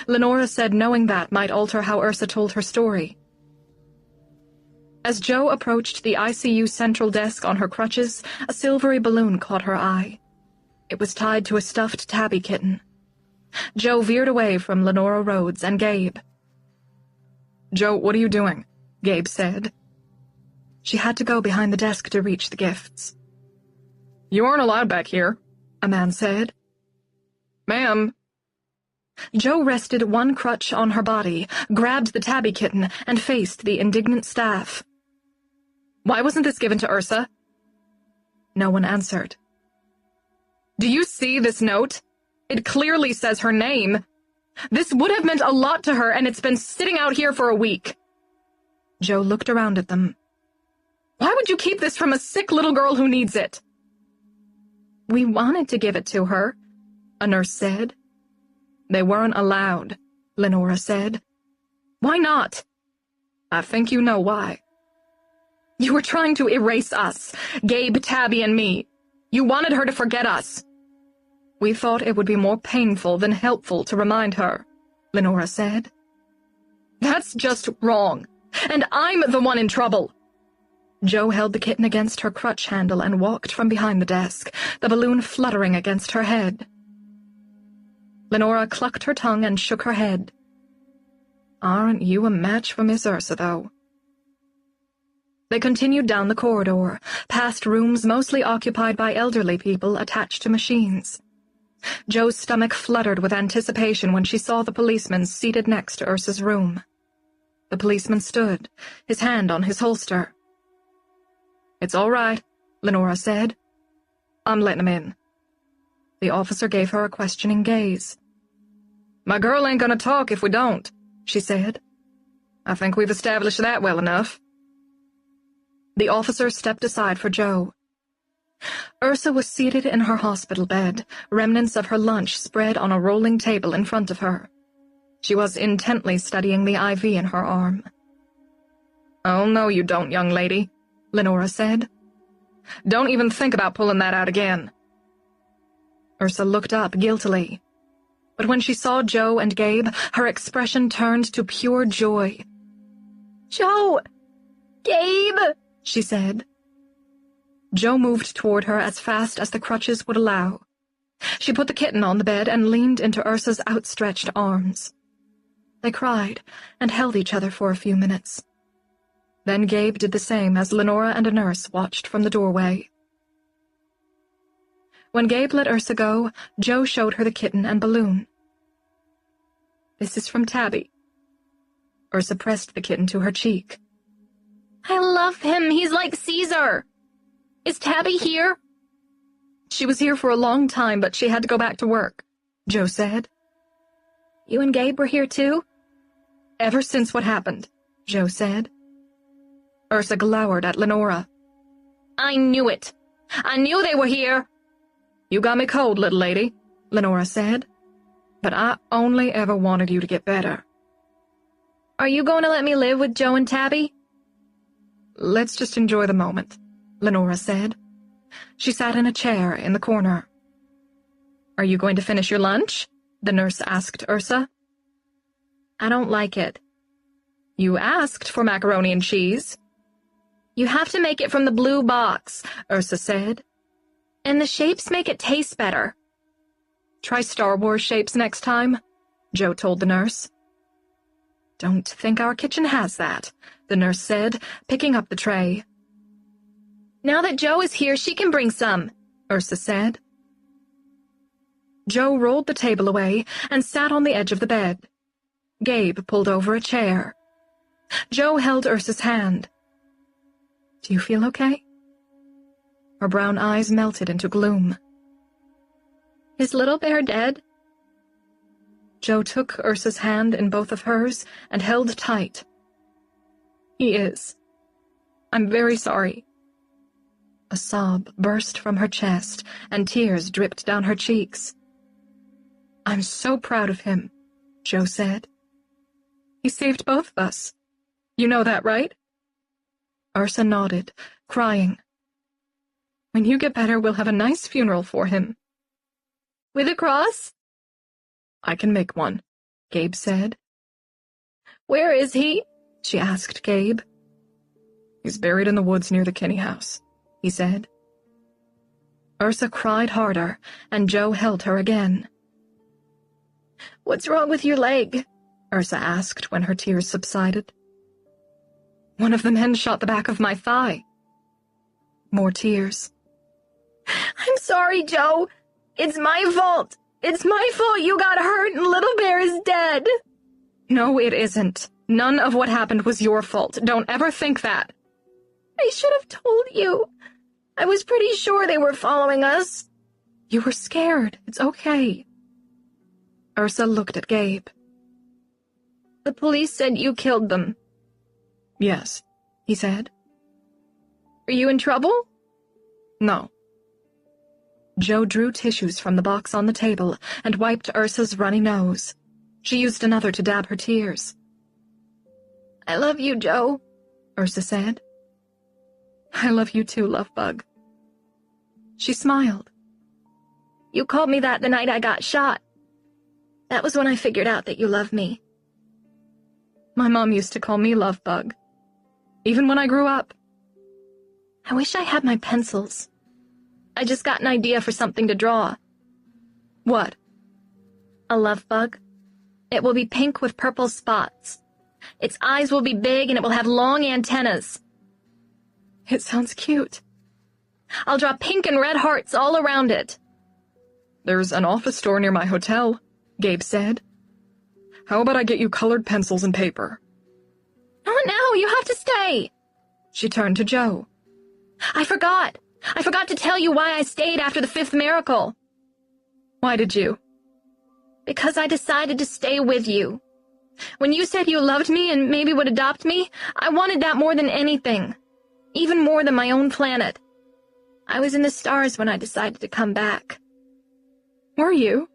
Lenora said knowing that might alter how Ursa told her story. As Joe approached the ICU central desk on her crutches, a silvery balloon caught her eye. It was tied to a stuffed tabby kitten. Joe veered away from Lenora Rhodes and Gabe. "Joe, what are you doing?" Gabe said. She had to go behind the desk to reach the gifts. "You aren't allowed back here," a man said. "Ma'am." Joe rested one crutch on her body, grabbed the tabby kitten, and faced the indignant staff. "Why wasn't this given to Ursa?" No one answered. "Do you see this note? It clearly says her name. This would have meant a lot to her, and it's been sitting out here for a week." Joe looked around at them. "Why would you keep this from a sick little girl who needs it?" "We wanted to give it to her," a nurse said. "They weren't allowed," Lenora said. "Why not?" "I think you know why." "You were trying to erase us, Gabe, Tabby, and me. You wanted her to forget us." "We thought it would be more painful than helpful to remind her," Lenora said. "That's just wrong, and I'm the one in trouble." Joe held the kitten against her crutch handle and walked from behind the desk, the balloon fluttering against her head. Lenora clucked her tongue and shook her head. "Aren't you a match for Miss Ursa, though?" They continued down the corridor, past rooms mostly occupied by elderly people attached to machines. Joe's stomach fluttered with anticipation when she saw the policeman seated next to Ursa's room. The policeman stood, his hand on his holster. "It's all right," Lenora said. "I'm letting him in." The officer gave her a questioning gaze. "My girl ain't gonna talk if we don't," she said. "I think we've established that well enough." The officer stepped aside for Joe. Ursa was seated in her hospital bed, remnants of her lunch spread on a rolling table in front of her. She was intently studying the IV in her arm. "Oh, no, you don't, young lady," Lenora said. "Don't even think about pulling that out again." Ursa looked up guiltily. But when she saw Joe and Gabe, her expression turned to pure joy. "Joe! Gabe!" she said. Joe moved toward her as fast as the crutches would allow. She put the kitten on the bed and leaned into Ursa's outstretched arms. They cried and held each other for a few minutes. Then Gabe did the same as Lenora and a nurse watched from the doorway. When Gabe let Ursa go, Joe showed her the kitten and balloon. "This is from Tabby." Ursa pressed the kitten to her cheek. "I love him. He's like Caesar. Is Tabby here?" "She was here for a long time, but she had to go back to work," Joe said. "You and Gabe were here too?" "Ever since what happened," Joe said. Ursa glowered at Lenora. "I knew it. I knew they were here." "You got me cold, little lady," Lenora said. "But I only ever wanted you to get better." "Are you going to let me live with Joe and Tabby?" "Let's just enjoy the moment," Lenora said. She sat in a chair in the corner. "Are you going to finish your lunch?" the nurse asked Ursa. "I don't like it." "You asked for macaroni and cheese." "You have to make it from the blue box," Ursa said. "And the shapes make it taste better." "Try Star Wars shapes next time," Joe told the nurse. "Don't think our kitchen has that," the nurse said, picking up the tray. "Now that Joe is here, she can bring some," Ursa said. Joe rolled the table away and sat on the edge of the bed. Gabe pulled over a chair. Joe held Ursa's hand. "Do you feel okay?" Her brown eyes melted into gloom. "Is Little Bear dead?" Joe took Ursa's hand in both of hers and held tight. "He is. I'm very sorry." A sob burst from her chest, and tears dripped down her cheeks. "I'm so proud of him," Joe said. "He saved both of us. You know that, right?" Ursa nodded, crying. "When you get better, we'll have a nice funeral for him." "With a cross?" "I can make one," Gabe said. "Where is he?" she asked Gabe. "He's buried in the woods near the Kinney house," he said. Ursa cried harder, and Joe held her again. "What's wrong with your leg?" Ursa asked when her tears subsided. "One of the men shot the back of my thigh." More tears. "I'm sorry, Joe. It's my fault. It's my fault you got hurt and Little Bear is dead." "No, it isn't. None of what happened was your fault. Don't ever think that." "I should have told you. I was pretty sure they were following us." "You were scared. It's okay." Ursa looked at Gabe. "The police said you killed them." "Yes," he said. "Are you in trouble?" "No." Joe drew tissues from the box on the table and wiped Ursa's runny nose. She used another to dab her tears. "I love you, Joe," Ursa said. "I love you too, Lovebug." She smiled. "You called me that the night I got shot. That was when I figured out that you loved me." My mom used to call me Lovebug, even when I grew up. "I wish I had my pencils. I just got an idea for something to draw." "What?" "A love bug. It will be pink with purple spots. Its eyes will be big and it will have long antennas." "It sounds cute." "I'll draw pink and red hearts all around it." "There's an office store near my hotel," Gabe said. "How about I get you colored pencils and paper?" "Not now, you have to stay." She turned to Joe. I forgot to tell you why I stayed after the 5th miracle." "Why did you?" "Because I decided to stay with you. When you said you loved me and maybe would adopt me, I wanted that more than anything. Even more than my own planet." I was in the stars when I decided to come back. Were you?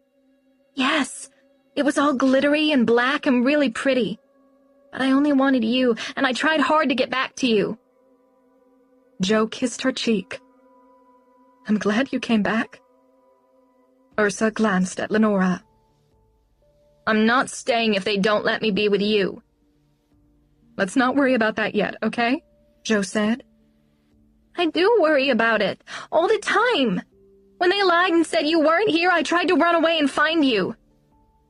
Yes, it was all glittery and black and really pretty. But I only wanted you, and I tried hard to get back to you. Jo kissed her cheek. I'm glad you came back. Ursa glanced at Lenora. I'm not staying if they don't let me be with you. Let's not worry about that yet, okay? Jo said. I do worry about it, all the time. When they lied and said you weren't here, I tried to run away and find you.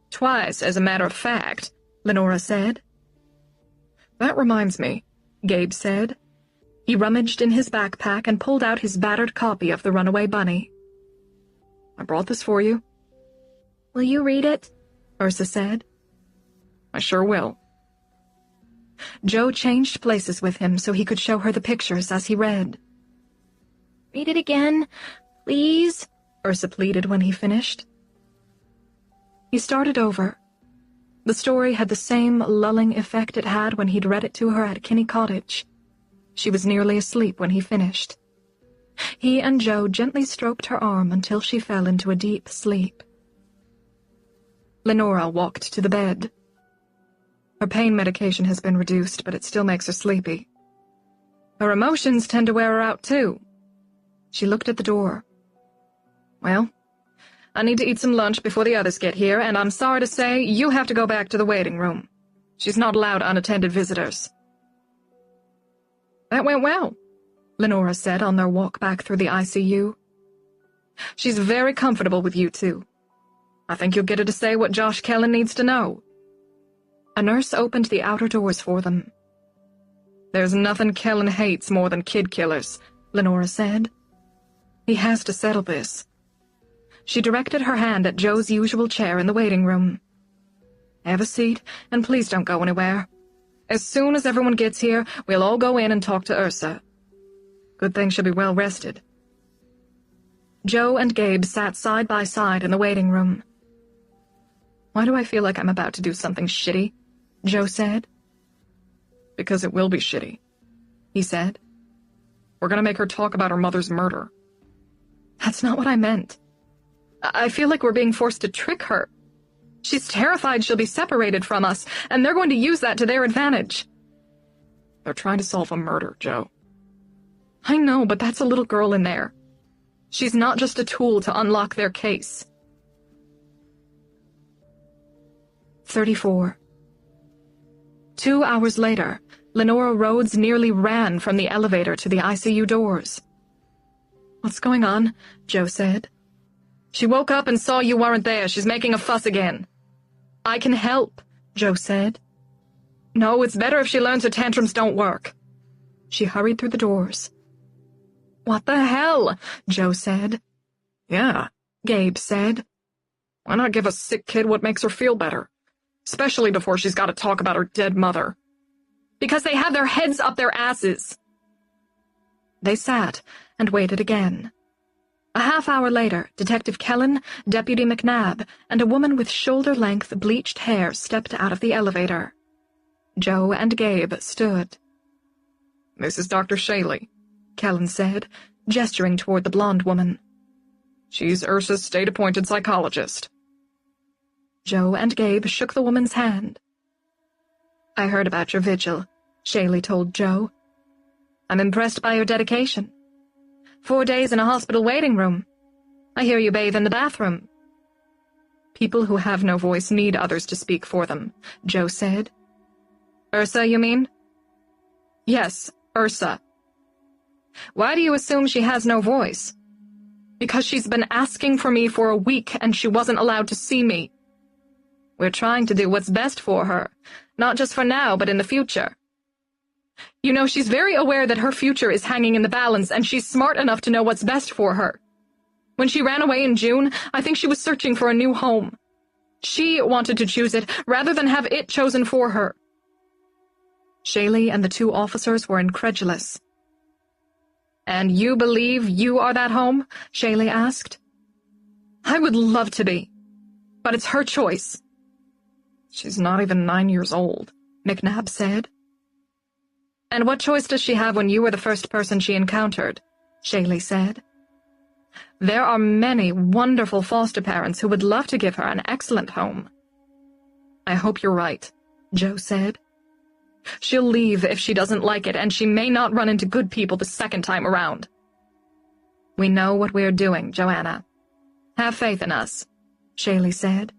Twice, as a matter of fact, Lenora said. That reminds me, Gabe said. He rummaged in his backpack and pulled out his battered copy of The Runaway Bunny. I brought this for you. Will you read it? Ursa said. I sure will. Jo changed places with him so he could show her the pictures as he read. Read it again, please, Ursa pleaded when he finished. He started over. The story had the same lulling effect it had when he'd read it to her at Kinney Cottage. She was nearly asleep when he finished. He and Jo gently stroked her arm until she fell into a deep sleep. Lenora walked to the bed. Her pain medication has been reduced, but it still makes her sleepy. Her emotions tend to wear her out, too. She looked at the door. Well, I need to eat some lunch before the others get here, and I'm sorry to say you have to go back to the waiting room. She's not allowed unattended visitors. That went well, Lenora said on their walk back through the ICU. She's very comfortable with you two. I think you'll get her to say what Josh Kellen needs to know. A nurse opened the outer doors for them. There's nothing Kellen hates more than kid killers, Lenora said. He has to settle this. She directed her hand at Jo's usual chair in the waiting room. Have a seat, and please don't go anywhere. As soon as everyone gets here, we'll all go in and talk to Ursa. Good thing she'll be well rested. Jo and Gabe sat side by side in the waiting room. Why do I feel like I'm about to do something shitty? Jo said. Because it will be shitty, he said. We're gonna make her talk about her mother's murder. That's not what I meant. I feel like we're being forced to trick her. She's terrified she'll be separated from us, and they're going to use that to their advantage. They're trying to solve a murder, Jo. I know, but that's a little girl in there. She's not just a tool to unlock their case. 34. 2 hours later, Lenora Rhodes nearly ran from the elevator to the ICU doors. What's going on? Jo said. She woke up and saw you weren't there. She's making a fuss again. I can help, Jo said. No, it's better if she learns her tantrums don't work. She hurried through the doors. What the hell? Jo said. Yeah, Gabe said. Why not give a sick kid what makes her feel better? Especially before she's got to talk about her dead mother. Because they have their heads up their asses. They sat and waited again. A half-hour later, Detective Kellen, Deputy McNabb, and a woman with shoulder-length bleached hair stepped out of the elevator. Jo and Gabe stood. This is Dr. Shaley, Kellen said, gesturing toward the blonde woman. She's Ursa's state-appointed psychologist. Jo and Gabe shook the woman's hand. I heard about your vigil, Shaley told Jo. I'm impressed by your dedication. 4 days in a hospital waiting room. I hear you bathe in the bathroom. People who have no voice need others to speak for them, Jo said. Ursa, you mean? Yes, Ursa. Why do you assume she has no voice? Because she's been asking for me for a week and she wasn't allowed to see me. We're trying to do what's best for her, not just for now, but in the future. You know, she's very aware that her future is hanging in the balance, and she's smart enough to know what's best for her. When she ran away in June, I think she was searching for a new home. She wanted to choose it, rather than have it chosen for her. Shaley and the two officers were incredulous. And you believe you are that home? Shaley asked. I would love to be, but it's her choice. She's not even 9 years old, McNabb said. And what choice does she have when you were the first person she encountered? Shaley said. There are many wonderful foster parents who would love to give her an excellent home. I hope you're right, Joe said. She'll leave if she doesn't like it, and she may not run into good people the second time around. We know what we're doing, Joanna. Have faith in us, Shaylee said.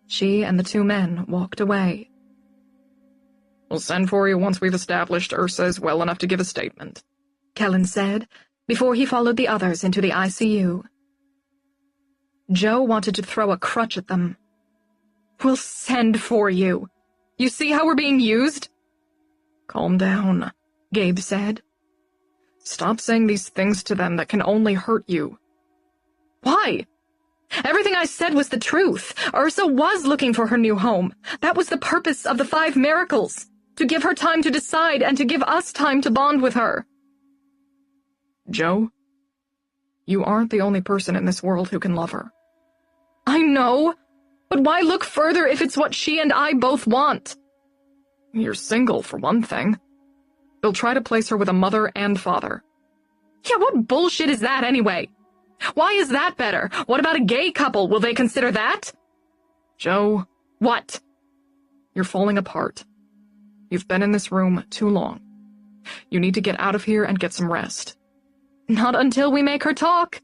She and the two men walked away. We'll send for you once we've established Ursa is well enough to give a statement, Kellen said, before he followed the others into the ICU. Joe wanted to throw a crutch at them. We'll send for you. You see how we're being used? Calm down, Gabe said. Stop saying these things to them that can only hurt you. Why? Everything I said was the truth. Ursa was looking for her new home. That was the purpose of the 5 miracles, to give her time to decide and to give us time to bond with her. Joe, you aren't the only person in this world who can love her. I know, but why look further if it's what she and I both want? You're single, for one thing. They'll try to place her with a mother and father. Yeah, what bullshit is that anyway? Why is that better? What about a gay couple? Will they consider that? Joe. What? You're falling apart. You've been in this room too long. You need to get out of here and get some rest. Not until we make her talk.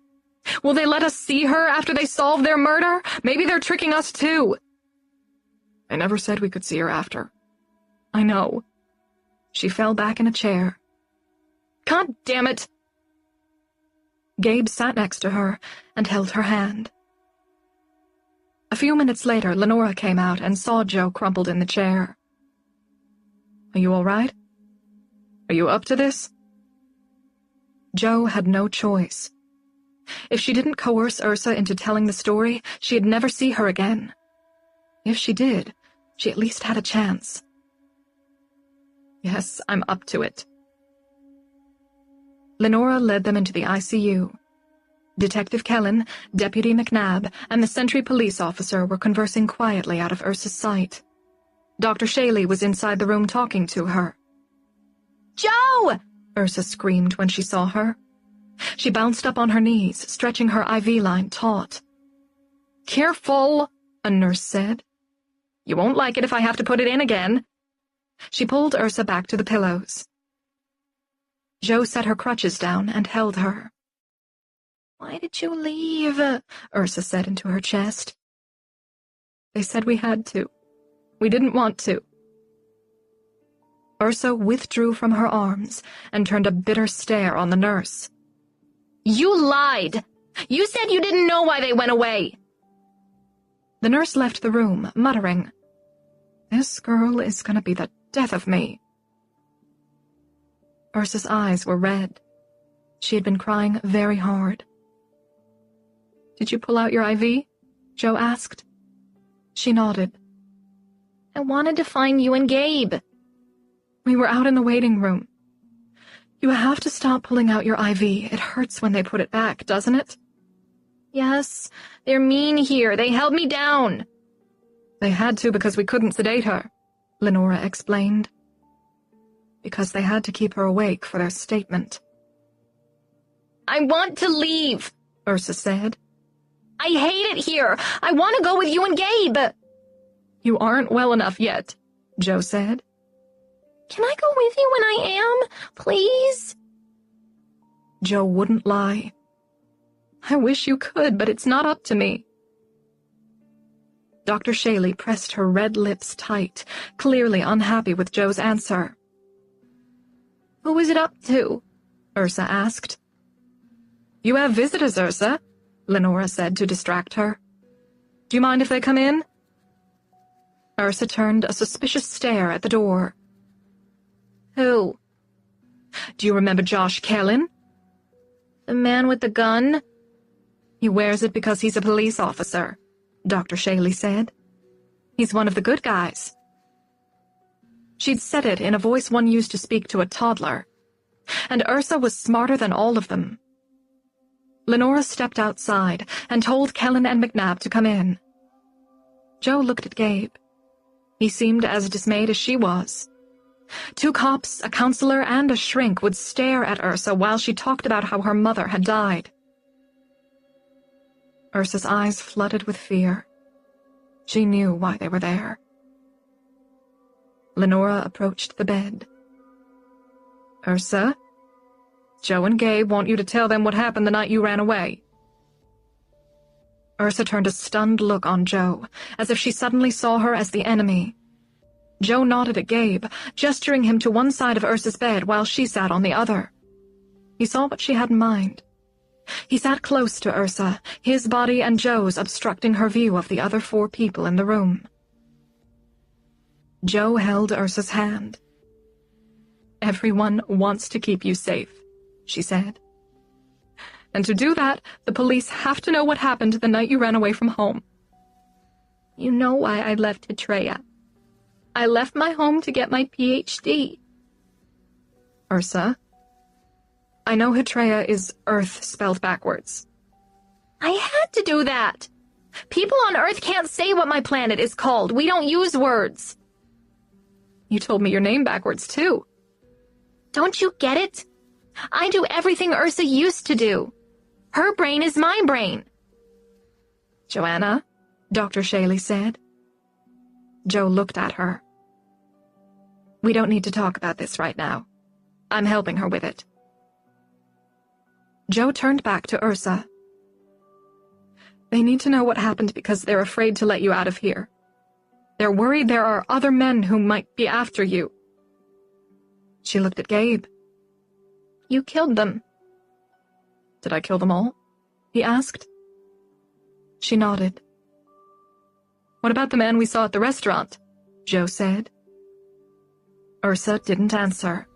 Will they let us see her after they solve their murder? Maybe they're tricking us too. I never said we could see her after. I know. She fell back in a chair. God damn it! Gabe sat next to her and held her hand. A few minutes later, Lenora came out and saw Joe crumpled in the chair. Are you all right? Are you up to this? Joe had no choice. If she didn't coerce Ursa into telling the story, she'd never see her again. If she did, she at least had a chance. Yes, I'm up to it. Lenora led them into the ICU. Detective Kellen, Deputy McNabb, and the sentry police officer were conversing quietly out of Ursa's sight. Dr. Shaylee was inside the room talking to her. Joe! Ursa screamed when she saw her. She bounced up on her knees, stretching her IV line taut. Careful, a nurse said. You won't like it if I have to put it in again. She pulled Ursa back to the pillows. Joe set her crutches down and held her. Why did you leave? Ursa said into her chest. They said we had to. We didn't want to. Ursa withdrew from her arms and turned a bitter stare on the nurse. You lied! You said you didn't know why they went away! The nurse left the room, muttering, This girl is going to be the death of me. Ursa's eyes were red. She had been crying very hard. Did you pull out your IV? Joe asked. She nodded. I wanted to find you and Gabe. We were out in the waiting room. You have to stop pulling out your IV. It hurts when they put it back, doesn't it? Yes, they're mean here. They held me down. They had to because we couldn't sedate her, Lenora explained. Because they had to keep her awake for their statement. I want to leave, Ursa said. I hate it here. I want to go with you and Gabe. You aren't well enough yet, Joe said. Can I go with you when I am, please? Joe wouldn't lie. I wish you could, but it's not up to me. Dr. Shaylee pressed her red lips tight, clearly unhappy with Joe's answer. Who is it up to? Ursa asked. You have visitors, Ursa, Lenora said to distract her. Do you mind if they come in? Ursa turned a suspicious stare at the door. Who? Do you remember Josh Kellen? The man with the gun? He wears it because he's a police officer, Dr. Shaylee said. He's one of the good guys. She'd said it in a voice one used to speak to a toddler, and Ursa was smarter than all of them. Lenora stepped outside and told Kellen and McNabb to come in. Joe looked at Gabe. He seemed as dismayed as she was. 2 cops, a counselor, and a shrink would stare at Ursa while she talked about how her mother had died. Ursa's eyes flooded with fear. She knew why they were there. Lenora approached the bed. Ursa, Joe and Gabe want you to tell them what happened the night you ran away. Ursa turned a stunned look on Joe, as if she suddenly saw her as the enemy. Joe nodded at Gabe, gesturing him to one side of Ursa's bed while she sat on the other. He saw what she had in mind. He sat close to Ursa, his body and Joe's obstructing her view of the other 4 people in the room. Joe held Ursa's hand. Everyone wants to keep you safe, she said. And to do that, the police have to know what happened the night you ran away from home. You know why I left Hatreya. I left my home to get my PhD. Ursa, I know Hatreya is Earth spelled backwards. I had to do that. People on Earth can't say what my planet is called. We don't use words. You told me your name backwards, too. Don't you get it? I do everything Ursa used to do. Her brain is my brain. Joanna, Dr. Shaley said. Joe looked at her. We don't need to talk about this right now. I'm helping her with it. Joe turned back to Ursa. They need to know what happened because they're afraid to let you out of here. They're worried there are other men who might be after you. She looked at Gabe. You killed them. Did I kill them all? He asked. She nodded. What about the man we saw at the restaurant? Joe said. Ursa didn't answer.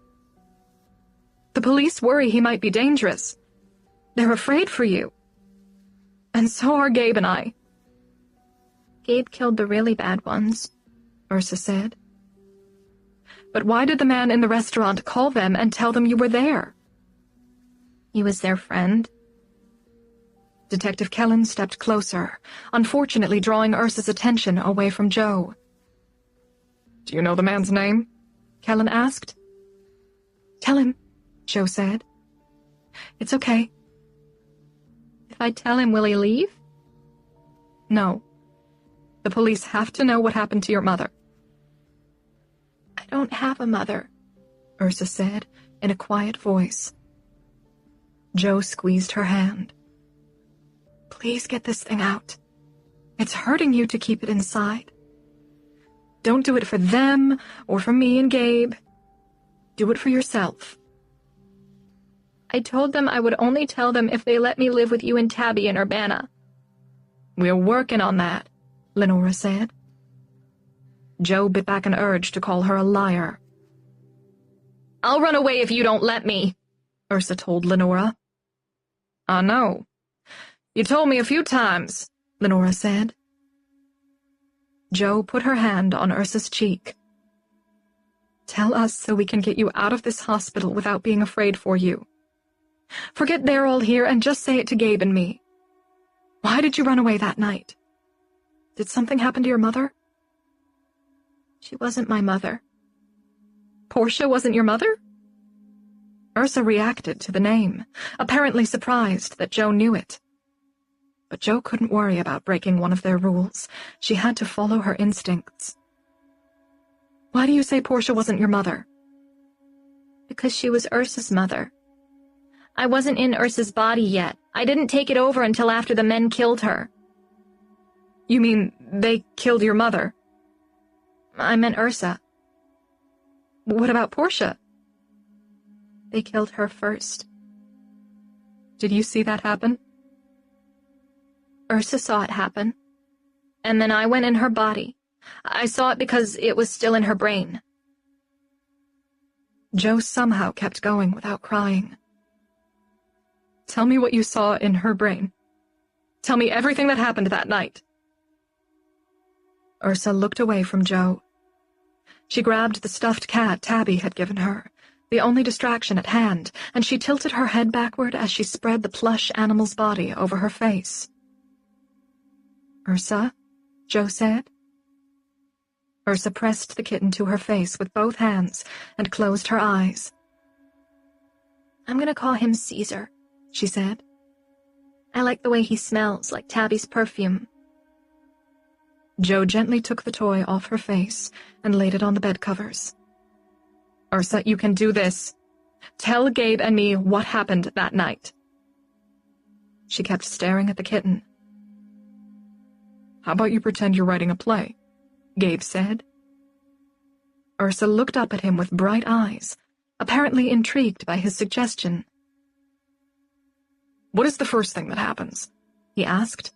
The police worry he might be dangerous. They're afraid for you. And so are Gabe and I. Gabe killed the really bad ones, Ursa said. But why did the man in the restaurant call them and tell them you were there? He was their friend. Detective Kellen stepped closer, unfortunately drawing Ursa's attention away from Joe. Do you know the man's name? Kellen asked. Tell him, Joe said. It's okay. If I tell him, will he leave? No. The police have to know what happened to your mother. I don't have a mother, Ursa said in a quiet voice. Joe squeezed her hand. Please get this thing out. It's hurting you to keep it inside. Don't do it for them or for me and Gabe. Do it for yourself. I told them I would only tell them if they let me live with you and Tabby in Urbana. We're working on that, Lenora said. Joe bit back an urge to call her a liar. I'll run away if you don't let me, Ursa told Lenora. I know. You told me a few times, Lenora said. Joe put her hand on Ursa's cheek. Tell us so we can get you out of this hospital without being afraid for you. Forget they're all here and just say it to Gabe and me. Why did you run away that night? Did something happen to your mother? She wasn't my mother. Portia wasn't your mother? Ursa reacted to the name, apparently surprised that Joe knew it. But Joe couldn't worry about breaking one of their rules. She had to follow her instincts. Why do you say Portia wasn't your mother? Because she was Ursa's mother. I wasn't in Ursa's body yet. I didn't take it over until after the men killed her. You mean they killed your mother? I meant Ursa. What about Portia? They killed her first. Did you see that happen? Ursa saw it happen. And then I went in her body. I saw it because it was still in her brain. Joe somehow kept going without crying. Tell me what you saw in her brain. Tell me everything that happened that night. Ursa looked away from Joe. She grabbed the stuffed cat Tabby had given her, the only distraction at hand, and she tilted her head backward as she spread the plush animal's body over her face. Ursa, Joe said. Ursa pressed the kitten to her face with both hands and closed her eyes. I'm going to call him Caesar, she said. I like the way he smells, like Tabby's perfume. Joe gently took the toy off her face and laid it on the bed covers. Ursa, you can do this. Tell Gabe and me what happened that night. She kept staring at the kitten. How about you pretend you're writing a play? Gabe said. Ursa looked up at him with bright eyes, apparently intrigued by his suggestion. What is the first thing that happens? He asked.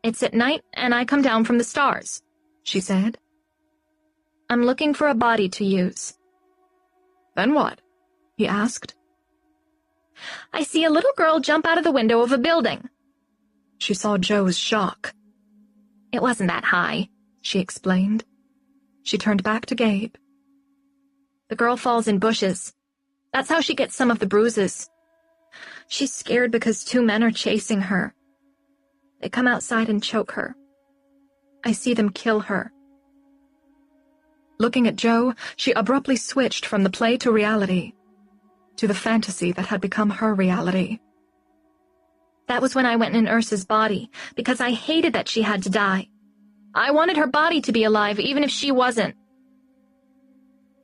It's at night, and I come down from the stars, she said. I'm looking for a body to use. Then what? He asked. I see a little girl jump out of the window of a building. She saw Joe's shock. It wasn't that high, she explained. She turned back to Gabe. The girl falls in bushes. That's how she gets some of the bruises. She's scared because 2 men are chasing her. They come outside and choke her. I see them kill her. Looking at Joe, she abruptly switched from the play to reality, to the fantasy that had become her reality. That was when I went in Ursa's body, because I hated that she had to die. I wanted her body to be alive, even if she wasn't.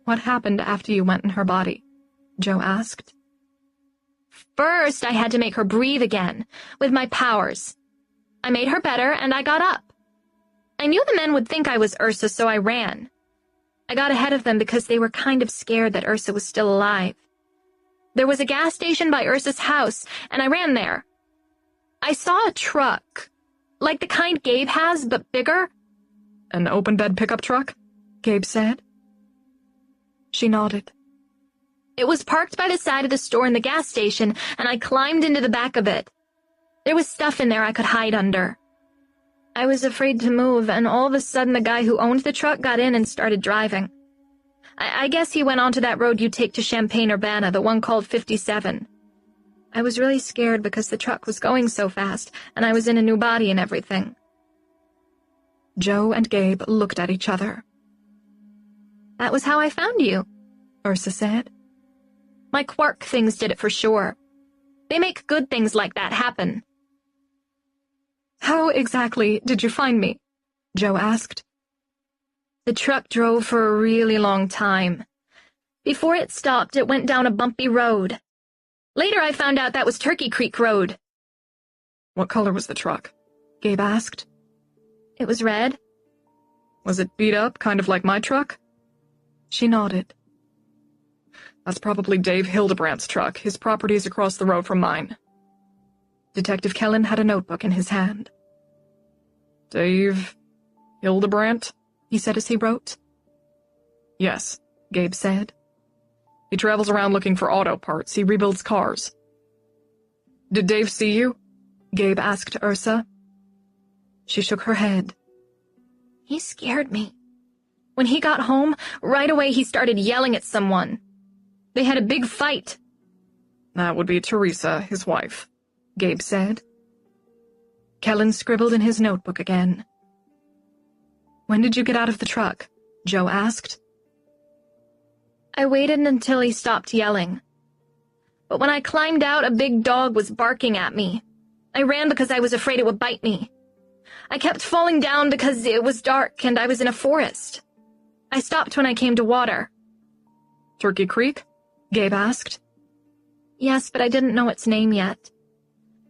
What happened after you went in her body? Joe asked. First, I had to make her breathe again, with my powers. I made her better, and I got up. I knew the men would think I was Ursa, so I ran. I got ahead of them because they were kind of scared that Ursa was still alive. There was a gas station by Ursa's house, and I ran there. I saw a truck, like the kind Gabe has, but bigger. An open-bed pickup truck? Gabe said. She nodded. It was parked by the side of the store in the gas station, and I climbed into the back of it. There was stuff in there I could hide under. I was afraid to move, and all of a sudden the guy who owned the truck got in and started driving. I guess he went onto that road you take to Champaign-Urbana, the one called 57. I was really scared because the truck was going so fast, and I was in a new body and everything. Joe and Gabe looked at each other. That was how I found you, Ursa said. My quark things did it for sure. They make good things like that happen. How exactly did you find me? Joe asked. The truck drove for a really long time. Before it stopped, it went down a bumpy road. Later I found out that was Turkey Creek Road. What color was the truck? Gabe asked. It was red. Was it beat up, kind of like my truck? She nodded. That's probably Dave Hildebrandt's truck. His property is across the road from mine. Detective Kellen had a notebook in his hand. Dave Hildebrandt? He said as he wrote. Yes, Gabe said. He travels around looking for auto parts. He rebuilds cars. Did Dave see you? Gabe asked Ursa. She shook her head. He scared me. When he got home, right away he started yelling at someone. They had a big fight. That would be Teresa, his wife, Gabe said. Kellen scribbled in his notebook again. When did you get out of the truck? Joe asked. I waited until he stopped yelling. But when I climbed out, a big dog was barking at me. I ran because I was afraid it would bite me. I kept falling down because it was dark and I was in a forest. I stopped when I came to water. Turkey Creek? Gabe asked. Yes, but I didn't know its name yet.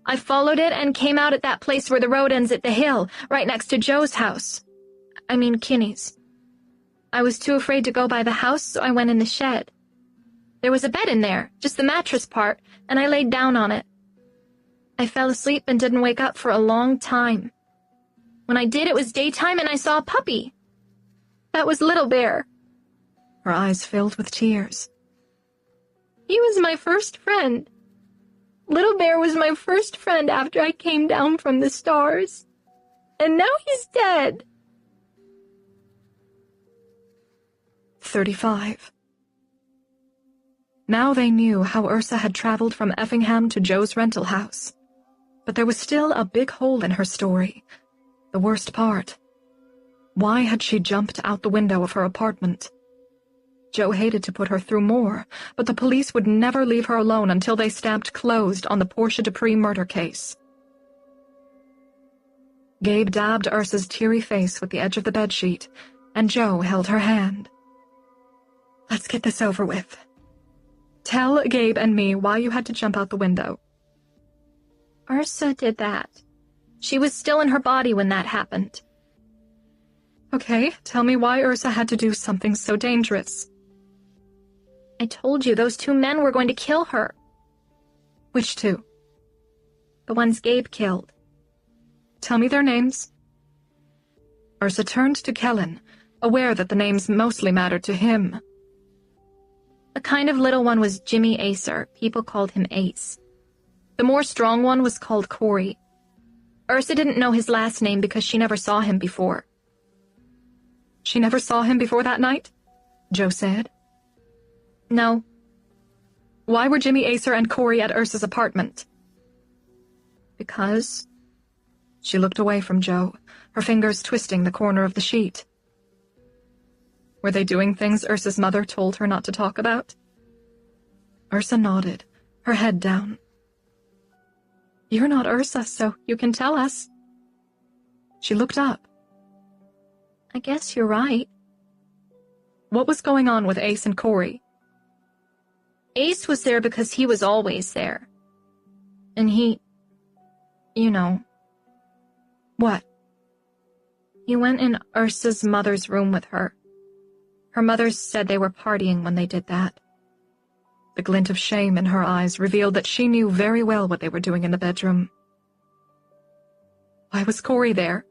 I followed it and came out at that place where the road ends at the hill, right next to Joe's house. I mean, Kinney's. I was too afraid to go by the house, so I went in the shed. There was a bed in there, just the mattress part, and I laid down on it. I fell asleep and didn't wake up for a long time. When I did, it was daytime and I saw a puppy. That was Little Bear. Her eyes filled with tears. He was my first friend. Little Bear was my first friend after I came down from the stars. And now he's dead. 35. Now they knew how Ursa had traveled from Effingham to Joe's rental house. But there was still a big hole in her story. The worst part. Why had she jumped out the window of her apartment? Joe hated to put her through more, but the police would never leave her alone until they stamped closed on the Portia Dupree murder case. Gabe dabbed Ursa's teary face with the edge of the bedsheet, and Joe held her hand. Let's get this over with. Tell Gabe and me why you had to jump out the window. Ursa did that. She was still in her body when that happened. Okay, tell me why Ursa had to do something so dangerous. I told you those 2 men were going to kill her. Which 2? The ones Gabe killed. Tell me their names. Ursa turned to Kellen, aware that the names mostly mattered to him. The kind of little one was Jimmy Acer. People called him Ace. The more strong one was called Corey. Ursa didn't know his last name because she never saw him before. She never saw him before that night? Joe said. No. Why were Jimmy Acer and Corey at Ursa's apartment? Because... She looked away from Joe, her fingers twisting the corner of the sheet. Were they doing things Ursa's mother told her not to talk about? Ursa nodded, her head down. You're not Ursa, so you can tell us. She looked up. I guess you're right. What was going on with Ace and Corey? Ace was there because he was always there. And he... you know... What? He went in Ursa's mother's room with her. Her mother said they were partying when they did that. The glint of shame in her eyes revealed that she knew very well what they were doing in the bedroom. Why was Corey there?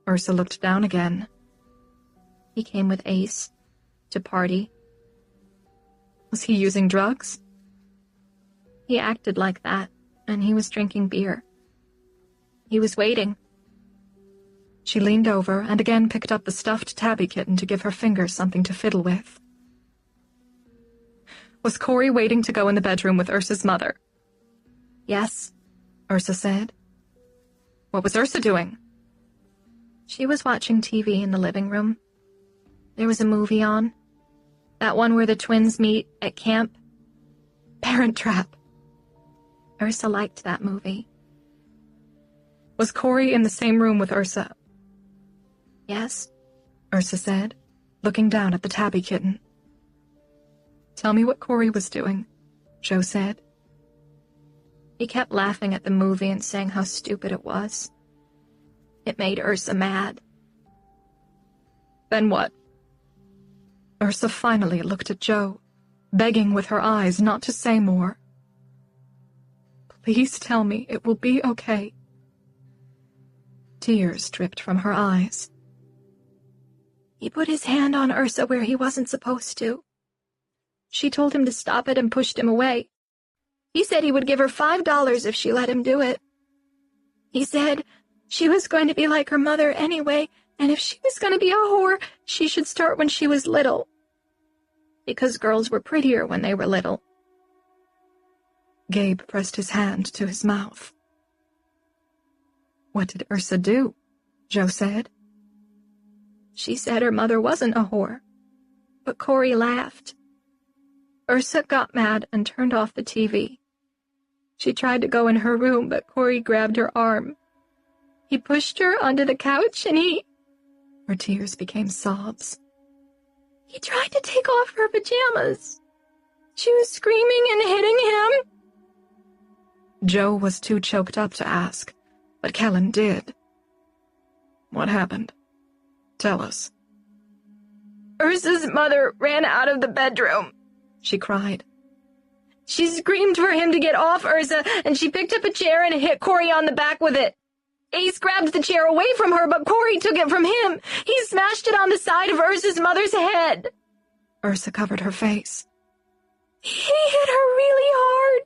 Ursa looked down again. He came with Ace to party. Was he using drugs? He acted like that, and he was drinking beer. He was waiting. She leaned over and again picked up the stuffed tabby kitten to give her fingers something to fiddle with. Was Corey waiting to go in the bedroom with Ursa's mother? Yes, Ursa said. What was Ursa doing? She was watching TV in the living room. There was a movie on. That one where the twins meet at camp. Parent Trap. Ursa liked that movie. Was Corey in the same room with Ursa? Yes, Ursa said, looking down at the tabby kitten. Tell me what Corey was doing, Joe said. He kept laughing at the movie and saying how stupid it was. It made Ursa mad. Then what? Ursa finally looked at Joe, begging with her eyes not to say more. Please tell me it will be okay. Tears dripped from her eyes. He put his hand on Ursa where he wasn't supposed to. She told him to stop it and pushed him away. He said he would give her $5 if she let him do it. He said she was going to be like her mother anyway, and if she was going to be a whore, she should start when she was little. Because girls were prettier when they were little. Gabe pressed his hand to his mouth. What did Ursa do? Joe said. She said her mother wasn't a whore, but Corey laughed. Ursa got mad and turned off the TV. She tried to go in her room, but Corey grabbed her arm. He pushed her onto the couch and Her tears became sobs. He tried to take off her pajamas. She was screaming and hitting him. Joe was too choked up to ask, but Kellen did. What happened? Tell us. Ursa's mother ran out of the bedroom, she cried. She screamed for him to get off Ursa, and she picked up a chair and hit Corey on the back with it. Ace grabbed the chair away from her, but Corey took it from him. He smashed it on the side of Ursa's mother's head. Ursa covered her face. He hit her really hard.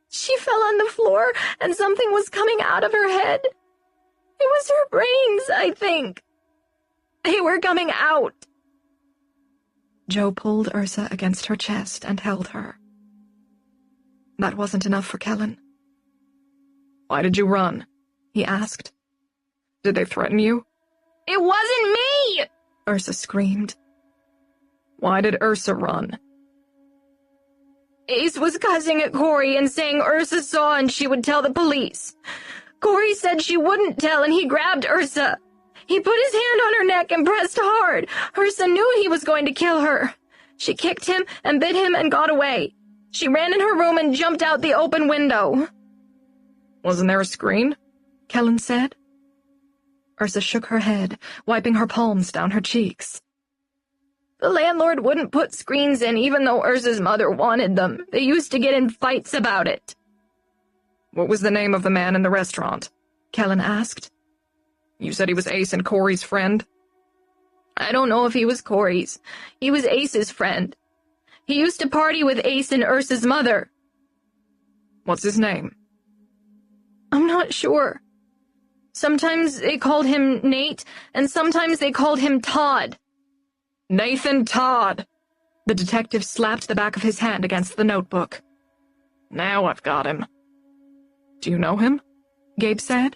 She fell on the floor, and something was coming out of her head. It was her brains, I think. They were coming out. Joe pulled Ursa against her chest and held her. That wasn't enough for Kellen. Why did you run? He asked. Did they threaten you? It wasn't me! Ursa screamed. Why did Ursa run? Ace was cussing at Corey and saying Ursa saw and she would tell the police. Corey said she wouldn't tell and he grabbed Ursa. He put his hand on her neck and pressed hard. Ursa knew he was going to kill her. She kicked him and bit him and got away. She ran in her room and jumped out the open window. Wasn't there a screen? Kellen said. Ursa shook her head, wiping her palms down her cheeks. The landlord wouldn't put screens in even though Ursa's mother wanted them. They used to get in fights about it. What was the name of the man in the restaurant? Kellen asked. You said he was Ace and Corey's friend? I don't know if he was Corey's. He was Ace's friend. He used to party with Ace and Ursa's mother. What's his name? I'm not sure. Sometimes they called him Nate, and sometimes they called him Todd. Nathan Todd! The detective slapped the back of his hand against the notebook. Now I've got him. Do you know him? Gabe said.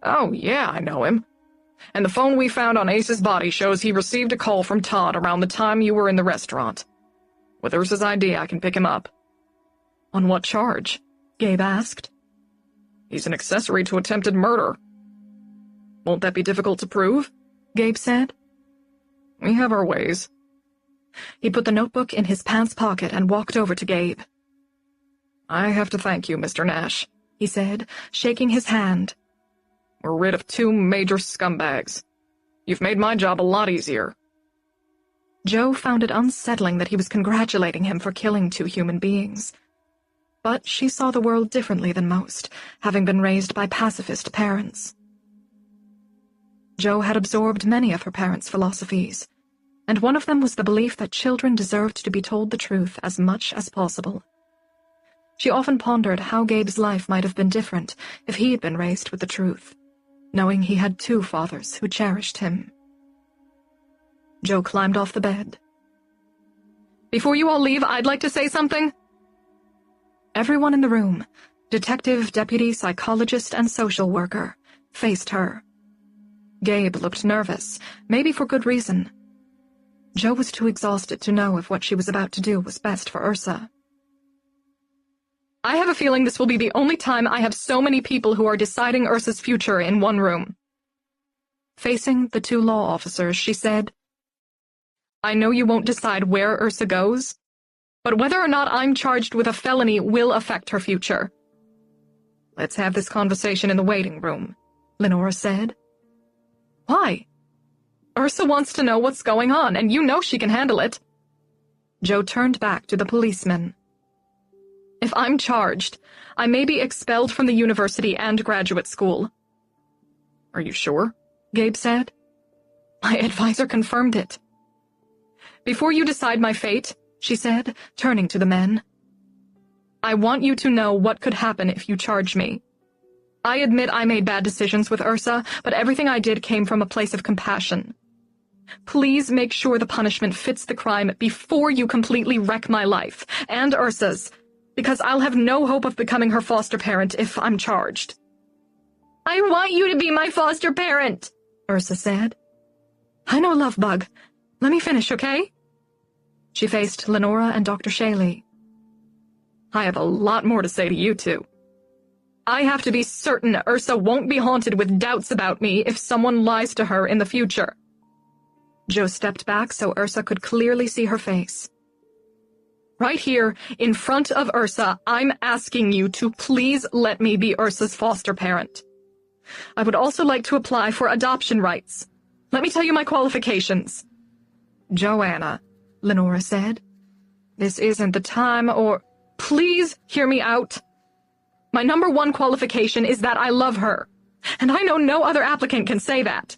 Oh, yeah, I know him. And the phone we found on Ace's body shows he received a call from Todd around the time you were in the restaurant. With Ursa's ID, I can pick him up. On what charge? Gabe asked. He's an accessory to attempted murder. Won't that be difficult to prove? Gabe said. We have our ways. He put the notebook in his pants pocket and walked over to Gabe. I have to thank you, Mr. Nash, he said, shaking his hand. We're rid of 2 major scumbags. You've made my job a lot easier. Joe found it unsettling that he was congratulating him for killing 2 human beings. But she saw the world differently than most, having been raised by pacifist parents. Joe had absorbed many of her parents' philosophies, and one of them was the belief that children deserved to be told the truth as much as possible. She often pondered how Gabe's life might have been different if he had been raised with the truth, knowing he had 2 fathers who cherished him. Joe climbed off the bed. Before you all leave, I'd like to say something. Everyone in the room, detective, deputy, psychologist, and social worker, faced her. Gabe looked nervous, maybe for good reason. Joe was too exhausted to know if what she was about to do was best for Ursa. I have a feeling this will be the only time I have so many people who are deciding Ursa's future in one room. Facing the 2 law officers, she said, I know you won't decide where Ursa goes, but whether or not I'm charged with a felony will affect her future. Let's have this conversation in the waiting room, Lenora said. Why? Ursa wants to know what's going on, and you know she can handle it. Joe turned back to the policeman. If I'm charged, I may be expelled from the university and graduate school. Are you sure? Gabe said. My advisor confirmed it. Before you decide my fate, she said, turning to the men, I want you to know what could happen if you charge me. I admit I made bad decisions with Ursa, but everything I did came from a place of compassion. Please make sure the punishment fits the crime before you completely wreck my life, and Ursa's, because I'll have no hope of becoming her foster parent if I'm charged. I want you to be my foster parent, Ursa said. I know, love bug. Let me finish, okay? She faced Lenora and Dr. Shaley. I have a lot more to say to you two. I have to be certain Ursa won't be haunted with doubts about me if someone lies to her in the future. Joe stepped back so Ursa could clearly see her face. Right here, in front of Ursa, I'm asking you to please let me be Ursa's foster parent. I would also like to apply for adoption rights. Let me tell you my qualifications. Joanna, Lenora said. This isn't the time or... Please hear me out. My number 1 qualification is that I love her, and I know no other applicant can say that.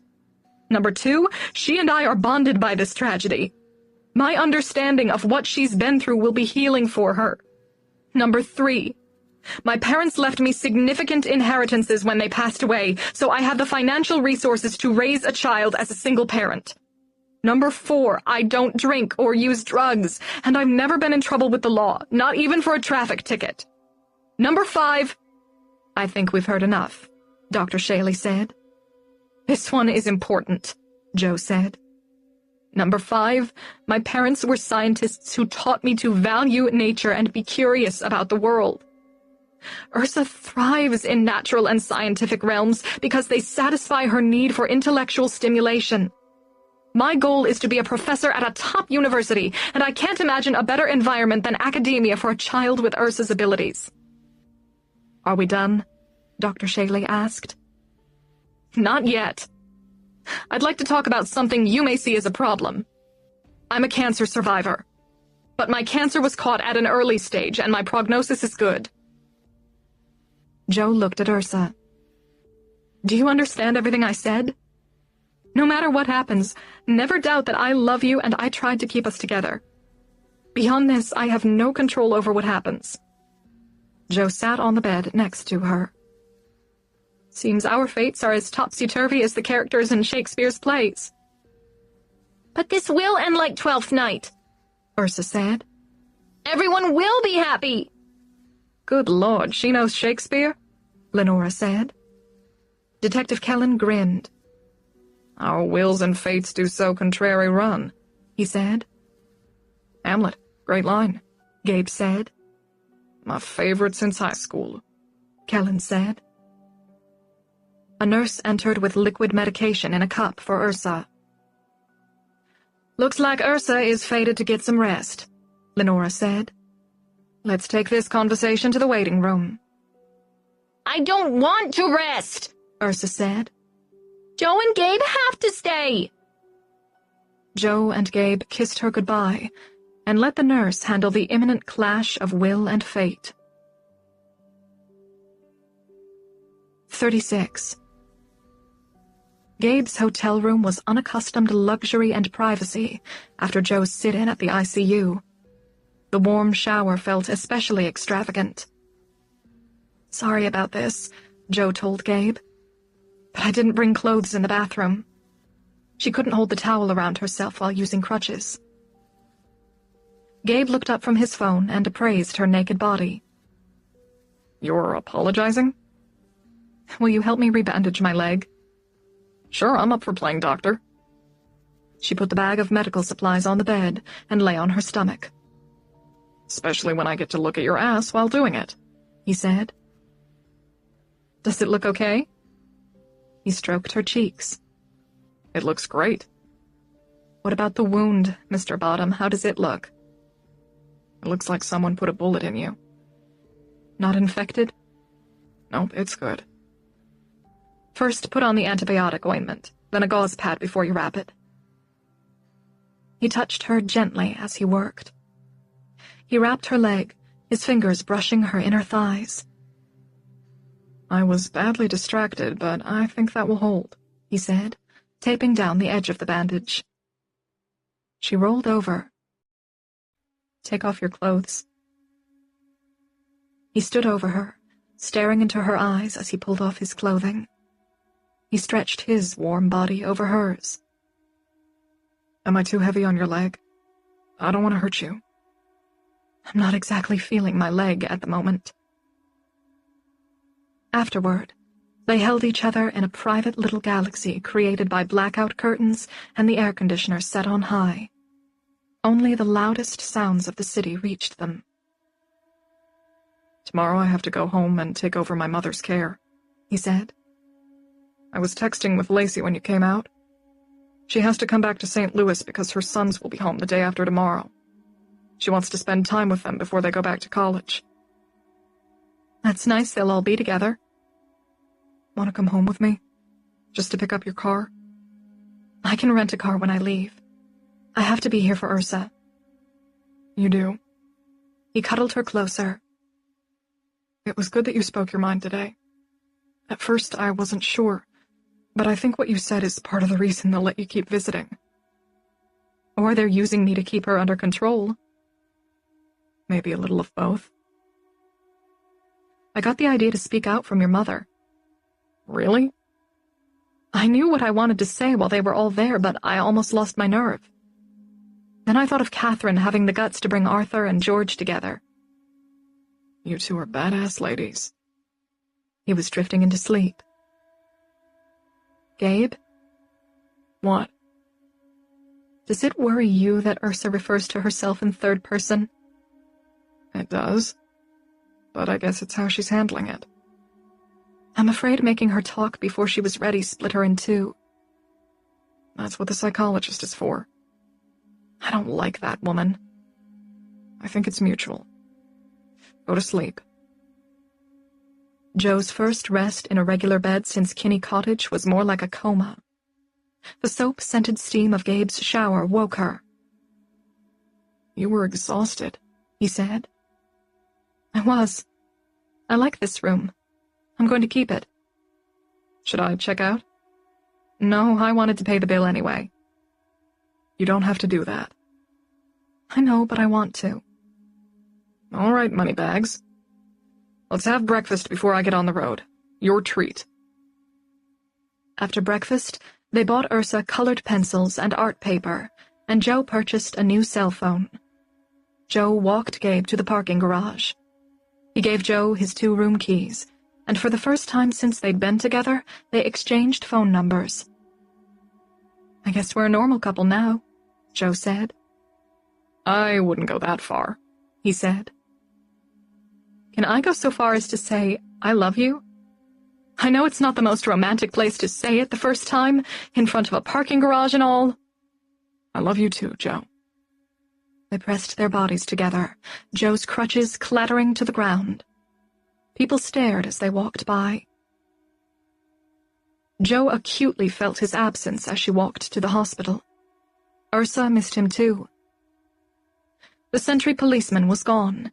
Number 2, she and I are bonded by this tragedy. My understanding of what she's been through will be healing for her. Number 3, my parents left me significant inheritances when they passed away, so I have the financial resources to raise a child as a single parent. Number 4, I don't drink or use drugs, and I've never been in trouble with the law, not even for a traffic ticket. Number 5, I think we've heard enough, Dr. Shaley said. This one is important, Joe said. Number 5, my parents were scientists who taught me to value nature and be curious about the world. Ursa thrives in natural and scientific realms because they satisfy her need for intellectual stimulation. My goal is to be a professor at a top university, and I can't imagine a better environment than academia for a child with Ursa's abilities. Are we done? Dr. Shaley asked. Not yet. I'd like to talk about something you may see as a problem. I'm a cancer survivor, but my cancer was caught at an early stage, and my prognosis is good. Joe looked at Ursa. Do you understand everything I said? No matter what happens, never doubt that I love you and I tried to keep us together. Beyond this, I have no control over what happens. Joe sat on the bed next to her. Seems our fates are as topsy-turvy as the characters in Shakespeare's plays. But this will end like Twelfth Night, Ursa said. Everyone will be happy. Good Lord, she knows Shakespeare? Lenora said. Detective Kellen grinned. Our wills and fates do so contrary run, he said. Hamlet, great line, Gabe said. My favorite since high school, Kellen said. A nurse entered with liquid medication in a cup for Ursa. Looks like Ursa is fated to get some rest, Lenora said. Let's take this conversation to the waiting room. I don't want to rest, Ursa said. Joe and Gabe have to stay. Joe and Gabe kissed her goodbye and let the nurse handle the imminent clash of will and fate. 36. Gabe's hotel room was unaccustomed luxury and privacy after Joe's sit-in at the ICU. The warm shower felt especially extravagant. Sorry about this, Joe told Gabe. But I didn't bring clothes in the bathroom. She couldn't hold the towel around herself while using crutches. Gabe looked up from his phone and appraised her naked body. You're apologizing? Will you help me rebandage my leg? Sure, I'm up for playing doctor. She put the bag of medical supplies on the bed and lay on her stomach. Especially when I get to look at your ass while doing it, he said. Does it look okay? He stroked her cheeks. It looks great. What about the wound, Mr. Bottom? How does it look? It looks like someone put a bullet in you. Not infected? Nope, it's good. First, put on the antibiotic ointment, then a gauze pad before you wrap it. He touched her gently as he worked. He wrapped her leg, his fingers brushing her inner thighs. I was badly distracted, but I think that will hold, he said, taping down the edge of the bandage. She rolled over. Take off your clothes. He stood over her, staring into her eyes as he pulled off his clothing. He stretched his warm body over hers. Am I too heavy on your leg? I don't want to hurt you. I'm not exactly feeling my leg at the moment. Afterward, they held each other in a private little galaxy created by blackout curtains and the air conditioner set on high. Only the loudest sounds of the city reached them. Tomorrow I have to go home and take over my mother's care, he said. I was texting with Lacey when you came out. She has to come back to St. Louis because her sons will be home the day after tomorrow. She wants to spend time with them before they go back to college. That's nice they'll all be together. Want to come home with me? Just to pick up your car? I can rent a car when I leave. I have to be here for Ursa. You do? He cuddled her closer. It was good that you spoke your mind today. At first, I wasn't sure, but I think what you said is part of the reason they'll let you keep visiting. Or they're using me to keep her under control. Maybe a little of both. I got the idea to speak out from your mother. Really? I knew what I wanted to say while they were all there, but I almost lost my nerve. Then I thought of Catherine having the guts to bring Arthur and George together. You two are badass ladies. He was drifting into sleep. Gabe? What? Does it worry you that Ursa refers to herself in third person? It does. But I guess it's how she's handling it. I'm afraid making her talk before she was ready split her in two. That's what the psychologist is for. I don't like that woman. I think it's mutual. Go to sleep. Jo's first rest in a regular bed since Kinney Cottage was more like a coma. The soap-scented steam of Gabe's shower woke her. You were exhausted, he said. I was. I like this room. I'm going to keep it. Should I check out? No, I wanted to pay the bill anyway. You don't have to do that. I know, but I want to. All right, moneybags. Let's have breakfast before I get on the road. Your treat. After breakfast, they bought Ursa colored pencils and art paper, and Jo purchased a new cell phone. Jo walked Gabe to the parking garage. He gave Jo his 2-room keys, and for the first time since they'd been together, they exchanged phone numbers. I guess we're a normal couple now, Jo said. I wouldn't go that far, he said. Can I go so far as to say, I love you? I know it's not the most romantic place to say it the first time, in front of a parking garage and all. I love you too, Jo. They pressed their bodies together, Jo's crutches clattering to the ground. People stared as they walked by. Jo acutely felt his absence as she walked to the hospital. Ursa missed him too. The sentry policeman was gone.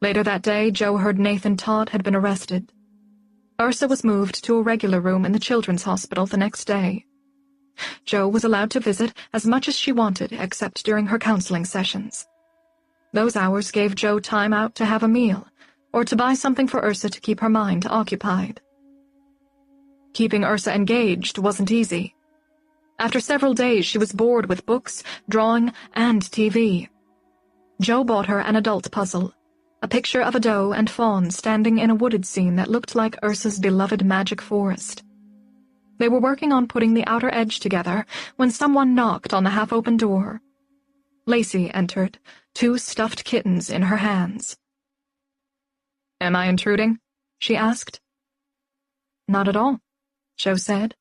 Later that day, Jo heard Nathan Todd had been arrested. Ursa was moved to a regular room in the children's hospital the next day. Jo was allowed to visit as much as she wanted, except during her counseling sessions. Those hours gave Jo time out to have a meal, or to buy something for Ursa to keep her mind occupied. Keeping Ursa engaged wasn't easy. After several days, she was bored with books, drawing, and TV. Jo bought her an adult puzzle, a picture of a doe and fawn standing in a wooded scene that looked like Ursa's beloved magic forest. They were working on putting the outer edge together when someone knocked on the half-open door. Lacey entered, 2 stuffed kittens in her hands. Am I intruding? She asked. Not at all, Jo said.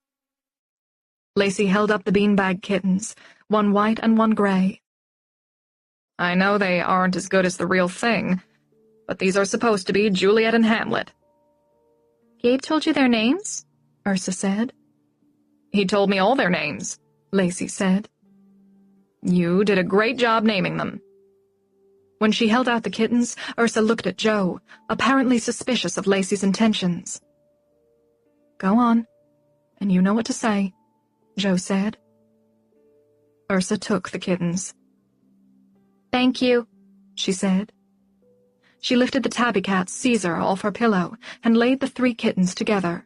Lacey held up the beanbag kittens, one white and one gray. I know they aren't as good as the real thing, but these are supposed to be Juliet and Hamlet. Gabe told you their names? Ursa said. He told me all their names, Lacey said. You did a great job naming them. When she held out the kittens, Ursa looked at Jo, apparently suspicious of Lacey's intentions. Go on, and you know what to say, Jo said. Ursa took the kittens. Thank you, she said. She lifted the tabby cat, Caesar, off her pillow and laid the 3 kittens together.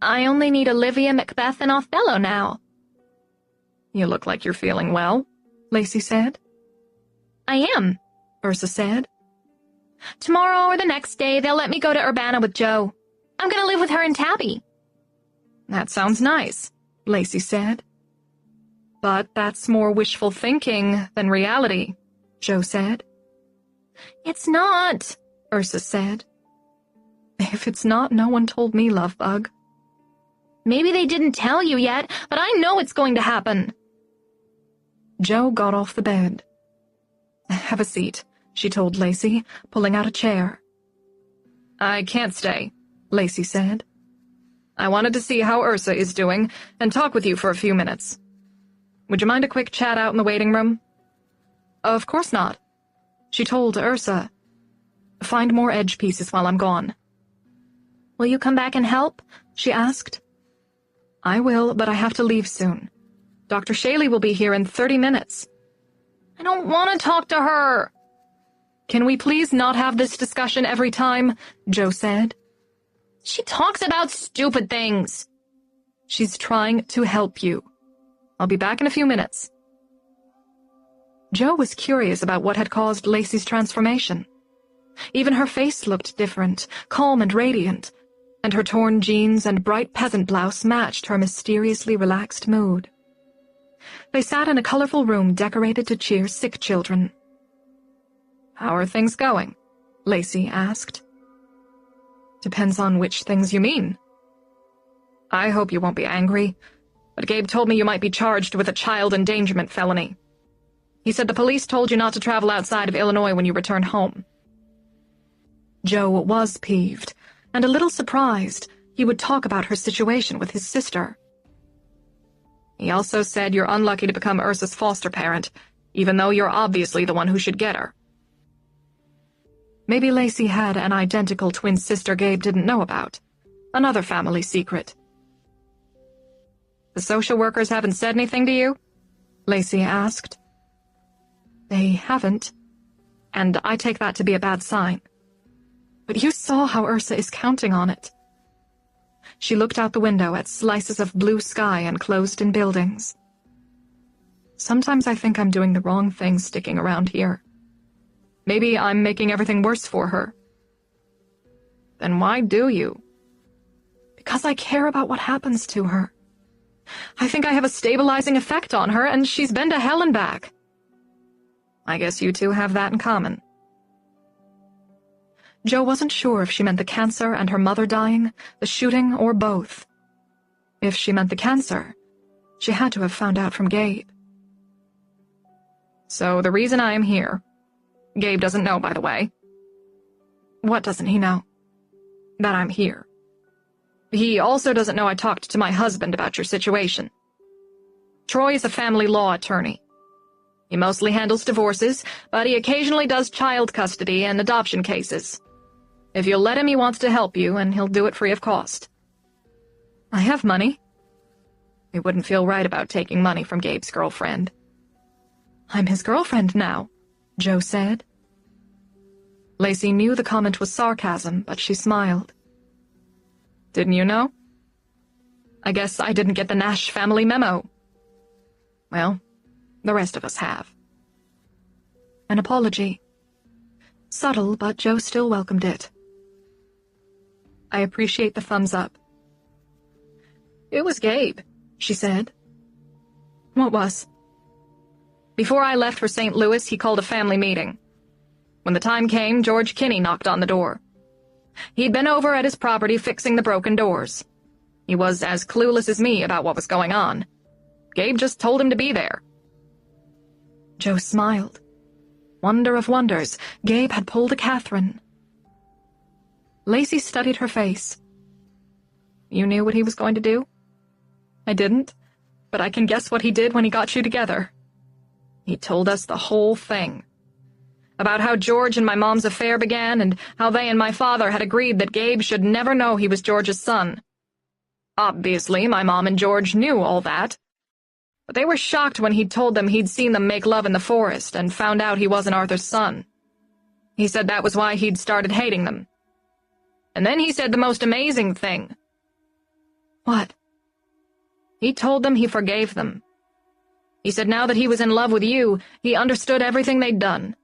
I only need Olivia, Macbeth, and Othello now. You look like you're feeling well, Lacey said. I am, Ursa said. Tomorrow or the next day, they'll let me go to Urbana with Jo. I'm going to live with her and Tabby. That sounds nice, Lacey said. But that's more wishful thinking than reality, Jo said. It's not, Ursa said. If it's not, no one told me, Lovebug. Maybe they didn't tell you yet, but I know it's going to happen. Jo got off the bed. Have a seat, she told Lacey, pulling out a chair. I can't stay, Lacey said. I wanted to see how Ursa is doing and talk with you for a few minutes. Would you mind a quick chat out in the waiting room? Of course not, she told Ursa. Find more edge pieces while I'm gone. Will you come back and help? She asked. I will, but I have to leave soon. Dr. Shaley will be here in 30 minutes. I don't want to talk to her. Can we please not have this discussion every time? Jo said. She talks about stupid things. She's trying to help you. I'll be back in a few minutes. Jo was curious about what had caused Lacey's transformation. Even her face looked different, calm and radiant, and her torn jeans and bright peasant blouse matched her mysteriously relaxed mood. They sat in a colorful room decorated to cheer sick children. "How are things going?" Lacey asked. "Depends on which things you mean. I hope you won't be angry, but Gabe told me you might be charged with a child endangerment felony. He said the police told you not to travel outside of Illinois when you returned home." Joe was peeved, and a little surprised he would talk about her situation with his sister. "He also said you're unlucky to become Ursa's foster parent, even though you're obviously the one who should get her." Maybe Lacey had an identical twin sister Gabe didn't know about. Another family secret. "The social workers haven't said anything to you?" Lacey asked. They haven't, and I take that to be a bad sign. But you saw how Ursa is counting on it. She looked out the window at slices of blue sky and closed-in buildings. Sometimes I think I'm doing the wrong thing sticking around here. Maybe I'm making everything worse for her. "Then why do you?" "Because I care about what happens to her. I think I have a stabilizing effect on her, and she's been to hell and back." "I guess you two have that in common." Joe wasn't sure if she meant the cancer and her mother dying, the shooting, or both. If she meant the cancer, she had to have found out from Gabe. "So the reason I am here. Gabe doesn't know, by the way." "What doesn't he know?" "That I'm here. He also doesn't know I talked to my husband about your situation. Troy is a family law attorney. He mostly handles divorces, but he occasionally does child custody and adoption cases. If you'll let him, he wants to help you, and he'll do it free of cost." "I have money." He wouldn't feel right about taking money from Gabe's girlfriend. "I'm his girlfriend now," Joe said. Lacey knew the comment was sarcasm, but she smiled. "Didn't you know?" "I guess I didn't get the Nash family memo." "Well, the rest of us have." An apology. Subtle, but Joe still welcomed it. "I appreciate the thumbs up." "It was Gabe," she said. "What was?" "Before I left for St. Louis, he called a family meeting. When the time came, George Kinney knocked on the door. He'd been over at his property fixing the broken doors. He was as clueless as me about what was going on. Gabe just told him to be there." Joe smiled. Wonder of wonders, Gabe had pulled a Catherine. Lacey studied her face. "You knew what he was going to do?" "I didn't, but I can guess what he did when he got you together." "He told us the whole thing. About how George and my mom's affair began, and how they and my father had agreed that Gabe should never know he was George's son. Obviously, my mom and George knew all that. But they were shocked when he'd told them he'd seen them make love in the forest and found out he wasn't Arthur's son. He said that was why he'd started hating them. And then he said the most amazing thing." "What?" "He told them he forgave them. He said now that he was in love with you, he understood everything they'd done.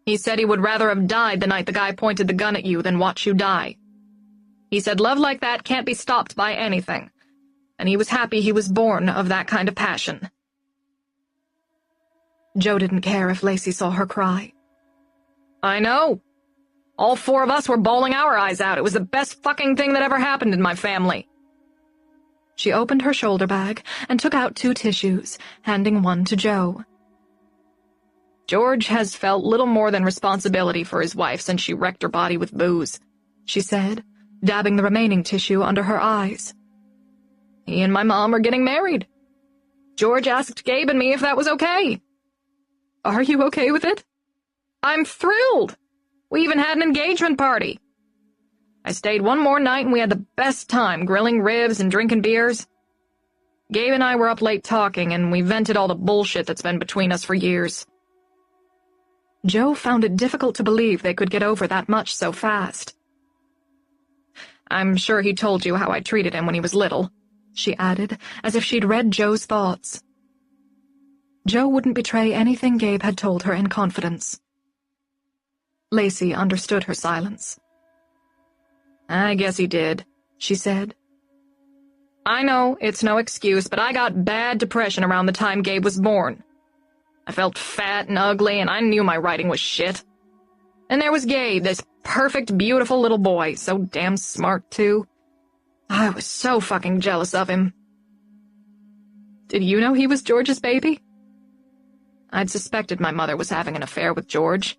He said he would rather have died the night the guy pointed the gun at you than watch you die. He said love like that can't be stopped by anything, and he was happy he was born of that kind of passion." Joe didn't care if Lacey saw her cry. "I know. All four of us were bawling our eyes out. It was the best fucking thing that ever happened in my family." She opened her shoulder bag and took out 2 tissues, handing one to Joe. "George has felt little more than responsibility for his wife since she wrecked her body with booze," she said, dabbing the remaining tissue under her eyes. "He and my mom are getting married. George asked Gabe and me if that was okay." "Are you okay with it?" "I'm thrilled. We even had an engagement party. I stayed one more night and we had the best time grilling ribs and drinking beers. Gabe and I were up late talking, and we vented all the bullshit that's been between us for years." Joe found it difficult to believe they could get over that much so fast. "I'm sure he told you how I treated him when he was little," she added, as if she'd read Joe's thoughts. Joe wouldn't betray anything Gabe had told her in confidence. Lacey understood her silence. "I guess he did," she said. I know it's no excuse, but I got bad depression around the time Gabe was born. I felt fat and ugly, and I knew my writing was shit. And there was Gabe, this perfect, beautiful little boy, so damn smart, too. I was so fucking jealous of him. Did you know he was George's baby? I'd suspected my mother was having an affair with George.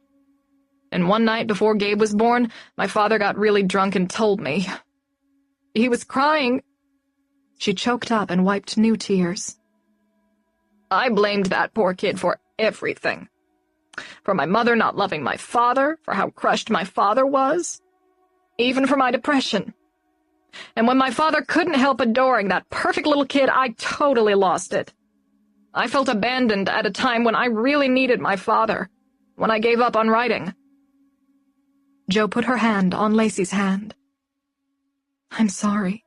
And one night before Gabe was born, my father got really drunk and told me. He was crying. She choked up and wiped new tears. I blamed that poor kid for everything. For my mother not loving my father, for how crushed my father was, even for my depression. And when my father couldn't help adoring that perfect little kid, I totally lost it. I felt abandoned at a time when I really needed my father, when I gave up on writing. Jo put her hand on Lacey's hand. I'm sorry.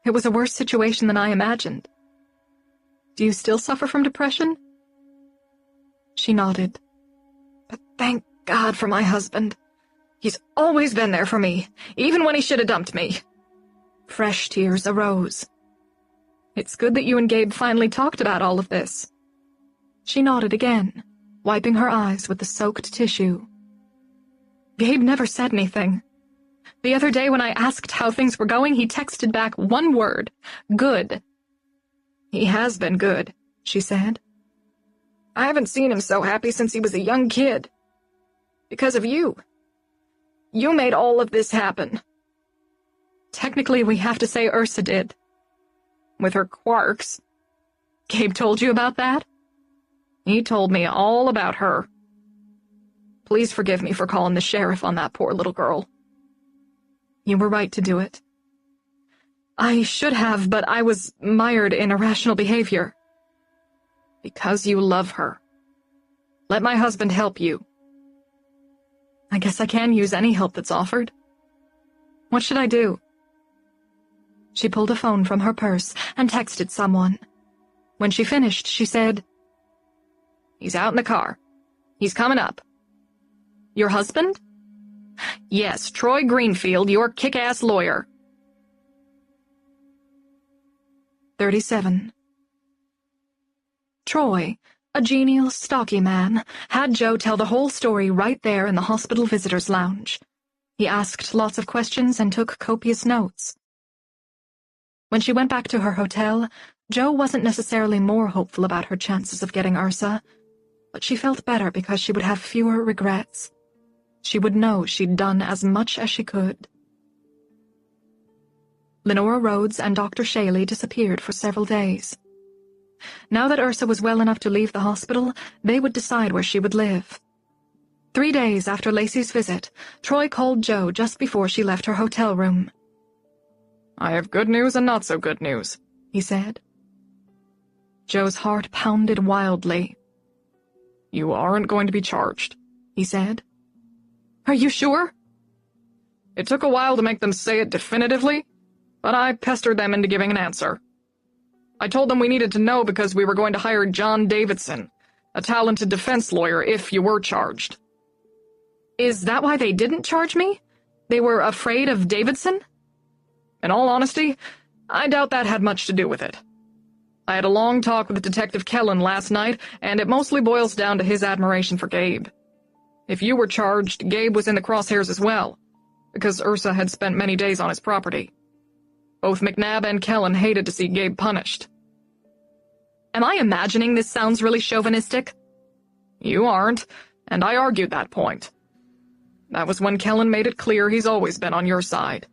It was a worse situation than I imagined. Do you still suffer from depression? She nodded. But thank God for my husband. He's always been there for me, even when he should have dumped me. Fresh tears arose. It's good that you and Gabe finally talked about all of this. She nodded again, wiping her eyes with the soaked tissue. Gabe never said anything. The other day when I asked how things were going, he texted back one word, good. He has been good, she said. I haven't seen him so happy since he was a young kid. Because of you. You made all of this happen. Technically, we have to say Ursa did. With her quarks. Gabe told you about that? He told me all about her. Please forgive me for calling the sheriff on that poor little girl. You were right to do it. I should have, but I was mired in irrational behavior. Because you love her. Let my husband help you. I guess I can use any help that's offered. What should I do? She pulled a phone from her purse and texted someone. When she finished, she said, He's out in the car. He's coming up. Your husband? Yes, Troy Greenfield, your kick-ass lawyer. 37. Troy, a genial, stocky man, had Jo tell the whole story right there in the hospital visitors' lounge. He asked lots of questions and took copious notes. When she went back to her hotel, Jo wasn't necessarily more hopeful about her chances of getting Ursa, but she felt better because she would have fewer regrets. She would know she'd done as much as she could. Lenora Rhodes and Dr. Shaley disappeared for several days. Now that Ursa was well enough to leave the hospital, they would decide where she would live. 3 days after Lacey's visit, Troy called Jo just before she left her hotel room. I have good news and not so good news, he said. Jo's heart pounded wildly. You aren't going to be charged, he said. Are you sure? It took a while to make them say it definitively, but I pestered them into giving an answer. I told them we needed to know because we were going to hire John Davidson, a talented defense lawyer, if you were charged. Is that why they didn't charge me? They were afraid of Davidson? In all honesty, I doubt that had much to do with it. I had a long talk with Detective Kellen last night, and it mostly boils down to his admiration for Gabe. If you were charged, Gabe was in the crosshairs as well, because Ursa had spent many days on his property. Both McNabb and Kellen hated to see Gabe punished. Am I imagining this sounds really chauvinistic? You aren't, and I argued that point. That was when Kellen made it clear he's always been on your side.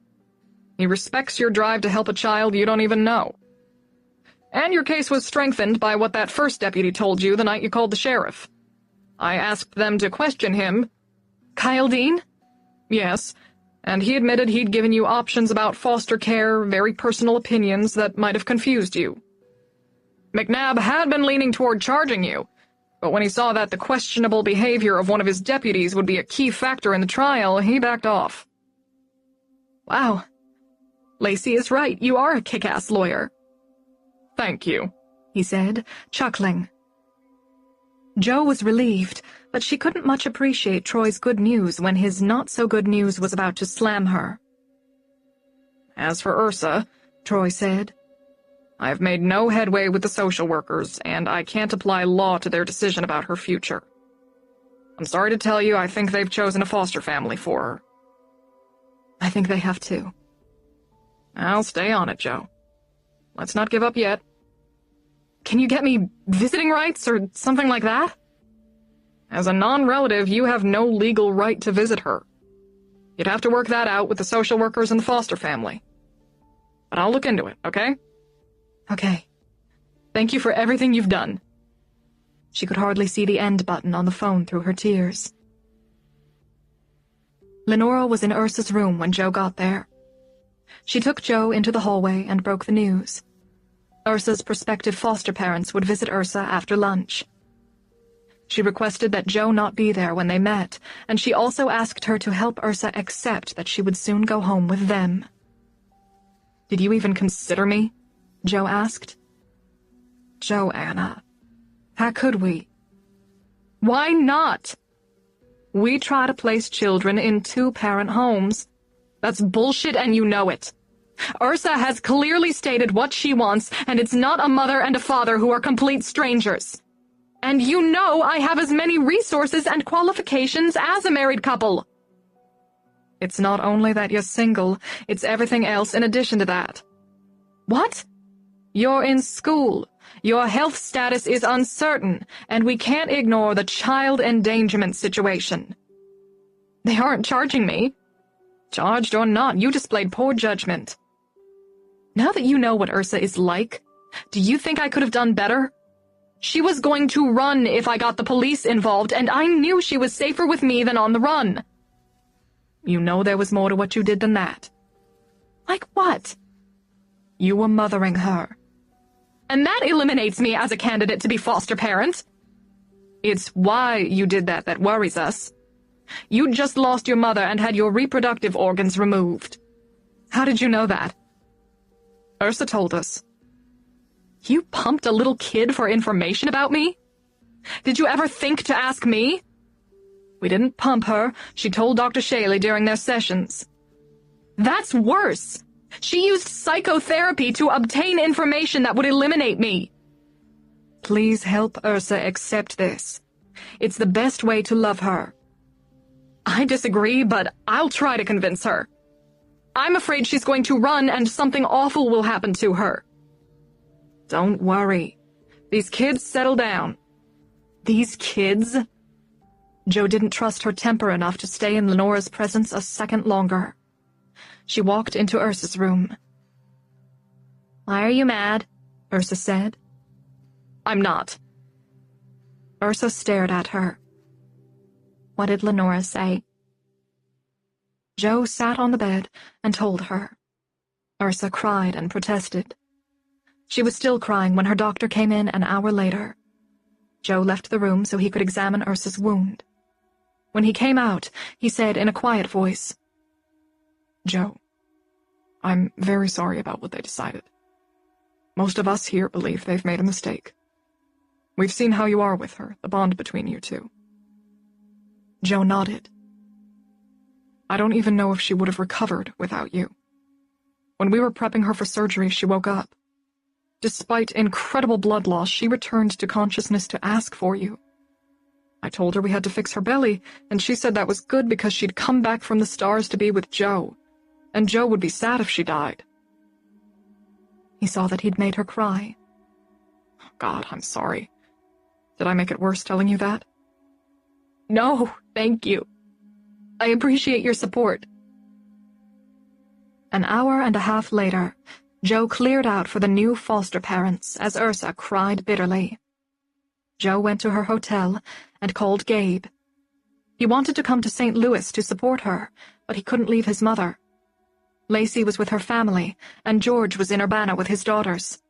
He respects your drive to help a child you don't even know. And your case was strengthened by what that first deputy told you the night you called the sheriff. I asked them to question him. Kyle Dean? Yes, and he admitted he'd given you options about foster care, very personal opinions that might have confused you. McNabb had been leaning toward charging you, but when he saw that the questionable behavior of one of his deputies would be a key factor in the trial, he backed off. Wow. Lacey is right, you are a kick-ass lawyer. Thank you, he said, chuckling. Jo was relieved, but she couldn't much appreciate Troy's good news when his not-so-good news was about to slam her. As for Ursa, Troy said, I have made no headway with the social workers, and I can't apply law to their decision about her future. I'm sorry to tell you, I think they've chosen a foster family for her. I think they have too. I'll stay on it, Joe. Let's not give up yet. Can you get me visiting rights or something like that? As a non-relative, you have no legal right to visit her. You'd have to work that out with the social workers and the foster family. But I'll look into it, okay? Okay. Thank you for everything you've done. She could hardly see the end button on the phone through her tears. Lenora was in Ursa's room when Joe got there. She took Joe into the hallway and broke the news. Ursa's prospective foster parents would visit Ursa after lunch. She requested that Joe not be there when they met, and she also asked her to help Ursa accept that she would soon go home with them. Did you even consider me? Joe asked. Joanna, how could we? Why not? We try to place children in two-parent homes. That's bullshit and you know it. Ursa has clearly stated what she wants, and it's not a mother and a father who are complete strangers. And you know I have as many resources and qualifications as a married couple. It's not only that you're single, it's everything else in addition to that. What? You're in school. Your health status is uncertain, and we can't ignore the child endangerment situation. They aren't charging me. Charged or not, you displayed poor judgment. Now that you know what Ursa is like, do you think I could have done better? She was going to run if I got the police involved, and I knew she was safer with me than on the run. You know there was more to what you did than that. Like what? You were mothering her. And that eliminates me as a candidate to be foster parent. It's why you did that worries us. You just lost your mother and had your reproductive organs removed. How did you know that? Ursa told us. You pumped a little kid for information about me? Did you ever think to ask me? We didn't pump her. She told Dr. Shaley during their sessions. That's worse. She used psychotherapy to obtain information that would eliminate me. Please help Ursa accept this. It's the best way to love her. I disagree, but I'll try to convince her. I'm afraid she's going to run and something awful will happen to her. Don't worry. These kids settle down. These kids? Joe didn't trust her temper enough to stay in Lenora's presence a second longer. She walked into Ursa's room. Why are you mad? Ursa said. I'm not. Ursa stared at her. What did Lenora say? Joe sat on the bed and told her. Ursa cried and protested. She was still crying when her doctor came in an hour later. Joe left the room so he could examine Ursa's wound. When he came out, he said in a quiet voice, "Joe, I'm very sorry about what they decided. Most of us here believe they've made a mistake. We've seen how you are with her, the bond between you two." Joe nodded. "I don't even know if she would have recovered without you. When we were prepping her for surgery, she woke up. Despite incredible blood loss, she returned to consciousness to ask for you. I told her we had to fix her belly, and she said that was good because she'd come back from the stars to be with Joe, and Joe would be sad if she died." He saw that he'd made her cry. "God, I'm sorry. Did I make it worse telling you that?" No, thank you. I appreciate your support. An hour and a half later, Joe cleared out for the new foster parents as Ursa cried bitterly. Joe went to her hotel and called Gabe. He wanted to come to St. Louis to support her, but he couldn't leave his mother. Lacey was with her family, and George was in Urbana with his daughters.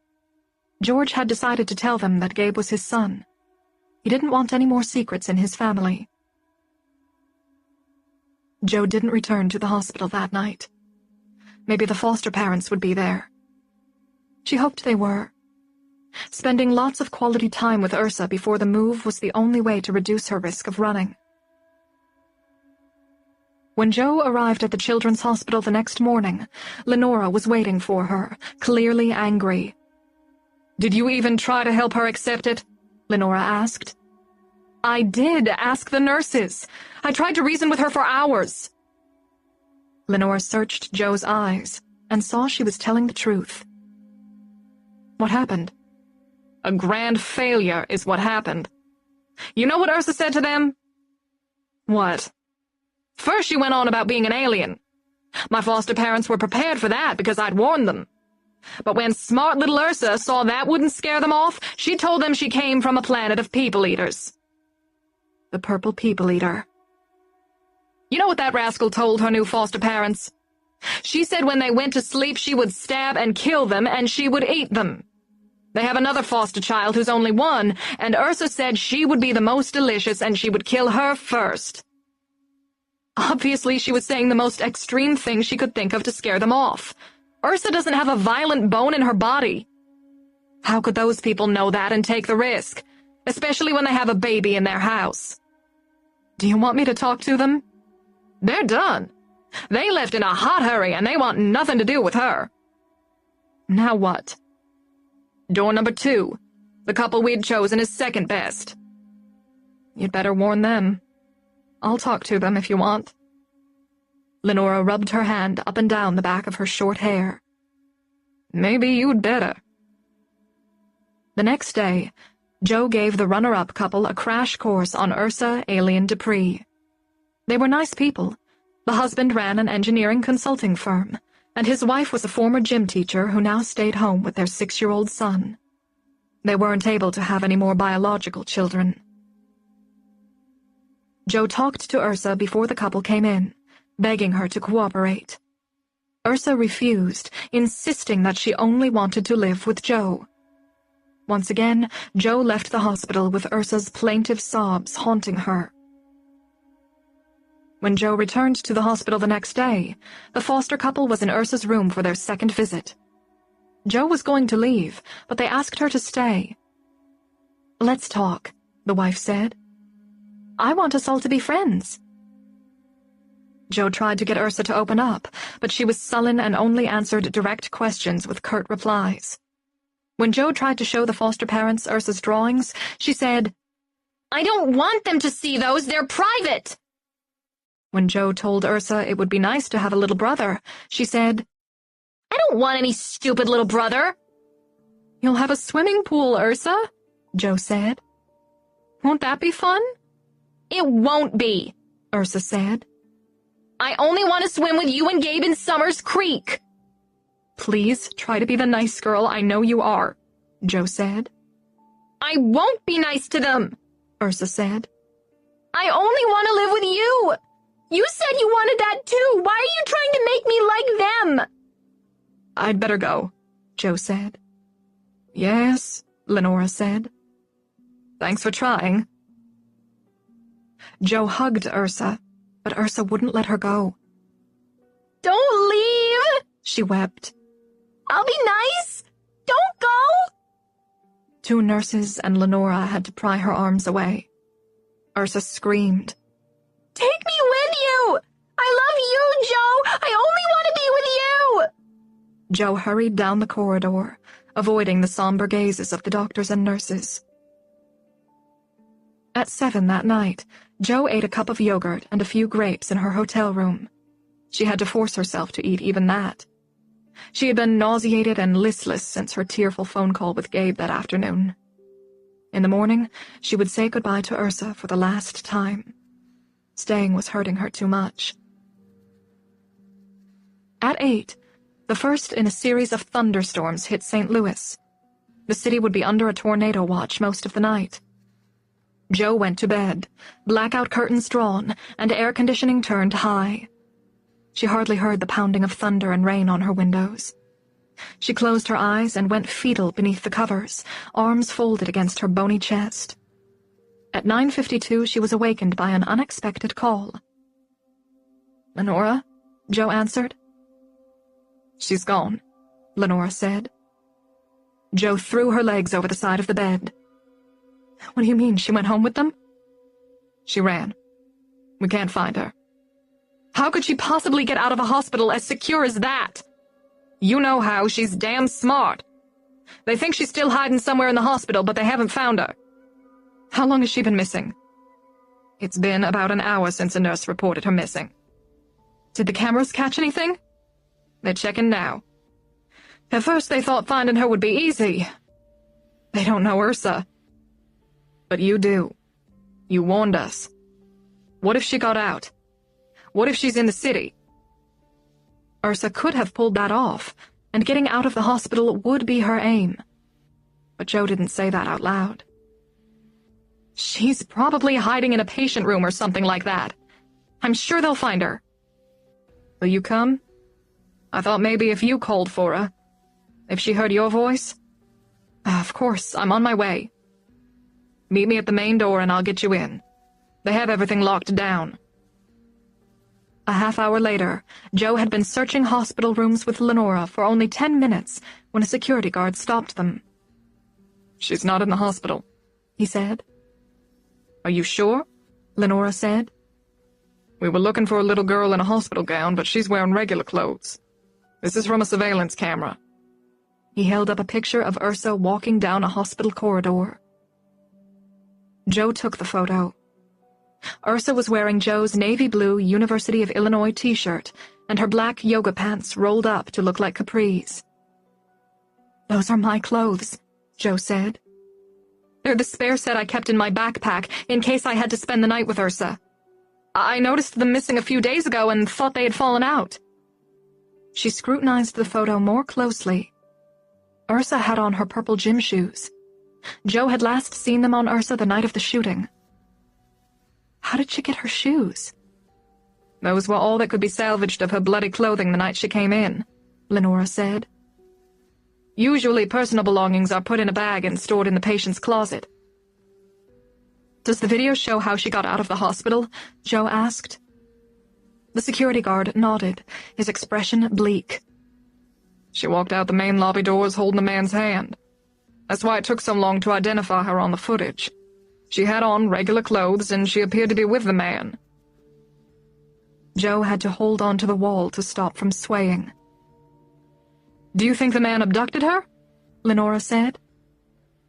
George had decided to tell them that Gabe was his son. He didn't want any more secrets in his family. Joe didn't return to the hospital that night. Maybe the foster parents would be there. She hoped they were. Spending lots of quality time with Ursa before the move was the only way to reduce her risk of running. When Joe arrived at the children's hospital the next morning, Lenora was waiting for her, clearly angry. Did you even try to help her accept it? Lenora asked. I did ask the nurses. I tried to reason with her for hours. Lenora searched Joe's eyes and saw she was telling the truth. What happened? A grand failure is what happened. You know what Ursa said to them? What? First she went on about being an alien. My foster parents were prepared for that because I'd warned them. But when smart little Ursa saw that wouldn't scare them off, she told them she came from a planet of people-eaters. The purple people-eater. You know what that rascal told her new foster parents? She said when they went to sleep she would stab and kill them and she would eat them. They have another foster child who's only 1, and Ursa said she would be the most delicious and she would kill her first. Obviously, she was saying the most extreme thing she could think of to scare them off. Ursa doesn't have a violent bone in her body. How could those people know that and take the risk, especially when they have a baby in their house? Do you want me to talk to them? They're done. They left in a hot hurry and they want nothing to do with her. Now what? Door number 2. The couple we'd chosen is second best. You'd better warn them. I'll talk to them if you want. Lenora rubbed her hand up and down the back of her short hair. Maybe you'd better. The next day, Joe gave the runner-up couple a crash course on Ursa Alien Dupree. They were nice people. The husband ran an engineering consulting firm, and his wife was a former gym teacher who now stayed home with their 6-year-old son. They weren't able to have any more biological children. Joe talked to Ursa before the couple came in, begging her to cooperate. Ursa refused, insisting that she only wanted to live with Joe. Once again, Joe left the hospital with Ursa's plaintive sobs haunting her. When Joe returned to the hospital the next day, the foster couple was in Ursa's room for their second visit. Joe was going to leave, but they asked her to stay. "Let's talk," the wife said. "I want us all to be friends." Joe tried to get Ursa to open up, but she was sullen and only answered direct questions with curt replies. When Joe tried to show the foster parents Ursa's drawings, she said, "I don't want them to see those, they're private." When Joe told Ursa it would be nice to have a little brother, she said, "I don't want any stupid little brother." "You'll have a swimming pool, Ursa," Joe said. "Won't that be fun?" "It won't be," Ursa said. "I only want to swim with you and Gabe in Summers Creek." "Please try to be the nice girl I know you are," Joe said. "I won't be nice to them," Ursa said. "I only want to live with you. You said you wanted that too. Why are you trying to make me like them?" "I'd better go," Joe said. "Yes," Lenora said. "Thanks for trying." Joe hugged Ursa, but Ursa wouldn't let her go. "Don't leave," she wept. "I'll be nice. Don't go." 2 nurses and Lenora had to pry her arms away. Ursa screamed. "Take me with you! I love you, Joe! I only want to be with you!" Joe hurried down the corridor, avoiding the somber gazes of the doctors and nurses. At 7 that night, Joe ate a cup of yogurt and a few grapes in her hotel room. She had to force herself to eat even that. She had been nauseated and listless since her tearful phone call with Gabe that afternoon. In the morning, she would say goodbye to Ursa for the last time. Staying was hurting her too much. At 8, the first in a series of thunderstorms hit St. Louis. The city would be under a tornado watch most of the night. Joe went to bed, blackout curtains drawn, and air conditioning turned high. She hardly heard the pounding of thunder and rain on her windows. She closed her eyes and went fetal beneath the covers, arms folded against her bony chest. At 9:52, she was awakened by an unexpected call. "Lenora?" Joe answered. "She's gone," Lenora said. Joe threw her legs over the side of the bed. "What do you mean, she went home with them?" "She ran. We can't find her." "How could she possibly get out of a hospital as secure as that?" "You know how, she's damn smart." They think she's still hiding somewhere in the hospital, but they haven't found her. How long has she been missing? It's been about an hour since a nurse reported her missing. Did the cameras catch anything? They're checking now. At first they thought finding her would be easy. They don't know Ursa. But you do. You warned us. What if she got out? What if she's in the city? Ursa could have pulled that off, and getting out of the hospital would be her aim. But Joe didn't say that out loud. She's probably hiding in a patient room or something like that. I'm sure they'll find her. Will you come? I thought maybe if you called for her. If she heard your voice? Of course, I'm on my way. Meet me at the main door and I'll get you in. They have everything locked down. A half-hour later, Joe had been searching hospital rooms with Lenora for only 10 minutes when a security guard stopped them. She's not in the hospital, he said. Are you sure? Lenora said. We were looking for a little girl in a hospital gown, but she's wearing regular clothes. This is from a surveillance camera. He held up a picture of Ursa walking down a hospital corridor. Joe took the photo. Ursa was wearing Joe's navy blue University of Illinois t-shirt and her black yoga pants rolled up to look like capris. Those are my clothes, Joe said. They're the spare set I kept in my backpack in case I had to spend the night with Ursa. I noticed them missing a few days ago and thought they had fallen out. She scrutinized the photo more closely. Ursa had on her purple gym shoes. Joe had last seen them on Ursa the night of the shooting. How did she get her shoes? Those were all that could be salvaged of her bloody clothing the night she came in, Lenora said. Usually personal belongings are put in a bag and stored in the patient's closet. Does the video show how she got out of the hospital? Joe asked. The security guard nodded, his expression bleak. She walked out the main lobby doors holding the man's hand. That's why it took so long to identify her on the footage. She had on regular clothes and she appeared to be with the man. Joe had to hold on to the wall to stop from swaying. Do you think the man abducted her? Lenora said.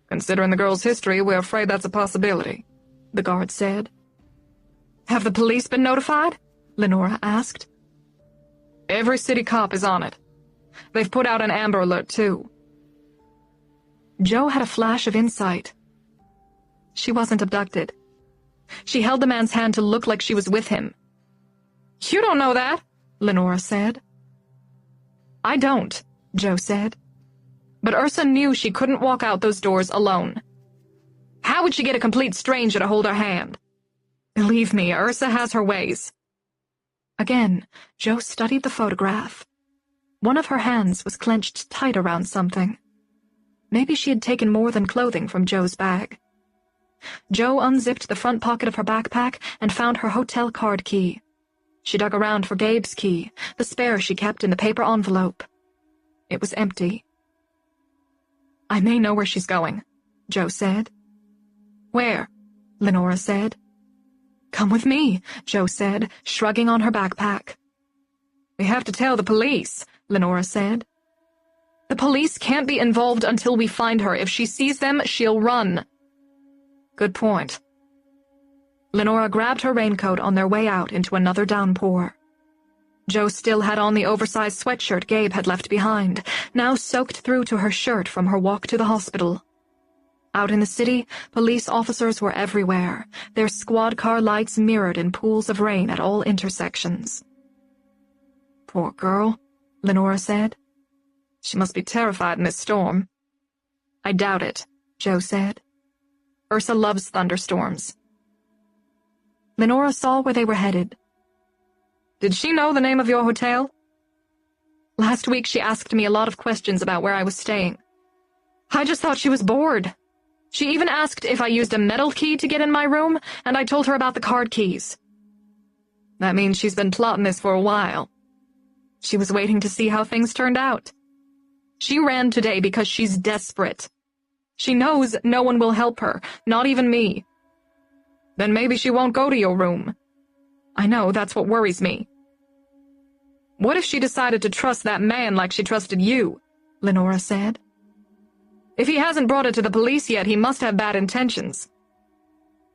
Considering the girl's history, we're afraid that's a possibility, the guard said. Have the police been notified? Lenora asked. Every city cop is on it. They've put out an Amber Alert, too. Joe had a flash of insight. She wasn't abducted. She held the man's hand to look like she was with him. You don't know that, Lenora said. I don't, Joe said. But Ursa knew she couldn't walk out those doors alone. How would she get a complete stranger to hold her hand? Believe me, Ursa has her ways. Again, Joe studied the photograph. One of her hands was clenched tight around something. Maybe she had taken more than clothing from Joe's bag. Joe unzipped the front pocket of her backpack and found her hotel card key. She dug around for Gabe's key, the spare she kept in the paper envelope. It was empty. I may know where she's going, Joe said. Where? Lenora said. Come with me, Joe said, shrugging on her backpack. We have to tell the police, Lenora said. The police can't be involved until we find her. If she sees them, she'll run. Good point. Lenora grabbed her raincoat on their way out into another downpour. Joe still had on the oversized sweatshirt Gabe had left behind, now soaked through to her shirt from her walk to the hospital. Out in the city, police officers were everywhere, their squad car lights mirrored in pools of rain at all intersections. Poor girl, Lenora said. She must be terrified in this storm. I doubt it, Joe said. Ursa loves thunderstorms. Lenora saw where they were headed. Did she know the name of your hotel? Last week she asked me a lot of questions about where I was staying. I just thought she was bored. She even asked if I used a metal key to get in my room, and I told her about the card keys. That means she's been plotting this for a while. She was waiting to see how things turned out. She ran today because she's desperate. She knows no one will help her, not even me. Then maybe she won't go to your room. I know, that's what worries me. What if she decided to trust that man like she trusted you? Lenora said. If he hasn't brought it to the police yet, he must have bad intentions.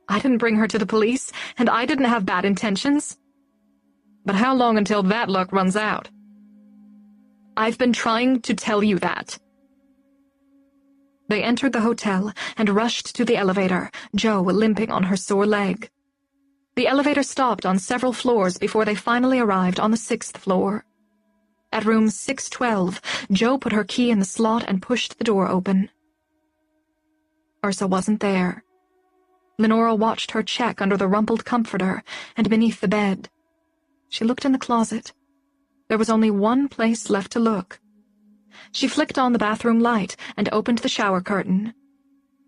I didn't bring her to the police, and I didn't have bad intentions. But how long until that luck runs out? I've been trying to tell you that. They entered the hotel and rushed to the elevator, Jo limping on her sore leg. The elevator stopped on several floors before they finally arrived on the 6th floor. At room 612, Jo put her key in the slot and pushed the door open. Ursa wasn't there. Lenora watched her check under the rumpled comforter and beneath the bed. She looked in the closet. There was only one place left to look. She flicked on the bathroom light and opened the shower curtain.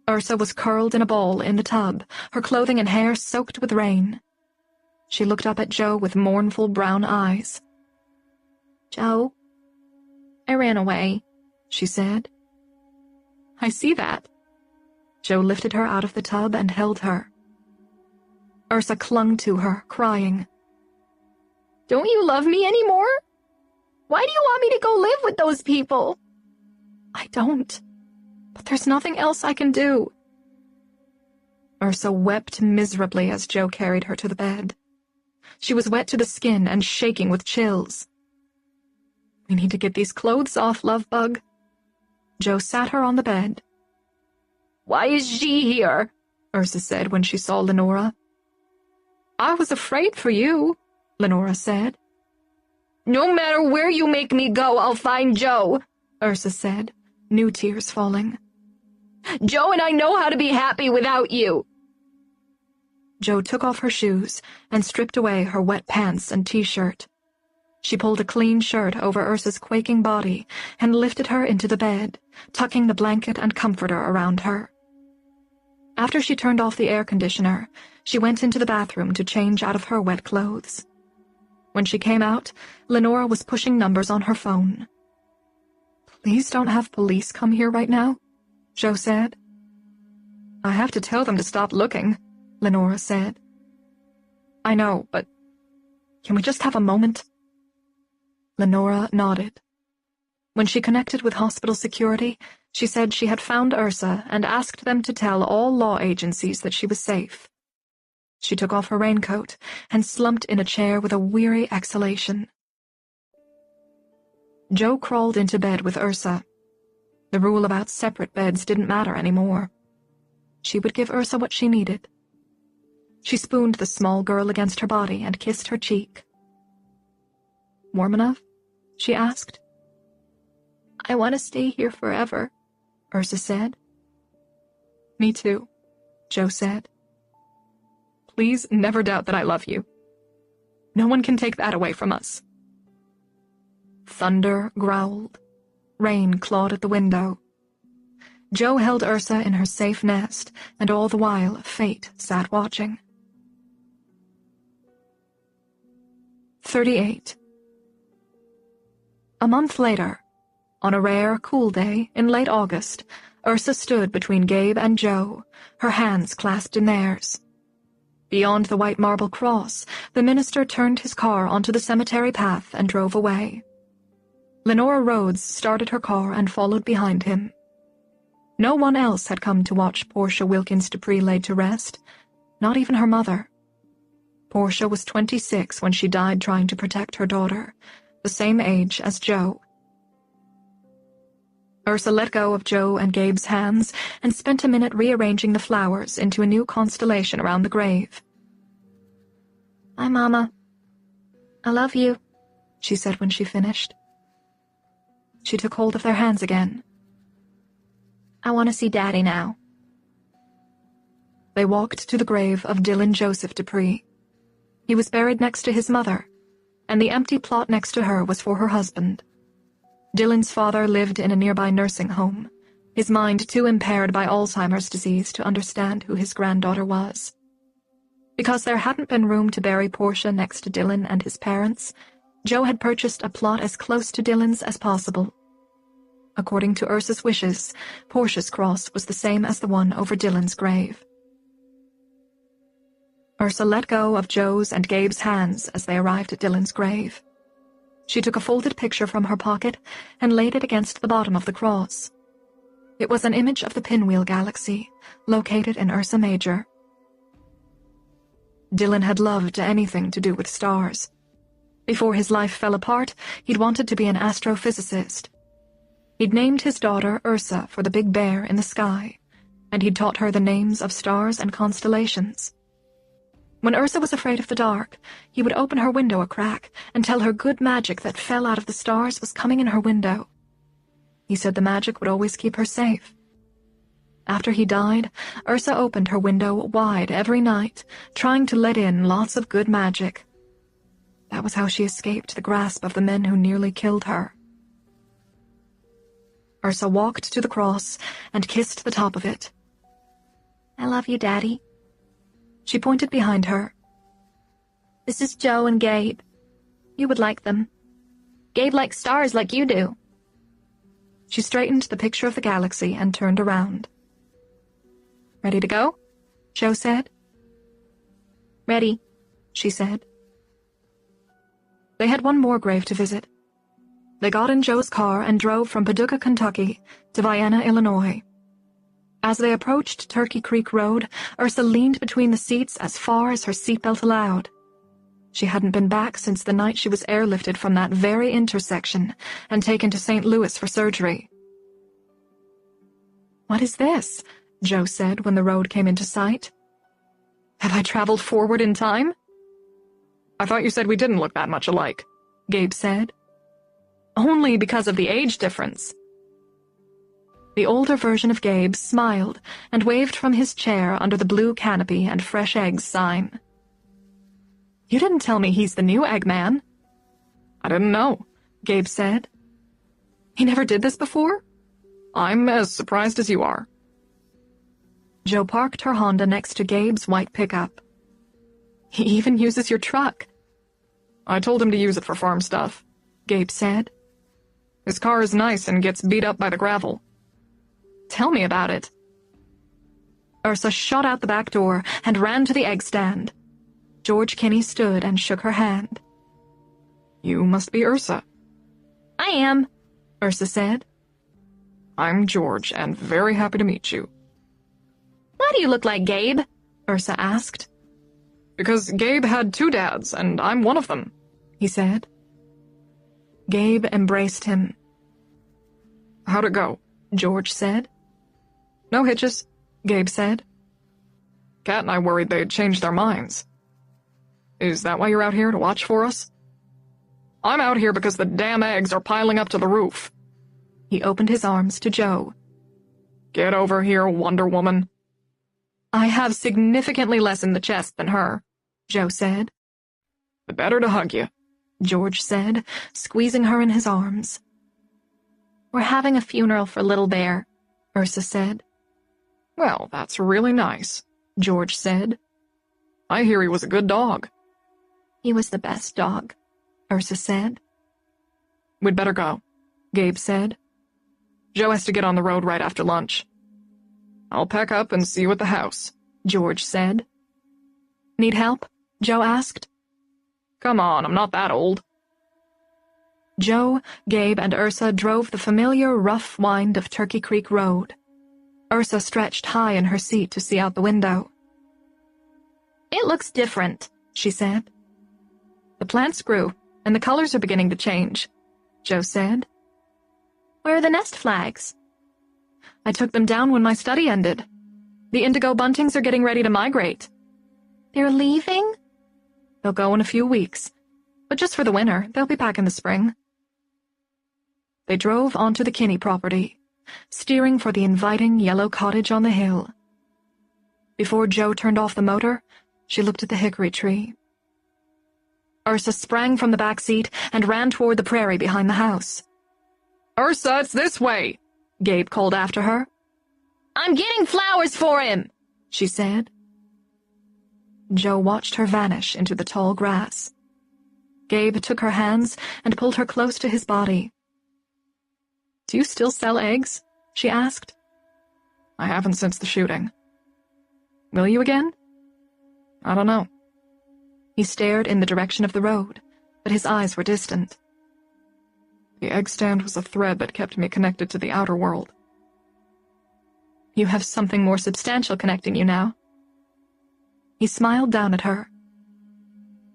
Ursa was curled in a ball in the tub, her clothing and hair soaked with rain. She looked up at Jo with mournful brown eyes. Jo, I ran away, she said. I see that. Jo lifted her out of the tub and held her. Ursa clung to her, crying. Don't you love me anymore? Why do you want me to go live with those people? I don't. But there's nothing else I can do. Ursa wept miserably as Jo carried her to the bed. She was wet to the skin and shaking with chills. We need to get these clothes off, love bug. Jo sat her on the bed. Why is she here? Ursa said when she saw Lenora. I was afraid for you, Lenora said. No matter where you make me go, I'll find Jo, Ursa said, new tears falling. Jo and I know how to be happy without you. Jo took off her shoes and stripped away her wet pants and t-shirt. She pulled a clean shirt over Ursa's quaking body and lifted her into the bed, tucking the blanket and comforter around her. After she turned off the air conditioner, she went into the bathroom to change out of her wet clothes. When she came out, Lenora was pushing numbers on her phone. Please don't have police come here right now, Jo said. I have to tell them to stop looking, Lenora said. I know, but can we just have a moment? Lenora nodded. When she connected with hospital security, she said she had found Ursa and asked them to tell all law agencies that she was safe. She took off her raincoat and slumped in a chair with a weary exhalation. Jo crawled into bed with Ursa. The rule about separate beds didn't matter anymore. She would give Ursa what she needed. She spooned the small girl against her body and kissed her cheek. Warm enough? She asked. I want to stay here forever, Ursa said. Me too, Jo said. Please never doubt that I love you. No one can take that away from us. Thunder growled. Rain clawed at the window. Jo held Ursa in her safe nest, and all the while Fate sat watching. 38. A month later, on a rare, cool day in late August, Ursa stood between Gabe and Jo, her hands clasped in theirs. Beyond the white marble cross, the minister turned his car onto the cemetery path and drove away. Lenora Rhodes started her car and followed behind him. No one else had come to watch Portia Wilkins Dupree laid to rest, not even her mother. Portia was 26 when she died trying to protect her daughter, the same age as Jo. Ursa let go of Jo and Gabe's hands and spent a minute rearranging the flowers into a new constellation around the grave. Bye, Mama. I love you, she said when she finished. She took hold of their hands again. I want to see Daddy now. They walked to the grave of Dylan Joseph Dupree. He was buried next to his mother, and the empty plot next to her was for her husband. Dylan's father lived in a nearby nursing home, his mind too impaired by Alzheimer's disease to understand who his granddaughter was. Because there hadn't been room to bury Portia next to Dylan and his parents, Jo had purchased a plot as close to Dylan's as possible. According to Ursa's wishes, Portia's cross was the same as the one over Dylan's grave. Ursa let go of Jo's and Gabe's hands as they arrived at Dylan's grave. She took a folded picture from her pocket and laid it against the bottom of the cross. It was an image of the Pinwheel Galaxy, located in Ursa Major. Dylan had loved anything to do with stars. Before his life fell apart, he'd wanted to be an astrophysicist. He'd named his daughter Ursa for the big bear in the sky, and he'd taught her the names of stars and constellations. When Ursa was afraid of the dark, he would open her window a crack and tell her good magic that fell out of the stars was coming in her window. He said the magic would always keep her safe. After he died, Ursa opened her window wide every night, trying to let in lots of good magic. That was how she escaped the grasp of the men who nearly killed her. Ursa walked to the cross and kissed the top of it. "I love you, Daddy." She pointed behind her. "This is Joe and Gabe. You would like them. Gabe likes stars like you do." She straightened the picture of the galaxy and turned around. "Ready to go?" Joe said. "Ready," she said. They had one more grave to visit. They got in Joe's car and drove from Paducah, Kentucky, to Vienna, Illinois. As they approached Turkey Creek Road, Ursa leaned between the seats as far as her seatbelt allowed. She hadn't been back since the night she was airlifted from that very intersection and taken to St. Louis for surgery. "What is this?" Joe said when the road came into sight. "Have I traveled forward in time?" "I thought you said we didn't look that much alike," Gabe said. "Only because of the age difference." The older version of Gabe smiled and waved from his chair under the blue canopy and fresh eggs sign. "You didn't tell me he's the new Eggman." "I didn't know," Gabe said. "He never did this before?" "I'm as surprised as you are." Joe parked her Honda next to Gabe's white pickup. "He even uses your truck." "I told him to use it for farm stuff," Gabe said. "His car is nice and gets beat up by the gravel." "Tell me about it." Ursa shot out the back door and ran to the egg stand. George Kinney stood and shook her hand. "You must be Ursa." "I am," Ursa said. "I'm George, and very happy to meet you." "Why do you look like Gabe?" Ursa asked. "Because Gabe had two dads, and I'm one of them," he said. Gabe embraced him. "How'd it go?" George said. "No hitches," Gabe said. "Kat and I worried they'd changed their minds." "Is that why you're out here, to watch for us?" "I'm out here because the damn eggs are piling up to the roof." He opened his arms to Joe. "Get over here, Wonder Woman." "I have significantly less in the chest than her," Joe said. "The better to hug you," George said, squeezing her in his arms. "We're having a funeral for Little Bear," Ursa said. "Well, that's really nice," George said. "I hear he was a good dog." "He was the best dog," Ursa said. "We'd better go," Gabe said. "Joe has to get on the road right after lunch." "I'll pack up and see you at the house," George said. "Need help?" Joe asked. "Come on, I'm not that old." Joe, Gabe, and Ursa drove the familiar rough wind of Turkey Creek Road. Ursa stretched high in her seat to see out the window. "It looks different," she said. "The plants grew, and the colors are beginning to change," Joe said. "Where are the nest flags?" "I took them down when my study ended. The indigo buntings are getting ready to migrate." "They're leaving?" "They'll go in a few weeks, but just for the winter. They'll be back in the spring." They drove onto the Kinney property, steering for the inviting yellow cottage on the hill. Before Joe turned off the motor, she looked at the hickory tree. Ursa sprang from the back seat and ran toward the prairie behind the house. "Ursa, it's this way!" Gabe called after her. "I'm getting flowers for him," she said. Joe watched her vanish into the tall grass. Gabe took her hands and pulled her close to his body. "Do you still sell eggs?" she asked. "I haven't since the shooting." "Will you again?" "I don't know." He stared in the direction of the road, but his eyes were distant. "The egg stand was a thread that kept me connected to the outer world. You have something more substantial connecting you now. He smiled down at her.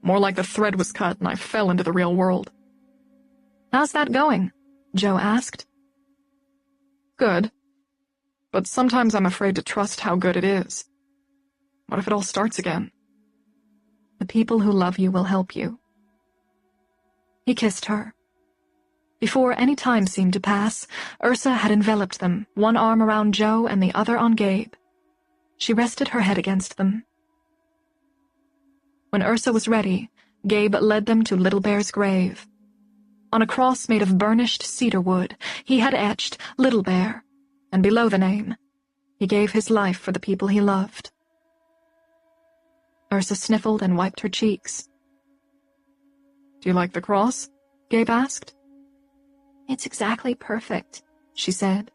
More like the thread was cut and I fell into the real world. How's that going? Joe asked. Good. But sometimes I'm afraid to trust how good it is. What if it all starts again? The people who love you will help you. He kissed her. Before any time seemed to pass, Ursa had enveloped them, one arm around Joe and the other on Gabe. She rested her head against them. When Ursa was ready, Gabe led them to Little Bear's grave. On a cross made of burnished cedar wood, he had etched Little Bear, and below the name, he gave his life for the people he loved. Ursa sniffled and wiped her cheeks. Do you like the cross? Gabe asked. It's exactly perfect, she said.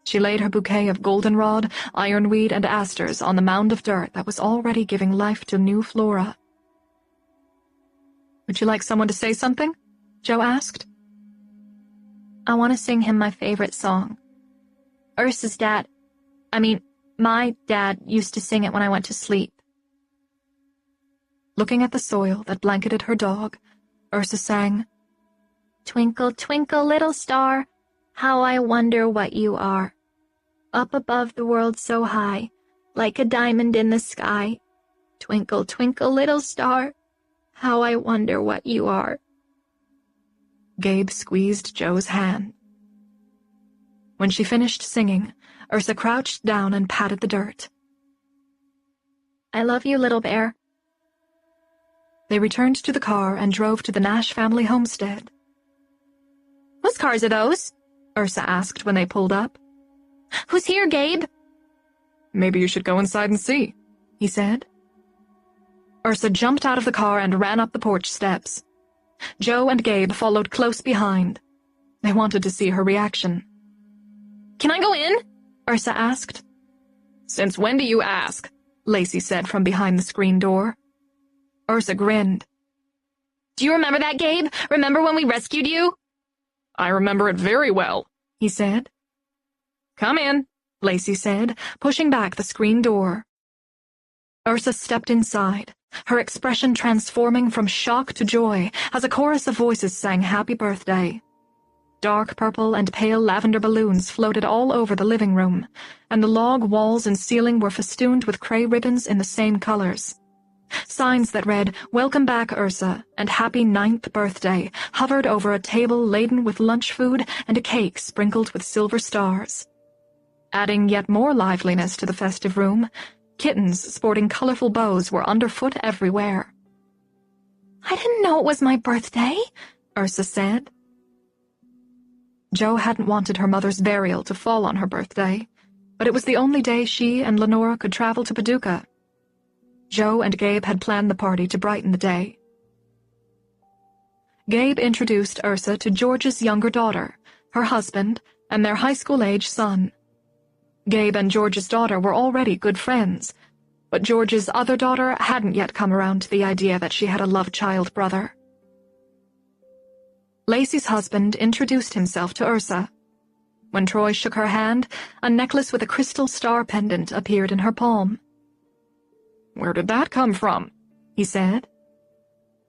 She laid her bouquet of goldenrod, ironweed, and asters on the mound of dirt that was already giving life to new flora. Would you like someone to say something? Joe asked. I want to sing him my favorite song. Ursa's dad, my dad used to sing it when I went to sleep. Looking at the soil that blanketed her dog, Ursa sang, Twinkle, twinkle, little star, how I wonder what you are. Up above the world so high, like a diamond in the sky. Twinkle, twinkle, little star, how I wonder what you are. Gabe squeezed Joe's hand. When she finished singing, Ursa crouched down and patted the dirt. I love you, Little Bear. They returned to the car and drove to the Nash family homestead. Whose cars are those? Ursa asked when they pulled up. Who's here, Gabe? Maybe you should go inside and see, he said. Ursa jumped out of the car and ran up the porch steps. Joe and Gabe followed close behind. They wanted to see her reaction. Can I go in? Ursa asked. Since when do you ask? Lacey said from behind the screen door. Ursa grinned. Do you remember that, Gabe? Remember when we rescued you? I remember it very well, he said. Come in, Lacey said, pushing back the screen door. Ursa stepped inside, her expression transforming from shock to joy as a chorus of voices sang Happy Birthday. Dark purple and pale lavender balloons floated all over the living room, and the log walls and ceiling were festooned with cray ribbons in the same colors. Signs that read, Welcome back, Ursa, and Happy 9th Birthday hovered over a table laden with lunch food and a cake sprinkled with silver stars. Adding yet more liveliness to the festive room, kittens sporting colorful bows were underfoot everywhere. I didn't know it was my birthday, Ursa said. Joe hadn't wanted her mother's burial to fall on her birthday, but it was the only day she and Lenora could travel to Paducah. Joe and Gabe had planned the party to brighten the day. Gabe introduced Ursa to George's younger daughter, her husband, and their high school-age son. Gabe and George's daughter were already good friends, but George's other daughter hadn't yet come around to the idea that she had a love-child brother. Lacey's husband introduced himself to Ursa. When Troy shook her hand, a necklace with a crystal star pendant appeared in her palm. Where did that come from? He said.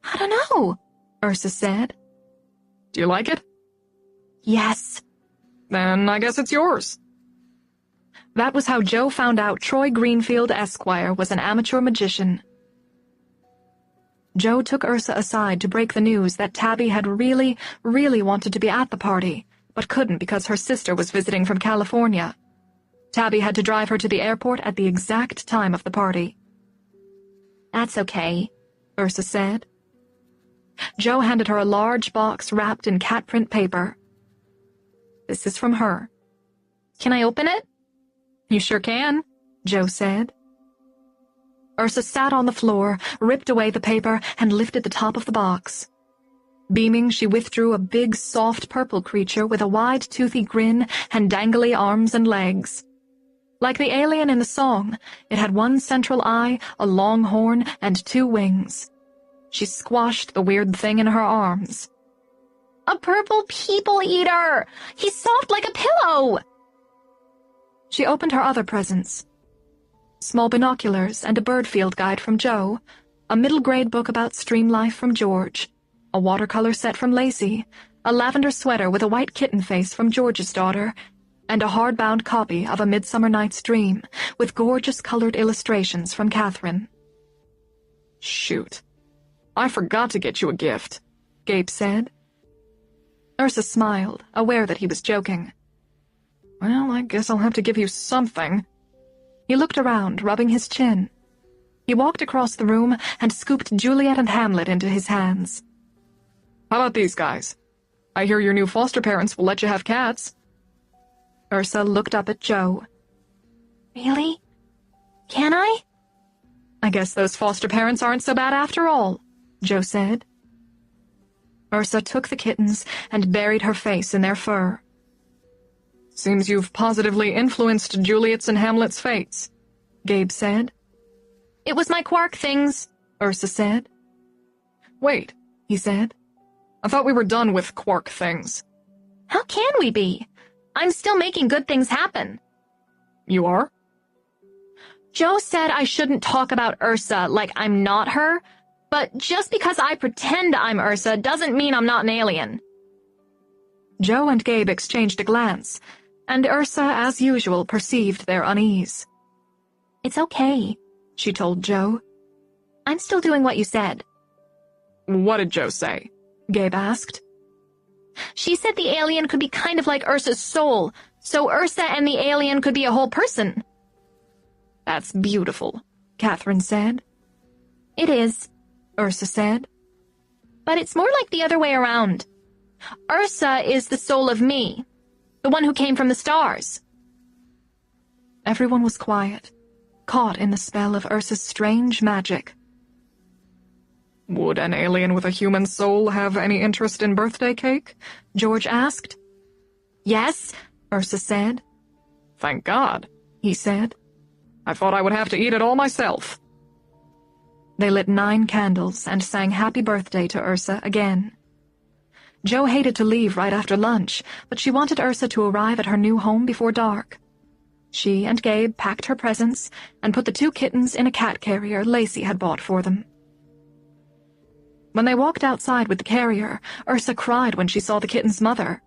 I don't know, Ursa said. Do you like it? Yes. Then I guess it's yours. That was how Joe found out Troy Greenfield Esquire was an amateur magician. Joe took Ursa aside to break the news that Tabby had really wanted to be at the party, but couldn't because her sister was visiting from California. Tabby had to drive her to the airport at the exact time of the party. That's okay, Ursa said. Joe handed her a large box wrapped in cat print paper. This is from her. Can I open it? You sure can, Joe said. Ursa sat on the floor, ripped away the paper, and lifted the top of the box. Beaming, she withdrew a big, soft purple creature with a wide, toothy grin and dangly arms and legs. Like the alien in the song, it had one central eye, a long horn, and 2 wings. She squashed the weird thing in her arms. A purple people eater! He's soft like a pillow! She opened her other presents. Small binoculars and a bird field guide from Joe, a middle-grade book about stream life from George, a watercolor set from Lacey, a lavender sweater with a white kitten face from George's daughter, and a hardbound copy of A Midsummer Night's Dream with gorgeous colored illustrations from Catherine. Shoot. I forgot to get you a gift, Gabe said. Ursa smiled, aware that he was joking. Well, I guess I'll have to give you something. He looked around, rubbing his chin. He walked across the room and scooped Juliet and Hamlet into his hands. How about these guys? I hear your new foster parents will let you have cats. Ursa looked up at Joe. Really? Can I? I guess those foster parents aren't so bad after all, Joe said. Ursa took the kittens and buried her face in their fur. Seems you've positively influenced Juliet's and Hamlet's fates, Gabe said. It was my quark things, Ursa said. Wait, he said. I thought we were done with quark things. How can we be? I'm still making good things happen. You are? Joe said I shouldn't talk about Ursa like I'm not her, but just because I pretend I'm Ursa doesn't mean I'm not an alien. Joe and Gabe exchanged a glance, and Ursa, as usual, perceived their unease. It's okay, she told Joe. I'm still doing what you said. What did Joe say? Gabe asked. She said the alien could be kind of like Ursa's soul, so Ursa and the alien could be a whole person. That's beautiful, Catherine said. It is, Ursa said. But it's more like the other way around. Ursa is the soul of me, the one who came from the stars. Everyone was quiet, caught in the spell of Ursa's strange magic. Would an alien with a human soul have any interest in birthday cake? George asked. Yes, Ursa said. Thank God, he said. I thought I would have to eat it all myself. They lit 9 candles and sang happy birthday to Ursa again. Joe hated to leave right after lunch, but she wanted Ursa to arrive at her new home before dark. She and Gabe packed her presents and put the 2 kittens in a cat carrier Lacey had bought for them. When they walked outside with the carrier, Ursa cried when she saw the kitten's mother.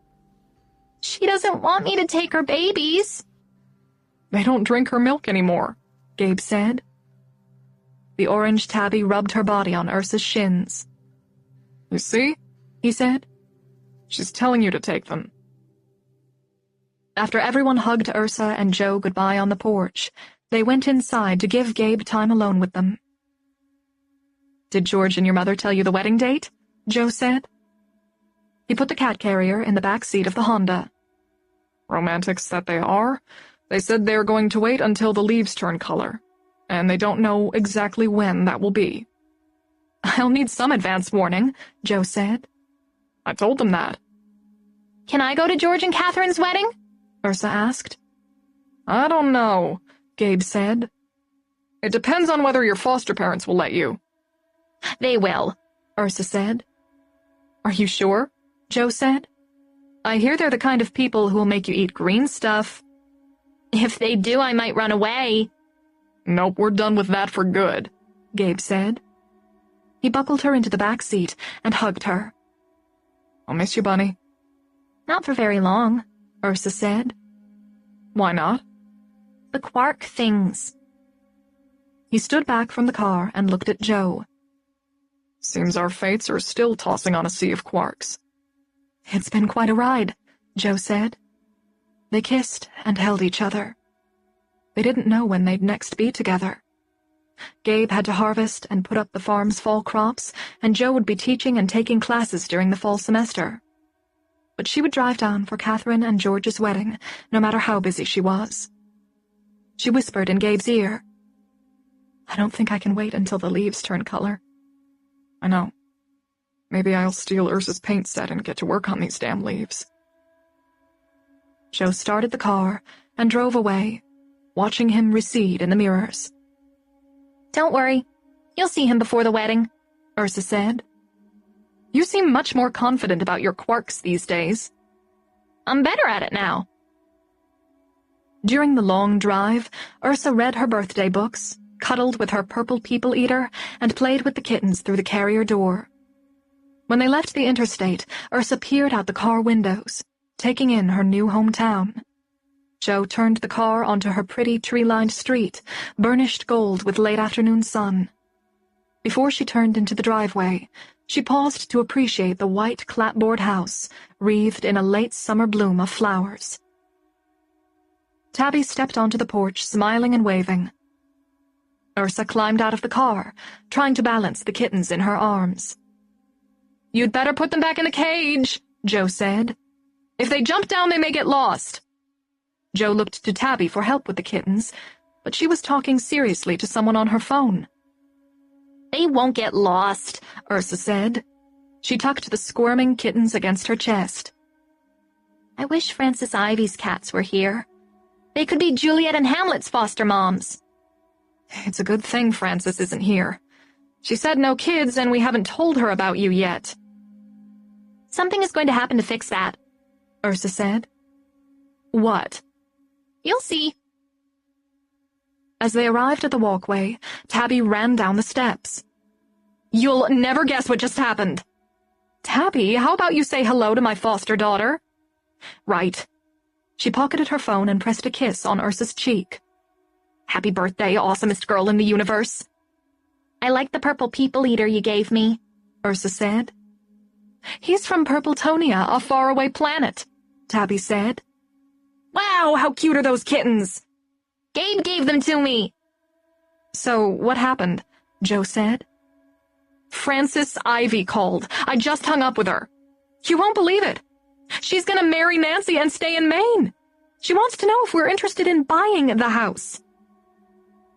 She doesn't want me to take her babies. They don't drink her milk anymore, Gabe said. The orange tabby rubbed her body on Ursa's shins. You see, he said. She's telling you to take them. After everyone hugged Ursa and Joe goodbye on the porch, they went inside to give Gabe time alone with them. Did George and your mother tell you the wedding date? Joe said. He put the cat carrier in the back seat of the Honda. Romantics that they are, they said they're going to wait until the leaves turn color, and they don't know exactly when that will be. I'll need some advance warning, Joe said. I told them that. Can I go to George and Catherine's wedding? Ursa asked. I don't know, Gabe said. It depends on whether your foster parents will let you. They will, Ursa said. Are you sure? Joe said. I hear they're the kind of people who will make you eat green stuff. If they do, I might run away. Nope, we're done with that for good, Gabe said. He buckled her into the back seat and hugged her. I'll miss you, Bunny. Not for very long, Ursa said. Why not? The quark things. He stood back from the car and looked at Joe. Seems our fates are still tossing on a sea of quarks. It's been quite a ride, Joe said. They kissed and held each other. They didn't know when they'd next be together. Gabe had to harvest and put up the farm's fall crops, and Joe would be teaching and taking classes during the fall semester. But she would drive down for Catherine and George's wedding, no matter how busy she was. She whispered in Gabe's ear, I don't think I can wait until the leaves turn color. I know. Maybe I'll steal Ursa's paint set and get to work on these damn leaves. Joe started the car and drove away, watching him recede in the mirrors. Don't worry. You'll see him before the wedding, Ursa said. You seem much more confident about your quarks these days. I'm better at it now. During the long drive, Ursa read her birthday books, cuddled with her purple people eater, and played with the kittens through the carrier door. When they left the interstate, Ursa peered out the car windows, taking in her new hometown. Joe turned the car onto her pretty tree-lined street, burnished gold with late-afternoon sun. Before she turned into the driveway, she paused to appreciate the white clapboard house, wreathed in a late summer bloom of flowers. Tabby stepped onto the porch, smiling and waving. Ursa climbed out of the car, trying to balance the kittens in her arms. "You'd better put them back in the cage," Joe said. "If they jump down, they may get lost." Joe looked to Tabby for help with the kittens, but she was talking seriously to someone on her phone. "They won't get lost," Ursa said. She tucked the squirming kittens against her chest. "I wish Frances Ivy's cats were here. They could be Juliet and Hamlet's foster moms." "It's a good thing Frances isn't here. She said no kids, and we haven't told her about you yet." "Something is going to happen to fix that," Ursa said. "What?" "You'll see." As they arrived at the walkway, Tabby ran down the steps. "You'll never guess what just happened." "Tabby, how about you say hello to my foster daughter?" "Right." She pocketed her phone and pressed a kiss on Ursa's cheek. "Happy birthday, awesomest girl in the universe." "I like the purple people eater you gave me," Ursa said. "He's from Purpletonia, a faraway planet," Tabby said. "Wow, how cute are those kittens?" "Gabe gave them to me." "So, what happened?" Joe said. "Frances Ivy called. I just hung up with her. You won't believe it. She's gonna marry Nancy and stay in Maine. She wants to know if we're interested in buying the house."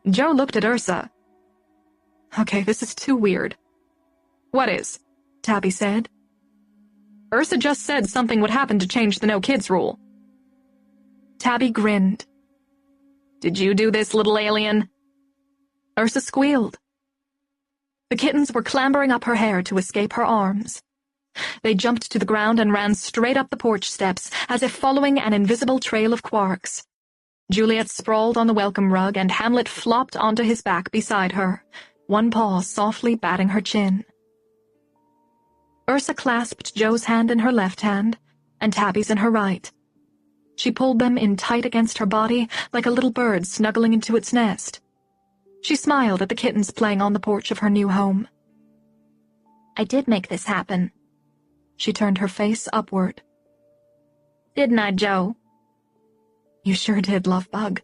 Joe looked at Ursa. "Okay, this is too weird." "What is?" Tabby said. "Ursa just said something would happen to change the no-kids rule." Tabby grinned. "Did you do this, little alien?" Ursa squealed. The kittens were clambering up her hair to escape her arms. They jumped to the ground and ran straight up the porch steps, as if following an invisible trail of quarks. Juliet sprawled on the welcome rug, and Hamlet flopped onto his back beside her, one paw softly batting her chin. Ursa clasped Joe's hand in her left hand, and Tabby's in her right. She pulled them in tight against her body, like a little bird snuggling into its nest. She smiled at the kittens playing on the porch of her new home. "I did make this happen." She turned her face upward. "Didn't I, Joe?" "You sure did, love bug."